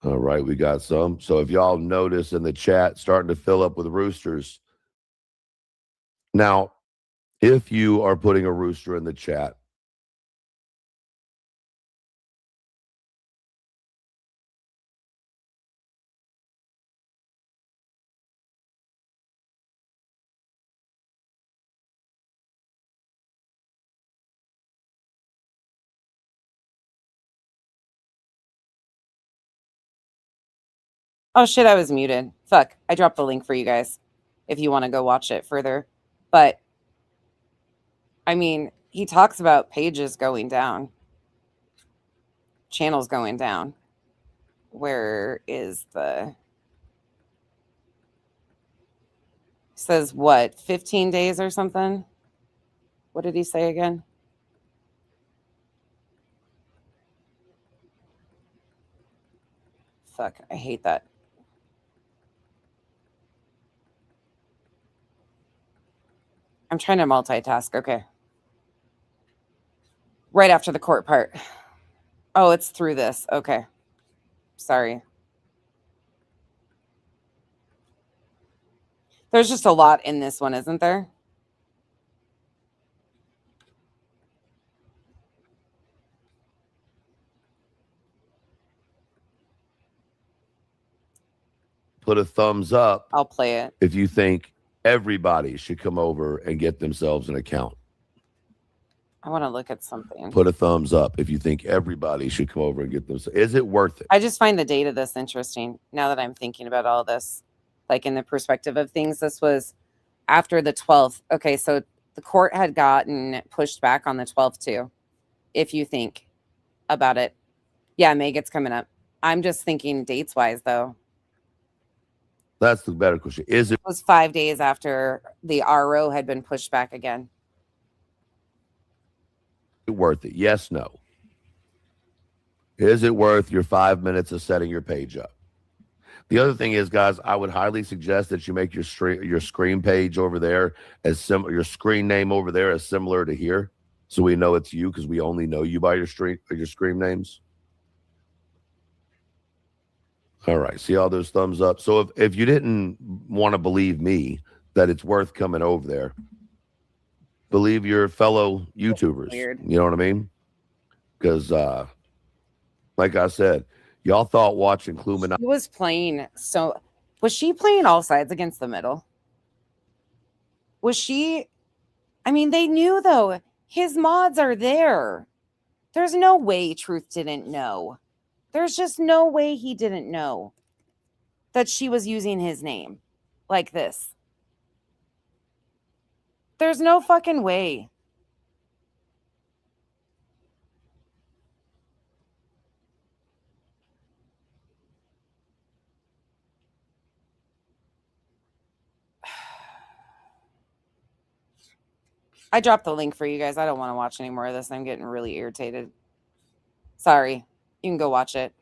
S13: All right, we got some. So if y'all notice in the chat, starting to fill up with roosters. Now, if you are putting a rooster in the chat,
S8: Oh shit, I was muted. Fuck. I dropped the link for you guys if you want to go watch it further. But I mean, he talks about pages going down, channels going down. Where is the says what, 15 days or something? What did he say again? Fuck, I hate that. I'm trying to multitask. Okay. Right after the court part. Oh, it's through this. Okay. Sorry. There's just a lot in this one, isn't there?
S13: put a thumbs up.
S8: I'll play it.
S13: If you think everybody should come over and get themselves an account.
S8: I want to look at something.
S13: Put a thumbs up if you think everybody should come over and get themselves. Is it worth it?
S8: I just find the date of this interesting now that I'm thinking about all this. Like in the perspective of things, this was after the 12th. Okay, so the court had gotten pushed back on the 12th too, if you think about it. Yeah, May gets coming up. I'm just thinking dates-wise, though.
S13: That's the better question. Is it?
S8: It was 5 days after the RO had been pushed back again.
S13: Worth it? Yes, no. Is it worth your 5 minutes of setting your page up? The other thing is, guys, I would highly suggest that you make your screen page over there as similar, your screen name over there as similar to here, so we know it's you because we only know you by your screen names. All right, see all those thumbs up. So if you didn't want to believe me that it's worth coming over there. Believe your fellow YouTubers.
S1: Weird.
S13: You know what I mean? Because, like I said, y'all thought watching Cluminati.
S1: She was playing. So, was she playing all sides against the middle? Was she? I mean, they knew though. His mods are there. There's no way Truth didn't know. There's just no way he didn't know that she was using his name like this. There's no fucking way. I dropped the link for you guys. I don't want to watch any more of this. I'm getting really irritated. Sorry. You can go watch it.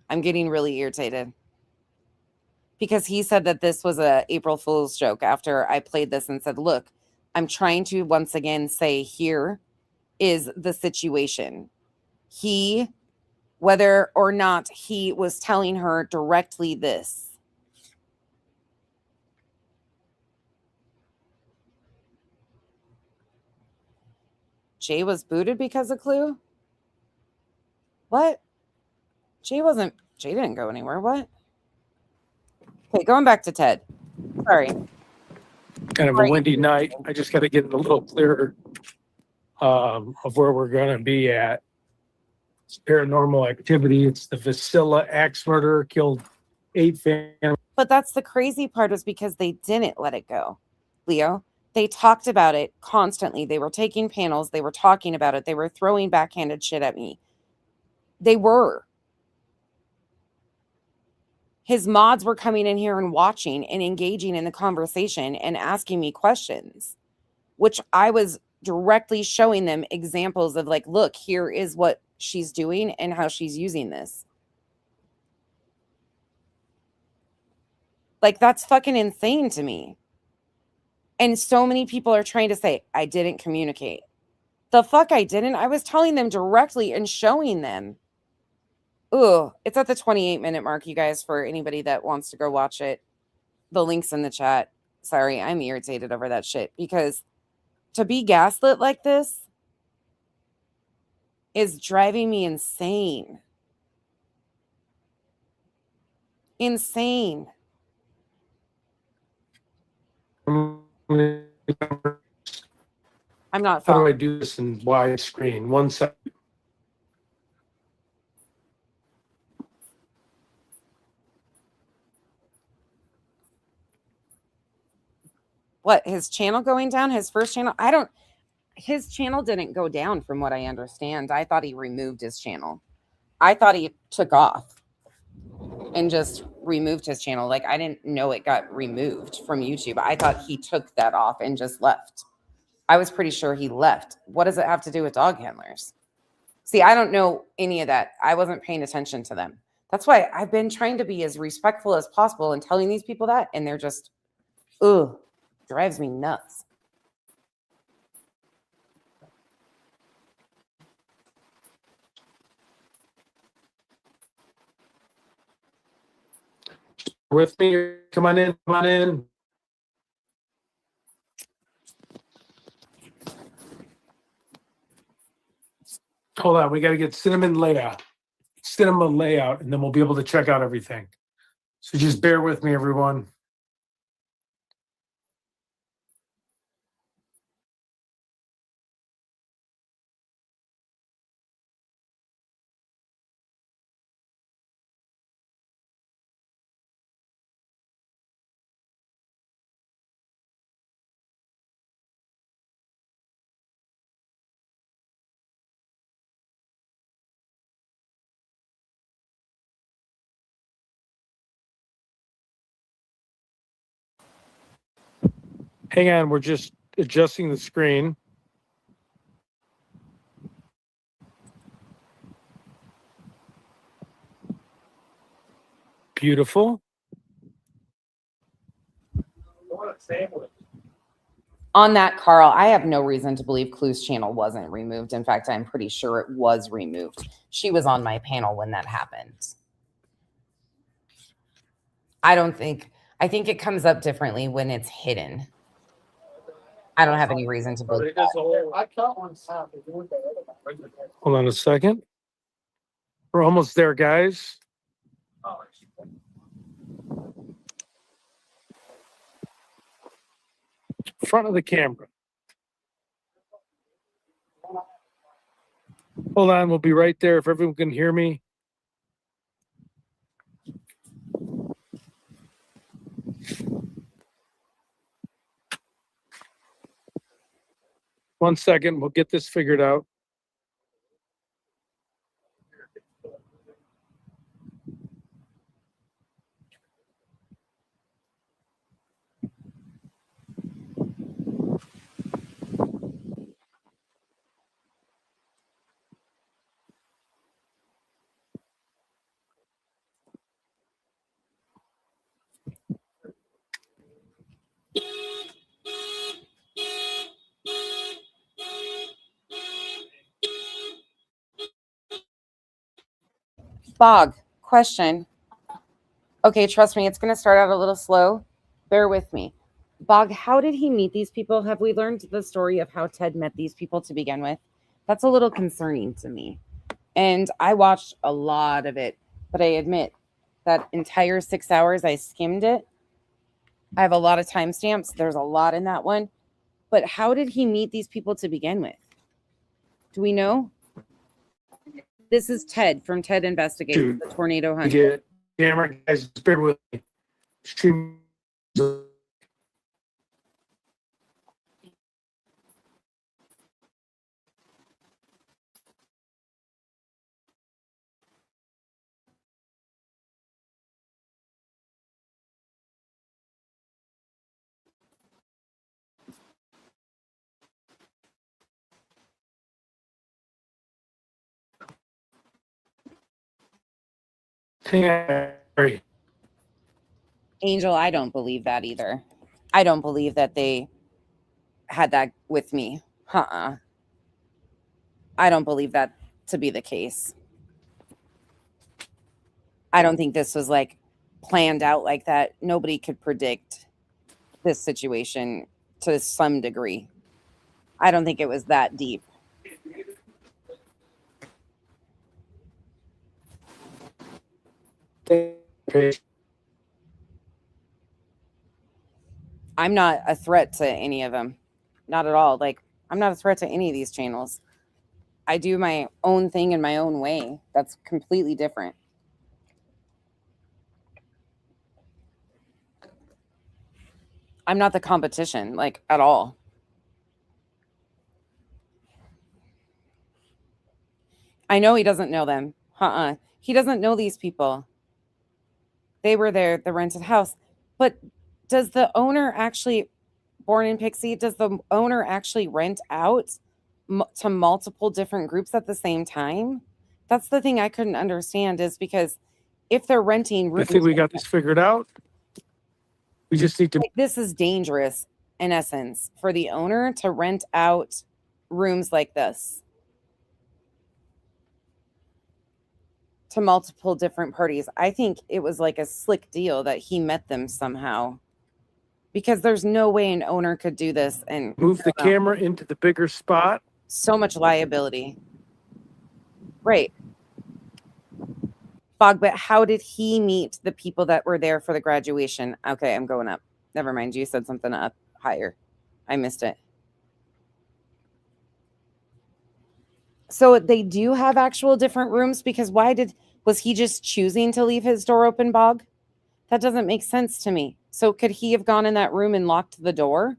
S1: I'm getting really irritated. Because he said that this was a April Fool's joke after I played this and said, look, I'm trying to once again say here is the situation. He, whether or not he was telling her directly this. Jay was booted because of Clue? What? Jay didn't go anywhere. What? Okay, going back to Ted. Sorry.
S14: Kind of a windy night. I just got to get a little clearer of where we're going to be at. It's paranormal activity. It's the Vasilla axe murder, killed 8 families.
S1: But that's the crazy part, is because they didn't let it go, Leo. They talked about it constantly. They were taking panels. They were talking about it. They were throwing backhanded shit at me. They were. His mods were coming in here and watching and engaging in the conversation and asking me questions, which I was directly showing them examples of, like, look, here is what she's doing and how she's using this. Like, that's fucking insane to me. And so many people are trying to say, I didn't communicate. The fuck I didn't. I was telling them directly and showing them. Ooh, it's at the 28-minute mark, you guys, for anybody that wants to go watch it. The link's in the chat. Sorry, I'm irritated over that shit, because to be gaslit like this is driving me insane. Insane. I'm not
S14: How do I
S1: following.
S14: do this in widescreen? 1 second.
S1: What, his channel going down? His first channel? His channel didn't go down from what I understand. I thought he removed his channel. I thought he took off and just removed his channel. Like, I didn't know it got removed from YouTube. I thought he took that off and just left. I was pretty sure he left. What does it have to do with dog handlers? See, I don't know any of that. I wasn't paying attention to them. That's why I've been trying to be as respectful as possible and telling these people that, and they're just, ugh, drives me nuts.
S14: With me? Come on in. Come on in. Hold on. We got to get cinnamon layout, and then we'll be able to check out everything. So just bear with me, everyone. Hang on, we're just adjusting the screen. Beautiful.
S1: On that, Carl, I have no reason to believe Clue's channel wasn't removed. In fact, I'm pretty sure it was removed. She was on my panel when that happened. I
S8: I think it comes up differently when it's hidden. I don't have any reason to believe that.
S14: Hold on a second. We're almost there, guys. Front of the camera. Hold on, we'll be right there if everyone can hear me. One second, we'll get this figured out.
S8: Bog, question. Okay, trust me, it's going to start out a little slow. Bear with me. Bog, how did he meet these people? Have we learned the story of how Ted met these people to begin with? That's a little concerning to me. And I watched a lot of it, but I admit that entire 6 hours, I skimmed it. I have a lot of timestamps. There's a lot in that one. But how did he meet these people to begin with? Do we know? This is Ted from Ted Investigates,
S14: Dude,
S8: the tornado hunt.
S14: Get camera guys, bear with me. Stream.
S8: Angel, I don't believe that either. I don't believe that they had that with me. I don't believe that to be the case. I don't think this was like planned out like that. Nobody could predict this situation to some degree. I don't think it was that deep. I'm not a threat to any of them. Not at all. Like, I'm not a threat to any of these channels. I do my own thing in my own way. That's completely different. I'm not the competition, like, at all. I know he doesn't know them. He doesn't know these people. They were there at the rented house. But does the owner actually, Born in Pixie, does the owner actually rent out to multiple different groups at the same time? That's the thing I couldn't understand, is because if they're renting rooms,
S14: I think we got this figured out. We just need to.
S8: This is dangerous, in essence, for the owner to rent out rooms like this to multiple different parties. I think it was like a slick deal that he met them somehow, because there's no way an owner could do this and
S14: Move the camera into the bigger spot.
S8: So much liability. Right. Bog, but how did he meet the people that were there for the graduation? Okay, I'm going up. Never mind. You said something up higher. I missed it. So they do have actual different rooms, because was he just choosing to leave his door open, Bog? That doesn't make sense to me. So could he have gone in that room and locked the door?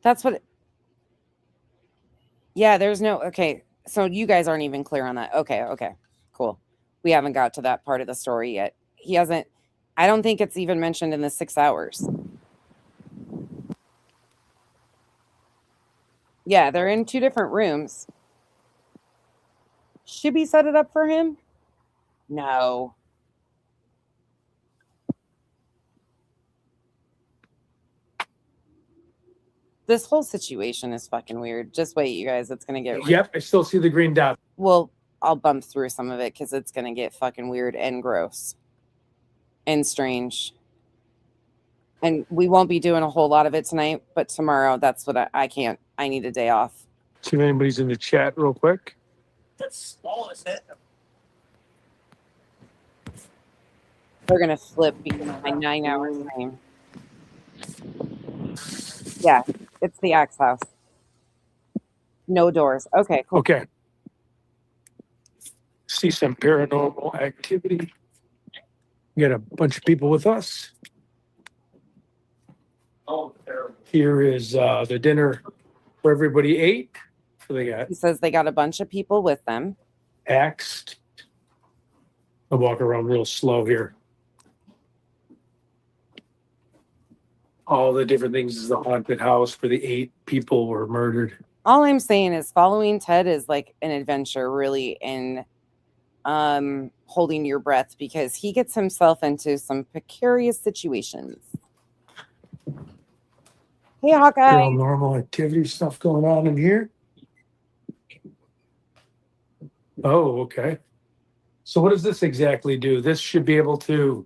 S8: That's what. Yeah, there's no. Okay. So you guys aren't even clear on that. Okay. Cool. We haven't got to that part of the story yet. He hasn't. I don't think it's even mentioned in the 6 hours. Yeah, they're in 2 different rooms. Shibby set it up for him? No. This whole situation is fucking weird. Just wait, you guys. It's going to get...
S14: Yep, I still see the green dot.
S8: Well, I'll bump through some of it because it's gonna get fucking weird and gross and strange. And we won't be doing a whole lot of it tonight, but tomorrow, that's what I can't. I need a day off.
S14: See if anybody's in the chat real quick.
S15: That's small, isn't it?
S8: They're gonna flip because of my 9-hour stream. Yeah, it's the Axe house. No doors. Okay, cool.
S14: Okay. See some paranormal activity. We got a bunch of people with us.
S15: Oh, terrible.
S14: Here is the dinner where everybody ate. So they got
S8: He says they got a bunch of people with them.
S14: axed. I'll walk around real slow here. All the different things is the haunted house where the 8 people were murdered.
S8: All I'm saying is following Ted is like an adventure, really, in holding your breath because he gets himself into some precarious situations. Hey, Hawkeye.
S14: Real normal activity stuff going on in here. Oh, okay. So what does this exactly do? This should be able to.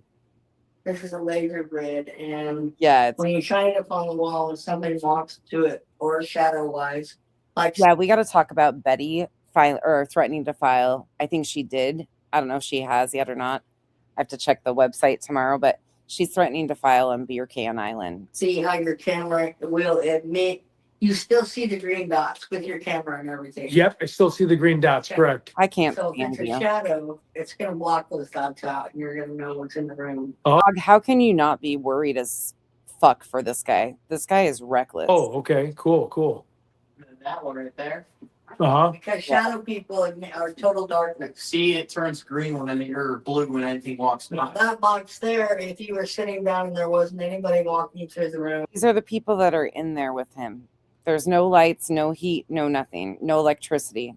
S15: This is a laser grid, and
S8: Yeah,
S15: when you shine it up on the wall and somebody walks to it, or shadow wise, like
S8: yeah, we got to talk about Betty threatening to file. I think she did. I don't know if she has yet or not. I have to check the website tomorrow, but she's threatening to file on Beer Can Island.
S15: see how your camera will admit you still see the green dots with your camera and everything.
S14: Yep, I still see the green dots,
S15: Okay.
S14: correct.
S8: I can't
S15: So if
S8: stand
S15: it's a
S8: you.
S15: shadow, it's gonna block those dots out, and you're gonna know what's in the room.
S8: Dog, how can you not be worried as fuck for this guy? This guy is reckless.
S14: Oh, okay, cool.
S15: That one right there.
S14: Uh-huh.
S15: Because shadow people are total darkness.
S16: See, it turns green or blue when anything walks by.
S15: That box there, if you were sitting down and there wasn't anybody walking through the room.
S8: These are the people that are in there with him. There's no lights, no heat, no nothing, no electricity.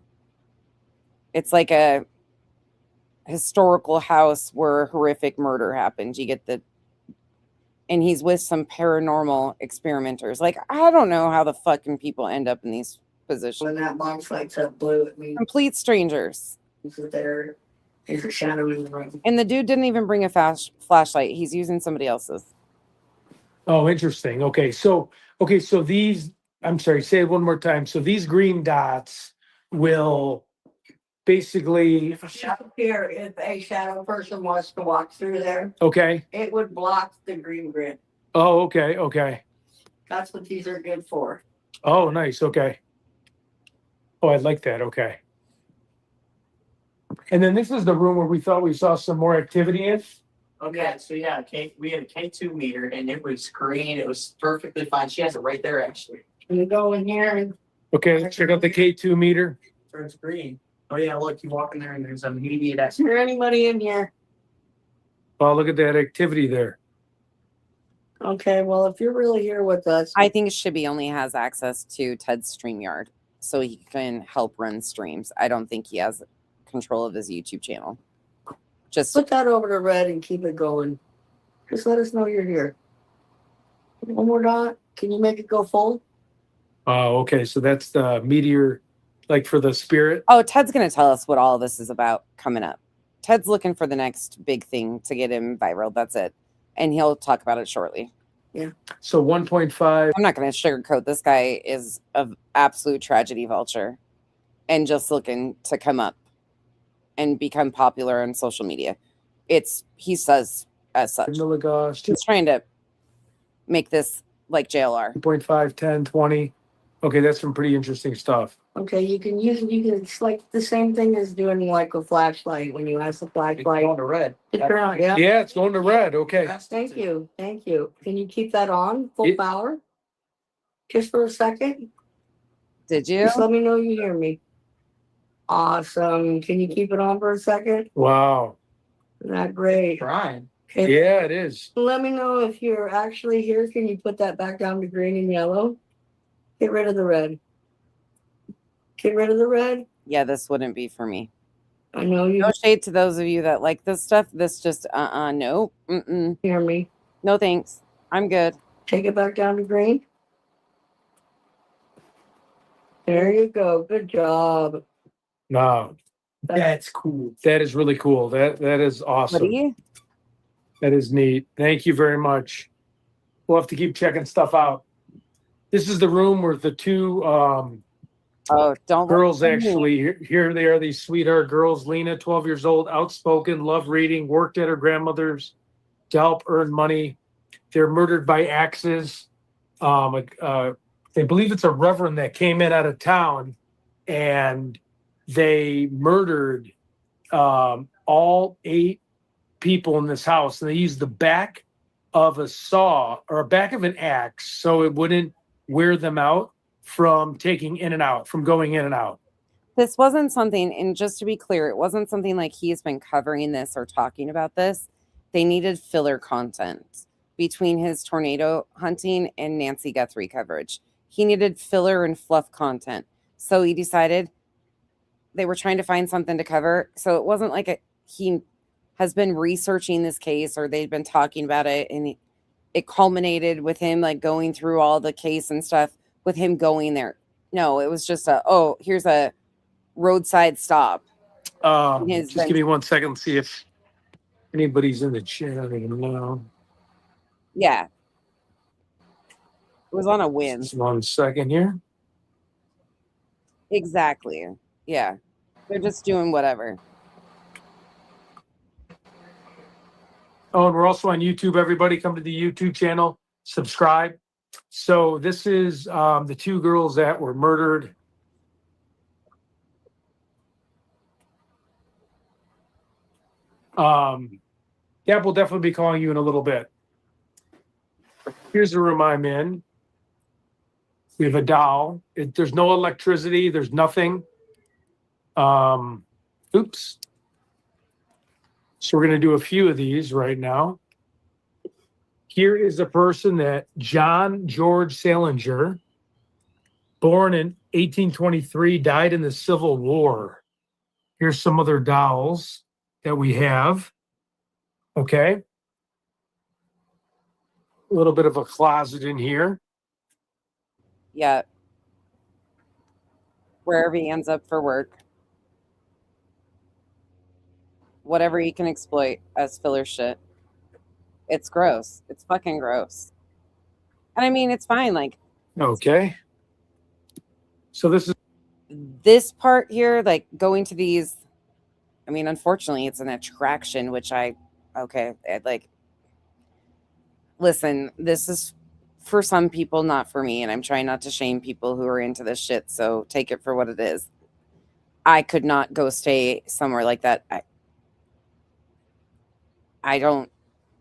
S8: It's like a historical house where a horrific murder happened. You get and he's with some paranormal experimenters. Like, I don't know how the fucking people end up in these positions.
S15: When that box lights up blue, it means
S8: Complete strangers.
S15: there is a shadow in the room.
S8: And the dude didn't even bring a flashlight. He's using somebody else's.
S14: Oh, interesting. Okay, so these, I'm sorry, say it one more time. So these green dots will basically,
S15: If a shadow person wants to walk through there,
S14: okay.
S15: it would block the green grid.
S14: Oh, okay.
S15: That's what these are good for.
S14: Oh, nice. Okay. Oh, I like that. Okay. And then this is the room where we thought we saw some more activity in.
S16: Okay, so yeah, we had a K2 meter and it was green. It was perfectly fine. She has it right there, actually.
S15: You go in here and
S14: Okay, let's check out the K2 meter.
S16: Turns green. Oh yeah, look, you walk in there and there's immediate
S15: is there anybody in here?
S14: Oh, look at that activity there.
S15: Okay, well, if you're really here with us,
S8: I think Shibby only has access to Ted's StreamYard, so he can help run streams. I don't think he has control of his YouTube channel. Just
S15: put that over to red and keep it going. Just let us know you're here. One more dot. Can you make it go full?
S14: Oh, okay. So that's the meteor, like for the spirit.
S8: Oh, Ted's going to tell us what all of this is about coming up. Ted's looking for the next big thing to get him viral. That's it. And he'll talk about it shortly.
S15: Yeah.
S14: So 1.5.
S8: I'm not going to sugarcoat. This guy is an absolute tragedy vulture and just looking to come up and become popular on social media. He says as such.
S14: Milligosh.
S8: He's trying to make this like JLR.
S14: 2.5, 10, 20. Okay, that's some pretty interesting stuff.
S15: Okay, it's like the same thing as doing like a flashlight when you have the flashlight.
S16: going to red.
S15: To turn on, yeah.
S14: Yeah, it's going to red. Okay.
S15: Thank you. Can you keep that on full power? Just for a second?
S8: Did you?
S15: Just let me know you hear me. Awesome. Can you keep it on for a second?
S14: Wow.
S15: Isn't that great?
S16: Trying.
S15: Okay.
S14: Yeah, it is.
S15: Let me know if you're actually here. Can you put that back down to green and yellow? Get rid of the red. Get rid of the red.
S8: Yeah, this wouldn't be for me.
S15: I know you.
S8: No shade to those of you that like this stuff. This just, no. Mm-mm.
S15: Hear me.
S8: No thanks. I'm good.
S15: Take it back down to green. There you go. Good job.
S14: No. That's cool. That is really cool. That is awesome.
S8: Buddy?
S14: That is neat. Thank you very much. We'll have to keep checking stuff out. This is the room where the two
S8: don't
S14: girls actually, here they are, these sweetheart girls. Lena, 12 years old, outspoken, love reading, worked at her grandmother's to help earn money. They're murdered by axes. They believe it's a reverend that came in out of town, and they murdered all 8 people in this house. And they used the back of a saw or back of an axe so it wouldn't wear them out from taking in and out, from going in and out.
S8: This wasn't something, and just to be clear, it wasn't something like he's been covering this or talking about this. They needed filler content between his tornado hunting and Nancy Guthrie coverage. He needed filler and fluff content. So he decided they were trying to find something to cover. So it wasn't like he has been researching this case or they've been talking about it, and it culminated with him like going through all the case and stuff with him going there. No, it was just here's a roadside stop.
S14: Just give me 1 second and see if anybody's in the chat. I don't even know.
S8: Yeah. It was on a whim.
S14: Just 1 second here.
S8: Exactly. Yeah. They're just doing whatever.
S14: Oh, and we're also on YouTube. Everybody come to the YouTube channel, subscribe. So this is the 2 girls that were murdered. Yeah, we'll definitely be calling you in a little bit. Here's the room I'm in. We have a doll. There's no electricity. There's nothing. Oops. So we're going to do a few of these right now. Here is a person that John George Salinger, born in 1823, died in the Civil War. Here's some other dolls that we have. Okay. A little bit of a closet in here.
S8: Yeah. Wherever he ends up for work. Whatever he can exploit as filler shit. It's gross. It's fucking gross. And I mean, it's fine. Like,
S14: okay. So
S8: this part here, like going to these, I mean, unfortunately, it's an attraction, which listen, this is for some people, not for me. And I'm trying not to shame people who are into this shit. So take it for what it is. I could not go stay somewhere like that.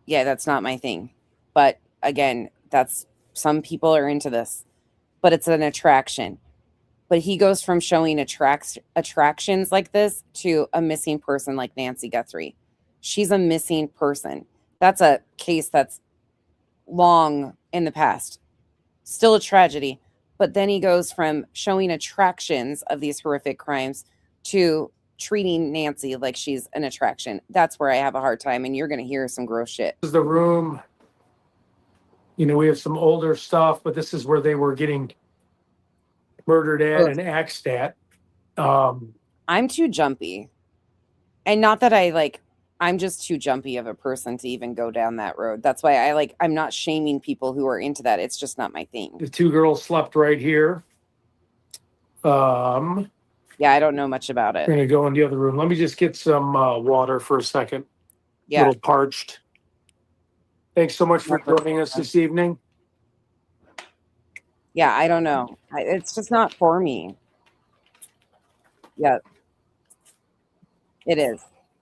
S8: That's not my thing. But again, some people are into this, but it's an attraction. But he goes from showing attractions like this to a missing person like Nancy Guthrie. She's a missing person. That's a case that's long in the past. Still a tragedy. But then he goes from showing attractions of these horrific crimes to treating Nancy like she's an attraction. That's where I have a hard time, and you're going to hear some gross shit.
S14: This is the room. We have some older stuff, but this is where they were getting murdered at and axed at.
S8: I'm too jumpy. And not that I'm just too jumpy of a person to even go down that road. That's why I'm not shaming people who are into that. It's just not my thing.
S14: The 2 girls slept right here.
S8: Yeah, I don't know much about it.
S14: We're going to go in the other room. Let me just get some water for a second.
S8: Yeah.
S14: A little parched. Thanks so much for joining us this evening.
S8: Yeah, I don't know. It's just not for me. Yeah. It is.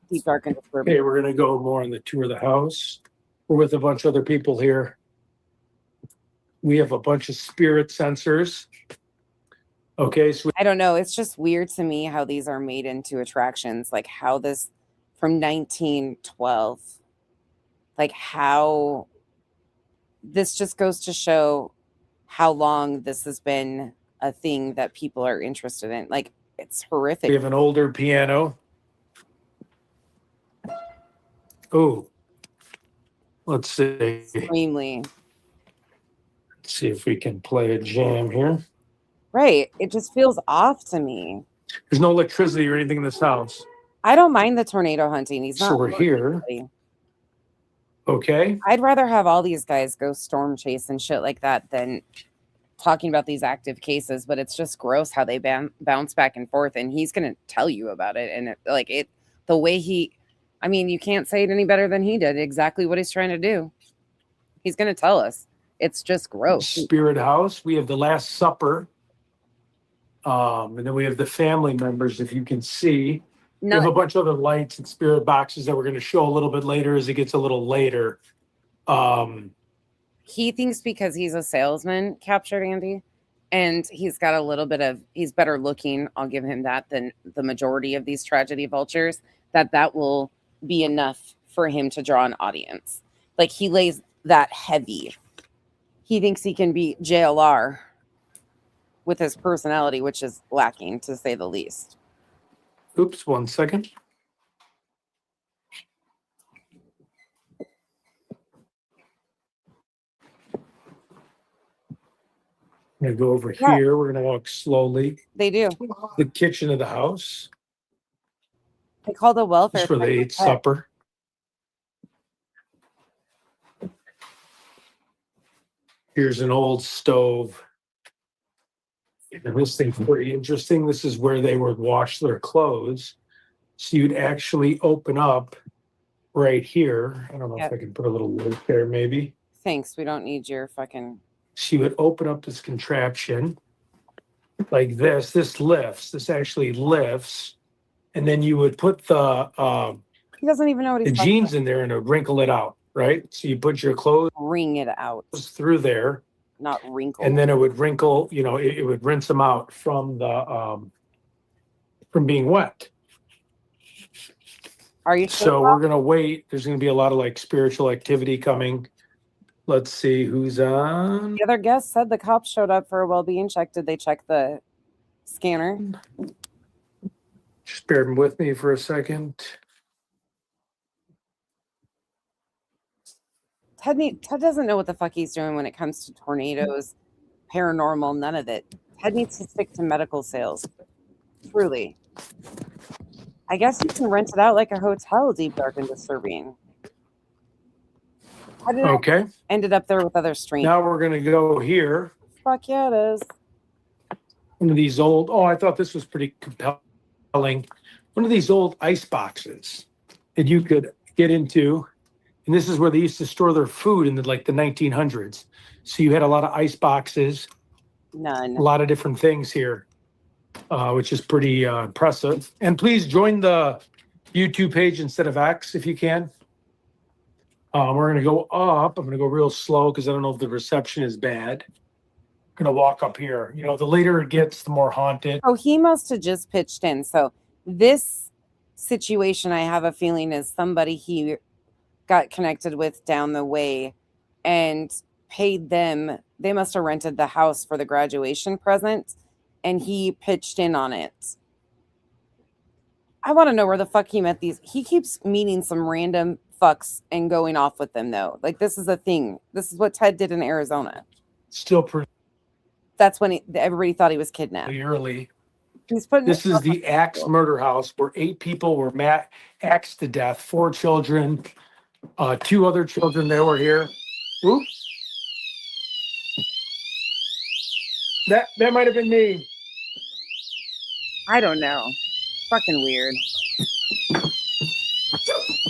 S8: Deep, dark, and disturbing.
S14: Okay, we're going to go more on the tour of the house. We're with a bunch of other people here. We have a bunch of spirit sensors. Okay, so
S8: I don't know. It's just weird to me how these are made into attractions. Like how this from 1912. Like how this just goes to show how long this has been a thing that people are interested in. Like it's horrific.
S14: We have an older piano. Oh, let's see.
S8: Extremely.
S14: Let's see if we can play a jam here.
S8: Right. It just feels off to me.
S14: There's no electricity or anything in this house.
S8: I don't mind the tornado hunting. He's not.
S14: So we're here.
S8: anybody.
S14: Okay.
S8: I'd rather have all these guys go storm chase and shit like that than talking about these active cases. But it's just gross how they bounce back and forth. And he's going to tell you about it. And the way I mean, you can't say it any better than he did. Exactly what he's trying to do. He's going to tell us. It's just gross.
S14: Spirit House. We have the Last Supper. And then we have the family members, if you can see. We have a bunch of other lights and spirit boxes that we're going to show a little bit later as it gets a little later.
S8: He thinks because he's a salesman, captured Andy, and he's got a little bit of, he's better looking, I'll give him that, than the majority of these tragedy vultures, that will be enough for him to draw an audience. Like, he lays that heavy. He thinks he can beat JLR with his personality, which is lacking, to say the least.
S14: Oops, 1 second. I'm going to go over here. We're going to walk slowly.
S8: They do.
S14: The kitchen of the house.
S8: They call the welfare.
S14: That's where they ate supper. Here's an old stove. And this thing's pretty interesting. This is where they would wash their clothes. So you'd actually open up right here. I don't know if I can put a little link there, maybe.
S8: Thanks. We don't need your fucking.
S14: She would open up this contraption like this. This lifts. This actually lifts. And then you would put the
S8: He doesn't even know what he's
S14: the jeans in there and it would wrinkle it out, right? So you put your clothes
S8: wring it out
S14: through there.
S8: Not wrinkle.
S14: And then it would wrinkle, you know, it would rinse them out from the from being wet.
S8: Are you
S14: So we're gonna wait. There's gonna be a lot of like spiritual activity coming. Let's see who's on.
S8: The other guest said the cops showed up for a well-being check. Did they check the scanner?
S14: Just bear with me for a second.
S8: Ted doesn't know what the fuck he's doing when it comes to tornadoes, paranormal, none of it. Ted needs to stick to medical sales. Truly. I guess you can rent it out like a hotel, deep, dark, and disturbing.
S14: Okay.
S8: Ended up there with other streams.
S14: Now we're gonna go here.
S8: Fuck yeah, it is.
S14: One of these old, I thought this was pretty compelling. One of these old ice boxes that you could get into. And this is where they used to store their food in the 1900s. So you had a lot of ice boxes.
S8: None.
S14: A lot of different things here, which is pretty impressive. And please join the YouTube page instead of X if you can. We're going to go up. I'm going to go real slow because I don't know if the reception is bad. I'm going to walk up here. You know, the later it gets, the more haunted.
S8: Oh, he must have just pitched in. So this situation, I have a feeling, is somebody he got connected with down the way and paid them. They must have rented the house for the graduation present and he pitched in on it. I want to know where the fuck he met these. He keeps meeting some random fucks and going off with them though. Like, this is a thing. This is what Ted did in Arizona.
S14: Still pretty.
S8: That's when everybody thought he was kidnapped.
S14: Early.
S8: This
S14: is the Axe murder house where 8 people were axed to death, 4 children, 2 other children that were here. Oops. That might have been me.
S8: I don't know. Fucking weird.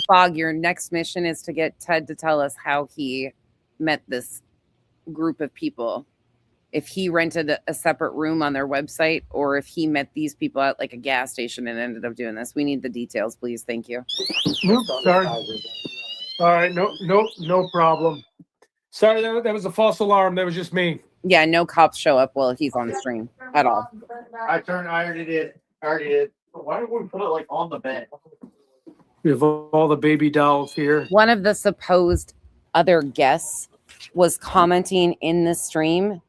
S8: Fog, your next mission is to get Ted to tell us how he met this group of people. If he rented a separate room on their website or if he met these people at like a gas station and ended up doing this. We need the details, please. Thank you.
S14: Nope, sorry. All right, no problem. Sorry, that was a false alarm. That was just me.
S8: Yeah, no cops show up while he's on stream at all.
S16: I already did. Why don't we put it like on the bed?
S14: We have all the baby dolls here.
S8: One of the supposed other guests was commenting in the stream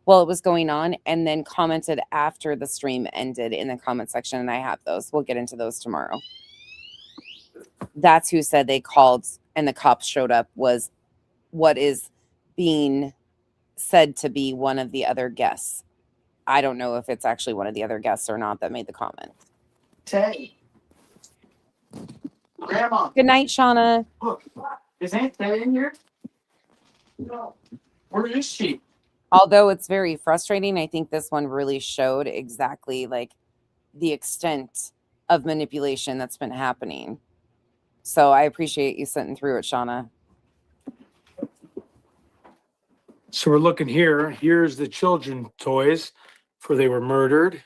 S8: while it was going on and then commented after the stream ended in the comment section. And I have those. We'll get into those tomorrow. That's who said they called and the cops showed up, was what is being said to be one of the other guests. I don't know if it's actually one of the other guests or not that made the comment.
S16: Ted. Grandma.
S8: Good night, Shauna.
S16: Look, is Aunt Ted in here? No. Where is she?
S8: Although it's very frustrating, I think this one really showed exactly like the extent of manipulation that's been happening. So I appreciate you sitting through it, Shauna.
S14: So we're looking here. Here's the children toys for they were murdered.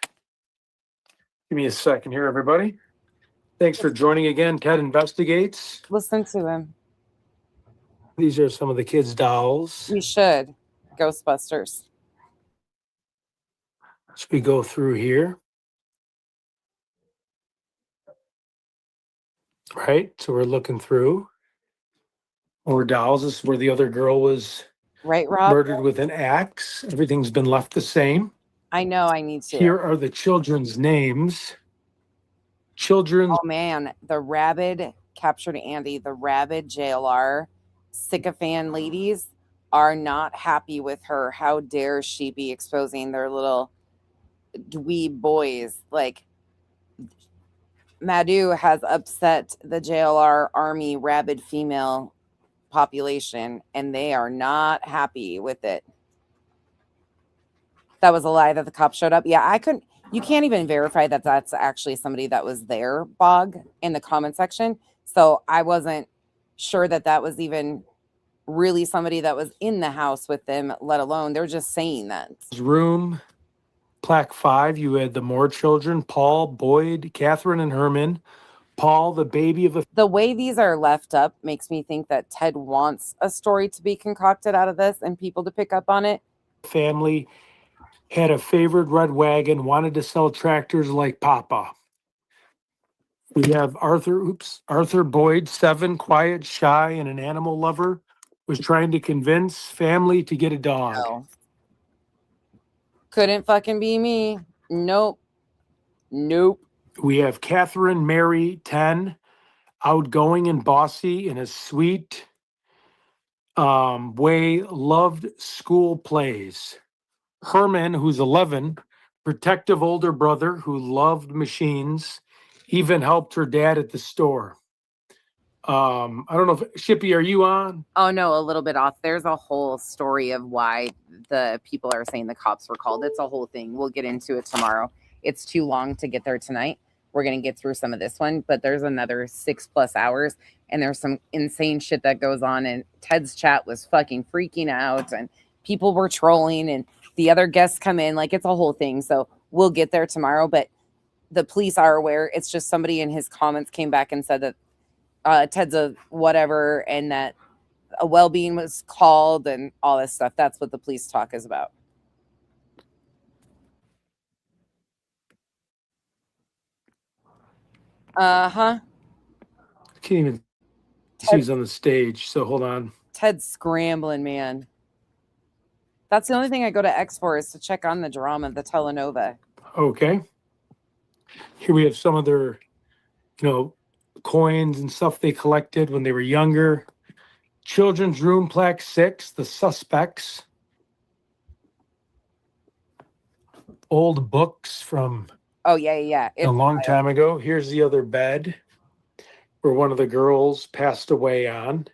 S14: Give me a second here, everybody. Thanks for joining again. Ted Investigates.
S8: Listen to him.
S14: These are some of the kids' dolls.
S8: We should. Ghostbusters.
S14: As we go through here. Right. So we're looking through more dolls. This is where the other girl was
S8: right, Rob?
S14: Murdered with an axe. Everything's been left the same.
S8: I know I need to.
S14: Here are the children's names. Children's.
S8: Oh man, the rabid captured Andy, the rabid JLR sycophant ladies are not happy with her. How dare she be exposing their little dweeb boys? Like, Madhu has upset the JLR Army rabid female population, and they are not happy with it. That was a lie that the cops showed up. Yeah, you can't even verify that that's actually somebody that was there, Bog, in the comment section. So I wasn't sure that that was even really somebody that was in the house with them, let alone they're just saying that.
S14: Room, plaque 5, you had the Moore children, Paul, Boyd, Catherine, and Herman. Paul, the baby of
S8: the way these are left up makes me think that Ted wants a story to be concocted out of this and people to pick up on it.
S14: Family had a favored red wagon, wanted to sell tractors like Papa. We have Arthur Boyd, 7, quiet, shy, and an animal lover, was trying to convince family to get a dog.
S8: No. Couldn't fucking be me. Nope.
S14: We have Catherine Mary, 10, outgoing and bossy in a sweet way, loved school plays. Herman, who's 11, protective older brother who loved machines, even helped her dad at the store. I don't know if Shippy, are you on?
S8: Oh no, a little bit off. There's a whole story of why the people are saying the cops were called. It's a whole thing. We'll get into it tomorrow. It's too long to get there tonight. We're going to get through some of this one, but there's another 6+ hours and there's some insane shit that goes on. And Ted's chat was fucking freaking out and people were trolling and the other guests come in. Like, it's a whole thing. So we'll get there tomorrow, but the police are aware. It's just somebody in his comments came back and said that Ted's a whatever and that a well-being was called and all this stuff. That's what the police talk is about.
S14: I can't even see who's on the stage, so hold on.
S8: Ted's scrambling, man. That's the only thing I go to X for is to check on the drama, the telenova.
S14: Okay. Here we have some of their, coins and stuff they collected when they were younger. Children's room, plaque 6, the suspects. Old books from
S8: yeah.
S14: a long time ago. Here's the other bed where one of the girls passed away on,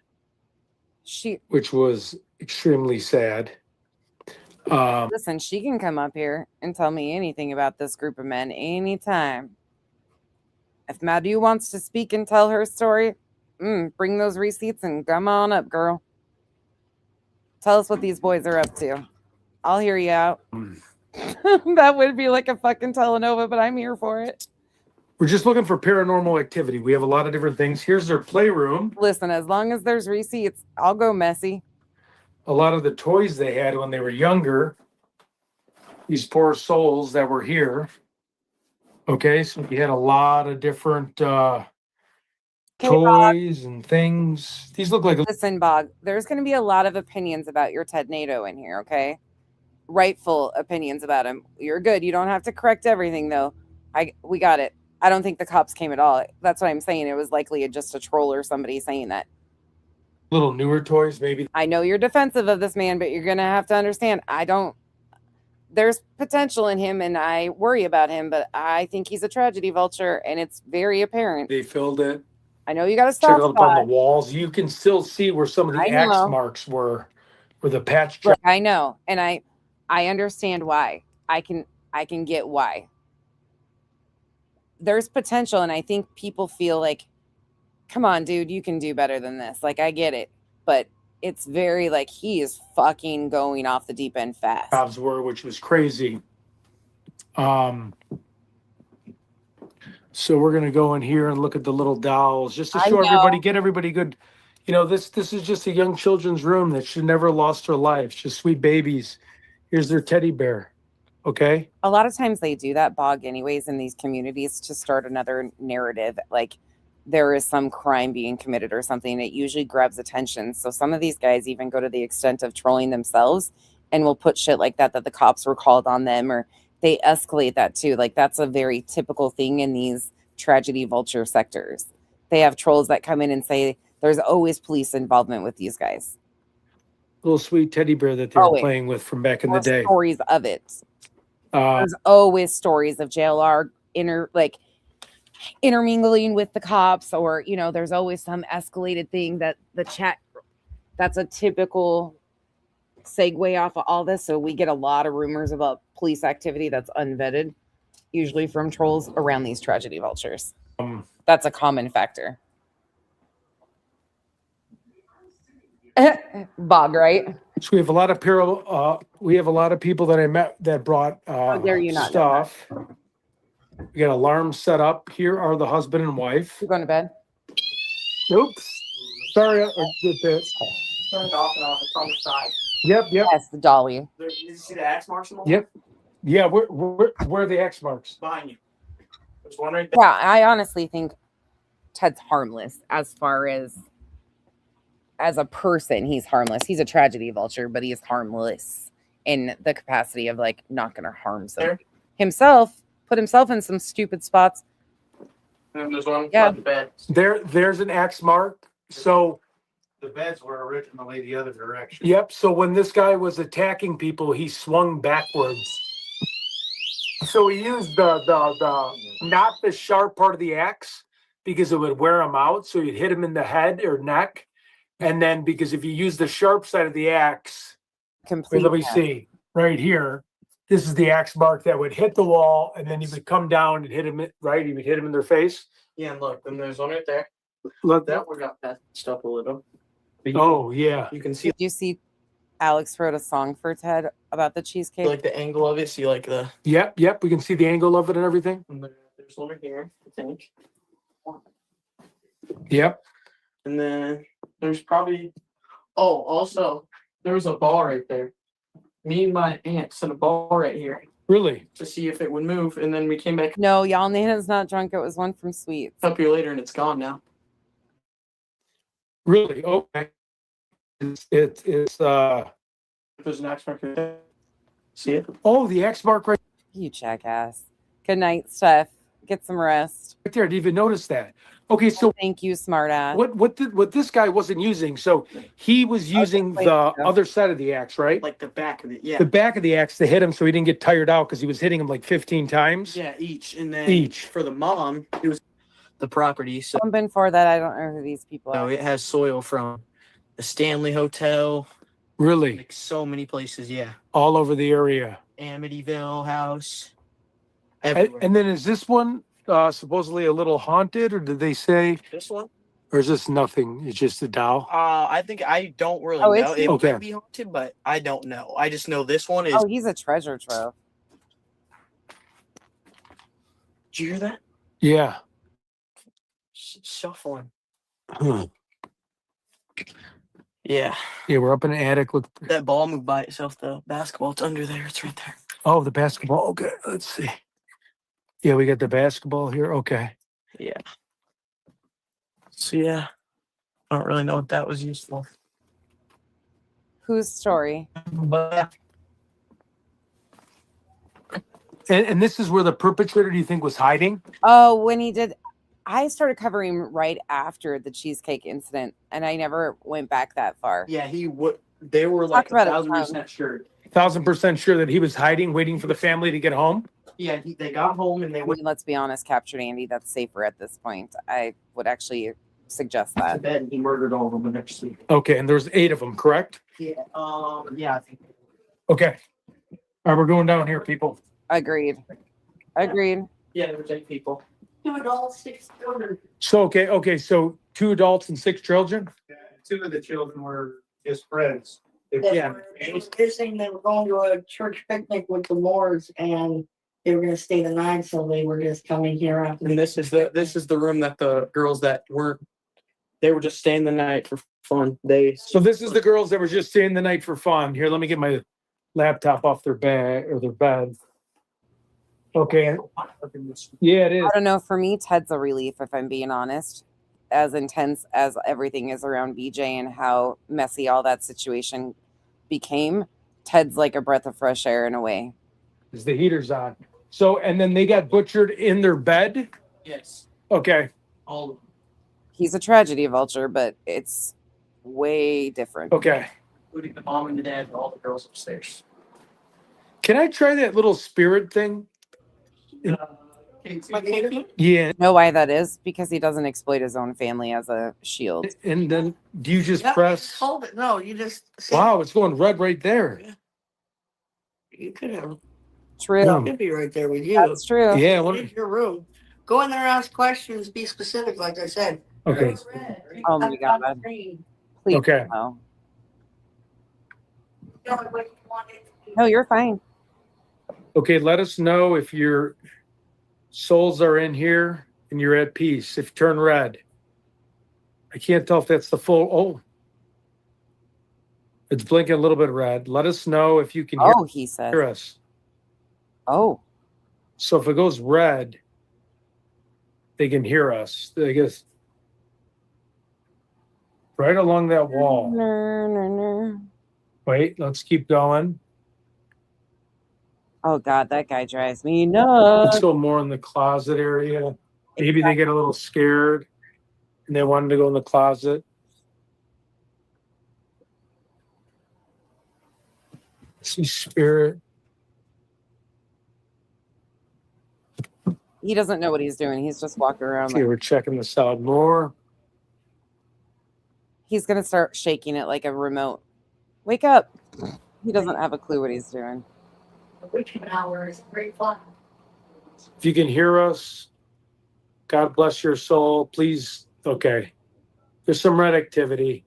S14: which was extremely sad.
S8: Listen, she can come up here and tell me anything about this group of men anytime. If Madhu wants to speak and tell her story, bring those receipts and come on up, girl. Tell us what these boys are up to. I'll hear you out. That would be like a fucking telenova, but I'm here for it.
S14: We're just looking for paranormal activity. We have a lot of different things. Here's their playroom.
S8: Listen, as long as there's receipts, I'll go messy.
S14: A lot of the toys they had when they were younger. These poor souls that were here. Okay, so we had a lot of different toys and things. These look like...
S8: Listen, Bog, there's going to be a lot of opinions about your Ted NATO in here, okay? Rightful opinions about him. You're good. You don't have to correct everything, though. We got it. I don't think the cops came at all. That's what I'm saying. It was likely just a troll or somebody saying that.
S14: Little newer toys, maybe.
S8: I know you're defensive of this man, but you're going to have to understand. There's potential in him, and I worry about him, but I think he's a tragedy vulture, and it's very apparent.
S14: They filled it.
S1: I know you got to
S14: Check
S1: stop.
S14: up on the walls. You can still see where some of the
S1: I
S14: axe
S1: know.
S14: marks were, where the patch.
S1: Look, I know, and I understand why. I can get why. There's potential, and I think people feel like, come on, dude, you can do better than this. Like, I get it, but it's very like he is fucking going off the deep end fast.
S14: Jobs were, which was crazy. So we're gonna go in here and look at the little dolls just to show everybody, get everybody good. You know, this is just a young children's room that should never lost her life. Just sweet babies. Here's their teddy bear. Okay.
S1: A lot of times they do that, Bog, anyways, in these communities to start another narrative. Like there is some crime being committed or something. It usually grabs attention. So some of these guys even go to the extent of trolling themselves and will put shit like that the cops were called on them, or they escalate that too. Like that's a very typical thing in these tragedy vulture sectors. They have trolls that come in and say there's always police involvement with these guys.
S14: Little sweet teddy bear that they were playing with from back in the day.
S1: Stories of it. There's always stories of JLR intermingling with the cops, or you know, there's always some escalated thing that the chat. That's a typical segue off of all this. So we get a lot of rumors about police activity that's unvetted, usually from trolls around these tragedy vultures. That's a common factor. Bog, right?
S14: So we have a lot of people that I met that brought stuff. We got alarms set up. Here are the husband and wife.
S1: You going to bed?
S14: Oops. Sorry.
S16: Turn it off and off. It's on the side.
S14: Yep.
S1: That's the dolly.
S16: Did you see the axe marks on the wall?
S14: Yep. Yeah. Where are the X marks?
S16: Behind you. There's one right there.
S1: Yeah, I honestly think Ted's harmless as far as a person. He's harmless. He's a tragedy vulture, but he is harmless in the capacity of like not going to harm himself, put himself in some stupid spots.
S16: And there's one by the bed.
S14: There's an X mark. So
S4: the beds were originally the other direction.
S14: Yep. So when this guy was attacking people, he swung backwards. So he used the not the sharp part of the axe because it would wear him out. So you'd hit him in the head or neck. And then because if you use the sharp side of the axe, let me see right here. This is the axe mark that would hit the wall, and then he would come down and hit him. Right, he would hit him in their face.
S16: Yeah, and look, then there's one right there.
S14: Look,
S16: that one got patched up a little.
S14: Yeah.
S16: You can see.
S1: Did you see Alex wrote a song for Ted about the cheesecake?
S16: Like the angle of it. See, like the.
S14: Yep. We can see the angle of it and everything.
S16: And there's one right here, I think.
S14: Yep.
S16: And then there's probably. Oh, also there was a ball right there. Me and my aunt set a ball right here.
S14: Really?
S16: To see if it would move, and then we came back.
S1: No, y'all, Nana's not drunk. It was one from Sweets.
S16: Help you later, and it's gone now.
S14: Really? Okay. It's
S16: There's an X mark right there. See it?
S14: Oh, the X mark right.
S1: You jackass. Good night, Steph. Get some rest.
S14: Right there. I didn't even notice that. Okay, so
S1: thank you, smartass.
S14: What this guy wasn't using? So he was using the other side of the axe, right?
S16: Like the back of it, yeah.
S14: The back of the axe to hit him, so he didn't get tired out because he was hitting him like 15 times.
S16: Yeah, each, and then
S14: each
S16: for the mom, it was the property. So
S1: I've been for that. I don't know who these people are.
S16: no, it has soil from the Stanley Hotel.
S14: Really?
S16: Like so many places, yeah.
S14: All over the area.
S16: Amityville house.
S14: And then is this one supposedly a little haunted, or did they say
S16: this one?
S14: Or is this nothing? It's just a doll?
S16: I think I don't really know. It might be haunted, but I don't know. I just know this one is.
S1: Oh, he's a treasure trove.
S16: Did you hear that?
S14: Yeah.
S16: Shuffling.
S14: Huh.
S16: Yeah.
S14: Yeah, we're up in an attic. Look.
S16: That ball moved by itself. The basketball, it's under there. It's right there.
S14: Oh, the basketball. Okay, let's see. Yeah, we got the basketball here. Okay.
S16: Yeah. So yeah, I don't really know what that was used for.
S1: Whose story?
S16: But
S14: and this is where the perpetrator, do you think, was hiding?
S1: Oh, when he did, I started covering right after the cheesecake incident, and I never went back that far.
S16: yeah, he would. They were like 1,000% sure.
S14: 1,000% sure that he was hiding, waiting for the family to get home.
S16: Yeah, they got home and they
S1: I
S16: went.
S1: mean, let's be honest, captured Andy. That's safer at this point. I would actually
S8: suggest
S16: To
S8: that.
S16: bed, and he murdered all of them the next week.
S14: Okay, and there's 8 of them, correct?
S16: Yeah. Yeah, I think.
S14: Okay. All right, we're going down here, people.
S8: Agreed. Agreed.
S16: Yeah, there was 8 people.
S15: 2 adults, 6 children.
S14: So okay, so 2 adults and 6 children?
S4: Yeah, 2 of the children were his friends.
S16: Yeah.
S15: They're saying they were going to a church picnic with the Moors and they were gonna stay the night, so they were just coming here after.
S16: And this is the room that the girls that weren't, they were just staying the night for fun.
S14: So this is the girls that were just staying the night for fun. Here, let me get my laptop off their bag or their bed. Okay. Yeah, it is.
S8: I don't know. For me, Ted's a relief, if I'm being honest. As intense as everything is around BJ and how messy all that situation became, Ted's like a breath of fresh air in a way.
S14: Is the heater's on. So, and then they got butchered in their bed?
S16: Yes.
S14: Okay.
S16: All of them.
S8: He's a tragedy vulture, but it's way different.
S14: Okay.
S16: Including the mom and the dad and all the girls upstairs.
S14: Can I try that little spirit thing? Yeah.
S8: Know why that is? Because he doesn't exploit his own family as a shield.
S14: And then do you just
S15: Yep,
S14: press?
S15: hold it. No, you just.
S14: Wow, it's going red right there.
S15: You could have.
S8: True.
S14: Yeah.
S15: It could be right there with you.
S8: That's true.
S14: Yeah.
S15: It's your room. Go in there, ask questions, be specific, like I said.
S14: Okay.
S8: Oh my God. Please.
S14: Okay.
S8: No. No, you're fine.
S14: Okay, let us know if your souls are in here and you're at peace. If you turn red. I can't tell if that's the full. Oh. It's blinking a little bit red. Let us know if you can hear,
S8: He said.
S14: hear us.
S8: Oh.
S14: So if it goes red, they can hear us. I guess right along that wall. Wait, let's keep going.
S8: Oh God, that guy drives me nuts.
S14: Let's go more in the closet area. Maybe they get a little scared and they wanted to go in the closet. See spirit.
S8: He doesn't know what he's doing. He's just walking around.
S14: Okay, we're checking this out more.
S8: He's gonna start shaking it like a remote. Wake up. He doesn't have a clue what he's doing.
S15: Witching hour is great fun.
S14: If you can hear us, God bless your soul. Please. Okay. There's some red activity.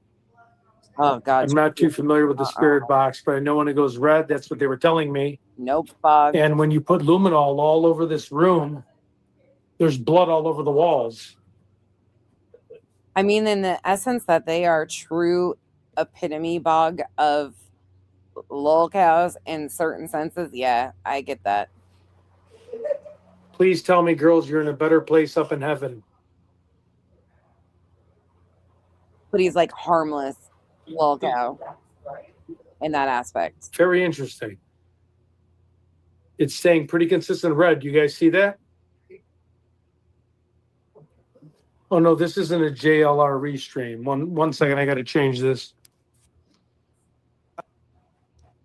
S8: Oh God.
S14: I'm not too familiar with the spirit box, but I know when it goes red, that's what they were telling me.
S8: Nope, Bob.
S14: And when you put luminol all over this room, there's blood all over the walls.
S8: I mean, in the essence that they are true epitome, Bog, of lol cows in certain senses. Yeah, I get that.
S14: Please tell me, girls, you're in a better place up in heaven.
S8: But he's like harmless lol cow in that aspect.
S14: Very interesting. It's staying pretty consistent red. You guys see that? Oh no, this isn't a JLR restream. One second, I got to change this.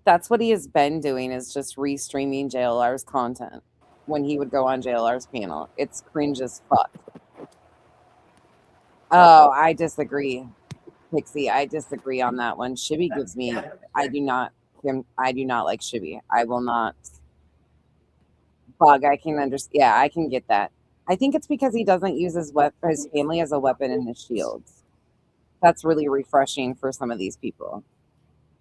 S8: That's what he has been doing, is just restreaming JLR's content when he would go on JLR's panel. It's cringe as fuck. Oh, I disagree, Pixie. I disagree on that one. Shibby gives me. I do not like Shibby. I will not. Bug. I can understand. Yeah, I can get that. I think it's because he doesn't use his family as a weapon in his shields. That's really refreshing for some of these people.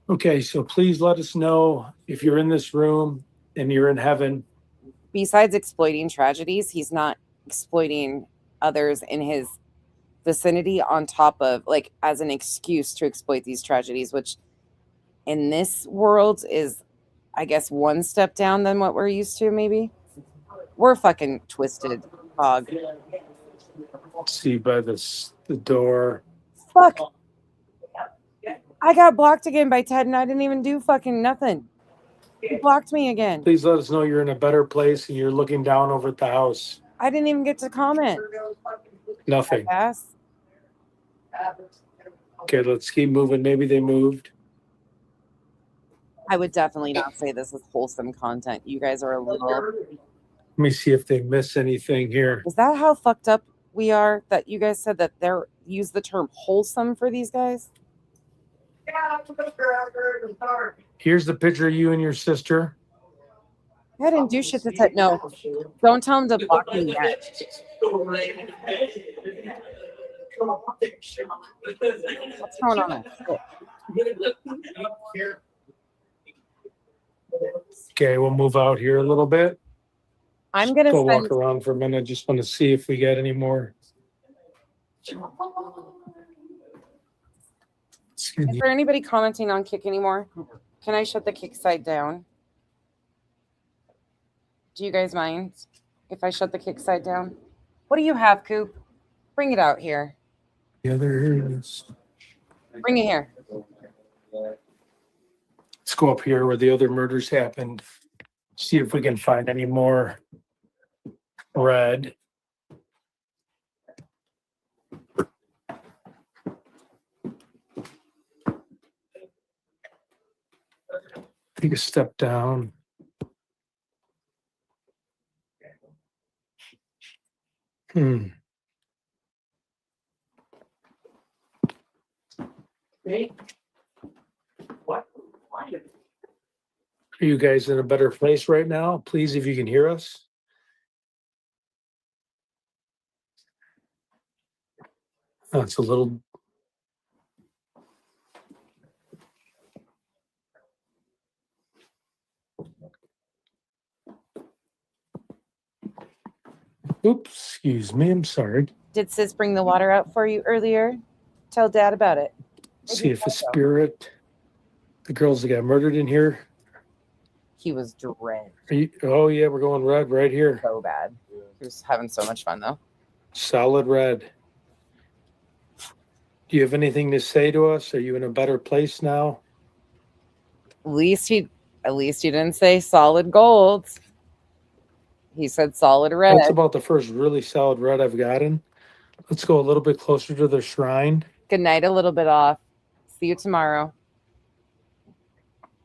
S14: Okay, so please let us know if you're in this room and you're in heaven.
S8: Besides exploiting tragedies, he's not exploiting others in his vicinity on top of, like, as an excuse to exploit these tragedies, which in this world is, I guess, one step down than what we're used to, maybe. We're fucking twisted, Hog.
S14: Let's see by the door.
S8: Fuck. I got blocked again by Ted and I didn't even do fucking nothing. He blocked me again.
S14: Please let us know you're in a better place and you're looking down over at the house.
S8: I didn't even get to comment.
S14: Nothing.
S8: Yes.
S14: Okay, let's keep moving. Maybe they moved.
S8: I would definitely not say this is wholesome content. You guys are a little...
S14: Let me see if they miss anything here.
S8: Is that how fucked up we are, that you guys said that they're use the term wholesome for these guys?
S14: Here's the picture of you and your sister.
S8: I didn't do shit to touch. No, don't tell them to block me yet. What's going on?
S14: Okay, we'll move out here a little bit.
S8: I'm gonna
S14: go
S8: send...
S14: walk around for a minute. Just want to see if we get any more.
S8: Is there anybody commenting on Kick anymore? Can I shut the Kick side down? Do you guys mind if I shut the Kick side down? What do you have, Coop? Bring it out here.
S14: The other is...
S8: Bring it here.
S14: Let's go up here where the other murders happened. See if we can find any more red. Take a step down.
S16: What?
S14: Are you guys in a better place right now? Please, if you can hear us. That's a little... Oops, excuse me, I'm sorry.
S8: Did Sis bring the water out for you earlier? Tell Dad about it.
S14: See if a spirit... The girls that got murdered in here.
S8: He was dread.
S14: Oh, yeah, we're going red right here.
S8: So bad. He was having so much fun, though.
S14: Solid red. Do you have anything to say to us? Are you in a better place now?
S8: At least he didn't say solid gold. He said solid red.
S14: That's about the first really solid red I've gotten. Let's go a little bit closer to the shrine.
S8: Good night, a little bit off. See you tomorrow.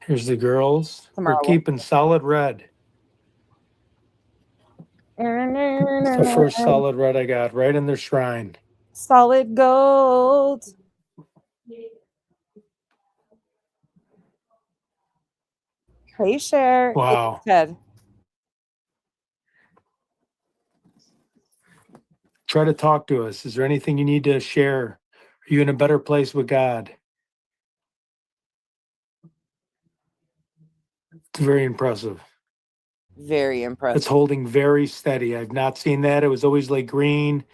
S14: Here's the girls.
S8: Tomorrow.
S14: We're keeping solid red. It's the first solid red I got right in their shrine.
S8: Solid gold. Hey, Cher.
S14: Wow.
S8: Ted.
S14: Try to talk to us. Is there anything you need to share? Are you in a better place with God? It's very impressive.
S8: Very impressive.
S14: It's holding very steady. I've not seen that. It was always like green.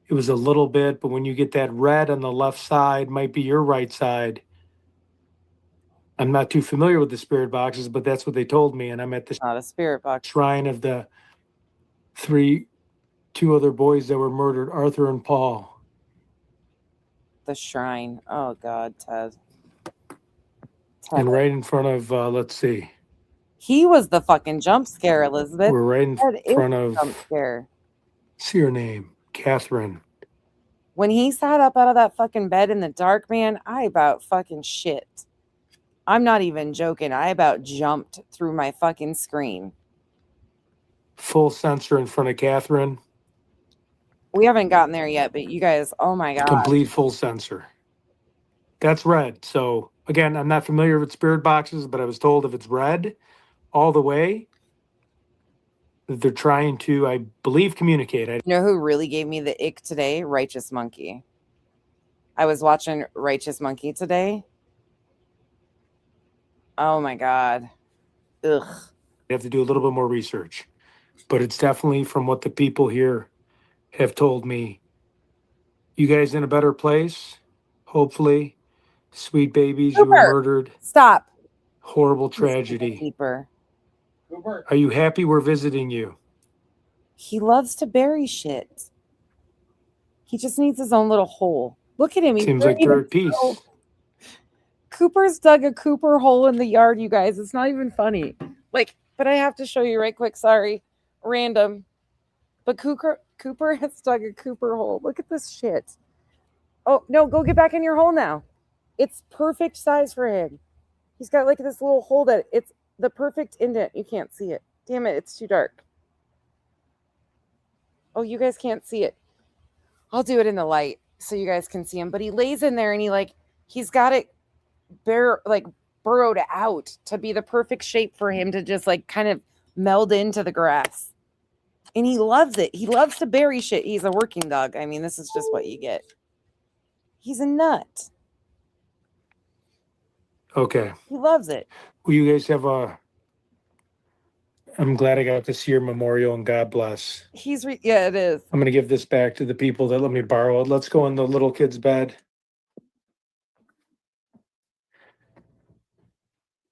S14: It was a little bit, but when you get that red on the left side, might be your right side. I'm not too familiar with the spirit boxes, but that's what they told me. And I'm at the
S8: not a spirit box
S14: shrine of the two other boys that were murdered, Arthur and Paul.
S8: The shrine. Oh God, Ted.
S14: And right in front of, let's see.
S8: He was the fucking jump scare, Elizabeth.
S14: We're right in front of,
S8: jump scare.
S14: See her name, Catherine.
S8: When he sat up out of that fucking bed in the dark, man, I about fucking shit. I'm not even joking. I about jumped through my fucking screen.
S14: Full sensor in front of Catherine.
S8: We haven't gotten there yet, but you guys, oh my God.
S14: Complete full sensor. That's red. So again, I'm not familiar with spirit boxes, but I was told if it's red all the way, that they're trying to, I believe, communicate.
S8: You know who really gave me the ick today? Righteous Monkey. I was watching Righteous Monkey today. Oh my God. Ugh.
S14: You have to do a little bit more research. But it's definitely from what the people here have told me. You guys in a better place? Hopefully. Sweet babies, you were murdered.
S8: Stop.
S14: Horrible tragedy.
S8: Keeper.
S14: Are you happy we're visiting you?
S8: He loves to bury shit. He just needs his own little hole. Look at him. He's
S14: Seems like they're at peace.
S8: Cooper's dug a Cooper hole in the yard, you guys. It's not even funny. Like, but I have to show you right quick. Sorry. Random. But Cooper has dug a Cooper hole. Look at this shit. Oh, no, go get back in your hole now. It's perfect size for him. He's got like this little hole that it's the perfect indent. You can't see it. Damn it, it's too dark. Oh, you guys can't see it. I'll do it in the light so you guys can see him. But he lays in there and he's got it burrowed out to be the perfect shape for him to just like kind of meld into the grass. And he loves it. He loves to bury shit. He's a working dog. I mean, this is just what you get. He's a nut.
S14: Okay.
S8: He loves it.
S14: Well, you guys have I'm glad I got to see your memorial, and God bless.
S8: Yeah, it is.
S14: I'm going to give this back to the people that let me borrow it. Let's go in the little kid's bed.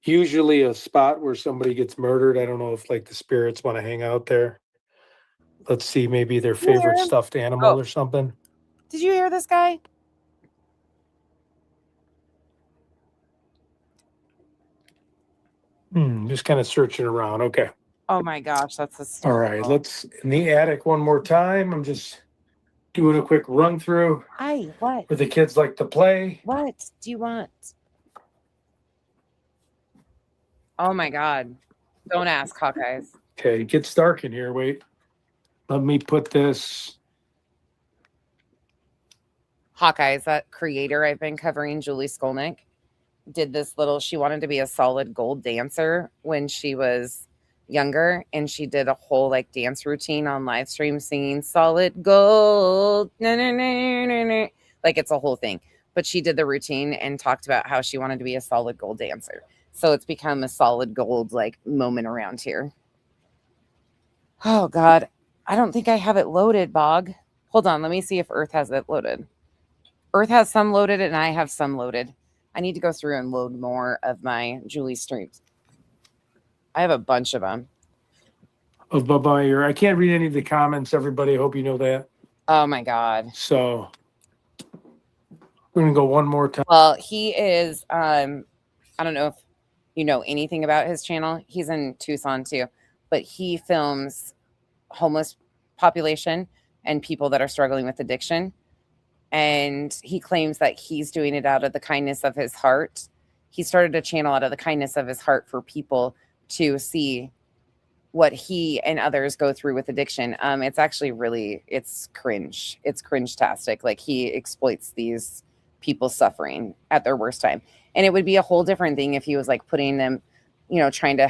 S14: Usually a spot where somebody gets murdered. I don't know if like the spirits want to hang out there. Let's see, maybe their favorite stuffed animal or something.
S8: Did you hear this guy?
S14: Just kind of searching around. Okay.
S8: Oh my gosh, that's
S14: All right. Let's in the attic one more time. I'm just doing a quick run through.
S8: Hi, what?
S14: Where the kids like to play.
S8: What do you want? Oh my God. Don't ask, Hawkeyes.
S14: Okay, it gets dark in here. Wait. Let me put this.
S8: Hawkeyes, that creator I've been covering, Julie Skolnick, did this she wanted to be a solid gold dancer when she was younger. And she did a whole like dance routine on live stream singing solid gold. Na, na, na, na, na. Like it's a whole thing. But she did the routine and talked about how she wanted to be a solid gold dancer. So it's become a solid gold like moment around here. Oh God. I don't think I have it loaded, Bog. Hold on. Let me see if Earth has it loaded. Earth has some loaded and I have some loaded. I need to go through and load more of my Julie streams. I have a bunch of them.
S14: Of Bubba, I can't read any of the comments, everybody. I hope you know that.
S8: Oh my God.
S14: So we're going to go one more time.
S8: Well, he is, I don't know if you know anything about his channel. He's in Tucson too, but he films homeless population and people that are struggling with addiction. And he claims that he's doing it out of the kindness of his heart. He started a channel out of the kindness of his heart for people to see what he and others go through with addiction. It's actually it's cringe. It's cringe-tastic. Like he exploits these people suffering at their worst time. And it would be a whole different thing if he was like putting them, trying to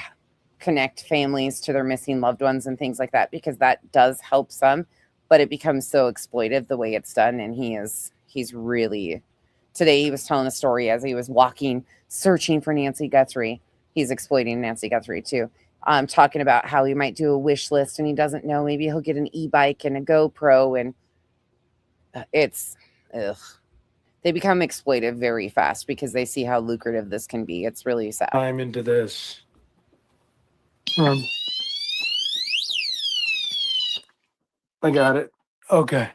S8: connect families to their missing loved ones and things like that, because that does help some. But it becomes so exploitive the way it's done. And he's really, today he was telling a story as he was walking, searching for Nancy Guthrie. He's exploiting Nancy Guthrie too. Talking about how he might do a wish list and he doesn't know, maybe he'll get an e-bike and a GoPro, and they become exploitive very fast because they see how lucrative this can be. It's really sad.
S14: I'm into this. I got it. Okay.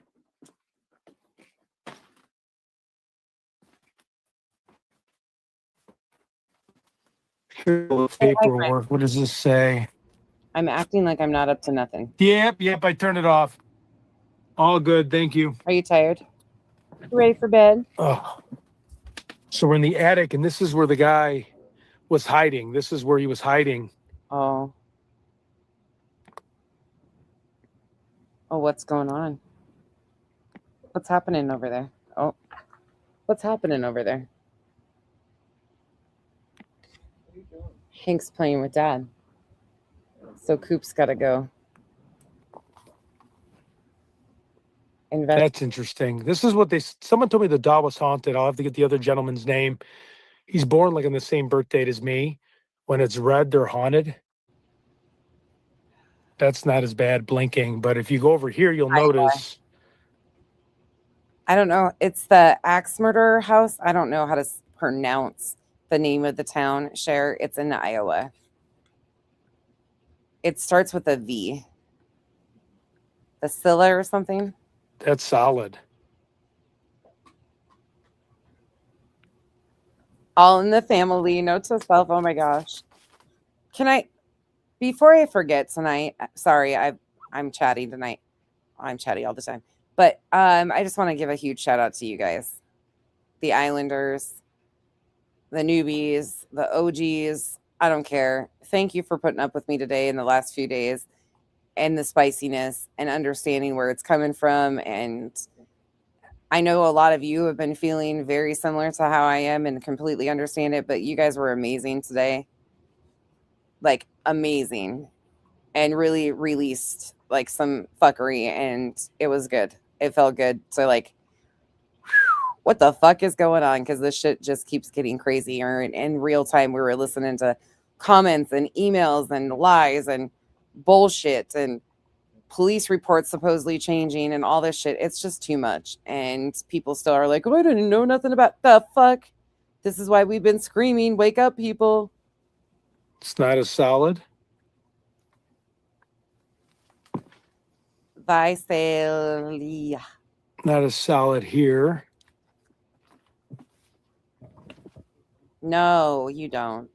S14: Paperwork. What does this say?
S8: I'm acting like I'm not up to nothing.
S14: Yep. I turned it off. All good. Thank you.
S8: Are you tired? You ready for bed?
S14: Oh. So we're in the attic, and this is where the guy was hiding. This is where he was hiding.
S8: Oh, what's going on? What's happening over there? Oh, what's happening over there? Hank's playing with Dad. So Coop's got to go.
S14: That's interesting. This is what someone told me the dog was haunted. I'll have to get the other gentleman's name. He's born like on the same birth date as me. When it's red, they're haunted. That's not as bad blinking, but if you go over here, you'll notice.
S8: I don't know. It's the Axe Murder House. I don't know how to pronounce the name of the town. Cher, it's in Iowa. It starts with a V. Vasilla or something.
S14: That's solid.
S8: All in the family. Note to self. Oh my gosh. Before I forget tonight, sorry, I'm chatty tonight. I'm chatty all the time. But I just want to give a huge shout out to you guys. The Islanders, the newbies, the OGs. I don't care. Thank you for putting up with me today in the last few days, and the spiciness and understanding where it's coming from, and I know a lot of you have been feeling very similar to how I am and completely understand it, but you guys were amazing today. Like amazing. And really released like some fuckery and it was good. It felt good. So like, what the fuck is going on? Because this shit just keeps getting crazier. And in real time, we were listening to comments and emails and lies and bullshit and police reports supposedly changing and all this shit. It's just too much. And people still are like, oh, I didn't know nothing about the fuck. This is why we've been screaming, wake up, people.
S14: It's not as solid.
S8: Visalia.
S14: Not as solid here.
S8: No, you don't.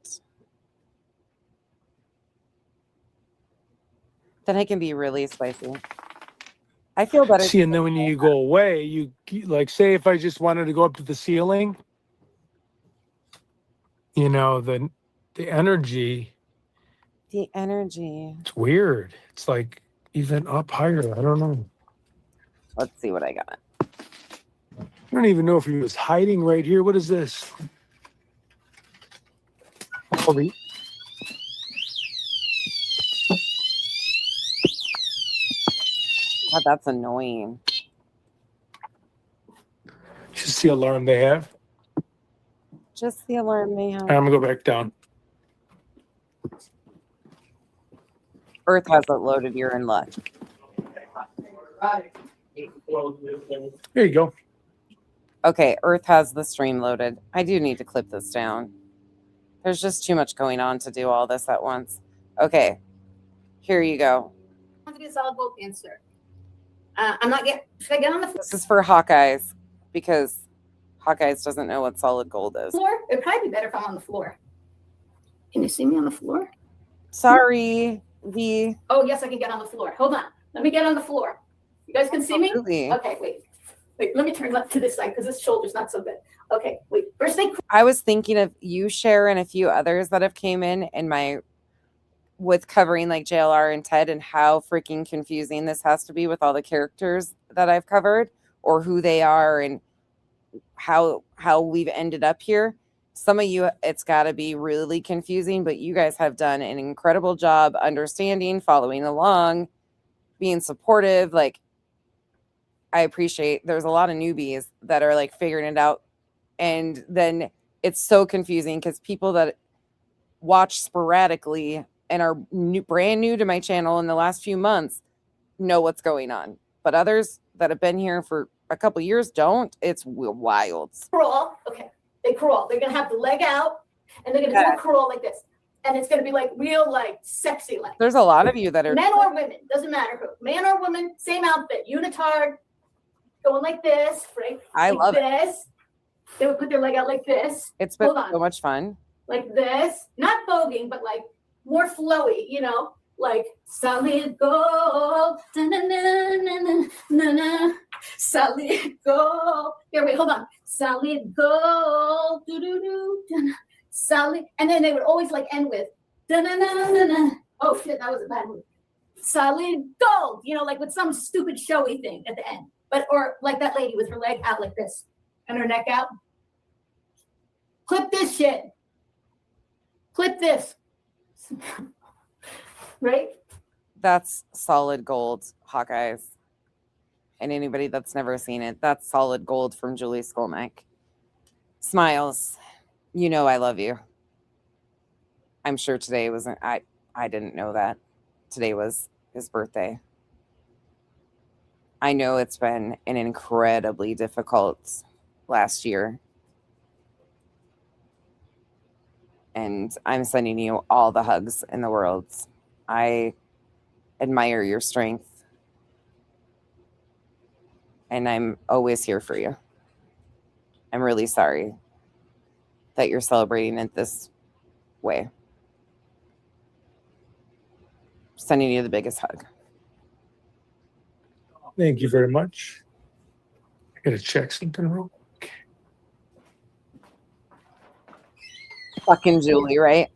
S8: Then it can be really spicy. I feel better.
S14: See, and then when you go away, you like say if I just wanted to go up to the ceiling, you know, the energy.
S8: The energy.
S14: It's weird. It's like even up higher. I don't know.
S8: Let's see what I got.
S14: I don't even know if he was hiding right here. What is this? Oh,
S8: God, that's annoying.
S14: Just the alarm they have.
S8: Just the alarm they have.
S14: I'm gonna go back down.
S8: Earth hasn't loaded. You're in luck.
S14: There you go.
S8: Okay, Earth has the stream loaded. I do need to clip this down. There's just too much going on to do all this at once. Okay, here you go.
S5: I'm going to do solid gold answer. I'm not getting. Should I get on the
S8: This is for Hawkeyes because Hawkeyes doesn't know what solid gold is.
S5: floor? It'd probably be better if I'm on the floor. Can you see me on the floor?
S8: Sorry, V.
S5: Oh, yes, I can get on the floor. Hold on. Let me get on the floor. You guys can see me?
S8: Absolutely.
S5: Okay, wait. Wait, let me turn left to this side because this shoulder's not so good. Okay, wait. First thing.
S8: I was thinking of you, Cher, and a few others that have came in my with covering like JLR and Ted and how freaking confusing this has to be with all the characters that I've covered or who they are and how we've ended up here. Some of you, it's got to be really confusing, but you guys have done an incredible job understanding, following along, being supportive. Like, I appreciate there's a lot of newbies that are like figuring it out. And then it's so confusing because people that watch sporadically and are brand new to my channel in the last few months know what's going on. But others that have been here for a couple years don't. It's wild.
S5: Crawl. Okay. They crawl. They're going to have the leg out and they're going to do a crawl like this. And it's going to be like real, like sexy. Like
S8: there's a lot of you that are
S5: men or women. Doesn't matter who. Man or woman, same outfit. Unitard. Going like this, right?
S8: I
S5: like
S8: love
S5: this. It. They would put their leg out like this.
S8: It's been so much fun.
S5: Like this. Not voguing, but like more flowy, you know? Like solid gold. Da-na-na-na-na-na-na. Solid gold. Here, wait, hold on. Solid gold. Do-do-do. Solid. And then they would always like end with da-na-na-na-na. Oh shit, that was a bad move. Solid gold. You know, like with some stupid showy thing at the end. But or like that lady with her leg out like this and her neck out. Clip this shit. Clip this. Right?
S8: That's solid gold, Hawkeyes. And anybody that's never seen it, that's solid gold from Julie Skolnick. Smiles. You know I love you. I'm sure today wasn't I didn't know that. Today was his birthday. I know it's been an incredibly difficult last year. And I'm sending you all the hugs in the world. I admire your strength. And I'm always here for you. I'm really sorry that you're celebrating it this way. Sending you the biggest hug.
S14: Thank you very much. I gotta check something real quick.
S8: Fucking Julie, right?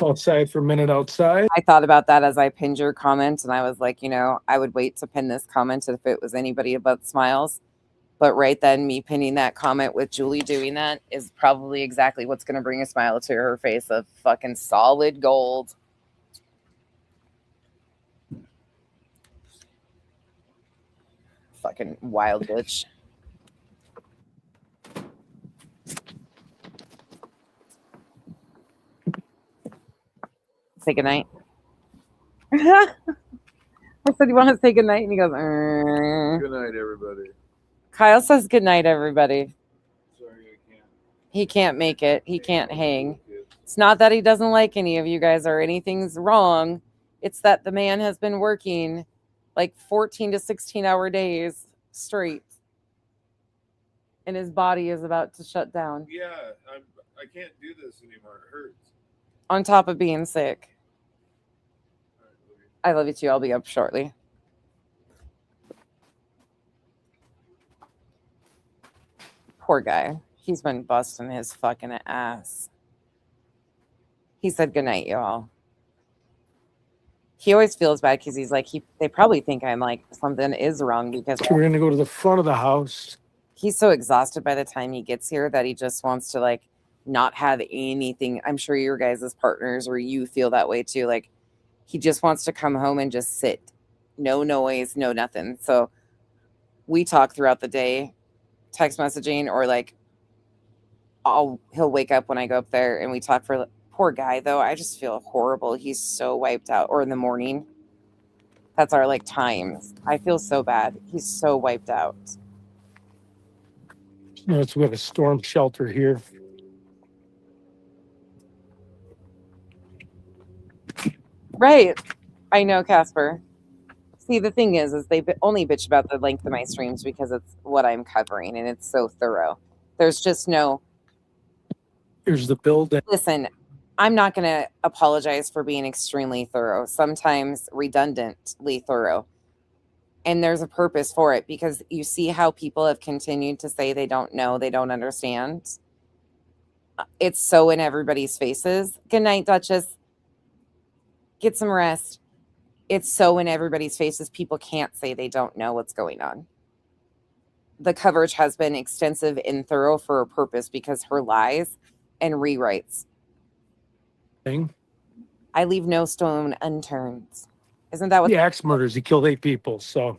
S14: Outside for a minute outside.
S8: I thought about that as I pinned your comment, and I was like, you know, I would wait to pin this comment if it was anybody but Smiles. But right then, me pinning that comment with Julie doing that is probably exactly what's going to bring a smile to her face of fucking solid gold. Fucking wild bitch. Say goodnight. I said, you want to say goodnight? And he goes,
S6: Good night, everybody.
S8: Kyle says goodnight, everybody.
S6: Sorry, I can't.
S8: He can't make it. He can't hang. It's not that he doesn't like any of you guys or anything's wrong. It's that the man has been working like 14 to 16-hour days straight. And his body is about to shut down.
S6: Yeah, I can't do this anymore. It hurts.
S8: On top of being sick. I love you too. I'll be up shortly. Poor guy. He's been busting his fucking ass. He said goodnight, y'all. He always feels bad because he's like, they probably think I'm like, something is wrong because
S14: We're going to go to the front of the house.
S8: He's so exhausted by the time he gets here that he just wants to like not have anything. I'm sure your guys' partners or you feel that way too. Like he just wants to come home and just sit. No noise, no nothing. So we talk throughout the day, text messaging, or like he'll wake up when I go up there and we talk for poor guy though. I just feel horrible. He's so wiped out. Or in the morning. That's our like times. I feel so bad. He's so wiped out.
S14: No, it's we have a storm shelter here.
S8: Right. I know, Casper. See, the thing is they only bitch about the length of my streams because it's what I'm covering and it's so thorough. There's just no.
S14: Here's the building.
S8: Listen, I'm not going to apologize for being extremely thorough, sometimes redundantly thorough. And there's a purpose for it because you see how people have continued to say they don't know, they don't understand. It's so in everybody's faces. Good night, Duchess. Get some rest. It's so in everybody's faces. People can't say they don't know what's going on. The coverage has been extensive and thorough for a purpose because her lies and rewrites. I leave no stone unturned. Isn't that what
S14: the axe murders? He killed 8 people. So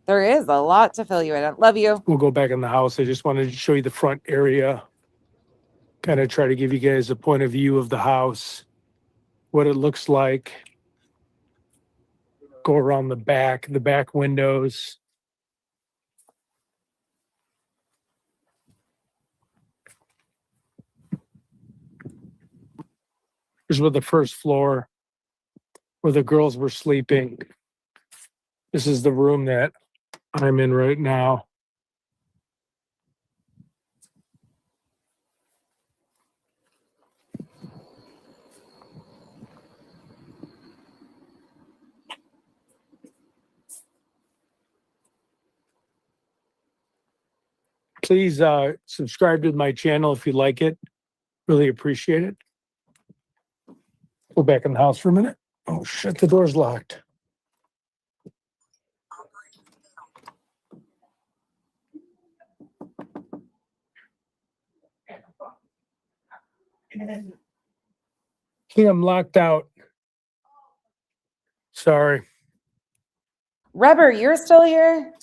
S8: there is a lot to fill you in. Love you.
S14: We'll go back in the house. I just wanted to show you the front area. Kind of try to give you guys a point of view of the house, what it looks like. Go around the back windows. Here's where the first floor, where the girls were sleeping. This is the room that I'm in right now. Please subscribe to my channel if you like it. Really appreciate it. Go back in the house for a minute. Oh shit, the door's locked. Okay, I'm locked out. Sorry.
S8: Rubber, you're still here?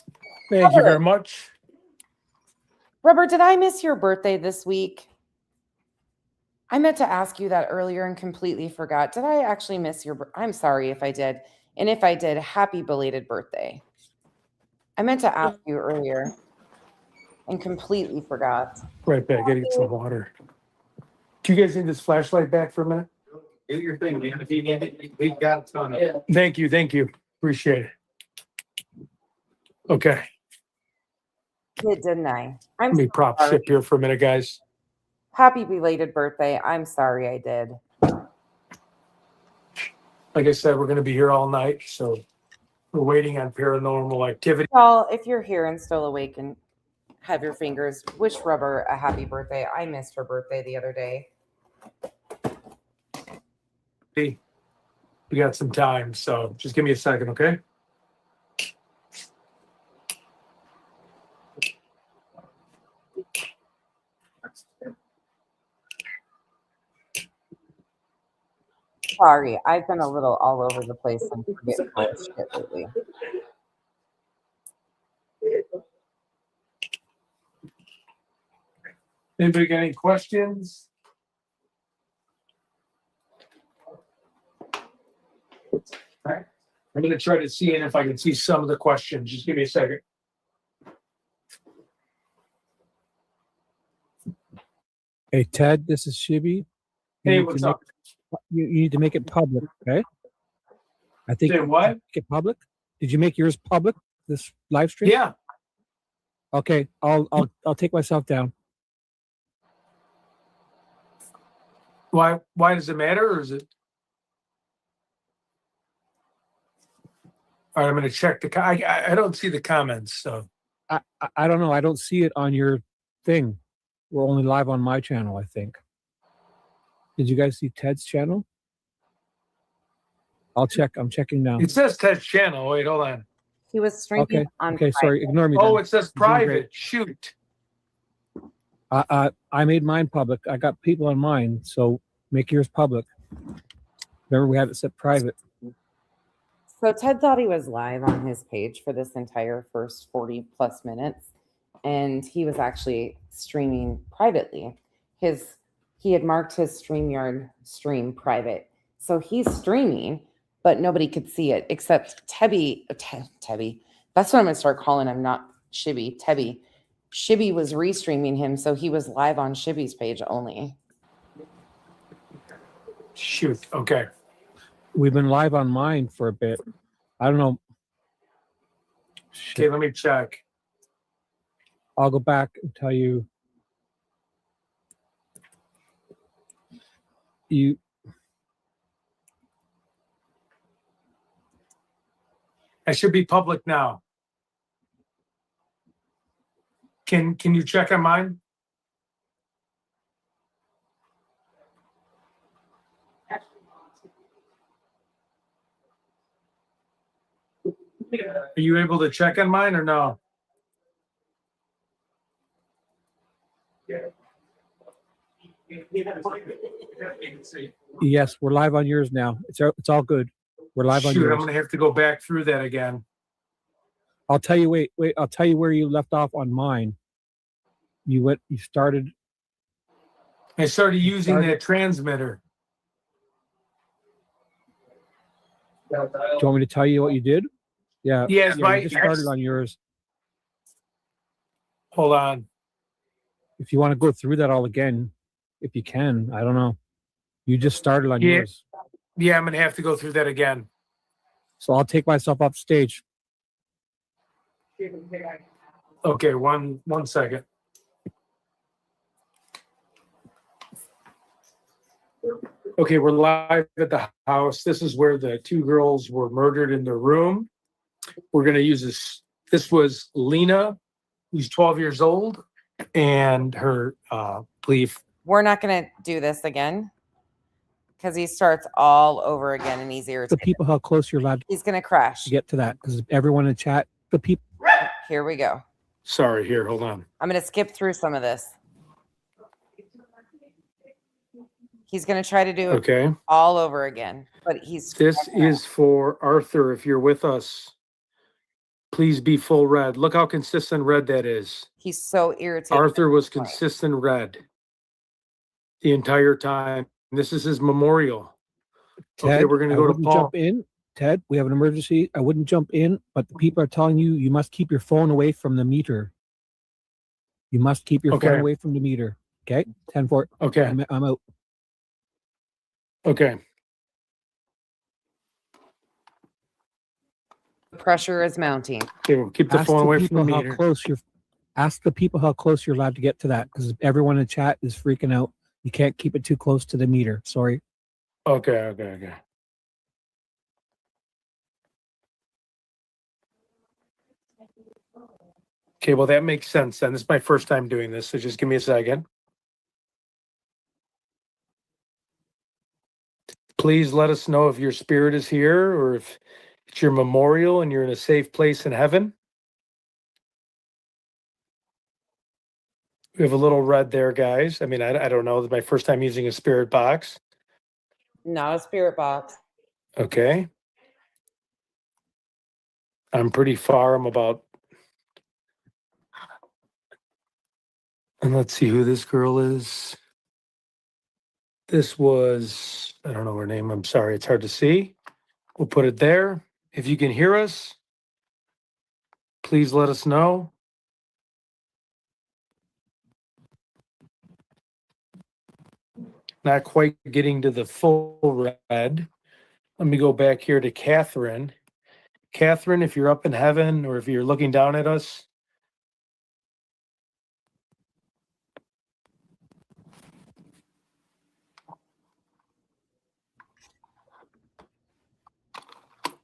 S14: Thank you very much.
S8: Rubber, did I miss your birthday this week? I meant to ask you that earlier and completely forgot. Did I actually miss your birthday? I'm sorry if I did. And if I did, happy belated birthday. I meant to ask you earlier and completely forgot.
S14: Right back, gotta get some water. Do you guys need this flashlight back for a minute?
S4: Do your thing, man. If you need it, we've got a ton of it.
S14: Thank you. Appreciate it. Okay.
S8: Did, didn't I?
S14: Let me prop ship here for a minute, guys.
S8: Happy belated birthday. I'm sorry I did.
S14: Like I said, we're going to be here all night, so we're waiting on paranormal activity.
S8: Y'all, if you're here and still awake and have your fingers, wish Rubber a happy birthday. I missed her birthday the other day.
S14: We got some time, so just give me a second, okay?
S8: sorry. I've been a little all over the place and forgetting all this shit lately.
S14: Anybody got any questions? All right. I'm going to try to see if I can see some of the questions. Just give me a second.
S17: Hey, Ted, this is Shibi.
S14: Hey, what's up?
S17: You need to make it public, okay? I think.
S14: Say what?
S17: Make it public? Did you make yours public, this live stream?
S14: Yeah.
S17: Okay, I'll take myself down.
S14: Why does it matter, or is it? All right, I'm going to check the. I don't see the comments, so.
S17: I don't know. I don't see it on your thing. We're only live on my channel, I think. Did you guys see Ted's channel? I'll check. I'm checking now.
S14: It says Ted's channel. Wait, hold on.
S8: He was streaming on.
S17: Okay, sorry. Ignore me.
S14: Oh,
S17: then.
S14: it says
S17: You're doing great.
S14: private. Shoot.
S17: I made mine public. I got people on mine, so make yours public. Remember, we had it set private.
S8: So Ted thought he was live on his page for this entire first 40 plus minutes, and he was actually streaming privately. He had marked his StreamYard stream private, so he's streaming, but nobody could see it except Tebby. That's what I'm gonna start calling him, not Shibby. Tebby. Shibby was restreaming him, so he was live on Shibby's page only.
S14: Shoot. Okay.
S17: We've been live on mine for a bit. I don't know.
S14: Okay, let me check.
S17: I'll go back and tell you.
S14: I should be public now. Can you check on mine? Are you able to check on mine or no?
S17: Yes, we're live on yours now. It's all good. We're live on
S14: Shoot,
S17: yours.
S14: I'm gonna have to go back through that again.
S17: I'll tell you. Wait. I'll tell you where you left off on mine. You started.
S14: I started using that transmitter.
S17: Do you want me to tell you what you did? Yeah.
S14: Yes,
S17: yeah, you just started on yours.
S14: Hold on.
S17: If you want to go through that all again, if you can, I don't know. You just started on yours.
S14: Yeah, I'm gonna have to go through that again.
S17: So I'll take myself off stage.
S14: Okay, one second. Okay, we're live at the house. This is where the two girls were murdered in their room. We're going to use this. This was Lena, who's 12 years old, and her belief.
S8: We're not going to do this again because he starts all over again and he's irritated.
S17: The people how close you're allowed.
S8: He's going to crash.
S17: To get to that because everyone in chat. The people.
S8: Here we go.
S14: Sorry, here, hold on.
S8: I'm going to skip through some of this. He's going to try to do it all over again, but he's.
S14: This is for Arthur. If you're with us, please be full red. Look how consistent red that is.
S8: He's so irritated.
S14: Arthur was consistent red the entire time. This is his memorial.
S17: Ted,
S14: okay, we're going to go to Paul.
S17: Jump in. Ted, we have an emergency. I wouldn't jump in, but the people are telling you must keep your phone away from the meter. You must keep your phone away from the meter. Okay, 10-4.
S14: Okay,
S17: I'm out.
S14: Okay.
S8: The pressure is mounting.
S14: Okay, we'll keep the phone away from the meter.
S17: Ask the people how close you're allowed to get to that because everyone in chat is freaking out. You can't keep it too close to the meter. Sorry.
S14: Okay. Okay, well, that makes sense then. This is my first time doing this, so just give me a second. Please let us know if your spirit is here or if it's your memorial and you're in a safe place in heaven. We have a little red there, guys. I mean, I don't know. This is my first time using a spirit box.
S8: Not a spirit box.
S14: Okay. I'm pretty far. I'm about. And let's see who this girl is. This was, I don't know her name. I'm sorry. It's hard to see. We'll put it there. If you can hear us, please let us know. Not quite getting to the full red. Let me go back here to Catherine. Catherine, if you're up in heaven or if you're looking down at us.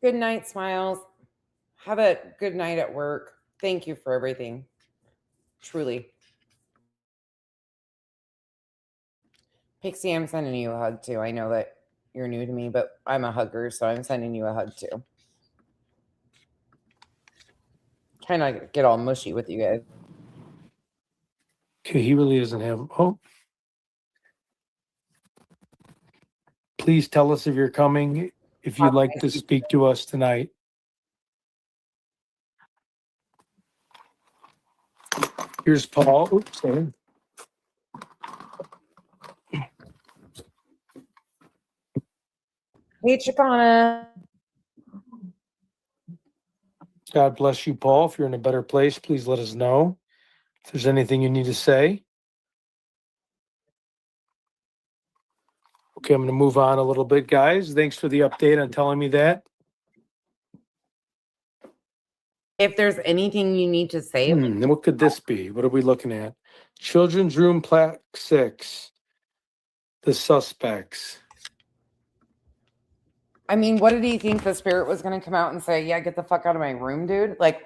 S8: Good night, Smiles. Have a good night at work. Thank you for everything. Truly. Pixie, I'm sending you a hug too. I know that you're new to me, but I'm a hugger, so I'm sending you a hug too. Trying not to get all mushy with you guys.
S14: Okay, he really doesn't have. Oh. Please tell us if you're coming, if you'd like to speak to us tonight. Here's Paul. Oops, sorry.
S8: Hey, Chicana.
S14: God bless you, Paul. If you're in a better place, please let us know if there's anything you need to say. Okay, I'm going to move on a little bit, guys. Thanks for the update on telling me that.
S8: If there's anything you need to say.
S14: What could this be? What are we looking at? Children's room, plaque 6. The suspects.
S8: I mean, what did he think the spirit was going to come out and say? Yeah, get the fuck out of my room, dude. Like,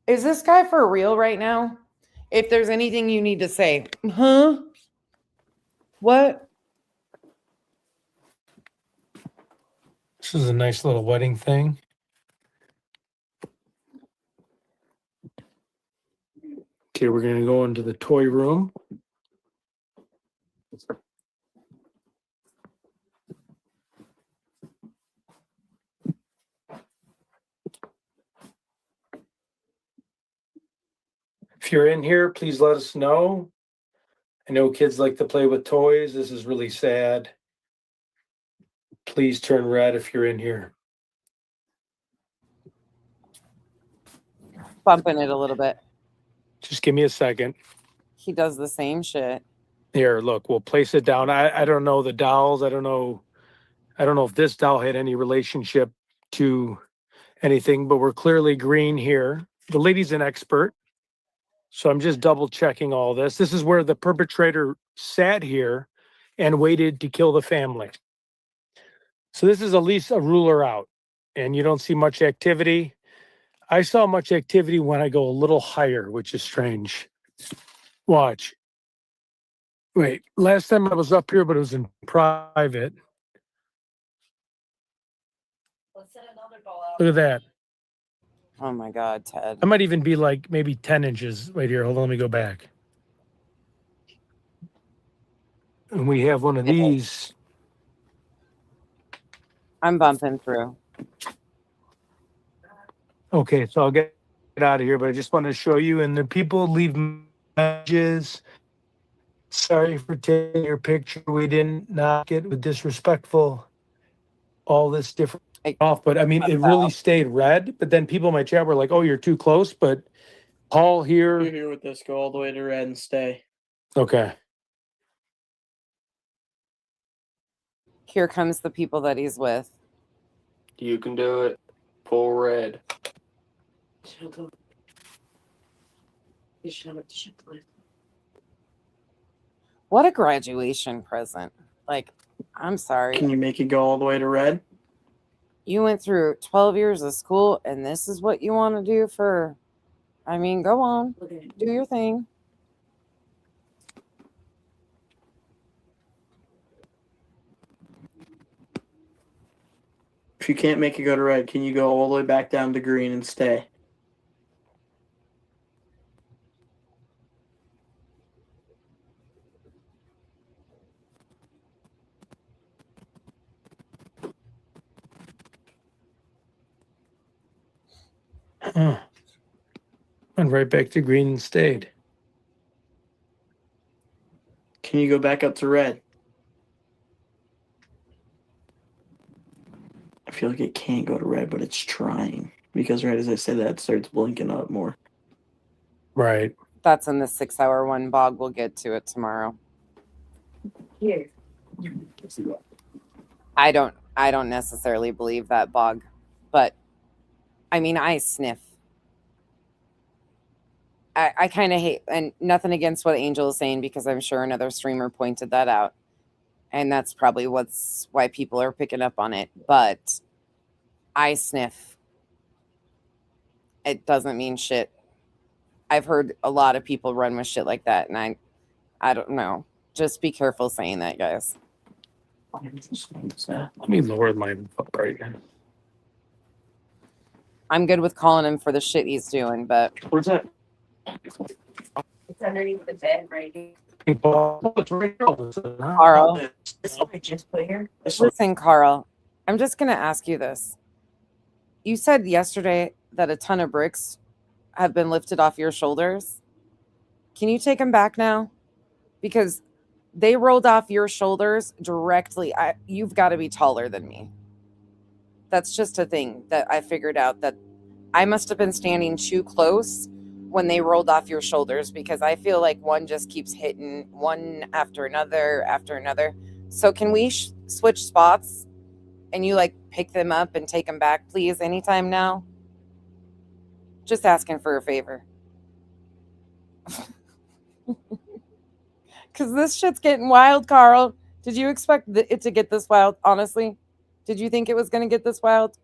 S8: is this guy for real right now? If there's anything you need to say, huh? What?
S14: This is a nice little wedding thing. Okay, we're going to go into the toy room. If you're in here, please let us know. I know kids like to play with toys. This is really sad. Please turn red if you're in here.
S8: Bumping it a little bit.
S14: Just give me a second.
S8: He does the same shit.
S14: Here, look, we'll place it down. I don't know the dolls. I don't know if this doll had any relationship to anything, but we're clearly green here. The lady's an expert. So I'm just double checking all this. This is where the perpetrator sat here and waited to kill the family. So this is at least a ruler out, and you don't see much activity. I saw much activity when I go a little higher, which is strange. Watch. Wait, last time I was up here, but it was in private. Look at that.
S8: Oh my God, Ted.
S14: I might even be like maybe 10 inches right here. Hold on, let me go back. And we have one of these.
S8: I'm bumping through.
S14: Okay, so I'll get out of here, but I just wanted to show you. And the people leave messages. Sorry for taking your picture. We didn't not get disrespectful. All this different off, but I mean, it really stayed red. But then people in my chat were like, "Oh, you're too close." But Paul here.
S16: You're here with this. Go all the way to red and stay.
S14: Okay.
S8: Here comes the people that he's with.
S16: You can do it. Pull red.
S8: What a graduation present. Like, I'm sorry.
S16: Can you make it go all the way to red?
S8: You went through 12 years of school and this is what you want to do for, I mean, go on. Do your thing.
S16: If you can't make it go to red, can you go all the way back down to green and stay?
S14: Went right back to green and stayed.
S16: Can you go back up to red? I feel like it can't go to red, but it's trying. Because right as I say that, it starts blinking up more.
S14: Right.
S8: That's in the 6-hour one. Bog will get to it tomorrow.
S15: Here.
S8: I don't necessarily believe that, Bog, but I mean, I sniff. I kind of hate, and nothing against what Angel is saying, because I'm sure another streamer pointed that out, and that's probably why people are picking up on it. But I sniff. It doesn't mean shit. I've heard a lot of people run with shit like that, and I don't know. Just be careful saying that, guys.
S14: Let me lower my right now.
S8: I'm good with calling him for the shit he's doing, but
S16: where's that?
S15: It's underneath the bed right here.
S8: Carl,
S15: This one I just put here.
S8: listen, Carl, I'm just gonna ask you this. You said yesterday that a ton of bricks have been lifted off your shoulders. Can you take them back now? Because they rolled off your shoulders directly. You've got to be taller than me. That's just a thing that I figured out, that I must have been standing too close when they rolled off your shoulders, because I feel like one just keeps hitting one after another after another. So can we switch spots and you like pick them up and take them back, please, anytime now? Just asking for a favor. Because this shit's getting wild, Carl. Did you expect it to get this wild, honestly? Did you think it was going to get this wild?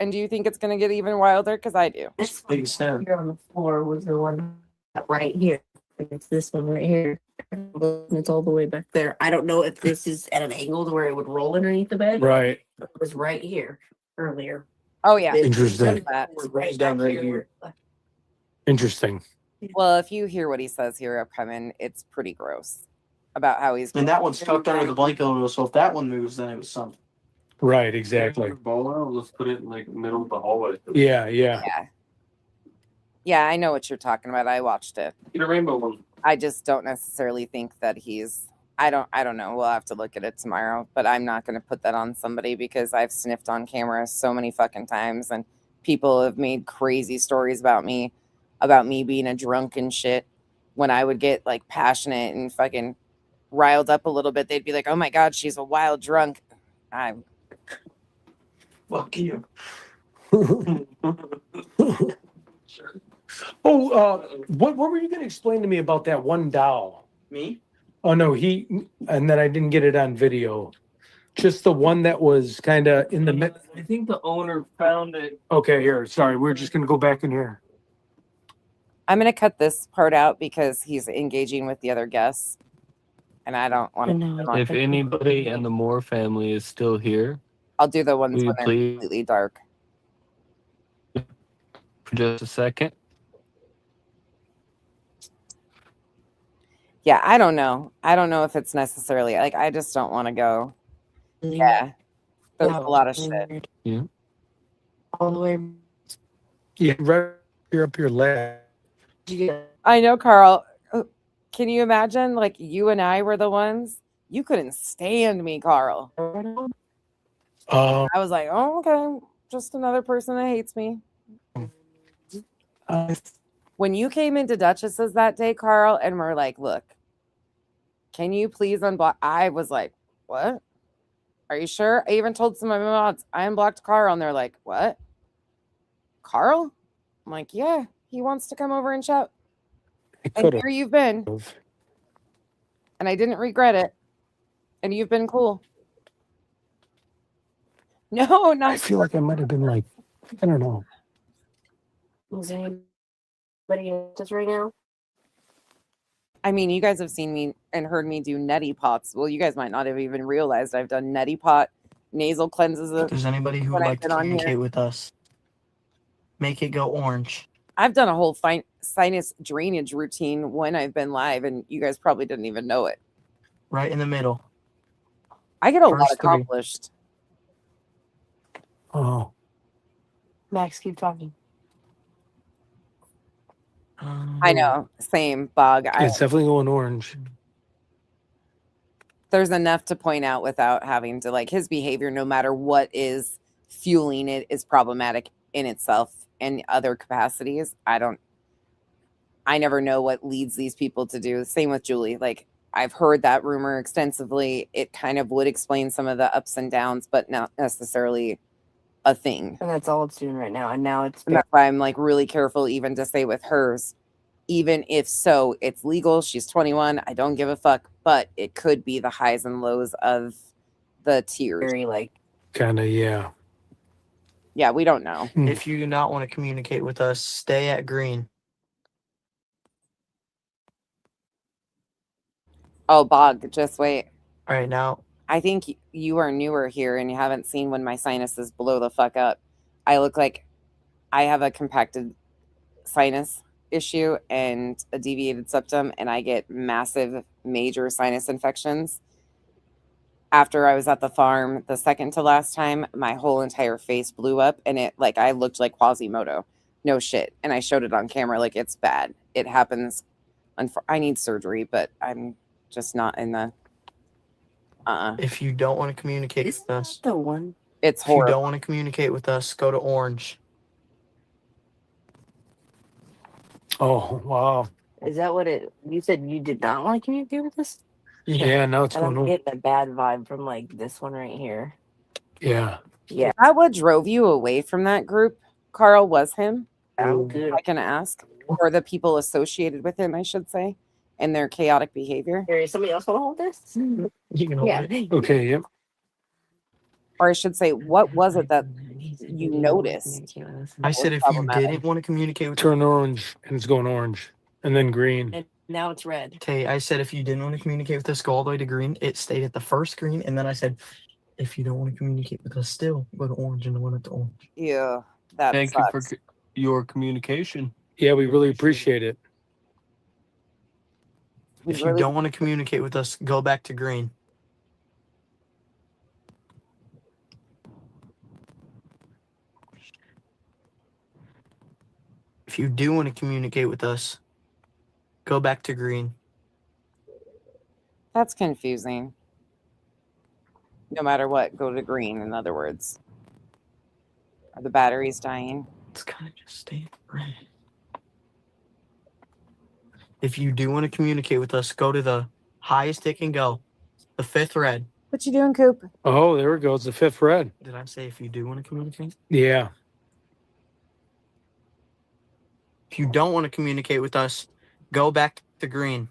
S8: And do you think it's going to get even wilder? Because I do.
S15: This one here on the floor was the one right here. It's this one right here. It's all the way back there. I don't know if this is at an angle to where it would roll underneath the bed.
S14: Right.
S15: It was right here earlier.
S8: Oh, yeah.
S14: Interesting.
S15: Right
S16: down
S15: back
S16: right
S15: here.
S14: Interesting.
S8: Well, if you hear what he says here upcoming, it's pretty gross about how he's.
S16: And that one's tucked under the blanket, so if that one moves, then it was something.
S14: Right, exactly.
S18: Let's put it in like middle of the hallway.
S14: Yeah.
S8: Yeah, I know what you're talking about. I watched it.
S18: Get a rainbow one.
S8: I just don't necessarily think that he's. I don't know. We'll have to look at it tomorrow, but I'm not going to put that on somebody, because I've sniffed on camera so many fucking times, and people have made crazy stories about me being a drunk and shit. When I would get like passionate and fucking riled up a little bit, they'd be like, "Oh my God, she's a wild drunk." I'm.
S16: Fuck you.
S14: What were you going to explain to me about that one doll?
S16: Me?
S14: Oh no, and then I didn't get it on video. Just the one that was kind of in the mid.
S16: I think the owner found it.
S14: Okay, here. Sorry, we're just going to go back in here.
S8: I'm going to cut this part out because he's engaging with the other guests, and I don't want to.
S18: If anybody in the Moore family is still here,
S8: I'll do the ones
S18: will you
S8: when they're
S18: please
S8: completely dark.
S18: for just a second?
S8: Yeah, I don't know. I don't know if it's necessarily like, I just don't want to go. Yeah, there's a lot of shit.
S18: Yeah.
S15: All the way.
S14: Yeah, right here up your leg.
S8: I know, Carl. Can you imagine? Like, you and I were the ones. You couldn't stand me, Carl. I was like, oh, okay, just another person that hates me. When you came into Duchess's that day, Carl, and we're like, look, can you please unblock? I was like, what? Are you sure? I even told some of my mods, I unblocked Carl, and they're like, what? Carl? I'm like, yeah, he wants to come over and chat. And here you've been. And I didn't regret it. And you've been cool. No, not.
S14: I feel like I might have been like, I don't know.
S15: Is anybody else right now?
S8: I mean, you guys have seen me and heard me do neti pots. Well, you guys might not have even realized I've done neti pot nasal cleanses.
S16: If there's anybody who would like to communicate with us, make it go orange.
S8: I've done a whole sinus drainage routine when I've been live, and you guys probably didn't even know it.
S16: Right in the middle.
S8: I get a
S16: First
S8: lot
S16: three.
S8: accomplished.
S14: Oh.
S15: Max, keep talking.
S1: I know, same bug.
S14: It's definitely going orange.
S1: There's enough to point out without having to, like, his behavior, no matter what is fueling it, is problematic in itself and other capacities. I never know what leads these people to do. Same with Julie. Like, I've heard that rumor extensively. It kind of would explain some of the ups and downs, but not necessarily a thing.
S15: And that's all it's doing right now. And now it's
S1: And that's why I'm like really careful even to say with hers, even if so, it's legal. She's 21. I don't give a fuck, but it could be the highs and lows of the tiers.
S15: very like
S14: Kind of, yeah.
S1: Yeah, we don't know.
S16: If you do not want to communicate with us, stay at green.
S1: Oh, Bog, just wait.
S16: All right, now.
S1: I think you are newer here and you haven't seen when my sinuses blow the fuck up. I look like I have a compacted sinus issue and a deviated septum, and I get massive, major sinus infections. After I was at the farm the second to last time, my whole entire face blew up, and it, like, I looked like Quasimodo. No shit. And I showed it on camera. Like, it's bad. It happens. I need surgery, but I'm just not in the
S16: If you don't want to communicate with us,
S15: the one.
S1: It's
S16: if you
S1: horrible.
S16: don't want to communicate with us, go to orange.
S14: Oh, wow.
S15: Is that what it? You said you did not want to communicate with us?
S14: Yeah, now it's
S15: And I'm
S14: going on.
S15: getting a bad vibe from like this one right here.
S14: Yeah.
S15: Yeah.
S1: Is that what drove you away from that group, Carl? Was him?
S15: I'm good.
S1: I can ask. Or the people associated with him, I should say, and their chaotic behavior.
S15: Here, somebody else want to hold this?
S16: You can hold it.
S14: Okay, yep.
S1: Or I should say, what was it that you noticed?
S16: I said if you didn't want to communicate with
S14: Turn orange, and it's going orange. And then green.
S15: And now it's red.
S16: Okay, I said if you didn't want to communicate with us, go all the way to green. It stayed at the first green, and then I said, if you don't want to communicate with us still, go to orange and the one at the orange.
S1: Yeah, that
S18: Thank
S1: sucks.
S18: you for your communication.
S14: Yeah, we really appreciate it.
S16: If you don't want to communicate with us, go back to green. If you do want to communicate with us, go back to green.
S1: That's confusing. No matter what, go to green, in other words. Are the batteries dying?
S16: It's kind of just staying red. If you do want to communicate with us, go to the highest it can go, the fifth red.
S1: What you doing, Coop?
S14: Oh, there it goes. The fifth red.
S16: Did I say if you do want to communicate?
S14: Yeah.
S16: If you don't want to communicate with us, go back to green.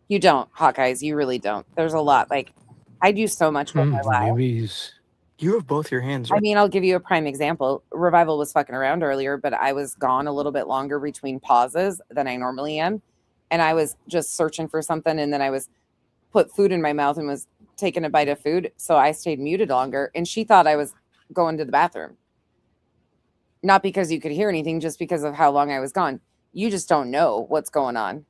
S1: You don't, Hawkeyes. You really don't. There's a lot. Like, I do so much with my life.
S14: Maybe he's...
S16: You have both your hands
S1: I
S16: right.
S1: mean, I'll give you a prime example. Revival was fucking around earlier, but I was gone a little bit longer between pauses than I normally am. And I was just searching for something, and then I was put food in my mouth and was taking a bite of food. So I stayed muted longer, and she thought I was going to the bathroom. Not because you could hear anything, just because of how long I was gone. You just don't know what's going on.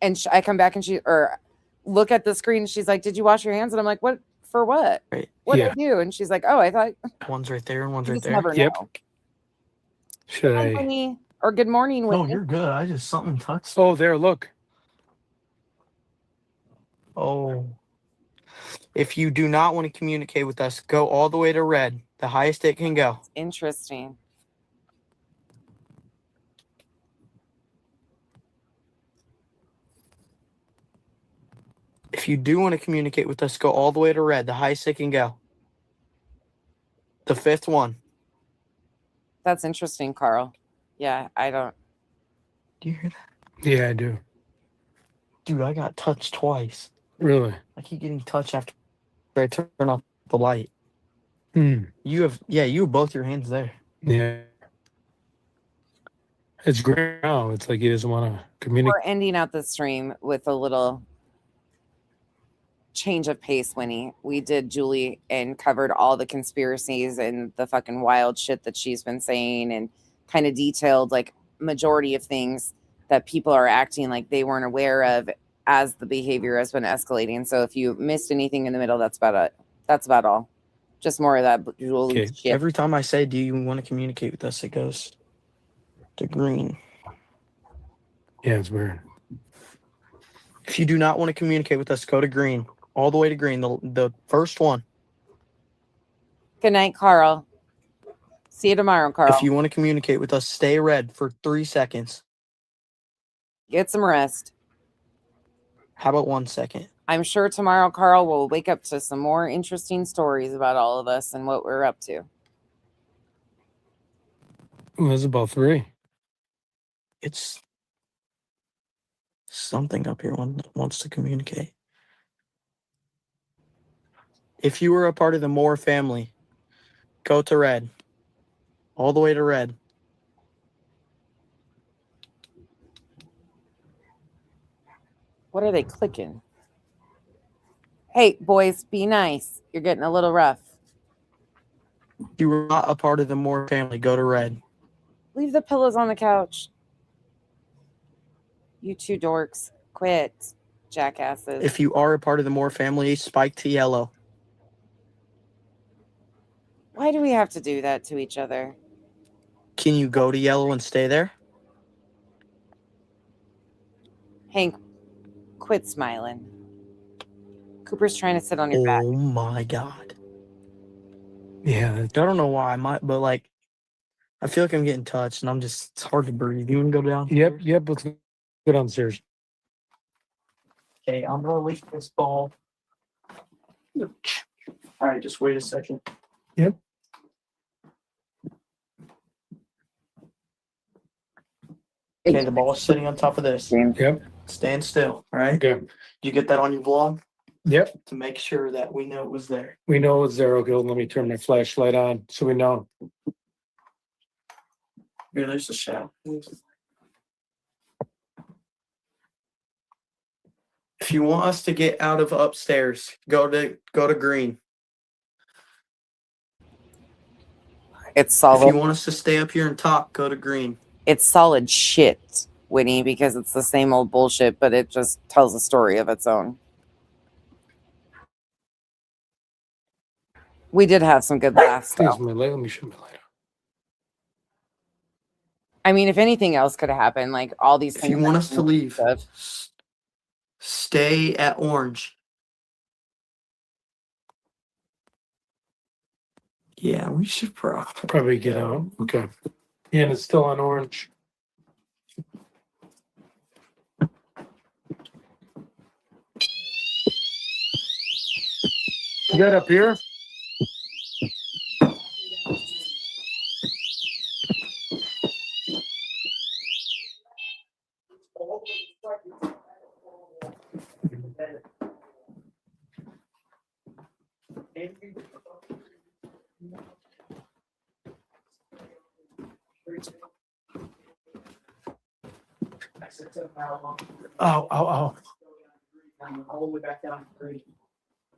S1: And I come back and or look at the screen. She's like, "Did you wash your hands?" And I'm like, "What for? What?
S16: Right.
S1: What did I do?" And she's like, "Oh, I thought."
S16: One's right there and one's
S1: You
S16: right
S1: just
S16: there.
S1: never know.
S14: Should
S1: Hi,
S14: I?
S1: Winnie. Or good morning,
S16: No,
S1: Winnie.
S16: you're good. I just something touched.
S14: Oh, there, look.
S16: Oh. If you do not want to communicate with us, go all the way to red, the highest it can go.
S1: Interesting.
S16: If you do want to communicate with us, go all the way to red, the highest it can go. The fifth one.
S1: That's interesting, Carl. Yeah, I don't.
S16: Do you hear that?
S14: Yeah, I do.
S16: Dude, I got touched twice.
S14: Really?
S16: I keep getting touched after I turn off the light.
S14: Hmm.
S16: You have both your hands there.
S14: Yeah. It's great now. It's like he doesn't want to communicate.
S1: We're ending out the stream with a little change of pace, Winnie. We did Julie and covered all the conspiracies and the fucking wild shit that she's been saying, and kind of detailed like majority of things that people are acting like they weren't aware of
S8: as the behavior has been escalating. So if you missed anything in the middle, that's about it. That's about all. Just more of that Julie shit.
S16: Every time I say, do you want to communicate with us, it goes to green.
S14: Yeah, it's weird.
S16: If you do not want to communicate with us, go to green. All the way to green. The first one.
S8: Good night, Carl. See you tomorrow, Carl.
S16: If you want to communicate with us, stay red for 3 seconds.
S8: Get some rest.
S16: How about 1 second?
S8: I'm sure tomorrow, Carl, will wake up to some more interesting stories about all of us and what we're up to.
S14: Ooh, that's about 3.
S16: It's something up here wants to communicate. If you were a part of the Moore family, go to red. All the way to red.
S8: What are they clicking? Hey, boys, be nice. You're getting a little rough.
S16: If you were not a part of the Moore family, go to red.
S8: Leave the pillows on the couch. You two dorks. Quit, jackasses.
S16: If you are a part of the Moore family, spike to yellow.
S8: Why do we have to do that to each other?
S16: Can you go to yellow and stay there?
S8: Hank, quit smiling. Cooper's trying to sit on your back.
S16: Oh my God.
S14: Yeah.
S16: I don't know why, but like, I feel like I'm getting touched and it's hard to breathe. You want to go down?
S14: Yep. Let's go downstairs.
S16: Okay, I'm going to release this ball. All right, just wait a second.
S14: Yep.
S16: Okay, the ball is sitting on top of this.
S14: Yep.
S16: Stand still, all right?
S14: Okay.
S16: You get that on your vlog?
S14: Yep.
S16: To make sure that we know it was there.
S14: We know it's there. Okay, let me turn my flashlight on so we know.
S16: Here, there's the shadow. If you want us to get out of upstairs, go to green.
S8: It's solid.
S16: If you want us to stay up here and talk, go to green.
S8: It's solid shit, Winnie, because it's the same old bullshit, but it just tells a story of its own. We did have some good laughs, though.
S14: Let me show my light.
S8: I mean, if anything else could have happened, like all these things.
S16: If you want us to leave, stay at orange. Yeah, we should
S14: probably get out. Okay. Yeah, and it's still on orange. Is that up here? Oh.
S16: All the way back down to green.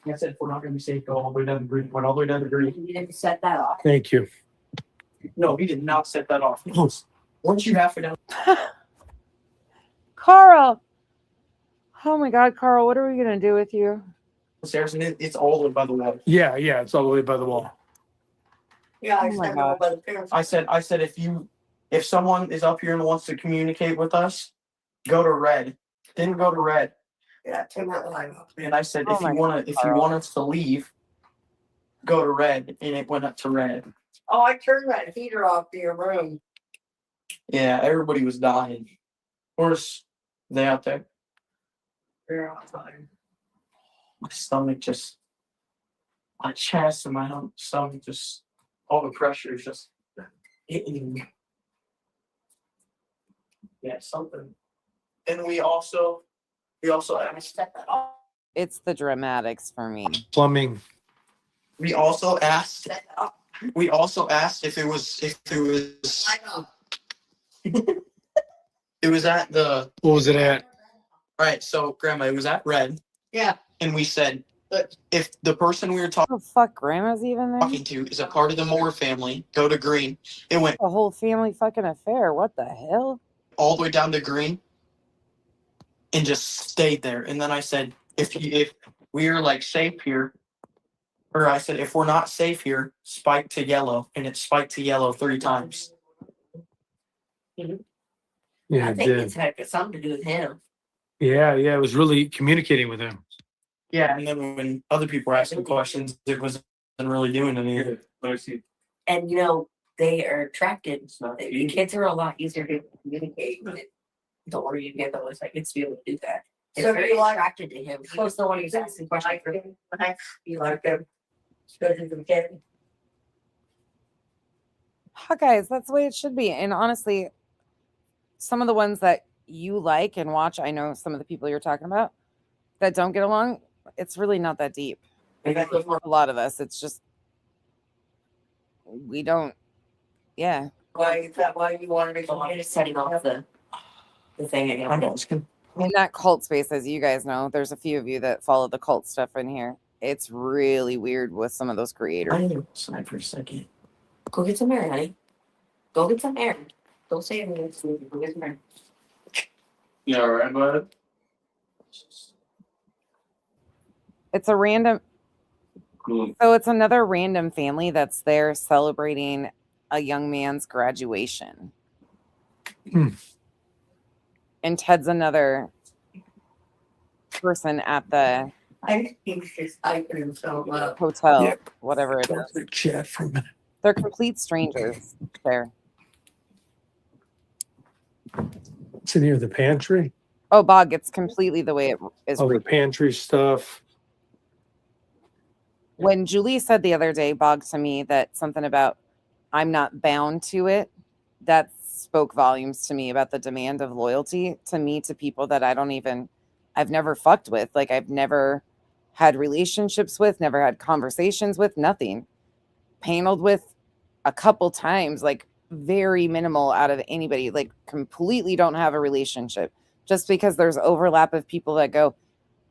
S16: I said, if we're not going to be safe, go all the way down to green. Went all the way down to green.
S15: You didn't set that off.
S14: Thank you.
S16: No, he did not set that off. Once you halfway down.
S8: Carl. Oh my God, Carl, what are we going to do with you?
S16: Stairs, and it's all the way by the wall.
S14: Yeah, it's all the way by the wall.
S15: Yeah,
S8: Oh my God.
S16: I said if someone is up here and wants to communicate with us, go to red. Didn't go to red.
S15: Yeah, turn that light off.
S16: And I said if you want us to leave, go to red, and it went up to red.
S15: Oh, I turned that heater off to your room.
S16: Yeah, everybody was dying. Where's they out there?
S15: They're outside.
S16: My stomach just, my chest and my stomach just, all the pressure is just hitting me. Yeah, something. And we also asked.
S8: It's the dramatics for me.
S14: Plumbing.
S16: We also asked if it was. It was at the.
S14: What was it at?
S16: Right, so Grandma, it was at red.
S15: Yeah.
S16: And we said, if the person we were
S8: Oh fuck, Grandma's even there?
S16: talking to is a part of the Moore family, go to green. It went
S8: A whole family fucking affair. What the hell?
S16: all the way down to green. and just stayed there. And then I said, if we're like safe here, or I said, if we're not safe here, spike to yellow, and it spiked to yellow 3 times.
S14: Yeah,
S15: I
S14: it
S15: think
S14: did.
S15: it's had something to do with him.
S14: Yeah, it was really communicating with him.
S16: Yeah, and then when other people were asking questions, it wasn't really doing anything.
S15: And they are attracted. The kids are a lot easier to communicate with. The older you get, the less I get to be able to do that. It's very attracted to him. Close the one who's asking questions for him. You like them. Go to the kid.
S8: Guys, that's the way it should be. And honestly, some of the ones that you like and watch, I know some of the people you're talking about that don't get along, it's really not that deep. A lot of us, it's just we don't. Yeah.
S15: Why is that? Why you wanted to go on? Just setting off the thing again.
S16: I'm asking.
S8: In that cult space, as you guys know, there's a few of you that follow the cult stuff in here. It's really weird with some of those creators.
S15: I need to slide for a second. Go get some air, honey. Go get some air. Don't say anything. Go get some air.
S16: You all right, bud?
S8: It's a random. So it's another random family that's there celebrating a young man's graduation. And Ted's another person at the hotel, whatever it is.
S14: Chat for a minute.
S8: They're complete strangers there.
S14: It's in here, the pantry.
S8: Oh, Bog, it's completely the way it is.
S14: Oh, the pantry stuff.
S8: When Julie said the other day, Bog, to me, that something about I'm not bound to it, that spoke volumes to me about the demand of loyalty to me, to people that I've never fucked with. Like, I've never had relationships with, never had conversations with, nothing. Paneled with a couple times, like very minimal out of anybody, like completely don't have a relationship, just because there's overlap of people that go,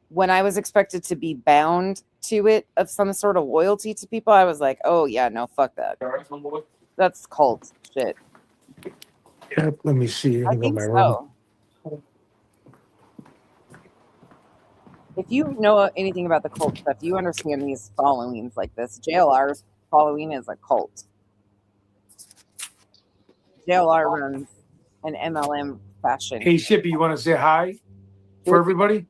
S8: when I was expected to be bound to it of some sort of loyalty to people, I was like, oh yeah, no, fuck that. That's cult shit.
S14: Yeah, let me see.
S8: I think so. If you know anything about the cult stuff, you understand these followings like this. JLR's following is a cult. JLR runs an MLM fashion.
S14: Hey, Shippy, you want to say hi for everybody?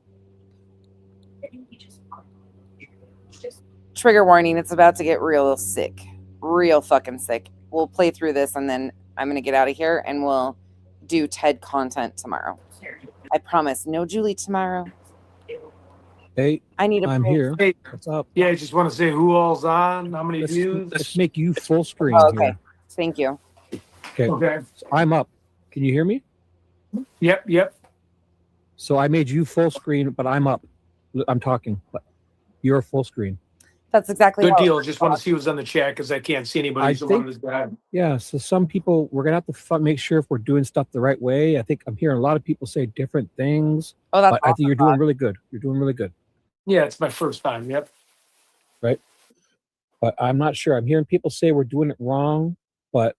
S8: Trigger warning, it's about to get real sick. Real fucking sick. We'll play through this and then I'm going to get out of here and we'll do TED content tomorrow. I promise. No Julie tomorrow.
S17: Hey,
S8: I need a
S17: I'm
S8: break.
S17: here.
S14: Hey,
S17: what's up?
S14: Yeah, I just want to say who all's on, how many views.
S17: Let's make you full screen
S8: okay.
S17: here.
S8: Thank you.
S17: Okay. So I'm up. Can you hear me?
S14: Yep.
S17: So I made you full screen, but I'm up. I'm talking, but you're full screen.
S8: That's exactly
S14: good deal. Just want to see who's on the chat because I can't see anybody.
S17: Yeah. So some people, we're gonna have to make sure if we're doing stuff the right way. I think I'm hearing a lot of people say different things.
S8: Oh, that's
S17: but I think you're doing really good. You're doing really good.
S14: Yeah, it's my first time. Yep.
S17: Right. But I'm not sure. I'm hearing people say we're doing it wrong, but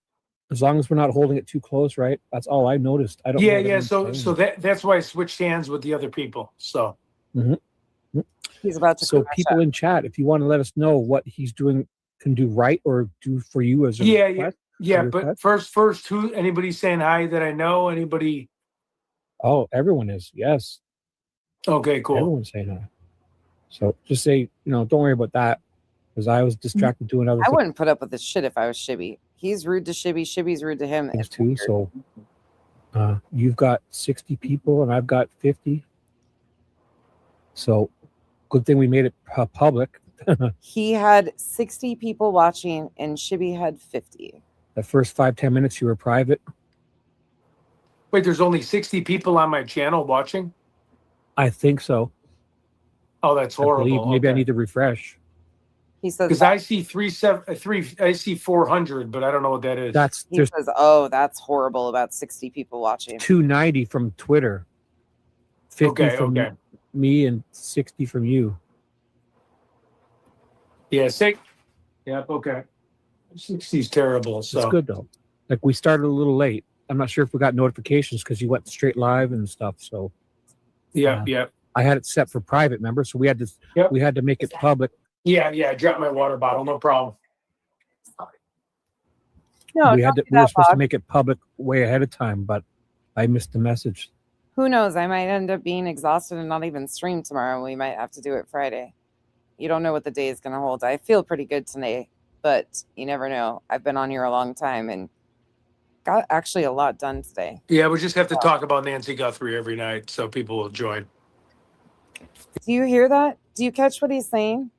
S17: as long as we're not holding it too close, right? That's all I noticed. I don't.
S14: Yeah. So that's why I switched hands with the other people. So.
S17: Mm-hmm.
S8: He's about to.
S17: So people in chat, if you want to let us know what he's doing, can do right or do for you as a request,
S14: But first, who? Anybody saying hi that I know? Anybody?
S17: Oh, everyone is. Yes.
S14: Okay, cool.
S17: Everyone's saying hi. So just say, don't worry about that, because I was distracted doing other
S8: I
S17: things
S8: wouldn't put up with this shit if I was Shibby. He's rude to Shibby. Shibby's rude to him. It's
S17: too. So you've got 60 people and I've got 50. So good thing we made it public.
S8: He had 60 people watching and Shibby had 50.
S17: The first 5-10 minutes you were private.
S14: Wait, there's only 60 people on my channel watching?
S17: I think so.
S14: Oh, that's horrible.
S17: Maybe I need to refresh.
S8: He says
S14: because I see 400, but I don't know what that is.
S8: He says, "Oh, that's horrible." About 60 people watching.
S17: 290 from Twitter. 50 from me and 60 from you.
S14: Yeah, sick. Yep. Okay. 60's terrible. So
S17: it's good though. Like we started a little late. I'm not sure if we got notifications because you went straight live and stuff. So
S14: Yep.
S17: I had it set for private, remember? So we had to make it public.
S14: Yeah. I dropped my water bottle. No problem.
S8: No,
S17: we
S8: don't do
S17: were
S8: that,
S17: supposed to
S8: Bob.
S17: make it public way ahead of time, but I missed the message.
S8: Who knows? I might end up being exhausted and not even stream tomorrow. We might have to do it Friday. You don't know what the day is going to hold. I feel pretty good today, but you never know. I've been on here a long time and got actually a lot done today.
S14: Yeah, we just have to talk about Nancy Guthrie every night so people will join.
S8: Do you hear that? Do you catch what he's saying?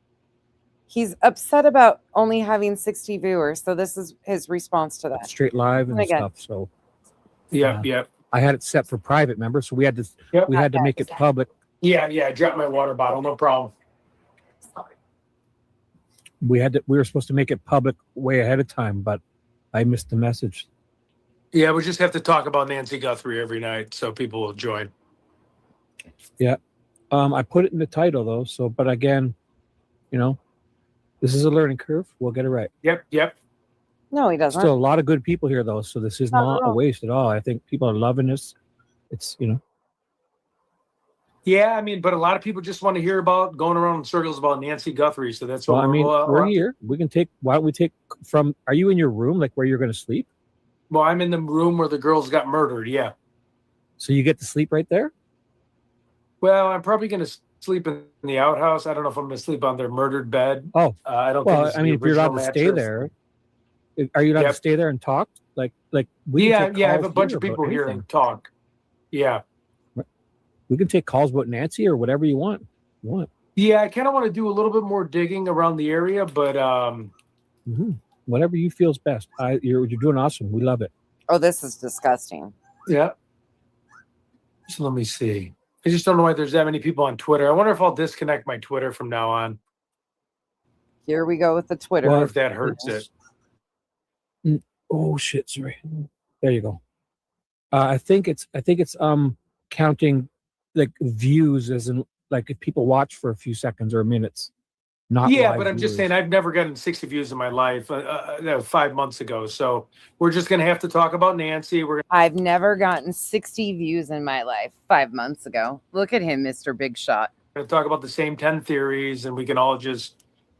S8: He's upset about only having 60 viewers. So this is his response to that.
S17: Straight live and
S8: again.
S17: stuff. So
S14: Yep.
S17: I had it set for private, remember? So we had to make it public.
S14: Yeah. I dropped my water bottle. No problem.
S17: We were supposed to make it public way ahead of time, but I missed the message.
S14: Yeah, we just have to talk about Nancy Guthrie every night so people will join.
S17: Yeah. I put it in the title though. So, but again, this is a learning curve. We'll get it right.
S14: Yep.
S8: No, he doesn't.
S17: Still a lot of good people here though. So this is not a waste at all. I think people are loving this. It's,
S14: Yeah, I mean, but a lot of people just want to hear about going around in circles about Nancy Guthrie. So that's what
S17: we're here. We can take, why don't we take are you in your room, like where you're going to sleep?
S14: Well, I'm in the room where the girls got murdered. Yeah.
S17: So you get to sleep right there?
S14: Well, I'm probably going to sleep in the outhouse. I don't know if I'm going to sleep on their murdered bed.
S17: Oh,
S14: I don't
S17: well,
S14: think it's
S17: I mean, if you're allowed to stay there, are you allowed to stay there and talk? Like we can take
S14: I have
S17: calls
S14: a bunch
S17: here
S14: of people
S17: about
S14: here
S17: anything.
S14: and talk. Yeah.
S17: We can take calls about Nancy or whatever you want.
S14: Yeah, I kind of want to do a little bit more digging around the area, but
S17: whatever you feel is best. You're doing awesome. We love it.
S8: Oh, this is disgusting.
S14: Yeah. So let me see. I just don't know why there's that many people on Twitter. I wonder if I'll disconnect my Twitter from now on.
S8: Here we go with the Twitter.
S14: I wonder if that hurts it.
S17: Oh shit! Sorry. There you go. I think it's counting like views as in like if people watch for a few seconds or minutes. Not
S14: Yeah,
S17: live
S14: but I'm just
S17: viewers.
S14: saying I've never gotten 60 views in my life. That was 5 months ago. So we're just going to have to talk about Nancy.
S8: I've never gotten 60 views in my life 5 months ago. Look at him, Mr. Big Shot.
S14: We're going to talk about the same 10 theories, and we can all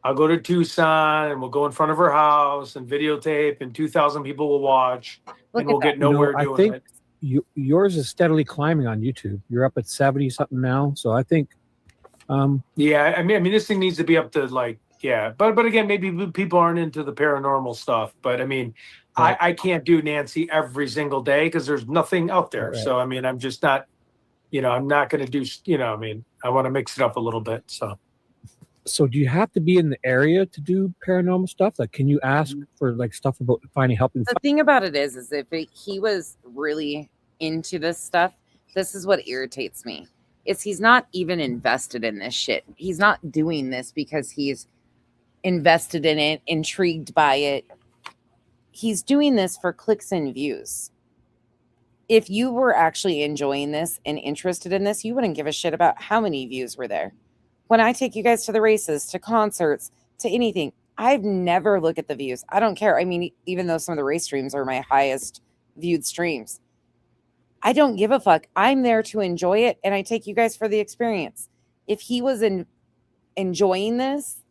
S14: I'll go to Tucson and we'll go in front of her house and videotape, and 2,000 people will watch, and we'll get nowhere doing
S17: I think
S14: it.
S17: yours is steadily climbing on YouTube. You're up at 70 something now. So I think
S14: Yeah, I mean, this thing needs to be up to but again, maybe people aren't into the paranormal stuff. But I mean,
S17: Right.
S14: I can't do Nancy every single day because there's nothing out there.
S17: Right.
S14: So I mean, I'm just not, I'm not going to do, I mean, I want to mix it up a little bit.
S17: So do you have to be in the area to do paranormal stuff? Like, can you ask for like stuff about finding help?
S8: The thing about it is if he was really into this stuff, this is what irritates me. He's not even invested in this shit. He's not doing this because he's invested in it, intrigued by it. He's doing this for clicks and views. If you were actually enjoying this and interested in this, you wouldn't give a shit about how many views were there. When I take you guys to the races, to concerts, to anything, I've never looked at the views. I don't care. I mean, even though some of the race streams are my highest viewed streams, I don't give a fuck. I'm there to enjoy it, and I take you guys for the experience. If he was enjoying this,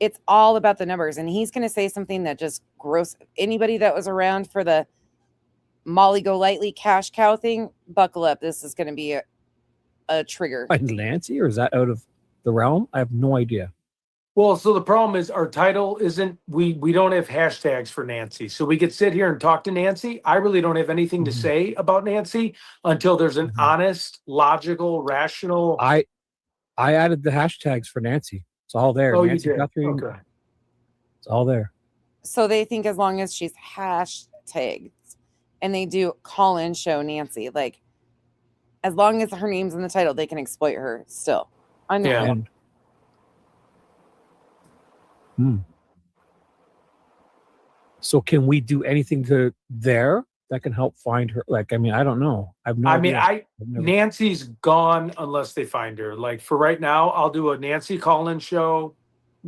S8: it's all about the numbers, and he's going to say something that just gross. Anybody that was around for the Molly Go Lightly cash cow thing, buckle up. This is going to be a trigger.
S17: Nancy, or is that out of the realm? I have no idea.
S14: Well, so the problem is our title isn't, we don't have hashtags for Nancy. So we could sit here and talk to Nancy. I really don't have anything to say about Nancy until there's an honest, logical, rational.
S17: I added the hashtags for Nancy. It's all there.
S14: Oh,
S17: Nancy
S14: you did?
S17: Guthrie.
S14: Okay.
S17: It's all there.
S8: So they think as long as she's hashtagged and they do call in show Nancy, like as long as her name's in the title, they can exploit her still. I know.
S14: Yeah.
S17: So can we do anything to there that can help find her? Like, I mean, I don't know. I've no idea.
S14: I mean, Nancy's gone unless they find her. Like for right now, I'll do a Nancy call-in show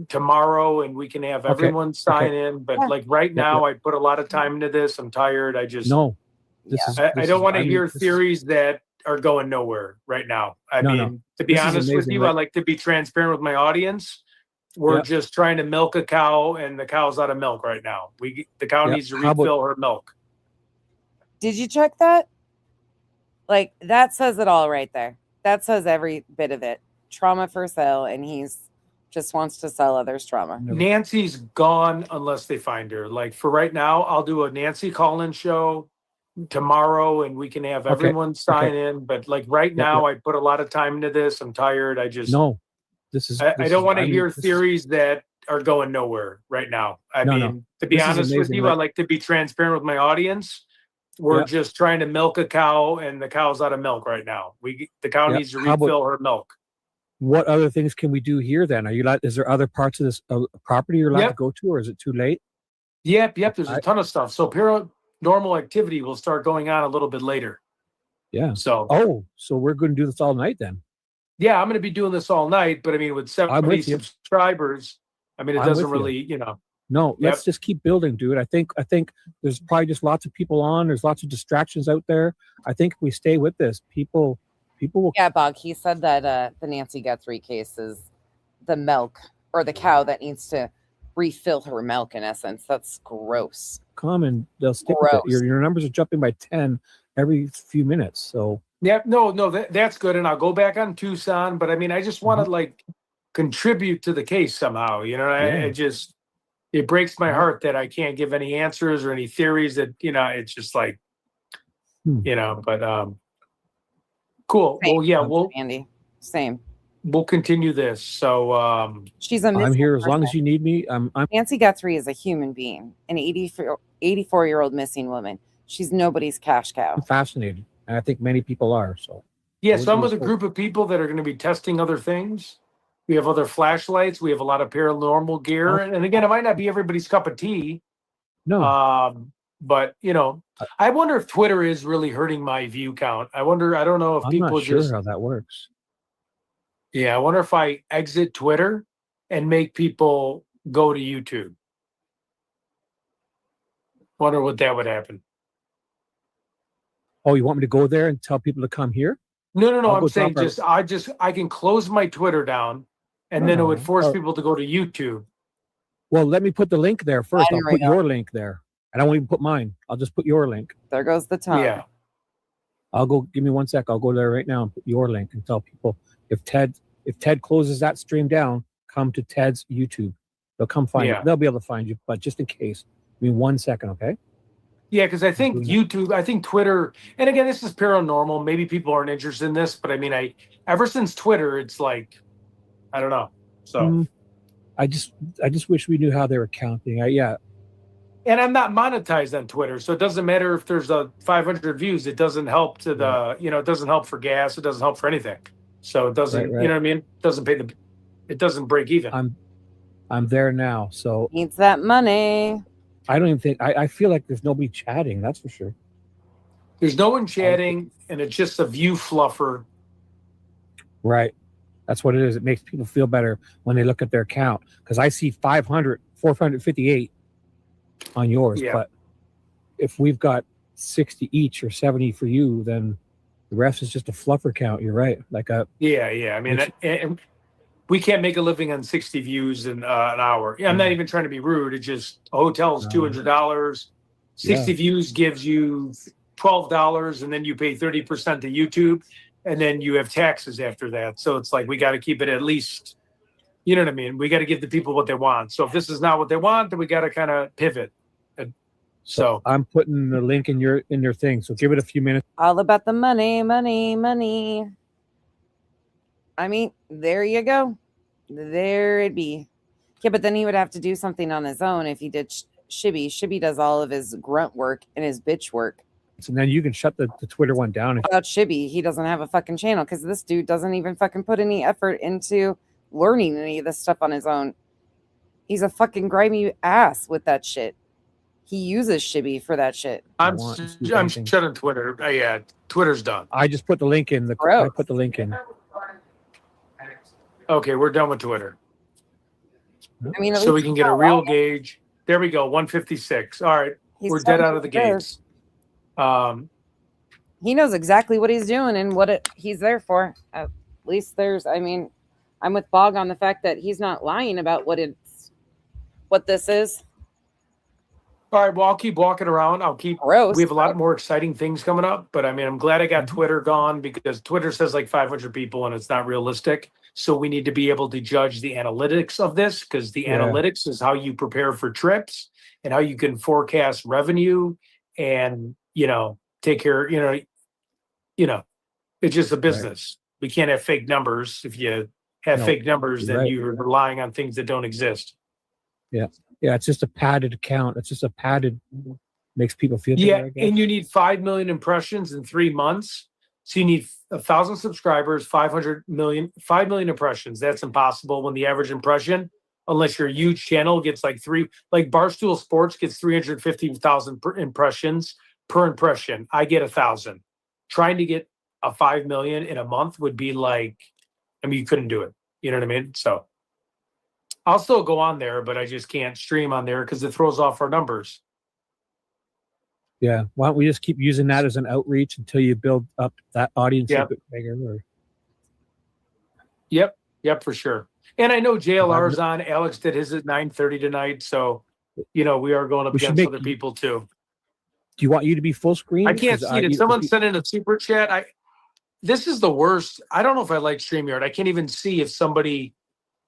S14: tomorrow and we can have everyone sign in. But like right now, I put a lot of time into this. I'm tired. I just
S17: no.
S14: I don't want to hear theories that are going nowhere right now. I
S17: No,
S14: mean,
S17: no.
S14: to be
S17: This is
S14: honest with
S17: amazing,
S14: you,
S17: like-
S14: I like to be transparent with my audience. We're
S17: Yep.
S14: just trying to milk a cow, and the cow's out of milk right now. The cow
S17: Yep.
S14: needs to
S17: How about-
S14: refill her milk.
S8: Did you check that? Like, that says it all right there. That says every bit of it. Trauma for sale, and he's just wants to sell others trauma.
S14: Nancy's gone unless they find her. Like, for right now, I'll do a Nancy call-in show tomorrow, and we can have
S17: Okay.
S14: everyone sign
S17: Okay.
S14: in. But like right
S17: Yep,
S14: now,
S17: yep.
S14: I put a lot of time into this. I'm tired. I just
S17: No, this is.
S14: I
S17: this
S14: don't
S17: is-
S14: want to
S17: I mean,
S14: hear
S17: this is-
S14: theories that are going nowhere right now. I
S17: No,
S14: mean,
S17: no.
S14: to be
S17: This is
S14: honest with
S17: amazing,
S14: you,
S17: like-
S14: I like to be transparent with my audience. We're
S17: Yep.
S14: just trying to milk a cow, and the cow's out of milk right now. The cow
S17: Yep.
S14: needs to
S17: How about-
S14: refill her milk.
S17: What other things can we do here then? Are you like? Is there other parts of this property you're allowed
S14: Yep.
S17: to go to, or is it too late?
S14: Yep. There's a ton of stuff. So paranormal activity will start going on a little bit later.
S17: Yeah.
S14: So
S17: so we're going to do this all night then.
S14: yeah, I'm going to be doing this all night. But I mean, with 70
S17: with you.
S14: subscribers, I mean, it
S17: I'm
S14: doesn't
S17: with you.
S14: really,
S17: No,
S14: Yep.
S17: let's just keep building, dude. I think there's probably just lots of people on. There's lots of distractions out there. I think if we stay with this, people will.
S8: Yeah, Bog, he said that the Nancy Guthrie case is the milk or the cow that needs to refill her milk, in essence. That's gross.
S17: Come and they'll stick with it.
S8: Gross.
S17: Your numbers are jumping by 10 every few minutes. So
S14: Yeah, no, that's good. And I'll go back on Tucson, but I mean, I just want to like contribute to the case somehow. It breaks my heart that I can't give any answers or any theories that, it's just like, but cool.
S8: Same.
S14: Well, yeah,
S8: Andy. Same.
S14: We'll continue this. So
S8: She's a
S17: I'm
S8: missing
S17: here as long as
S8: person.
S17: you need me. I'm
S8: Nancy Guthrie is a human being, an 84-year-old missing woman. She's nobody's cash cow.
S17: fascinated, and I think many people are. So
S14: yeah,
S17: We'll
S14: so I'm
S17: do
S14: with a
S17: this-
S14: group of people that are going to be testing other things. We have other flashlights. We have a lot of paranormal gear. And again, it might not be everybody's cup of tea.
S17: No.
S14: But I wonder if Twitter is really hurting my view count. I don't know if
S17: I'm
S14: people
S17: not sure
S14: just
S17: how that works.
S14: Yeah, I wonder if I exit Twitter and make people go to YouTube. Wonder what that would happen.
S17: Oh, you want me to go there and tell people to come here?
S14: No.
S17: I'll
S14: I'm
S17: go
S14: saying
S17: drop our-
S14: I can close my Twitter down, and then it would force
S17: Oh.
S14: people to go to YouTube.
S17: Well, let me put the link there first. I'll
S8: There we
S17: put
S8: go.
S17: your link there. I don't even put mine. I'll just put your link.
S8: There goes the tongue.
S14: Yeah.
S17: I'll go. Give me 1 sec. I'll go there right now and put your link and tell people if Ted closes that stream down, come to Ted's YouTube. They'll come find
S14: Yeah.
S17: you. They'll be able to find you. But just in case, give me 1 second, okay?
S14: Yeah, because I think YouTube, I think Twitter, and again, this is paranormal. Maybe people aren't interested in this, but I mean, ever since Twitter, it's like, I don't know. So,
S17: I just wish we knew how they were counting.
S14: and I'm not monetized on Twitter, so it doesn't matter if there's 500 views. It doesn't help to it doesn't help for gas. It doesn't help for anything. So it doesn't,
S17: Right.
S14: you know what I mean? It doesn't it doesn't break even.
S17: I'm there now. So
S8: Needs that money.
S17: I don't even think I feel like there's nobody chatting. That's for sure.
S14: There's no one chatting, and it's just a view fluffer.
S17: Right. That's what it is. It makes people feel better when they look at their account because I see 458 on yours.
S14: Yeah.
S17: But if we've got 60 each or 70 for you, then the rest is just a fluffer count. You're right.
S14: Yeah. I mean, and we can't make a living on 60 views in an hour. Yeah, I'm not even trying to be rude. It's just a hotel's $200. 60 views gives you $12, and then you pay 30% to YouTube, and then you have taxes after that. So it's like we got to keep it at least, you know what I mean? We got to give the people what they want. So if this is not what they want, then we got to kind of pivot. So
S17: I'm putting the link in your thing. So give it a few minutes.
S8: All about the money, money, money. I mean, there you go. There it be. Yeah, but then he would have to do something on his own if he did Shibby. Shibby does all of his grunt work and his bitch work.
S17: And then you can shut the Twitter one down.
S8: Without Shibby, he doesn't have a fucking channel because this dude doesn't even fucking put any effort into learning any of this stuff on his own. He's a fucking grimy ass with that shit. He uses Shibby for that shit.
S14: I'm shutting Twitter. Yeah, Twitter's done.
S17: I just put the link in. I put the link in.
S14: Okay, we're done with Twitter.
S8: I mean, at
S14: so we
S8: least
S14: can get a real gauge. There we go, 156. All right,
S8: He's
S14: we're dead
S8: done
S14: out of the
S8: with this.
S14: gates.
S8: He knows exactly what he's doing and what he's there for. At least I'm with Bog on the fact that he's not lying about what this is.
S14: All right, well, I'll keep walking around. We have a lot more exciting things coming up, but I'm glad I got Twitter gone because Twitter says like 500 people and it's not realistic. So we need to be able to judge the analytics of this because the analytics is how you prepare for trips and how you can forecast revenue and, take care, it's just a business. We can't have fake numbers. If you have fake numbers, then you're relying on things that don't exist.
S17: Yeah. Yeah, it's just a padded account. It's just a padded, makes people feel
S14: Yeah,
S17: better, I guess.
S14: and you need 5 million impressions in 3 months. So you need 1,000 subscribers, 5 million impressions. That's impossible when the average impression, unless you're a huge channel, gets like Barstool Sports gets 350,000 impressions per impression. I get 1,000. Trying to get a 5 million in a month would be like, you couldn't do it. You know what I mean? So I'll still go on there, but I just can't stream on there because it throws off our numbers.
S17: Yeah. Why don't we just keep using that as an outreach until you build up that audience a bit bigger?
S14: Yep, for sure. And I know JLR's on. Alex did his at 9:30 tonight, so we are going up against other people too.
S17: Do you want you to be full screen?
S14: I can't see it. Did someone send in a super chat? This is the worst. I don't know if I like StreamYard. I can't even see if somebody.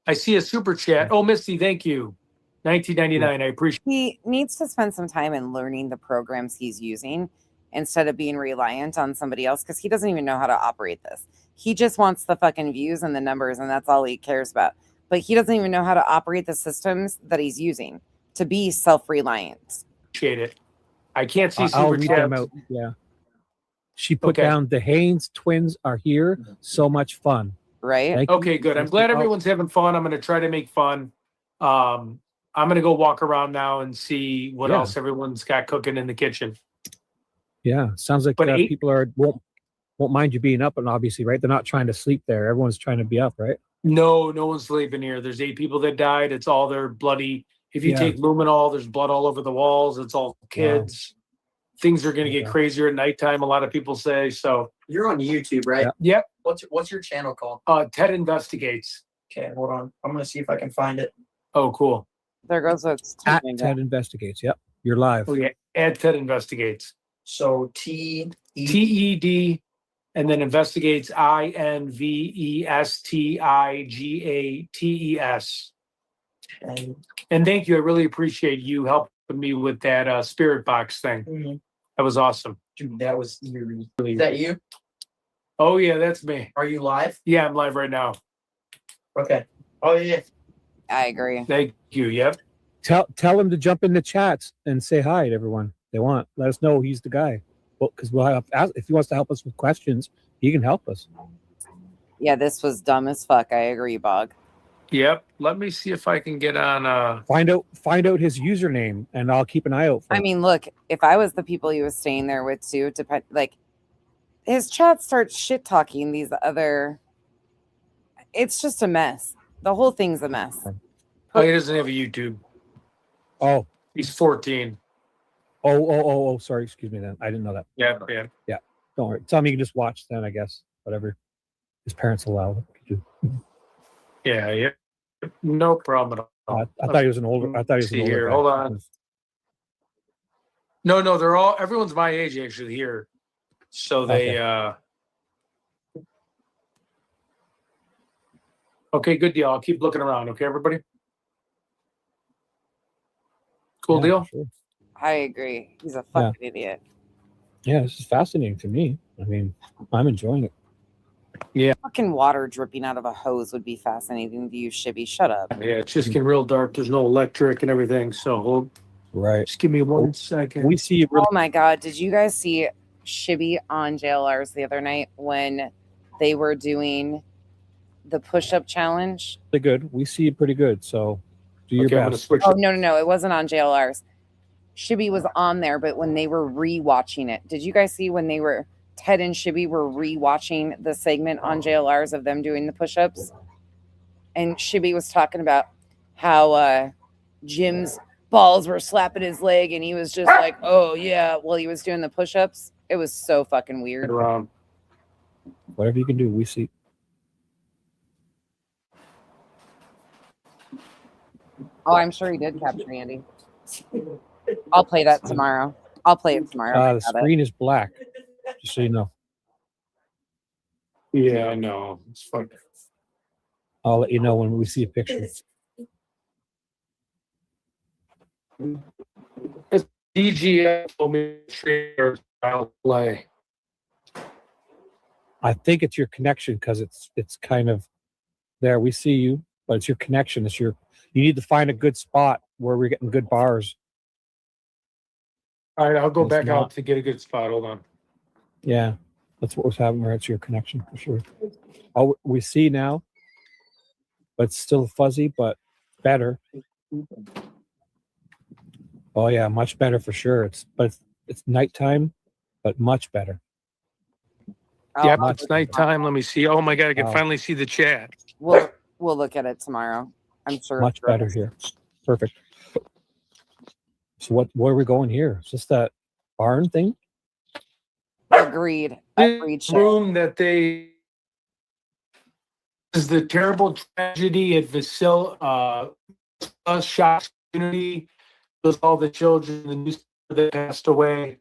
S14: I see a super chat. Oh, Misty, thank you. 1999. I appreciate it.
S8: He needs to spend some time in learning the programs he's using instead of being reliant on somebody else because he doesn't even know how to operate this. He just wants the fucking views and the numbers, and that's all he cares about. But he doesn't even know how to operate the systems that he's using to be self-reliant.
S14: Appreciate it. I can't see
S17: I'll
S14: super
S17: read
S14: chats.
S17: them out. Yeah. She put down the Haynes twins are here. So much fun.
S8: Right.
S14: Okay, good. I'm glad everyone's having fun. I'm going to try to make fun. I'm going to go walk around now and see what else everyone's got cooking in the kitchen.
S17: Yeah, sounds like people won't mind you being up, and obviously, right? They're not trying to sleep there. Everyone's trying to be up, right?
S14: No one's sleeping here. There's 8 people that died. It's all their bloody. If you take luminol, there's blood all over the walls. It's all kids. Things are going to get crazier at nighttime. A lot of people say so.
S16: You're on YouTube, right?
S14: Yep.
S16: What's your channel called?
S14: Ted Investigates.
S16: Okay, hold on. I'm going to see if I can find it.
S14: Oh, cool.
S8: There goes
S17: at Ted Investigates. Yep, you're live.
S14: Oh yeah, at Ted Investigates.
S16: So
S14: TED, and then Investigates INVESTIGATES. And thank you. I really appreciate you helping me with that spirit box thing.
S16: Mm-hmm.
S14: That was awesome.
S16: Dude, that was eerie. Is that you?
S14: Oh yeah, that's me.
S16: Are you live?
S14: Yeah, I'm live right now.
S16: Okay. Oh yeah.
S8: I agree.
S14: Thank you. Yep.
S17: Tell him to jump in the chats and say hi to everyone they want. Let us know he's the guy. Well, because we'll have if he wants to help us with questions, he can help us.
S8: Yeah, this was dumb as fuck. I agree, Bog.
S14: Yep. Let me see if I can get on.
S17: Find out his username, and I'll keep an eye out for him.
S8: Look, if I was the people he was staying there with too, his chat starts shit talking these other. It's just a mess. The whole thing's a mess.
S14: Oh, he doesn't have a YouTube.
S17: Oh,
S14: he's 14.
S17: Oh, sorry. Excuse me then. I didn't know that.
S14: Yeah.
S17: Don't worry. Tell me you can just watch then, I guess. Whatever his parents allow him to do.
S14: Yeah. No problem at all.
S17: I thought he was an older. I thought he was an older
S14: here.
S17: guy.
S14: Hold on. No, everyone's my age actually here. So they okay, good deal. I'll keep looking around, okay, everybody? Cool deal?
S17: Sure.
S8: I agree. He's a fucking idiot.
S17: Yeah, this is fascinating to me. I'm enjoying it.
S14: Yeah.
S8: Fucking water dripping out of a hose would be fascinating to you, Shibby. Shut up.
S14: Yeah, it's just getting real dark. There's no electric and everything. So hold.
S17: Right.
S14: Just give me 1 second.
S17: We see it.
S8: Oh my God. Did you guys see Shibby on JLR's the other night when they were doing the push-up challenge?
S17: Pretty good. We see it pretty good. So do your best.
S8: Oh, no. It wasn't on JLR's. Shibby was on there, but when they were re-watching it, did you guys see when Ted and Shibby were re-watching the segment on JLR's of them doing the push-ups? And Shibby was talking about how Jim's balls were slapping his leg, and he was just like, oh, yeah, while he was doing the push-ups. It was so fucking weird.
S14: Around.
S17: Whatever you can do, we see.
S8: Oh, I'm sure he did capture Andy. I'll play that tomorrow. I'll play it tomorrow.
S17: The screen is black, just so you know.
S14: Yeah, I know. It's fucking.
S17: I'll let you know when we see a picture.
S14: It's DGF told me to I'll play.
S17: I think it's your connection because it's kind of there. We see you, but it's your connection. You need to find a good spot where we're getting good bars.
S14: All right, I'll go
S17: It's
S14: back
S17: not-
S14: out to get a good spot. Hold on.
S17: Yeah, that's what was happening. Where it's your connection for sure. Oh, we see now, but it's still fuzzy, but better. Oh yeah, much better for sure. It's nighttime, but much better.
S14: Yep, it's nighttime. Let me see. Oh my god, I can
S17: Wow.
S14: finally see the chat.
S8: We'll look at it tomorrow. I'm sure.
S17: Much better here. Perfect. So where are we going here? Is this that barn thing?
S8: Agreed. Agreed.
S14: This room that they is the terrible tragedy at Vasila Shops community. With all the children, the news that passed away.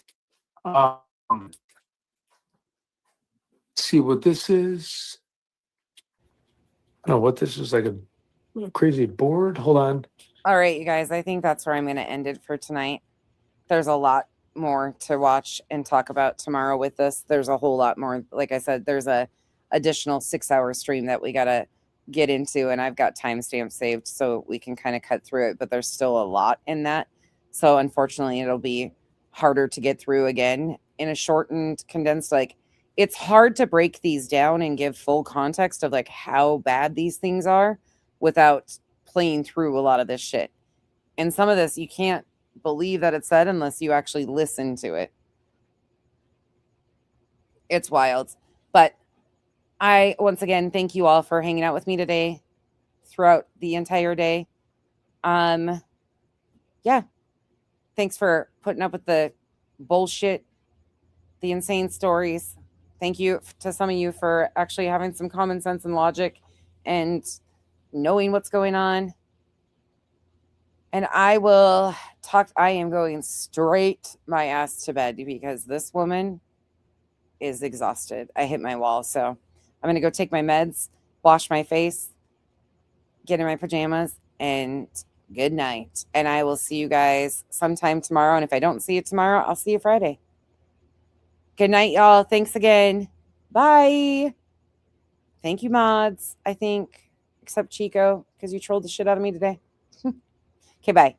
S14: Let's see what this is. I don't know what this is, like a crazy board. Hold on.
S8: All right, you guys. I think that's where I'm going to end it for tonight. There's a lot more to watch and talk about tomorrow with this. There's a whole lot more. Like I said, there's a additional 6-hour stream that we got to get into, and I've got timestamps saved so we can kind of cut through it, but there's still a lot in that. So unfortunately, it'll be harder to get through again in a shortened, condensed, like it's hard to break these down and give full context of like how bad these things are without playing through a lot of this shit. And some of this you can't believe that it's said unless you actually listen to it. It's wild. But I, once again, thank you all for hanging out with me today throughout the entire day. Yeah. Thanks for putting up with the bullshit, the insane stories. Thank you to some of you for actually having some common sense and logic and knowing what's going on. And I will talk. I am going straight my ass to bed because this woman is exhausted. I hit my wall. So I'm going to go take my meds, wash my face, get in my pajamas, and good night. And I will see you guys sometime tomorrow. And if I don't see you tomorrow, I'll see you Friday. Good night, y'all. Thanks again. Bye. Thank you, mods. I think, except Chico, because you trolled the shit out of me today. Okay, bye.